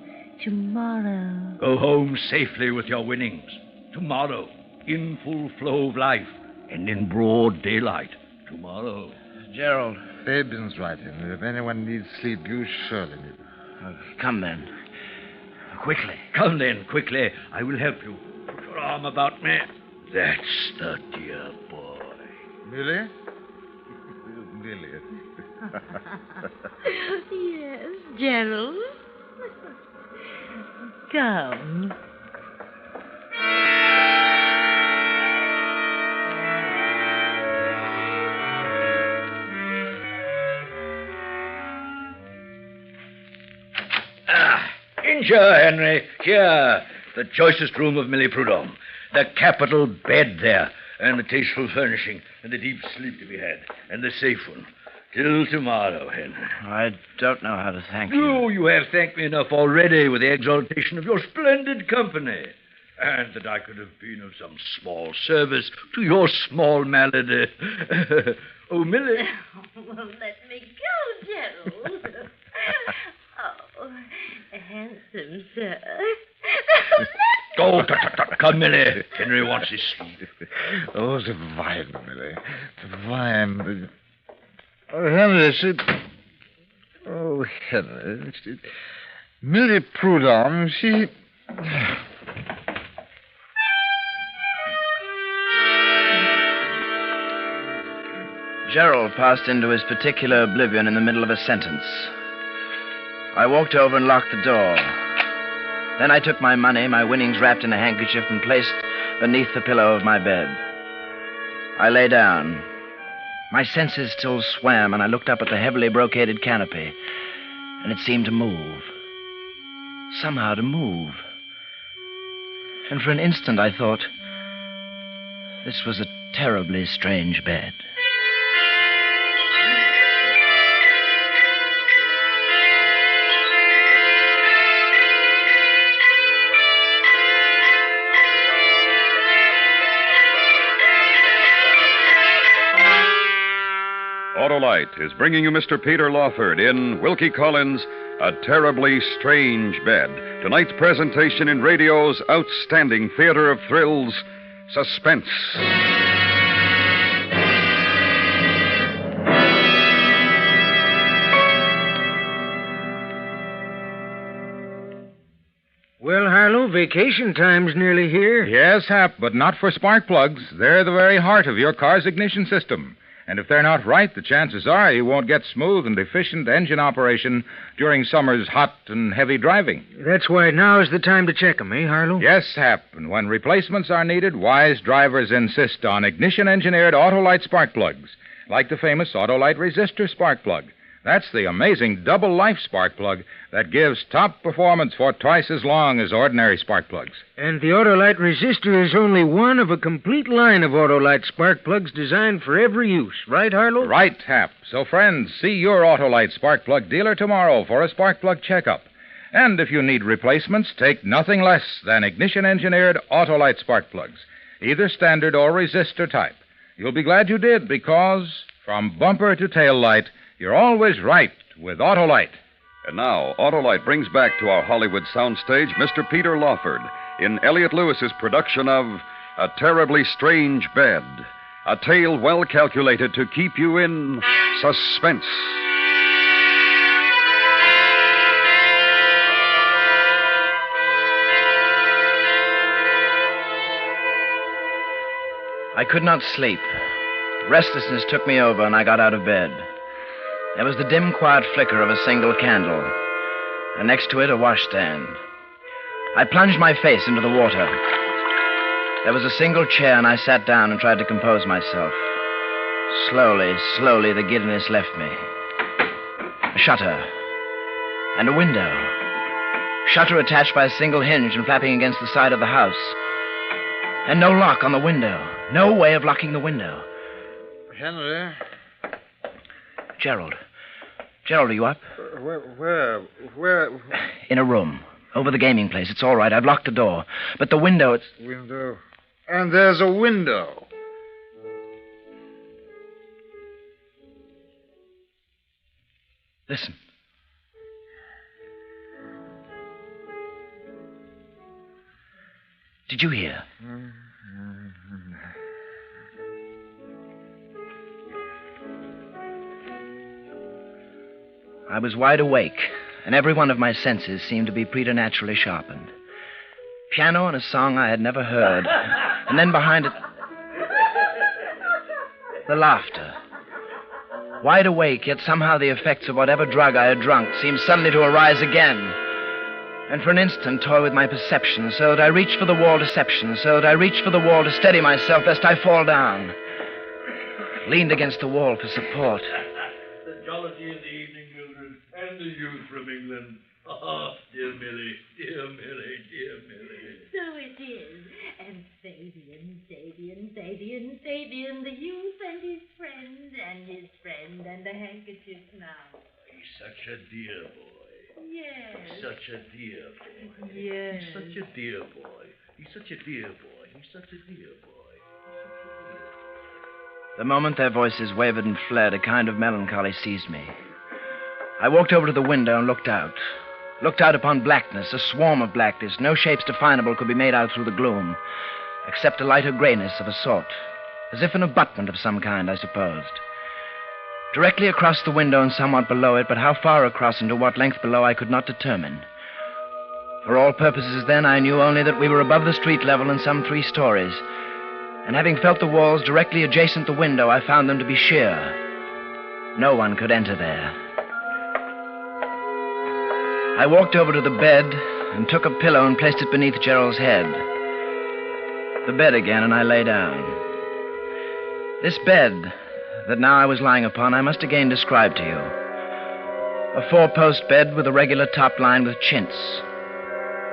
Go home safely with your winnings. Tomorrow. In full flow of life. And in broad daylight. Tomorrow. Gerald. Fabian's right, Henry. If anyone needs sleep, you surely need it. Come then. Quickly. Come then, quickly. I will help you. Put your arm about me. That's the dear boy. Millie? Millie. Yes, Gerald. Come. Sure, Henry. Here. The choicest room of Millie Prudhomme. The capital bed there. And the tasteful furnishing. And the deep sleep to be had. And the safe one. Till tomorrow, Henry. I don't know how to thank you. Oh, you have thanked me enough already with the exaltation of your splendid company. And that I could have been of some small service to your small malady. Oh, Millie. Well, let me go, Gerald. Oh, handsome, sir. Oh, come, Millie. Henry wants his sleep. Oh, the wine, Millie. The wine. Oh, Henry, Oh, Henry. Millie Prudhomme, she... Gerald passed into his particular oblivion in the middle of a sentence. I walked over and locked the door. Then I took my money, my winnings wrapped in a handkerchief, and placed beneath the pillow of my bed. I lay down. My senses still swam, and I looked up at the heavily brocaded canopy, and it seemed to move. Somehow to move. And for an instant I thought, this was a terribly strange bed. Autolite is bringing you Mr. Peter Lawford in Wilkie Collins' A Terribly Strange Bed. Tonight's presentation in radio's outstanding theater of thrills, Suspense. Well, Harlow, vacation time's nearly here. Yes, Hap, but not for spark plugs. They're the very heart of your car's ignition system. And if they're not right, the chances are you won't get smooth and efficient engine operation during summer's hot and heavy driving. That's why now's the time to check 'em, eh, Harlow? Yes, Hap. And when replacements are needed, wise drivers insist on ignition-engineered Autolite spark plugs, like the famous Autolite resistor spark plug. That's the amazing double-life spark plug that gives top performance for twice as long as ordinary spark plugs. And the Autolite resistor is only one of a complete line of Autolite spark plugs designed for every use. Right, Harlow? Right, Hap. So, friends, see your Autolite spark plug dealer tomorrow for a spark plug checkup. And if you need replacements, take nothing less than ignition-engineered Autolite spark plugs, either standard or resistor type. You'll be glad you did, because from bumper to tail light, you're always right with Autolite. And now, Autolite brings back to our Hollywood soundstage Mr. Peter Lawford in Elliot Lewis's production of A Terribly Strange Bed, a tale well calculated to keep you in suspense. I could not sleep. Restlessness took me over, and I got out of bed. There was the dim, quiet flicker of a single candle, and next to it, a washstand. I plunged my face into the water. There was a single chair, and I sat down and tried to compose myself. Slowly, the giddiness left me. A shutter. And a window. Shutter attached by a single hinge and flapping against the side of the house. And no lock on the window. No way of locking the window. Henry? Gerald, are you up? Where? In a room. Over the gaming place. It's all right. I've locked the door. But the window, it's... Window. And there's a window. Listen. Did you hear? I was wide awake, and every one of my senses seemed to be preternaturally sharpened. Piano and a song I had never heard, and then behind it, the laughter. Wide awake, yet somehow the effects of whatever drug I had drunk seemed suddenly to arise again. And for an instant toy with my perception, so that I reached for the wall to steady myself lest I fall down. Leaned against the wall for support. The jollity of the evening, Mildred, and the youth from England. Oh, dear Millie, dear Millie, dear Millie. So it is. And Fabian, the youth and his friend, and the handkerchief now. He's such a dear boy. Yes. Such a dear boy. Yes. He's such a dear boy. He's such a dear boy. He's such a dear boy. The moment their voices wavered and fled, a kind of melancholy seized me. I walked over to the window and looked out. Looked out upon blackness, a swarm of blackness. No shapes definable could be made out through the gloom, except a lighter grayness of a sort, as if an abutment of some kind, I supposed. Directly across the window and somewhat below it, but how far across and to what length below I could not determine. For all purposes then, I knew only that we were above the street level in some 3 stories, and having felt the walls directly adjacent the window, I found them to be sheer. No one could enter there. I walked over to the bed and took a pillow and placed it beneath Gerald's head. The bed again, and I lay down. This bed that now I was lying upon, I must again describe to you. A 4-post bed with a regular top lined with chintz.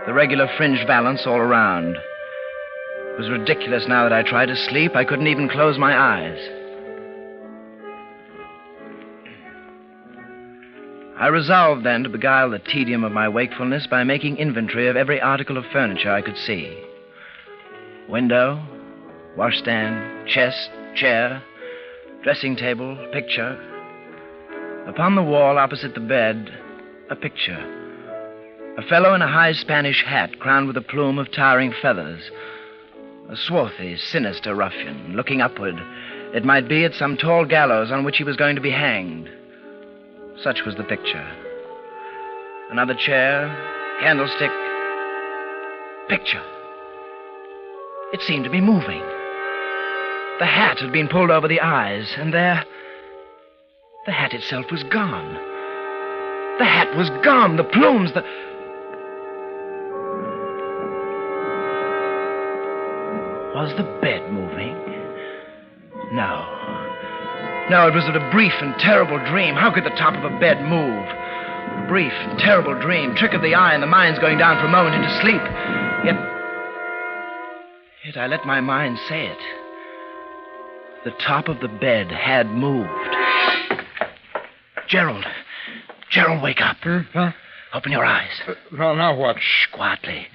The regular fringed valance all around. It was ridiculous now that I tried to sleep. I couldn't even close my eyes. I resolved then to beguile the tedium of my wakefulness by making inventory of every article of furniture I could see. Window, washstand, chest, chair, dressing table, picture. Upon the wall opposite the bed, a picture. A fellow in a high Spanish hat crowned with a plume of towering feathers. A swarthy, sinister ruffian, looking upward, it might be, at some tall gallows on which he was going to be hanged. Such was the picture. Another chair, candlestick, picture. It seemed to be moving. The hat had been pulled over the eyes, and there, the hat itself was gone. The hat was gone, the plumes, the... Was the bed moving? No. No, it was but a brief and terrible dream. How could the top of a bed move? A brief and terrible dream, trick of the eye, and the mind's going down for a moment into sleep. Yet I let my mind say it. The top of the bed had moved. Gerald, wake up. Huh? Open your eyes. Now what? Shh, quietly.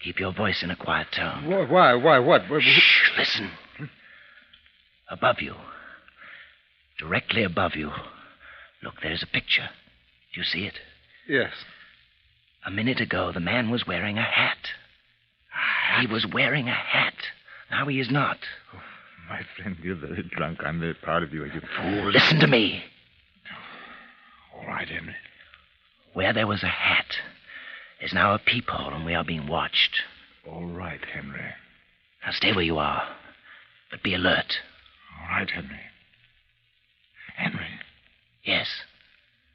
Keep your voice in a quiet tone. Why? What? Shh, listen. Above you. Directly above you. Look, there's a picture. Do you see it? Yes. A minute ago, the man was wearing a hat. He was wearing a hat. Now he is not. Oh, my friend, you're very drunk. I'm very proud of you, you fool. Listen to me. All right, Henry. Where there was a hat is now a peephole, and we are being watched. All right, Henry. Now stay where you are, but be alert. All right, Henry. Henry. Yes?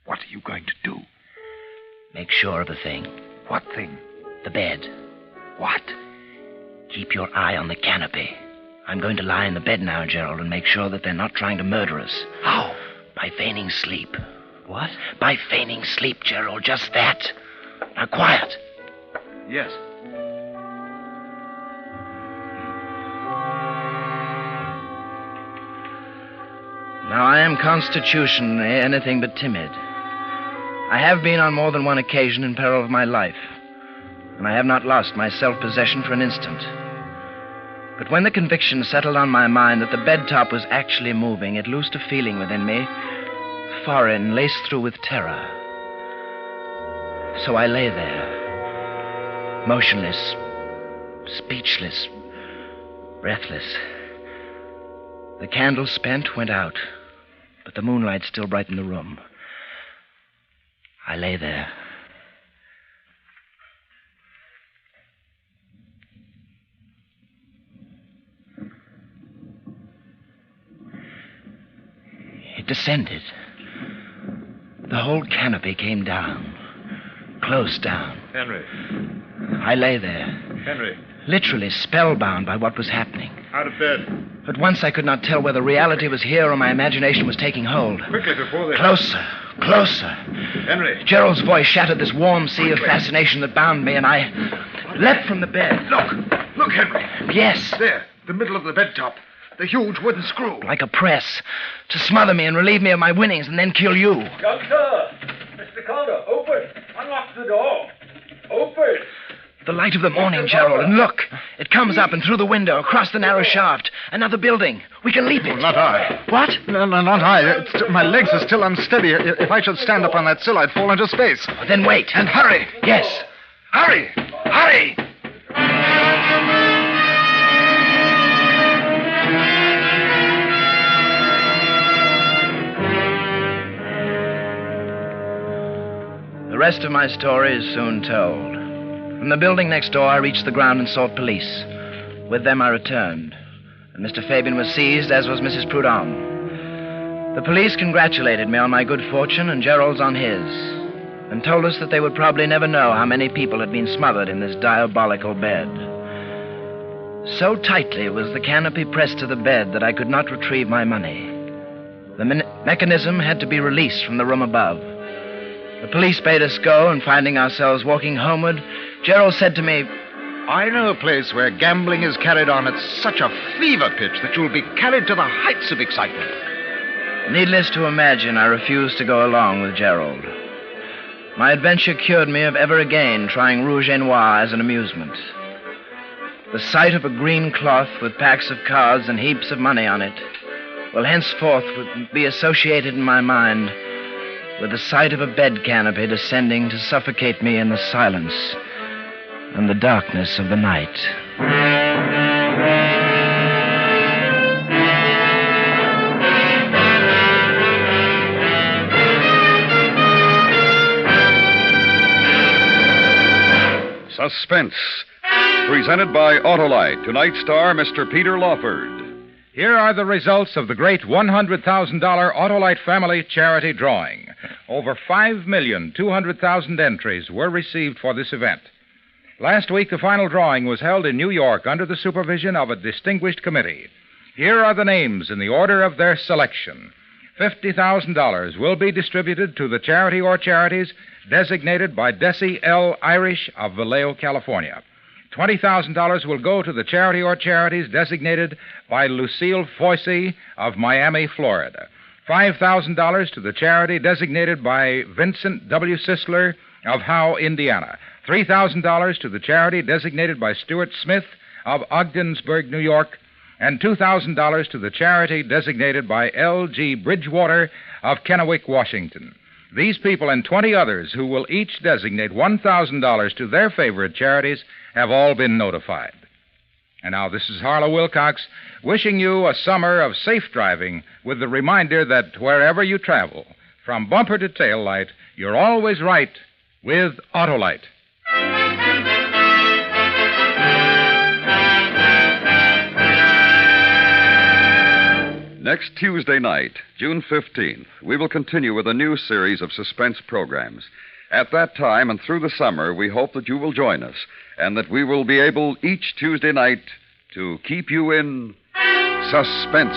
What are you going to do? Make sure of a thing. What thing? The bed. What? Keep your eye on the canopy. I'm going to lie in the bed now, Gerald, and make sure that they're not trying to murder us. How? By feigning sleep. What? By feigning sleep, Gerald, just that. Now, quiet. Yes. Now, I am constitutionally anything but timid. I have been on more than one occasion in peril of my life, and I have not lost my self-possession for an instant. But when the conviction settled on my mind that the bed top was actually moving, it loosed a feeling within me, foreign, laced through with terror. So I lay there, motionless, speechless, breathless. The candle spent went out, but the moonlight still brightened the room. I lay there. It descended. The whole canopy came down, close down. Henry. I lay there. Henry. literally spellbound by what was happening. Out of bed. At once I could not tell whether reality was here or my imagination was taking hold. Quickly, before they... Closer, closer. Henry. Gerald's voice shattered this warm sea of fascination that bound me, and I leapt from the bed. Look, Henry. Yes. There, the middle of the bed top. The huge wooden screw. Like a press, to smother me and relieve me of my winnings and then kill you. Doctor! Mr. Calder, open! Unlock the door! Open! The light of the morning, Gerald, and look. It comes up and through the window, across the narrow shaft. Another building. We can leap it. Not I. What? No, not I. My legs are still unsteady. If I should stand up on that sill, I'd fall into space. Then wait. And hurry. Yes. Hurry. Hurry. The rest of my story is soon told. From the building next door, I reached the ground and sought police. With them, I returned, and Mr. Fabian was seized, as was Mrs. Prudhomme. The police congratulated me on my good fortune and Gerald's on his, and told us that they would probably never know how many people had been smothered in this diabolical bed. So tightly was the canopy pressed to the bed that I could not retrieve my money. The mechanism had to be released from the room above. The police bade us go, and finding ourselves walking homeward, Gerald said to me, I know a place where gambling is carried on at such a fever pitch that you'll be carried to the heights of excitement. Needless to imagine, I refused to go along with Gerald. My adventure cured me of ever again trying rouge et noir as an amusement. The sight of a green cloth with packs of cards and heaps of money on it will henceforth be associated in my mind with the sight of a bed canopy descending to suffocate me in the silence and the darkness of the night. Suspense, presented by Autolite. Tonight's star, Mr. Peter Lawford. Here are the results of the great $100,000 Autolite family charity drawing. Over 5,200,000 entries were received for this event. Last week, the final drawing was held in New York under the supervision of a distinguished committee. Here are the names in the order of their selection. $50,000 will be distributed to the charity or charities designated by Desi L. Irish of Vallejo, California. $20,000 will go to the charity or charities designated by Lucille Foisey of Miami, Florida. $5,000 to the charity designated by Vincent W. Sisler of Howe, Indiana. $3,000 to the charity designated by Stuart Smith of Ogdensburg, New York. And $2,000 to the charity designated by L.G. Bridgewater of Kennewick, Washington. These people and 20 others who will each designate $1,000 to their favorite charities have all been notified. And now this is Harlow Wilcox wishing you a summer of safe driving with the reminder that wherever you travel, from bumper to tail light, you're always right with Autolite. Next Tuesday night, June 15th, we will continue with a new series of suspense programs. At that time and through the summer, we hope that you will join us and that we will be able each Tuesday night to keep you in suspense.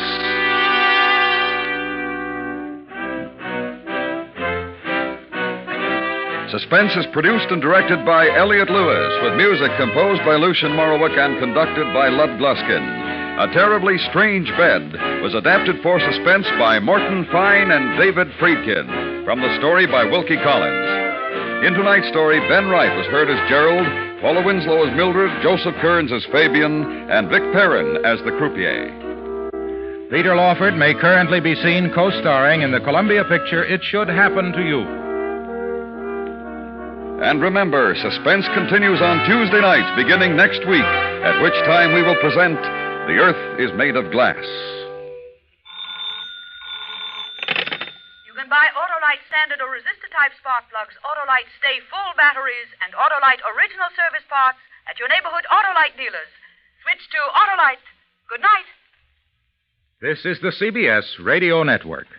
Suspense is produced and directed by Elliott Lewis, with music composed by Lucien Morawick and conducted by Lud Gluskin. A Terribly Strange Bed was adapted for suspense by Morton Fine and David Friedkin, from the story by Wilkie Collins. In tonight's story, Ben Wright was heard as Gerald, Paula Winslow as Mildred, Joseph Kearns as Fabian, and Vic Perrin as the croupier. Peter Lawford may currently be seen co-starring in the Columbia picture It Should Happen to You. And remember, Suspense continues on Tuesday nights beginning next week, at which time we will present The Earth is Made of Glass. You can buy Autolite standard or resistor type spark plugs, Autolite Stay Full batteries, and Autolite original service parts at your neighborhood Autolite dealers. Switch to Autolite. Good night. This is the CBS Radio Network.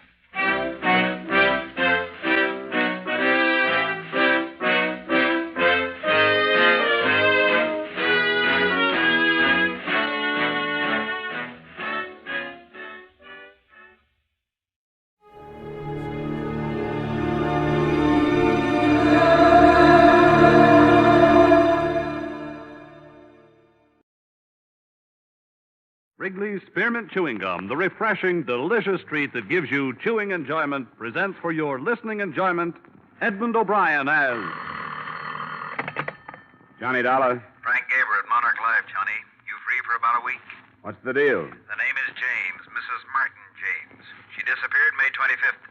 Wrigley's Spearmint Chewing Gum, the refreshing, delicious treat that gives you chewing enjoyment, presents for your listening enjoyment Edmund O'Brien as Johnny Dollar. Frank Gaber at Monarch Life, Johnny. You free for about a week? What's the deal? The name is James, Mrs. Martin James. She disappeared May 25th.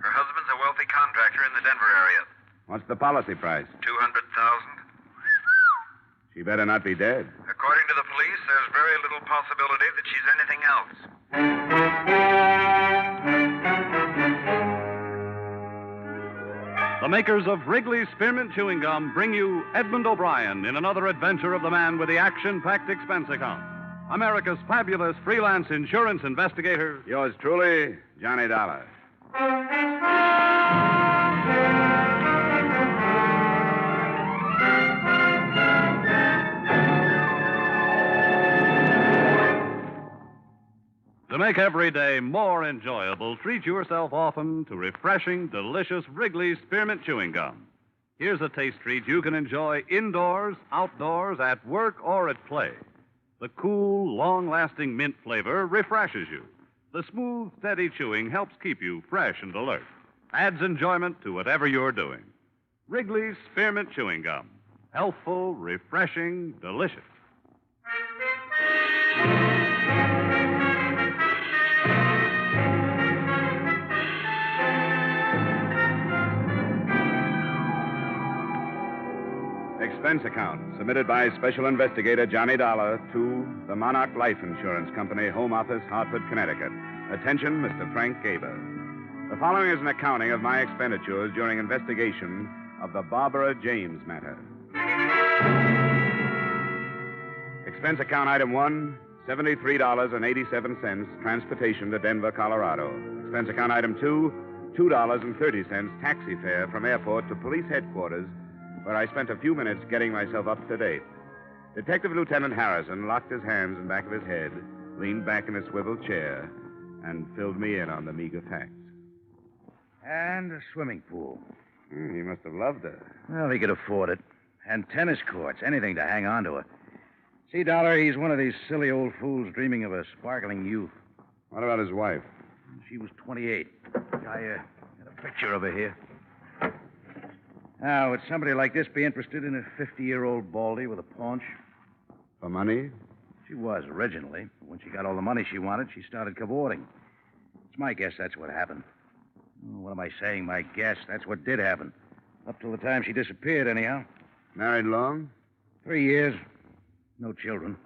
Her husband's a wealthy contractor in the Denver area. What's the policy price? $200,000. She better not be dead. According to the police, there's very little possibility that she's anything else. The makers of Wrigley's Spearmint Chewing Gum bring you Edmund O'Brien in another adventure of the man with the action-packed expense account. America's fabulous freelance insurance investigator. Yours truly, Johnny Dollar. To make every day more enjoyable, treat yourself often to refreshing, delicious Wrigley's Spearmint Chewing Gum. Here's a taste treat you can enjoy indoors, outdoors, at work, or at play. The cool, long-lasting mint flavor refreshes you. The smooth, steady chewing helps keep you fresh and alert. Adds enjoyment to whatever you're doing. Wrigley's Spearmint Chewing Gum. Healthful, refreshing, delicious. Expense account submitted by Special Investigator Johnny Dollar to the Monarch Life Insurance Company, Home Office, Hartford, Connecticut. Attention, Mr. Frank Gaber. The following is an accounting of my expenditures during investigation of the Barbara James matter. Expense account item 1, $73.87, transportation to Denver, Colorado. Expense account item 2, $2.30, taxi fare from airport to police headquarters, where I spent a few minutes getting myself up to date. Detective Lieutenant Harrison locked his hands in back of his head, leaned back in a swivel chair, and filled me in on the meager facts. And a swimming pool. He must have loved her. Well, he could afford it. And tennis courts, anything to hang on to her. See, Dollar, he's one of these silly old fools dreaming of a sparkling youth. What about his wife? She was 28. I got a picture of her here. Now, would somebody like this be interested in a 50-year-old baldy with a paunch? For money? She was originally. When she got all the money she wanted, she started cavorting. It's my guess that's what happened. Oh, what am I saying, my guess? That's what did happen. Up till the time she disappeared, anyhow. Married long? 3 years. No children.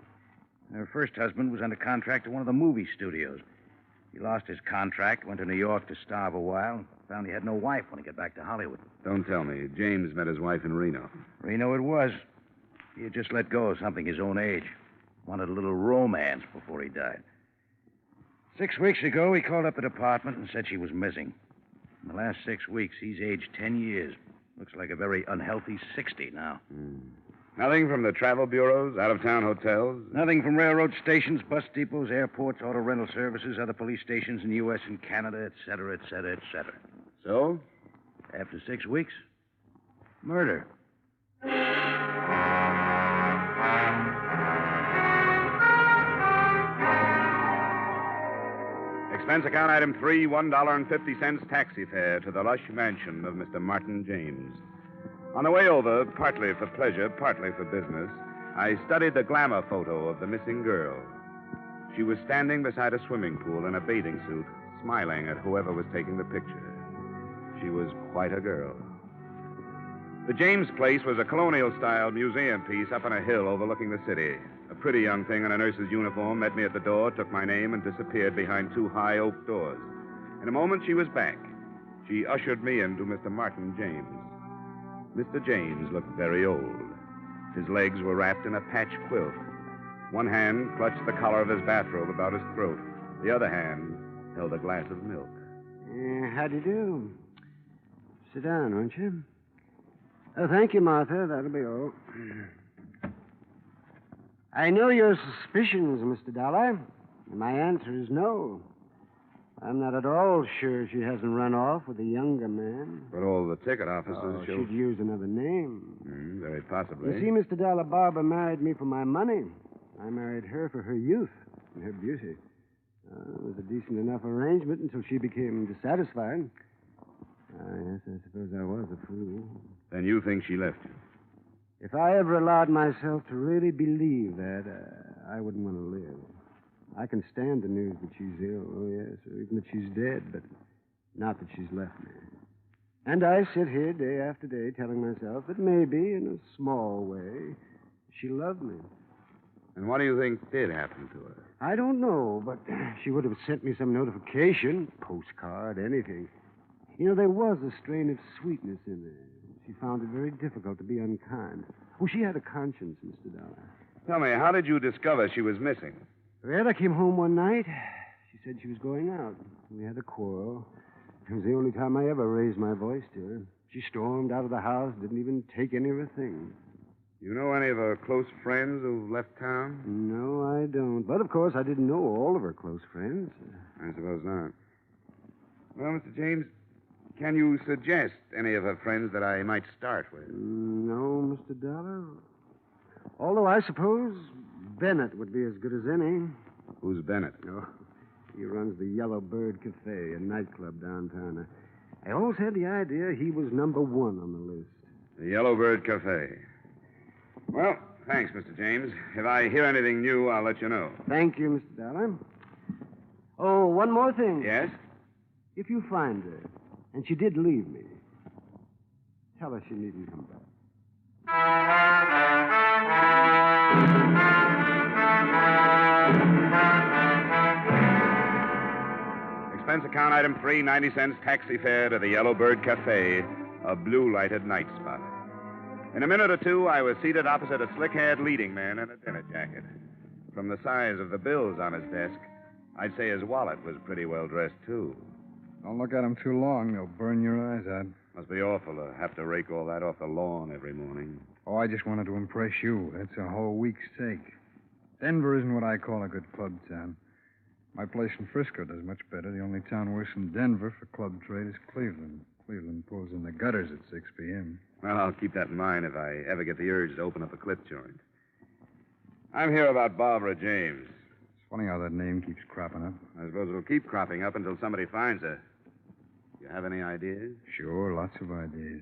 Her first husband was under contract to one of the movie studios. He lost his contract, went to New York to starve a while, found he had no wife when he got back to Hollywood. Don't tell me. James met his wife in Reno. Reno it was. He had just let go of something his own age. Wanted a little romance before he died. 6 weeks ago, he called up the department and said she was missing. In the last 6 weeks, he's aged 10 years. Looks like a very unhealthy 60 now. Nothing from the travel bureaus, out-of-town hotels? Nothing from railroad stations, bus depots, airports, auto rental services, other police stations in the U.S. and Canada, et cetera, et cetera, et cetera. So? After 6 weeks, murder. Expense account item 3, $1.50 taxi fare to the lush mansion of Mr. Martin James. On the way over, partly for pleasure, partly for business, I studied the glamour photo of the missing girl. She was standing beside a swimming pool in a bathing suit, smiling at whoever was taking the picture. She was quite a girl. The James place was a colonial-style museum piece up on a hill overlooking the city. A pretty young thing in a nurse's uniform met me at the door, took my name, and disappeared behind 2 high oak doors. In a moment, she was back. She ushered me into Mr. Martin James. Mr. James looked very old. His legs were wrapped in a patch quilt. One hand clutched the collar of his bathrobe about his throat. The other hand held a glass of milk. How do you do? Sit down, won't you? Oh, thank you, Martha. That'll be all. I know your suspicions, Mr. Dollar. My answer is no. I'm not at all sure she hasn't run off with a younger man. But all the ticket officers show... She'd use another name. Very possibly. You see, Mr. Dollar, Barbara married me for my money. I married her for her youth. in her beauty. It was a decent enough arrangement until she became dissatisfied. Yes, I suppose I was a fool. Then you think she left you? If I ever allowed myself to really believe that, I wouldn't want to live. I can stand the news that she's ill, oh yes, or even that she's dead, but not that she's left me. And I sit here day after day telling myself that maybe, in a small way, she loved me. And what do you think did happen to her? I don't know, but she would have sent me some notification, postcard, anything. You know, there was a strain of sweetness in there. She found it very difficult to be unkind. Oh, she had a conscience, Mr. Dollar. Tell me, how did you discover she was missing? Well, I came home one night. She said she was going out. We had a quarrel. It was the only time I ever raised my voice to her. She stormed out of the house, didn't even take any of her things. You know any of her close friends who've left town? No, I don't. But, of course, I didn't know all of her close friends. I suppose not. Well, Mr. James, can you suggest any of her friends that I might start with? No, Mr. Dollar. Although I suppose Bennett would be as good as any. Who's Bennett? Oh, he runs the Yellow Bird Cafe, a nightclub downtown. I always had the idea he was number one on the list. The Yellow Bird Cafe. Well, thanks, Mr. James. If I hear anything new, I'll let you know. Thank you, Mr. Dollar. Oh, one more thing. Yes? If you find her, and she did leave me, tell her she needn't come back. Expense account item 3, 90 cents taxi fare to the Yellow Bird Cafe, a blue-lighted night spot. In a minute or two, I was seated opposite a slick-haired leading man in a dinner jacket. From the size of the bills on his desk, I'd say his wallet was pretty well dressed, too. Don't look at him too long. They'll burn your eyes out. Must be awful to have to rake all that off the lawn every morning. Oh, I just wanted to impress you. That's a whole week's take. Denver isn't what I call a good club town. My place in Frisco does much better. The only town worse than Denver for club trade is Cleveland. Cleveland pulls in the gutters at 6 p.m. Well, I'll keep that in mind if I ever get the urge to open up a clip joint. I'm here about Barbara James. It's funny how that name keeps cropping up. I suppose it'll keep cropping up until somebody finds her. You have any ideas? Sure, lots of ideas.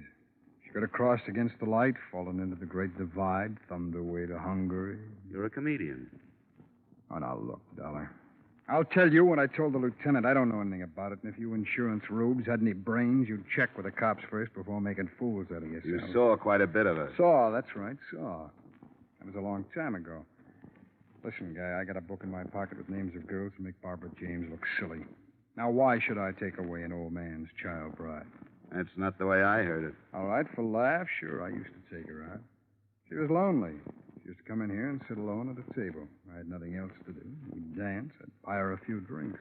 She could have crossed against the light, fallen into the Great Divide, thumbed her way to Hungary. You're a comedian. Oh, now, look, Dollar. I'll tell you what I told the lieutenant. I don't know anything about it, and if you insurance rubes had any brains, you'd check with the cops first before making fools out of yourself. You saw quite a bit of her. Saw, that's right, saw. That was a long time ago. Listen, guy, I got a book in my pocket with names of girls who make Barbara James look silly. Now, why should I take away an old man's child bride? That's not the way I heard it. All right, for laughs, sure, I used to take her out. She was lonely. She used to come in here and sit alone at a table. I had nothing else to do. We'd dance. I'd buy her a few drinks.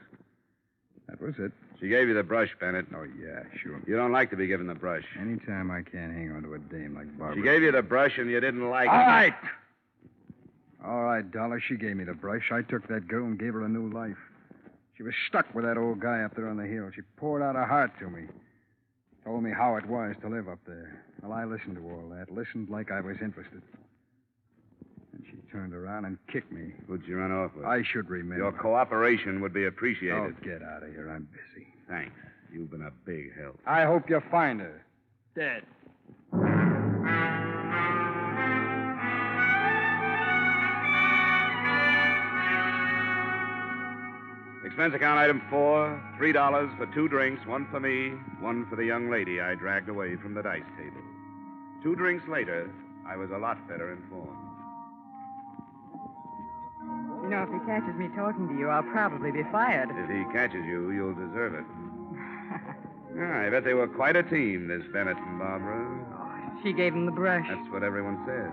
That was it. She gave you the brush, Bennett. Oh, yeah, sure. You don't like to be given the brush. Anytime I can't hang on to a dame like Barbara. She gave you the brush and you didn't like it. All right! All right, Dollar, she gave me the brush. I took that girl and gave her a new life. She was stuck with that old guy up there on the hill. She poured out her heart to me. Told me how it was to live up there. Well, I listened to all that. Listened like I was interested. And she turned around and kicked me. Who'd you run off with? I should remember. Your cooperation would be appreciated. Oh, get out of here. I'm busy. Thanks. You've been a big help. I hope you find her. Dead. Expense account item 4, $3 for 2 drinks, 1 for me, 1 for the young lady I dragged away from the dice table. 2 drinks later, I was a lot better informed. You know, if he catches me talking to you, I'll probably be fired. If he catches you, you'll deserve it. I bet they were quite a team, this Bennett and Barbara. She gave him the brush. That's what everyone says.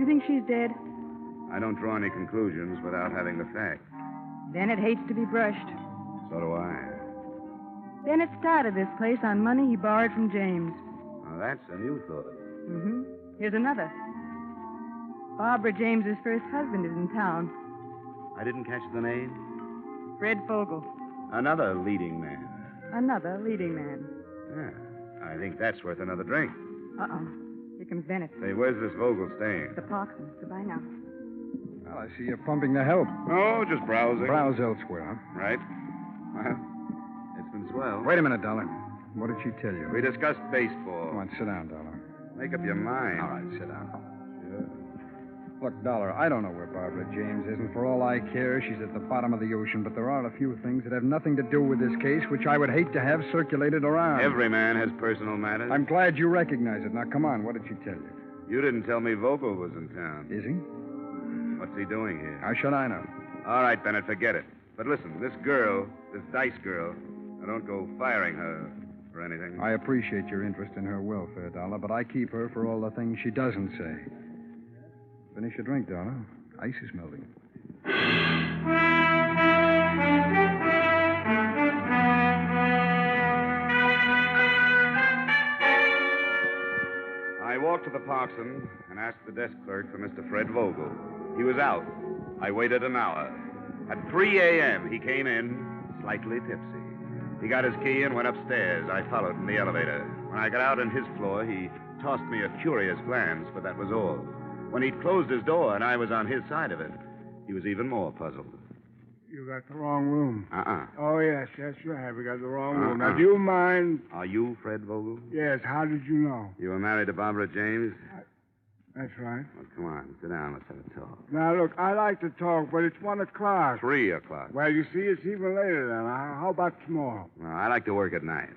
You think she's dead? I don't draw any conclusions without having the facts. Bennett hates to be brushed. So do I. Bennett started this place on money he borrowed from James. Now, that's a new thought. Mm-hmm. Here's another. Barbara James's first husband is in town. I didn't catch the name? Fred Fogel. Another leading man. Another leading man. Yeah, I think that's worth another drink. Uh-oh. Here comes Bennett. Say, where's this Vogel staying? The Parkson. Goodbye now. Well, I see you're pumping the help. Oh, just browsing. Browse elsewhere, huh? Right. Well, it's been swell. Wait a minute, Dollar. What did she tell you? We discussed baseball. Come on, sit down, Dollar. Make up your mind. All right, sit down. Sure. Look, Dollar, I don't know where Barbara James is, and for all I care, she's at the bottom of the ocean, but there are a few things that have nothing to do with this case, which I would hate to have circulated around. Every man has personal matters. I'm glad you recognize it. Now, come on, what did she tell you? You didn't tell me Vogel was in town. Is he? What's he doing here? How should I know? All right, Bennett, forget it. But listen, this girl, this Dice girl, I don't go firing her or anything. I appreciate your interest in her welfare, Dollar, but I keep her for all the things she doesn't say. Finish your drink, Dollar. Ice is melting. I walked to the Parkson and asked the desk clerk for Mr. Fred Vogel. He was out. I waited an hour. At 3 a.m., he came in, slightly tipsy. He got his key and went upstairs. I followed in the elevator. When I got out on his floor, he tossed me a curious glance, but that was all. When he'd closed his door and I was on his side of it, he was even more puzzled. You got the wrong room. Oh, yes, right. We got the wrong room. Uh-uh. Now, do you mind? Are you Fred Vogel? Yes, how did you know? You were married to Barbara James? That's right. Well, come on, sit down. Let's have a talk. Now, look, I like to talk, but it's 1 o'clock. 3 o'clock. Well, you see, it's even later then. How about tomorrow? Well, I like to work at night.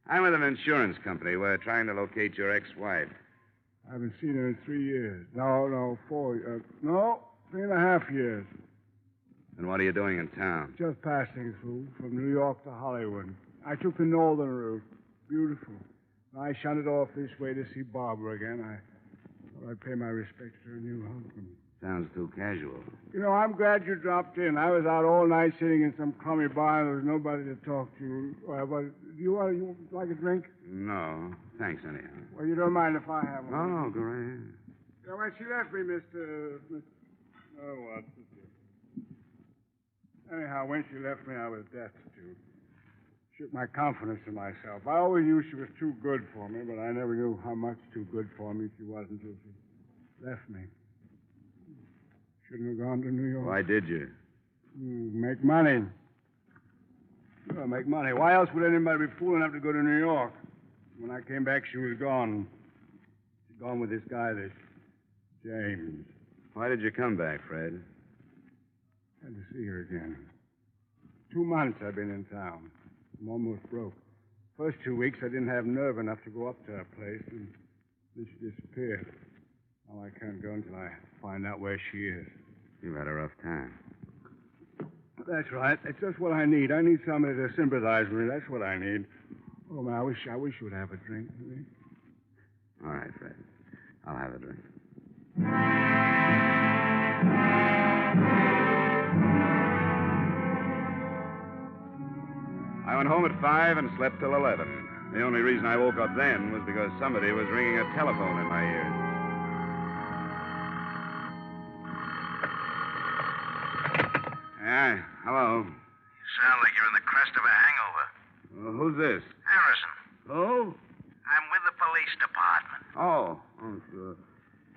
I'm with an insurance company. We're trying to locate your ex-wife. I haven't seen her in 3 years. No, 4. No, 3.5 years. And what are you doing in town? Just passing through from New York to Hollywood. I took the northern route. Beautiful. I shunted off this way to see Barbara again. I thought I'd pay my respects to her new husband. Sounds too casual. You know, I'm glad you dropped in. I was out all night sitting in some crummy bar and there was nobody to talk to. But you like a drink? No, thanks anyhow. Well, you don't mind if I have one? No, go right ahead. Yeah, when she left me, Mr. Oh, what? Anyhow, when she left me, I was destitute. Shook my confidence in myself. I always knew she was too good for me, but I never knew how much too good for me she was until she left me. Shouldn't have gone to New York. Why did you? Make money. Sure, make money. Why else would anybody be fool enough to go to New York? When I came back, she was gone. She'd gone with this guy, this James. Why did you come back, Fred? Had to see her again. 2 months I've been in town. I'm almost broke. First 2 weeks, I didn't have nerve enough to go up to her place, and then she disappeared. Now I can't go until I find out where she is. You've had a rough time. That's right. That's just what I need. I need somebody to sympathize with me. That's what I need. Oh, man, I wish you would have a drink with me. All right, Fred. I'll have a drink. I went home at 5 and slept till 11. The only reason I woke up then was because somebody was ringing a telephone in my ears. Yeah, hello. You sound like you're in the crest of a hangover. Who's this? Harrison. Oh? I'm with the police department. Oh, sure.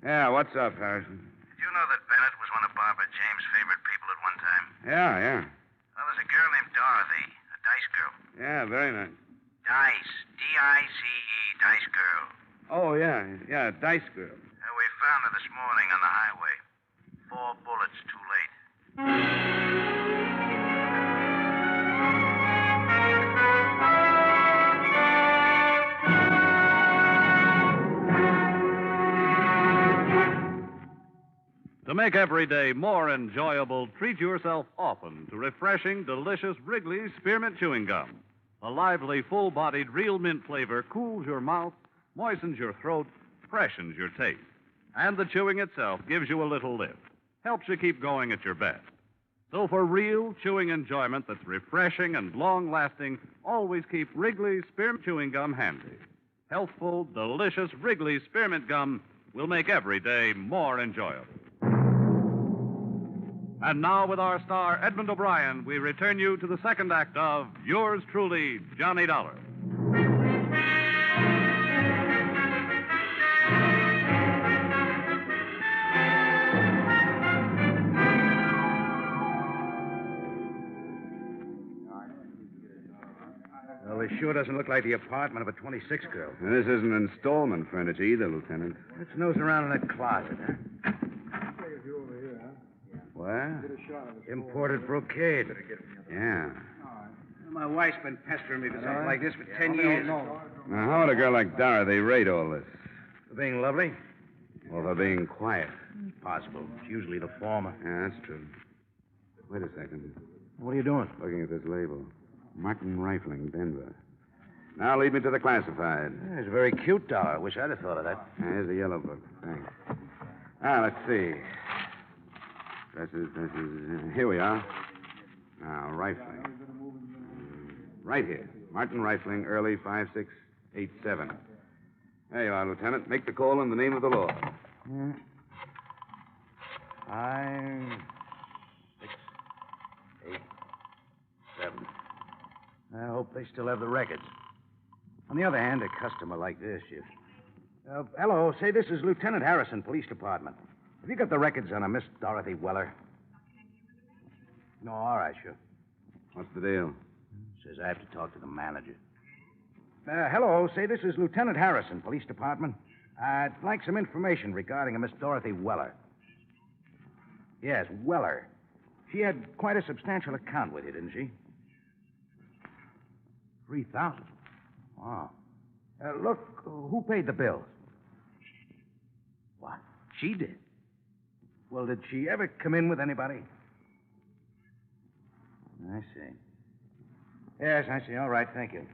Yeah, what's up, Harrison? Did you know that Bennett was one of Barbara James' favorite people at one time? Yeah. Well, there's a girl named Dorothy, a Dice girl. Yeah, very nice. Dice. D-I-C-E, Dice girl. Oh, yeah, Dice girl. We found her this morning on the highway. 4 bullets too late. To make every day more enjoyable, treat yourself often to refreshing, delicious Wrigley's Spearmint Chewing Gum. The lively, full-bodied, real mint flavor cools your mouth, moistens your throat, freshens your taste. And the chewing itself gives you a little lift, helps you keep going at your best. So for real chewing enjoyment that's refreshing and long-lasting, always keep Wrigley's Spearmint Chewing Gum handy. Healthful, delicious Wrigley's Spearmint Gum will make every day more enjoyable. And now, with our star, Edmund O'Brien, we return you to the second act of Yours Truly, Johnny Dollar. sure doesn't look like the apartment of a 26 girl. And this isn't installment furniture either, Lieutenant. Let's nose around in that closet, huh? What? Imported brocade. Yeah. My wife's been pestering me for something like this for 10 years. Now, how would a girl like Dorothy rate all this? For being lovely? Or for being quiet? Possible. It's usually the former. Yeah, that's true. Wait a second. What are you doing? Looking at this label. Martin Rifling, Denver. Now lead me to the classified. Yeah, it's a very cute doll. I wish I'd have thought of that. Here's the yellow book. Thanks. Now, let's see. Dresses. Here we are. Now, Rifling. Right here. Martin Rifling, early 5687. There you are, Lieutenant. Make the call in the name of the law. Yeah. 5, 6, 8, 7. I hope they still have the records. On the other hand, a customer like this, you... hello. Say, this is Lieutenant Harrison, Police Department. Have you got the records on a Miss Dorothy Weller? No, all right, sure. What's the deal? Says I have to talk to the manager. Hello. Say, this is Lieutenant Harrison, Police Department. I'd like some information regarding a Miss Dorothy Weller. Yes, Weller. She had quite a substantial account with you, didn't she? 3,000. Wow. Look, who paid the bills? What? She did? Well, did she ever come in with anybody? I see. Yes, I see. All right, thank you.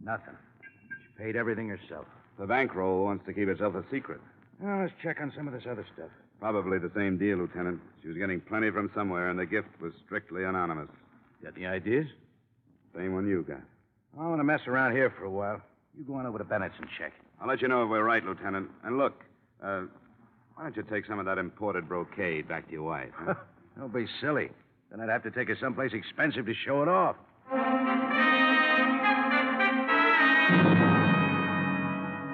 Nothing. She paid everything herself. The bankroll wants to keep itself a secret. Well, let's check on some of this other stuff. Probably the same deal, Lieutenant. She was getting plenty from somewhere, and the gift was strictly anonymous. Got any ideas? Same one you got. I want to mess around here for a while. You go on over to Bennett's and check. I'll let you know if we're right, Lieutenant. And look, why don't you take some of that imported brocade back to your wife? Huh? Don't be silly. Then I'd have to take her someplace expensive to show it off.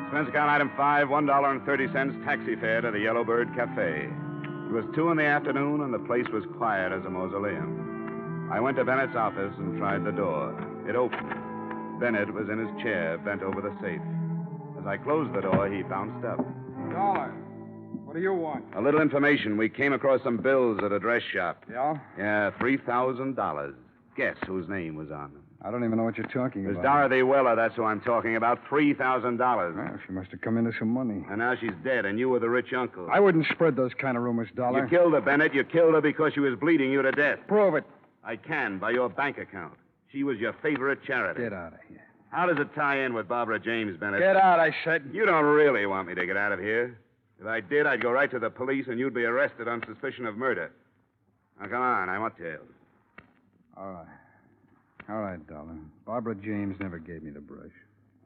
Expense account item 5, $1.30 taxi fare to the Yellowbird Cafe. It was 2 in the afternoon, and the place was quiet as a mausoleum. I went to Bennett's office and tried the door. It opened. Bennett was in his chair, bent over the safe. As I closed the door, he bounced up. Dollar. What do you want? A little information. We came across some bills at a dress shop. Yeah? Yeah, $3,000. Guess whose name was on them. I don't even know what you're talking There's about. Dorothy Weller, that's who I'm talking about. $3,000. Well, she must have come into some money. And now she's dead, and you were the rich uncle. I wouldn't spread those kind of rumors, Dollar. You killed her, Bennett. You killed her because she was bleeding you to death. Prove it. I can, by your bank account. She was your favorite charity. Get out of here. How does it tie in with Barbara James, Bennett? Get out, I said. You don't really want me to get out of here. If I did, I'd go right to the police, and you'd be arrested on suspicion of murder. Now, come on. I want details. All right. All right, Dollar. Barbara James never gave me the brush.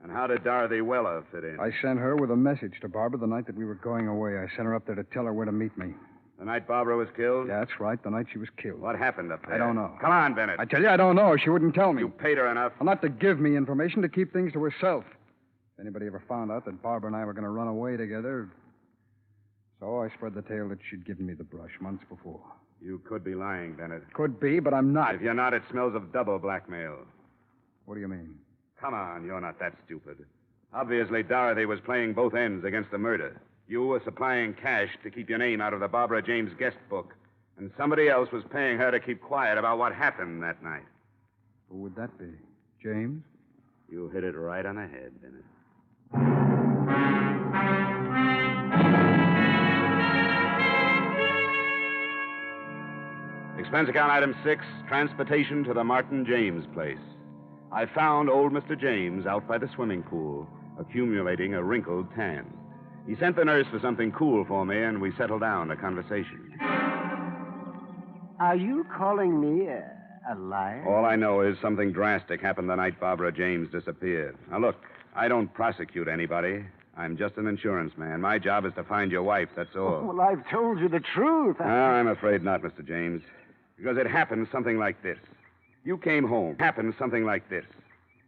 And how did Dorothy Weller fit in? I sent her with a message to Barbara the night that we were going away. I sent her up there to tell her where to meet me. The night Barbara was killed? That's right, the night she was killed. What happened up there? I don't know. Come on, Bennett. I tell you, I don't know. She wouldn't tell me. You paid her enough. Well, not to give me information, to keep things to herself. If anybody ever found out that Barbara and I were going to run away together... So I spread the tale that she'd given me the brush months before. You could be lying, Bennett. Could be, but I'm not. If you're not, it smells of double blackmail. What do you mean? Come on, you're not that stupid. Obviously, Dorothy was playing both ends against the murder. You were supplying cash to keep your name out of the Barbara James guest book. And somebody else was paying her to keep quiet about what happened that night. Who would that be? James? You hit it right on the head, Bennett. Expense account item 6, transportation to the Martin James place. I found old Mr. James out by the swimming pool, accumulating a wrinkled tan. He sent the nurse for something cool for me, and we settled down to conversation. Are you calling me a liar? All I know is something drastic happened the night Barbara James disappeared. Now, look, I don't prosecute anybody. I'm just an insurance man. My job is to find your wife, that's all. Well, I've told you the truth. I'm afraid not, Mr. James. Because it happened something like this. You came home. Happened something like this.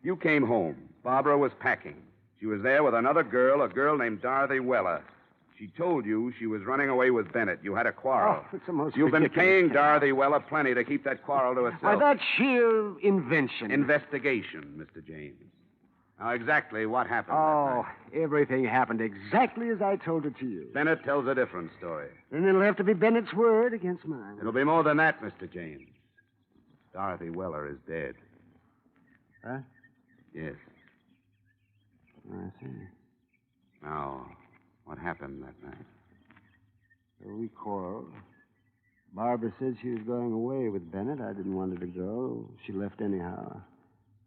You came home. Barbara was packing. She was there with another girl, a girl named Dorothy Weller. She told you she was running away with Bennett. You had a quarrel. Oh, it's the most You've been ridiculous paying thing. Dorothy Weller plenty to keep that quarrel to herself. Why, that's sheer invention. Investigation, Mr. James. Now, exactly what happened that Oh, night? everything happened exactly as I told it to you. Bennett tells a different story. Then it'll have to be Bennett's word against mine. It'll be more than that, Mr. James. Dorothy Weller is dead. Huh? Yes. I see. Now, what happened that night? So we quarreled. Barbara said she was going away with Bennett. I didn't want her to go. She left anyhow.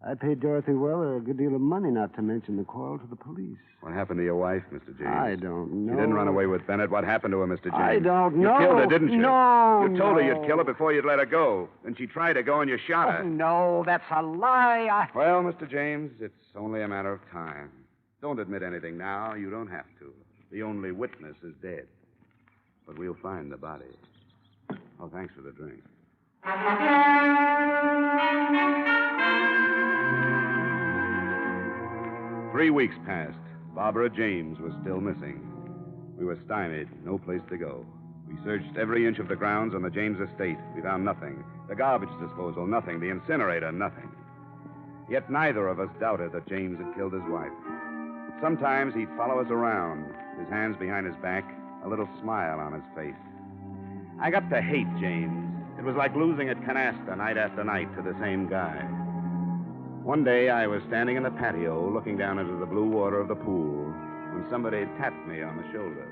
I paid Dorothy Weller a good deal of money, not to mention the quarrel, to the police. What happened to your wife, Mr. James? I don't know. You didn't run away with Bennett. What happened to her, Mr. James? I don't know. You killed her, didn't you? No, You told her no. you'd kill her before you'd let her go. Then she tried to go and you shot her. Oh, no, that's a lie. Well, Mr. James, it's only a matter of time. Don't admit anything now. You don't have to. The only witness is dead. But we'll find the body. Oh, thanks for the drink. 3 weeks passed. Barbara James was still missing. We were stymied, no place to go. We searched every inch of the grounds on the James estate. We found nothing. The garbage disposal, nothing. The incinerator, nothing. Yet neither of us doubted that James had killed his wife. Sometimes he'd follow us around, his hands behind his back, a little smile on his face. I got to hate James. It was like losing at canasta night after night to the same guy. One day I was standing in the patio looking down into the blue water of the pool when somebody tapped me on the shoulder.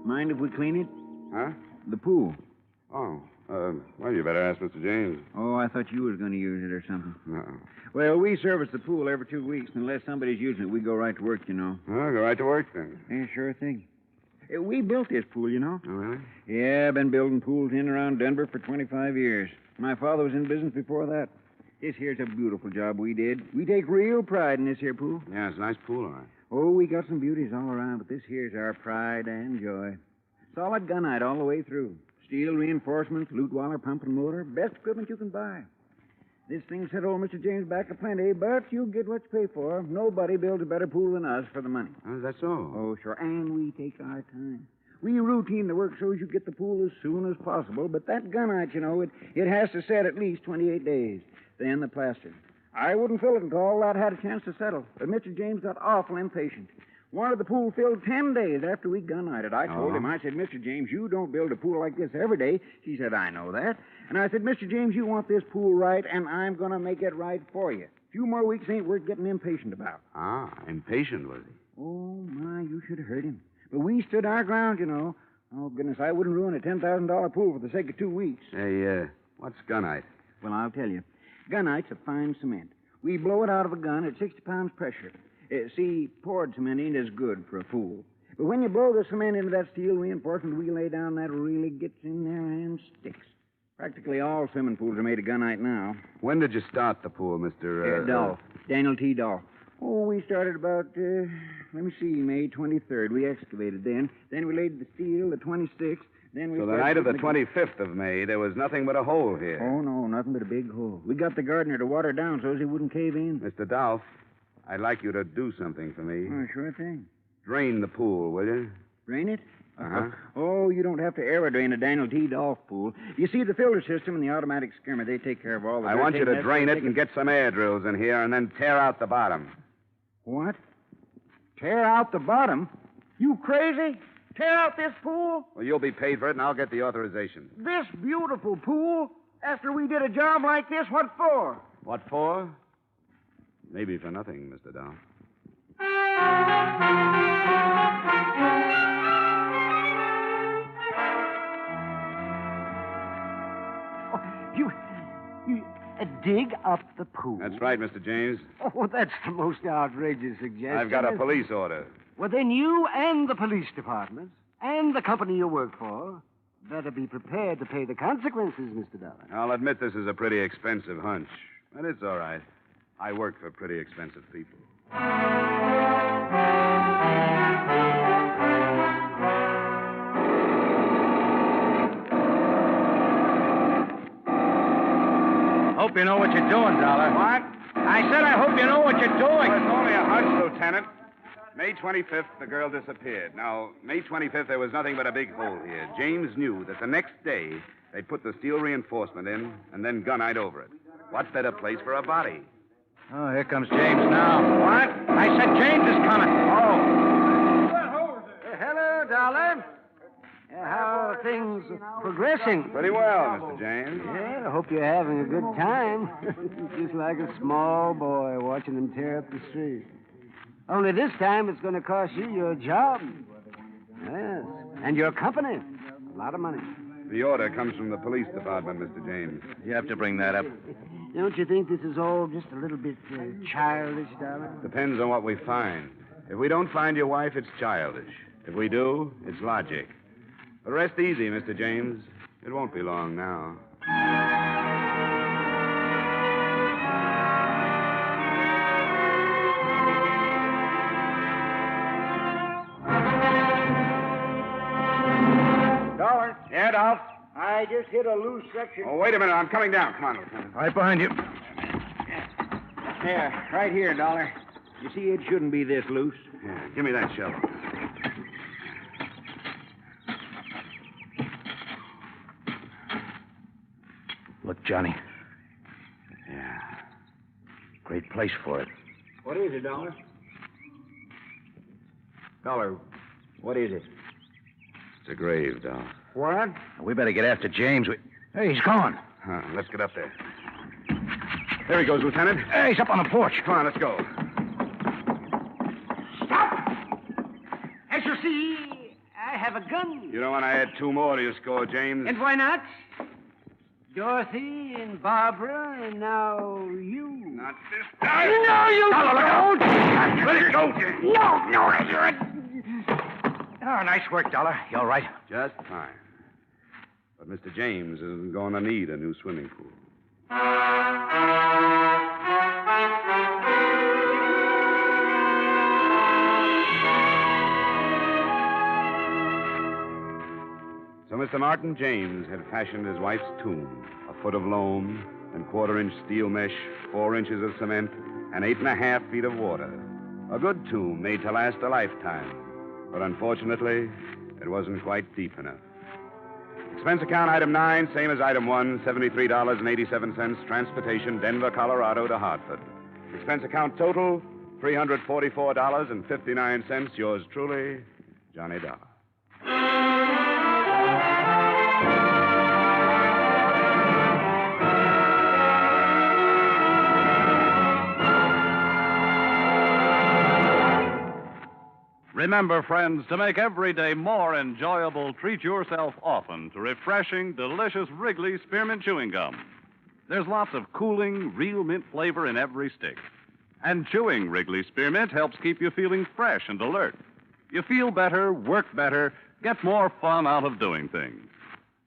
Mind if we clean it? Huh? The pool. Oh, well, you better ask Mr. James. Oh, I thought you was going to use it or something. No. Well, we service the pool every 2 weeks. Unless somebody's using it, we go right to work, you know. Well, go right to work then. Yeah, sure thing. We built this pool, you know. Oh, really? Yeah, I've been building pools in and around Denver for 25 years. My father was in business before that. This here's a beautiful job we did. We take real pride in this here pool. Yeah, it's a nice pool, all right. Oh, we got some beauties all around, but this here's our pride and joy. Solid gunite all the way through. Steel reinforcements, Lutweiler pump and motor. Best equipment you can buy. This thing set old Mr. James back a plenty, but you get what you pay for. Nobody builds a better pool than us for the money. Oh, is that so? Oh, sure. And we take our time. We routine the work so as you get the pool as soon as possible, but that gunite, you know, it has to set at least 28 days. Then the plaster. I wouldn't fill it until all that had a chance to settle. But Mr. James got awful impatient. Wanted the pool filled 10 days after we gunnited. I told him, I said, Mr. James, you don't build a pool like this every day. He said, I know that. And I said, Mr. James, you want this pool right, and I'm going to make it right for you. A few more weeks ain't worth getting impatient about. Ah, impatient, was he? Oh, my, you should have heard him. But we stood our ground, you know. Oh, goodness, I wouldn't ruin a $10,000 pool for the sake of 2 weeks. Hey, what's gunite? Well, I'll tell you. Gunite's a fine cement. We blow it out of a gun at 60 pounds pressure. See, poured cement ain't as good for a pool. But when you blow the cement into that steel reinforcement we lay down, that really gets in there and sticks. Practically all swimming pools are made of gunite now. When did you start the pool, Mr. Dolph. Daniel T. Dolph. Oh, we started about, May 23rd. We excavated then. Then we laid the steel, the 26th. Then we So the night of the 25th of May, there was nothing but a hole here. Oh, no, nothing but a big hole. We got the gardener to water down so he wouldn't cave in. Mr. Dolph, I'd like you to do something for me. Oh, sure thing. Drain the pool, will you? Drain it? Uh-huh. Oh, you don't have to aerodrain a Daniel T. Dolph pool. You see, the filter system and the automatic skimmer, they take care of all the I dirt want you to taking drain that- it and get some air drills in here and then tear out the bottom. What? Tear out the bottom? You crazy? Tear out this pool? Well, you'll be paid for it, and I'll get the authorization. This beautiful pool? After we did a job like this, what for? What for? Maybe for nothing, Mr. Dolph. You dig up the pool? That's right, Mr. James. Oh, that's the most outrageous suggestion. I've got a police order. Well, then you and the police department and the company you work for better be prepared to pay the consequences, Mr. Dollar. I'll admit this is a pretty expensive hunch, but it's all right. I work for pretty expensive people. Hope you know what you're doing, Dollar. What? I said I hope you know what you're doing. Well, it's only a hunch, Lieutenant. May 25th, the girl disappeared. Now, May 25th, there was nothing but a big hole here. James knew that the next day they'd put the steel reinforcement in and then gunite over it. What better place for a body? Oh, here comes James now. What? I said James is coming. Oh. Hello, darling. How are things progressing? Pretty well, Mr. James. Yeah, I hope you're having a good time. Just like a small boy watching them tear up the street. Only this time it's going to cost you your job. Yes. And your company. A lot of money. The order comes from the police department, Mr. James. You have to bring that up. Don't you think this is all just a little bit childish, darling? Depends on what we find. If we don't find your wife, it's childish. If we do, it's logic. But rest easy, Mr. James. It won't be long now. Dollar. Yeah, Dolph? I just hit a loose section. Oh, wait a minute. I'm coming down. Come on, Lieutenant. Right behind you. There, right here, Dollar. You see, it shouldn't be this loose. Yeah, give me that shovel. Look, Johnny. Yeah. Great place for it. What is it, Dollar? Dollar, what is it? It's a grave, Dolph. What? We better get after James. Hey, he's gone. Let's get up there. There he goes, Lieutenant. Hey, he's up on the porch. Come on, let's go. As you see, I have a gun. You don't want to add 2 more to your score, James. And why not? Dorothy and Barbara, and now you. Not this time. No, you don't. Let it go, James. No, you're a... Oh, nice work, Dollar. You all right? Just fine. But Mr. James isn't going to need a new swimming pool. So Mr. Martin James had fashioned his wife's tomb, a foot of loam and 1/4-inch steel mesh, 4 inches of cement, and 8.5 feet of water. A good tomb made to last a lifetime. But unfortunately, it wasn't quite deep enough. Expense account item 9, same as item 1, $73.87, transportation, Denver, Colorado to Hartford. Expense account total, $344.59. Yours truly, Johnny Dollar. Remember, friends, to make every day more enjoyable, treat yourself often to refreshing, delicious Wrigley Spearmint Chewing Gum. There's lots of cooling, real mint flavor in every stick. And chewing Wrigley Spearmint helps keep you feeling fresh and alert. You feel better, work better, get more fun out of doing things.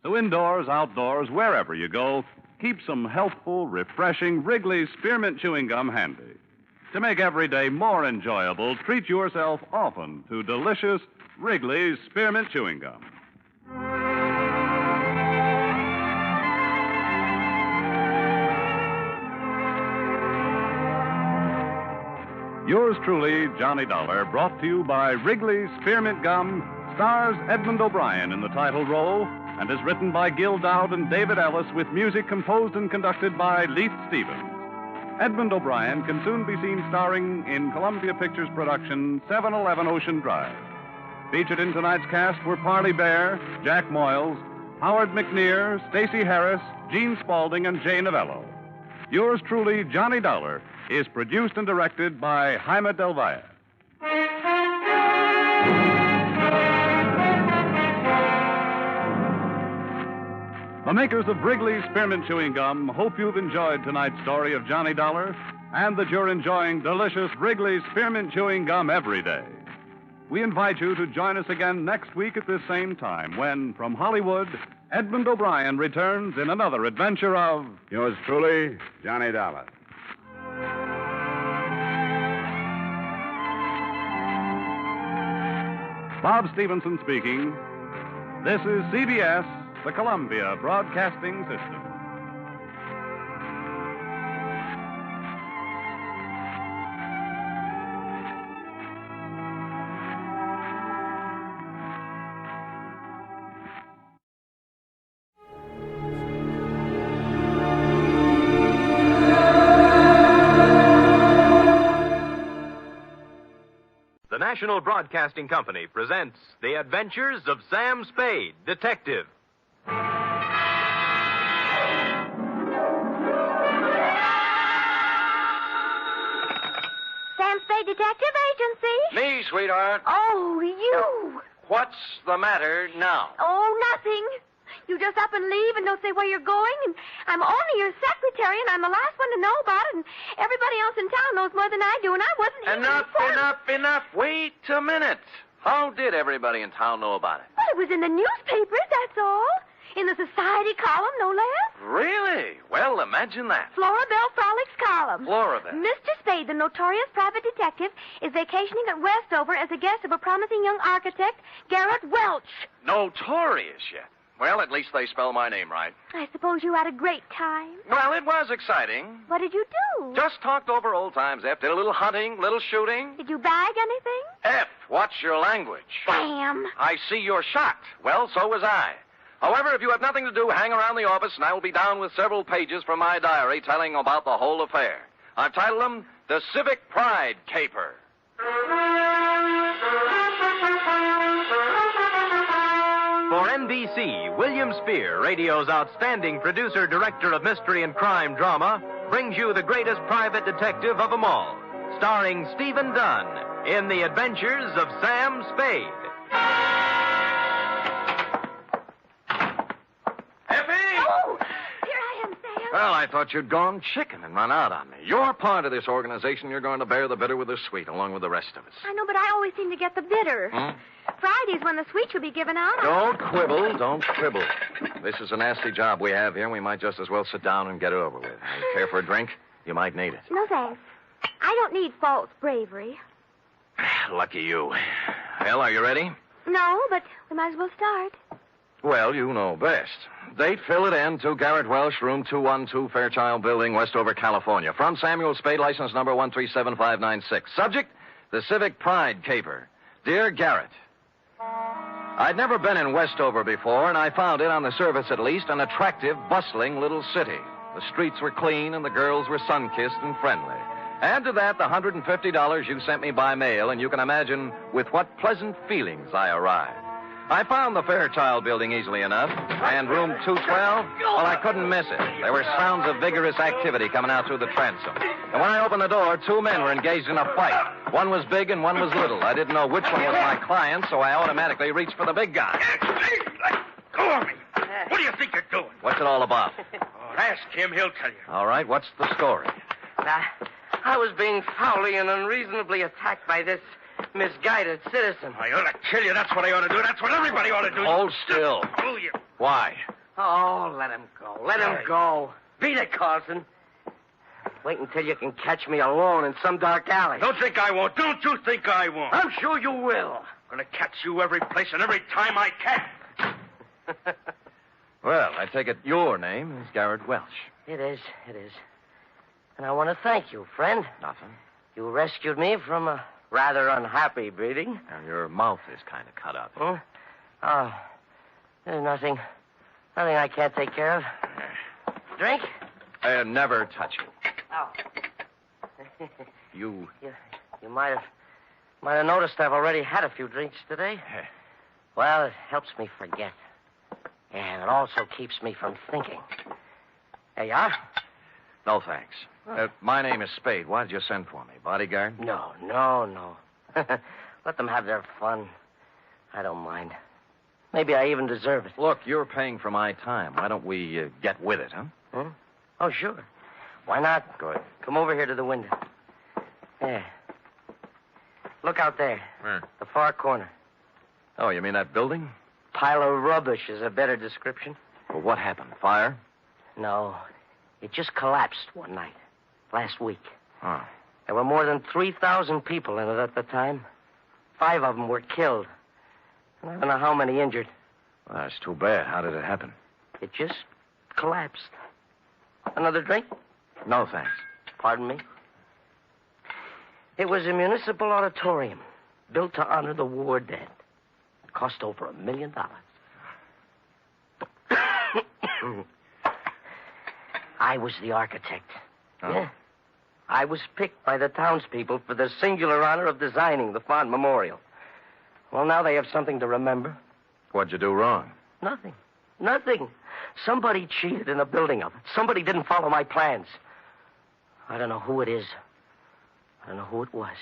So indoors, outdoors, wherever you go, keep some healthful, refreshing Wrigley Spearmint Chewing Gum handy. To make every day more enjoyable, treat yourself often to delicious Wrigley's Spearmint Chewing Gum. Yours truly, Johnny Dollar, brought to you by Wrigley's Spearmint Gum, stars Edmund O'Brien in the title role, and is written by Gil Dowd and David Ellis with music composed and conducted by Leith Stevens. Edmund O'Brien can soon be seen starring in Columbia Pictures' production 711 Ocean Drive. Featured in tonight's cast were Parley Bear, Jack Moyles, Howard McNear, Stacey Harris, Gene Spaulding, and Jay Novello. Yours truly, Johnny Dollar, is produced and directed by Jaime Del Valle. The makers of Wrigley's Spearmint Chewing Gum hope you've enjoyed tonight's story of Johnny Dollar and that you're enjoying delicious Wrigley's Spearmint Chewing Gum every day. We invite you to join us again next week at this same time when, from Hollywood, Edmund O'Brien returns in another adventure of... Yours truly, Johnny Dollar. Bob Stevenson speaking. This is CBS, the Columbia Broadcasting System. National Broadcasting Company presents The Adventures of Sam Spade, Detective. Sam Spade Detective Agency. Me, sweetheart. Oh, you. What's the matter now? Oh, nothing. You just up and leave and don't say where you're going, and I'm only your secretary, and I'm the last one to know about it, and everybody else in town knows more than I do, and I wasn't even Enough. Wait a minute. How did everybody in town know about it? Well, it was in the newspapers, that's all. In the society column, no less. Really? Well, imagine that. Florabelle Frolics column. Florabelle. Mr. Spade, the notorious private detective, is vacationing at Westover as a guest of a promising young architect, Garrett Welch. Notorious yet. Well, at least they spell my name right. I suppose you had a great time. Well, it was exciting. What did you do? Just talked over old times, F. Did a little hunting, little shooting. Did you bag anything? F, what's your language? Sam. I see you're shocked. Well, so was I. However, if you have nothing to do, hang around the office, and I will be down with several pages from my diary telling about the whole affair. I've titled them The Civic Pride Caper. For NBC, William Spear, radio's outstanding producer-director of mystery and crime drama, brings you the greatest private detective of them all, starring Stephen Dunn in The Adventures of Sam Spade. Oh, here I am, Sam. Well, I thought you'd gone chicken and run out on me. You're part of this organization. You're going to bear the bitter with the sweet, along with the rest of us. I know, but I always seem to get the bitter. Friday's when the sweets will be given out. Don't quibble. This is a nasty job we have here, and we might just as well sit down and get it over with. You care for a drink? You might need it. No, thanks. I don't need false bravery. Lucky you. Well, are you ready? No, but we might as well start. Well, you know best. Date, fill it in, to Garrett Welsh, room 212, Fairchild Building, Westover, California. From Samuel Spade, license number 137596. Subject, the Civic Pride Caper. Dear Garrett, I'd never been in Westover before, and I found it, on the surface at least, an attractive, bustling little city. The streets were clean, and the girls were sun-kissed and friendly. Add to that the $150 you sent me by mail, and you can imagine with what pleasant feelings I arrived. I found the Fairchild Building easily enough, and room 212, well, I couldn't miss it. There were sounds of vigorous activity coming out through the transom. And when I opened the door, two men were engaged in a fight. One was big and one was little. I didn't know which one was my client, so I automatically reached for the big guy. Go on me. What do you think you're doing? What's it all about? Oh, ask him. He'll tell you. All right, what's the story? I was being foully and unreasonably attacked by this misguided citizen. I ought to kill you. That's what I ought to do. That's what everybody ought to do. Hold still. Oh, you. Why? Oh, let him go. Let him go. Beat it, Carlson. Wait until you can catch me alone in some dark alley. Don't think I won't. Don't you think I won't. I'm sure you will. I'm going to catch you every place and every time I can. Well, I take it your name is Garrett Welch. It is. And I want to thank you, friend. Nothing. You rescued me from a rather unhappy breeding. And your mouth is kind of cut up. Huh? Oh, there's nothing I can't take care of. Drink? Never touch it. Oh. You might have noticed I've already had a few drinks today. Well, it helps me forget. And it also keeps me from thinking. There you are. No, thanks. My name is Spade. Why did you send for me? Bodyguard? No. Let them have their fun. I don't mind. Maybe I even deserve it. Look, you're paying for my time. Why don't we get with it, huh? Oh, sure. Why not? Good. Come over here to the window. There. Look out there. Where? The far corner. Oh, you mean that building? Pile of rubbish is a better description. Well, what happened? Fire? No. It just collapsed one night. Last week. Oh. There were more than 3,000 people in it at the time. 5 of them were killed. And I don't know how many injured. Well, that's too bad. How did it happen? It just collapsed. Another drink? No, thanks. Pardon me? It was a municipal auditorium built to honor the war dead. It cost over $1 million. I was the architect. Oh. Yeah. I was picked by the townspeople for the singular honor of designing the fond memorial. Well, now they have something to remember. What'd you do wrong? Nothing. Nothing. Somebody cheated in the building of it. Somebody didn't follow my plans. I don't know who it is. I don't know who it was.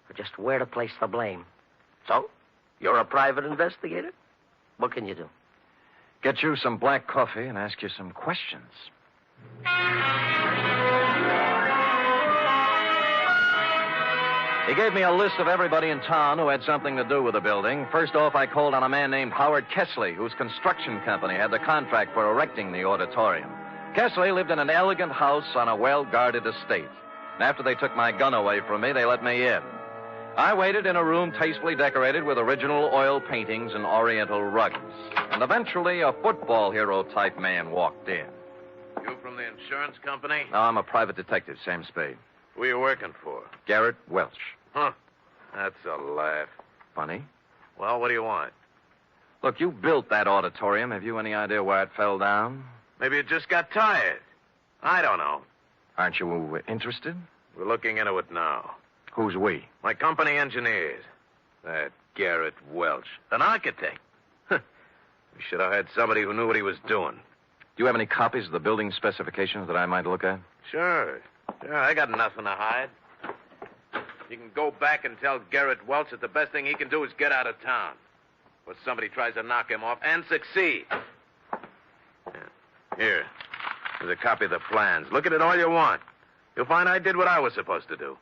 Or just where to place the blame. So, you're a private investigator? What can you do? Get you some black coffee and ask you some questions. He gave me a list of everybody in town who had something to do with the building. First off, I called on a man named Howard Kessley, whose construction company had the contract for erecting the auditorium. Kessley lived in an elegant house on a well-guarded estate. And after they took my gun away from me, they let me in. I waited in a room tastefully decorated with original oil paintings and oriental rugs. And eventually, a football hero-type man walked in. You from the insurance company? No, I'm a private detective, Sam Spade. Who are you working for? Garrett Welch. Huh. That's a laugh. Funny? Well, what do you want? Look, you built that auditorium. Have you any idea why it fell down? Maybe you just got tired. I don't know. Aren't you interested? We're looking into it now. Who's we? My company engineers. That Garrett Welch. An architect. We should have had somebody who knew what he was doing. Do you have any copies of the building specifications that I might look at? Sure, I got nothing to hide. You can go back and tell Garrett Welch that the best thing he can do is get out of town. Or somebody tries to knock him off and succeed. Here's a copy of the plans. Look at it all you want. You'll find I did what I was supposed to do.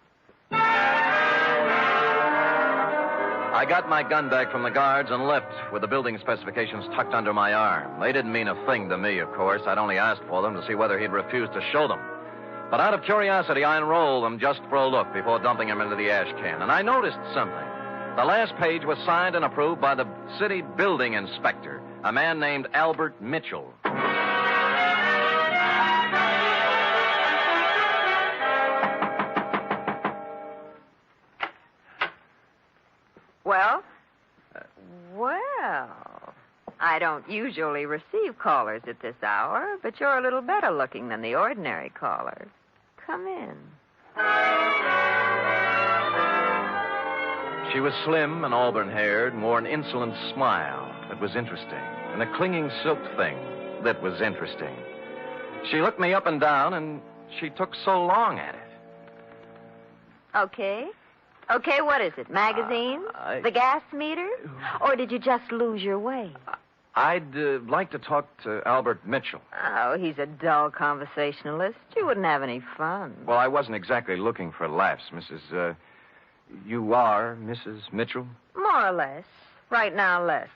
I got my gun back from the guards and left with the building specifications tucked under my arm. They didn't mean a thing to me, of course. I'd only asked for them to see whether he'd refuse to show them. But out of curiosity, I unrolled them just for a look before dumping them into the ash can. And I noticed something. The last page was signed and approved by the city building inspector, a man named Albert Mitchell. Well? Well, I don't usually receive callers at this hour, but you're a little better looking than the ordinary caller. Come in. She was slim and auburn-haired and wore an insolent smile that was interesting, and a clinging silk thing that was interesting. She looked me up and down, and she took so long at it. Okay, what is it? Magazines? The gas meter? Or did you just lose your way? I'd like to talk to Albert Mitchell. Oh, he's a dull conversationalist. You wouldn't have any fun. Well, I wasn't exactly looking for laughs, Mrs. You are Mrs. Mitchell? More or less. Right now, less.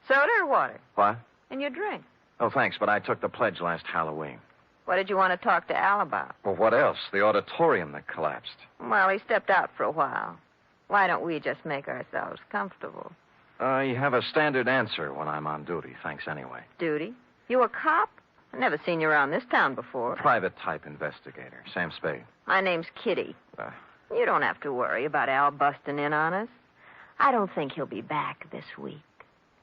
Soda or water? What? And your drink. Oh, thanks, but I took the pledge last Halloween. What did you want to talk to Al about? Well, what else? The auditorium that collapsed. Well, he stepped out for a while. Why don't we just make ourselves comfortable? I have a standard answer when I'm on duty. Thanks anyway. Duty? You a cop? I've never seen you around this town before. Private-type investigator. Sam Spade. My name's Kitty. You don't have to worry about Al busting in on us. I don't think he'll be back this week.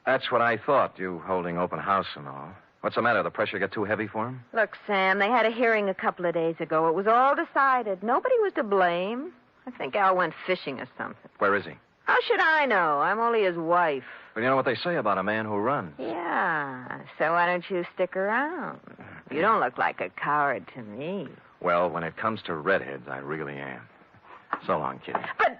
That's what I thought, you holding open house and all. What's the matter? The pressure get too heavy for him? Look, Sam, they had a hearing a couple of days ago. It was all decided. Nobody was to blame. I think Al went fishing or something. Where is he? How should I know? I'm only his wife. Well, you know what they say about a man who runs. Yeah, so why don't you stick around? You don't look like a coward to me. Well, when it comes to redheads, I really am. So long, Kitty. But...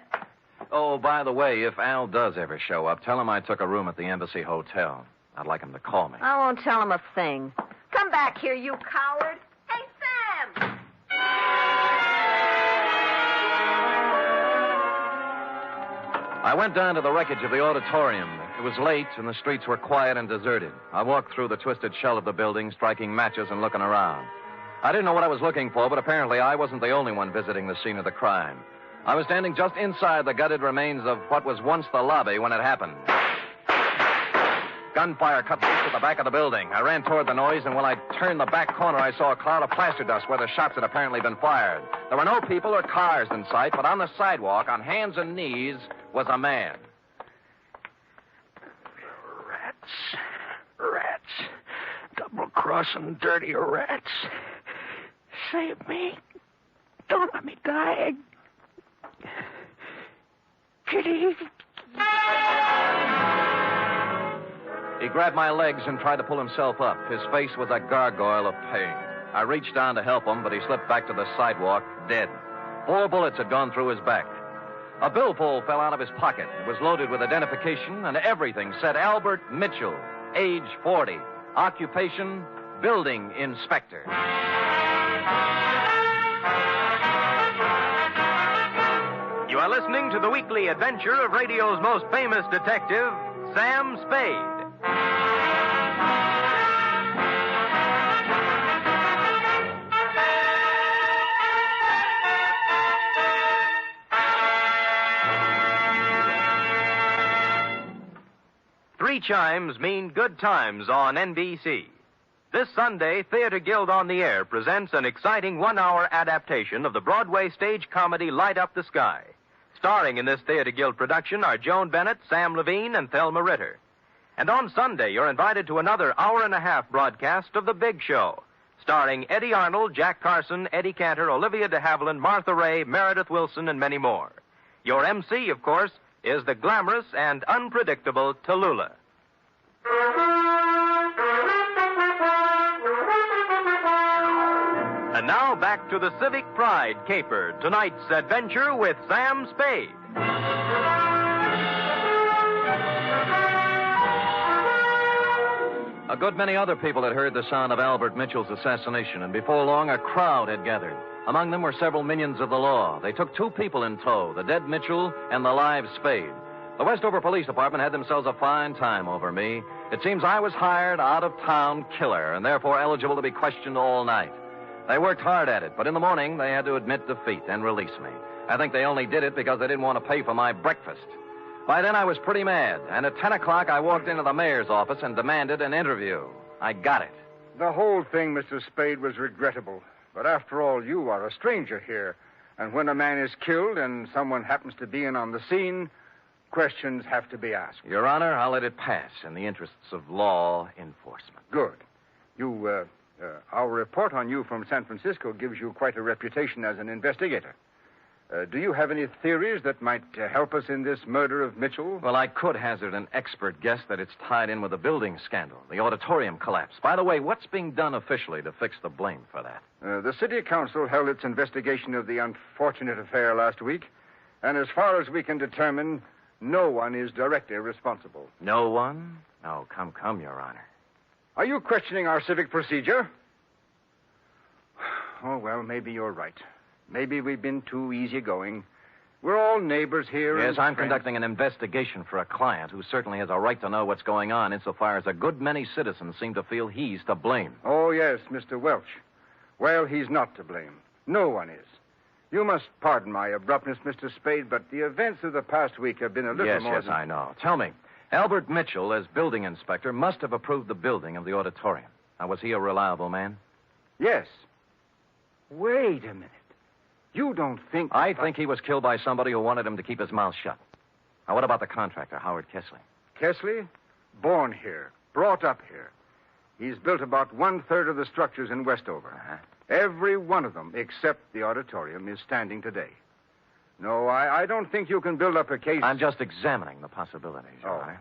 Oh, by the way, if Al does ever show up, tell him I took a room at the Embassy Hotel. I'd like him to call me. I won't tell him a thing. Come back here, you coward. Hey, Sam! I went down to the wreckage of the auditorium. It was late, and the streets were quiet and deserted. I walked through the twisted shell of the building, striking matches and looking around. I didn't know what I was looking for, but apparently I wasn't the only one visiting the scene of the crime. I was standing just inside the gutted remains of what was once the lobby when it happened. Gunfire cut loose at the back of the building. I ran toward the noise, and when I turned the back corner, I saw a cloud of plaster dust where the shots had apparently been fired. There were no people or cars in sight, but on the sidewalk, on hands and knees, was a man. Rats. Double-crossing dirty rats. Save me. Don't want me dying. Kitty. He grabbed my legs and tried to pull himself up. His face was a gargoyle of pain. I reached down to help him, but he slipped back to the sidewalk, dead. 4 bullets had gone through his back. A billfold fell out of his pocket. It was loaded with identification, and everything said Albert Mitchell, age 40, occupation, building inspector. You are listening to the weekly adventure of radio's most famous detective, Sam Spade. Three chimes mean good times on NBC. This Sunday, Theater Guild on the Air presents an exciting 1-hour adaptation of the Broadway stage comedy Light Up the Sky. Starring in this Theater Guild production are Joan Bennett, Sam Levine, and Thelma Ritter. And on Sunday, you're invited to another hour-and-a-half broadcast of The Big Show, starring Eddie Arnold, Jack Carson, Eddie Cantor, Olivia de Havilland, Martha Ray, Meredith Wilson, and many more. Your MC, of course, is the glamorous and unpredictable Tallulah. And now back to the Civic Pride caper, tonight's adventure with Sam Spade. A good many other people had heard the sound of Albert Mitchell's assassination, and before long a crowd had gathered. Among them were several minions of the law. They took 2 people in tow, the dead Mitchell and the live Spade. The Westover Police Department had themselves a fine time over me. It seems I was hired out-of-town killer and therefore eligible to be questioned all night. They worked hard at it, but in the morning they had to admit defeat and release me. I think they only did it because they didn't want to pay for my breakfast. By then I was pretty mad, and at 10 o'clock I walked into the mayor's office and demanded an interview. I got it. The whole thing, Mr. Spade, was regrettable. But after all, you are a stranger here. And when a man is killed and someone happens to be in on the scene, questions have to be asked. Your Honor, I'll let it pass in the interests of law enforcement. Good. Our report on you from San Francisco gives you quite a reputation as an investigator. Do you have any theories that might help us in this murder of Mitchell? Well, I could hazard an expert guess that it's tied in with the building scandal, the auditorium collapse. By the way, what's being done officially to fix the blame for that? The city council held its investigation of the unfortunate affair last week, and as far as we can determine, no one is directly responsible. No one? Oh, come, Your Honor. Are you questioning our civic procedure? Oh, well, maybe you're right. Maybe we've been too easygoing. We're all neighbors here. Yes, I'm friends. conducting an investigation for a client who certainly has a right to know what's going on insofar as a good many citizens seem to feel he's to blame. Oh, yes, Mr. Welch. Well, he's not to blame. No one is. You must pardon my abruptness, Mr. Spade, but the events of the past week have been a little more Yes, I know. Tell me, Albert Mitchell, as building inspector, must have approved the building of the auditorium. Now, was he a reliable man? Yes. Wait a minute. You don't think... I think he was killed by somebody who wanted him to keep his mouth shut. Now, what about the contractor, Howard Kesley? Kesley? Born here. Brought up here. He's built about 1/3 of the structures in Westover. Every one of them, except the auditorium, is standing today. No, I don't think you can build up a case... I'm just examining the possibilities, all right?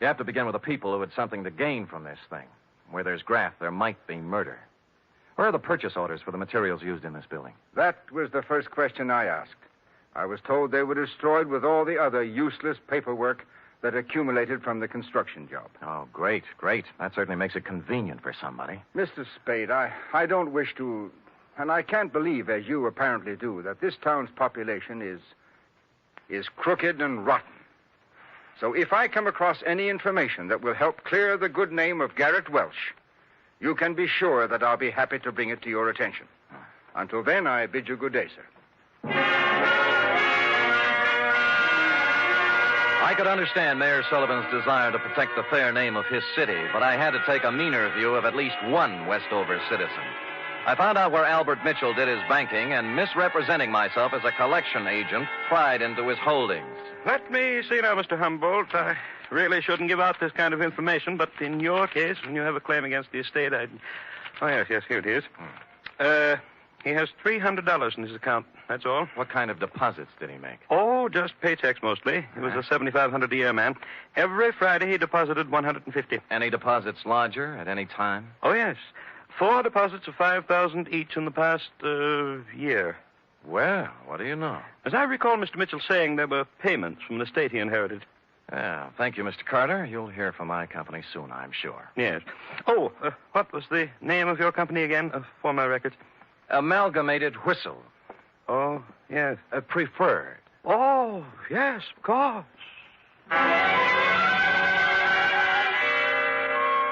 You have to begin with the people who had something to gain from this thing. Where there's graft, there might be murder. Where are the purchase orders for the materials used in this building? That was the first question I asked. I was told they were destroyed with all the other useless paperwork that accumulated from the construction job. Oh, great. That certainly makes it convenient for somebody. Mr. Spade, I don't wish to, and I can't believe, as you apparently do, that this town's population is crooked and rotten. So if I come across any information that will help clear the good name of Garrett Welch, you can be sure that I'll be happy to bring it to your attention. Until then, I bid you good day, sir. I could understand Mayor Sullivan's desire to protect the fair name of his city, but I had to take a meaner view of at least one Westover citizen. I found out where Albert Mitchell did his banking, and misrepresenting myself as a collection agent, pried into his holdings. Let me see now, Mr. Humboldt. I really shouldn't give out this kind of information, but in your case, when you have a claim against the estate, Oh, yes, here it is. He has $300 in his account. That's all. What kind of deposits did he make? Oh, just paychecks mostly. He was a $7,500 a year man. Every Friday he deposited $150. Any deposits larger at any time? Oh, yes. 4 deposits of $5,000 each in the past year. Well, what do you know? As I recall Mr. Mitchell saying there were payments from the estate he inherited. Yeah, thank you, Mr. Carter. You'll hear from my company soon, I'm sure. Yes. Oh, what was the name of your company again, for my records? Amalgamated Whistle. Oh, yes. Preferred. Oh, yes, of course.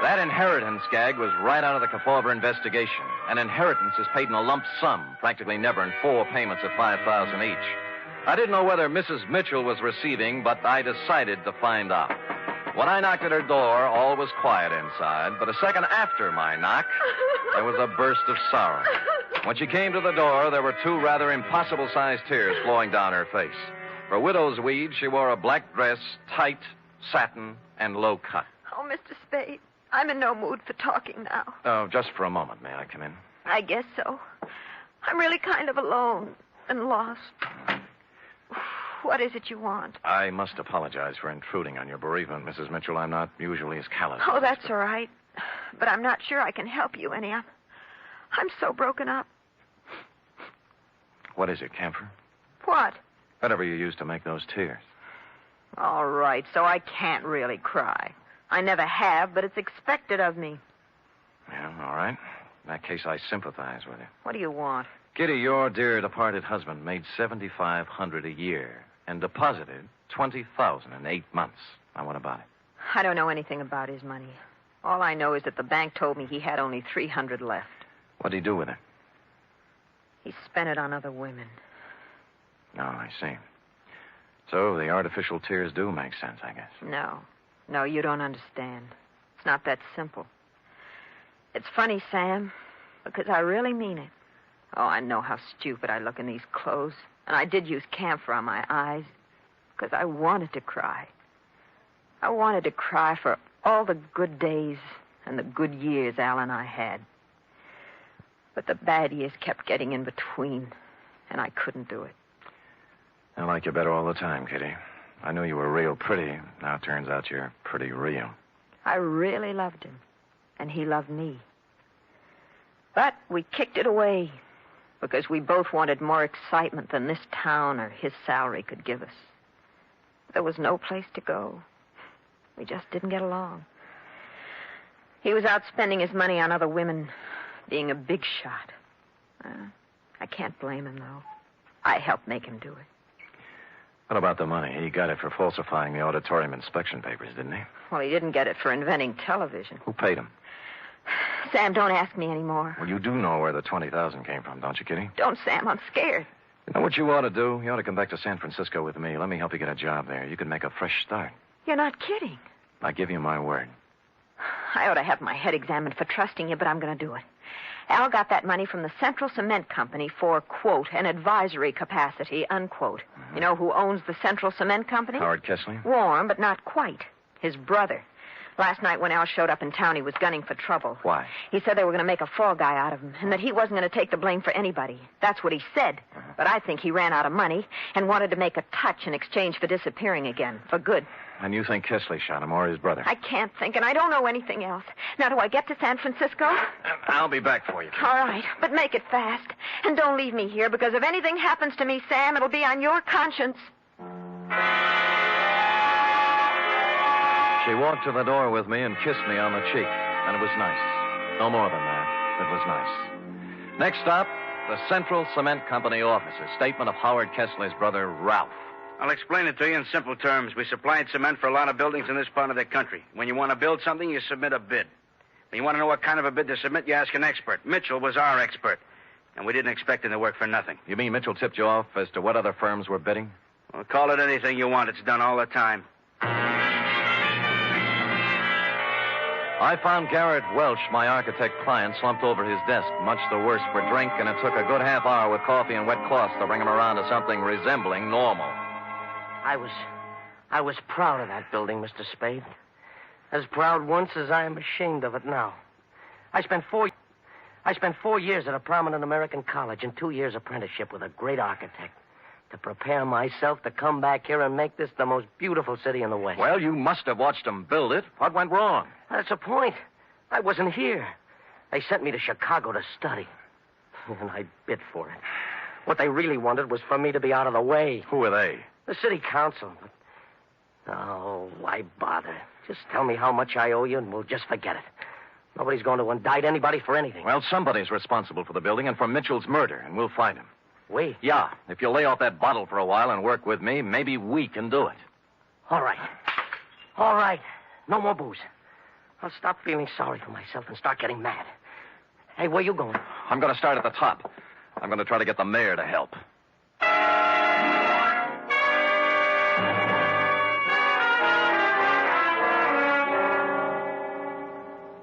That inheritance gag was right out of the Kefauver investigation. An inheritance is paid in a lump sum, practically never in 4 payments of $5,000 each. I didn't know whether Mrs. Mitchell was receiving, but I decided to find out. When I knocked at her door, all was quiet inside, but a second after my knock, there was a burst of sorrow. When she came to the door, there were 2 rather impossible-sized tears flowing down her face. For widow's weed, she wore a black dress, tight, satin, and low cut. Oh, Mr. Spade, I'm in no mood for talking now. Oh, just for a moment. May I come in? I guess so. I'm really kind of alone and lost. What is it you want? I must apologize for intruding on your bereavement, Mrs. Mitchell. I'm not usually as callous. Oh, that's all right. But I'm not sure I can help you any. I'm so broken up. What is it, camphor? What? Whatever you used to make those tears. All right, so I can't really cry. I never have, but it's expected of me. Yeah, all right. In that case, I sympathize with you. What do you want? Kitty, your dear departed husband made $7,500 a year and deposited $20,000 in 8 months. Now, what about it? I don't know anything about his money. All I know is that the bank told me he had only $300 left. What'd he do with it? He spent it on other women. Oh, I see. So the artificial tears do make sense, I guess. No, you don't understand. It's not that simple. It's funny, Sam, because I really mean it. Oh, I know how stupid I look in these clothes. And I did use camphor on my eyes because I wanted to cry. I wanted to cry for all the good days and the good years Al and I had. But the bad years kept getting in between, and I couldn't do it. I like you better all the time, Kitty. I knew you were real pretty. Now it turns out you're pretty real. I really loved him, and he loved me. But we kicked it away because we both wanted more excitement than this town or his salary could give us. There was no place to go. We just didn't get along. He was out spending his money on other women, being a big shot. I can't blame him, though. I helped make him do it. What about the money? He got it for falsifying the auditorium inspection papers, didn't he? Well, he didn't get it for inventing television. Who paid him? Sam, don't ask me anymore. Well, you do know where the $20,000 came from, don't you, Kitty? Don't, Sam. I'm scared. You know what you ought to do? You ought to come back to San Francisco with me. Let me help you get a job there. You can make a fresh start. You're not kidding. I give you my word. I ought to have my head examined for trusting you, but I'm going to do it. Al got that money from the Central Cement Company for, quote, an advisory capacity, unquote. You know who owns the Central Cement Company? Howard Kessley? Warm, but not quite. His brother. Last night when Al showed up in town, he was gunning for trouble. Why? He said they were going to make a fall guy out of him, and that he wasn't going to take the blame for anybody. That's what he said. But I think he ran out of money and wanted to make a touch in exchange for disappearing again, for good. And you think Kessley shot him or his brother? I can't think, and I don't know anything else. Now, do I get to San Francisco? I'll be back for you, Kitty. All right, but make it fast. And don't leave me here, because if anything happens to me, Sam, it'll be on your conscience. She walked to the door with me and kissed me on the cheek, and it was nice. No more than that. It was nice. Next stop, the Central Cement Company offices. Statement of Howard Kessley's brother, Ralph. I'll explain it to you in simple terms. We supplied cement for a lot of buildings in this part of the country. When you want to build something, you submit a bid. When you want to know what kind of a bid to submit, you ask an expert. Mitchell was our expert, and we didn't expect him to work for nothing. You mean Mitchell tipped you off as to what other firms were bidding? Well, call it anything you want. It's done all the time. I found Garrett Welch, my architect client, slumped over his desk, much the worse for drink, and it took a good half hour with coffee and wet cloths to bring him around to something resembling normal. I was proud of that building, Mr. Spade. As proud once as I am ashamed of it now. I spent I spent 4 years at a prominent American college and 2 years apprenticeship with a great architect to prepare myself to come back here and make this the most beautiful city in the West. Well, you must have watched them build it. What went wrong? That's the point. I wasn't here. They sent me to Chicago to study. And I bid for it. What they really wanted was for me to be out of the way. Who are they? The city council. But, oh, why bother? Just tell me how much I owe you and we'll just forget it. Nobody's going to indict anybody for anything. Well, somebody's responsible for the building and for Mitchell's murder, and we'll find him. We? Yeah. If you lay off that bottle for a while and work with me, maybe we can do it. All right. All right. No more booze. I'll stop feeling sorry for myself and start getting mad. Hey, where you going? I'm going to start at the top. I'm going to try to get the mayor to help.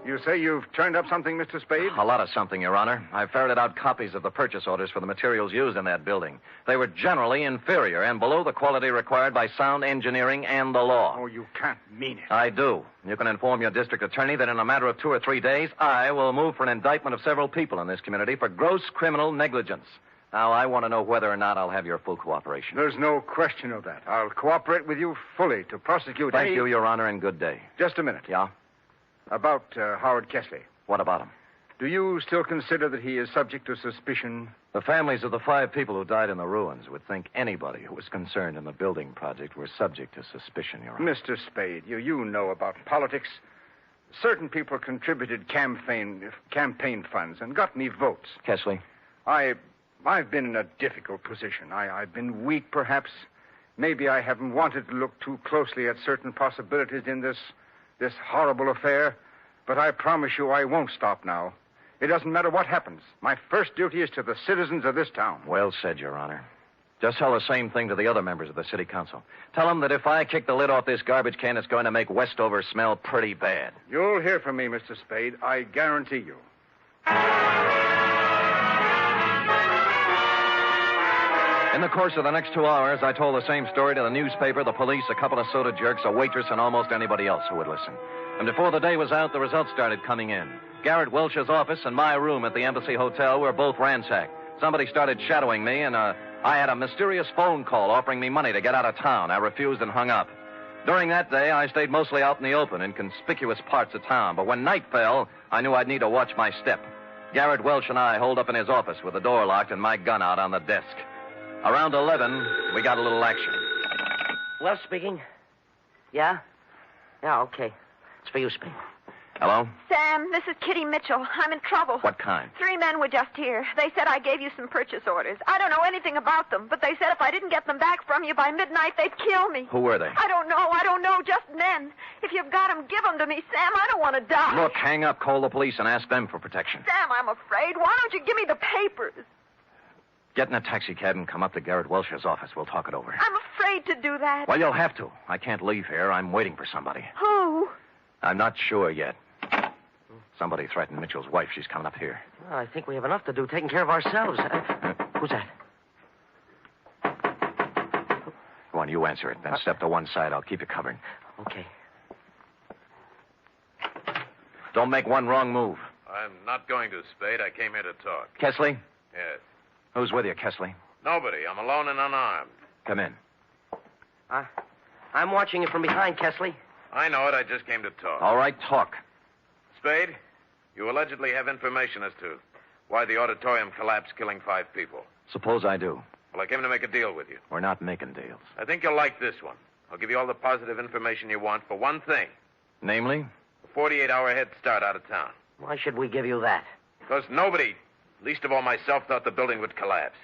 You say you've turned up something, Mr. Spade? A lot of something, Your Honor. I ferreted out copies of the purchase orders for the materials used in that building. They were generally inferior and below the quality required by sound engineering and the law. Oh, you can't mean it. I do. You can inform your district attorney that in a matter of 2 or 3 days, I will move for an indictment of several people in this community for gross criminal negligence. Now, I want to know whether or not I'll have your full cooperation. There's no question of that. I'll cooperate with you fully to prosecute Thank you, Your Honor, and good day. Just a minute. Yeah? About Howard Kesley. What about him? Do you still consider that he is subject to suspicion? The families of the 5 people who died in the ruins would think anybody who was concerned in the building project were subject to suspicion, Your Honor. Mr. Spade, you know about politics. Certain people contributed campaign funds and got me votes. Kesley? I've been in a difficult position. I've been weak, perhaps. Maybe I haven't wanted to look too closely at certain possibilities in this horrible affair, but I promise you I won't stop now. It doesn't matter what happens. My first duty is to the citizens of this town. Well said, Your Honor. Just tell the same thing to the other members of the city council. Tell them that if I kick the lid off this garbage can, it's going to make Westover smell pretty bad. You'll hear from me, Mr. Spade. I guarantee you. In the course of the next 2 hours, I told the same story to the newspaper, the police, a couple of soda jerks, a waitress, and almost anybody else who would listen. And before the day was out, the results started coming in. Garrett Welch's office and my room at the Embassy Hotel were both ransacked. Somebody started shadowing me, and I had a mysterious phone call offering me money to get out of town. I refused and hung up. During that day, I stayed mostly out in the open in conspicuous parts of town. But when night fell, I knew I'd need to watch my step. Garrett Welch and I holed up in his office with the door locked and my gun out on the desk. Around 11, we got a little action. Well, speaking. Yeah? Yeah, okay. It's for you, Spade. Hello? Sam, this is Kitty Mitchell. I'm in trouble. What kind? 3 men were just here. They said I gave you some purchase orders. I don't know anything about them, but they said if I didn't get them back from you by midnight, they'd kill me. Who were they? I don't know. Just men. If you've got them, give them to me, Sam. I don't want to die. Look, hang up, call the police, and ask them for protection. Sam, I'm afraid. Why don't you give me the papers? Get in a taxi cab and come up to Garrett Welch's office. We'll talk it over. I'm afraid to do that. Well, you'll have to. I can't leave here. I'm waiting for somebody. Who? I'm not sure yet. Somebody threatened Mitchell's wife. She's coming up here. Well, I think we have enough to do taking care of ourselves. Who's that? Go on, you answer it. Then step to one side. I'll keep you covered. Okay. Don't make one wrong move. I'm not going to, Spade. I came here to talk. Kesley? Yes. Who's with you, Kesley? Nobody. I'm alone and unarmed. Come in. I'm watching you from behind, Kesley. I know it. I just came to talk. All right, talk. Spade, you allegedly have information as to why the auditorium collapsed, killing 5 people. Suppose I do. Well, I came to make a deal with you. We're not making deals. I think you'll like this one. I'll give you all the positive information you want for one thing. Namely? A 48-hour head start out of town. Why should we give you that? Because nobody, least of all myself, thought the building would collapse.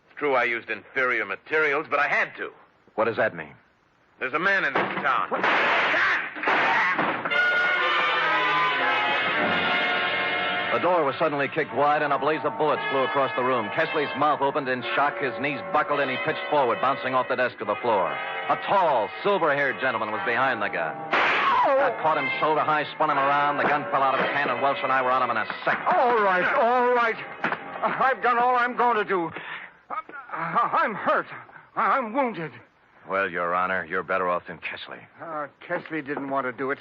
It's true I used inferior materials, but I had to. What does that mean? There's a man in this town. The door was suddenly kicked wide, and a blaze of bullets flew across the room. Kesley's mouth opened in shock, his knees buckled, and he pitched forward, bouncing off the desk to the floor. A tall, silver-haired gentleman was behind the gun. That caught him shoulder high, spun him around. The gun fell out of his hand, and Welch and I were on him in a second. All right. I've done all I'm going to do. I'm hurt. I'm wounded. Well, Your Honor, you're better off than Kesley. Kesley didn't want to do it,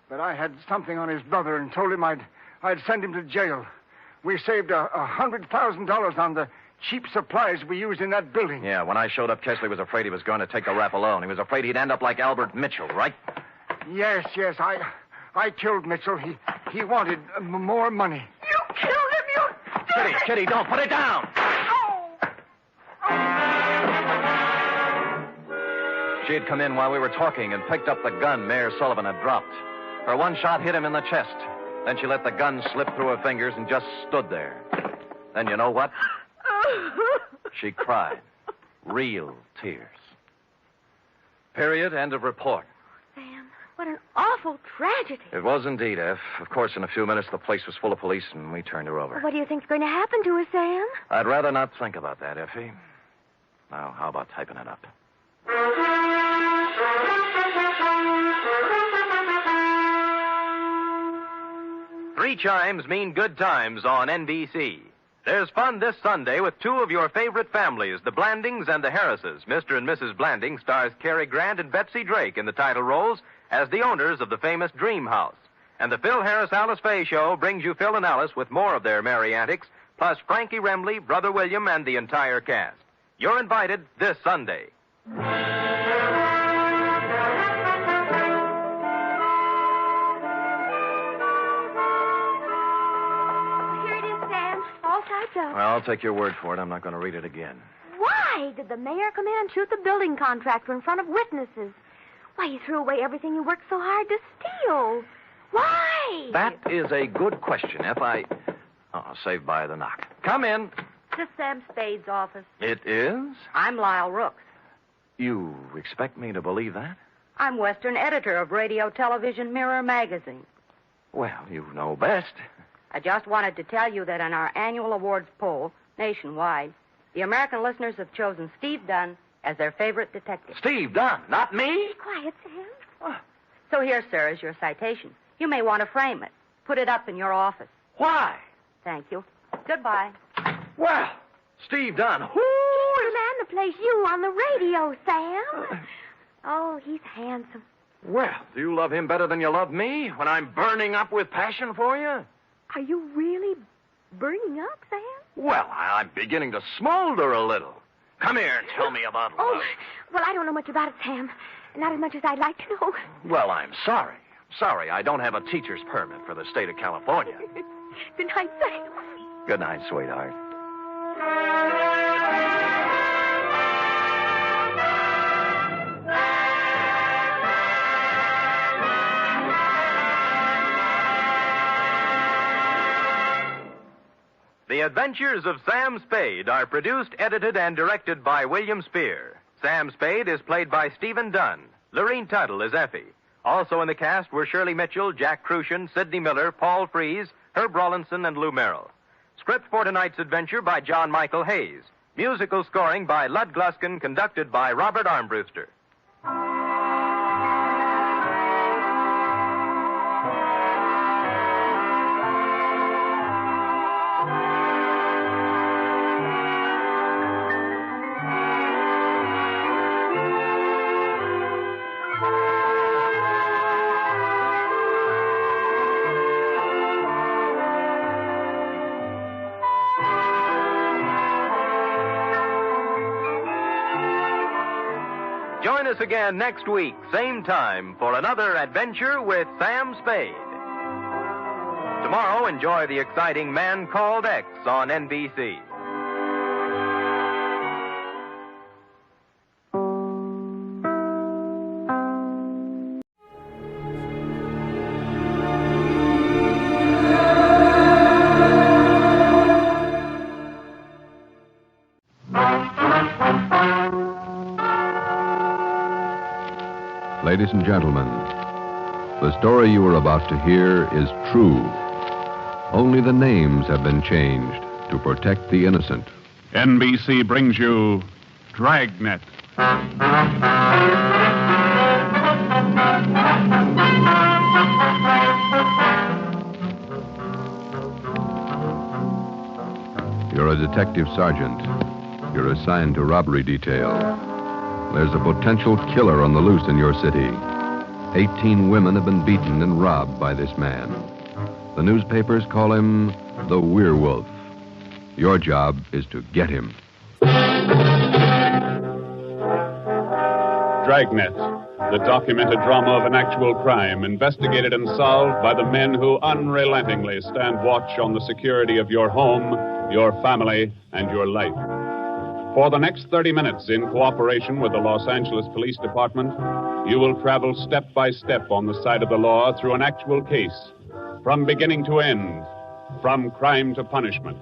but I had something on his brother and told him I'd send him to jail. we saved $100,000 on the cheap supplies we used in that building. Yeah, when I showed up, Chesley was afraid he was going to take the rap alone. He was afraid he'd end up like Albert Mitchell, right? Yes. I killed Mitchell. He wanted more money. You killed him, you... Kitty, don't put it down! She had come in while we were talking and picked up the gun Mayor Sullivan had dropped. Her one shot hit him in the chest. Then she let the gun slip through her fingers and just stood there. Then you know what? She cried. Real tears. Period. End of report. Sam, what an awful tragedy. It was indeed, F. Of course, in a few minutes, the place was full of police, and we turned her over. Well, what do you think's going to happen to her, Sam? I'd rather not think about that, Effie. Now, how about typing it up? Three chimes mean good times on NBC. There's fun this Sunday with two of your favorite families, the Blandings and the Harrises. Mr. and Mrs. Blanding stars Cary Grant and Betsy Drake in the title roles as the owners of the famous Dream House. And the Phil Harris-Alice Faye Show brings you Phil and Alice with more of their merry antics, plus Frankie Remley, Brother William, and the entire cast. You're invited this Sunday. Up. Well, I'll take your word for it. I'm not going to read it again. Why did the mayor come in and shoot the building contractor in front of witnesses? Why, he threw away everything he worked so hard to steal. Why? That is a good question, F. Saved by the knock. Come in. This is Sam Spade's office. It is? I'm Lyle Rooks. You expect me to believe that? I'm Western editor of Radio Television Mirror magazine. Well, you know best. I just wanted to tell you that in our annual awards poll, nationwide, the American listeners have chosen Steve Dunn as their favorite detective. Steve Dunn, not me? Be quiet, Sam. So here, sir, is your citation. You may want to frame it. Put it up in your office. Why? Thank you. Goodbye. Well, Steve Dunn, who He's the man that plays you on the radio, Sam. Oh, he's handsome. Well, do you love him better than you love me when I'm burning up with passion for you? Are you really burning up, Sam? Well, I'm beginning to smolder a little. Come here and tell me about love. Oh, well, I don't know much about it, Sam. Not as much as I'd like to know. Well, I'm sorry. Sorry, I don't have a teacher's permit for the state of California. Good night, Sam. Good night, sweetheart. The Adventures of Sam Spade are produced, edited, and directed by William Spear. Sam Spade is played by Stephen Dunn. Lorene Tuttle is Effie. Also in the cast were Shirley Mitchell, Jack Crucian, Sidney Miller, Paul Frees, Herb Rawlinson, and Lou Merrill. Script for tonight's adventure by John Michael Hayes. Musical scoring by Lud Gluskin, conducted by Robert Armbruster. Join us again next week, same time, for another adventure with Sam Spade. Tomorrow, enjoy the exciting Man Called X on NBC. Ladies and gentlemen, the story you are about to hear is true. Only the names have been changed to protect the innocent. NBC brings you Dragnet. You're a detective sergeant. You're assigned to robbery detail. There's a potential killer on the loose in your city. 18 women have been beaten and robbed by this man. The newspapers call him the Werewolf. Your job is to get him. Dragnet, the documented drama of an actual crime investigated and solved by the men who unrelentingly stand watch on the security of your home, your family, and your life. For the next 30 minutes, in cooperation with the Los Angeles Police Department, you will travel step by step on the side of the law through an actual case, from beginning to end, from crime to punishment.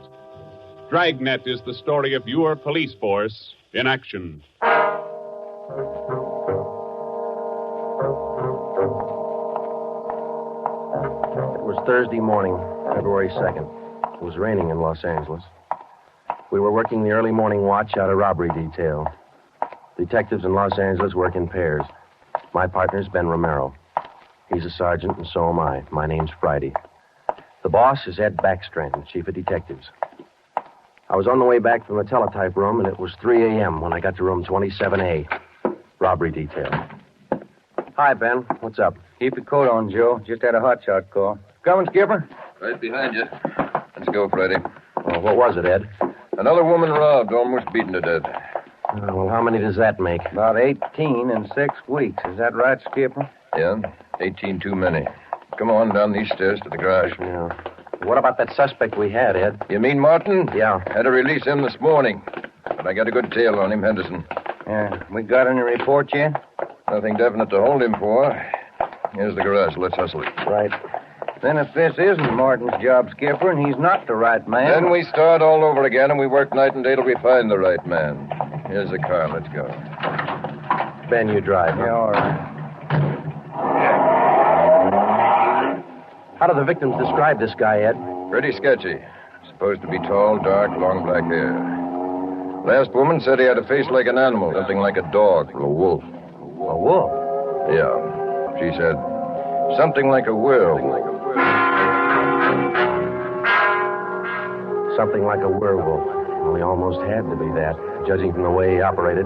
Dragnet is the story of your police force in action. It was Thursday morning, February 2nd. It was raining in Los Angeles. We were working the early morning watch out of robbery detail. Detectives in Los Angeles work in pairs. My partner's Ben Romero. He's a sergeant, and so am I. My name's Friday. The boss is Ed Backstrand, chief of detectives. I was on the way back from the teletype room, and it was 3 a.m. when I got to room 27A. Robbery detail. Hi, Ben. What's up? Keep your coat on, Joe. Just had a hotshot call. Coming, Skipper? Right behind you. Let's go, Friday. Well, what was it, Ed? Another woman robbed, almost beaten to death. Well, how many does that make? About 18 in 6 weeks. Is that right, Skipper? Yeah, 18 too many. Come on down these stairs to the garage. Yeah. What about that suspect we had, Ed? You mean Martin? Yeah. Had to release him this morning. But I got a good tail on him, Henderson. Yeah. We got any report yet? Nothing definite to hold him for. Here's the garage. Let's hustle it. Right. Then if this isn't Martin's job, Skipper, and he's not the right man... Then we start all over again, and we work night and day till we find the right man. Here's the car. Let's go. Ben, you drive. Huh? Yeah, all right. How do the victims describe this guy, Ed? Pretty sketchy. Supposed to be tall, dark, long black hair. Last woman said he had a face like an animal, something like a dog or a wolf. A wolf? Yeah. She said something like a werewolf. Something like a werewolf. Well, he almost had to be that, judging from the way he operated.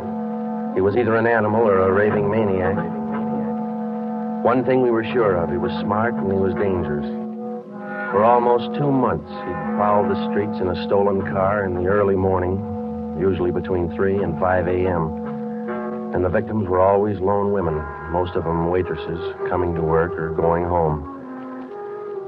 He was either an animal or a raving maniac. One thing we were sure of, he was smart and he was dangerous. For almost 2 months, he'd prowled the streets in a stolen car in the early morning, usually between 3 and 5 a.m. And the victims were always lone women, most of them waitresses, coming to work or going home.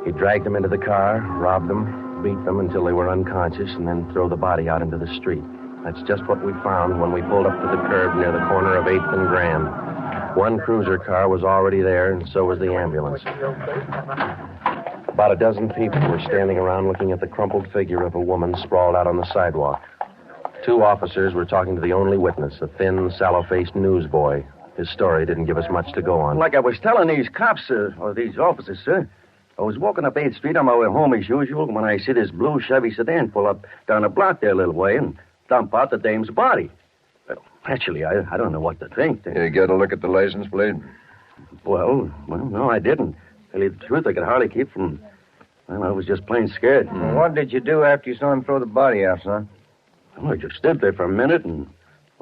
He dragged them into the car, robbed them, beat them until they were unconscious, and then throw the body out into the street. That's just what we found when we pulled up to the curb near the corner of 8th and Grand. One cruiser car was already there, and so was the ambulance. About a dozen people were standing around looking at the crumpled figure of a woman sprawled out on the sidewalk. 2 officers were talking to the only witness, a thin, sallow-faced newsboy. His story didn't give us much to go on. Like I was telling these cops, or these officers, sir, I was walking up 8th Street on my way home as usual when I see this blue Chevy sedan pull up down the block there a little way and dump out the dame's body. Well, actually, I don't know what to think. You get a look at the license plate? Well, no, I didn't. Tell you the truth, I could hardly keep from... Well, I was just plain scared. Well, what did you do after you saw him throw the body out, son? Well, I just stood there for a minute, and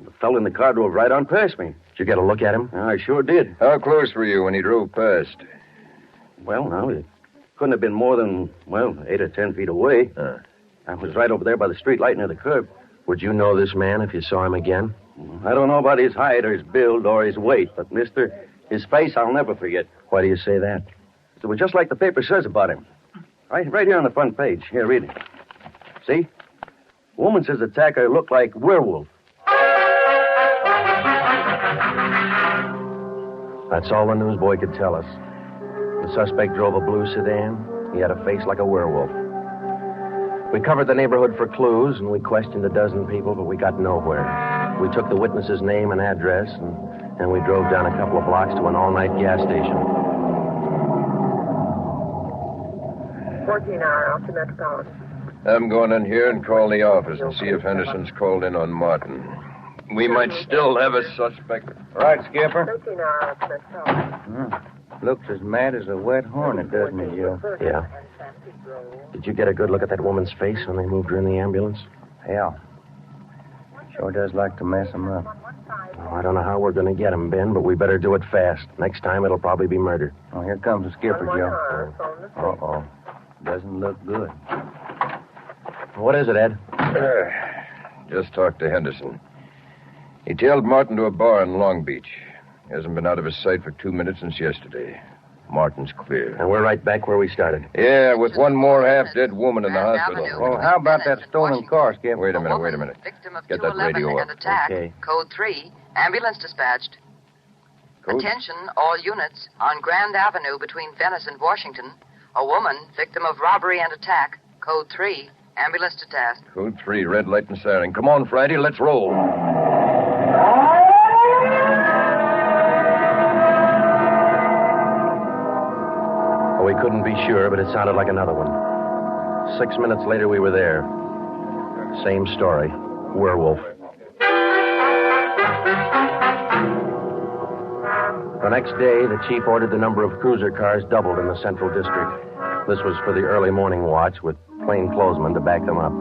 the fellow in the car drove right on past me. Did you get a look at him? I sure did. How close were you when he drove past? Well, now, it couldn't have been more than, 8 or 10 feet away. I was right over there by the street light near the curb. Would you know this man if you saw him again? I don't know about his height or his build or his weight, but, mister, his face I'll never forget. Why do you say that? It was just like the paper says about him. Right here on the front page. Here, read it. See? Woman says the attacker looked like werewolf. That's all the newsboy could tell us. The suspect drove a blue sedan. He had a face like a werewolf. We covered the neighborhood for clues, and we questioned a dozen people, but we got nowhere. We took the witness's name and address, and we drove down a couple of blocks to an all-night gas station. 14-hour off to Metropolitan. I'm going in here and call the office and see if Henderson's called in on Martin. We might still have a suspect. Right, Skipper. 13-hour off to Metropolitan. Looks as mad as a wet hornet, doesn't it, Joe? Yeah. Did you get a good look at that woman's face when they moved her in the ambulance? Yeah. Sure does like to mess him up. Oh, I don't know how we're going to get him, Ben, but we better do it fast. Next time, it'll probably be murder. Oh, here comes the skipper, Joe. Uh-oh. Doesn't look good. What is it, Ed? Just talked to Henderson. He tailed Martin to a bar in Long Beach. He hasn't been out of his sight for 2 minutes since yesterday. Martin's clear. And we're right back where we started. Yeah, with one more half-dead woman in the hospital. Well, how about that stolen car, Skip? Wait a minute. Get that radio up. Attack. Okay. Code 3. Ambulance dispatched. Code? Attention, all units. On Grand Avenue between Venice and Washington. A woman, victim of robbery and attack. Code 3. Ambulance to task. Code 3, red light and siren. Come on, Friday, let's roll. We couldn't be sure, but it sounded like another one. 6 minutes later, we were there. Same story. Werewolf. The next day, the chief ordered the number of cruiser cars doubled in the Central District. This was for the early morning watch with plainclothesmen to back them up.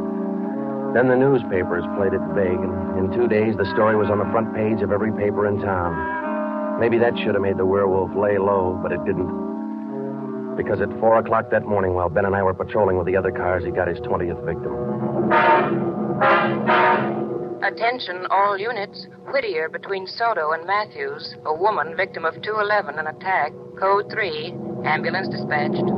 Then the newspapers played it vague, and in 2 days, the story was on the front page of every paper in town. Maybe that should have made the werewolf lay low, but it didn't. Because at 4 o'clock that morning, while Ben and I were patrolling with the other cars, he got his 20th victim. Attention, all units. Whittier between Soto and Matthews. A woman, victim of 211, an attack. Code 3. Ambulance dispatched.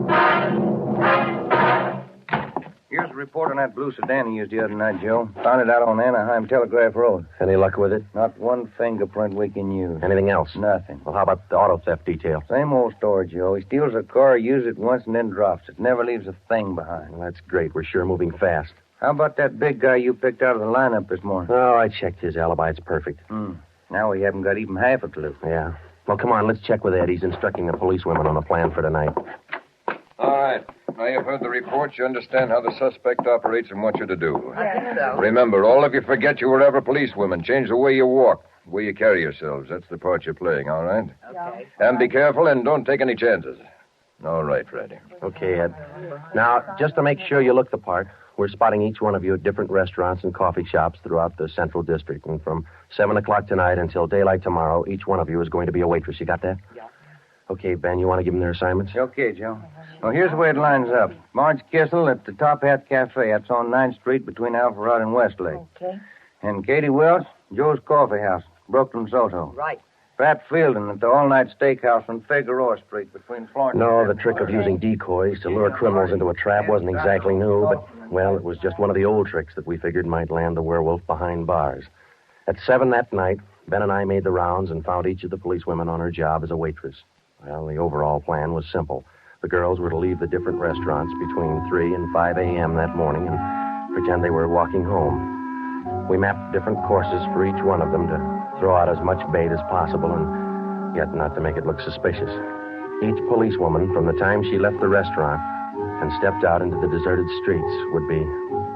Here's a report on that blue sedan he used the other night, Joe. Found it out on Anaheim Telegraph Road. Any luck with it? Not one fingerprint we can use. Anything else? Nothing. Well, how about the auto theft detail? Same old story, Joe. He steals a car, uses it once, and then drops it. Never leaves a thing behind. Well, that's great. We're sure moving fast. How about that big guy you picked out of the lineup this morning? Oh, I checked his alibi. It's perfect. Now we haven't got even half a clue. Yeah. Well, come on, let's check with Ed. He's instructing the policewomen on the plan for tonight. All right. Now you've heard the report. You understand how the suspect operates and what you're to do. I think so. Remember, all of you forget you were ever policewomen. Change the way you walk, the way you carry yourselves. That's the part you're playing, all right? Okay. And be careful and don't take any chances. All right, Freddie. Okay, Ed. Now, just to make sure you look the part, we're spotting each one of you at different restaurants and coffee shops throughout the Central District. And from 7 o'clock tonight until daylight tomorrow, each one of you is going to be a waitress. You got that? Yeah. Okay, Ben, you want to give them their assignments? Okay, Joe. Well, here's the way it lines up. Marge Kissel at the Top Hat Cafe. That's on 9th Street between AFRTS and Westlake. Okay. And Katie Welch, Joe's Coffee House, Brooklyn, Soto. Right. Pat Fielding at the All-Night Steakhouse on Figueroa Street between Florence No, the trick of using decoys to lure criminals into a trap wasn't exactly new, but, well, it was just one of the old tricks that we figured might land the werewolf behind bars. At 7 that night, Ben and I made the rounds and found each of the policewomen on her job as a waitress. Well, the overall plan was simple. The girls were to leave the different restaurants between 3 and 5 a.m. that morning and pretend they were walking home. We mapped different courses for each one of them to throw out as much bait as possible and yet not to make it look suspicious. Each policewoman, from the time she left the restaurant and stepped out into the deserted streets, would be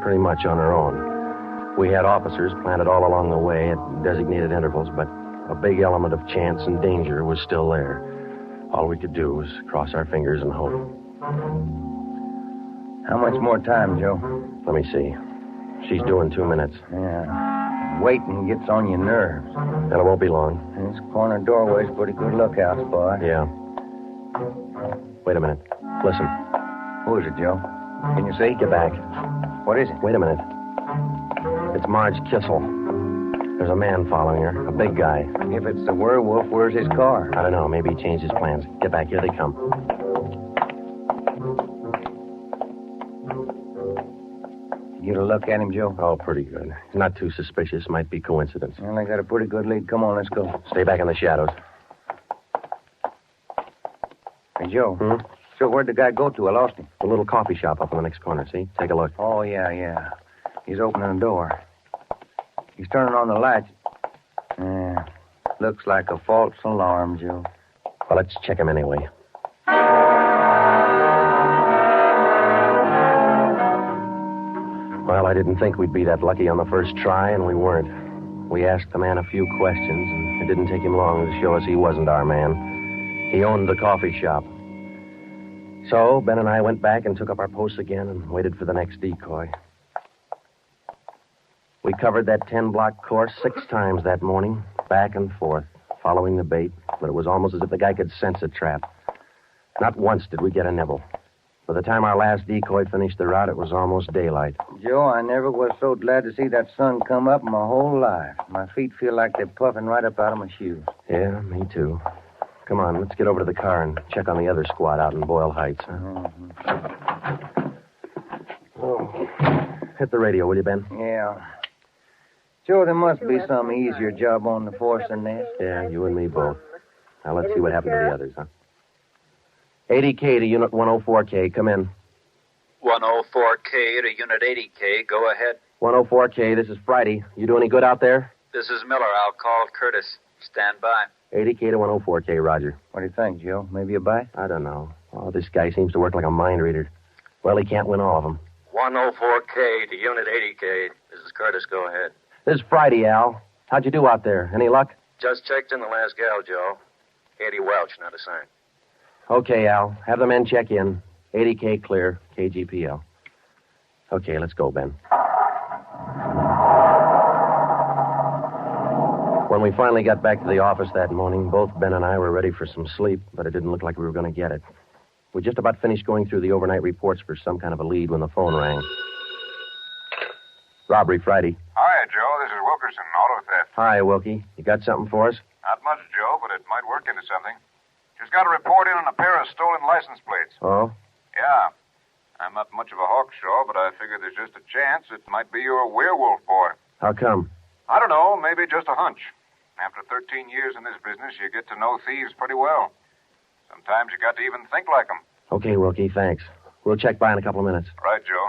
pretty much on her own. We had officers planted all along the way at designated intervals, but a big element of chance and danger was still there. All we could do was cross our fingers and hope. How much more time, Joe? Let me see. She's due in 2 minutes. Yeah. Waiting gets on your nerves. And it won't be long. This corner doorway's pretty good lookout spot. Yeah. Wait a minute. Listen. Who is it, Joe? Can you see? Get back. What is it? Wait a minute. It's Marge Kissel. There's a man following her, a big guy. If it's the werewolf, where's his car? I don't know. Maybe he changed his plans. Get back. Here they come. You get a look at him, Joe? Oh, pretty good. Not too suspicious. Might be coincidence. Well, I got a pretty good lead. Come on, let's go. Stay back in the shadows. Hey, Joe. So where'd the guy go to? I lost him. A little coffee shop up in the next corner, see? Take a look. Oh, yeah. He's opening the door. He's turning on the lights. Looks like a false alarm, Joe. Well, let's check him anyway. Well, I didn't think we'd be that lucky on the first try, and we weren't. We asked the man a few questions, and it didn't take him long to show us he wasn't our man. He owned the coffee shop. So, Ben and I went back and took up our posts again and waited for the next decoy. We covered that 10-block course 6 times that morning, back and forth, following the bait, but it was almost as if the guy could sense a trap. Not once did we get a nibble. By the time our last decoy finished the route, it was almost daylight. Joe, I never was so glad to see that sun come up in my whole life. My feet feel like they're puffing right up out of my shoes. Yeah, me too. Come on, let's get over to the car and check on the other squad out in Boyle Heights. Huh? Oh. Hit the radio, will you, Ben? Yeah. Joe, there must be some easier job on the force than this. Yeah, you and me both. Now, let's see what happened to the others, huh? 80K to Unit 104K. Come in. 104K to Unit 80K. Go ahead. 104K, this is Friday. You do any good out there? This is Miller. I'll call Curtis. Stand by. 80K to 104K, Roger. What do you think, Joe? Maybe a bite? I don't know. Oh, this guy seems to work like a mind reader. Well, he can't win all of them. 104K to Unit 80K. This is Curtis. Go ahead. This is Friday, Al. How'd you do out there? Any luck? Just checked in the last gal, Joe. Eddie Welch, not a sign. Okay, Al. Have the men check in. 80K clear. KGPL. Okay, let's go, Ben. When we finally got back to the office that morning, both Ben and I were ready for some sleep, but it didn't look like we were going to get it. We just about finished going through the overnight reports for some kind of a lead when the phone rang. Robbery Friday. Hi, Joe. This is Wilkerson, auto theft. Hi, Wilkie. You got something for us? Not much, Joe, but it might work into something. Just got a report in on a pair of stolen license plates. Oh? Yeah. I'm not much of a hawkshaw, but I figure there's just a chance it might be your werewolf boy. How come? I don't know. Maybe just a hunch. After 13 years in this business, you get to know thieves pretty well. Sometimes you got to even think like them. Okay, Wilkie, thanks. We'll check by in a couple of minutes. Right, Joe.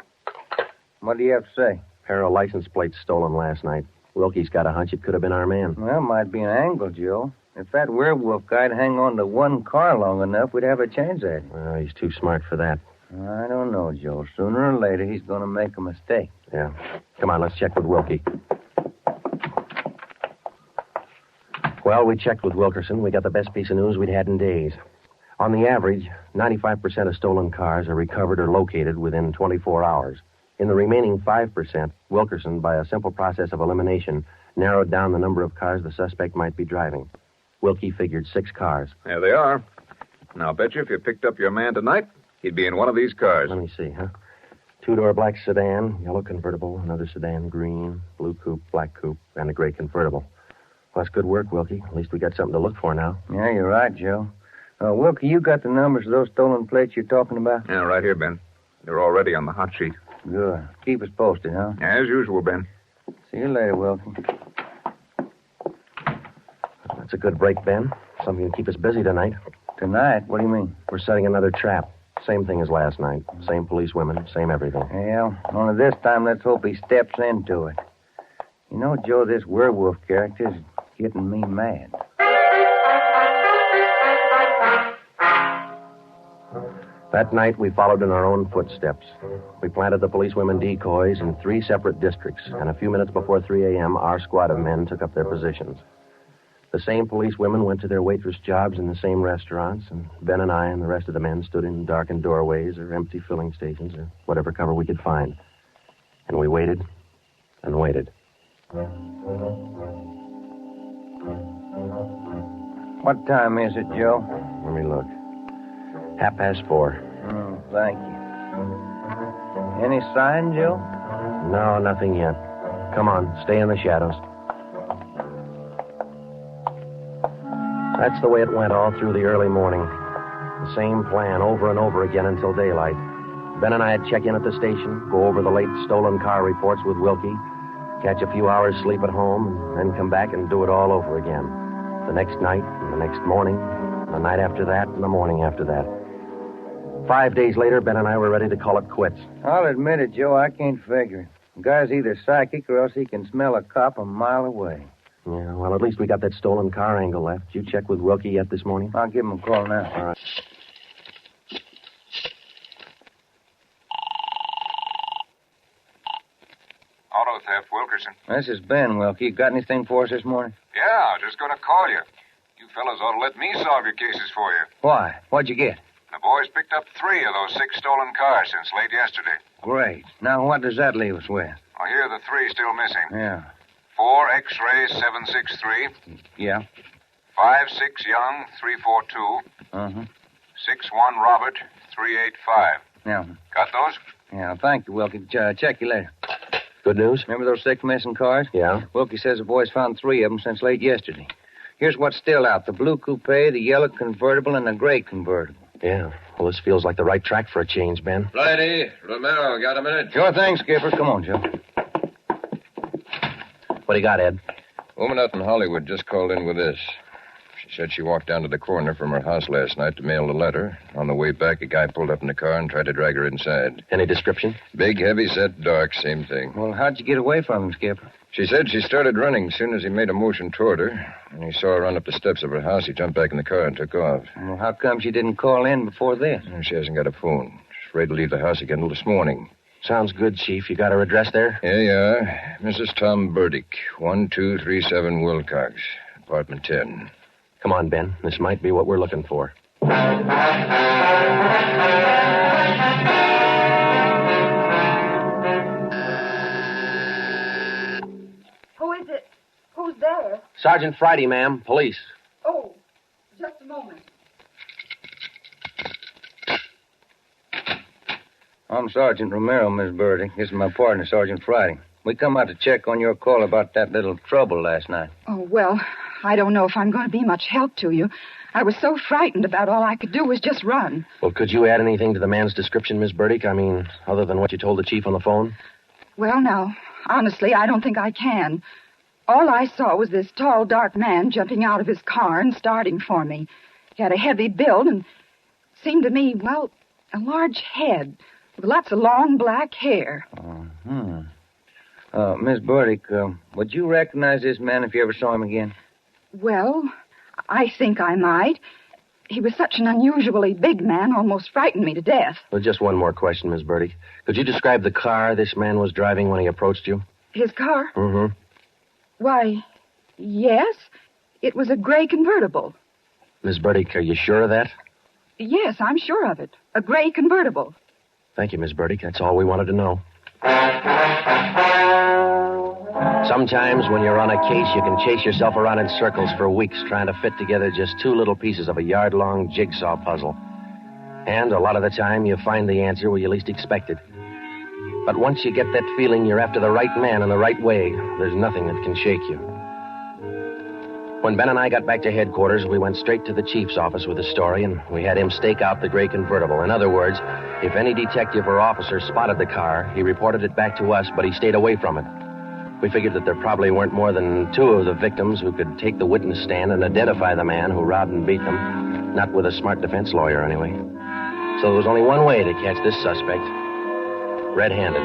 What do you have to say? Pair of license plates stolen last night. Wilkie's got a hunch it could have been our man. Well, might be an angle, Joe. If that werewolf guy'd hang on to one car long enough, we'd have a chance at him. Well, he's too smart for that. I don't know, Joe. Sooner or later, he's going to make a mistake. Yeah. Come on, let's check with Wilkie. Well, we checked with Wilkerson. We got the best piece of news we'd had in days. On the average, 95% of stolen cars are recovered or located within 24 hours. In the remaining 5%, Wilkerson, by a simple process of elimination, narrowed down the number of cars the suspect might be driving. Wilkie figured 6 cars. There they are. Now, bet you if you picked up your man tonight, he'd be in one of these cars. Let me see, huh? 2-door black sedan, yellow convertible, another sedan, green, blue coupe, black coupe, and a gray convertible. Well, that's good work, Wilkie. At least we got something to look for now. Yeah, you're right, Joe. Wilkie, you got the numbers of those stolen plates you're talking about? Yeah, right here, Ben. They're already on the hot sheet. Good. Keep us posted, huh? As usual, Ben. See you later, Wilkie. That's a good break, Ben. Something to keep us busy tonight. Tonight? What do you mean? We're setting another trap. Same thing as last night. Same police women, same everything. Well, only this time let's hope he steps into it. You know, Joe, this werewolf character's getting me mad. That night, we followed in our own footsteps. We planted the policewomen decoys in 3 separate districts, and a few minutes before 3 a.m., our squad of men took up their positions. The same policewomen went to their waitress jobs in the same restaurants, and Ben and I and the rest of the men stood in darkened doorways or empty filling stations or whatever cover we could find. And we waited and waited. What time is it, Joe? Let me look. 4:30. Oh, thank you. Any sign, Joe? No, nothing yet. Come on, stay in the shadows. That's the way it went all through the early morning. The same plan over and over again until daylight. Ben and I'd check in at the station, go over the late stolen car reports with Wilkie, catch a few hours sleep at home, and then come back and do it all over again. The next night, and the next morning, and the night after that, and the morning after that. 5 days later, Ben and I were ready to call it quits. I'll admit it, Joe, I can't figure it. The guy's either psychic or else he can smell a cop a mile away. Yeah, well, at least we got that stolen car angle left. Did you check with Wilkie yet this morning? I'll give him a call now. All right. Auto theft, Wilkerson. This is Ben, Wilkie. Got anything for us this morning? Yeah, I was just going to call you. You fellas ought to let me solve your cases for you. Why? What'd you get? The boys picked up 3 of those 6 stolen cars since late yesterday. Great. Now, what does that leave us with? Well, here are the 3 still missing. Yeah. 4 X-ray 763. Yeah. 5-6 Young 342. 6-1 6-1 Robert 385. Yeah. Got those? Yeah, thank you, Wilkie. Check you later. Good news? Remember those 6 missing cars? Yeah. Wilkie says the boys found 3 of them since late yesterday. Here's what's still out. The blue coupe, the yellow convertible, and the gray convertible. Yeah. Well, this feels like the right track for a change, Ben. Friday, Romero, got a minute? Sure thing, Skipper. Come on, Joe. What do you got, Ed? Woman out in Hollywood just called in with this. She said she walked down to the corner from her house last night to mail a letter. On the way back, a guy pulled up in the car and tried to drag her inside. Any description? Big, heavy set, dark, same thing. Well, how'd you get away from him, Skipper? She said she started running as soon as he made a motion toward her. When he saw her run up the steps of her house, he jumped back in the car and took off. Well, how come she didn't call in before this? She hasn't got a phone. She's afraid to leave the house again until this morning. Sounds good, Chief. You got her address there? Here you are. Mrs. Tom Burdick, 1237 Wilcox, apartment 10. Come on, Ben. This might be what we're looking for. Who is it? Who's there? Sergeant Friday, ma'am. Police. Oh, just a moment. I'm Sergeant Romero, Miss Burdick. This is my partner, Sergeant Friday. We come out to check on your call about that little trouble last night. Oh, well, I don't know if I'm going to be much help to you. I was so frightened about all I could do was just run. Well, could you add anything to the man's description, Miss Burdick? I mean, other than what you told the chief on the phone? Well, now, honestly, I don't think I can. All I saw was this tall, dark man jumping out of his car and starting for me. He had a heavy build and seemed to me, well, a large head with lots of long black hair. Miss Burdick, would you recognize this man if you ever saw him again? Well, I think I might. He was such an unusually big man, almost frightened me to death. Well, just one more question, Miss Burdick. Could you describe the car this man was driving when he approached you? His car? Mm-hmm. Why, yes. It was a gray convertible. Miss Burdick, are you sure of that? Yes, I'm sure of it. A gray convertible. Thank you, Miss Burdick. That's all we wanted to know. Sometimes when you're on a case, you can chase yourself around in circles for weeks trying to fit together just 2 little pieces of a yard-long jigsaw puzzle. And a lot of the time, you find the answer where you least expect it. But once you get that feeling you're after the right man in the right way, there's nothing that can shake you. When Ben and I got back to headquarters, we went straight to the chief's office with the story, and we had him stake out the gray convertible. In other words, if any detective or officer spotted the car, he reported it back to us, but he stayed away from it. We figured that there probably weren't more than 2 of the victims who could take the witness stand and identify the man who robbed and beat them. Not with a smart defense lawyer, anyway. So there was only one way to catch this suspect. Red-handed.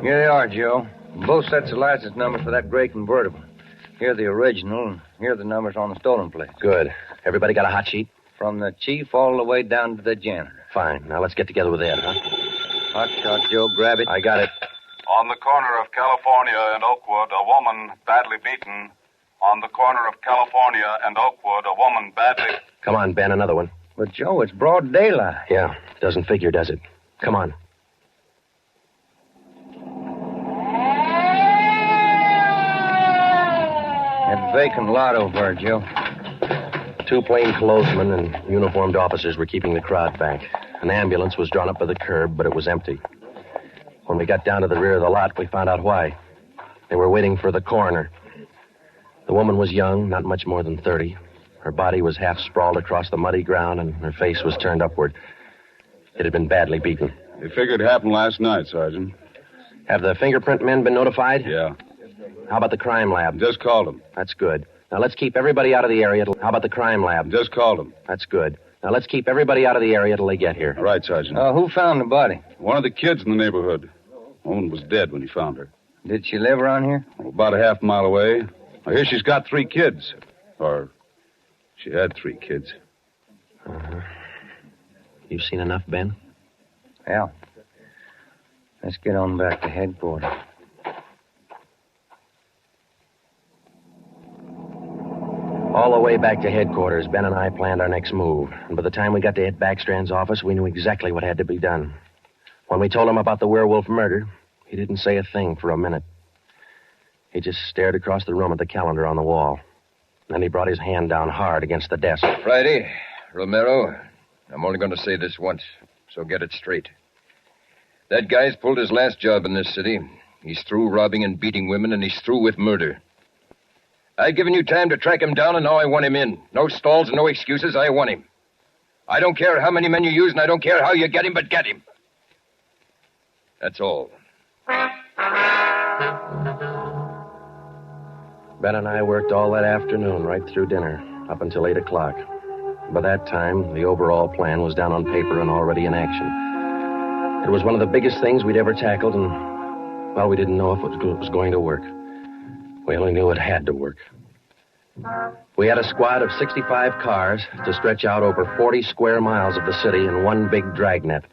Here they are, Joe. Both sets of license numbers for that gray convertible. Here are the original, and here are the numbers on the stolen plate. Good. Everybody got a hot sheet? From the chief all the way down to the janitor. Fine. Now let's get together with Ed, huh? Hot shot, Joe. Grab it. I got it. On the corner of California and Oakwood, a woman badly beaten. On the corner of California and Oakwood, a woman badly... Come on, Ben, another one. But, Joe, it's broad daylight. Yeah, doesn't figure, does it? Come on. That vacant lot over there, Joe. 2 plainclothesmen and uniformed officers were keeping the crowd back. An ambulance was drawn up by the curb, but it was empty. When we got down to the rear of the lot, we found out why. They were waiting for the coroner. The woman was young, not much more than 30. Her body was half sprawled across the muddy ground, and her face was turned upward. It had been badly beaten. They figured it happened last night, Sergeant. Have the fingerprint men been notified? Yeah. How about the crime lab? Just called them. That's good. Now let's keep everybody out of the area. How about the crime lab? Just called them. That's good. Now let's keep everybody out of the area till they get here. All right, Sergeant. Who found the body? One of the kids in the neighborhood. The woman was dead when he found her. Did she live around here? About a half mile away. I hear she's got 3 kids. Or she had 3 kids. Uh-huh. You've seen enough, Ben? Yeah. Let's get on back to headquarters. All the way back to headquarters, Ben and I planned our next move. And by the time we got to Ed Backstrand's office, we knew exactly what had to be done. When we told him about the werewolf murder, he didn't say a thing for a minute. He just stared across the room at the calendar on the wall. Then he brought his hand down hard against the desk. Friday, Romero, I'm only going to say this once, so get it straight. That guy's pulled his last job in this city. He's through robbing and beating women, and he's through with murder. I've given you time to track him down, and now I want him in. No stalls and no excuses. I want him. I don't care how many men you use, and I don't care how you get him, but get him. That's all. Ben and I worked all that afternoon, right through dinner, up until 8 o'clock. By that time, the overall plan was down on paper and already in action. It was one of the biggest things we'd ever tackled, and, well, we didn't know if it was going to work. We only knew it had to work. We had a squad of 65 cars to stretch out over 40 square miles of the city in one big dragnet.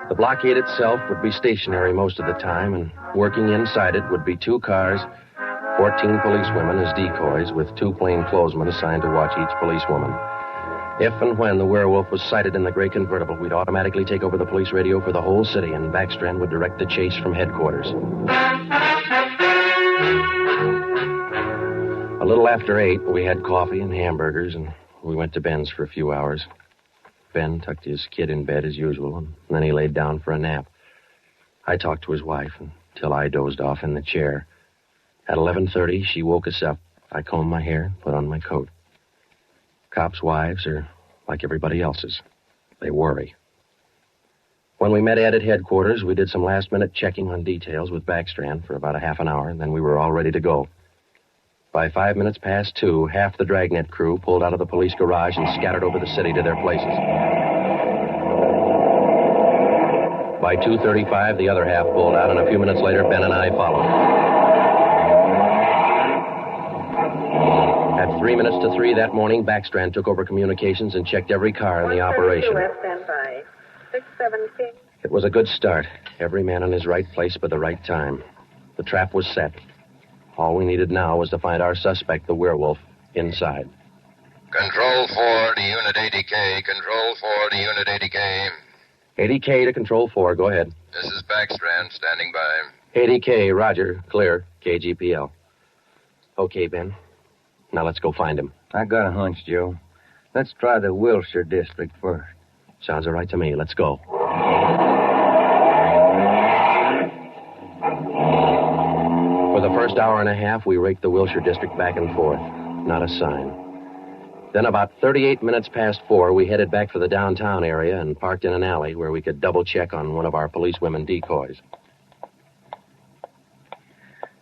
The blockade itself would be stationary most of the time, and working inside it would be 2 cars, 14 policewomen as decoys, with 2 plainclothesmen assigned to watch each policewoman. If and when the werewolf was sighted in the gray convertible, we'd automatically take over the police radio for the whole city, and Backstrand would direct the chase from headquarters. A little after 8, we had coffee and hamburgers, and we went to Ben's for a few hours. Ben tucked his kid in bed as usual, and then he laid down for a nap. I talked to his wife until I dozed off in the chair. At 11:30, she woke us up. I combed my hair and put on my coat. Cops' wives are like everybody else's. They worry. When we met Ed at headquarters, we did some last-minute checking on details with Backstrand for about a half an hour, and then we were all ready to go. By 5 minutes past 2, half the Dragnet crew pulled out of the police garage and scattered over the city to their places. By 2:35, the other half pulled out, and a few minutes later, Ben and I followed. At 3 minutes to 3 that morning, Backstrand took over communications and checked every car in the operation. It was a good start. Every man in his right place by the right time. The trap was set. All we needed now was to find our suspect, the werewolf, inside. Control 4 to Unit 80K. Control 4 to Unit 80K. 80K to Control 4. Go ahead. This is Backstrand, standing by. 80K, roger. Clear. KGPL. Okay, Ben. Now let's go find him. I got a hunch, Joe. Let's try the Wilshire district first. Sounds all right to me. Let's go. For the first hour and a half, we raked the Wilshire district back and forth. Not a sign. Then about 38 minutes past 4, we headed back for the downtown area and parked in an alley where we could double-check on one of our policewomen decoys.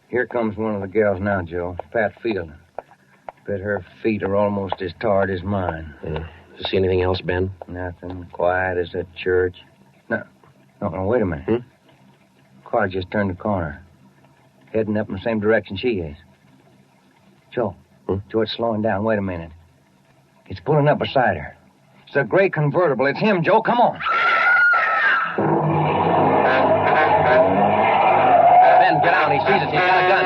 Here comes one of the gals now, Joe. Pat Field. Bet her feet are almost as tarred as mine. Yeah. You see anything else, Ben? Nothing. Quiet as a church. No, wait a minute. Car just turned the corner. Heading up in the same direction she is. Joe. Joe, it's slowing down. Wait a minute. It's pulling up beside her. It's a gray convertible. It's him, Joe. Come on. Ben, get out. He sees us. He's got a gun.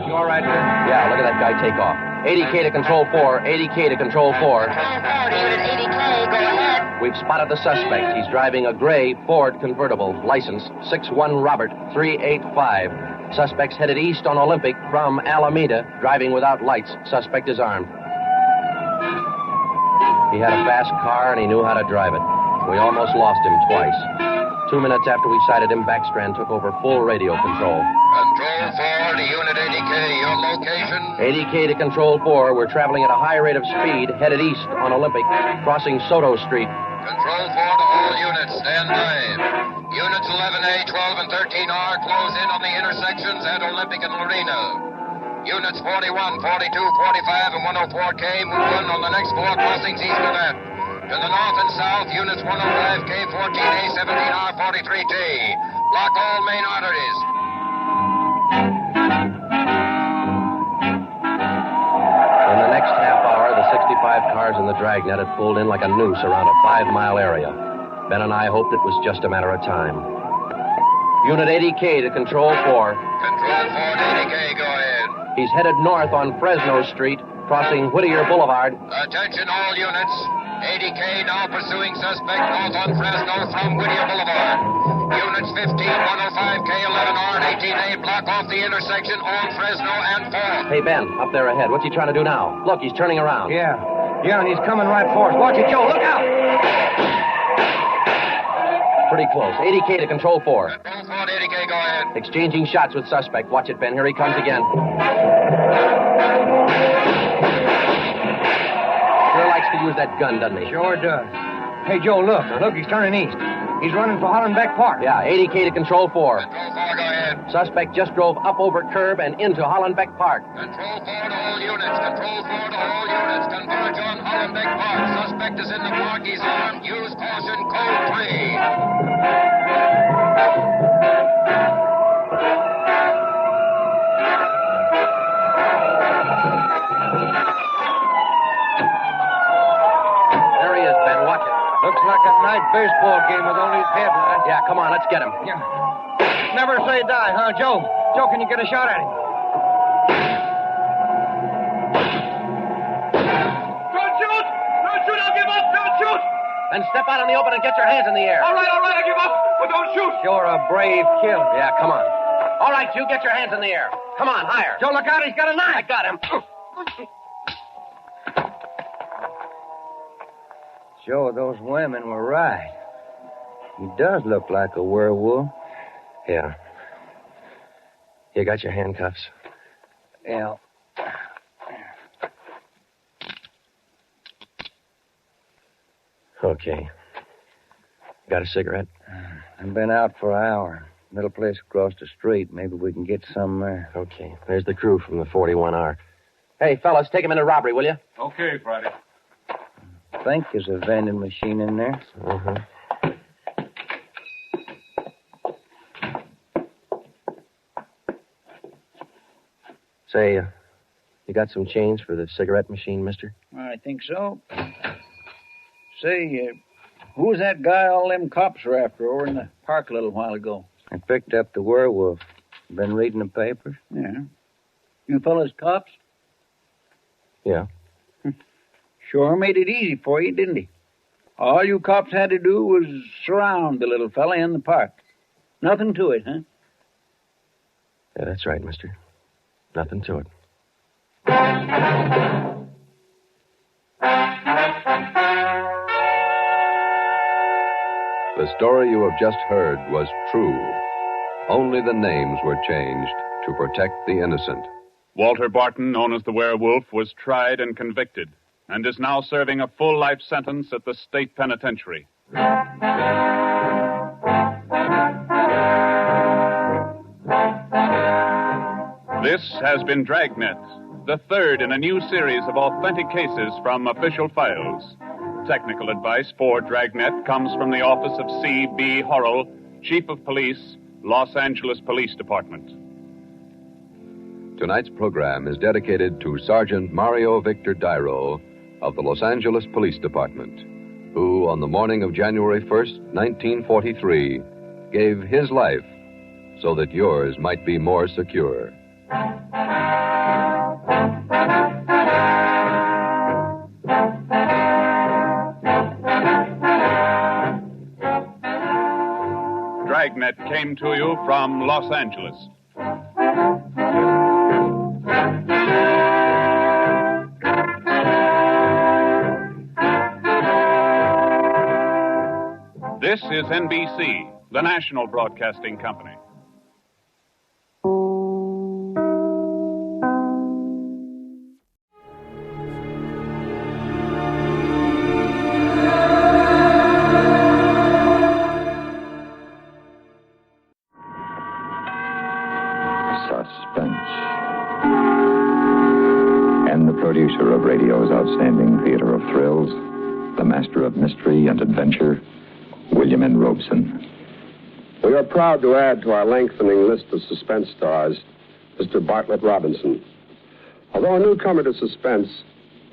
You all right, Ben? Yeah, look at that guy take off. 80K to Control 4. 80K to Control 4. Unit 80K, go ahead. We've spotted the suspect. He's driving a gray Ford convertible, license 61 Robert 385. Suspect's headed east on Olympic from Alameda, driving without lights. Suspect is armed. He had a fast car and he knew how to drive it. We almost lost him twice. 2 minutes after we sighted him, Backstrand took over full radio control. Control 4 to Unit 80K. Your location? 80K to Control 4. We're traveling at a high rate of speed, headed east on Olympic, crossing Soto Street. Control 4 to all units. Stand by. Units 11A, 12, and 13R close in on the intersections at Olympic and Lorena. Units 41, 42, 45, and 104K move in on the next 4 crossings east of that. To the north and south, units 105K, 14A, 17R, 43T. Block all main arteries. In the next half hour, the 65 cars in the Dragnet had pulled in like a noose around a 5-mile area. Ben and I hoped it was just a matter of time. Unit 80K to Control 4. Control 4 to 80K, go ahead. He's headed north on Fresno Street, crossing Whittier Boulevard. Attention all units. 80K now pursuing suspect north on Fresno from Whittier Boulevard. Units 15, 105, K11R, and 18A block off the intersection, on Fresno and 4. Hey, Ben, up there ahead. What's he trying to do now? Look, he's turning around. Yeah, and he's coming right for us. Watch it, Joe. Look out! Pretty close. 80K to Control 4. Control 4 to 80K, go ahead. Exchanging shots with suspect. Watch it, Ben. Here he comes again. Sure likes to use that gun, doesn't he? Sure does. Hey, Joe, look. Look, he's turning east. He's running for Hollenbeck Park. Yeah, 80K to Control 4. Control 4, go ahead. Suspect just drove up over curb and into Hollenbeck Park. Control 4 to all units. Control 4 to all units. Converge on Hollenbeck Park. Suspect is in the park. He's armed. Use caution. Code 3. There he is, Ben. Watch it. Looks like a night baseball game with only his headlights. Yeah, come on. Let's get him. Yeah. Never say die, huh, Joe? Joe, can you get a shot at him? Don't shoot! Don't shoot! I'll give up! Don't shoot! Then step out in the open and get your hands in the air. All right, I give up! But don't shoot! You're a brave killer. Yeah, come on. All right, you get your hands in the air. Come on, higher. Joe, look out. He's got a knife. I got him. Joe, those women were right. He does look like a werewolf. Yeah. You got your handcuffs? Yeah. Okay. Got a cigarette? I've been out for an hour. Little place across the street. Maybe we can get some there. Okay. There's the crew from the 41R. Hey, fellas, take him into robbery, will you? Okay, Friday. I think there's a vending machine in there. Uh-huh. Say, you got some change for the cigarette machine, mister? I think so. Say, who was that guy all them cops were after over in the park a little while ago? I picked up the werewolf. Been reading the papers? Yeah. You fellas cops? Yeah. Sure made it easy for you, didn't he? All you cops had to do was surround the little fella in the park. Nothing to it, huh? Yeah, that's right, mister. Nothing to it. The story you have just heard was true. Only the names were changed to protect the innocent. Walter Barton, known as the Werewolf, was tried and convicted and is now serving a full life sentence at the state penitentiary. This has been Dragnet, the third in a new series of authentic cases from official files. Technical advice for Dragnet comes from the office of C.B. Harwell, Chief of Police, Los Angeles Police Department. Tonight's program is dedicated to Sergeant Mario Victor Dairo of the Los Angeles Police Department, who, on the morning of January 1st, 1943, gave his life so that yours might be more secure. Dragnet came to you from Los Angeles. This is NBC, the national broadcasting company. Suspense. And the producer of radio's outstanding theater of thrills, the master of mystery and adventure, William N. Robeson. We are proud to add to our lengthening list of suspense stars Mr. Bartlett Robinson. Although a newcomer to suspense,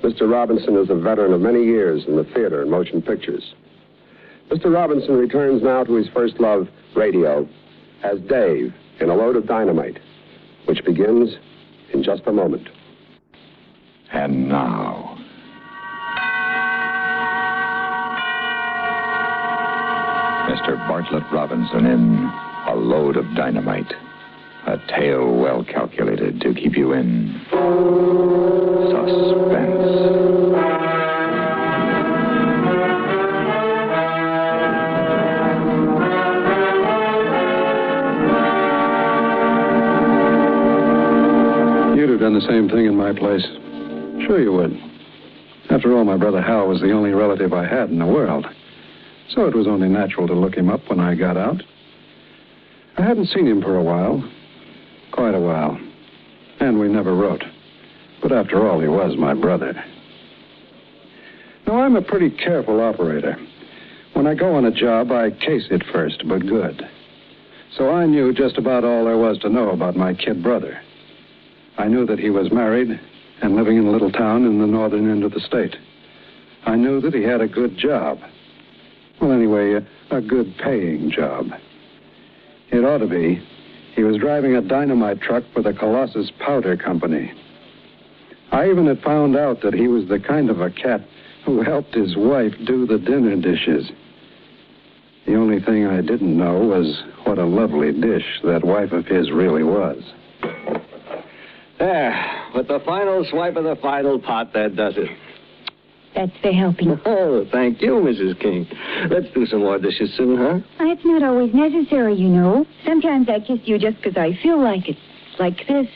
Mr. Robinson is a veteran of many years in the theater and motion pictures. Mr. Robinson returns now to his first love, radio, as Dave in A Load of Dynamite, which begins in just a moment. And now, Mr. Bartlett Robinson in A Load of Dynamite. A tale well calculated to keep you in suspense. You'd have done the same thing in my place. Sure you would. After all, my brother Hal was the only relative I had in the world. So it was only natural to look him up when I got out. I hadn't seen him for a while. Quite a while. And we never wrote. But after all, he was my brother. Now, I'm a pretty careful operator. When I go on a job, I case it first, but good. So I knew just about all there was to know about my kid brother. I knew that he was married and living in a little town in the northern end of the state. I knew that he had a good job. Well, anyway, a good paying job. It ought to be. He was driving a dynamite truck for the Colossus Powder Company. I even had found out that he was the kind of a cat who helped his wife do the dinner dishes. The only thing I didn't know was what a lovely dish that wife of his really was. There, with the final swipe of the final pot, that does it. That's for helping. Oh, thank you, Mrs. King. Let's do some more dishes soon, huh? It's not always necessary, you know. Sometimes I kiss you just because I feel like it. Like this.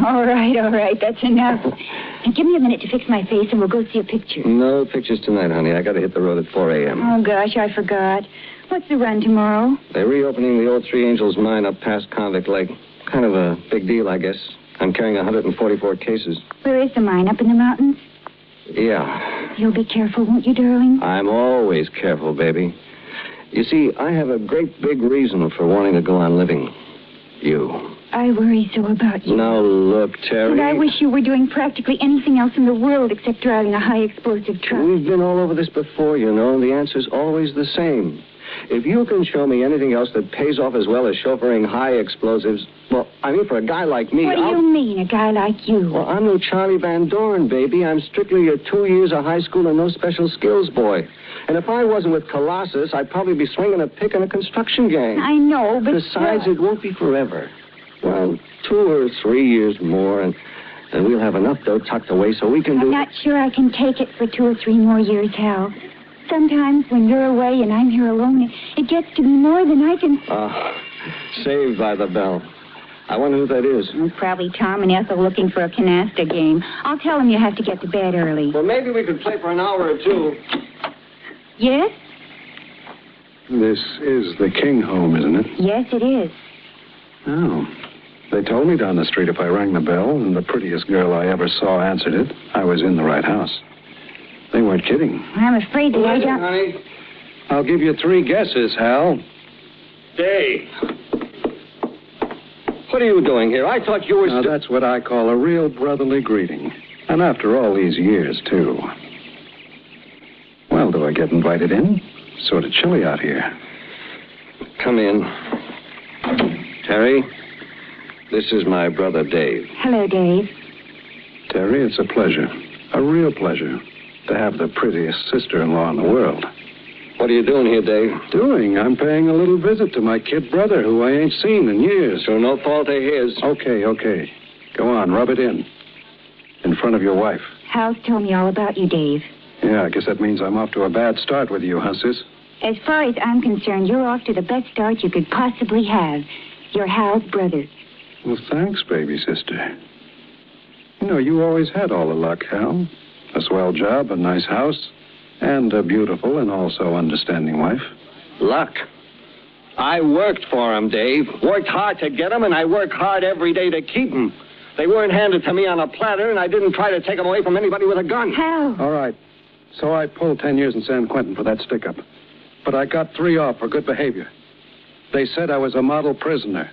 All right. That's enough. Now, give me a minute to fix my face and we'll go see a picture. No pictures tonight, honey. I got to hit the road at 4 a.m. Oh, gosh, I forgot. What's the run tomorrow? They're reopening the old Three Angels mine up past Convict Lake. Kind of a big deal, I guess. I'm carrying 144 cases. Where is the mine? Up in the mountains? Yeah. You'll be careful, won't you, darling? I'm always careful, baby. You see, I have a great big reason for wanting to go on living. You. I worry so about you. Now, look, Terry. And I wish you were doing practically anything else in the world except driving a high-explosive truck. We've been all over this before, you know, and the answer's always the same. If you can show me anything else that pays off as well as chauffeuring high explosives, well, I mean, for a guy like me... What do you mean, a guy like you? Well, I'm no Charlie Van Doren, baby. I'm strictly a 2 years of high school and no special skills boy. And if I wasn't with Colossus, I'd probably be swinging a pick in a construction gang. I know, but... Besides, it won't be forever. Well, 2 or 3 years more, and we'll have enough dough tucked away so we can I'm not sure I can take it for 2 or 3 more years, Hal. Sometimes when you're away and I'm here alone, it gets to be more than I can... Saved by the Bell. I wonder who that is. Probably Tom and Ethel looking for a canasta game. I'll tell them you have to get to bed early. Well, maybe we could play for an hour or two. Yes? This is the King home, isn't it? Yes, it is. Oh. They told me down the street if I rang the bell and the prettiest girl I ever saw answered it, I was in the right house. They weren't kidding. I'm afraid that I don't... honey. I'll give you 3 guesses, Hal. Dave. What are you doing here? I thought you were... Now, that's what I call a real brotherly greeting. And after all these years, too. Well, do I get invited in? Sort of chilly out here. Come in. Terry, this is my brother, Dave. Hello, Dave. Terry, it's a pleasure. A real pleasure to have the prettiest sister-in-law in the world. What are you doing here, Dave? I'm paying a little visit to my kid brother, who I ain't seen in years. So no fault of his. Okay. Go on, rub it in front of your wife. Hal's told me all about you, Dave. Yeah, I guess that means I'm off to a bad start with you, huh, sis? As far as I'm concerned, you're off to the best start you could possibly have. You're Hal's brother. Well, thanks, baby sister. You know, you always had all the luck, Hal. A swell job, a nice house, and a beautiful and also understanding wife. Luck? I worked for him, Dave. Worked hard to get him, and I work hard every day to keep him. They weren't handed to me on a platter, and I didn't try to take them away from anybody with a gun. Hal. All right. So I pulled 10 years in San Quentin for that stick-up. But I got 3 off for good behavior. They said I was a model prisoner.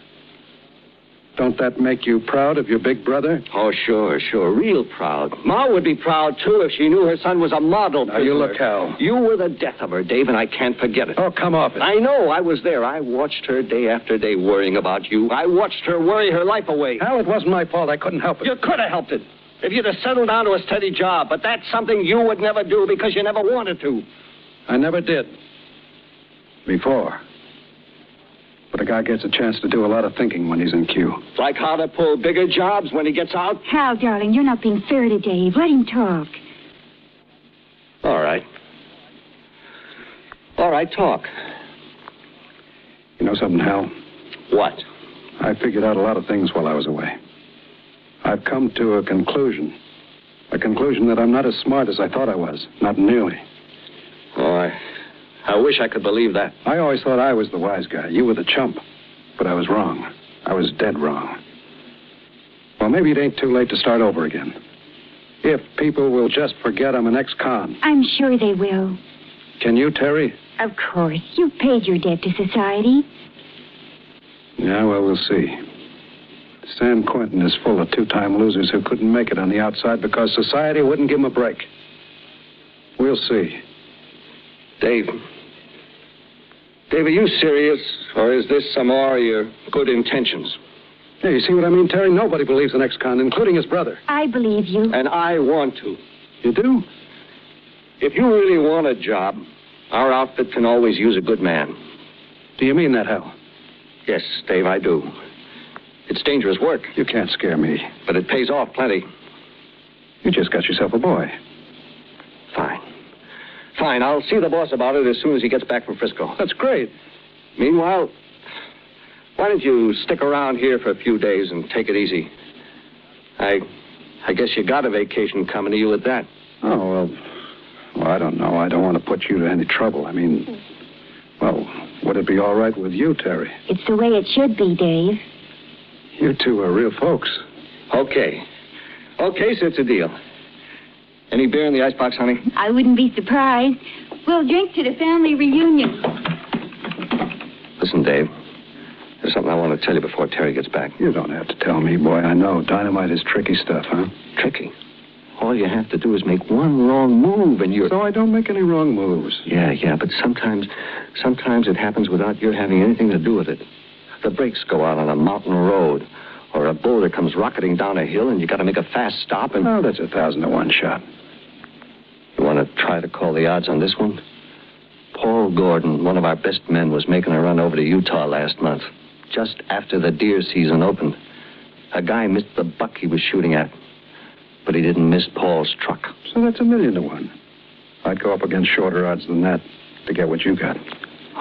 Don't that make you proud of your big brother? Oh, sure. Real proud. Ma would be proud, too, if she knew her son was a model prisoner. Now, you look, Hal. You were the death of her, Dave, and I can't forget it. Oh, come off it. I know. I was there. I watched her day after day worrying about you. I watched her worry her life away. Hal, it wasn't my fault. I couldn't help it. You could have helped it. If you'd have settled down to a steady job, but that's something you would never do because you never wanted to. I never did. Before. But a guy gets a chance to do a lot of thinking when he's in queue. Like how to pull bigger jobs when he gets out? Hal, darling, you're not being fair to Dave. Let him talk. All right. All right, talk. You know something, Hal? What? I figured out a lot of things while I was away. I've come to a conclusion. A conclusion that I'm not as smart as I thought I was. Not nearly. Oh, I wish I could believe that. I always thought I was the wise guy. You were the chump. But I was wrong. I was dead wrong. Well, maybe it ain't too late to start over again. If people will just forget I'm an ex-con. I'm sure they will. Can you, Terry? Of course. You've paid your debt to society. Yeah, well, we'll see. San Quentin is full of two-time losers who couldn't make it on the outside because society wouldn't give them a break. We'll see. Dave, are you serious, or is this some more of your good intentions? Yeah, you see what I mean, Terry? Nobody believes in ex-con, including his brother. I believe you. And I want to. You do? If you really want a job, our outfit can always use a good man. Do you mean that, Hal? Yes, Dave, I do. It's dangerous work. You can't scare me. But it pays off plenty. You just got yourself a boy. Fine, I'll see the boss about it as soon as he gets back from Frisco. That's great. Meanwhile, why don't you stick around here for a few days and take it easy? I guess you got a vacation coming to you at that. Oh, well, I don't know. I don't want to put you to any trouble. I mean, well, would it be all right with you, Terry? It's the way it should be, Dave. You two are real folks. Okay, so it's a deal. Any beer in the icebox, honey? I wouldn't be surprised. We'll drink to the family reunion. Listen, Dave. There's something I want to tell you before Terry gets back. You don't have to tell me, boy. I know. Dynamite is tricky stuff, huh? Tricky? All you have to do is make one wrong move and you're... So I don't make any wrong moves. Yeah, but sometimes it happens without your having anything to do with it. The brakes go out on a mountain road, or a boulder comes rocketing down a hill and you got to make a fast stop and... Oh, that's 1,000 to 1 shot. You want to try to call the odds on this one? Paul Gordon, one of our best men, was making a run over to Utah last month, just after the deer season opened. A guy missed the buck he was shooting at, but he didn't miss Paul's truck. So that's 1,000,000 to 1. I'd go up against shorter odds than that to get what you got.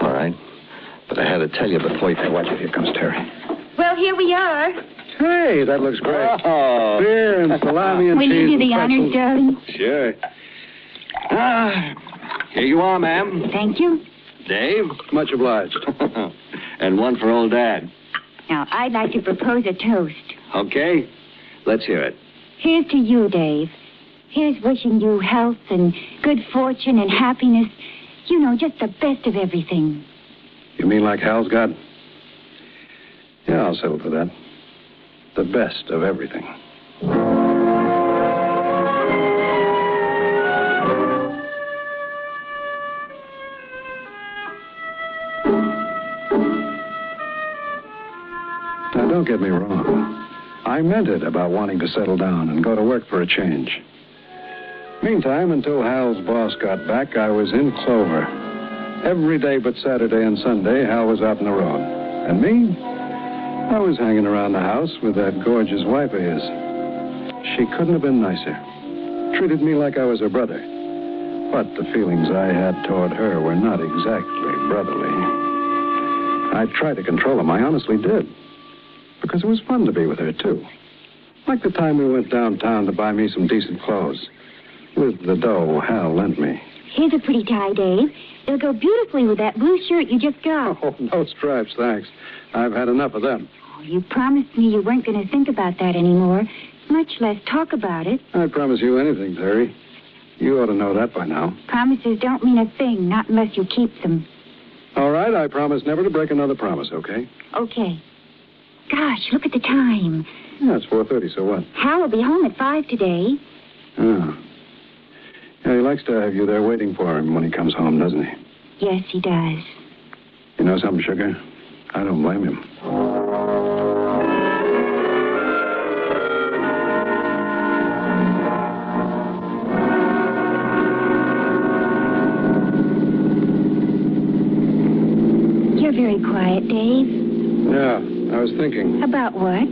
All right. But I had to tell you before you... Watch it. Here comes Terry. Well, here we are. Hey, that looks great. Oh. Beer and salami and Will cheese. Will you do the honors, darling? Sure. Here you are, ma'am. Thank you. Dave? Much obliged. And one for old Dad. Now, I'd like to propose a toast. Okay. Let's hear it. Here's to you, Dave. Here's wishing you health and good fortune and happiness. You know, just the best of everything. You mean like Hal's got? Yeah, I'll settle for that. The best of everything. Now, don't get me wrong. I meant it about wanting to settle down and go to work for a change. Meantime, until Hal's boss got back, I was in clover. Every day but Saturday and Sunday, Hal was out on the road. And me? I was hanging around the house with that gorgeous wife of his. She couldn't have been nicer. Treated me like I was her brother. But the feelings I had toward her were not exactly brotherly. I tried to control them. I honestly did. Because it was fun to be with her, too. Like the time we went downtown to buy me some decent clothes. With the dough Hal lent me. Here's a pretty tie, Dave. It'll go beautifully with that blue shirt you just got. Oh, no stripes, thanks. I've had enough of them. Oh, you promised me you weren't going to think about that anymore, much less talk about it. I'd promise you anything, Terry. You ought to know that by now. Promises don't mean a thing, not unless you keep them. All right, I promise never to break another promise, okay? Okay. Gosh, look at the time. Yeah, it's 4:30, so what? Hal will be home at 5 today. Oh. Yeah, he likes to have you there waiting for him when he comes home, doesn't he? Yes, he does. You know something, Sugar? I don't blame him. very quiet, Dave. Yeah, I was thinking. About what?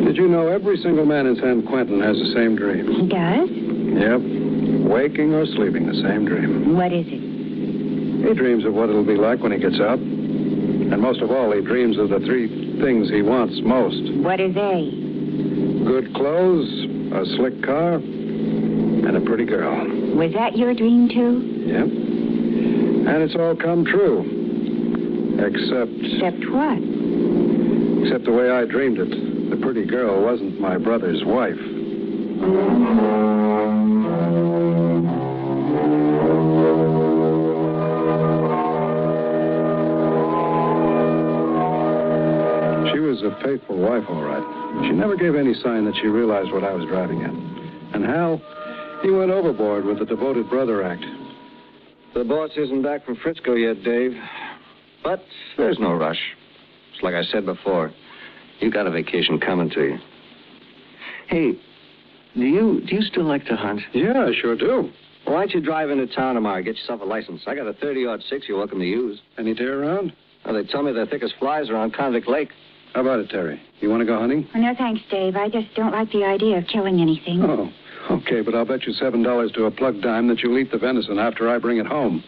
Did you know every single man in San Quentin has the same dream? He does? Yep. Waking or sleeping, the same dream. What is it? He dreams of what it'll be like when he gets out. And most of all, he dreams of the three things he wants most. What are they? Good clothes, a slick car, and a pretty girl. Was that your dream, too? Yep. And it's all come true. Except... Except what? Except the way I dreamed it. The pretty girl wasn't my brother's wife. She was a faithful wife, all right. She never gave any sign that she realized what I was driving at. And Hal, he went overboard with the devoted brother act. The boss isn't back from Frisco yet, Dave. But there's no rush. It's like I said before. You got a vacation coming to you. Hey, do you still like to hunt? Yeah, I sure do. Why don't you drive into town tomorrow, get yourself a license? I got a 30-06 you're welcome to use. Any deer around? Well, they tell me the thickest flies are on Convict Lake. How about it, Terry? You want to go hunting? Oh, no, thanks, Dave. I just don't like the idea of killing anything. Oh, okay, but I'll bet you $7 to a plug dime that you'll eat the venison after I bring it home.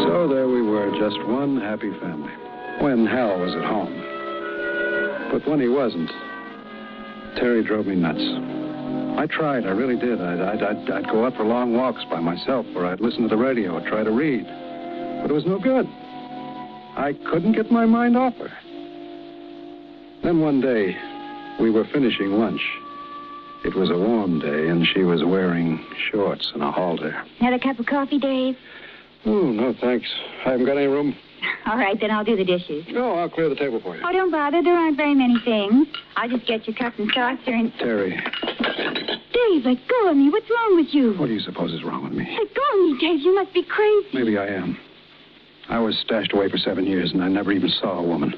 So there we were, just one happy family, when Hal was at home. But when he wasn't, Terry drove me nuts. I tried, I really did. I'd go out for long walks by myself, or I'd listen to the radio or try to read. But it was no good. I couldn't get my mind off her. Then one day, we were finishing lunch. It was a warm day, and she was wearing shorts and a halter. Another cup of coffee, Dave? Oh, no, thanks. I haven't got any room. All right, then I'll do the dishes. No, I'll clear the table for you. Oh, don't bother. There aren't very many things. I'll just get your cup and saucer and... Terry. Dave, let go of me. What's wrong with you? What do you suppose is wrong with me? Let go of me, Dave. You must be crazy. Maybe I am. I was stashed away for 7 years, and I never even saw a woman.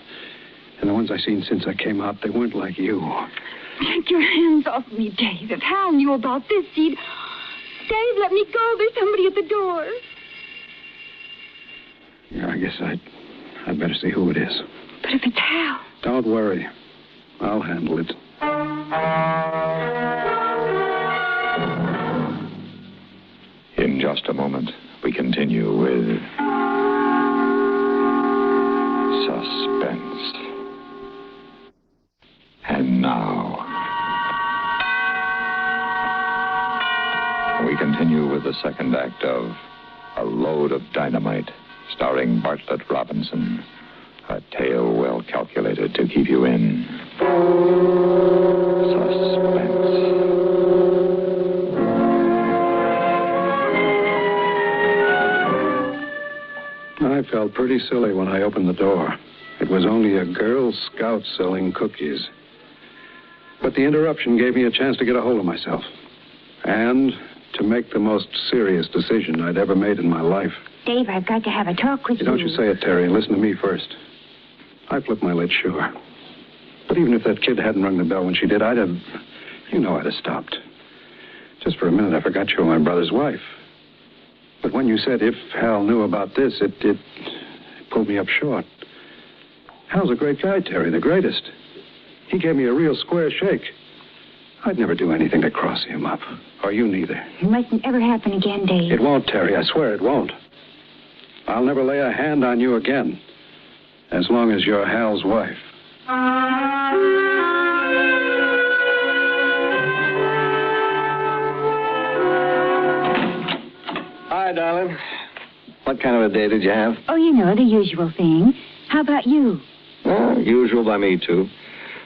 And the ones I've seen since I came out, they weren't like you. Take your hands off me, Dave. If Hal knew about this, he'd... Dave, let me go. There's somebody at the door. Yeah, I guess I'd better see who it is. But if it's Hal... Don't worry. I'll handle it. In just a moment, we continue with Suspense. And now, we continue with the second act of A Load of Dynamite, starring Bartlett Robinson. A tale well calculated to keep you in suspense. I felt pretty silly when I opened the door. It was only a Girl Scout selling cookies. But the interruption gave me a chance to get a hold of myself. And to make the most serious decision I'd ever made in my life. Dave, I've got to have a talk with you. Don't you say it, Terry. Listen to me first. I flipped my lid, sure. But even if that kid hadn't rung the bell when she did, I'd have stopped. Just for a minute, I forgot you were my brother's wife. But when you said if Hal knew about this, it pulled me up short. Hal's a great guy, Terry, the greatest. He gave me a real square shake. I'd never do anything to cross him up. Or you neither. It mustn't ever happen again, Dave. It won't, Terry. I swear it won't. I'll never lay a hand on you again. As long as you're Hal's wife. Hi, darling. What kind of a day did you have? Oh, you know, the usual thing. How about you? Usual by me, too.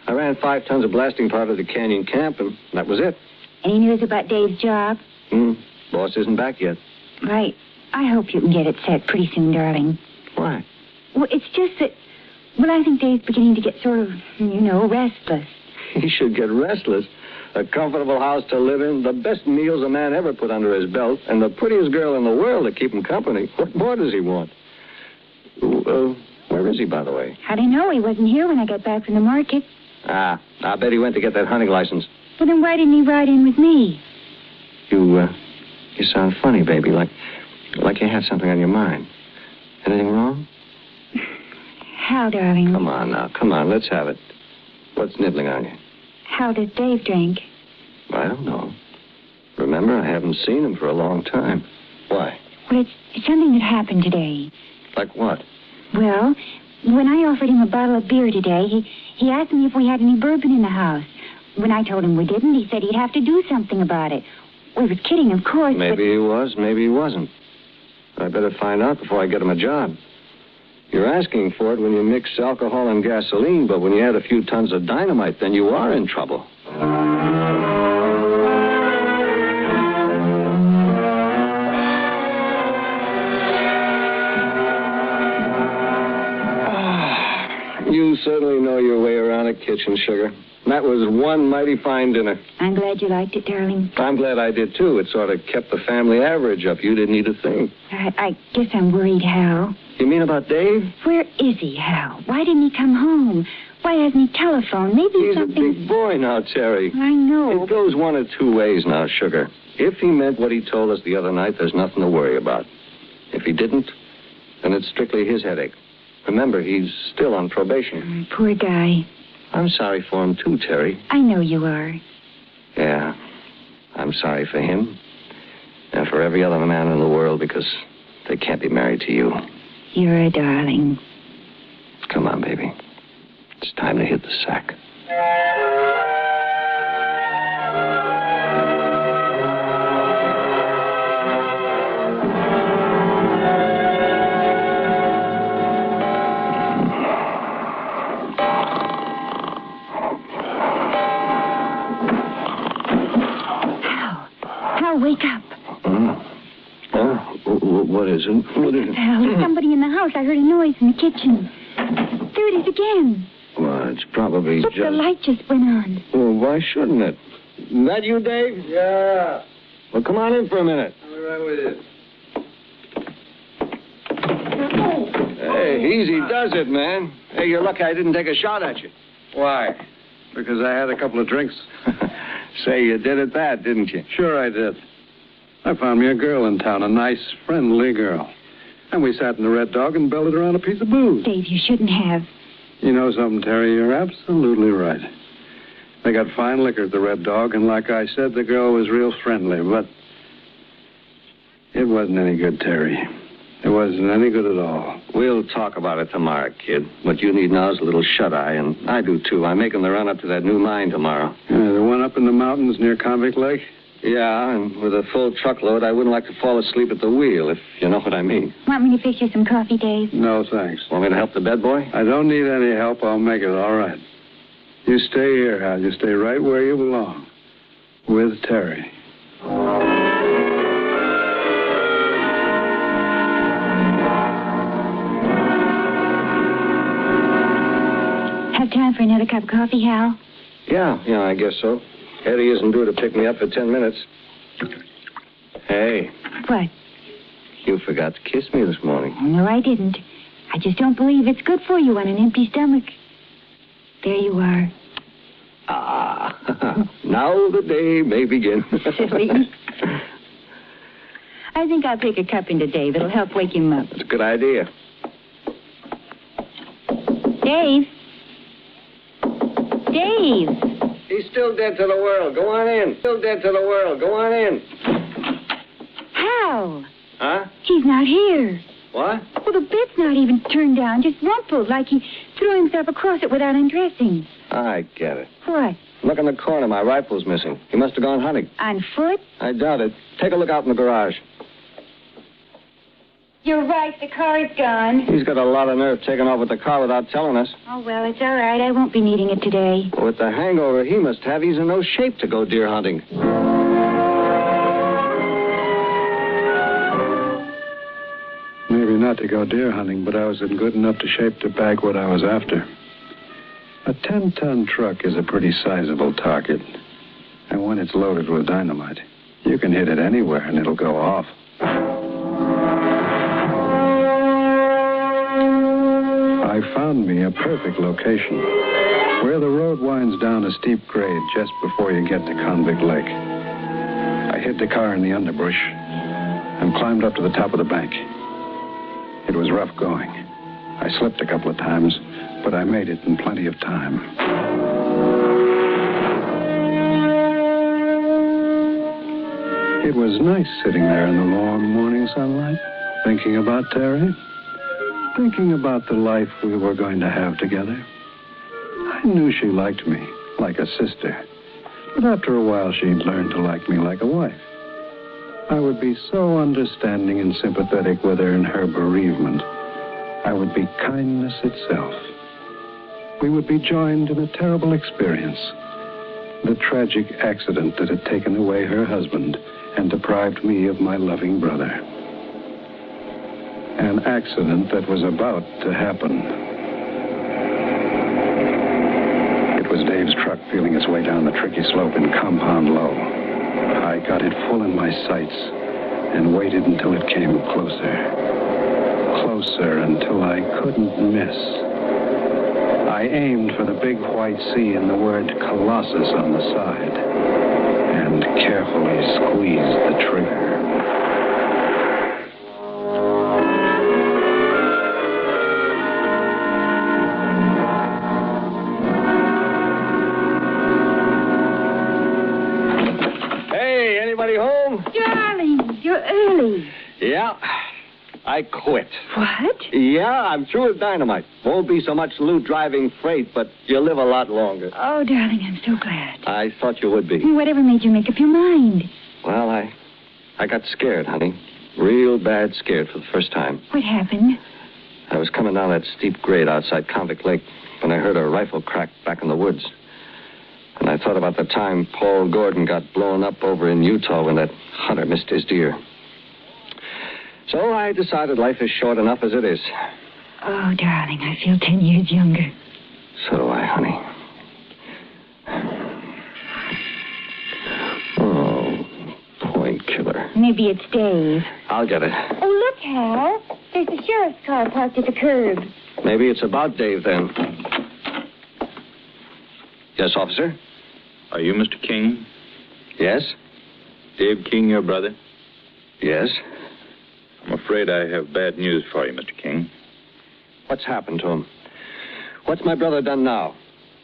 I ran 5 tons of blasting powder to Canyon Camp, and that was it. Any news about Dave's job? Boss isn't back yet. Right. I hope you can get it set pretty soon, darling. Why? Well, it's just that... Well, I think Dave's beginning to get sort of, restless. He should get restless. A comfortable house to live in, the best meals a man ever put under his belt, and the prettiest girl in the world to keep him company. What more does he want? Where Where is he, by the way? How do you know? He wasn't here when I got back from the market. Ah, I bet he went to get that hunting license. Well, then why didn't he ride in with me? You sound funny, baby, like you had something on your mind. Anything wrong? Hal, darling. Come on, let's have it. What's nibbling on you? How does Dave drink? I don't know. Remember, I haven't seen him for a long time. Why? Well, it's something that happened today. Like what? Well, when I offered him a bottle of beer today, he asked me if we had any bourbon in the house. When I told him we didn't, he said he'd have to do something about it. We was kidding, of course, Maybe he was, maybe he wasn't. I better find out before I get him a job. You're asking for it when you mix alcohol and gasoline, but when you add a few tons of dynamite, then you are in trouble. You certainly know your way around a kitchen, sugar. That was one mighty fine dinner. I'm glad you liked it, darling. I'm glad I did, too. It sort of kept the family average up. You didn't eat a thing. I guess I'm worried, Hal. You mean about Dave? Where is he, Hal? Why didn't he come home? Why hasn't he telephoned? Maybe He's something... a big boy now, Terry. I know. It goes one of two ways now, sugar. If he meant what he told us the other night, there's nothing to worry about. If he didn't, then it's strictly his headache. Remember, he's still on probation. Poor guy. I'm sorry for him, too, Terry. I know you are. Yeah. I'm sorry for him. And for every other man in the world, because they can't be married to you. You're a darling. Come on, baby. It's time to hit the sack. Wake up. What is it? What is it? Hal, there's somebody in the house. I heard a noise in the kitchen. There it is again. Well, it's probably Look, the light just went on. Well, why shouldn't it? Is that you, Dave? Yeah. Well, come on in for a minute. I'll be right with you. Hey, easy does it, man. Hey, you're lucky I didn't take a shot at you. Why? Because I had a couple of drinks. Say, you did it bad, didn't you? Sure I did. I found me a girl in town, a nice, friendly girl. And we sat in the Red Dog and belted around a piece of booze. Dave, you shouldn't have. You know something, Terry? You're absolutely right. They got fine liquor at the Red Dog, and like I said, the girl was real friendly, but it wasn't any good, Terry. It wasn't any good at all. We'll talk about it tomorrow, kid. What you need now is a little shut-eye, and I do, too. I'm making the run up to that new mine tomorrow. Yeah, the one up in the mountains near Convict Lake? Yeah, and with a full truckload, I wouldn't like to fall asleep at the wheel, if you know what I mean. Want me to fix you some coffee, Dave? No, thanks. Want me to help the bed boy? I don't need any help. I'll make it all right. You stay here, Hal. You stay right where you belong. With Terry. Have time for another cup of coffee, Hal? Yeah, I guess so. Eddie isn't due to pick me up for 10 minutes. Hey. What? You forgot to kiss me this morning. Oh, no, I didn't. I just don't believe it's good for you on an empty stomach. There you are. Ah, now the day may begin. Silly. I think I'll take a cup into Dave. It'll help wake him up. That's a good idea. Dave? Dave! He's still dead to the world. Go on in. Still dead to the world. Go on in. Hal! Huh? He's not here. What? Well, the bed's not even turned down, just rumpled, like he threw himself across it without undressing. I get it. What? Look in the corner. My rifle's missing. He must have gone hunting. On foot? I doubt it. Take a look out in the garage. You're right, the car's gone. He's got a lot of nerve taking off with the car without telling us. Oh, well, it's all right. I won't be needing it today. With the hangover he must have, he's in no shape to go deer hunting. Maybe not to go deer hunting, but I was in good enough to shape to bag what I was after. A 10-ton truck is a pretty sizable target. And when it's loaded with dynamite, you can hit it anywhere and it'll go off. I found me a perfect location, where the road winds down a steep grade just before you get to Convict Lake. I hid the car in the underbrush and climbed up to the top of the bank. It was rough going. I slipped a couple of times, but I made it in plenty of time. It was nice sitting there in the warm morning sunlight, thinking about Terry, thinking about the life we were going to have together. I knew she liked me like a sister, but after a while she'd learn to like me like a wife. I would be so understanding and sympathetic with her in her bereavement. I would be kindness itself. We would be joined in a terrible experience, the tragic accident that had taken away her husband and deprived me of my loving brother. An accident that was about to happen. It was Dave's truck feeling its way down the tricky slope in Compound Low. I got it full in my sights and waited until it came closer. Closer until I couldn't miss. I aimed for the big white C and the word Colossus on the side and carefully squeezed the trigger. Hey, anybody home? Darling, you're early. Yeah, I quit. What? Yeah, I'm through with Dynamite. Won't be so much loot driving freight, but you'll live a lot longer. Oh, darling, I'm so glad. I thought you would be. Whatever made you make up your mind? Well, I got scared, honey. Real bad scared for the first time. What happened? I was coming down that steep grade outside Convict Lake when I heard a rifle crack back in the woods. And I thought about the time Paul Gordon got blown up over in Utah when that hunter missed his deer. So I decided life is short enough as it is. Oh, darling, I feel 10 years younger. So do I, honey. Oh, point killer. Maybe it's Dave. I'll get it. Oh, look, Hal. There's the sheriff's car parked at the curb. Maybe it's about Dave, then. Yes, officer? Are you Mr. King? Yes? Dave King, your brother? Yes. I'm afraid I have bad news for you, Mr. King. What's happened to him? What's my brother done now?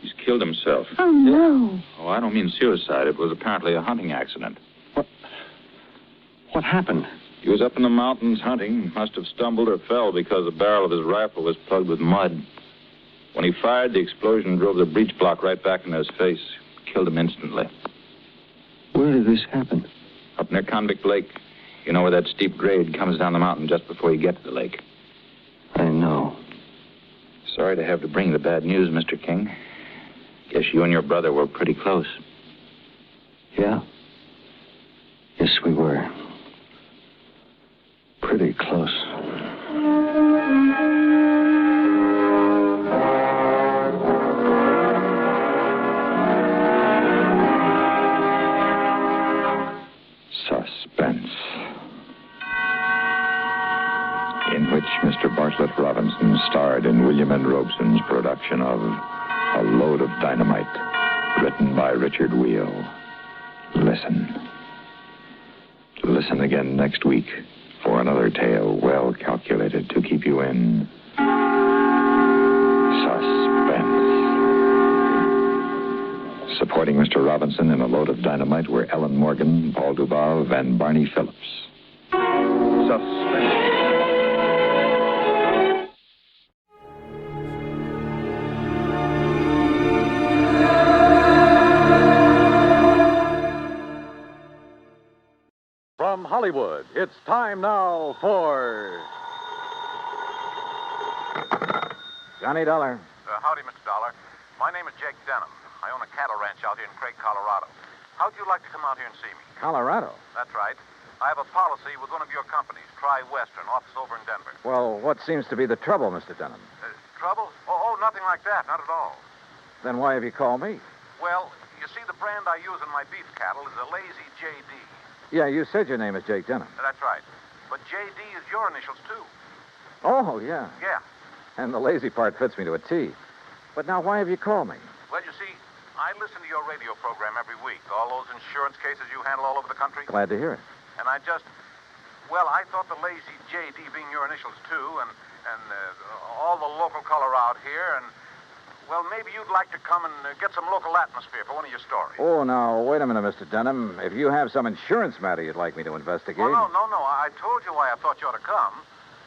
He's killed himself. Oh, no. Oh, I don't mean suicide. It was apparently a hunting accident. What happened? He was up in the mountains hunting. Must have stumbled or fell because the barrel of his rifle was plugged with mud. When he fired, the explosion drove the breech block right back into his face. Killed him instantly. Where did this happen? Up near Convict Lake. You know where that steep grade comes down the mountain just before you get to the lake? I know. Sorry to have to bring the bad news, Mr. King. Guess you and your brother were pretty close. Yeah. Yes, we were. Pretty close. Suspense, in which Mr. Bartlett Robinson starred in William N. Robeson's production of A Load of Dynamite, written by Richard Wheel. Listen. Listen again next week for another tale well calculated to keep you in suspense. Supporting Mr. Robinson in A Load of Dynamite were Ellen Morgan, Paul Dubov, and Barney Phillips. Suspense. From Hollywood, it's time now for Johnny Dollar. Howdy, Mr. Dollar. My name is Jake Denham. I own a cattle ranch out here in Craig, Colorado. How'd you like to come out here and see me? Colorado? That's right. I have a policy with one of your companies, Tri-Western, office over in Denver. Well, what seems to be the trouble, Mr. Denham? Trouble? Oh, nothing like that. Not at all. Then why have you called me? Well, you see, the brand I use in my beef cattle is a Lazy JD. Yeah, you said your name is Jake Denham. That's right. But JD is your initials, too. Oh, yeah. Yeah. And the lazy part fits me to a T. But now, why have you called me? Well, you see, I listen to your radio program every week. All those insurance cases you handle all over the country. Glad to hear it. And I thought the lazy JD being your initials, too, and all the local color out here, and, well, maybe you'd like to come and get some local atmosphere for one of your stories. Oh, now, wait a minute, Mr. Denham. If you have some insurance matter you'd like me to investigate... Oh, no. I told you why I thought you ought to come.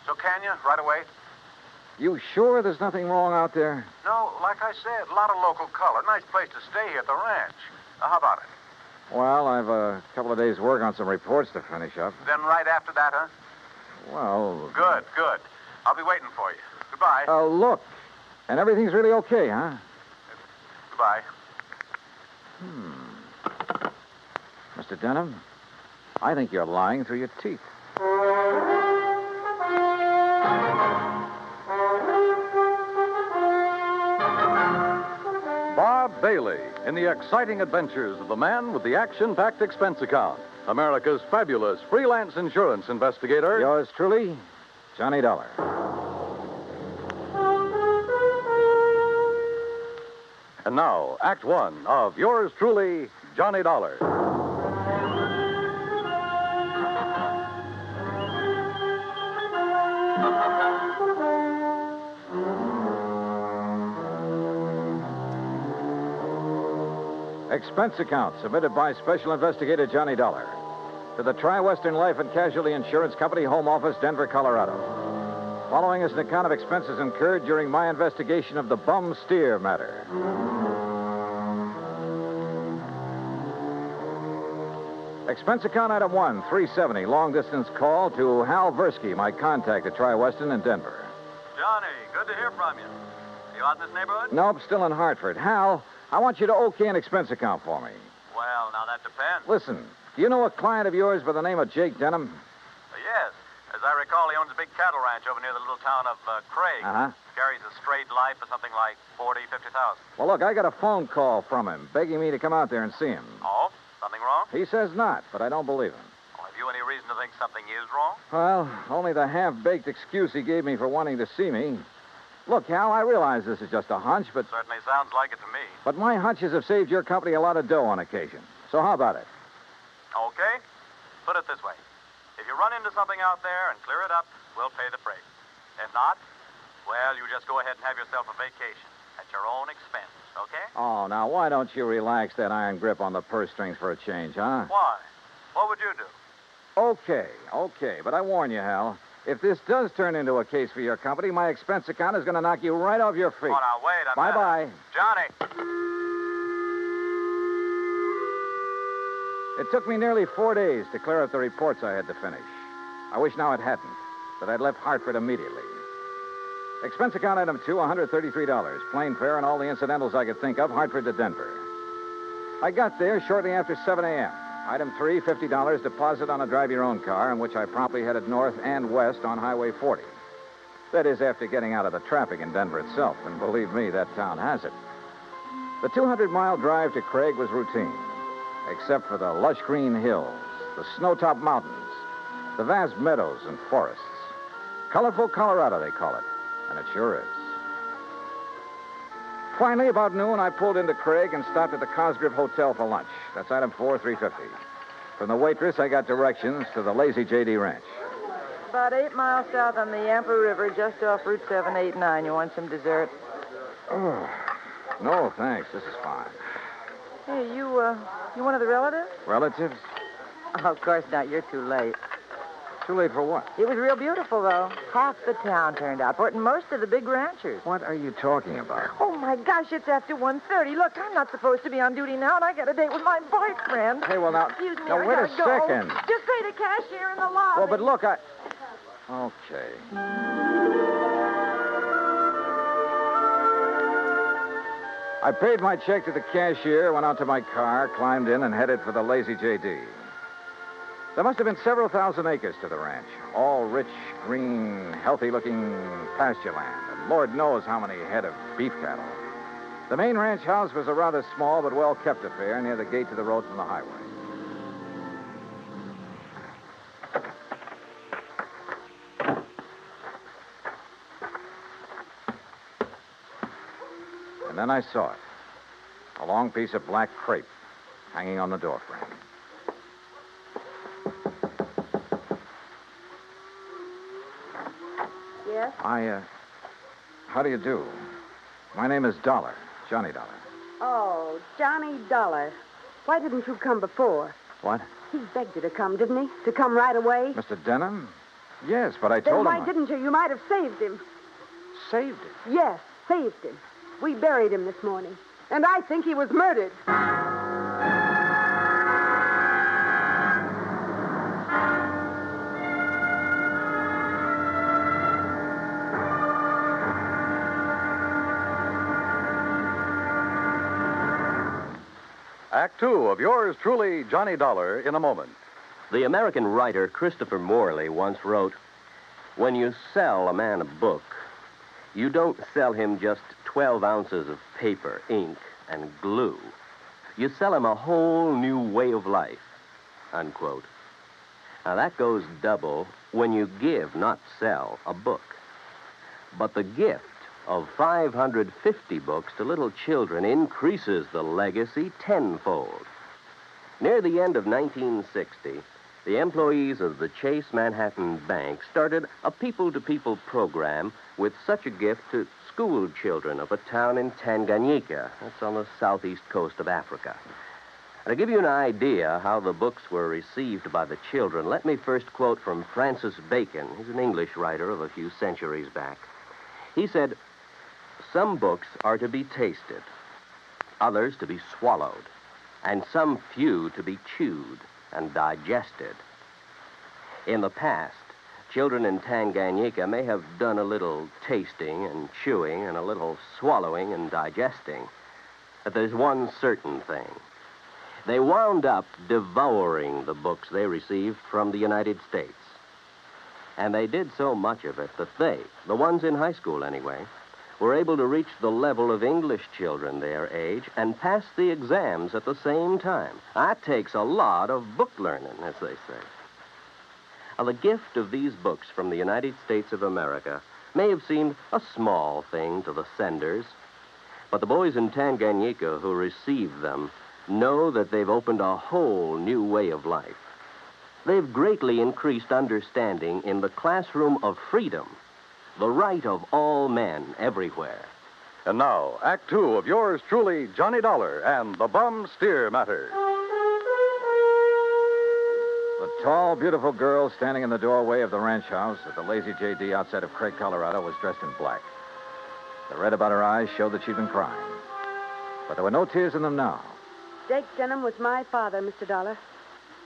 So can you, right away? You sure there's nothing wrong out there? No, like I said, a lot of local color. Nice place to stay here at the ranch. How about it? Well, I've a couple of days' work on some reports to finish up. Then right after that, huh? Well... Good. I'll be waiting for you. Goodbye. Look. And everything's really okay, huh? Goodbye. Mr. Denham, I think you're lying through your teeth. Bob Bailey in the exciting adventures of the man with the action-packed expense account. America's fabulous freelance insurance investigator. Yours truly, Johnny Dollar. And now, Act One of yours truly, Johnny Dollar. Expense account submitted by Special Investigator Johnny Dollar to the Tri-Western Life and Casualty Insurance Company, Home Office, Denver, Colorado. Following is an account of expenses incurred during my investigation of the bum steer matter. Expense account item 1, 370, long-distance call to Hal Versky, my contact at Tri-Western in Denver. Johnny, good to hear from you. You out in this neighborhood? Nope, still in Hartford. Hal, I want you to okay an expense account for me. Well, now that depends. Listen, do you know a client of yours by the name of Jake Denham? Yes. As I recall, he owns a big cattle ranch over near the little town of Craig. Uh-huh. Carries a straight life for something like 40,000, 50,000. Well, look, I got a phone call from him begging me to come out there and see him. Oh? Something wrong? He says not, but I don't believe him. Well, have you any reason to think something is wrong? Well, only the half-baked excuse he gave me for wanting to see me. Look, Hal, I realize this is just a hunch, but... Certainly sounds like it to me. But my hunches have saved your company a lot of dough on occasion. So how about it? Okay. Put it this way. If you run into something out there and clear it up, we'll pay the freight. If not, well, you just go ahead and have yourself a vacation at your own expense, okay? Oh, now, why don't you relax that iron grip on the purse strings for a change, huh? Why? What would you do? Okay. But I warn you, Hal, if this does turn into a case for your company, my expense account is going to knock you right off your feet. Oh, now, wait a minute. Bye-bye. Johnny! It took me nearly 4 days to clear up the reports I had to finish. I wish now it hadn't, that I'd left Hartford immediately. Expense account item 2, $133. Plane fare and all the incidentals I could think of, Hartford to Denver. I got there shortly after 7 a.m. Item 3, $50 deposit on a drive-your-own car, in which I promptly headed north and west on Highway 40. That is, after getting out of the traffic in Denver itself, and believe me, that town has it. The 200-mile drive to Craig was routine, except for the lush green hills, the snow-topped mountains, the vast meadows and forests. Colorful Colorado, they call it, and it sure is. Finally, about noon, I pulled into Craig and stopped at the Cosgrove Hotel for lunch. That's item 4, $350. From the waitress, I got directions to the Lazy J.D. Ranch. About 8 miles south on the Yampa River, just off Route 789. You want some dessert? Oh, no, thanks. This is fine. Hey, you one of the relatives? Relatives? Oh, of course not. You're too late. Too late for what? It was real beautiful, though. Half the town turned out for it, and most of the big ranchers. What are you talking about? Oh, my gosh, it's after 1:30. Look, I'm not supposed to be on duty now, and I got a date with my boyfriend. Hey, well, now... Excuse me, now, I wait gotta a go. second. Just pay the cashier in the lobby. Well, but look, Okay. I paid my check to the cashier, went out to my car, climbed in, and headed for the Lazy J.D. There must have been several thousand acres to the ranch, all rich, green, healthy-looking pasture land, and Lord knows how many head of beef cattle. The main ranch house was a rather small but well-kept affair near the gate to the road from the highway. And then I saw it. A long piece of black crepe hanging on the doorframe. Yes? How do you do? My name is Dollar, Johnny Dollar. Oh, Johnny Dollar. Why didn't you come before? What? He begged you to come, didn't he? To come right away? Mr. Denham? Yes, but I Then told why him... didn't you? You might have saved him. Saved him? Yes, saved him. We buried him this morning. And I think he was murdered. Act two of yours truly, Johnny Dollar, in a moment. The American writer Christopher Morley once wrote, "When you sell a man a book, you don't sell him just 12 ounces of paper, ink, and glue. You sell him a whole new way of life," unquote. Now, that goes double when you give, not sell, a book. But the gift of 550 books to little children increases the legacy tenfold. Near the end of 1960, the employees of the Chase Manhattan Bank started a people-to-people program with such a gift to school children of a town in Tanganyika. That's on the southeast coast of Africa. And to give you an idea how the books were received by the children, let me first quote from Francis Bacon. He's an English writer of a few centuries back. He said, "Some books are to be tasted, others to be swallowed, and some few to be chewed and digested." In the past, children in Tanganyika may have done a little tasting and chewing and a little swallowing and digesting. But there's one certain thing. They wound up devouring the books they received from the United States. And they did so much of it that they, the ones in high school anyway, were able to reach the level of English children their age and pass the exams at the same time. That takes a lot of book learning, as they say. Now, the gift of these books from the United States of America may have seemed a small thing to the senders, but the boys in Tanganyika who received them know that they've opened a whole new way of life. They've greatly increased understanding in the classroom of freedom, the right of all men everywhere. And now, Act two of yours truly, Johnny Dollar and the Bum Steer Matter. The tall, beautiful girl standing in the doorway of the ranch house at the Lazy J.D. outside of Craig, Colorado, was dressed in black. The red about her eyes showed that she'd been crying. But there were no tears in them now. Jake Denham was my father, Mr. Dollar.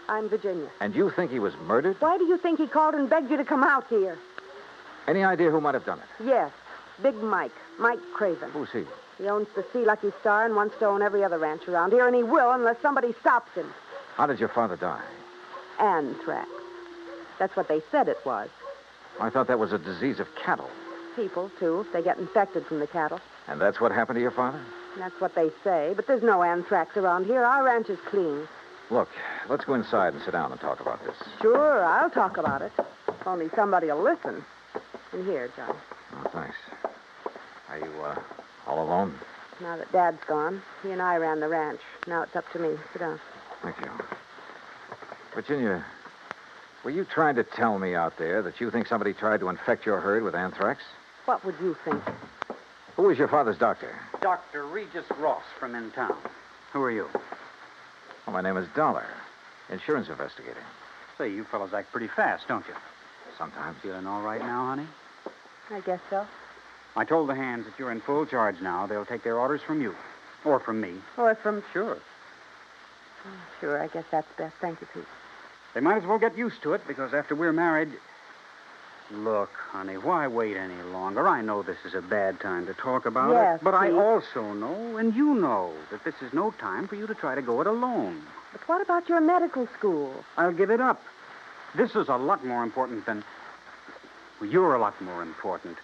I'm Virginia. And you think he was murdered? Why do you think he called and begged you to come out here? Any idea who might have done it? Yes. Big Mike. Mike Craven. Who's he? He owns the Sea Lucky Star and wants to own every other ranch around here, and he will unless somebody stops him. How did your father die? Anthrax. That's what they said it was. I thought that was a disease of cattle. People, too, if they get infected from the cattle. And that's what happened to your father? That's what they say, but there's no anthrax around here. Our ranch is clean. Look, let's go inside and sit down and talk about this. Sure, I'll talk about it. If only somebody will listen. And here, John. Oh, thanks. Are you, all alone? Now that Dad's gone, he and I ran the ranch. Now it's up to me. Sit down. Thank you. Virginia, were you trying to tell me out there that you think somebody tried to infect your herd with anthrax? What would you think? Who was your father's doctor? Dr. Regis Ross from in town. Who are you? Well, my name is Dollar, insurance investigator. Say, you fellas act pretty fast, don't you? Sometimes. Feeling all right now, honey? I guess so. I told the hands that you're in full charge now. They'll take their orders from you. Or from me. Or from... Sure. Sure, I guess that's best. Thank you, Pete. They might as well get used to it, because after we're married... Look, honey, why wait any longer? I know this is a bad time to talk about Yes, it, but I Pete. also know, and you know, that this is no time for you to try to go it alone. But what about your medical school? I'll give it up. This is a lot more important than... Well, you're a lot more important.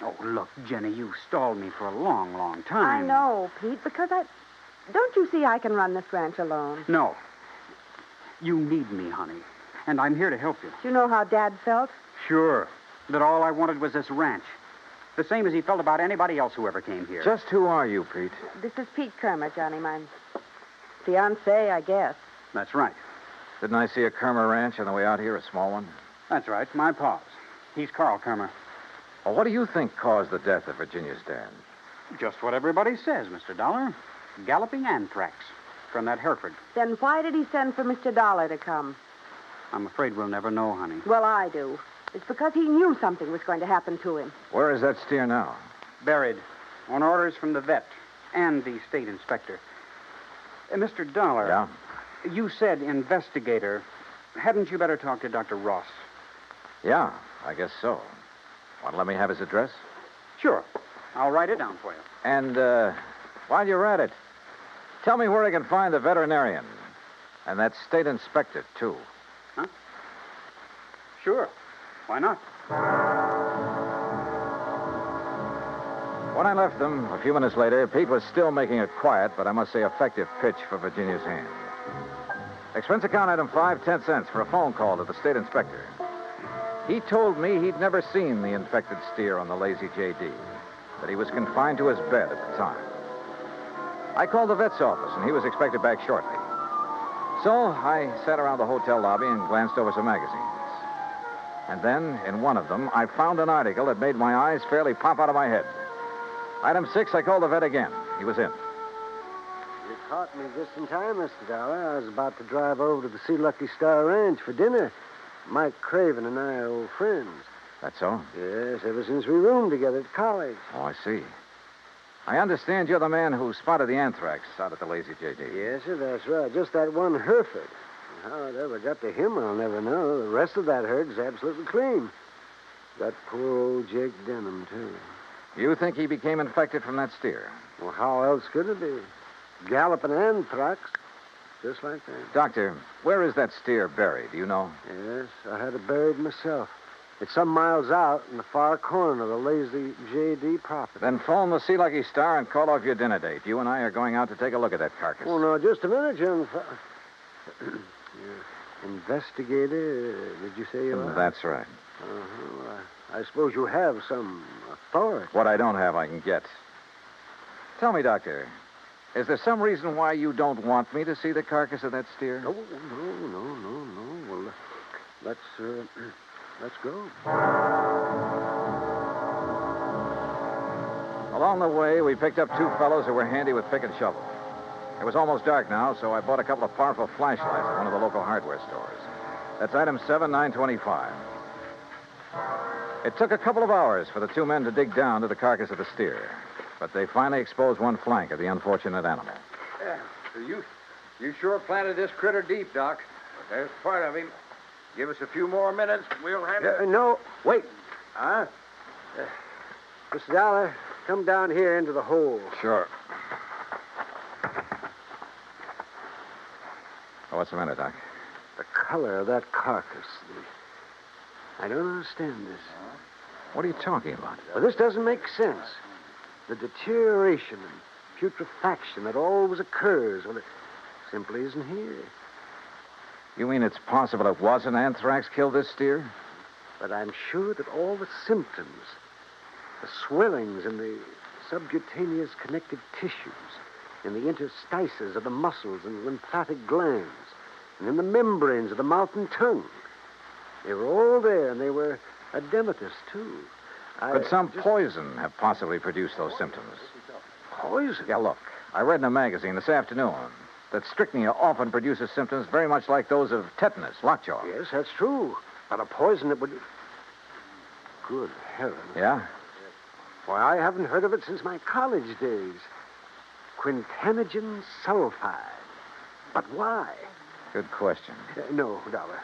Oh, look, Jenny, you've stalled me for a long, long time. I know, Pete, because I... Don't you see I can run this ranch alone? No. You need me, honey. And I'm here to help you. Do you know how Dad felt? Sure. That all I wanted was this ranch. The same as he felt about anybody else who ever came here. Just who are you, Pete? This is Pete Kermer, Johnny. My fiancé, I guess. That's right. Didn't I see a Kermer ranch on the way out here, a small one? That's right. My pa's. He's Carl Kermer. Well, what do you think caused the death of Virginia's dad? Just what everybody says, Mr. Dollar. Galloping anthrax from that Hereford. Then why did he send for Mr. Dollar to come? I'm afraid we'll never know, honey. Well, I do. It's because he knew something was going to happen to him. Where is that steer now? Buried. On orders from the vet and the state inspector. Mr. Dollar. Yeah? You said investigator. Hadn't you better talk to Dr. Ross? Yeah, I guess so. Want to let me have his address? Sure. I'll write it down for you. And, while you're at it, tell me where I can find the veterinarian. And that state inspector, too. Huh? Sure. Why not? When I left them, a few minutes later, Pete was still making a quiet, but I must say effective pitch for Virginia's hand. Expense account item 5 10 cents for a phone call to the state inspector. He told me he'd never seen the infected steer on the Lazy J.D., that he was confined to his bed at the time. I called the vet's office, and he was expected back shortly. So I sat around the hotel lobby and glanced over some magazines. And then, in one of them, I found an article that made my eyes fairly pop out of my head. Item 6, I called the vet again. He was in. You caught me just in time, Mr. Dollar. I was about to drive over to the Sea Lucky Star Ranch for dinner. Mike Craven and I are old friends. That's so? Yes, ever since we roomed together at college. Oh, I see. I understand you're the man who spotted the anthrax out at the Lazy J.D. Yes, sir, that's right. Just that one Hereford. How it ever got to him, I'll never know. The rest of that herd is absolutely clean. That poor old Jake Denham, too. You think he became infected from that steer? Well, how else could it be? Galloping anthrax. Just like that. Doctor, where is that steer buried? Do you know? Yes, I had it buried myself. It's some miles out in the far corner of the Lazy J.D. property. Then phone the Sea Lucky Star and call off your dinner date. You and I are going out to take a look at that carcass. Oh, no, just a minute, young Investigator, did you say you are? That's right. Uh-huh. I suppose you have some authority. What I don't have, I can get. Tell me, Doctor, is there some reason why you don't want me to see the carcass of that steer? No. Well, let's go. Along the way, we picked up two fellows who were handy with pick and shovel. It was almost dark now, so I bought a couple of powerful flashlights at one of the local hardware stores. That's item 7 925. It took a couple of hours for the two men to dig down to the carcass of the steer, but they finally exposed one flank of the unfortunate animal. Yeah, you sure planted this critter deep, Doc. But there's part of him. Give us a few more minutes, we'll have it. No, wait. Huh? Mr. Dollar, come down here into the hole. Sure. Oh, what's the matter, Doc? The color of that carcass. I don't understand this. What are you talking about? Well, this doesn't make sense. The deterioration and putrefaction that always occurs, well, it simply isn't here. You mean it's possible it wasn't anthrax killed this steer? But I'm sure that all the symptoms, the swellings in the subcutaneous connective tissues, in the interstices of the muscles and lymphatic glands, and in the membranes of the mouth and tongue, they were all there, and they were edematous, too. Could some poison have possibly produced those symptoms? Poison? Yeah, look. I read in a magazine this afternoon that strychnia often produces symptoms very much like those of tetanus, lockjaw. Yes, that's true. But a poison that would... Good heavens. Yeah? Why, I haven't heard of it since my college days. Quintanogen sulfide. But why? Good question. No, Dollar.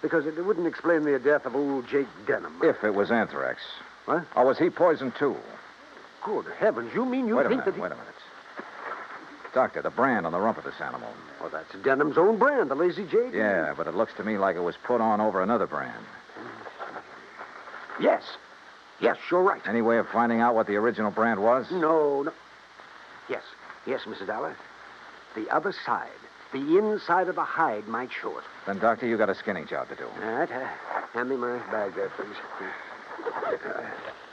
Because it wouldn't explain the death of old Jake Denham. If it was anthrax. What? Or was he poisoned, too? Good heavens, you mean you think that he... Wait a minute. Doctor, the brand on the rump of this animal. Well, that's Denham's own brand, the Lazy J.D. Yeah, but it looks to me like it was put on over another brand. Yes. Yes, you're right. Any way of finding out what the original brand was? No. Yes, Mr. Dollar. The other side, the inside of the hide might show it. Then, Doctor, you got a skinning job to do. All right. Hand me my bag there, please.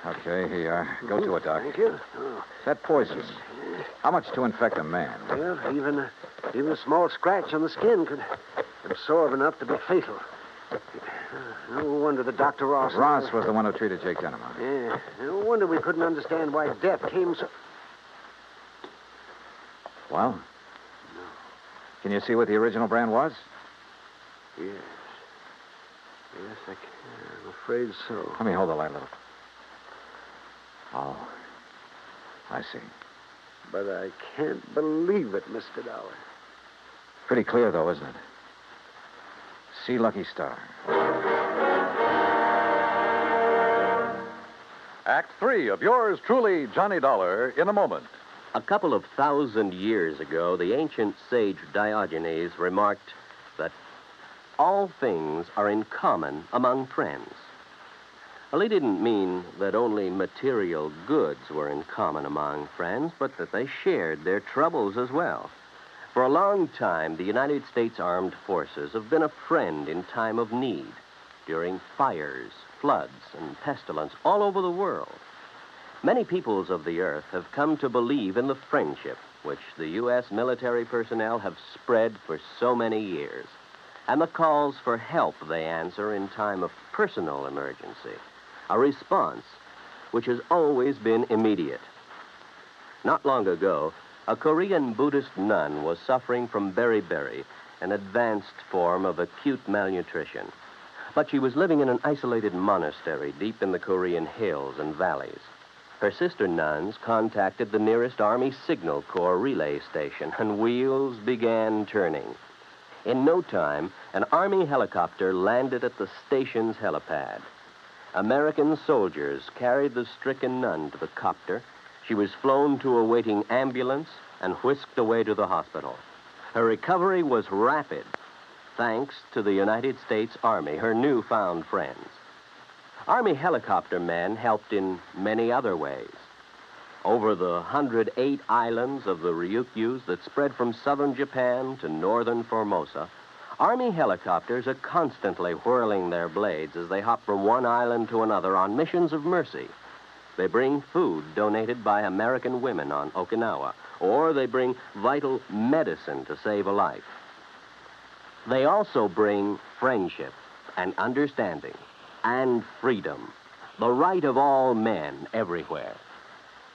Okay, here you are. Go to it, Doc. Thank you. Oh. That poison. How much to infect a man? Well, even a small scratch on the skin could absorb enough to be fatal. No wonder the Dr. Ross... Ross was the one who treated Jake Dynamite. Yeah. No wonder we couldn't understand why death came so... Well? No. Can you see what the original brand was? Yes. Yes, I can. I'm afraid so. Let me hold the light a little. Oh. I see. But I can't believe it, Mr. Dollar. Pretty clear, though, isn't it? See Lucky Star. Act 3 of yours truly, Johnny Dollar, in a moment. A couple of 1,000 years ago, the ancient sage Diogenes remarked that all things are in common among friends. Well, he didn't mean that only material goods were in common among friends, but that they shared their troubles as well. For a long time, the United States Armed Forces have been a friend in time of need, during fires, floods, and pestilence all over the world. Many peoples of the earth have come to believe in the friendship which the U.S. military personnel have spread for so many years, and the calls for help they answer in time of personal emergency, a response which has always been immediate. Not long ago, a Korean Buddhist nun was suffering from beriberi, an advanced form of acute malnutrition. But she was living in an isolated monastery deep in the Korean hills and valleys. Her sister nuns contacted the nearest Army Signal Corps relay station, and wheels began turning. In no time, an Army helicopter landed at the station's helipad. American soldiers carried the stricken nun to the copter. She was flown to a waiting ambulance and whisked away to the hospital. Her recovery was rapid, thanks to the United States Army, her newfound friends. Army helicopter men helped in many other ways. Over the 108 islands of the Ryukyus that spread from southern Japan to northern Formosa, Army helicopters are constantly whirling their blades as they hop from one island to another on missions of mercy. They bring food donated by American women on Okinawa, or they bring vital medicine to save a life. They also bring friendship and understanding and freedom, the right of all men everywhere.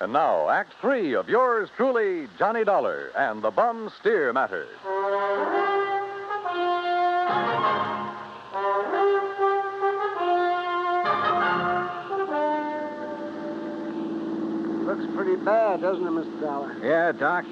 And now, Act 3 of yours truly, Johnny Dollar and the Bum Steer Matter. Looks pretty bad, doesn't it, Mr. Dollar? Yeah, Doc.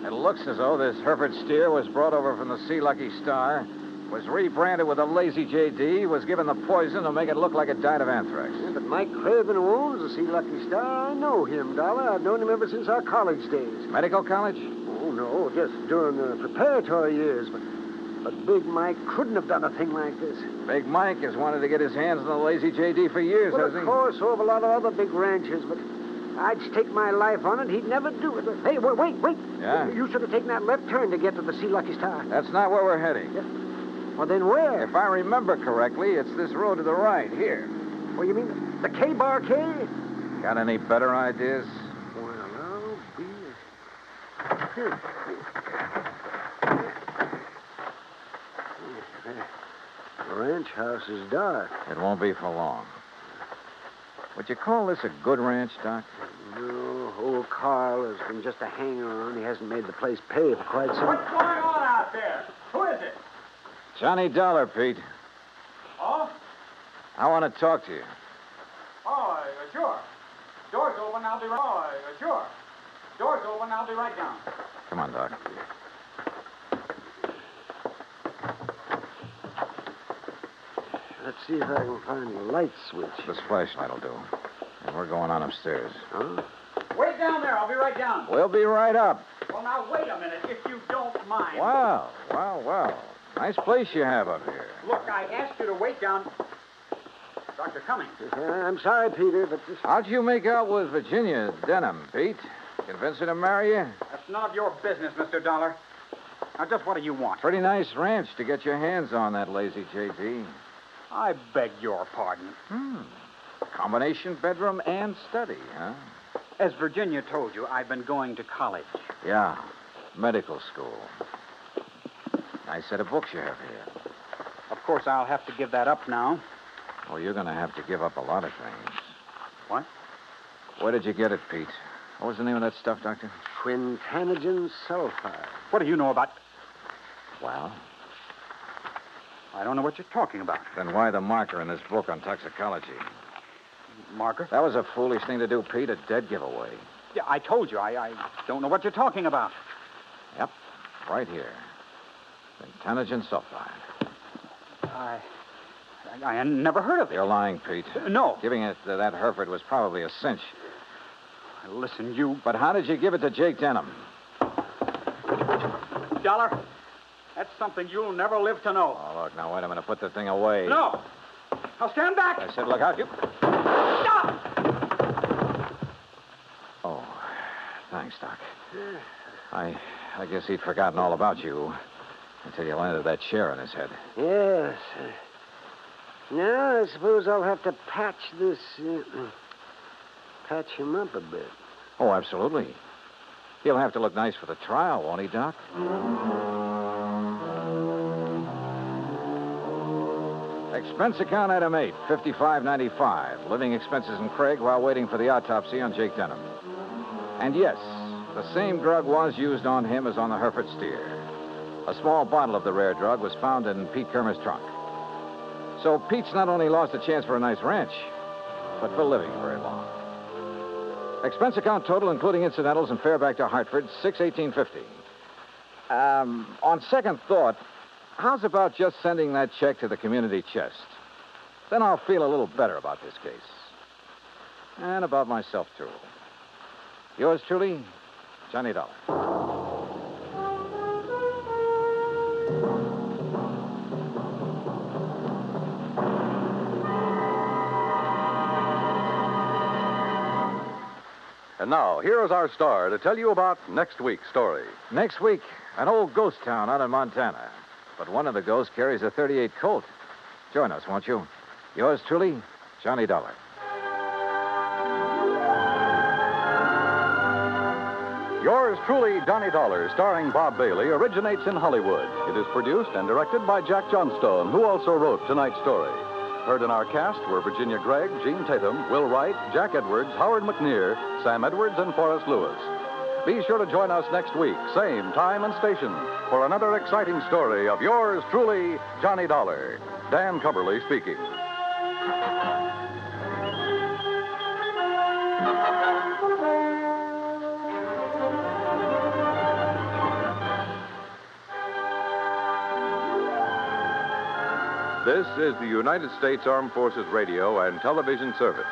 It looks as though this Hereford steer was brought over from the Sea Lucky Star, was rebranded with a lazy JD, was given the poison to make it look like it died of anthrax. Yeah, but Mike Craven, who owns the Sea Lucky Star, I know him, Dollar. I've known him ever since our college days. Medical college? Oh, no, just during the preparatory years. But Big Mike couldn't have done a thing like this. Big Mike has wanted to get his hands on the lazy JD for years, well, hasn't he? Of course, so have a lot of other big ranchers, but I'd stake my life on it. He'd never do it. Hey, wait. Yeah? You should have taken that left turn to get to the Sea Lucky Star. That's not where we're heading. Yeah. Well, then where? If I remember correctly, it's this road to the right, here. Well, you mean the K-Bar K? Got any better ideas? Well, I'll be... The ranch house is dark. It won't be for long. Would you call this a good ranch, Doc? No, old Carl has been just a hanger-on. He hasn't made the place pay for quite some... What's going on out there? Who is it? Johnny Dollar, Pete. Oh? I want to talk to you. Oh, sure. Door's open, I'll be right... Oh, sure. Door's open, I'll be right down. Come on, Doc. Let's see if I can find the light switch. This flashlight will do. And we're going on upstairs. Huh? Wait down there, I'll be right down. We'll be right up. Well, now, wait a minute, if you don't mind. Wow. Nice place you have up here. Look, I asked you to wait down... Dr. Cummings. I'm sorry, Peter, but this... How'd you make out with Virginia Denham, Pete? Convince her to marry you? That's none of your business, Mr. Dollar. Now, just what do you want? Pretty nice ranch to get your hands on, that lazy JD. I beg your pardon. Combination bedroom and study, huh? As Virginia told you, I've been going to college. Yeah, medical school. Nice set of books you have here. Of course, I'll have to give that up now. Oh, you're going to have to give up a lot of things. What? Where did you get it, Pete? What was the name of that stuff, Doctor? Quintanogen sulfide. What do you know about... Well? I don't know what you're talking about. Then why the marker in this book on toxicology? Marker? That was a foolish thing to do, Pete. A dead giveaway. Yeah, I told you. I don't know what you're talking about. Yep, right here. Quintanogen sulfide. I never heard of it. You're lying, Pete. No. Giving it to that Hereford was probably a cinch. Listen, you... But how did you give it to Jake Denham? Dollar, that's something you'll never live to know. Oh, look, now, wait a minute. Put the thing away. No. Now stand back. I said, look out, you... Stop! Oh, thanks, Doc. I guess he'd forgotten all about you until you landed that chair on his head. Yes. Now, I suppose I'll have to patch this... patch him up a bit. Oh, absolutely. He'll have to look nice for the trial, won't he, Doc? Expense account item 8, $55.95. Living expenses in Craig while waiting for the autopsy on Jake Denham. And yes, the same drug was used on him as on the Hereford steer. A small bottle of the rare drug was found in Pete Kermer's trunk. So Pete's not only lost a chance for a nice ranch, but for living very long. Expense account total, including incidentals and fare back to Hartford, $618.50. On second thought, how's about just sending that check to the community chest? Then I'll feel a little better about this case. And about myself, too. Yours truly, Johnny Dollar. And now, here is our star to tell you about next week's story. Next week, an old ghost town out in Montana. But one of the ghosts carries a .38 Colt. Join us, won't you? Yours truly, Johnny Dollar. Yours truly, Johnny Dollar, starring Bob Bailey, originates in Hollywood. It is produced and directed by Jack Johnstone, who also wrote tonight's story. Heard in our cast were Virginia Gregg, Gene Tatum, Will Wright, Jack Edwards, Howard McNear, Sam Edwards, and Forrest Lewis. Be sure to join us next week, same time and station, for another exciting story of yours truly, Johnny Dollar. Dan Cumberly speaking. This is the United States Armed Forces Radio and Television Service.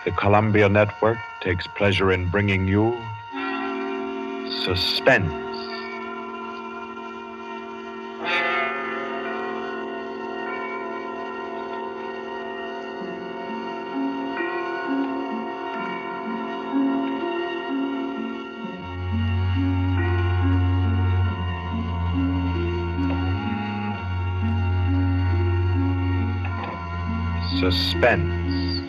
The Columbia Network takes pleasure in bringing you Suspense. Suspense.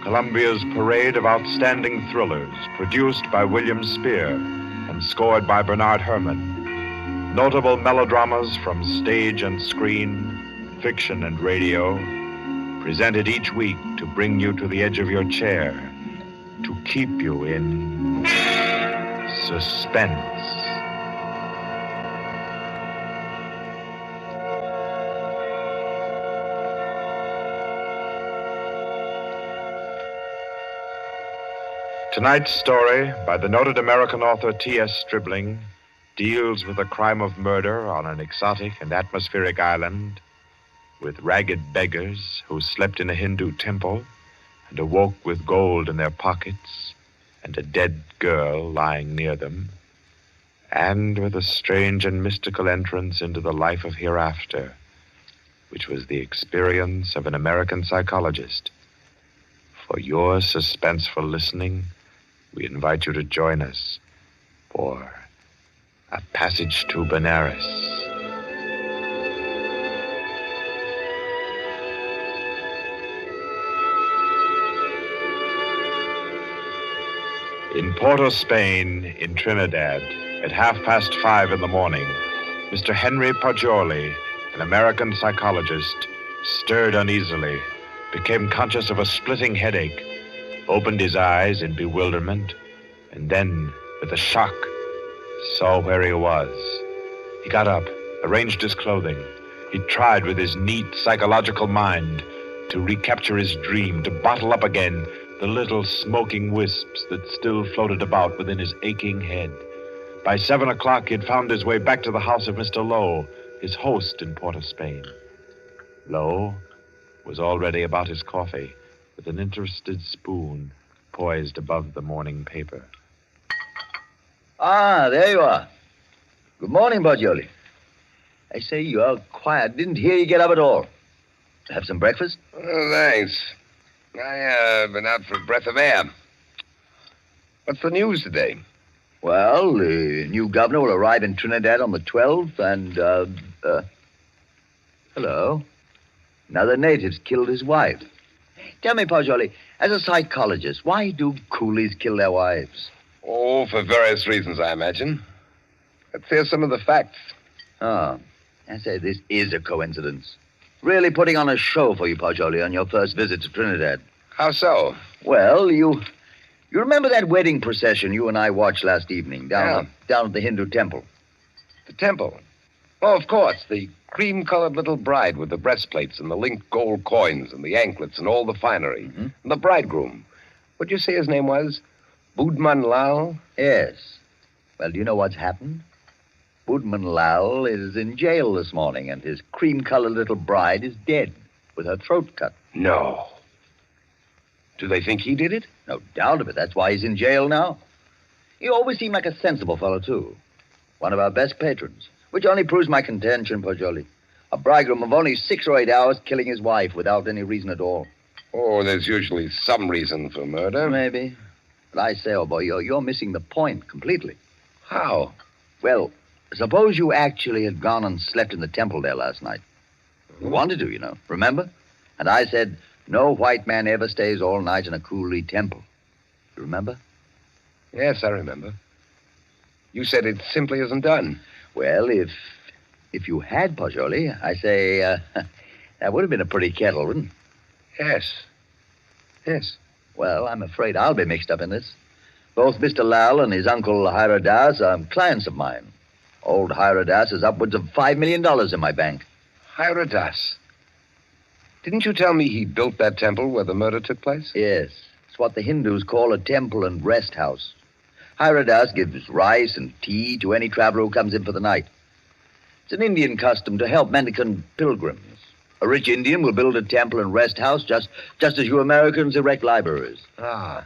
Columbia's parade of outstanding thrillers, produced by William Spear and scored by Bernard Herrmann. Notable melodramas from stage and screen, fiction and radio, presented each week to bring you to the edge of your chair, to keep you in suspense. Tonight's story, by the noted American author T.S. Stribling, deals with a crime of murder on an exotic and atmospheric island, with ragged beggars who slept in a Hindu temple and awoke with gold in their pockets and a dead girl lying near them, and with a strange and mystical entrance into the life of hereafter, which was the experience of an American psychologist. For your suspenseful listening, we invite you to join us for A Passage to Benares. In Porto, Spain, in Trinidad, at 5:30 in the morning, Mr. Henry Poggioli, an American psychologist, stirred uneasily, became conscious of a splitting headache, opened his eyes in bewilderment, and then, with a shock, saw where he was. He got up, arranged his clothing. He tried with his neat psychological mind to recapture his dream, to bottle up again the little smoking wisps that still floated about within his aching head. By 7 o'clock, he had found his way back to the house of Mr. Lowe, his host in Port of Spain. Lowe was already about his coffee, with an interested spoon poised above the morning paper. Ah, there you are. Good morning, Poggioli. I say, you're quiet. Didn't hear you get up at all. Have some breakfast? Oh, thanks. I've been out for a breath of air. What's the news today? Well, the new governor will arrive in Trinidad on the 12th, and, hello. Another native's killed his wife. Tell me, Poggioli, as a psychologist, why do coolies kill their wives? Oh, for various reasons, I imagine. Let's hear some of the facts. Oh, I say, this is a coincidence. Really putting on a show for you, Poggioli, on your first visit to Trinidad. How so? Well, you remember that wedding procession you and I watched last evening down at the Hindu temple? The temple? Oh, of course. The cream-colored little bride with the breastplates and the linked gold coins and the anklets and all the finery. Mm-hmm. And the bridegroom. What'd you say his name was? Budman Lal? Yes. Well, do you know what's happened? Budman Lal is in jail this morning, and his cream-colored little bride is dead, with her throat cut. No. Do they think he did it? No doubt of it. That's why he's in jail now. He always seemed like a sensible fellow, too. One of our best patrons. Which only proves my contention, Poggioli. A bridegroom of only 6 or 8 hours killing his wife without any reason at all. Oh, there's usually some reason for murder. Maybe. But I say, old boy, you're missing the point completely. How? Well, suppose you actually had gone and slept in the temple there last night. You wanted to, you know. Remember? And I said, no white man ever stays all night in a coolie temple. You remember? Yes, I remember. You said it simply isn't done. Well, if you had, Poggioli, I say, that would have been a pretty kettle, wouldn't it? Yes. Well, I'm afraid I'll be mixed up in this. Both Mr. Lal and his uncle Hiradas are clients of mine. Old Hiradas has upwards of $5 million in my bank. Hiradas? Didn't you tell me he built that temple where the murder took place? Yes. It's what the Hindus call a temple and rest house. Hiradas gives rice and tea to any traveler who comes in for the night. It's an Indian custom to help mendicant pilgrims. A rich Indian will build a temple and rest house just as you Americans erect libraries. Ah.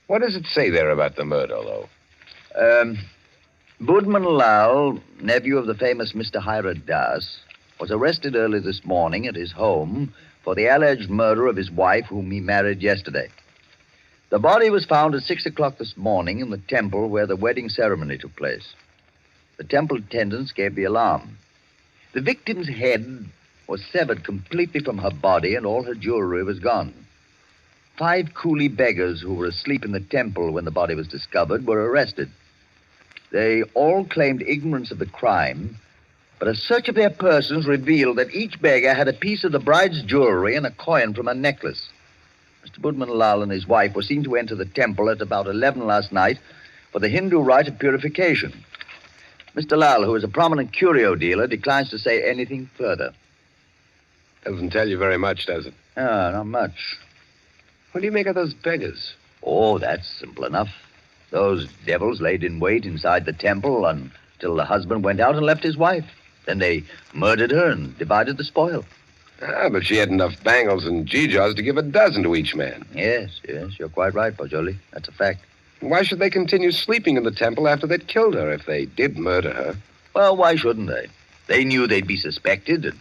What does it say there about the murder, though? Budman Lal, nephew of the famous Mr. Harwell, was arrested early this morning at his home for the alleged murder of his wife, whom he married yesterday. The body was found at 6 o'clock this morning in the temple where the wedding ceremony took place. The temple attendants gave the alarm. The victim's head was severed completely from her body, and all her jewelry was gone. 5 coolie beggars who were asleep in the temple when the body was discovered were arrested. They all claimed ignorance of the crime, but a search of their persons revealed that each beggar had a piece of the bride's jewelry and a coin from her necklace. Mr. Budman Lal and his wife were seen to enter the temple at about 11 last night for the Hindu rite of purification. Mr. Lal, who is a prominent curio dealer, declines to say anything further. Doesn't tell you very much, does it? Ah, not much. What do you make of those beggars? Oh, that's simple enough. Those devils laid in wait inside the temple until the husband went out and left his wife. Then they murdered her and divided the spoil. Ah, but she had enough bangles and geegaws to give a dozen to each man. Yes, you're quite right, Bojoli. That's a fact. Why should they continue sleeping in the temple after they'd killed her, if they did murder her? Well, why shouldn't they? They knew they'd be suspected, and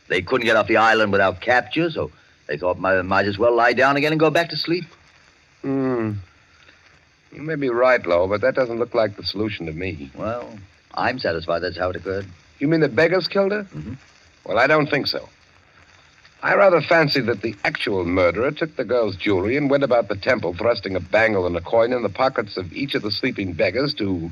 they couldn't get off the island without capture, so they thought might as well lie down again and go back to sleep. You may be right, Lowe, but that doesn't look like the solution to me. Well, I'm satisfied that's how it occurred. You mean the beggars killed her? Mm-hmm. Well, I don't think so. I rather fancy that the actual murderer took the girl's jewelry and went about the temple thrusting a bangle and a coin in the pockets of each of the sleeping beggars to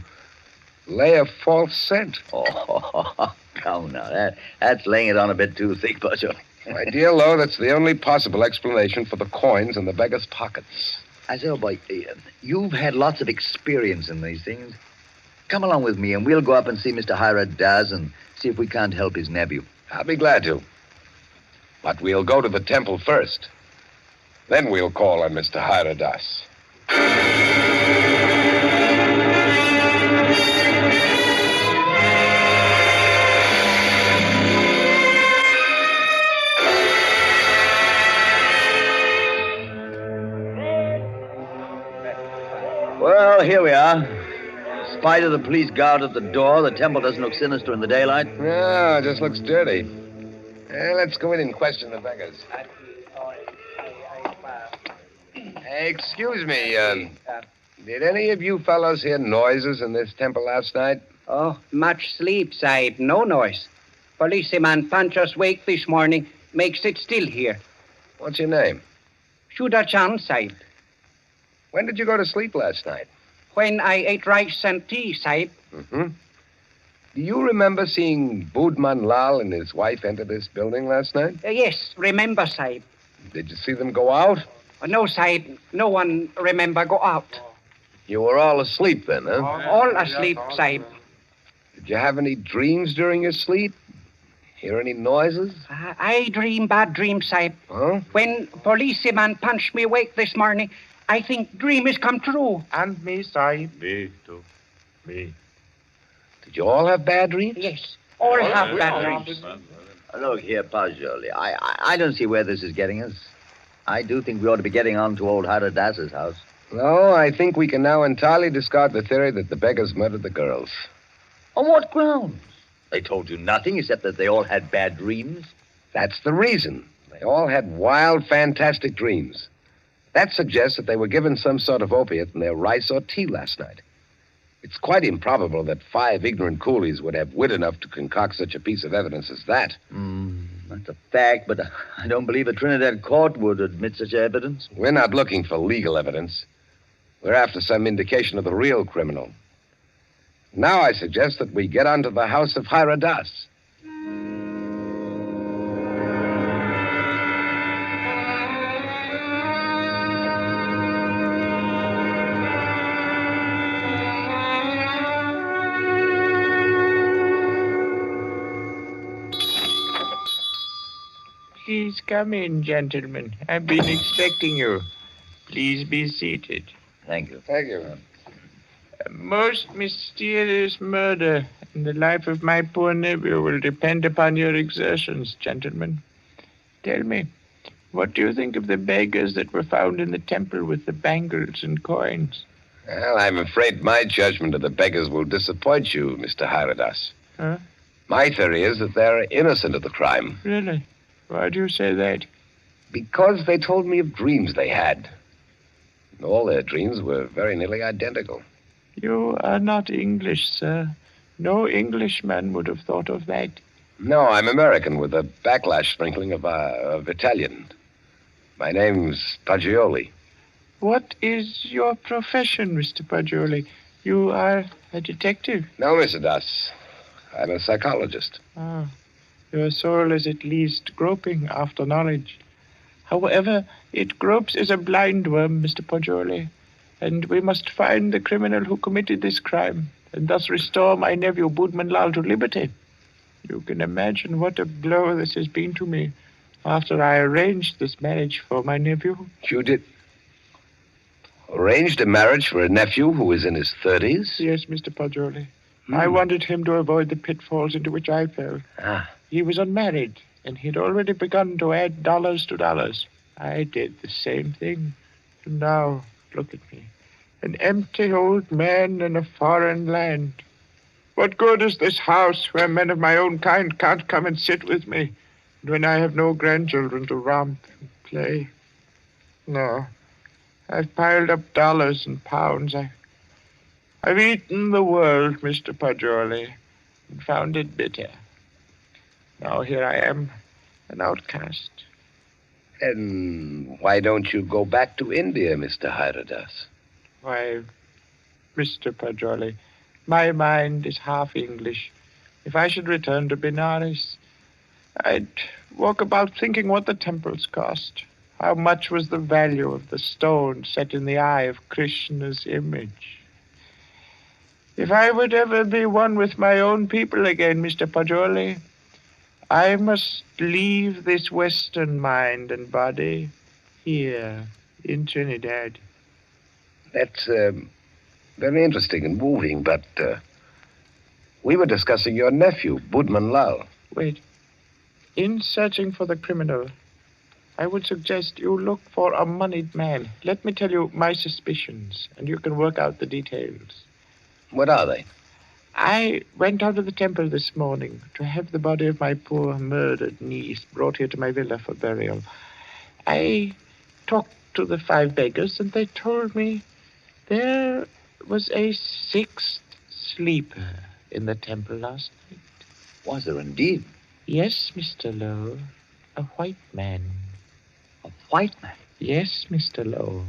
lay a false scent. Oh, come now. That's laying it on a bit too thick, Butcher. My dear Lowe, that's the only possible explanation for the coins in the beggars' pockets. I say, oh, boy, you've had lots of experience in these things. Come along with me, and we'll go up and see Mr. Harwell and see if we can't help his nephew. I'll be glad to. But we'll go to the temple first. Then we'll call on Mr. Harwell. Well, here we are. In spite of the police guard at the door, the temple doesn't look sinister in the daylight. No, it just looks dirty. Let's go in and question the beggars. Excuse me, did any of you fellows hear noises in this temple last night? Oh, much sleep, Sahib. No noise. Policeman punch us wake this morning. Makes it still here. What's your name? Shuda Chan, Sahib. When did you go to sleep last night? When I ate rice and tea, Sahib. Mm-hmm. Do you remember seeing Budman Lal and his wife enter this building last night? Yes, remember, Sahib. Did you see them go out? No, Sahib. No one remember go out. You were all asleep then, huh? All asleep, Sahib. Did you have any dreams during your sleep? Hear any noises? I dream bad dreams, Sahib. Huh? When policeman punched me awake this morning, I think dream has come true. And me, Sahib. Me, too. Me. Did you all have bad dreams? Yes, all have bad dreams. Look here, Pajoli. I don't see where this is getting us. I do think we ought to be getting on to old Harwell's house. No, I think we can now entirely discard the theory that the beggars murdered the girls. On what grounds? They told you nothing except that they all had bad dreams. That's the reason. They all had wild, fantastic dreams. That suggests that they were given some sort of opiate in their rice or tea last night. It's quite improbable that 5 ignorant coolies would have wit enough to concoct such a piece of evidence as that. That's a fact, but I don't believe a Trinidad court would admit such evidence. We're not looking for legal evidence. We're after some indication of the real criminal. Now I suggest that we get onto the house of Harwell. Please come in, gentlemen. I've been expecting you. Please be seated. Thank you. Thank you. A most mysterious murder in the life of my poor nephew will depend upon your exertions, gentlemen. Tell me, what do you think of the beggars that were found in the temple with the bangles and coins? Well, I'm afraid my judgment of the beggars will disappoint you, Mr. AFRTS. Huh? My theory is that they're innocent of the crime. Really? Why do you say that? Because they told me of dreams they had. And all their dreams were very nearly identical. You are not English, sir. No Englishman would have thought of that. No, I'm American with a backlash sprinkling of Italian. My name's Paggioli. What is your profession, Mr. Paggioli? You are a detective? No, Mr. Das. I'm a psychologist. Ah, your soul is at least groping after knowledge. However, it gropes as a blind worm, Mr. Paggioli, and we must find the criminal who committed this crime, and thus restore my nephew Boodman Lal to liberty. You can imagine what a blow this has been to me after I arranged this marriage for my nephew. You did? Arranged a marriage for a nephew who is in his 30s? Yes, Mr. Paggioli. I wanted him to avoid the pitfalls into which I fell. He was unmarried, and he had already begun to add dollars to dollars. I did the same thing. And now, look at me. An empty old man in a foreign land. What good is this house where men of my own kind can't come and sit with me, and when I have no grandchildren to romp and play? No. I've piled up dollars and pounds. I've eaten the world, Mr. Paggioli, and found it bitter. Now here I am, an outcast. Then why don't you go back to India, Mr. AFRTS? Why, Mr. Paggioli, my mind is half English. If I should return to Benares, I'd walk about thinking what the temples cost. How much was the value of the stone set in the eye of Krishna's image? If I would ever be one with my own people again, Mr. Paggioli, I must leave this Western mind and body here in Trinidad. That's very interesting and moving, but we were discussing your nephew, Boodman Lal. Wait. In searching for the criminal, I would suggest you look for a moneyed man. Let me tell you my suspicions, and you can work out the details. What are they? I went out to the temple this morning to have the body of my poor murdered niece brought here to my villa for burial. I talked to the 5 beggars, and they told me there was a 6th sleeper in the temple last night. Was there indeed? Yes, Mr. Lowe. A white man. A white man? Yes, Mr. Lowe.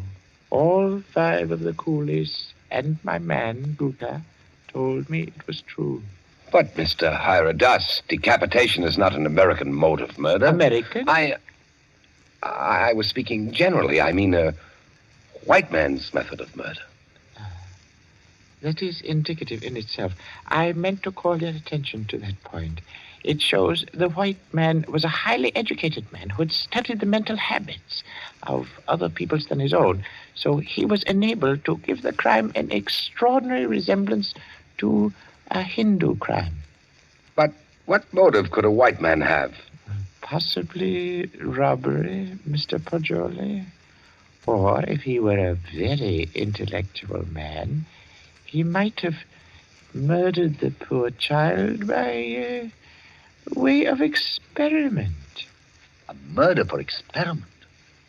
All 5 of the coolies and my man, Guta, told me it was true. But, Mr. AFRTS, decapitation is not an American mode of murder. American? I was speaking generally. I mean a white man's method of murder. That is indicative in itself. I meant to call your attention to that point. It shows the white man was a highly educated man who had studied the mental habits of other peoples than his own. So he was enabled to give the crime an extraordinary resemblance to a Hindu crime. But what motive could a white man have? Possibly robbery, Mr. Paggioli. Or if he were a very intellectual man, he might have murdered the poor child by way of experiment. A murder for experiment?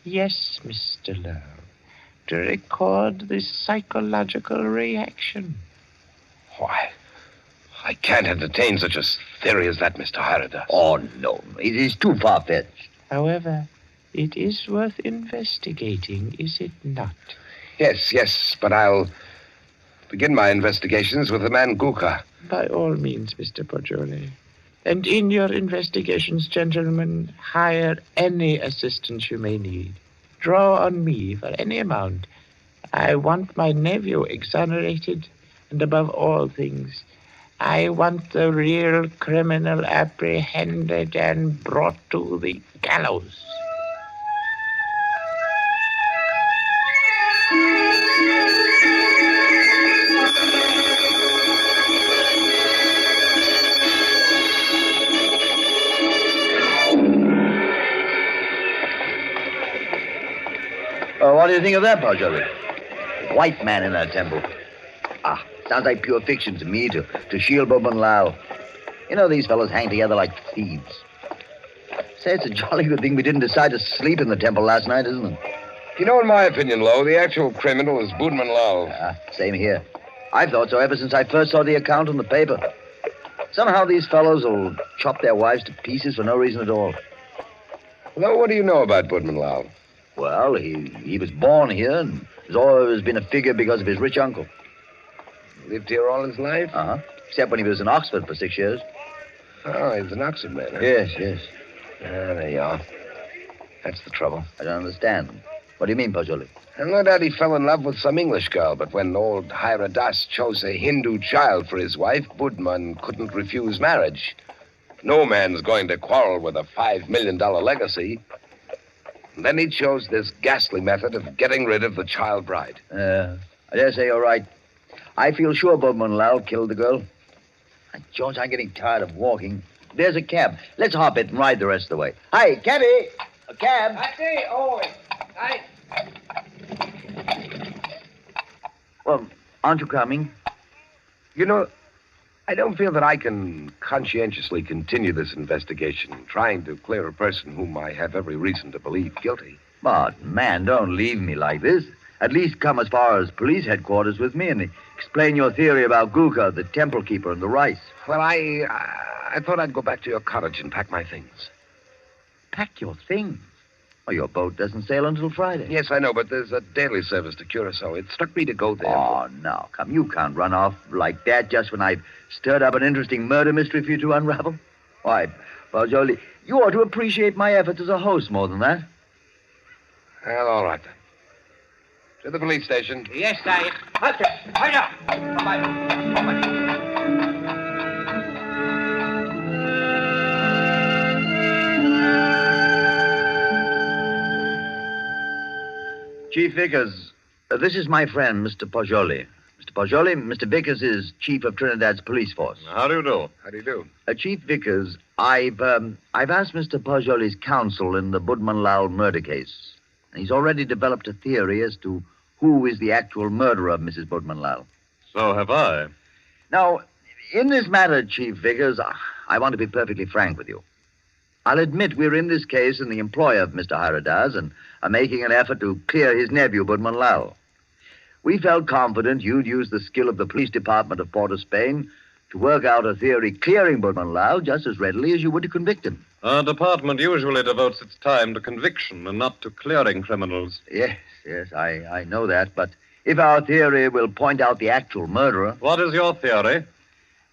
Yes, Mr. Lowe. To record the psychological reaction. Why, I can't entertain such a theory as that, Mr. AFRTS. Oh, no. It is too far-fetched. However, it is worth investigating, is it not? Yes, but I'll begin my investigations with the man Guka. By all means, Mr. Paggioli. And in your investigations, gentlemen, hire any assistance you may need. Draw on me for any amount. I want my nephew exonerated, and above all things, I want the real criminal apprehended and brought to the gallows. What do you think of that, Paggioli? white man in that temple. Sounds like pure fiction to me, to shield Marlowe. You know, these fellows hang together like thieves. Say, it's a jolly good thing we didn't decide to sleep in the temple last night, isn't it? You know, in my opinion, Lowe, the actual criminal is Marlowe. Same here. I've thought so ever since I first saw the account in the paper. Somehow these fellows will chop their wives to pieces for no reason at all. Lowe, what do you know about Marlowe? Well, he was born here and has always been a figure because of his rich uncle. Lived here all his life? Except when he was in Oxford for 6 years. Oh, he was an Oxford man, huh? Yes. There you are. That's the trouble. I don't understand. What do you mean, Pajoli? And no doubt he fell in love with some English girl, but when old AFRTS chose a Hindu child for his wife, Budman couldn't refuse marriage. No man's going to quarrel with a $5 million legacy. And then he chose this ghastly method of getting rid of the child bride. I dare say you're right. I feel sure Marlowe killed the girl. George, I'm getting tired of walking. There's a cab. Let's hop it and ride the rest of the way. Hi, cabby! A cab! I see. Oh, I... Well, aren't you coming? You know, I don't feel that I can conscientiously continue this investigation, trying to clear a person whom I have every reason to believe guilty. But, man, don't leave me like this. At least come as far as police headquarters with me and explain your theory about Guka, the temple keeper, and the rice. Well, I thought I'd go back to your cottage and pack my things. Pack your things? Well, your boat doesn't sail until Friday. Yes, I know, but there's a daily service to Curacao. It struck me to go there. Oh, no. Come, you can't run off like that just when I've stirred up an interesting murder mystery for you to unravel. Why, Pajoli, you ought to appreciate my efforts as a host more than that. Well, all right, then. To the police station. Yes, sir. Chief Vickers, this is my friend, Mr. Pajoli. Mr. Pajoli, Mr. Vickers is chief of Trinidad's police force. How do you do? How do you do? Chief Vickers, I've asked Mr. Pajoli's counsel in the Marlowe murder case. He's already developed a theory as to who is the actual murderer of Mrs. Marlowe. So have I. Now, in this matter, Chief Vickers, I want to be perfectly frank with you. I'll admit we're in this case in the employ of Mr. AFRTS and are making an effort to clear his nephew, Marlowe. We felt confident you'd use the skill of the police department of Port of Spain to work out a theory clearing Marlowe just as readily as you would to convict him. Our department usually devotes its time to conviction and not to clearing criminals. Yes, I know that, but if our theory will point out the actual murderer... What is your theory?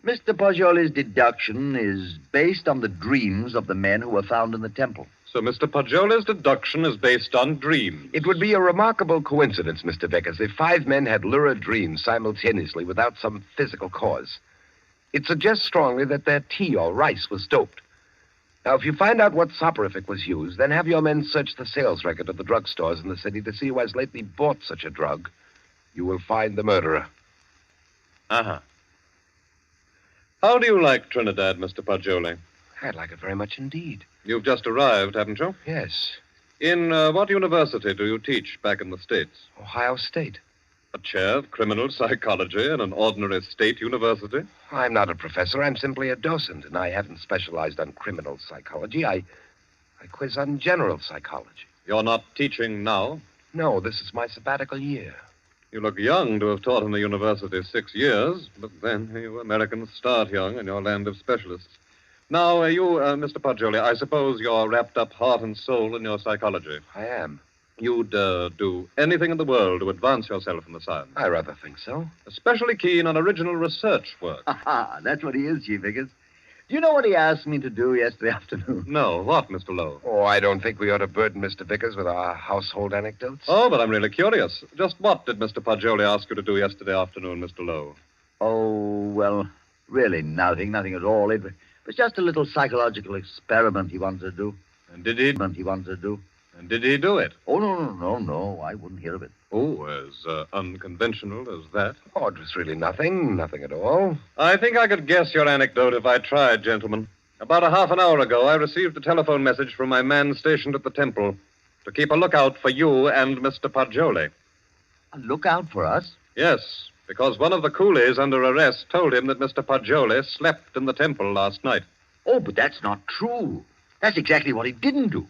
Mr. Pajoli's deduction is based on the dreams of the men who were found in the temple. So Mr. Pajoli's deduction is based on dreams. It would be a remarkable coincidence, Mr. Vickers, if 5 men had lurid dreams simultaneously without some physical cause. It suggests strongly that their tea or rice was doped. Now, if you find out what soporific was used, then have your men search the sales record of the drugstores in the city to see who has lately bought such a drug. You will find the murderer. Uh-huh. How do you like Trinidad, Mr. Pajoli? I'd like it very much indeed. You've just arrived, haven't you? Yes. In what university do you teach back in the States? Ohio State. A chair of criminal psychology in an ordinary state university? I'm not a professor. I'm simply a docent, and I haven't specialized on criminal psychology. I quiz on general psychology. You're not teaching now? No, this is my sabbatical year. You look young to have taught in the university 6 years, but then you Americans start young in your land of specialists. Now, Mr. Pajoli, I suppose you're wrapped up heart and soul in your psychology. I am. You'd do anything in the world to advance yourself in the science. I rather think so. Especially keen on original research work. That's what he is, Chief Vickers. Do you know what he asked me to do yesterday afternoon? No. What, Mr. Lowe? Oh, I don't think we ought to burden Mr. Vickers with our household anecdotes. Oh, but I'm really curious. Just what did Mr. Pajoli ask you to do yesterday afternoon, Mr. Lowe? Oh, well, really nothing at all. It was just a little psychological experiment he wanted to do. And did he? And did he do it? Oh, no. I wouldn't hear of it. Oh, as unconventional as that? Oh, it was really nothing at all. I think I could guess your anecdote if I tried, gentlemen. About a half an hour ago, I received a telephone message from my man stationed at the temple to keep a lookout for you and Mr. Pajoli. Look out for us? Yes, because one of the coolies under arrest told him that Mr. Paggioli slept in the temple last night. Oh, but that's not true. That's exactly what he didn't do.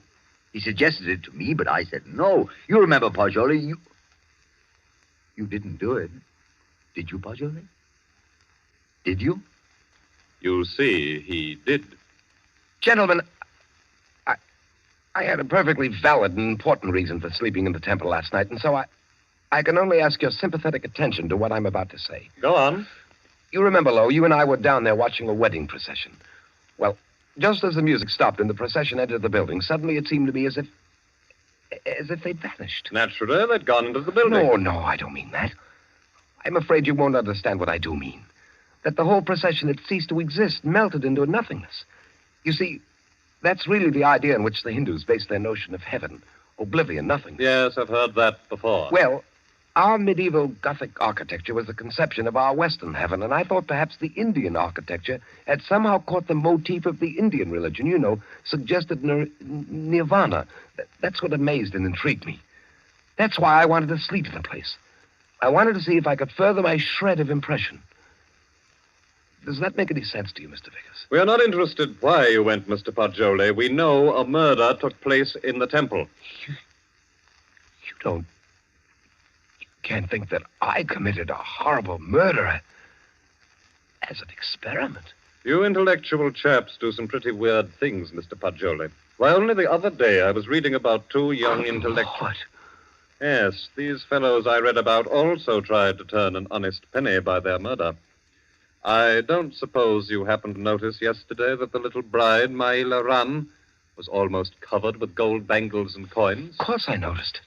He suggested it to me, but I said no. You remember, Paggioli, you didn't do it. Did you, Paggioli? Did you? You see, he did. Gentlemen, I had a perfectly valid and important reason for sleeping in the temple last night, and so I can only ask your sympathetic attention to what I'm about to say. Go on. You remember, Lowe, you and I were down there watching a wedding procession. Well, just as the music stopped and the procession entered the building, suddenly it seemed to me as if they'd vanished. Naturally, they'd gone into the building. No, I don't mean that. I'm afraid you won't understand what I do mean. That the whole procession had ceased to exist, melted into nothingness. You see, that's really the idea in which the Hindus base their notion of heaven. Oblivion, nothing. Yes, I've heard that before. Well, our medieval Gothic architecture was the conception of our Western heaven, and I thought perhaps the Indian architecture had somehow caught the motif of the Indian religion, suggested nirvana. That's what amazed and intrigued me. That's why I wanted to sleep in the place. I wanted to see if I could further my shred of impression. Does that make any sense to you, Mr. Vickers? We are not interested why you went, Mr. Paggioli. We know a murder took place in the temple. You can't think that I committed a horrible murder as an experiment. You intellectual chaps do some pretty weird things, Mr. Paggioli. Why, only the other day I was reading about two young intellectuals. What? Yes, these fellows I read about also tried to turn an honest penny by their murder. I don't suppose you happened to notice yesterday that the little bride, Maila Ran, was almost covered with gold bangles and coins? Of course I noticed it.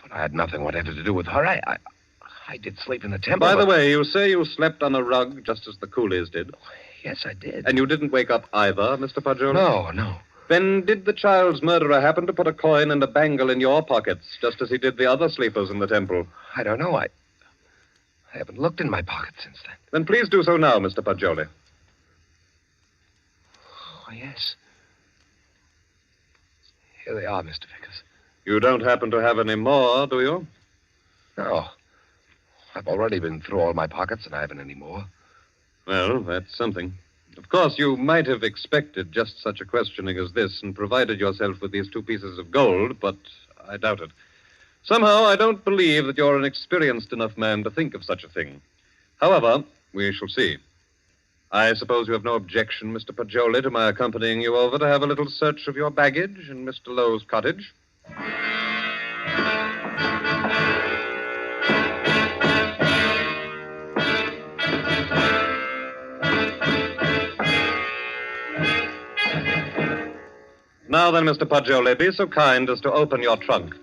But I had nothing whatever to do with her. I did sleep in the temple. By the way, you say you slept on a rug just as the coolies did. Yes, I did. And you didn't wake up either, Mr. Paggioli? No. Then did the child's murderer happen to put a coin and a bangle in your pockets, just as he did the other sleepers in the temple? I don't know. I haven't looked in my pocket since then. Then please do so now, Mr. Paggioli. Oh, yes. Here they are, Mr. Vickers. You don't happen to have any more, do you? No. I've already been through all my pockets, and I haven't any more. Well, that's something. Of course, you might have expected just such a questioning as this and provided yourself with these 2 pieces of gold, but I doubt it. Somehow, I don't believe that you're an experienced enough man to think of such a thing. However, we shall see. I suppose you have no objection, Mr. Paggioli, to my accompanying you over to have a little search of your baggage in Mr. Lowe's cottage? Now then, Mr. Paggioli, be so kind as to open your trunk.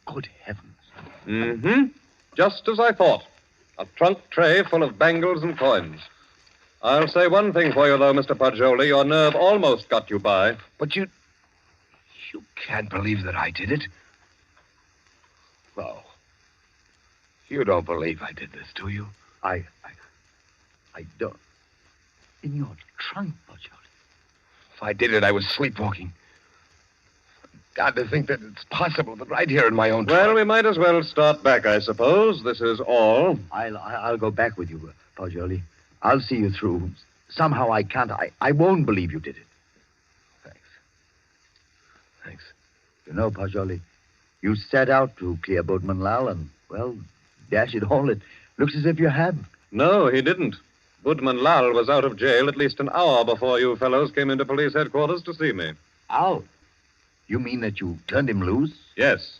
Good heavens. Mm-hmm. Just as I thought. A trunk tray full of bangles and coins. I'll say one thing for you, though, Mr. Paggioli. Your nerve almost got you by. But you can't believe that I did it. Well, you don't believe I did this, do you? I don't. In your trunk, Paggioli. If I did it, I was sleepwalking. God, to think that it's possible that right here in my own trunk. Well, we might as well start back, I suppose. This is all. I'll go back with you, Paggioli. I'll see you through. Somehow I can't. I won't believe you did it. Thanks. You know, Paggioli, you set out to clear Boatman Lal, and, well, dash it all, it looks as if you have. No, he didn't. Boatman Lal was out of jail at least an hour before you fellows came into police headquarters to see me. Out? You mean that you turned him loose? Yes.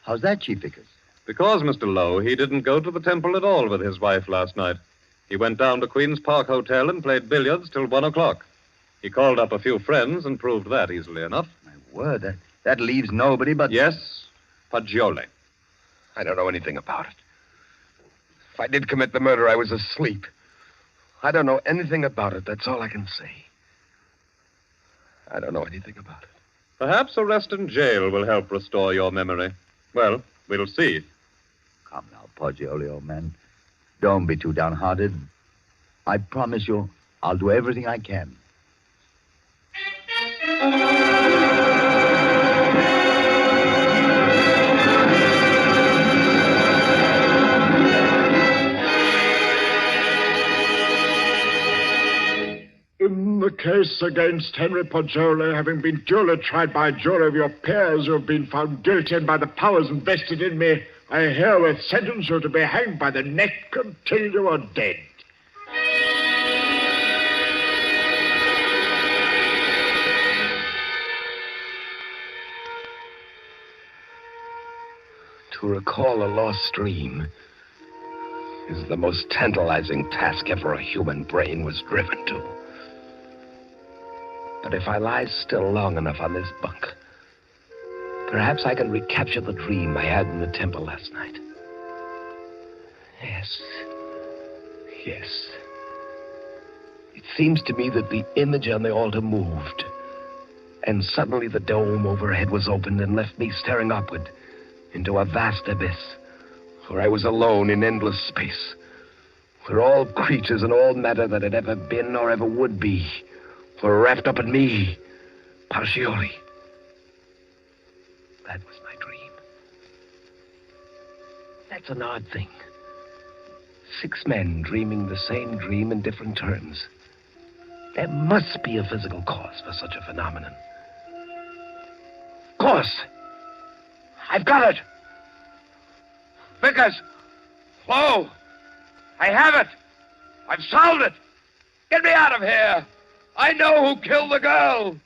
How's that, Chief Vickers? Because, Mr. Lowe, he didn't go to the temple at all with his wife last night. He went down to Queen's Park Hotel and played billiards till 1 o'clock. He called up a few friends and proved that easily enough. My word, that leaves nobody but... Yes, Paggioli. I don't know anything about it. If I did commit the murder, I was asleep. I don't know anything about it. That's all I can say. I don't know anything about it. Perhaps arrest in jail will help restore your memory. Well, we'll see. Come now, Paggioli, old man. Don't be too downhearted. I promise you, I'll do everything I can. In the case against Henry Poggioli, having been duly tried by a jury of your peers who have been found guilty and by the powers invested in me, I herewith sentence you to be hanged by the neck until you are dead. To recall a lost dream is the most tantalizing task ever a human brain was driven to. But if I lie still long enough on this bunk, perhaps I can recapture the dream I had in the temple last night. Yes. It seems to me that the image on the altar moved, and suddenly the dome overhead was opened and left me staring upward into a vast abyss, where I was alone in endless space, where all creatures and all matter that had ever been or ever would be were wrapped up in me, Poggioli. That was my dream. That's an odd thing. 6 men dreaming the same dream in different terms. There must be a physical cause for such a phenomenon. Of course! I've got it! Vickers! Flo! I have it! I've solved it! Get me out of here! I know who killed the girl!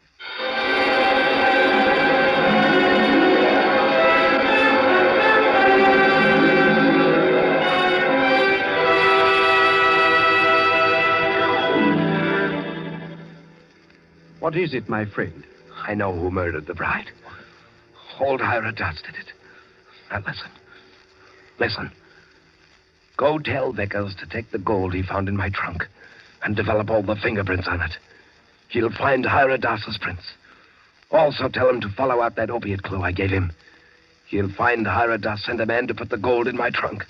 What is it, my friend? I know who murdered the bride. Old AFRTS did it. Now listen. Go tell Vickers to take the gold he found in my trunk and develop all the fingerprints on it. He'll find AFRTS's prints. Also tell him to follow out that opiate clue I gave him. He'll find AFRTS sent a man to put the gold in my trunk.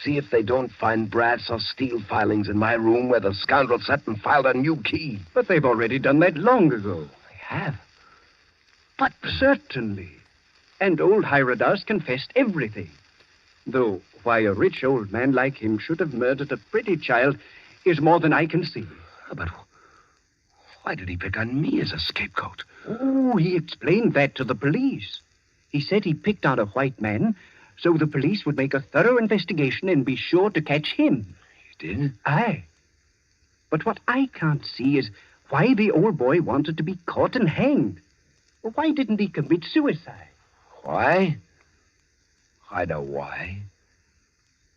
See if they don't find brass or steel filings in my room where the scoundrel sat and filed a new key. But they've already done that long ago. They have? But certainly. And old AFRTS confessed everything. Though why a rich old man like him should have murdered a pretty child is more than I can see. But why did he pick on me as a scapegoat? Oh, he explained that to the police. He said he picked on a white man so the police would make a thorough investigation and be sure to catch him. He did? Aye. But what I can't see is why the old boy wanted to be caught and hanged. Why didn't he commit suicide? Why? I know why.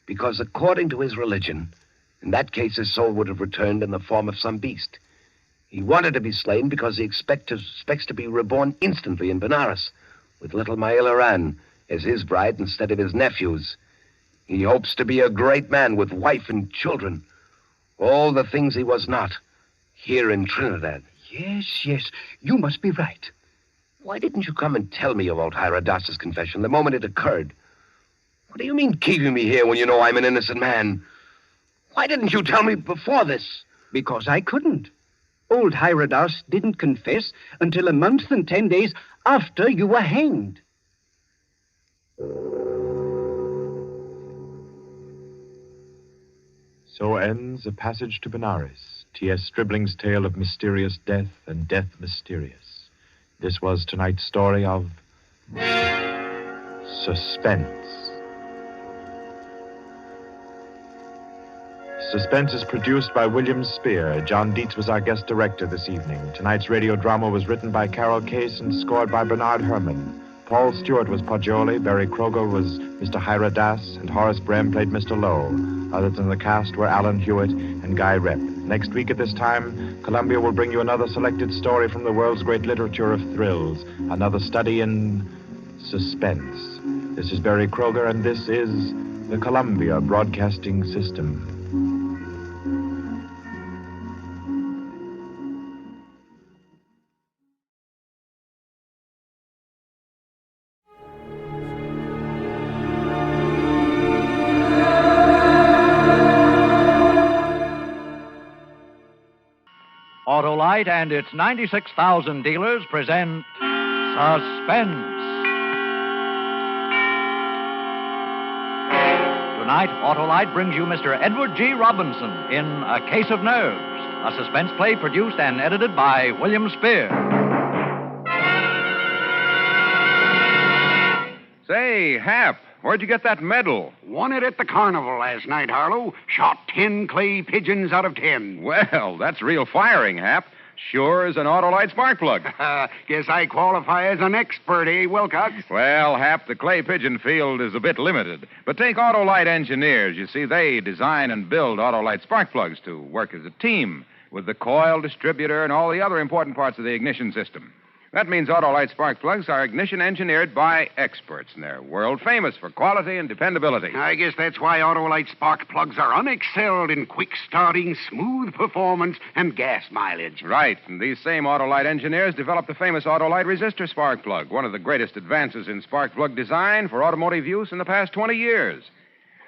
Because according to his religion, in that case his soul would have returned in the form of some beast. He wanted to be slain because he expects to be reborn instantly in Benares with little Maila Ran as his bride instead of his nephew's. He hopes to be a great man with wife and children. All the things he was not here in Trinidad. Yes. You must be right. Why didn't you come and tell me about AFRTS's confession the moment it occurred? What do you mean keeping me here when you know I'm an innocent man? Why didn't you tell me before this? Because I couldn't. Old AFRTS didn't confess until a month and 10 days after you were hanged. So ends A Passage to Benares, T.S. Stribling's tale of mysterious death and death mysterious. This was tonight's story of Suspense. Suspense is produced by William Spear. John Dietz was our guest director this evening. Tonight's radio drama was written by Carol Case and scored by Bernard Herrmann. Paul Stewart was Poggioli, Barry Kroger was Mr. AFRTS, and Horace Brem played Mr. Lowe. Others in the cast were Alan Hewitt and Guy Rep. Next week at this time, Columbia will bring you another selected story from the world's great literature of thrills, another study in suspense. This is Barry Kroger, and this is the Columbia Broadcasting System. Dynamite and its 96,000 dealers present Suspense. Tonight, Autolite brings you Mr. Edward G. Robinson in A Case of Nerves, a suspense play produced and edited by William Spear. Say, Hap, where'd you get that medal? Won it at the carnival last night, Harlow. Shot 10 clay pigeons out of 10. Well, that's real firing, Hap. Sure as an Autolite spark plug. Guess I qualify as an expert, eh, Wilcox? Well, Hap, the clay pigeon field is a bit limited. But take Autolite engineers. You see, they design and build Autolite spark plugs to work as a team with the coil, distributor, and all the other important parts of the ignition system. That means Autolite spark plugs are ignition engineered by experts, and they're world famous for quality and dependability. I guess that's why Autolite spark plugs are unexcelled in quick starting, smooth performance, and gas mileage. Right, and these same Autolite engineers developed the famous Autolite resistor spark plug, one of the greatest advances in spark plug design for automotive use in the past 20 years.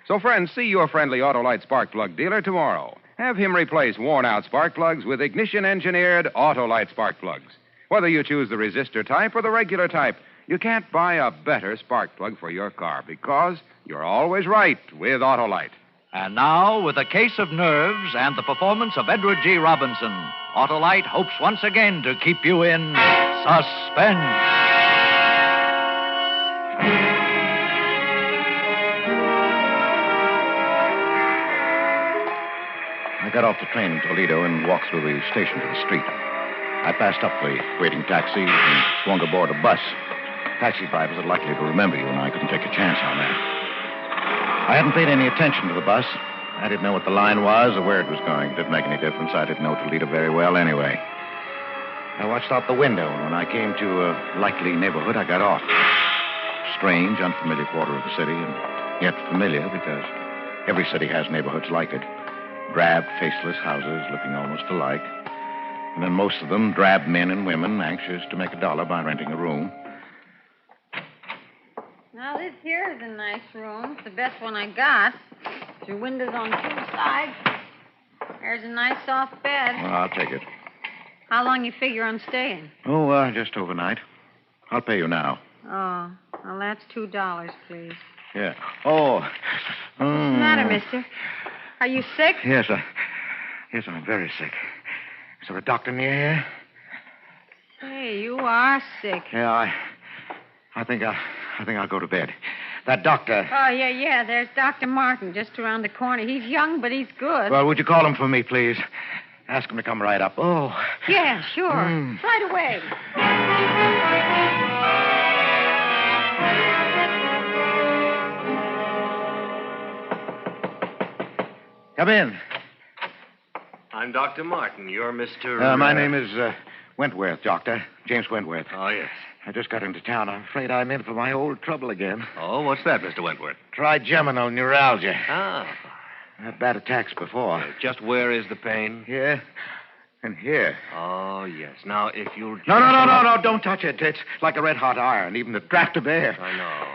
So, friends, see your friendly Autolite spark plug dealer tomorrow. Have him replace worn-out spark plugs with ignition-engineered Autolite spark plugs. Whether you choose the resistor type or the regular type, you can't buy a better spark plug for your car because you're always right with Autolite. And now, with A Case of Nerves and the performance of Edward G. Robinson, Autolite hopes once again to keep you in suspense. I got off the train in Toledo and walked through the station to the street. I passed up the waiting taxi and swung aboard a bus. Taxi drivers are likely to remember you, and I couldn't take a chance on that. I hadn't paid any attention to the bus. I didn't know what the line was or where it was going. It didn't make any difference. I didn't know Toledo very well anyway. I watched out the window, and when I came to a likely neighborhood, I got off. Strange, unfamiliar quarter of the city, and yet familiar because every city has neighborhoods like it. Drab, faceless houses looking almost alike. And then most of them drab men and women anxious to make a dollar by renting a room. Now, this here is a nice room. It's the best one I got. Your windows on two sides. There's a nice soft bed. Well, I'll take it. How long you figure on staying? Oh, just overnight. I'll pay you now. Oh, well, that's $2, please. Yeah. Oh. What's the matter, mister? Are you sick? Yes, I'm very sick. Is there a doctor near here? Hey, you are sick. Yeah, I think I'll go to bed. That doctor. Oh, yeah. There's Dr. Martin just around the corner. He's young, but he's good. Well, would you call him for me, please? Ask him to come right up. Oh. Yeah, sure. Right away. Come in. I'm Dr. Martin. You're Mr. My name is Wentworth, Doctor. James Wentworth. Oh, yes. I just got into town. I'm afraid I'm in for my old trouble again. Oh, what's that, Mr. Wentworth? Trigeminal neuralgia. Ah. I had bad attacks before. Just where is the pain? Here and here. Oh, yes. Now, if you'll... No, don't touch it. It's like a red-hot iron, even a draft of air. I know.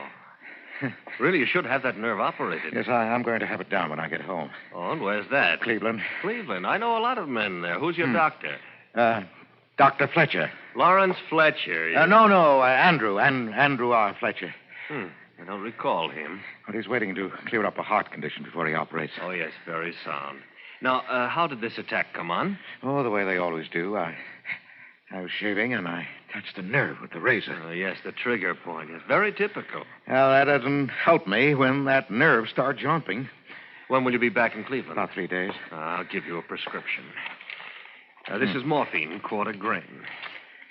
Really, you should have that nerve operated. Yes, I'm going to have it done when I get home. Oh, and where's that? Cleveland. Cleveland. I know a lot of men there. Who's your doctor? Dr. Fletcher. Lawrence Fletcher. No, Andrew. Andrew R. Fletcher. I don't recall him. But he's waiting to clear up a heart condition before he operates. Oh, yes, very sound. Now, how did this attack come on? Oh, the way they always do. I was shaving, and I touched a nerve with the razor. Oh, yes, the trigger point. It's very typical. Well, that doesn't help me when that nerve starts jumping. When will you be back in Cleveland? About 3 days. I'll give you a prescription. This is morphine, 1/4 grain.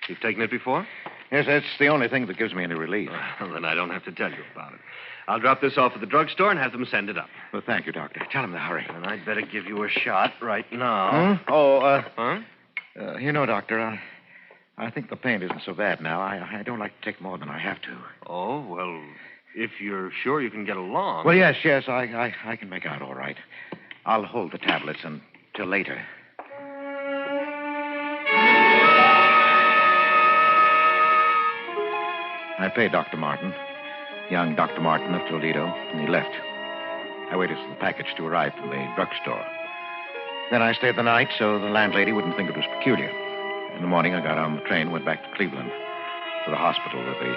You've taken it before? Yes, that's the only thing that gives me any relief. Well, then I don't have to tell you about it. I'll drop this off at the drugstore and have them send it up. Well, thank you, Doctor. Tell him to hurry. And I'd better give you a shot right now. Huh? You know, Doctor, I think the pain isn't so bad now. I don't like to take more than I have to. Oh, well, if you're sure you can get along. Well, yes, I can make out all right. I'll hold the tablets until later. I paid Dr. Martin, young Dr. Martin of Toledo, and he left. I waited for the package to arrive from the drugstore. Then I stayed the night so the landlady wouldn't think it was peculiar. In the morning, I got on the train, went back to Cleveland, to the hospital with the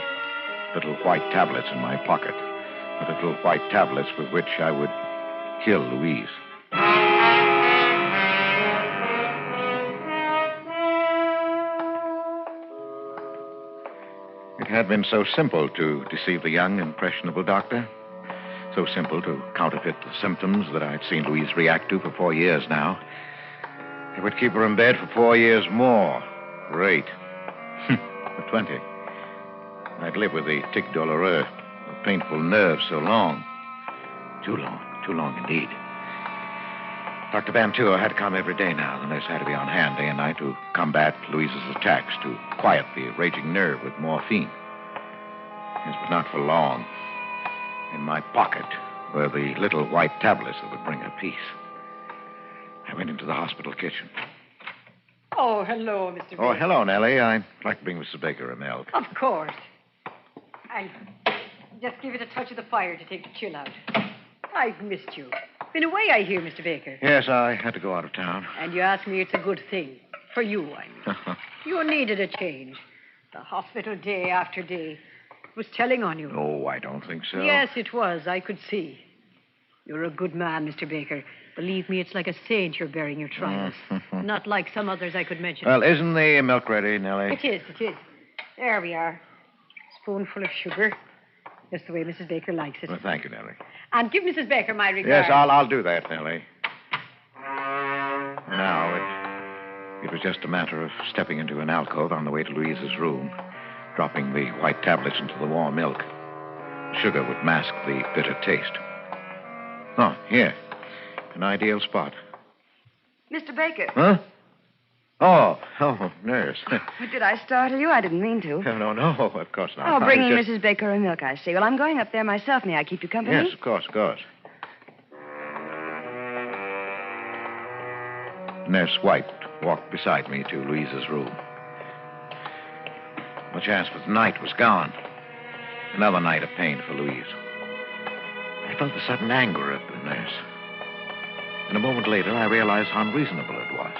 little white tablets in my pocket. The little white tablets with which I would kill Louise. It had been so simple to deceive the young, impressionable doctor. So simple to counterfeit the symptoms that I'd seen Louise react to for 4 years now. It would keep her in bed for 4 years more. Great. For 20. I'd live with the tic douloureux, a painful nerve so long. Too long indeed. Dr. Bantua had to come every day now. The nurse had to be on hand day and night to combat Louise's attacks, to quiet the raging nerve with morphine. Yes, but not for long. In my pocket were the little white tablets that would bring her peace. I went into the hospital kitchen. Oh, hello, Mr. Baker. Oh, hello, Nellie. I'd like to bring Mrs. Baker a milk. Of course. I'll just give it a touch of the fire to take the chill out. I've missed you. Been away, I hear, Mr. Baker. Yes, I had to go out of town. And you ask me it's a good thing. For you, I mean. You needed a change. The hospital day after day was telling on you. No, I don't think so. Yes, it was. I could see. You're a good man, Mr. Baker. Believe me, it's like a sage you're bearing your trials. Not like some others I could mention. Well, isn't the milk ready, Nellie? It is. There we are. Spoonful of sugar. Just the way Mrs. Baker likes it. Well, thank you, Nellie. And give Mrs. Baker my regards. Yes, I'll do that, Nellie. Now, it was just a matter of stepping into an alcove on the way to Louise's room, dropping the white tablets into the warm milk. Sugar would mask the bitter taste. Oh, here. An ideal spot. Mr. Baker. Huh? Oh, nurse. Did I startle you? I didn't mean to. No, of course not. Oh, bringing Mrs. Baker a milk, I see. Well, I'm going up there myself. May I keep you company? Yes, of course. Nurse White walked beside me to Louise's room. My chance for the night was gone. Another night of pain for Louise. I felt the sudden anger of the nurse. And a moment later, I realized how unreasonable it was.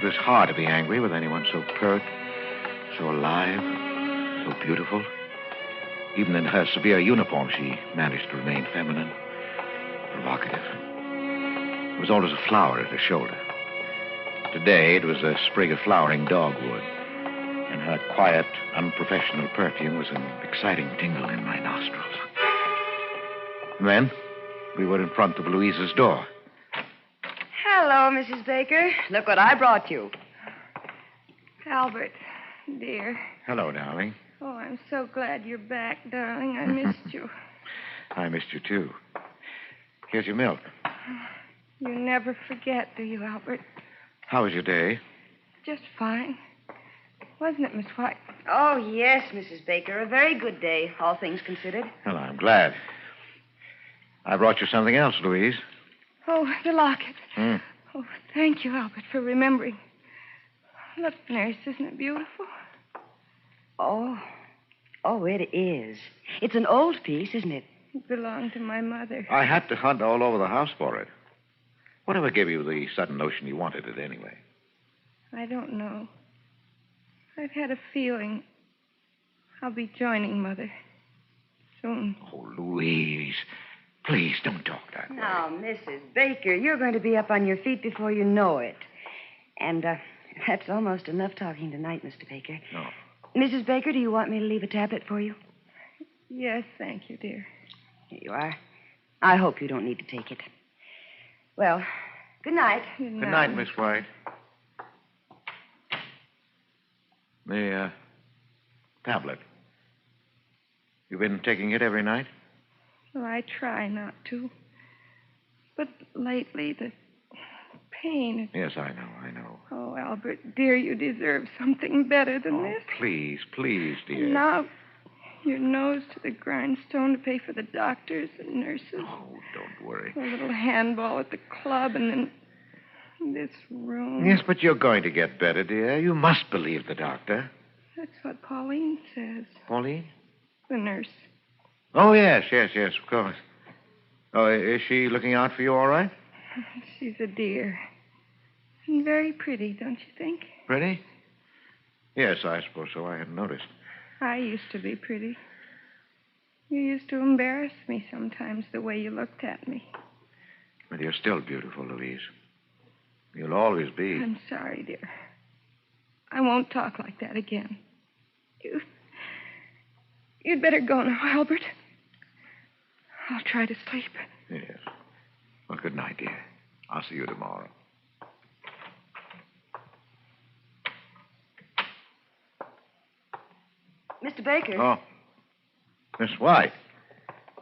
It was hard to be angry with anyone so pert, so alive, so beautiful. Even in her severe uniform, she managed to remain feminine, provocative. There was always a flower at her shoulder. Today, it was a sprig of flowering dogwood, and her quiet, unprofessional perfume was an exciting tingle in my nostrils. And then, we were in front of Louise's door. Hello, Mrs. Baker. Look what I brought you. Albert, dear. Hello, darling. Oh, I'm so glad you're back, darling. I missed you. I missed you, too. Here's your milk. You never forget, do you, Albert? How was your day? Just fine. Wasn't it, Miss White? Oh, yes, Mrs. Baker. A very good day, all things considered. Well, I'm glad. I brought you something else, Louise. Oh, the locket. Hmm. Oh, thank you, Albert, for remembering. Look, nurse, isn't it beautiful? Oh, it is. It's an old piece, isn't it? It belonged to my mother. I had to hunt all over the house for it. Whatever gave you the sudden notion you wanted it anyway? I don't know. I've had a feeling I'll be joining Mother soon. Oh, Louise, please don't talk that way. Now, Mrs. Baker, you're going to be up on your feet before you know it. And that's almost enough talking tonight, Mr. Baker. No. Mrs. Baker, do you want me to leave a tablet for you? Yes, thank you, dear. Here you are. I hope you don't need to take it. Well, good night. Good night, Miss White. The tablet. You've been taking it every night? Well, I try not to. But lately, the pain... Yes, I know. Oh, Albert, dear, you deserve something better than this. Please, dear. And now, your nose to the grindstone to pay for the doctors and nurses. Oh, don't worry. A little handball at the club, and then this room. Yes, but you're going to get better, dear. You must believe the doctor. That's what Pauline says. Pauline? The nurse. Oh, yes, of course. Oh, is she looking out for you all right? She's a dear. And very pretty, don't you think? Pretty? Yes, I suppose so. I hadn't noticed. I used to be pretty. You used to embarrass me sometimes the way you looked at me. But you're still beautiful, Louise. You'll always be. I'm sorry, dear. I won't talk like that again. You'd better go now, Albert. I'll try to sleep. Yes. Well, good night, dear. I'll see you tomorrow. Mr. Baker. Oh. Miss White.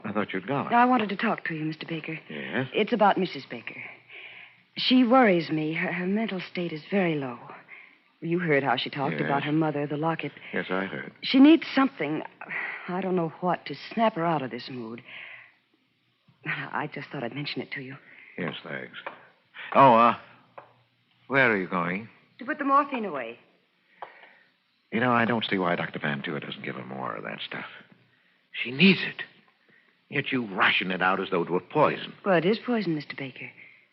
I thought you'd gone. I wanted to talk to you, Mr. Baker. Yes? It's about Mrs. Baker. She worries me. Her mental state is very low. You heard how she talked Yes. about her mother, the locket. Yes, I heard. She needs something, I don't know what, to snap her out of this mood. I just thought I'd mention it to you. Yes, thanks. Oh, where are you going? To put the morphine away. You know, I don't see why Dr. Van Tour doesn't give her more of that stuff. She needs it. Yet you ration it out as though it were poison. Well, it is poison, Mr. Baker.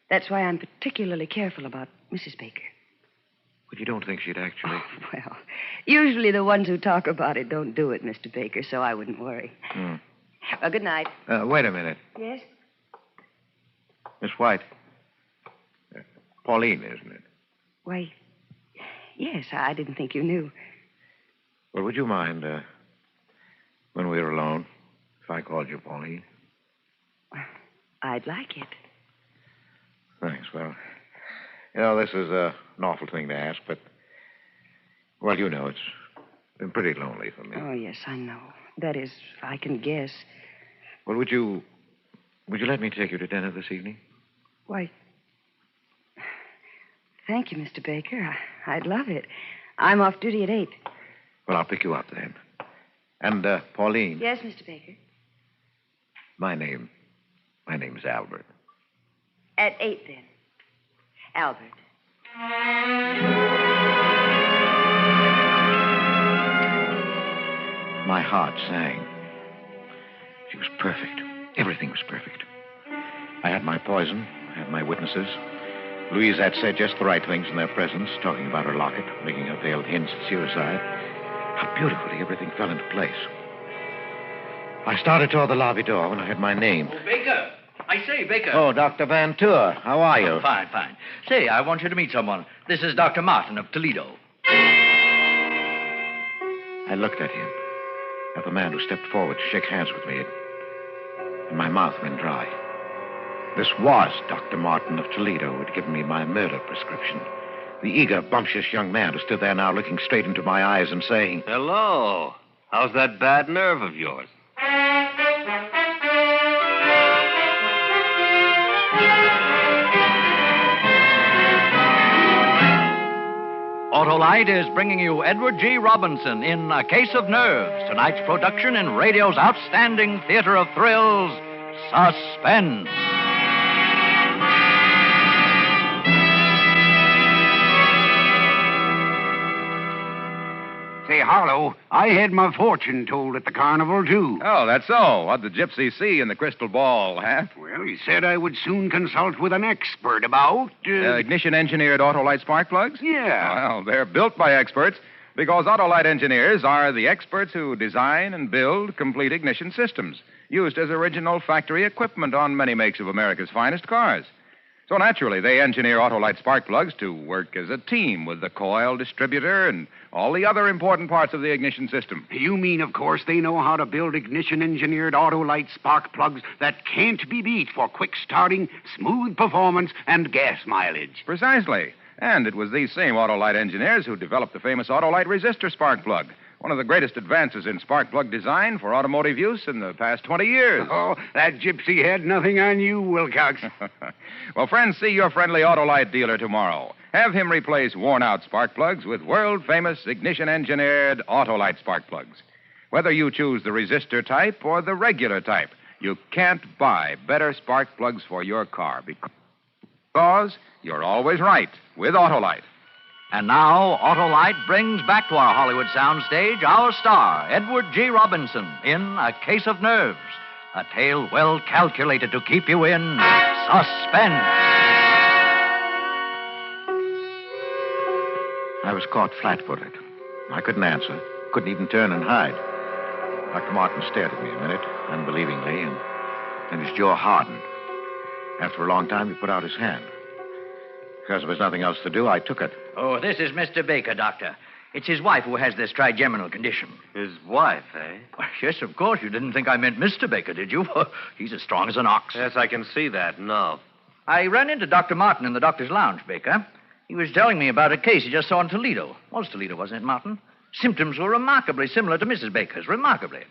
That's why I'm particularly careful about Mrs. Baker. But you don't think she'd actually... Well, usually the ones who talk about it don't do it, Mr. Baker, so I wouldn't worry. Well, good night. Wait a minute. Yes? Miss White. Pauline, isn't it? Why, yes, I didn't think you knew. Well, would you mind, when we were alone, if I called you Pauline? I'd like it. Thanks. Well, you know, this is an awful thing to ask, but, well, you know, it's been pretty lonely for me. Oh, yes, I know. That is, I can guess. Well, would you let me take you to dinner this evening? Why, thank you, Mr. Baker. I'd love it. I'm off duty at 8. Well, I'll pick you up then. And, Pauline. Yes, Mr. Baker. My name's Albert. At 8, then. Albert. My heart sang. She was perfect. Everything was perfect. I had my poison. I had my witnesses. Louise had said just the right things in their presence, talking about her locket, making her veiled hints at suicide. How beautifully everything fell into place. I started toward the lobby door when I heard my name. Oh, Baker. I say, Baker. Oh, Dr. Van Tour. How are you? Oh, fine, fine. Say, I want you to meet someone. This is Dr. Martin of Toledo. I looked at him, at the man who stepped forward to shake hands with me, and my mouth went dry. This was Dr. Martin of Toledo who had given me my murder prescription. The eager, bumptious young man who stood there now looking straight into my eyes and saying, Hello. How's that bad nerve of yours? Autolite is bringing you Edward G. Robinson in A Case of Nerves, tonight's production in radio's outstanding theater of thrills, Suspense. Say, Harlowe, I had my fortune told at the carnival, too. Oh, that's so. What'd the gypsy see in the crystal ball, huh? Well, he said I would soon consult with an expert about... Ignition-engineered Autolite spark plugs? Yeah. Well, they're built by experts because Autolite engineers are the experts who design and build complete ignition systems used as original factory equipment on many makes of America's finest cars. So naturally, they engineer Autolite spark plugs to work as a team with the coil, distributor, and all the other important parts of the ignition system. You mean, of course, they know how to build ignition-engineered Autolite spark plugs that can't be beat for quick starting, smooth performance, and gas mileage. Precisely. And it was these same Autolite engineers who developed the famous Autolite resistor spark plug, one of the greatest advances in spark plug design for automotive use in the past 20 years. Oh, that gypsy had nothing on you, Wilcox. Well, friends, see your friendly Autolite dealer tomorrow. Have him replace worn-out spark plugs with world-famous ignition-engineered Autolite spark plugs. Whether you choose the resistor type or the regular type, you can't buy better spark plugs for your car because you're always right with Autolite. And now, Autolite brings back to our Hollywood soundstage our star, Edward G. Robinson, in A Case of Nerves, a tale well calculated to keep you in suspense. I I was caught flat-footed. I couldn't answer, couldn't even turn and hide. Dr. Martin stared at me a minute, unbelievingly, and then his jaw hardened. After a long time, he put out his hand. Because there was nothing else to do, I took it. Oh, this is Mr. Baker, Doctor. It's his wife who has this trigeminal condition. His wife, eh? Well, yes, of course. You didn't think I meant Mr. Baker, did you? He's as strong as an ox. Yes, I can see that. No. I ran into Dr. Martin in the doctor's lounge, Baker. He was telling me about a case he just saw in Toledo. Was Toledo, wasn't it, Martin? Symptoms were remarkably similar to Mrs. Baker's. Remarkably.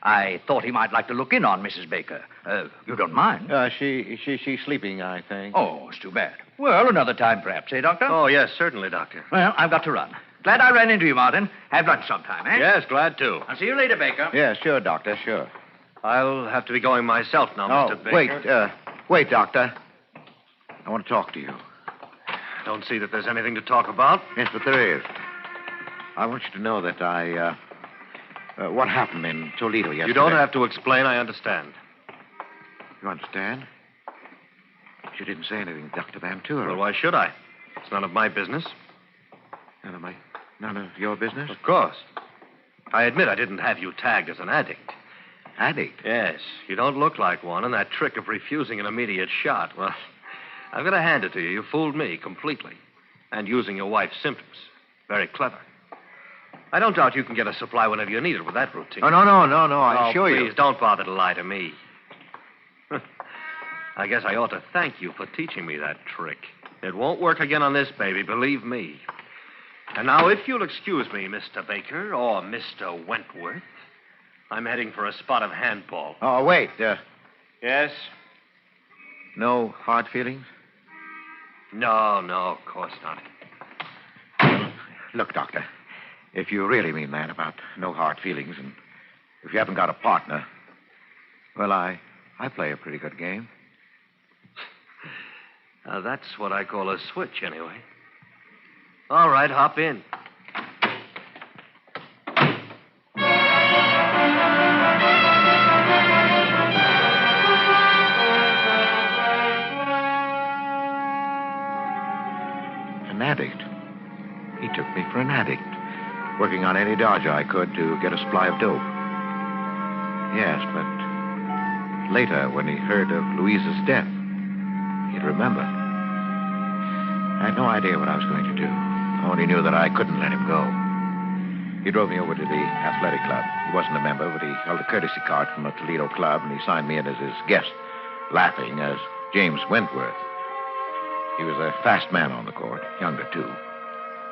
I thought he might like to look in on Mrs. Baker. You don't mind? She's sleeping, I think. Oh, it's too bad. Well, another time, perhaps, eh, Doctor? Oh, yes, certainly, Doctor. Well, I've got to run. Glad I ran into you, Martin. Have lunch sometime, eh? Yes, glad to. I'll see you later, Baker. Yeah, sure, Doctor, sure. I'll have to be going myself now, Mr. Baker. Wait, Doctor. I want to talk to you. Don't see that there's anything to talk about. Yes, but there is. I want you to know that what happened in Toledo yesterday. You don't have to explain. I understand. You understand? You didn't say anything, Dr. Van Tour. Well, why should I? It's none of my business. None of your business? Of course. I admit I didn't have you tagged as an addict. Addict? Yes. You don't look like one, and that trick of refusing an immediate shot, well, I've got to hand it to you. You fooled me completely. And using your wife's symptoms. Very clever. I don't doubt you can get a supply whenever you need it with that routine. Oh, no. I assure you. Please, don't bother to lie to me. I guess I ought to thank you for teaching me that trick. It won't work again on this baby, believe me. And now, if you'll excuse me, Mr. Baker, or Mr. Wentworth, I'm heading for a spot of handball. Oh, wait. Yes? No hard feelings? No, of course not. Look, Doctor, if you really mean that about no hard feelings, and if you haven't got a partner, well, I play a pretty good game. Now, that's what I call a switch, anyway. All right, hop in. An addict. He took me for an addict, working on any dodger I could to get a supply of dope. Yes, but later, when he heard of Louise's death, he'd remember. I had no idea what I was going to do. I only knew that I couldn't let him go. He drove me over to the athletic club. He wasn't a member, but he held a courtesy card from a Toledo club, and he signed me in as his guest, laughing as James Wentworth. He was a fast man on the court, younger, too.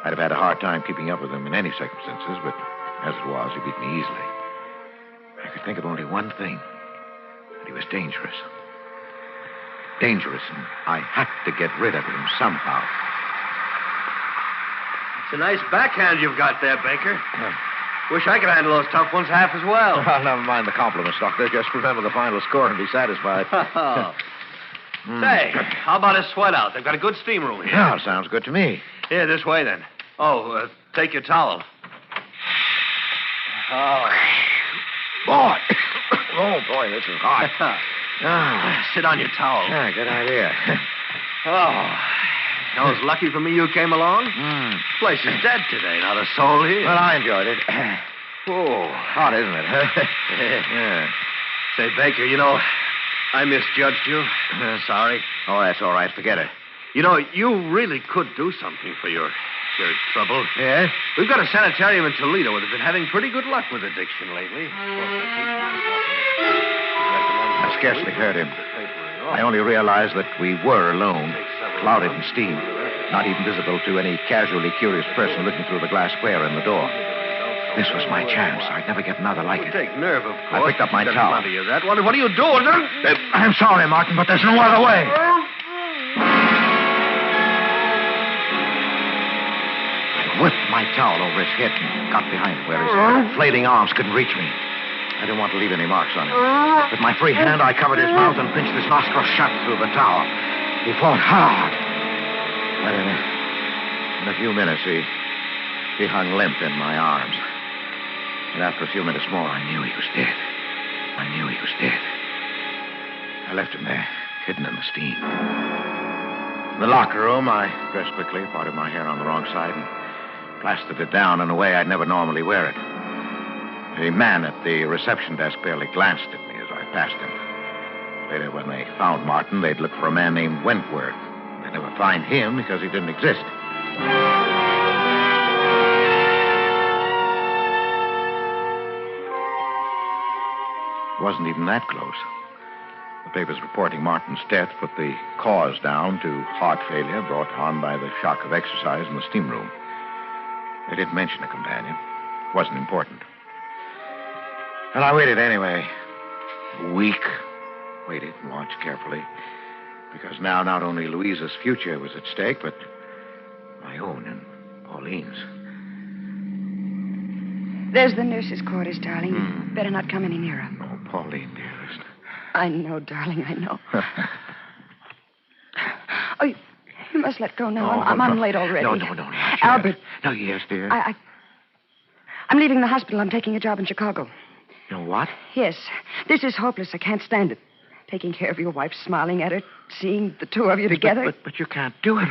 I'd have had a hard time keeping up with him in any circumstances, but as it was, he beat me easily. I could think of only one thing, that he was dangerous. Dangerous, and I had to get rid of him somehow. It's a nice backhand you've got there, Baker. Wish I could handle those tough ones half as well. Well, never mind the compliments, Doctor. Just remember the final score and be satisfied. Say, how about a sweat out? They've got a good steam room here. Yeah, sounds good to me. Here, this way, then. Oh, take your towel. Oh. Boy. Oh, boy, this is hot. Sit on your towel. Yeah, good idea. It was lucky for me you came along. This place is dead today, not a soul here. Well, I enjoyed it. Oh, hot, isn't it? Yeah. Say, Baker, you know, I misjudged you. Sorry. Oh, that's all right. Forget it. You know, you really could do something for your trouble. Yeah? We've got a sanitarium in Toledo that have been having pretty good luck with addiction lately. I scarcely heard him. I only realized that we were alone, clouded in steam, not even visible to any casually curious person looking through the glass square in the door. This was my chance. I'd never get another like it. Take nerve, of course. I picked up my towel. What are you doing? I'm sorry, Martin, but there's no other way. I whipped my towel over his head and got behind him where his flailing arms couldn't reach me. I didn't want to leave any marks on him. With my free hand, I covered his mouth and pinched his nostrils shut through the towel. He fought hard. But in a few minutes, he hung limp in my arms. And after a few minutes more, I knew he was dead. I left him there, hidden in the steam. In the locker room, I dressed quickly, parted my hair on the wrong side, and plastered it down in a way I'd never normally wear it. The man at the reception desk barely glanced at me as I passed him. Later, when they found Martin, they'd look for a man named Wentworth. They'd never find him because he didn't exist. It wasn't even that close. The papers reporting Martin's death put the cause down to heart failure brought on by the shock of exercise in the steam room. They didn't mention a companion. It wasn't important. And I waited anyway. A week. Waited and watched carefully. Because now not only Louisa's future was at stake, but my own and Pauline's. There's the nurse's quarters, darling. You better not come any nearer. Oh, Pauline, dearest. I know, darling, I know. Oh, you must let go now. I'm late already. No. Albert. No, yes, dear. I'm leaving the hospital. I'm taking a job in Chicago. You know what? Yes. This is hopeless. I can't stand it. Taking care of your wife, smiling at her, seeing the two of you together. But you can't do it.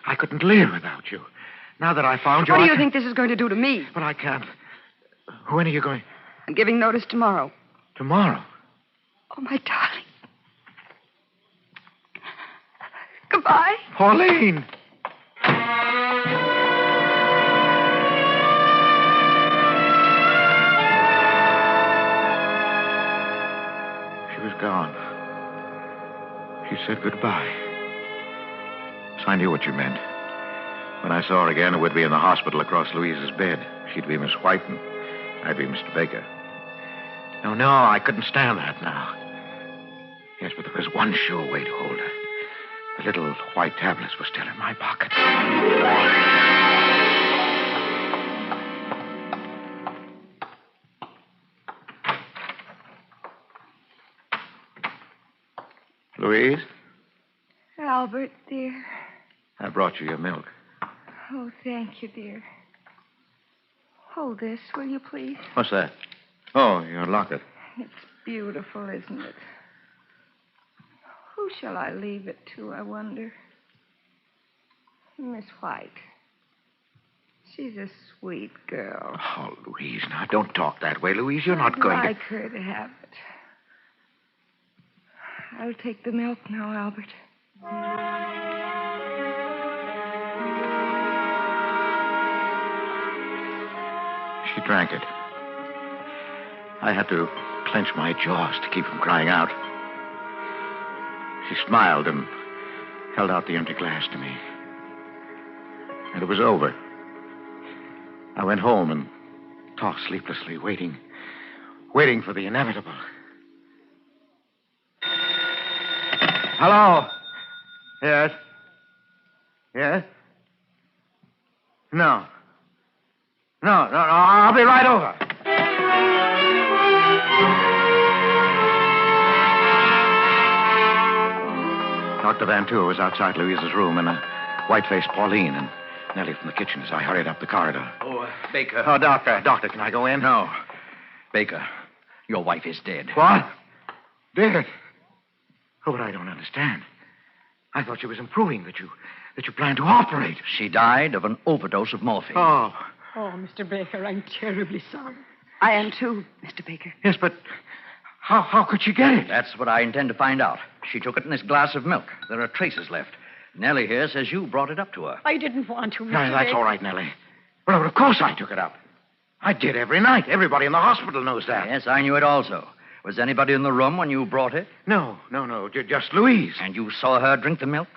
I couldn't live without you. Now that I found you, What do you think this is going to do to me? But I can't. When are you going? I'm giving notice tomorrow. Tomorrow? Oh, my darling. Goodbye. Pauline! She was gone. She said goodbye. So I knew what you meant. When I saw her again, it would be in the hospital across Louisa's bed. She'd be Miss White, and I'd be Mr. Baker. No, I couldn't stand that now. Yes, but there was one sure way to hold her. The little white tablets were still in my pocket. Louise, Albert, dear. I brought you your milk. Oh, thank you, dear. Hold this, will you, please? What's that? Oh, your locket. It's beautiful, isn't it? Who shall I leave it to, I wonder? Miss White. She's a sweet girl. Oh, Louise, now don't talk that way. Louise, you're not going I'd like her to have it. I'll take the milk now, Albert. She drank it. I had to clench my jaws to keep from crying out. She smiled and held out the empty glass to me. And it was over. I went home and tossed sleeplessly, waiting for the inevitable. Hello? Yes? Yes? No, I'll be right over. Dr. Van Tour was outside Louisa's room, and a white-faced Pauline and Nellie from the kitchen as I hurried up the corridor. Oh, Baker. Oh, Doctor, can I go in? No. Baker, your wife is dead. What? Dead? Oh, but I don't understand. I thought she was improving, that you planned to operate. She died of an overdose of morphine. Oh. Oh, Mr. Baker, I'm terribly sorry. I am too, Mr. Baker. Yes, but how could she get it? That's what I intend to find out. She took it in this glass of milk. There are traces left. Nellie here says you brought it up to her. I didn't want to, Mr. No, that's Baker. all right, Nellie. Well, of course I took it up. I did every night. Everybody in the hospital knows that. Yes, I knew it also. Was anybody in the room when you brought it? No. Just Louise. And you saw her drink the milk?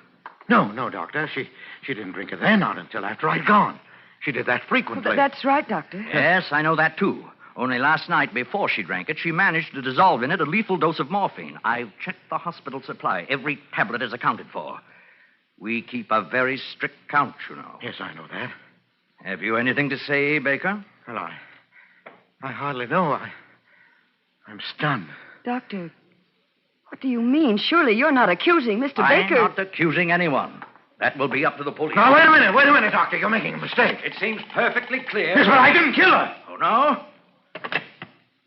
No, Doctor. She didn't drink it then, not until after I'd gone. She did that frequently. Well, that's right, Doctor. Yes, I know that, too. Only last night, before she drank it, she managed to dissolve in it a lethal dose of morphine. I've checked the hospital supply. Every tablet is accounted for. We keep a very strict count, you know. Yes, I know that. Have you anything to say, Baker? Well, I hardly know. I'm stunned. Doctor, what do you mean? Surely you're not accusing Mr. I'm Baker. not accusing anyone. That will be up to the police. Now, wait a minute, Doctor. You're making a mistake. It seems perfectly clear. Yes, but I didn't kill her. Oh, no?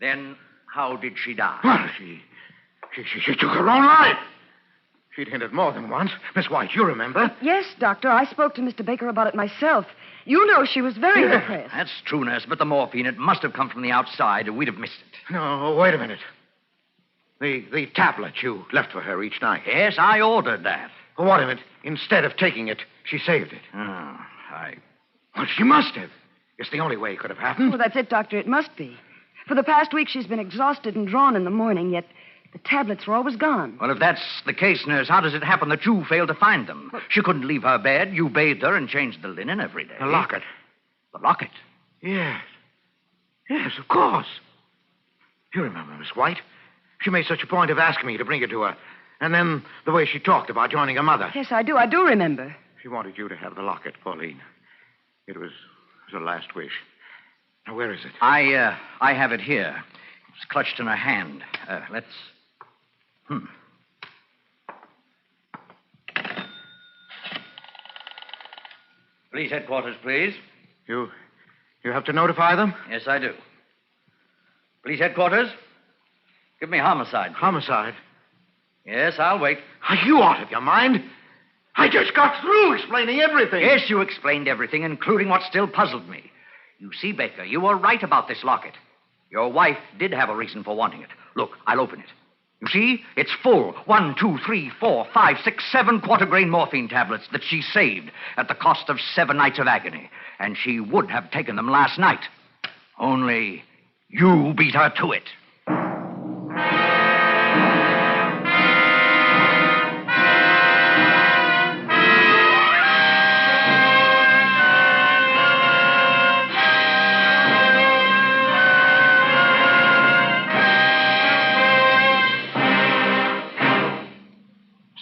Then how did she die? Well, she took her own life. She'd hinted more than once. Miss White, you remember? Yes, Doctor. I spoke to Mr. Baker about it myself. You know she was very depressed. That's true, nurse, but the morphine, it must have come from the outside, or we'd have missed it. No, wait a minute. The tablet you left for her each night. Yes, I ordered that. What of it? Instead of taking it, she saved it. Well, she must have. It's the only way it could have happened. Well, that's it, Doctor. It must be. For the past week, she's been exhausted and drawn in the morning, yet the tablets were always gone. Well, if that's the case, nurse, how does it happen that you failed to find them? She couldn't leave her bed. You bathed her and changed the linen every day. The locket. The locket? Yes. Yes, of course. You remember, Miss White? She made such a point of asking me to bring it to her. And then the way she talked about joining her mother. Yes, I do. I do remember. She wanted you to have the locket, Pauline. It was her last wish. Now, where is it? I have it here. It's clutched in her hand. Let's... Police headquarters, please. You have to notify them? Yes, I do. Police headquarters, give me homicide. Homicide? Yes, I'll wait. Are you out of your mind? I just got through explaining everything. Yes, you explained everything, including what still puzzled me. You see, Baker, you were right about this locket. Your wife did have a reason for wanting it. Look, I'll open it. You see, it's full. 1, 2, 3, 4, 5, 6, 7 quarter-grain morphine tablets that she saved at the cost of 7 nights of agony. And she would have taken them last night. Only you beat her to it.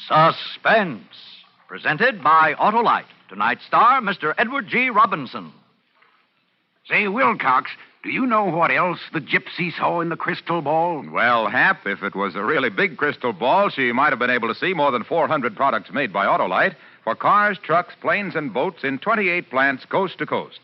Suspense, presented by Autolite. Tonight's star, Mr. Edward G. Robinson. Say, Wilcox, do you know what else the gypsy saw in the crystal ball? Well, Hap, if it was a really big crystal ball, she might have been able to see more than 400 products made by Autolite for cars, trucks, planes, and boats in 28 plants coast to coast.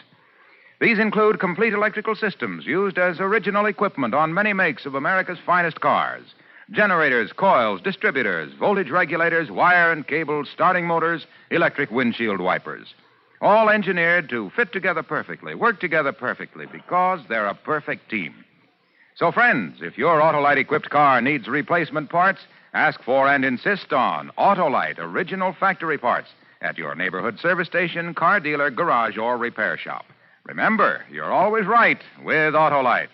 These include complete electrical systems used as original equipment on many makes of America's finest cars. Generators, coils, distributors, voltage regulators, wire and cable, starting motors, electric windshield wipers. All engineered to fit together perfectly, work together perfectly, because they're a perfect team. So, friends, if your Autolite-equipped car needs replacement parts, ask for and insist on Autolite original factory parts at your neighborhood service station, car dealer, garage, or repair shop. Remember, you're always right with Autolite.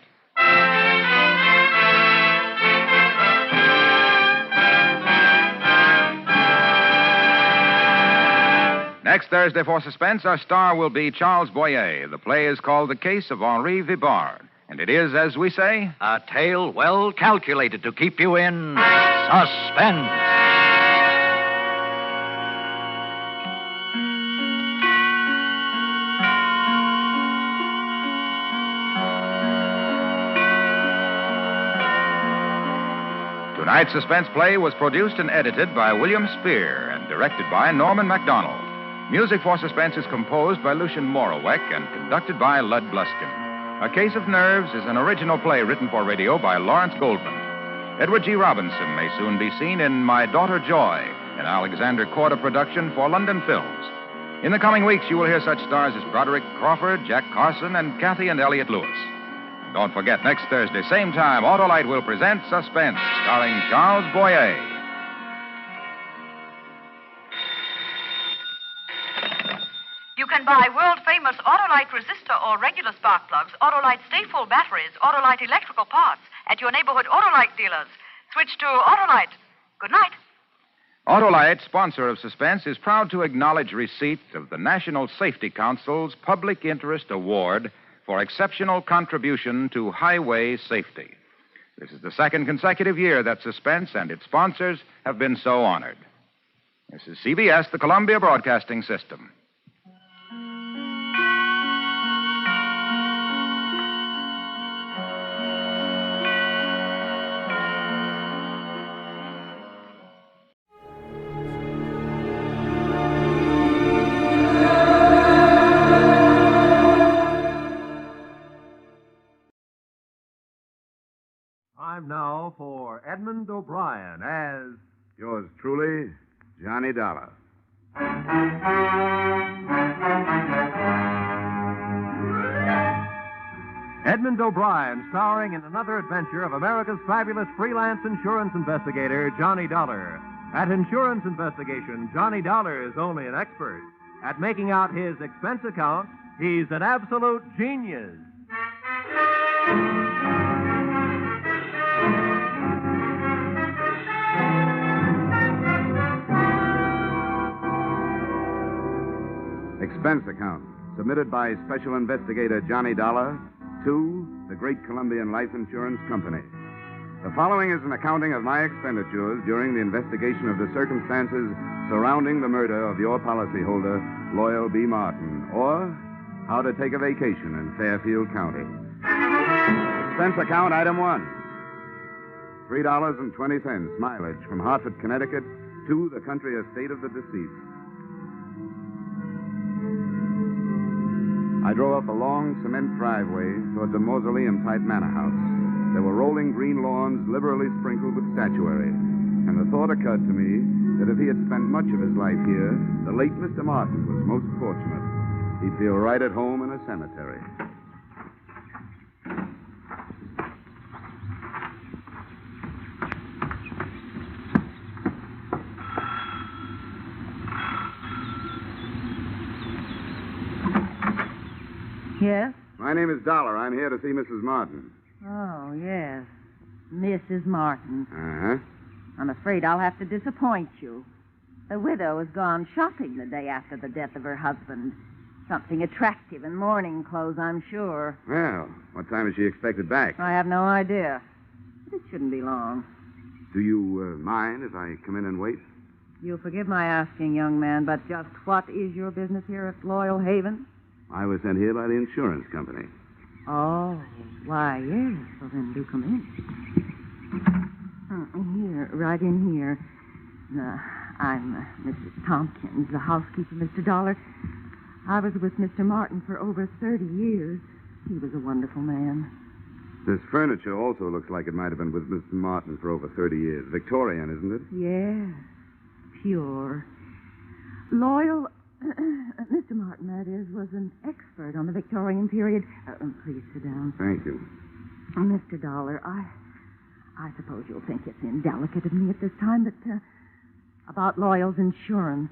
Next Thursday for Suspense, our star will be Charles Boyer. The play is called The Case of Henri Vibard. And it is, as we say, a tale well calculated to keep you in suspense. Tonight's suspense play was produced and edited by William Spear and directed by Norman MacDonald. Music for Suspense is composed by Lucien Moraweck and conducted by Lud Bluskin. A Case of Nerves is an original play written for radio by Lawrence Goldman. Edward G. Robinson may soon be seen in My Daughter Joy, an Alexander Korda production for London Films. In the coming weeks, you will hear such stars as Broderick Crawford, Jack Carson, and Kathy and Elliot Lewis. Don't forget, next Thursday, same time, Autolite will present Suspense, starring Charles Boyer. You can buy world-famous Autolite resistor or regular spark plugs, Autolite stay-full batteries, Autolite electrical parts at your neighborhood Autolite dealers. Switch to Autolite. Good night. Autolite, sponsor of Suspense, is proud to acknowledge receipt of the National Safety Council's Public Interest Award for exceptional contribution to highway safety. This is the second consecutive year that Suspense and its sponsors have been so honored. This is CBS, the Columbia Broadcasting System. Time now for Edmund O'Brien as Yours truly, Johnny Dollar. Edmund O'Brien, starring in another adventure of America's fabulous freelance insurance investigator, Johnny Dollar. At insurance investigation, Johnny Dollar is only an expert. At making out his expense account, he's an absolute genius. Expense account, submitted by Special Investigator Johnny Dollar to the Great Columbian Life Insurance Company. The following is an accounting of my expenditures during the investigation of the circumstances surrounding the murder of your policyholder, Loyal B. Martin, or how to take a vacation in Fairfield County. Expense account item 1. $3.20 mileage from Hartford, Connecticut to the country estate of the deceased. I drove up a long cement driveway towards a mausoleum-type manor house. There were rolling green lawns liberally sprinkled with statuary, and the thought occurred to me that if he had spent much of his life here, the late Mr. Martin was most fortunate. He'd feel right at home in a cemetery. Yes? My name is Dollar. I'm here to see Mrs. Martin. Oh, yes. Mrs. Martin. Uh-huh. I'm afraid I'll have to disappoint you. The widow has gone shopping the day after the death of her husband. Something attractive in mourning clothes, I'm sure. Well, what time is she expected back? I have no idea. But it shouldn't be long. Do you mind if I come in and wait? You'll forgive my asking, young man, but just what is your business here at Loyal Haven? I was sent here by the insurance company. Oh, why, yes. Well, then do come in. Here, right in here. I'm Mrs. Tompkins, the housekeeper, Mr. Dollar. I was with Mr. Martin for over 30 years. He was a wonderful man. This furniture also looks like it might have been with Mr. Martin for over 30 years. Victorian, isn't it? Yes, pure. Loyal... Mr. Martin, that is, was an expert on the Victorian period. Please sit down. Thank you. Mr. Dollar, I suppose you'll think it's indelicate of me at this time, but about Loyal's insurance,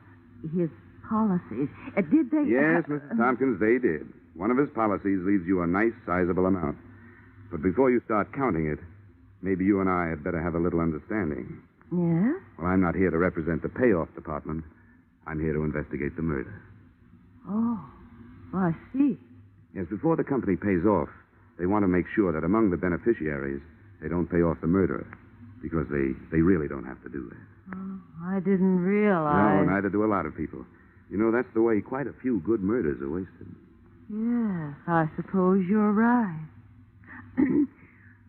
his policies, did they... Yes, Mrs. Tompkins, they did. One of his policies leaves you a nice, sizable amount. But before you start counting it, maybe you and I had better have a little understanding. Yes? Well, I'm not here to represent the payoff department. I'm here to investigate the murder. Oh, well, I see. Yes, before the company pays off, they want to make sure that among the beneficiaries, they don't pay off the murderer, because they really don't have to do that. Oh, I didn't realize... No, neither do a lot of people. You know, that's the way quite a few good murders are wasted. Yes, I suppose you're right.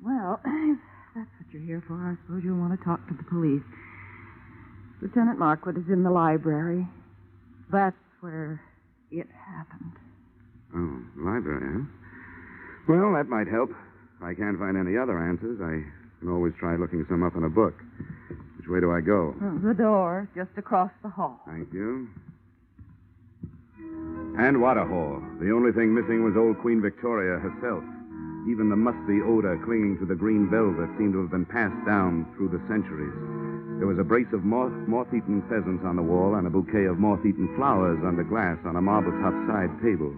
Well, if that's what you're here for, I suppose you'll want to talk to the police. Lieutenant Markwood is in the library. That's where it happened. Oh, library, huh? Well, that might help. If I can't find any other answers, I can always try looking some up in a book. Which way do I go? The door, just across the hall. Thank you. And what a hall. The only thing missing was old Queen Victoria herself. Even the musty odor clinging to the green velvet seemed to have been passed down through the centuries. There was a brace of moth-eaten pheasants on the wall and a bouquet of moth-eaten flowers under glass on a marble-top side table.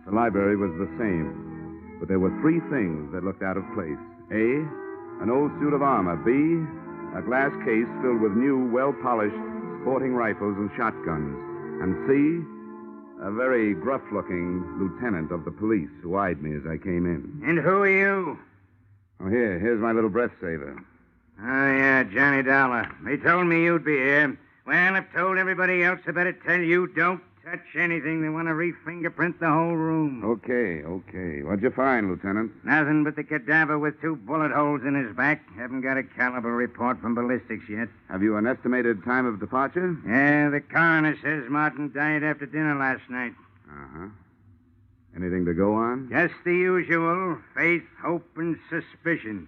The library was the same, but there were three things that looked out of place. A, an old suit of armor. B, a glass case filled with new, well-polished sporting rifles and shotguns. And C, a very gruff-looking lieutenant of the police who eyed me as I came in. And who are you? Oh, here's my little breath saver. Oh, yeah, Johnny Dollar. They told me you'd be here. Well, I've told everybody else I better tell you don't touch anything. They want to re-fingerprint the whole room. Okay. What'd you find, Lieutenant? Nothing but the cadaver with 2 bullet holes in his back. Haven't got a caliber report from ballistics yet. Have you an estimated time of departure? Yeah, the coroner says Martin died after dinner last night. Uh-huh. Anything to go on? Just the usual. Faith, hope, and suspicion.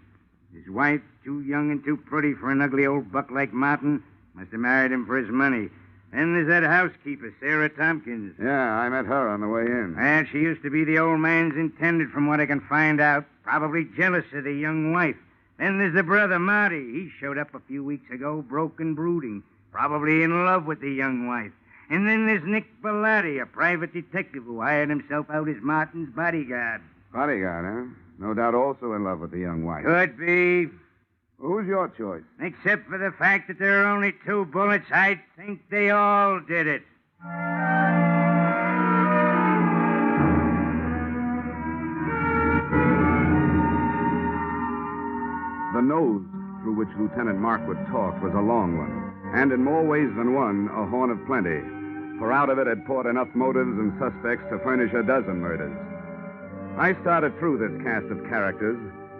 His wife, too young and too pretty for an ugly old buck like Martin. Must have married him for his money. Then there's that housekeeper, Sarah Tompkins. Yeah, I met her on the way in. And she used to be the old man's intended, from what I can find out. Probably jealous of the young wife. Then there's the brother, Marty. He showed up a few weeks ago, broke and brooding. Probably in love with the young wife. And then there's Nick Bellotti, a private detective who hired himself out as Martin's bodyguard. Bodyguard, huh? No doubt also in love with the young wife. Could be. Who's your choice? Except for the fact that there are only 2 bullets, I think they all did it. The nose through which Lieutenant Markwood talked was a long one, and in more ways than one, a horn of plenty, for out of it had poured enough motives and suspects to furnish a dozen murders. I started through this cast of characters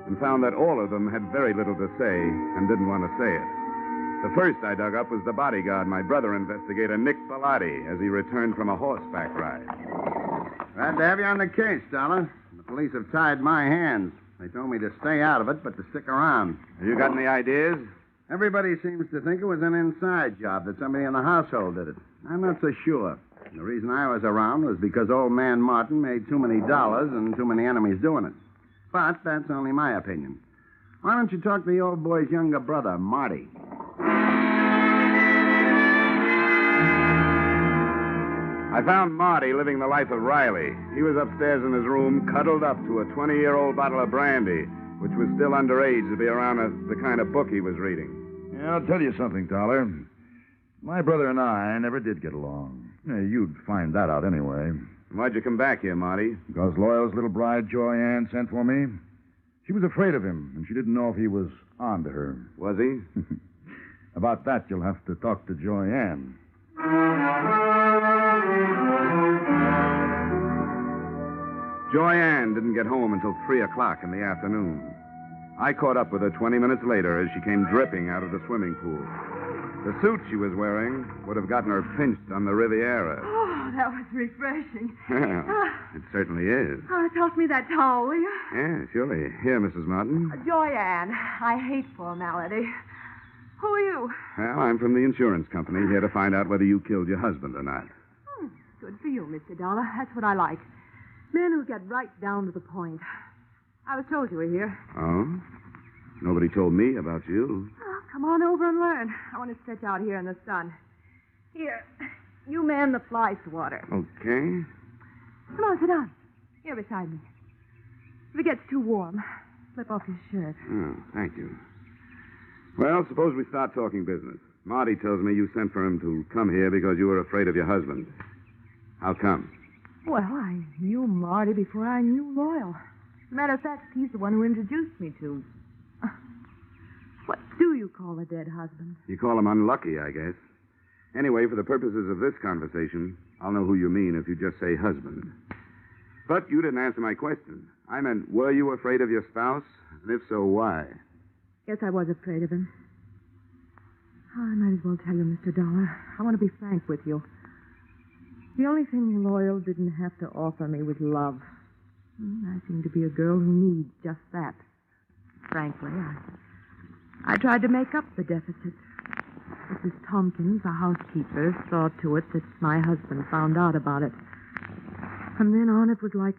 and found that all of them had very little to say and didn't want to say it. The first I dug up was the bodyguard, my brother investigator, Nick Bellotti, as he returned from a horseback ride. Glad to have you on the case, Dollar. The police have tied my hands. They told me to stay out of it, but to stick around. Have you got any ideas? Everybody seems to think it was an inside job, that somebody in the household did it. I'm not so sure. The reason I was around was because old man Martin made too many dollars and too many enemies doing it. But that's only my opinion. Why don't you talk to the old boy's younger brother, Marty? I found Marty living the life of Riley. He was upstairs in his room, cuddled up to a 20-year-old bottle of brandy, which was still underage to be around the kind of book he was reading. Yeah, I'll tell you something, Dollar. My brother and I never did get along. Yeah, you'd find that out anyway. Why'd you come back here, Marty? Because Loyal's little bride, Joy Ann, sent for me. She was afraid of him, and she didn't know if he was on to her. Was he? About that, you'll have to talk to Joy Ann. Joy Ann didn't get home until 3 o'clock in the afternoon. I caught up with her 20 minutes later as she came dripping out of the swimming pool. The suit she was wearing would have gotten her pinched on the Riviera. Oh, that was refreshing. Yeah, it certainly is. Oh, toss me that towel, will you? Yeah, surely. Here, Mrs. Martin. Joyanne, I hate formality. Who are you? Well, I'm from the insurance company, here to find out whether you killed your husband or not. Good for you, Mr. Dollar. That's what I like. Men who get right down to the point. I was told you were here. Oh? Nobody told me about you. Oh, come on over and learn. I want to stretch out here in the sun. Here, you man the fly swatter. Okay. Come on, sit down. Here beside me. If it gets too warm, slip off your shirt. Oh, thank you. Well, suppose we start talking business. Marty tells me you sent for him to come here because you were afraid of your husband. How come? Well, I knew Marty before I knew Loyal. As a matter of fact, he's the one who introduced me to. What do you call a dead husband? You call him unlucky, I guess. Anyway, for the purposes of this conversation, I'll know who you mean if you just say husband. But you didn't answer my question. I meant, were you afraid of your spouse? And if so, why? Yes, I was afraid of him. Oh, I might as well tell you, Mr. Dollar. I want to be frank with you. The only thing Loyal didn't have to offer me was love. I seem to be a girl who needs just that. Frankly, I tried to make up the deficit. Mrs. Tompkins, the housekeeper, saw to it that my husband found out about it. From then on, it was like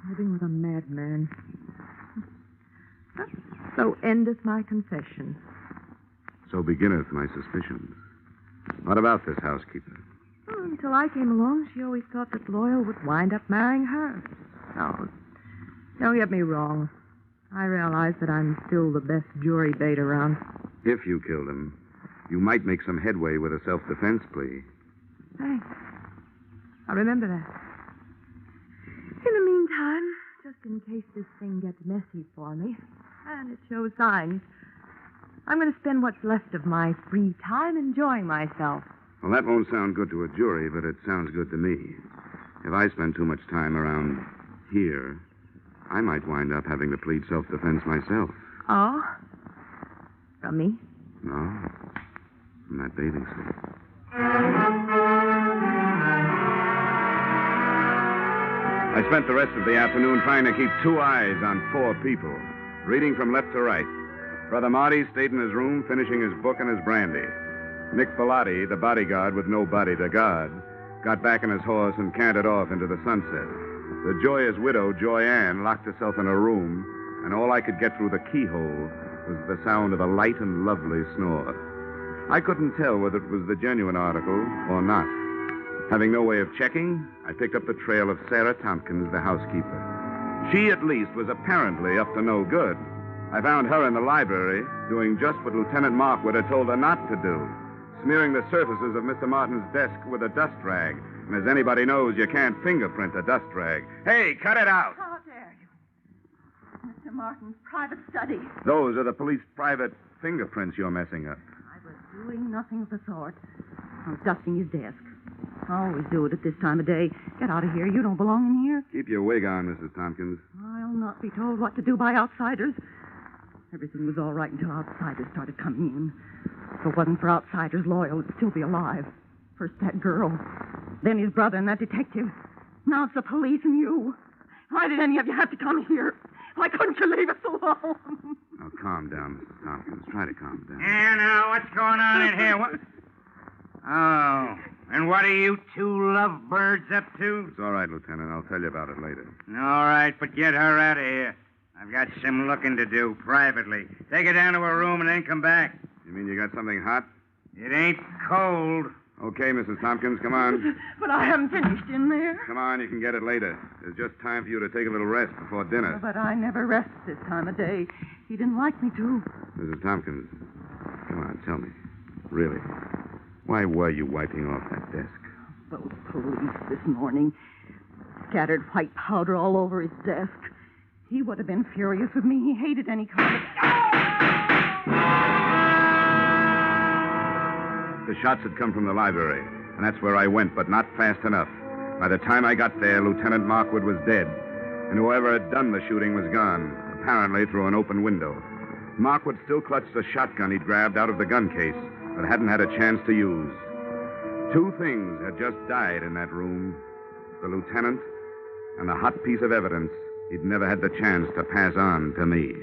living with a madman. So endeth my confession. So beginneth my suspicions. What about this housekeeper? Until I came along, she always thought that Loyal would wind up marrying her. No, don't get me wrong. I realize that I'm still the best jury bait around. If you killed him, you might make some headway with a self-defense plea. Thanks. I'll remember that. In the meantime, just in case this thing gets messy for me, and it shows signs, I'm going to spend what's left of my free time enjoying myself. Well, that won't sound good to a jury, but it sounds good to me. If I spend too much time around here, I might wind up having to plead self-defense myself. Oh? From me? No. From that bathing suit. I spent the rest of the afternoon trying to keep 2 eyes on 4 people, reading from left to right. Brother Marty stayed in his room, finishing his book and his brandy. Nick Bellotti, the bodyguard with no body to guard, got back on his horse and cantered off into the sunset. The joyous widow, Joy Ann, locked herself in her room, and all I could get through the keyhole was the sound of a light and lovely snore. I couldn't tell whether it was the genuine article or not. Having no way of checking, I picked up the trail of Sarah Tompkins, the housekeeper. She, at least, was apparently up to no good. I found her in the library doing just what Lieutenant Markwood had told her not to do, smearing the surfaces of Mr. Martin's desk with a dust rag. And as anybody knows, you can't fingerprint a dust rag. Hey, cut it out! How dare you? Mr. Martin's private study. Those are the police private fingerprints you're messing up. I was doing nothing of the sort. I was dusting his desk. I always do it at this time of day. Get out of here. You don't belong in here. Keep your wig on, Mrs. Tompkins. I'll not be told what to do by outsiders. Everything was all right until outsiders started coming in. If it wasn't for outsiders, Loyal would still be alive. First that girl, then his brother and that detective. Now it's the police and you. Why did any of you have to come here? Why couldn't you leave us alone? Now, calm down, Mrs. Tompkins. Try to calm down. Yeah, now, what's going on in here? What? Oh, and what are you two lovebirds up to? It's all right, Lieutenant. I'll tell you about it later. All right, but get her out of here. I've got some looking to do, privately. Take her down to her room and then come back. You mean you got something hot? It ain't cold. Okay, Mrs. Tompkins, come on. But I haven't finished in there. Come on, you can get it later. There's just time for you to take a little rest before dinner. But I never rest this time of day. He didn't like me to. Mrs. Tompkins, come on, tell me. Really, why were you wiping off that desk? Those police this morning scattered white powder all over his desk. He would have been furious with me. He hated any kind of... The shots had come from the library, and that's where I went, but not fast enough. By the time I got there, Lieutenant Markwood was dead, and whoever had done the shooting was gone, apparently through an open window. Markwood still clutched the shotgun he'd grabbed out of the gun case, but hadn't had a chance to use. Two things had just died in that room: the lieutenant and a hot piece of evidence he'd never had the chance to pass on to me.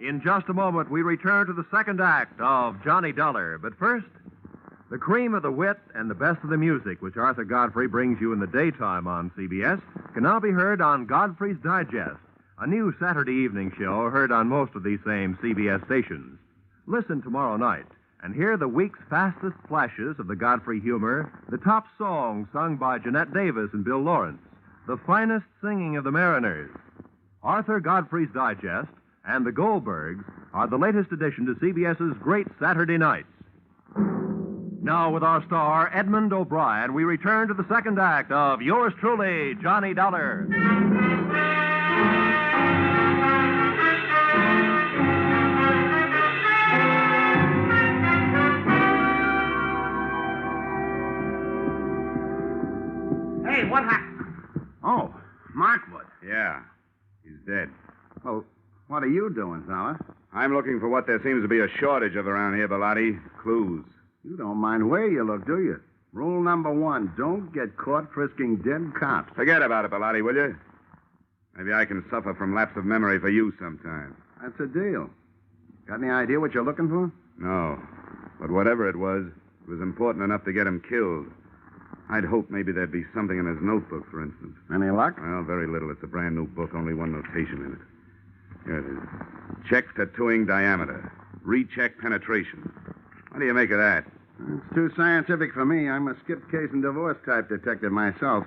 In just a moment, we return to the second act of Johnny Dollar. But first, the cream of the wit and the best of the music, which Arthur Godfrey brings you in the daytime on CBS, can now be heard on Godfrey's Digest, a new Saturday evening show heard on most of these same CBS stations. Listen tomorrow night and hear the week's fastest flashes of the Godfrey humor, the top songs sung by Jeanette Davis and Bill Lawrence, the finest singing of the Mariners. Arthur Godfrey's Digest and the Goldbergs are the latest addition to CBS's Great Saturday Nights. Now, with our star, Edmund O'Brien, we return to the second act of yours truly, Johnny Dollar. Hey, what happened? Oh, Markwood. Yeah, he's dead. Well, what are you doing, fella? I'm looking for what there seems to be a shortage of around here, Bellotti. Clues. You don't mind where you look, do you? Rule number 1, don't get caught frisking dead cops. Forget about it, Bellotti, will you? Maybe I can suffer from lapse of memory for you sometime. That's a deal. Got any idea what you're looking for? No. But whatever it was important enough to get him killed. I'd hope maybe there'd be something in his notebook, for instance. Any luck? Well, very little. It's a brand new book, only one notation in it. Here it is. Check tattooing diameter. Recheck penetration. What do you make of that? It's too scientific for me. I'm a skip case and divorce type detective myself.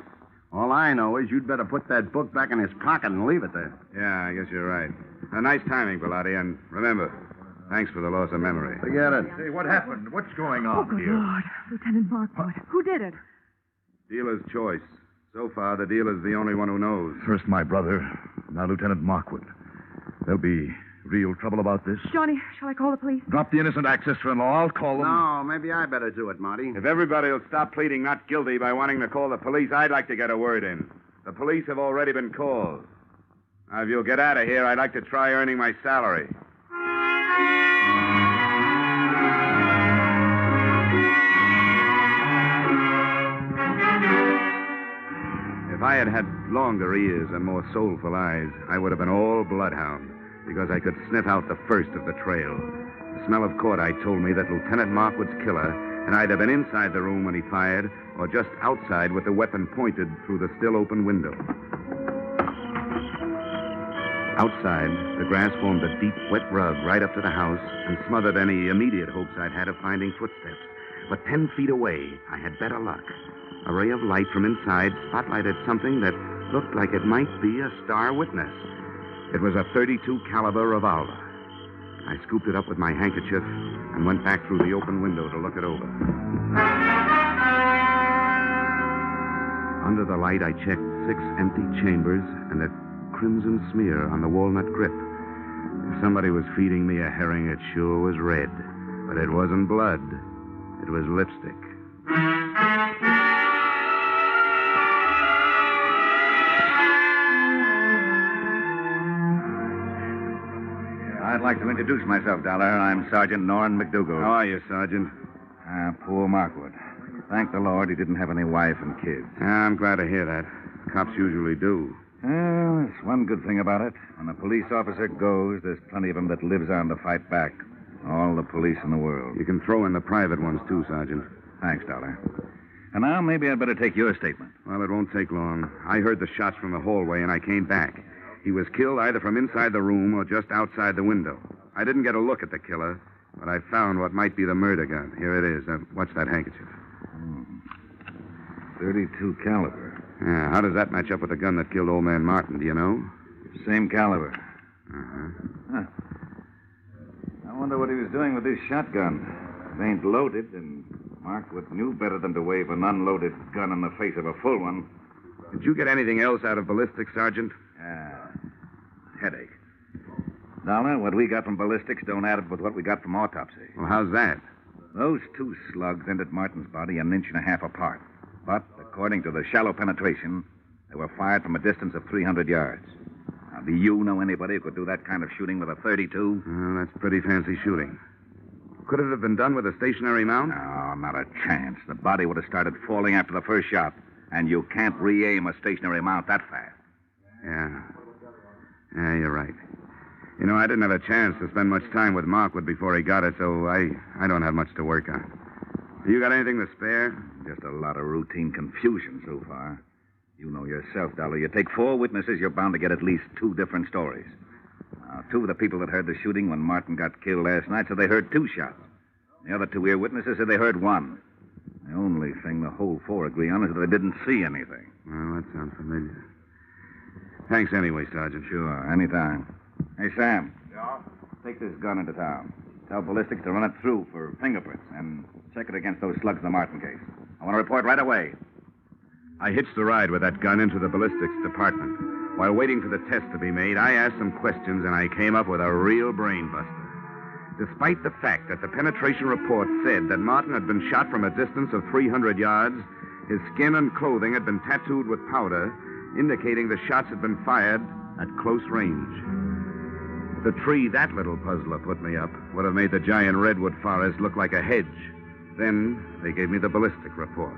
All I know is you'd better put that book back in his pocket and leave it there. Yeah, I guess you're right. A nice timing, Bellotti, and remember, thanks for the loss of memory. Forget it. Hey, what happened? What's going Oh, on good here? Lord. Lieutenant Markwood. Who did it? Dealer's choice. So far, the dealer's the only one who knows. First my brother, now Lieutenant Markwood. There'll be real trouble about this. Johnny, shall I call the police? Drop the innocent act, sister-in-law. I'll call them. No, maybe I better do it, Marty. If everybody will stop pleading not guilty by wanting to call the police, I'd like to get a word in. The police have already been called. Now, if you'll get out of here, I'd like to try earning my salary. I had had longer ears and more soulful eyes, I would have been all bloodhound, because I could sniff out the first of the trail. The smell of cordite told me that Lieutenant Markwood's killer had either been inside the room when he fired or just outside with the weapon pointed through the still open window. Outside, the grass formed a deep, wet rug right up to the house and smothered any immediate hopes I'd had of finding footsteps. But 10 feet away, I had better luck. A ray of light from inside spotlighted something that looked like it might be a star witness. It was a .32 caliber revolver. I scooped it up with my handkerchief and went back through the open window to look it over. Under the light, I checked 6 empty chambers and a crimson smear on the walnut grip. If somebody was feeding me a herring, it sure was red. But it wasn't blood. It was lipstick. I'd like to introduce myself, Dollar. I'm Sergeant Norrin McDougal. How are you, Sergeant? Poor Markwood. Thank the Lord he didn't have any wife and kids. I'm glad to hear that. Cops usually do. Well, there's one good thing about it. When a police officer goes, there's plenty of them that lives on to fight back. All the police in the world. You can throw in the private ones, too, Sergeant. Thanks, Dollar. And now maybe I'd better take your statement. Well, it won't take long. I heard the shots from the hallway, and I came back. He was killed either from inside the room or just outside the window. I didn't get a look at the killer, but I found what might be the murder gun. Here it is. Watch that handkerchief. 32 caliber. Yeah, how does that match up with the gun that killed old man Martin, do you know? Same caliber. Uh-huh. Huh. I wonder what he was doing with this shotgun. It ain't loaded, and Markwood knew better than to wave an unloaded gun in the face of a full one. Did you get anything else out of ballistics, Sergeant? Headache. Dollar, what we got from ballistics don't add up with what we got from autopsy. Well, how's that? Those 2 slugs entered Martin's body an inch and a half apart. But, according to the shallow penetration, they were fired from a distance of 300 yards. Now, do you know anybody who could do that kind of shooting with a .32? Well, that's pretty fancy shooting. Could it have been done with a stationary mount? No, not a chance. The body would have started falling after the first shot, and you can't re-aim a stationary mount that fast. Yeah, you're right. You know, I didn't have a chance to spend much time with Markwood before he got it, so I don't have much to work on. You got anything to spare? Just a lot of routine confusion so far. You know yourself, Dollar. You take 4 witnesses, you're bound to get at least 2 different stories. Now, 2 of the people that heard the shooting when Martin got killed last night said they heard 2 shots. The other 2 ear-witnesses said they heard 1. The only thing the whole 4 agree on is that they didn't see anything. Well, that sounds familiar. Thanks anyway, Sergeant. Sure, anytime. Hey, Sam. Yeah? Take this gun into town. Tell ballistics to run it through for fingerprints and check it against those slugs in the Martin case. I want to report right away. I hitched the ride with that gun into the ballistics department. While waiting for the test to be made, I asked some questions, and I came up with a real brain buster. Despite the fact that the penetration report said that Martin had been shot from a distance of 300 yards, his skin and clothing had been tattooed with powder, indicating the shots had been fired at close range. The tree that little puzzler put me up would have made the giant redwood forest look like a hedge. Then they gave me the ballistic report.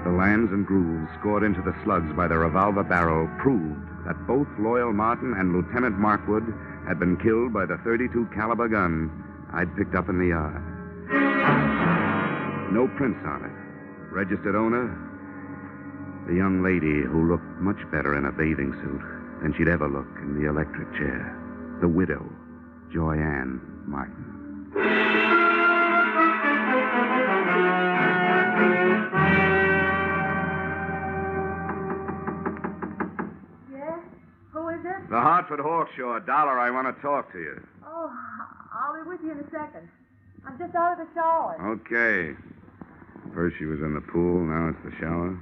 The lands and grooves scored into the slugs by the revolver barrel proved that both Loyal Martin and Lieutenant Markwood had been killed by the .32 caliber gun I'd picked up in the yard. No prints on it. Registered owner, the young lady who looked much better in a bathing suit than she'd ever look in the electric chair. The widow, Joyanne Martin. Yes? Who is it? The Hartford Horse Show. Dollar, I want to talk to you. Oh, I'll be with you in a second. I'm just out of the shower. Okay. First she was in the pool, now it's the shower.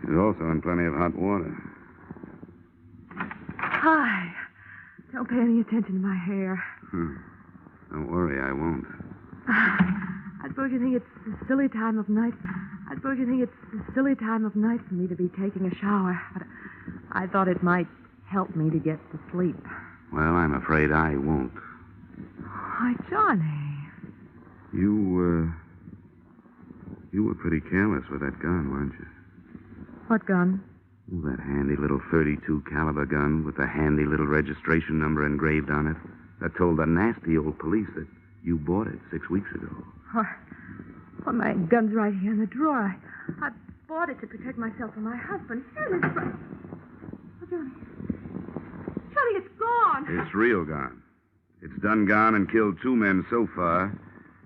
She's also in plenty of hot water. Hi. Don't pay any attention to my hair. Don't worry, I won't. I suppose you think it's a silly time of night. For me to be taking a shower. But I thought it might help me to get to sleep. Well, I'm afraid I won't. Why, Johnny. You were pretty careless with that gun, weren't you? What gun? Oh, that handy little .32 caliber gun with the handy little registration number engraved on it that told the nasty old police that you bought it 6 weeks ago. Well, my gun's right here in the drawer. I bought it to protect myself from my husband. Here it is. Oh, Johnny. Johnny, it's gone. It's real gone. It's done gone and killed 2 men so far.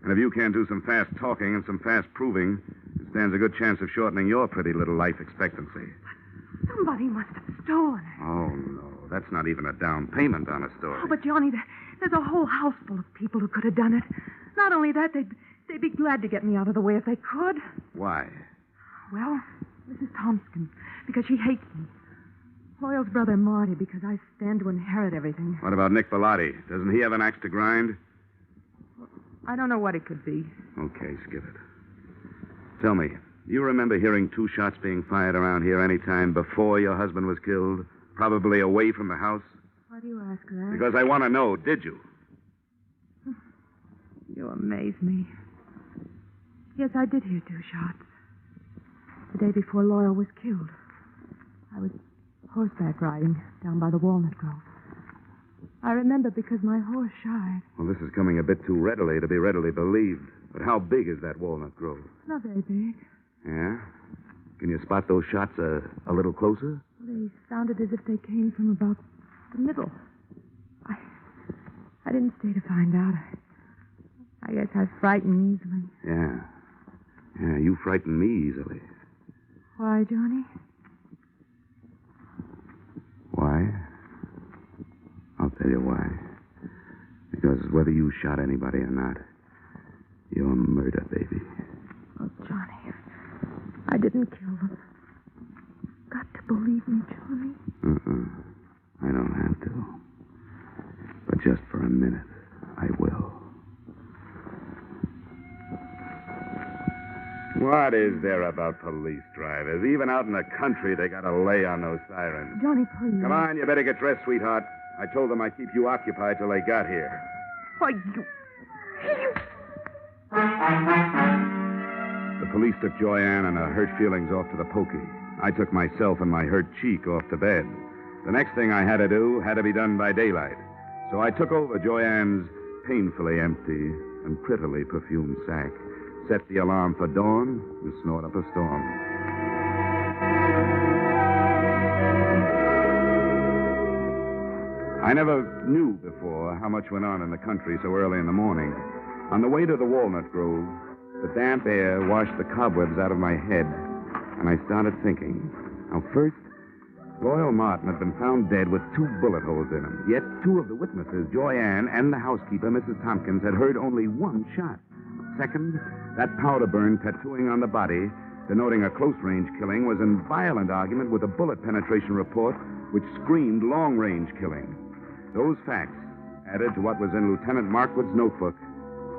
And if you can't do some fast talking and some fast proving, it stands a good chance of shortening your pretty little life expectancy. Somebody must have stolen it. Oh, no. That's not even a down payment on a story. Oh, but Johnny, there's a whole house full of people who could have done it. Not only that, they'd be glad to get me out of the way if they could. Why? Well, Mrs. Thompson, because she hates me. Loyal's brother, Marty, because I stand to inherit everything. What about Nick Bellotti? Doesn't he have an axe to grind? I don't know what it could be. Okay, skip it. Tell me, do you remember hearing 2 shots being fired around here any time before your husband was killed? Probably away from the house? Why do you ask that? Because I want to know, did you? You amaze me. Yes, I did hear 2 shots. The day before Loyal was killed. I was horseback riding down by the walnut grove. I remember because my horse shied. Well, this is coming a bit too readily to be readily believed. But how big is that walnut grove? Not very big. Yeah? Can you spot those shots a little closer? They sounded as if they came from about the middle. I didn't stay to find out. I guess I frighten easily. Yeah. Yeah, you frighten me easily. Why, Johnny? Why? I'll tell you why. Because whether you shot anybody or not, you're murder, baby. Oh, Johnny, I didn't kill them. Got to believe me, Johnny. I don't have to. But just for a minute, I will. What is there about police drivers? Even out in the country, they got to lay on those sirens. Johnny, please. Come on, you better get dressed, sweetheart. I told them I'd keep you occupied till they got here. Why, you... The police took Joyanne and her hurt feelings off to the pokey. I took myself and my hurt cheek off to bed. The next thing I had to do had to be done by daylight. So I took over Joyanne's painfully empty and prettily perfumed sack, set the alarm for dawn, and snort up a storm. I never knew before how much went on in the country so early in the morning. On the way to the walnut grove, the damp air washed the cobwebs out of my head, and I started thinking. Now, first, Loyal Martin had been found dead with 2 bullet holes in him. Yet 2 of the witnesses, Joyanne and the housekeeper, Mrs. Tompkins, had heard only 1 shot. Second, that powder burn tattooing on the body, denoting a close-range killing, was in violent argument with a bullet penetration report which screamed long-range killing. Those facts, added to what was in Lieutenant Markwood's notebook,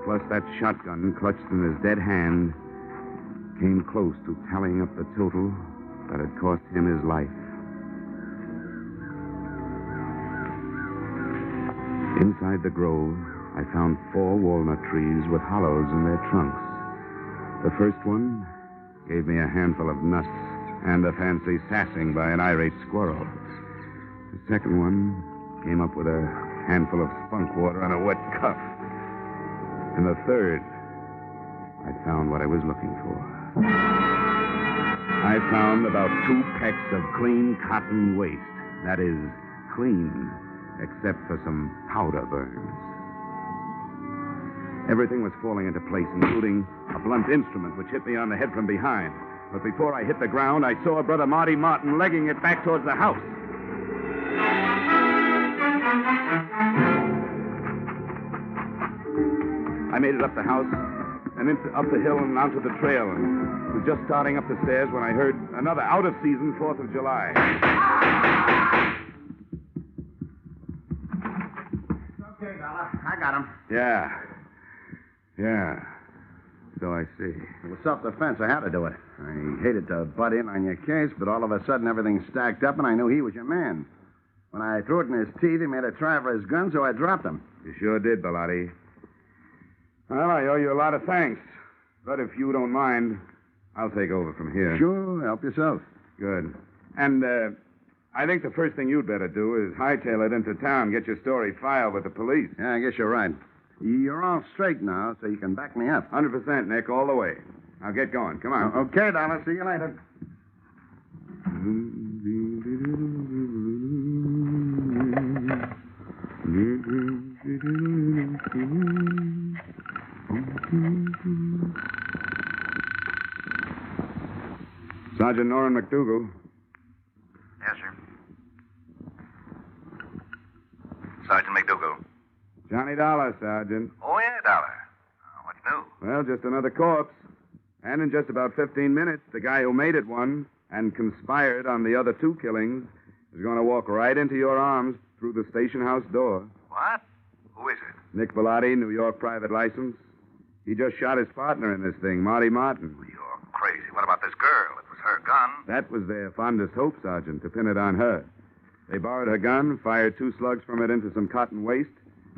plus that shotgun clutched in his dead hand, came close to tallying up the total that had cost him his life. Inside the grove, I found 4 walnut trees with hollows in their trunks. The first one gave me a handful of nuts and a fancy sassing by an irate squirrel. The second one came up with a handful of spunk water and a wet cuff. And the third, I found what I was looking for. I found about 2 pecks of clean cotton waste. That is, clean, except for some powder burns. Everything was falling into place, including a blunt instrument which hit me on the head from behind. But before I hit the ground, I saw Brother Marty Martin legging it back towards the house. I made it up the house and up the hill and onto the trail, and was just starting up the stairs when I heard another out-of-season 4th of July. Okay, fella. I got him. Yeah. So I see. It was self-defense. I had to do it. I hated to butt in on your case, but all of a sudden everything stacked up, and I knew he was your man. When I threw it in his teeth, he made a try for his gun, so I dropped him. You sure did, Bellotti. Well, I owe you a lot of thanks. But if you don't mind, I'll take over from here. Sure, help yourself. Good. And, I think the first thing you'd better do is hightail it into town, get your story filed with the police. Yeah, I guess you're right. You're all straight now, so you can back me up. 100%, Nick, all the way. Now get going. Come on. Okay, Dollar. See you later. Sergeant Norrin McDougal. Yes, sir. Sergeant McDougal. Johnny Dollar, Sergeant. Oh, yeah, Dollar. What's new? Well, just another corpse. And in just about 15 minutes, the guy who made it one and conspired on the other 2 killings is going to walk right into your arms through the station house door. What? Who is it? Nick Bellotti, New York private license. He just shot his partner in this thing, Marty Martin. You're crazy. What about this girl? It was her gun. That was their fondest hope, Sergeant, to pin it on her. They borrowed her gun, fired 2 slugs from it into some cotton waste,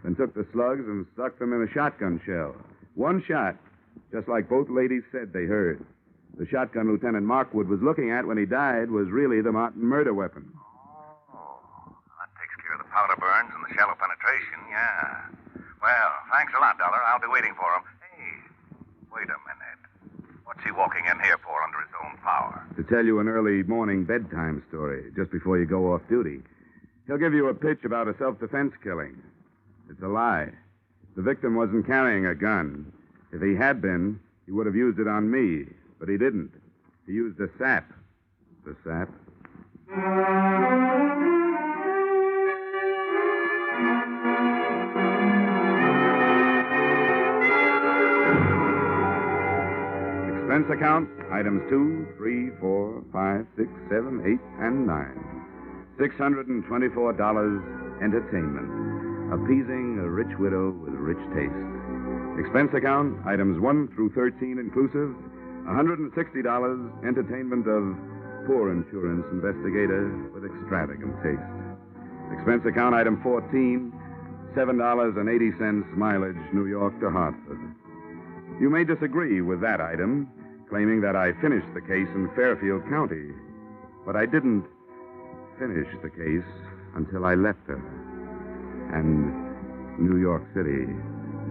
then took the slugs and stuck them in a shotgun shell. 1 shot, just like both ladies said they heard. The shotgun Lieutenant Markwood was looking at when he died was really the Martin murder weapon. Oh, that takes care of the powder burns and the shallow penetration, yeah. Well, thanks a lot, Dollar. I'll be waiting for him. Hey, wait a minute. What's he walking in here for under his own power? To tell you an early morning bedtime story, just before you go off duty. He'll give you a pitch about a self-defense killing. It's a lie. The victim wasn't carrying a gun. If he had been, he would have used it on me. But he didn't. He used a sap. The sap. Expense account, items 2, 3, 4, 5, 6, 7, 8, and 9. $624 entertainment. Appeasing a rich widow with rich taste. Expense account, items 1 through 13 inclusive. $160 entertainment of poor insurance investigator with extravagant taste. Expense account item 14, $7.80 mileage New York to Hartford. You may disagree with that item, claiming that I finished the case in Fairfield County. But I didn't finish the case until I left her. And New York City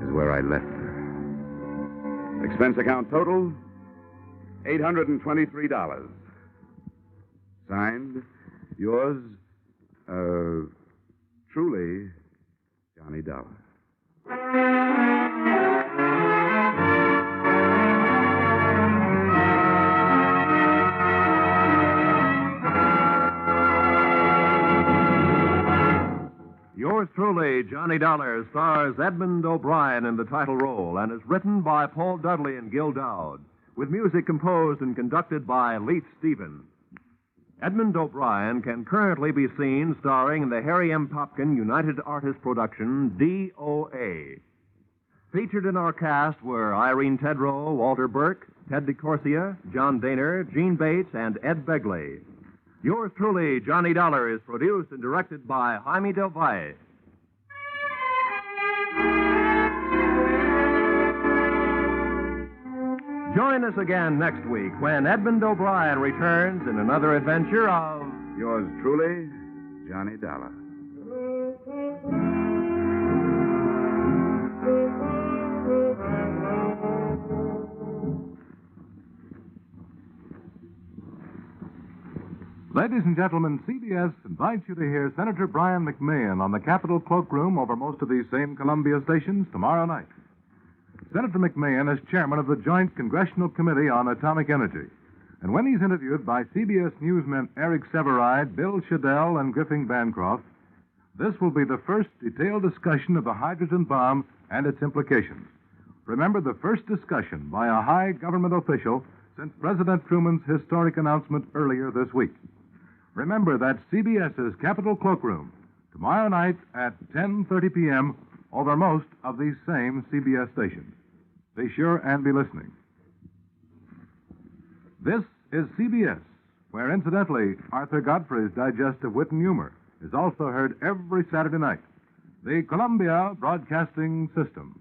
is where I left her. Expense account total, $823. Signed, yours, truly, Johnny Dollar. Yours truly, Johnny Dollar, stars Edmund O'Brien in the title role and is written by Paul Dudley and Gil Dowd, with music composed and conducted by Leith Stevens. Edmund O'Brien can currently be seen starring in the Harry M. Popkin United Artists production, DOA. Featured in our cast were Irene Tedrow, Walter Burke, Ted DeCorsia, John Daner, Gene Bates, and Ed Begley. Yours truly, Johnny Dollar, is produced and directed by Jaime Del Valle. Join us again next week when Edmund O'Brien returns in another adventure of... Yours truly, Johnny Dollar. Ladies and gentlemen, CBS invites you to hear Senator Brian McMahon on the Capitol Cloakroom over most of these same Columbia stations tomorrow night. Senator McMahon is chairman of the Joint Congressional Committee on Atomic Energy. And when he's interviewed by CBS newsmen Eric Severide, Bill Shadell, and Griffin Bancroft, this will be the first detailed discussion of the hydrogen bomb and its implications. Remember, the first discussion by a high government official since President Truman's historic announcement earlier this week. Remember, that's CBS's Capitol Cloakroom, tomorrow night at 10:30 p.m. over most of these same CBS stations. Be sure and be listening. This is CBS, where, incidentally, Arthur Godfrey's Digest of Wit and Humor is also heard every Saturday night. The Columbia Broadcasting System.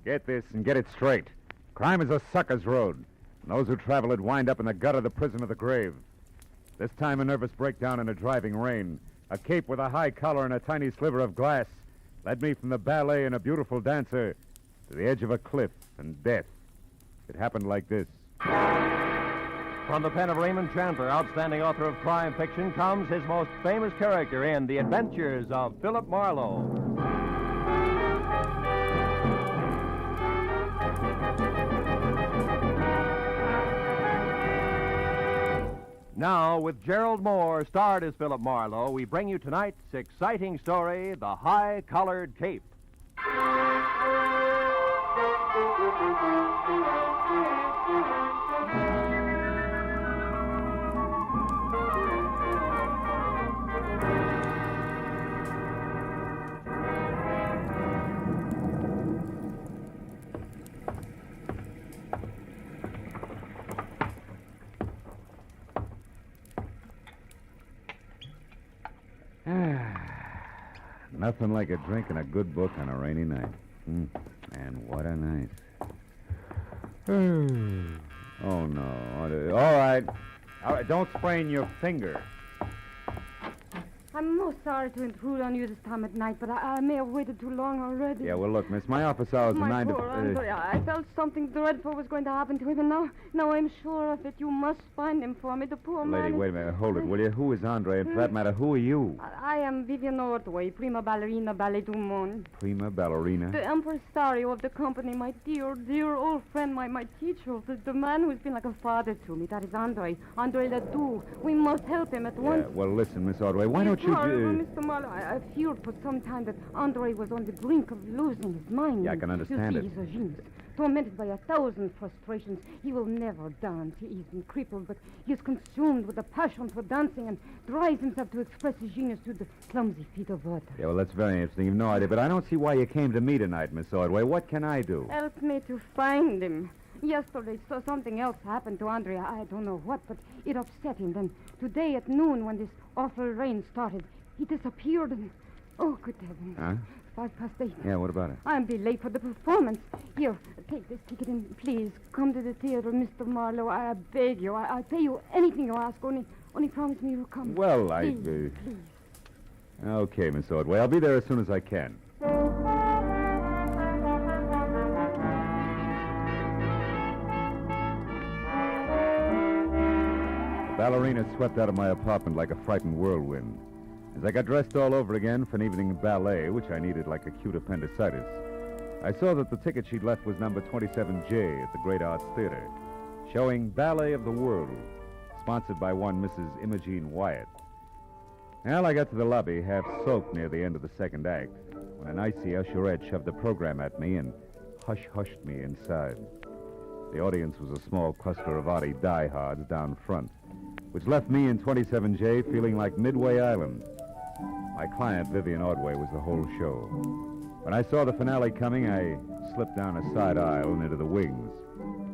Get this and get it straight. Crime is a sucker's road. And those who travel it wind up in the gutter, the prison, or the grave. This time a nervous breakdown in a driving rain. A cape with a high collar and a tiny sliver of glass led me from the ballet and a beautiful dancer to the edge of a cliff and death. It happened like this. From the pen of Raymond Chandler, outstanding author of crime fiction, comes his most famous character in The Adventures of Philip Marlowe. Now, with Gerald Moore, starred as Philip Marlowe, we bring you tonight's exciting story, The High-Collared Cape. Nothing like a drink and a good book on a rainy night. And what a night. Oh, no. All right. Don't sprain your finger. I'm most sorry to intrude on you this time at night, but I may have waited too long already. Yeah, well, look, miss, my office hours are My 9 to... poor Andre, I felt something dreadful was going to happen to him, and now I'm sure of it. You must find him for me, the poor man. Lady, wait a minute. Hold it, will you? Who is Andre? And for that matter, who are you? I am Vivian Ordway, prima ballerina ballet du monde. Prima ballerina? The impresario of the company, my dear old friend, my teacher, the man who's been like a father to me. That is Andre Ledoux. We must help him at once. Well, listen, Miss Ordway, why don't you... Mr. Marlowe, I feared for some time that Andre was on the brink of losing his mind. Yeah, I can understand you see, he's a genius. Tormented by 1,000 frustrations. He will never dance. He's been crippled, but he is consumed with a passion for dancing and drives himself to express his genius through the clumsy feet of water. Yeah, well, that's very interesting. You've no idea, but I don't see why you came to me tonight, Miss Ordway. What can I do? Help me to find him. Yesterday, something else happened to Andre. I don't know what, but it upset him. Then today at noon, when this awful rain started, he disappeared and... Oh, good heavens. Huh? 8:05. Yeah, what about it? I'll be late for the performance. Here, take this ticket and please come to the theater, Mr. Marlowe. I beg you. I'll pay you anything you ask. Only promise me you'll come. Well, please. Okay, Miss Ordway. I'll be there as soon as I can. The ballerina swept out of my apartment like a frightened whirlwind. As I got dressed all over again for an evening ballet, which I needed like acute appendicitis, I saw that the ticket she'd left was number 27J at the Great Arts Theater, showing Ballet of the World, sponsored by one Mrs. Imogene Wyatt. Well, I got to the lobby, half soaked near the end of the second act, when an icy usherette shoved the program at me and hush-hushed me inside. The audience was a small cluster of Artie diehards down front, which left me in 27J feeling like Midway Island. My client, Vivian Ordway, was the whole show. When I saw the finale coming, I slipped down a side aisle and into the wings,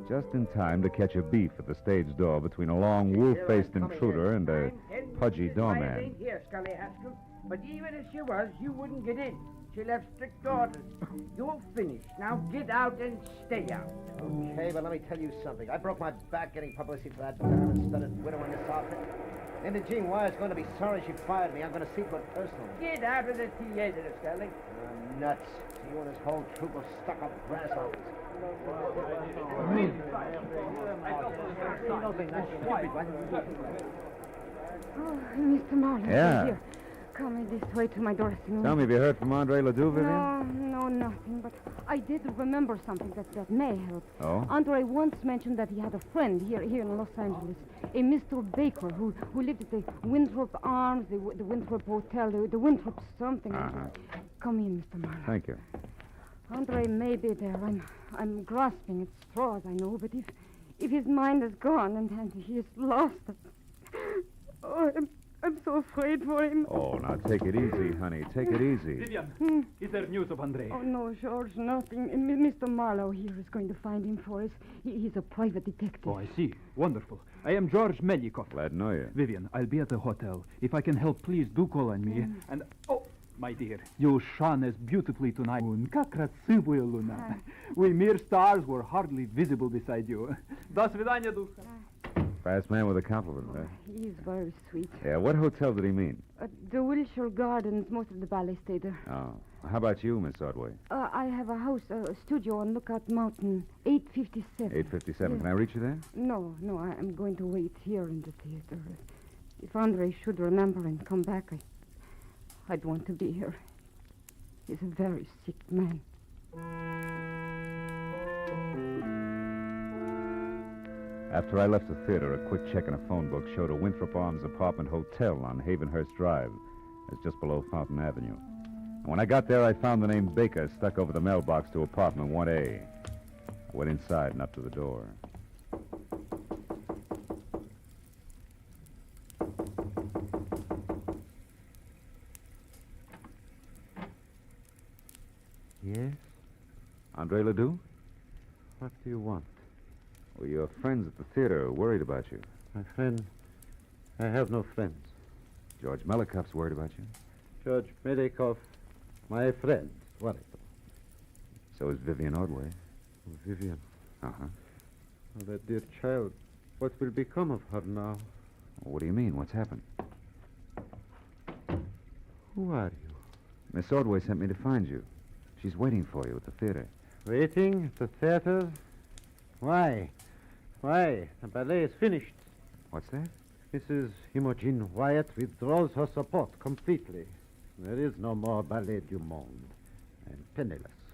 just in time to catch a beef at the stage door between a long, wolf-faced intruder and a pudgy doorman. ain't here, Scully Haskell. But even if she was, you wouldn't get in. She left strict orders. You're finished. Now get out and stay out. Okay, but let me tell you something. I broke my back getting publicity for that diamond-studded widow in this outfit. Imogene Wyatt's going to be sorry she fired me. I'm going to see to it personally. Get out of the theater, Scully. You're nuts. You and this whole troop of stuck-up grasshoppers. Oh, Mr. Marlowe. Yeah. Here. Come this way to my dressing room. Tell me, have you heard from Andre Ledoux, Vivian? No, nothing. But I did remember something that may help. Oh? Andre once mentioned that he had a friend here in Los Angeles, a Mr. Baker who lived at the Winthrop Arms, the Winthrop Hotel, the Winthrop something. Come in, Mr. Marlowe. Thank you. Andre may be there. I'm grasping at straws, I know, but if his mind is gone and he is lost, oh, I'm so afraid for him. Oh, now take it easy, honey. Take it easy. Vivian, is there news of Andre? Oh, no, George, nothing. Mr. Marlowe here is going to find him for us. He's a private detective. Oh, I see. Wonderful. I am George Melikov. Glad to know you. Vivian, I'll be at the hotel. If I can help, please do call on me. And, oh, My dear, you shone as beautifully tonight. Как красивая луна. We mere stars were hardly visible beside you. До свидания, душа. Fast man with a compliment, huh? He's very sweet. Yeah, what hotel did he mean? The Wilshire Gardens, most of the ballet stay there. Oh. How about you, Miss Ordway? I have a house, a studio on Lookout Mountain, 857. 857. Yes. Can I reach you there? No, I'm going to wait here in the theater. If Andre should remember and come back, I'd want to be here. He's a very sick man. After I left the theater, a quick check in a phone book showed a Winthrop Arms apartment hotel on Havenhurst Drive. It's just below Fountain Avenue. And when I got there, I found the name Baker stuck over the mailbox to apartment 1A. I went inside and up to the door. Yes? Andre Ledoux? What do you want? Well, your friends at the theater are worried about you. My friend, I have no friends. George Melikoff's worried about you. George Melikoff, my friend, worried. So is Vivian Ordway. Vivian. Uh-huh. Oh, that dear child. What will become of her now? Well, what do you mean? What's happened? Who are you? Miss Ordway sent me to find you. She's waiting for you at the theater. Waiting at the theater? Why? Why? The ballet is finished. What's that? Mrs. Imogen Wyatt withdraws her support completely. There is no more Ballet du Monde. I am penniless.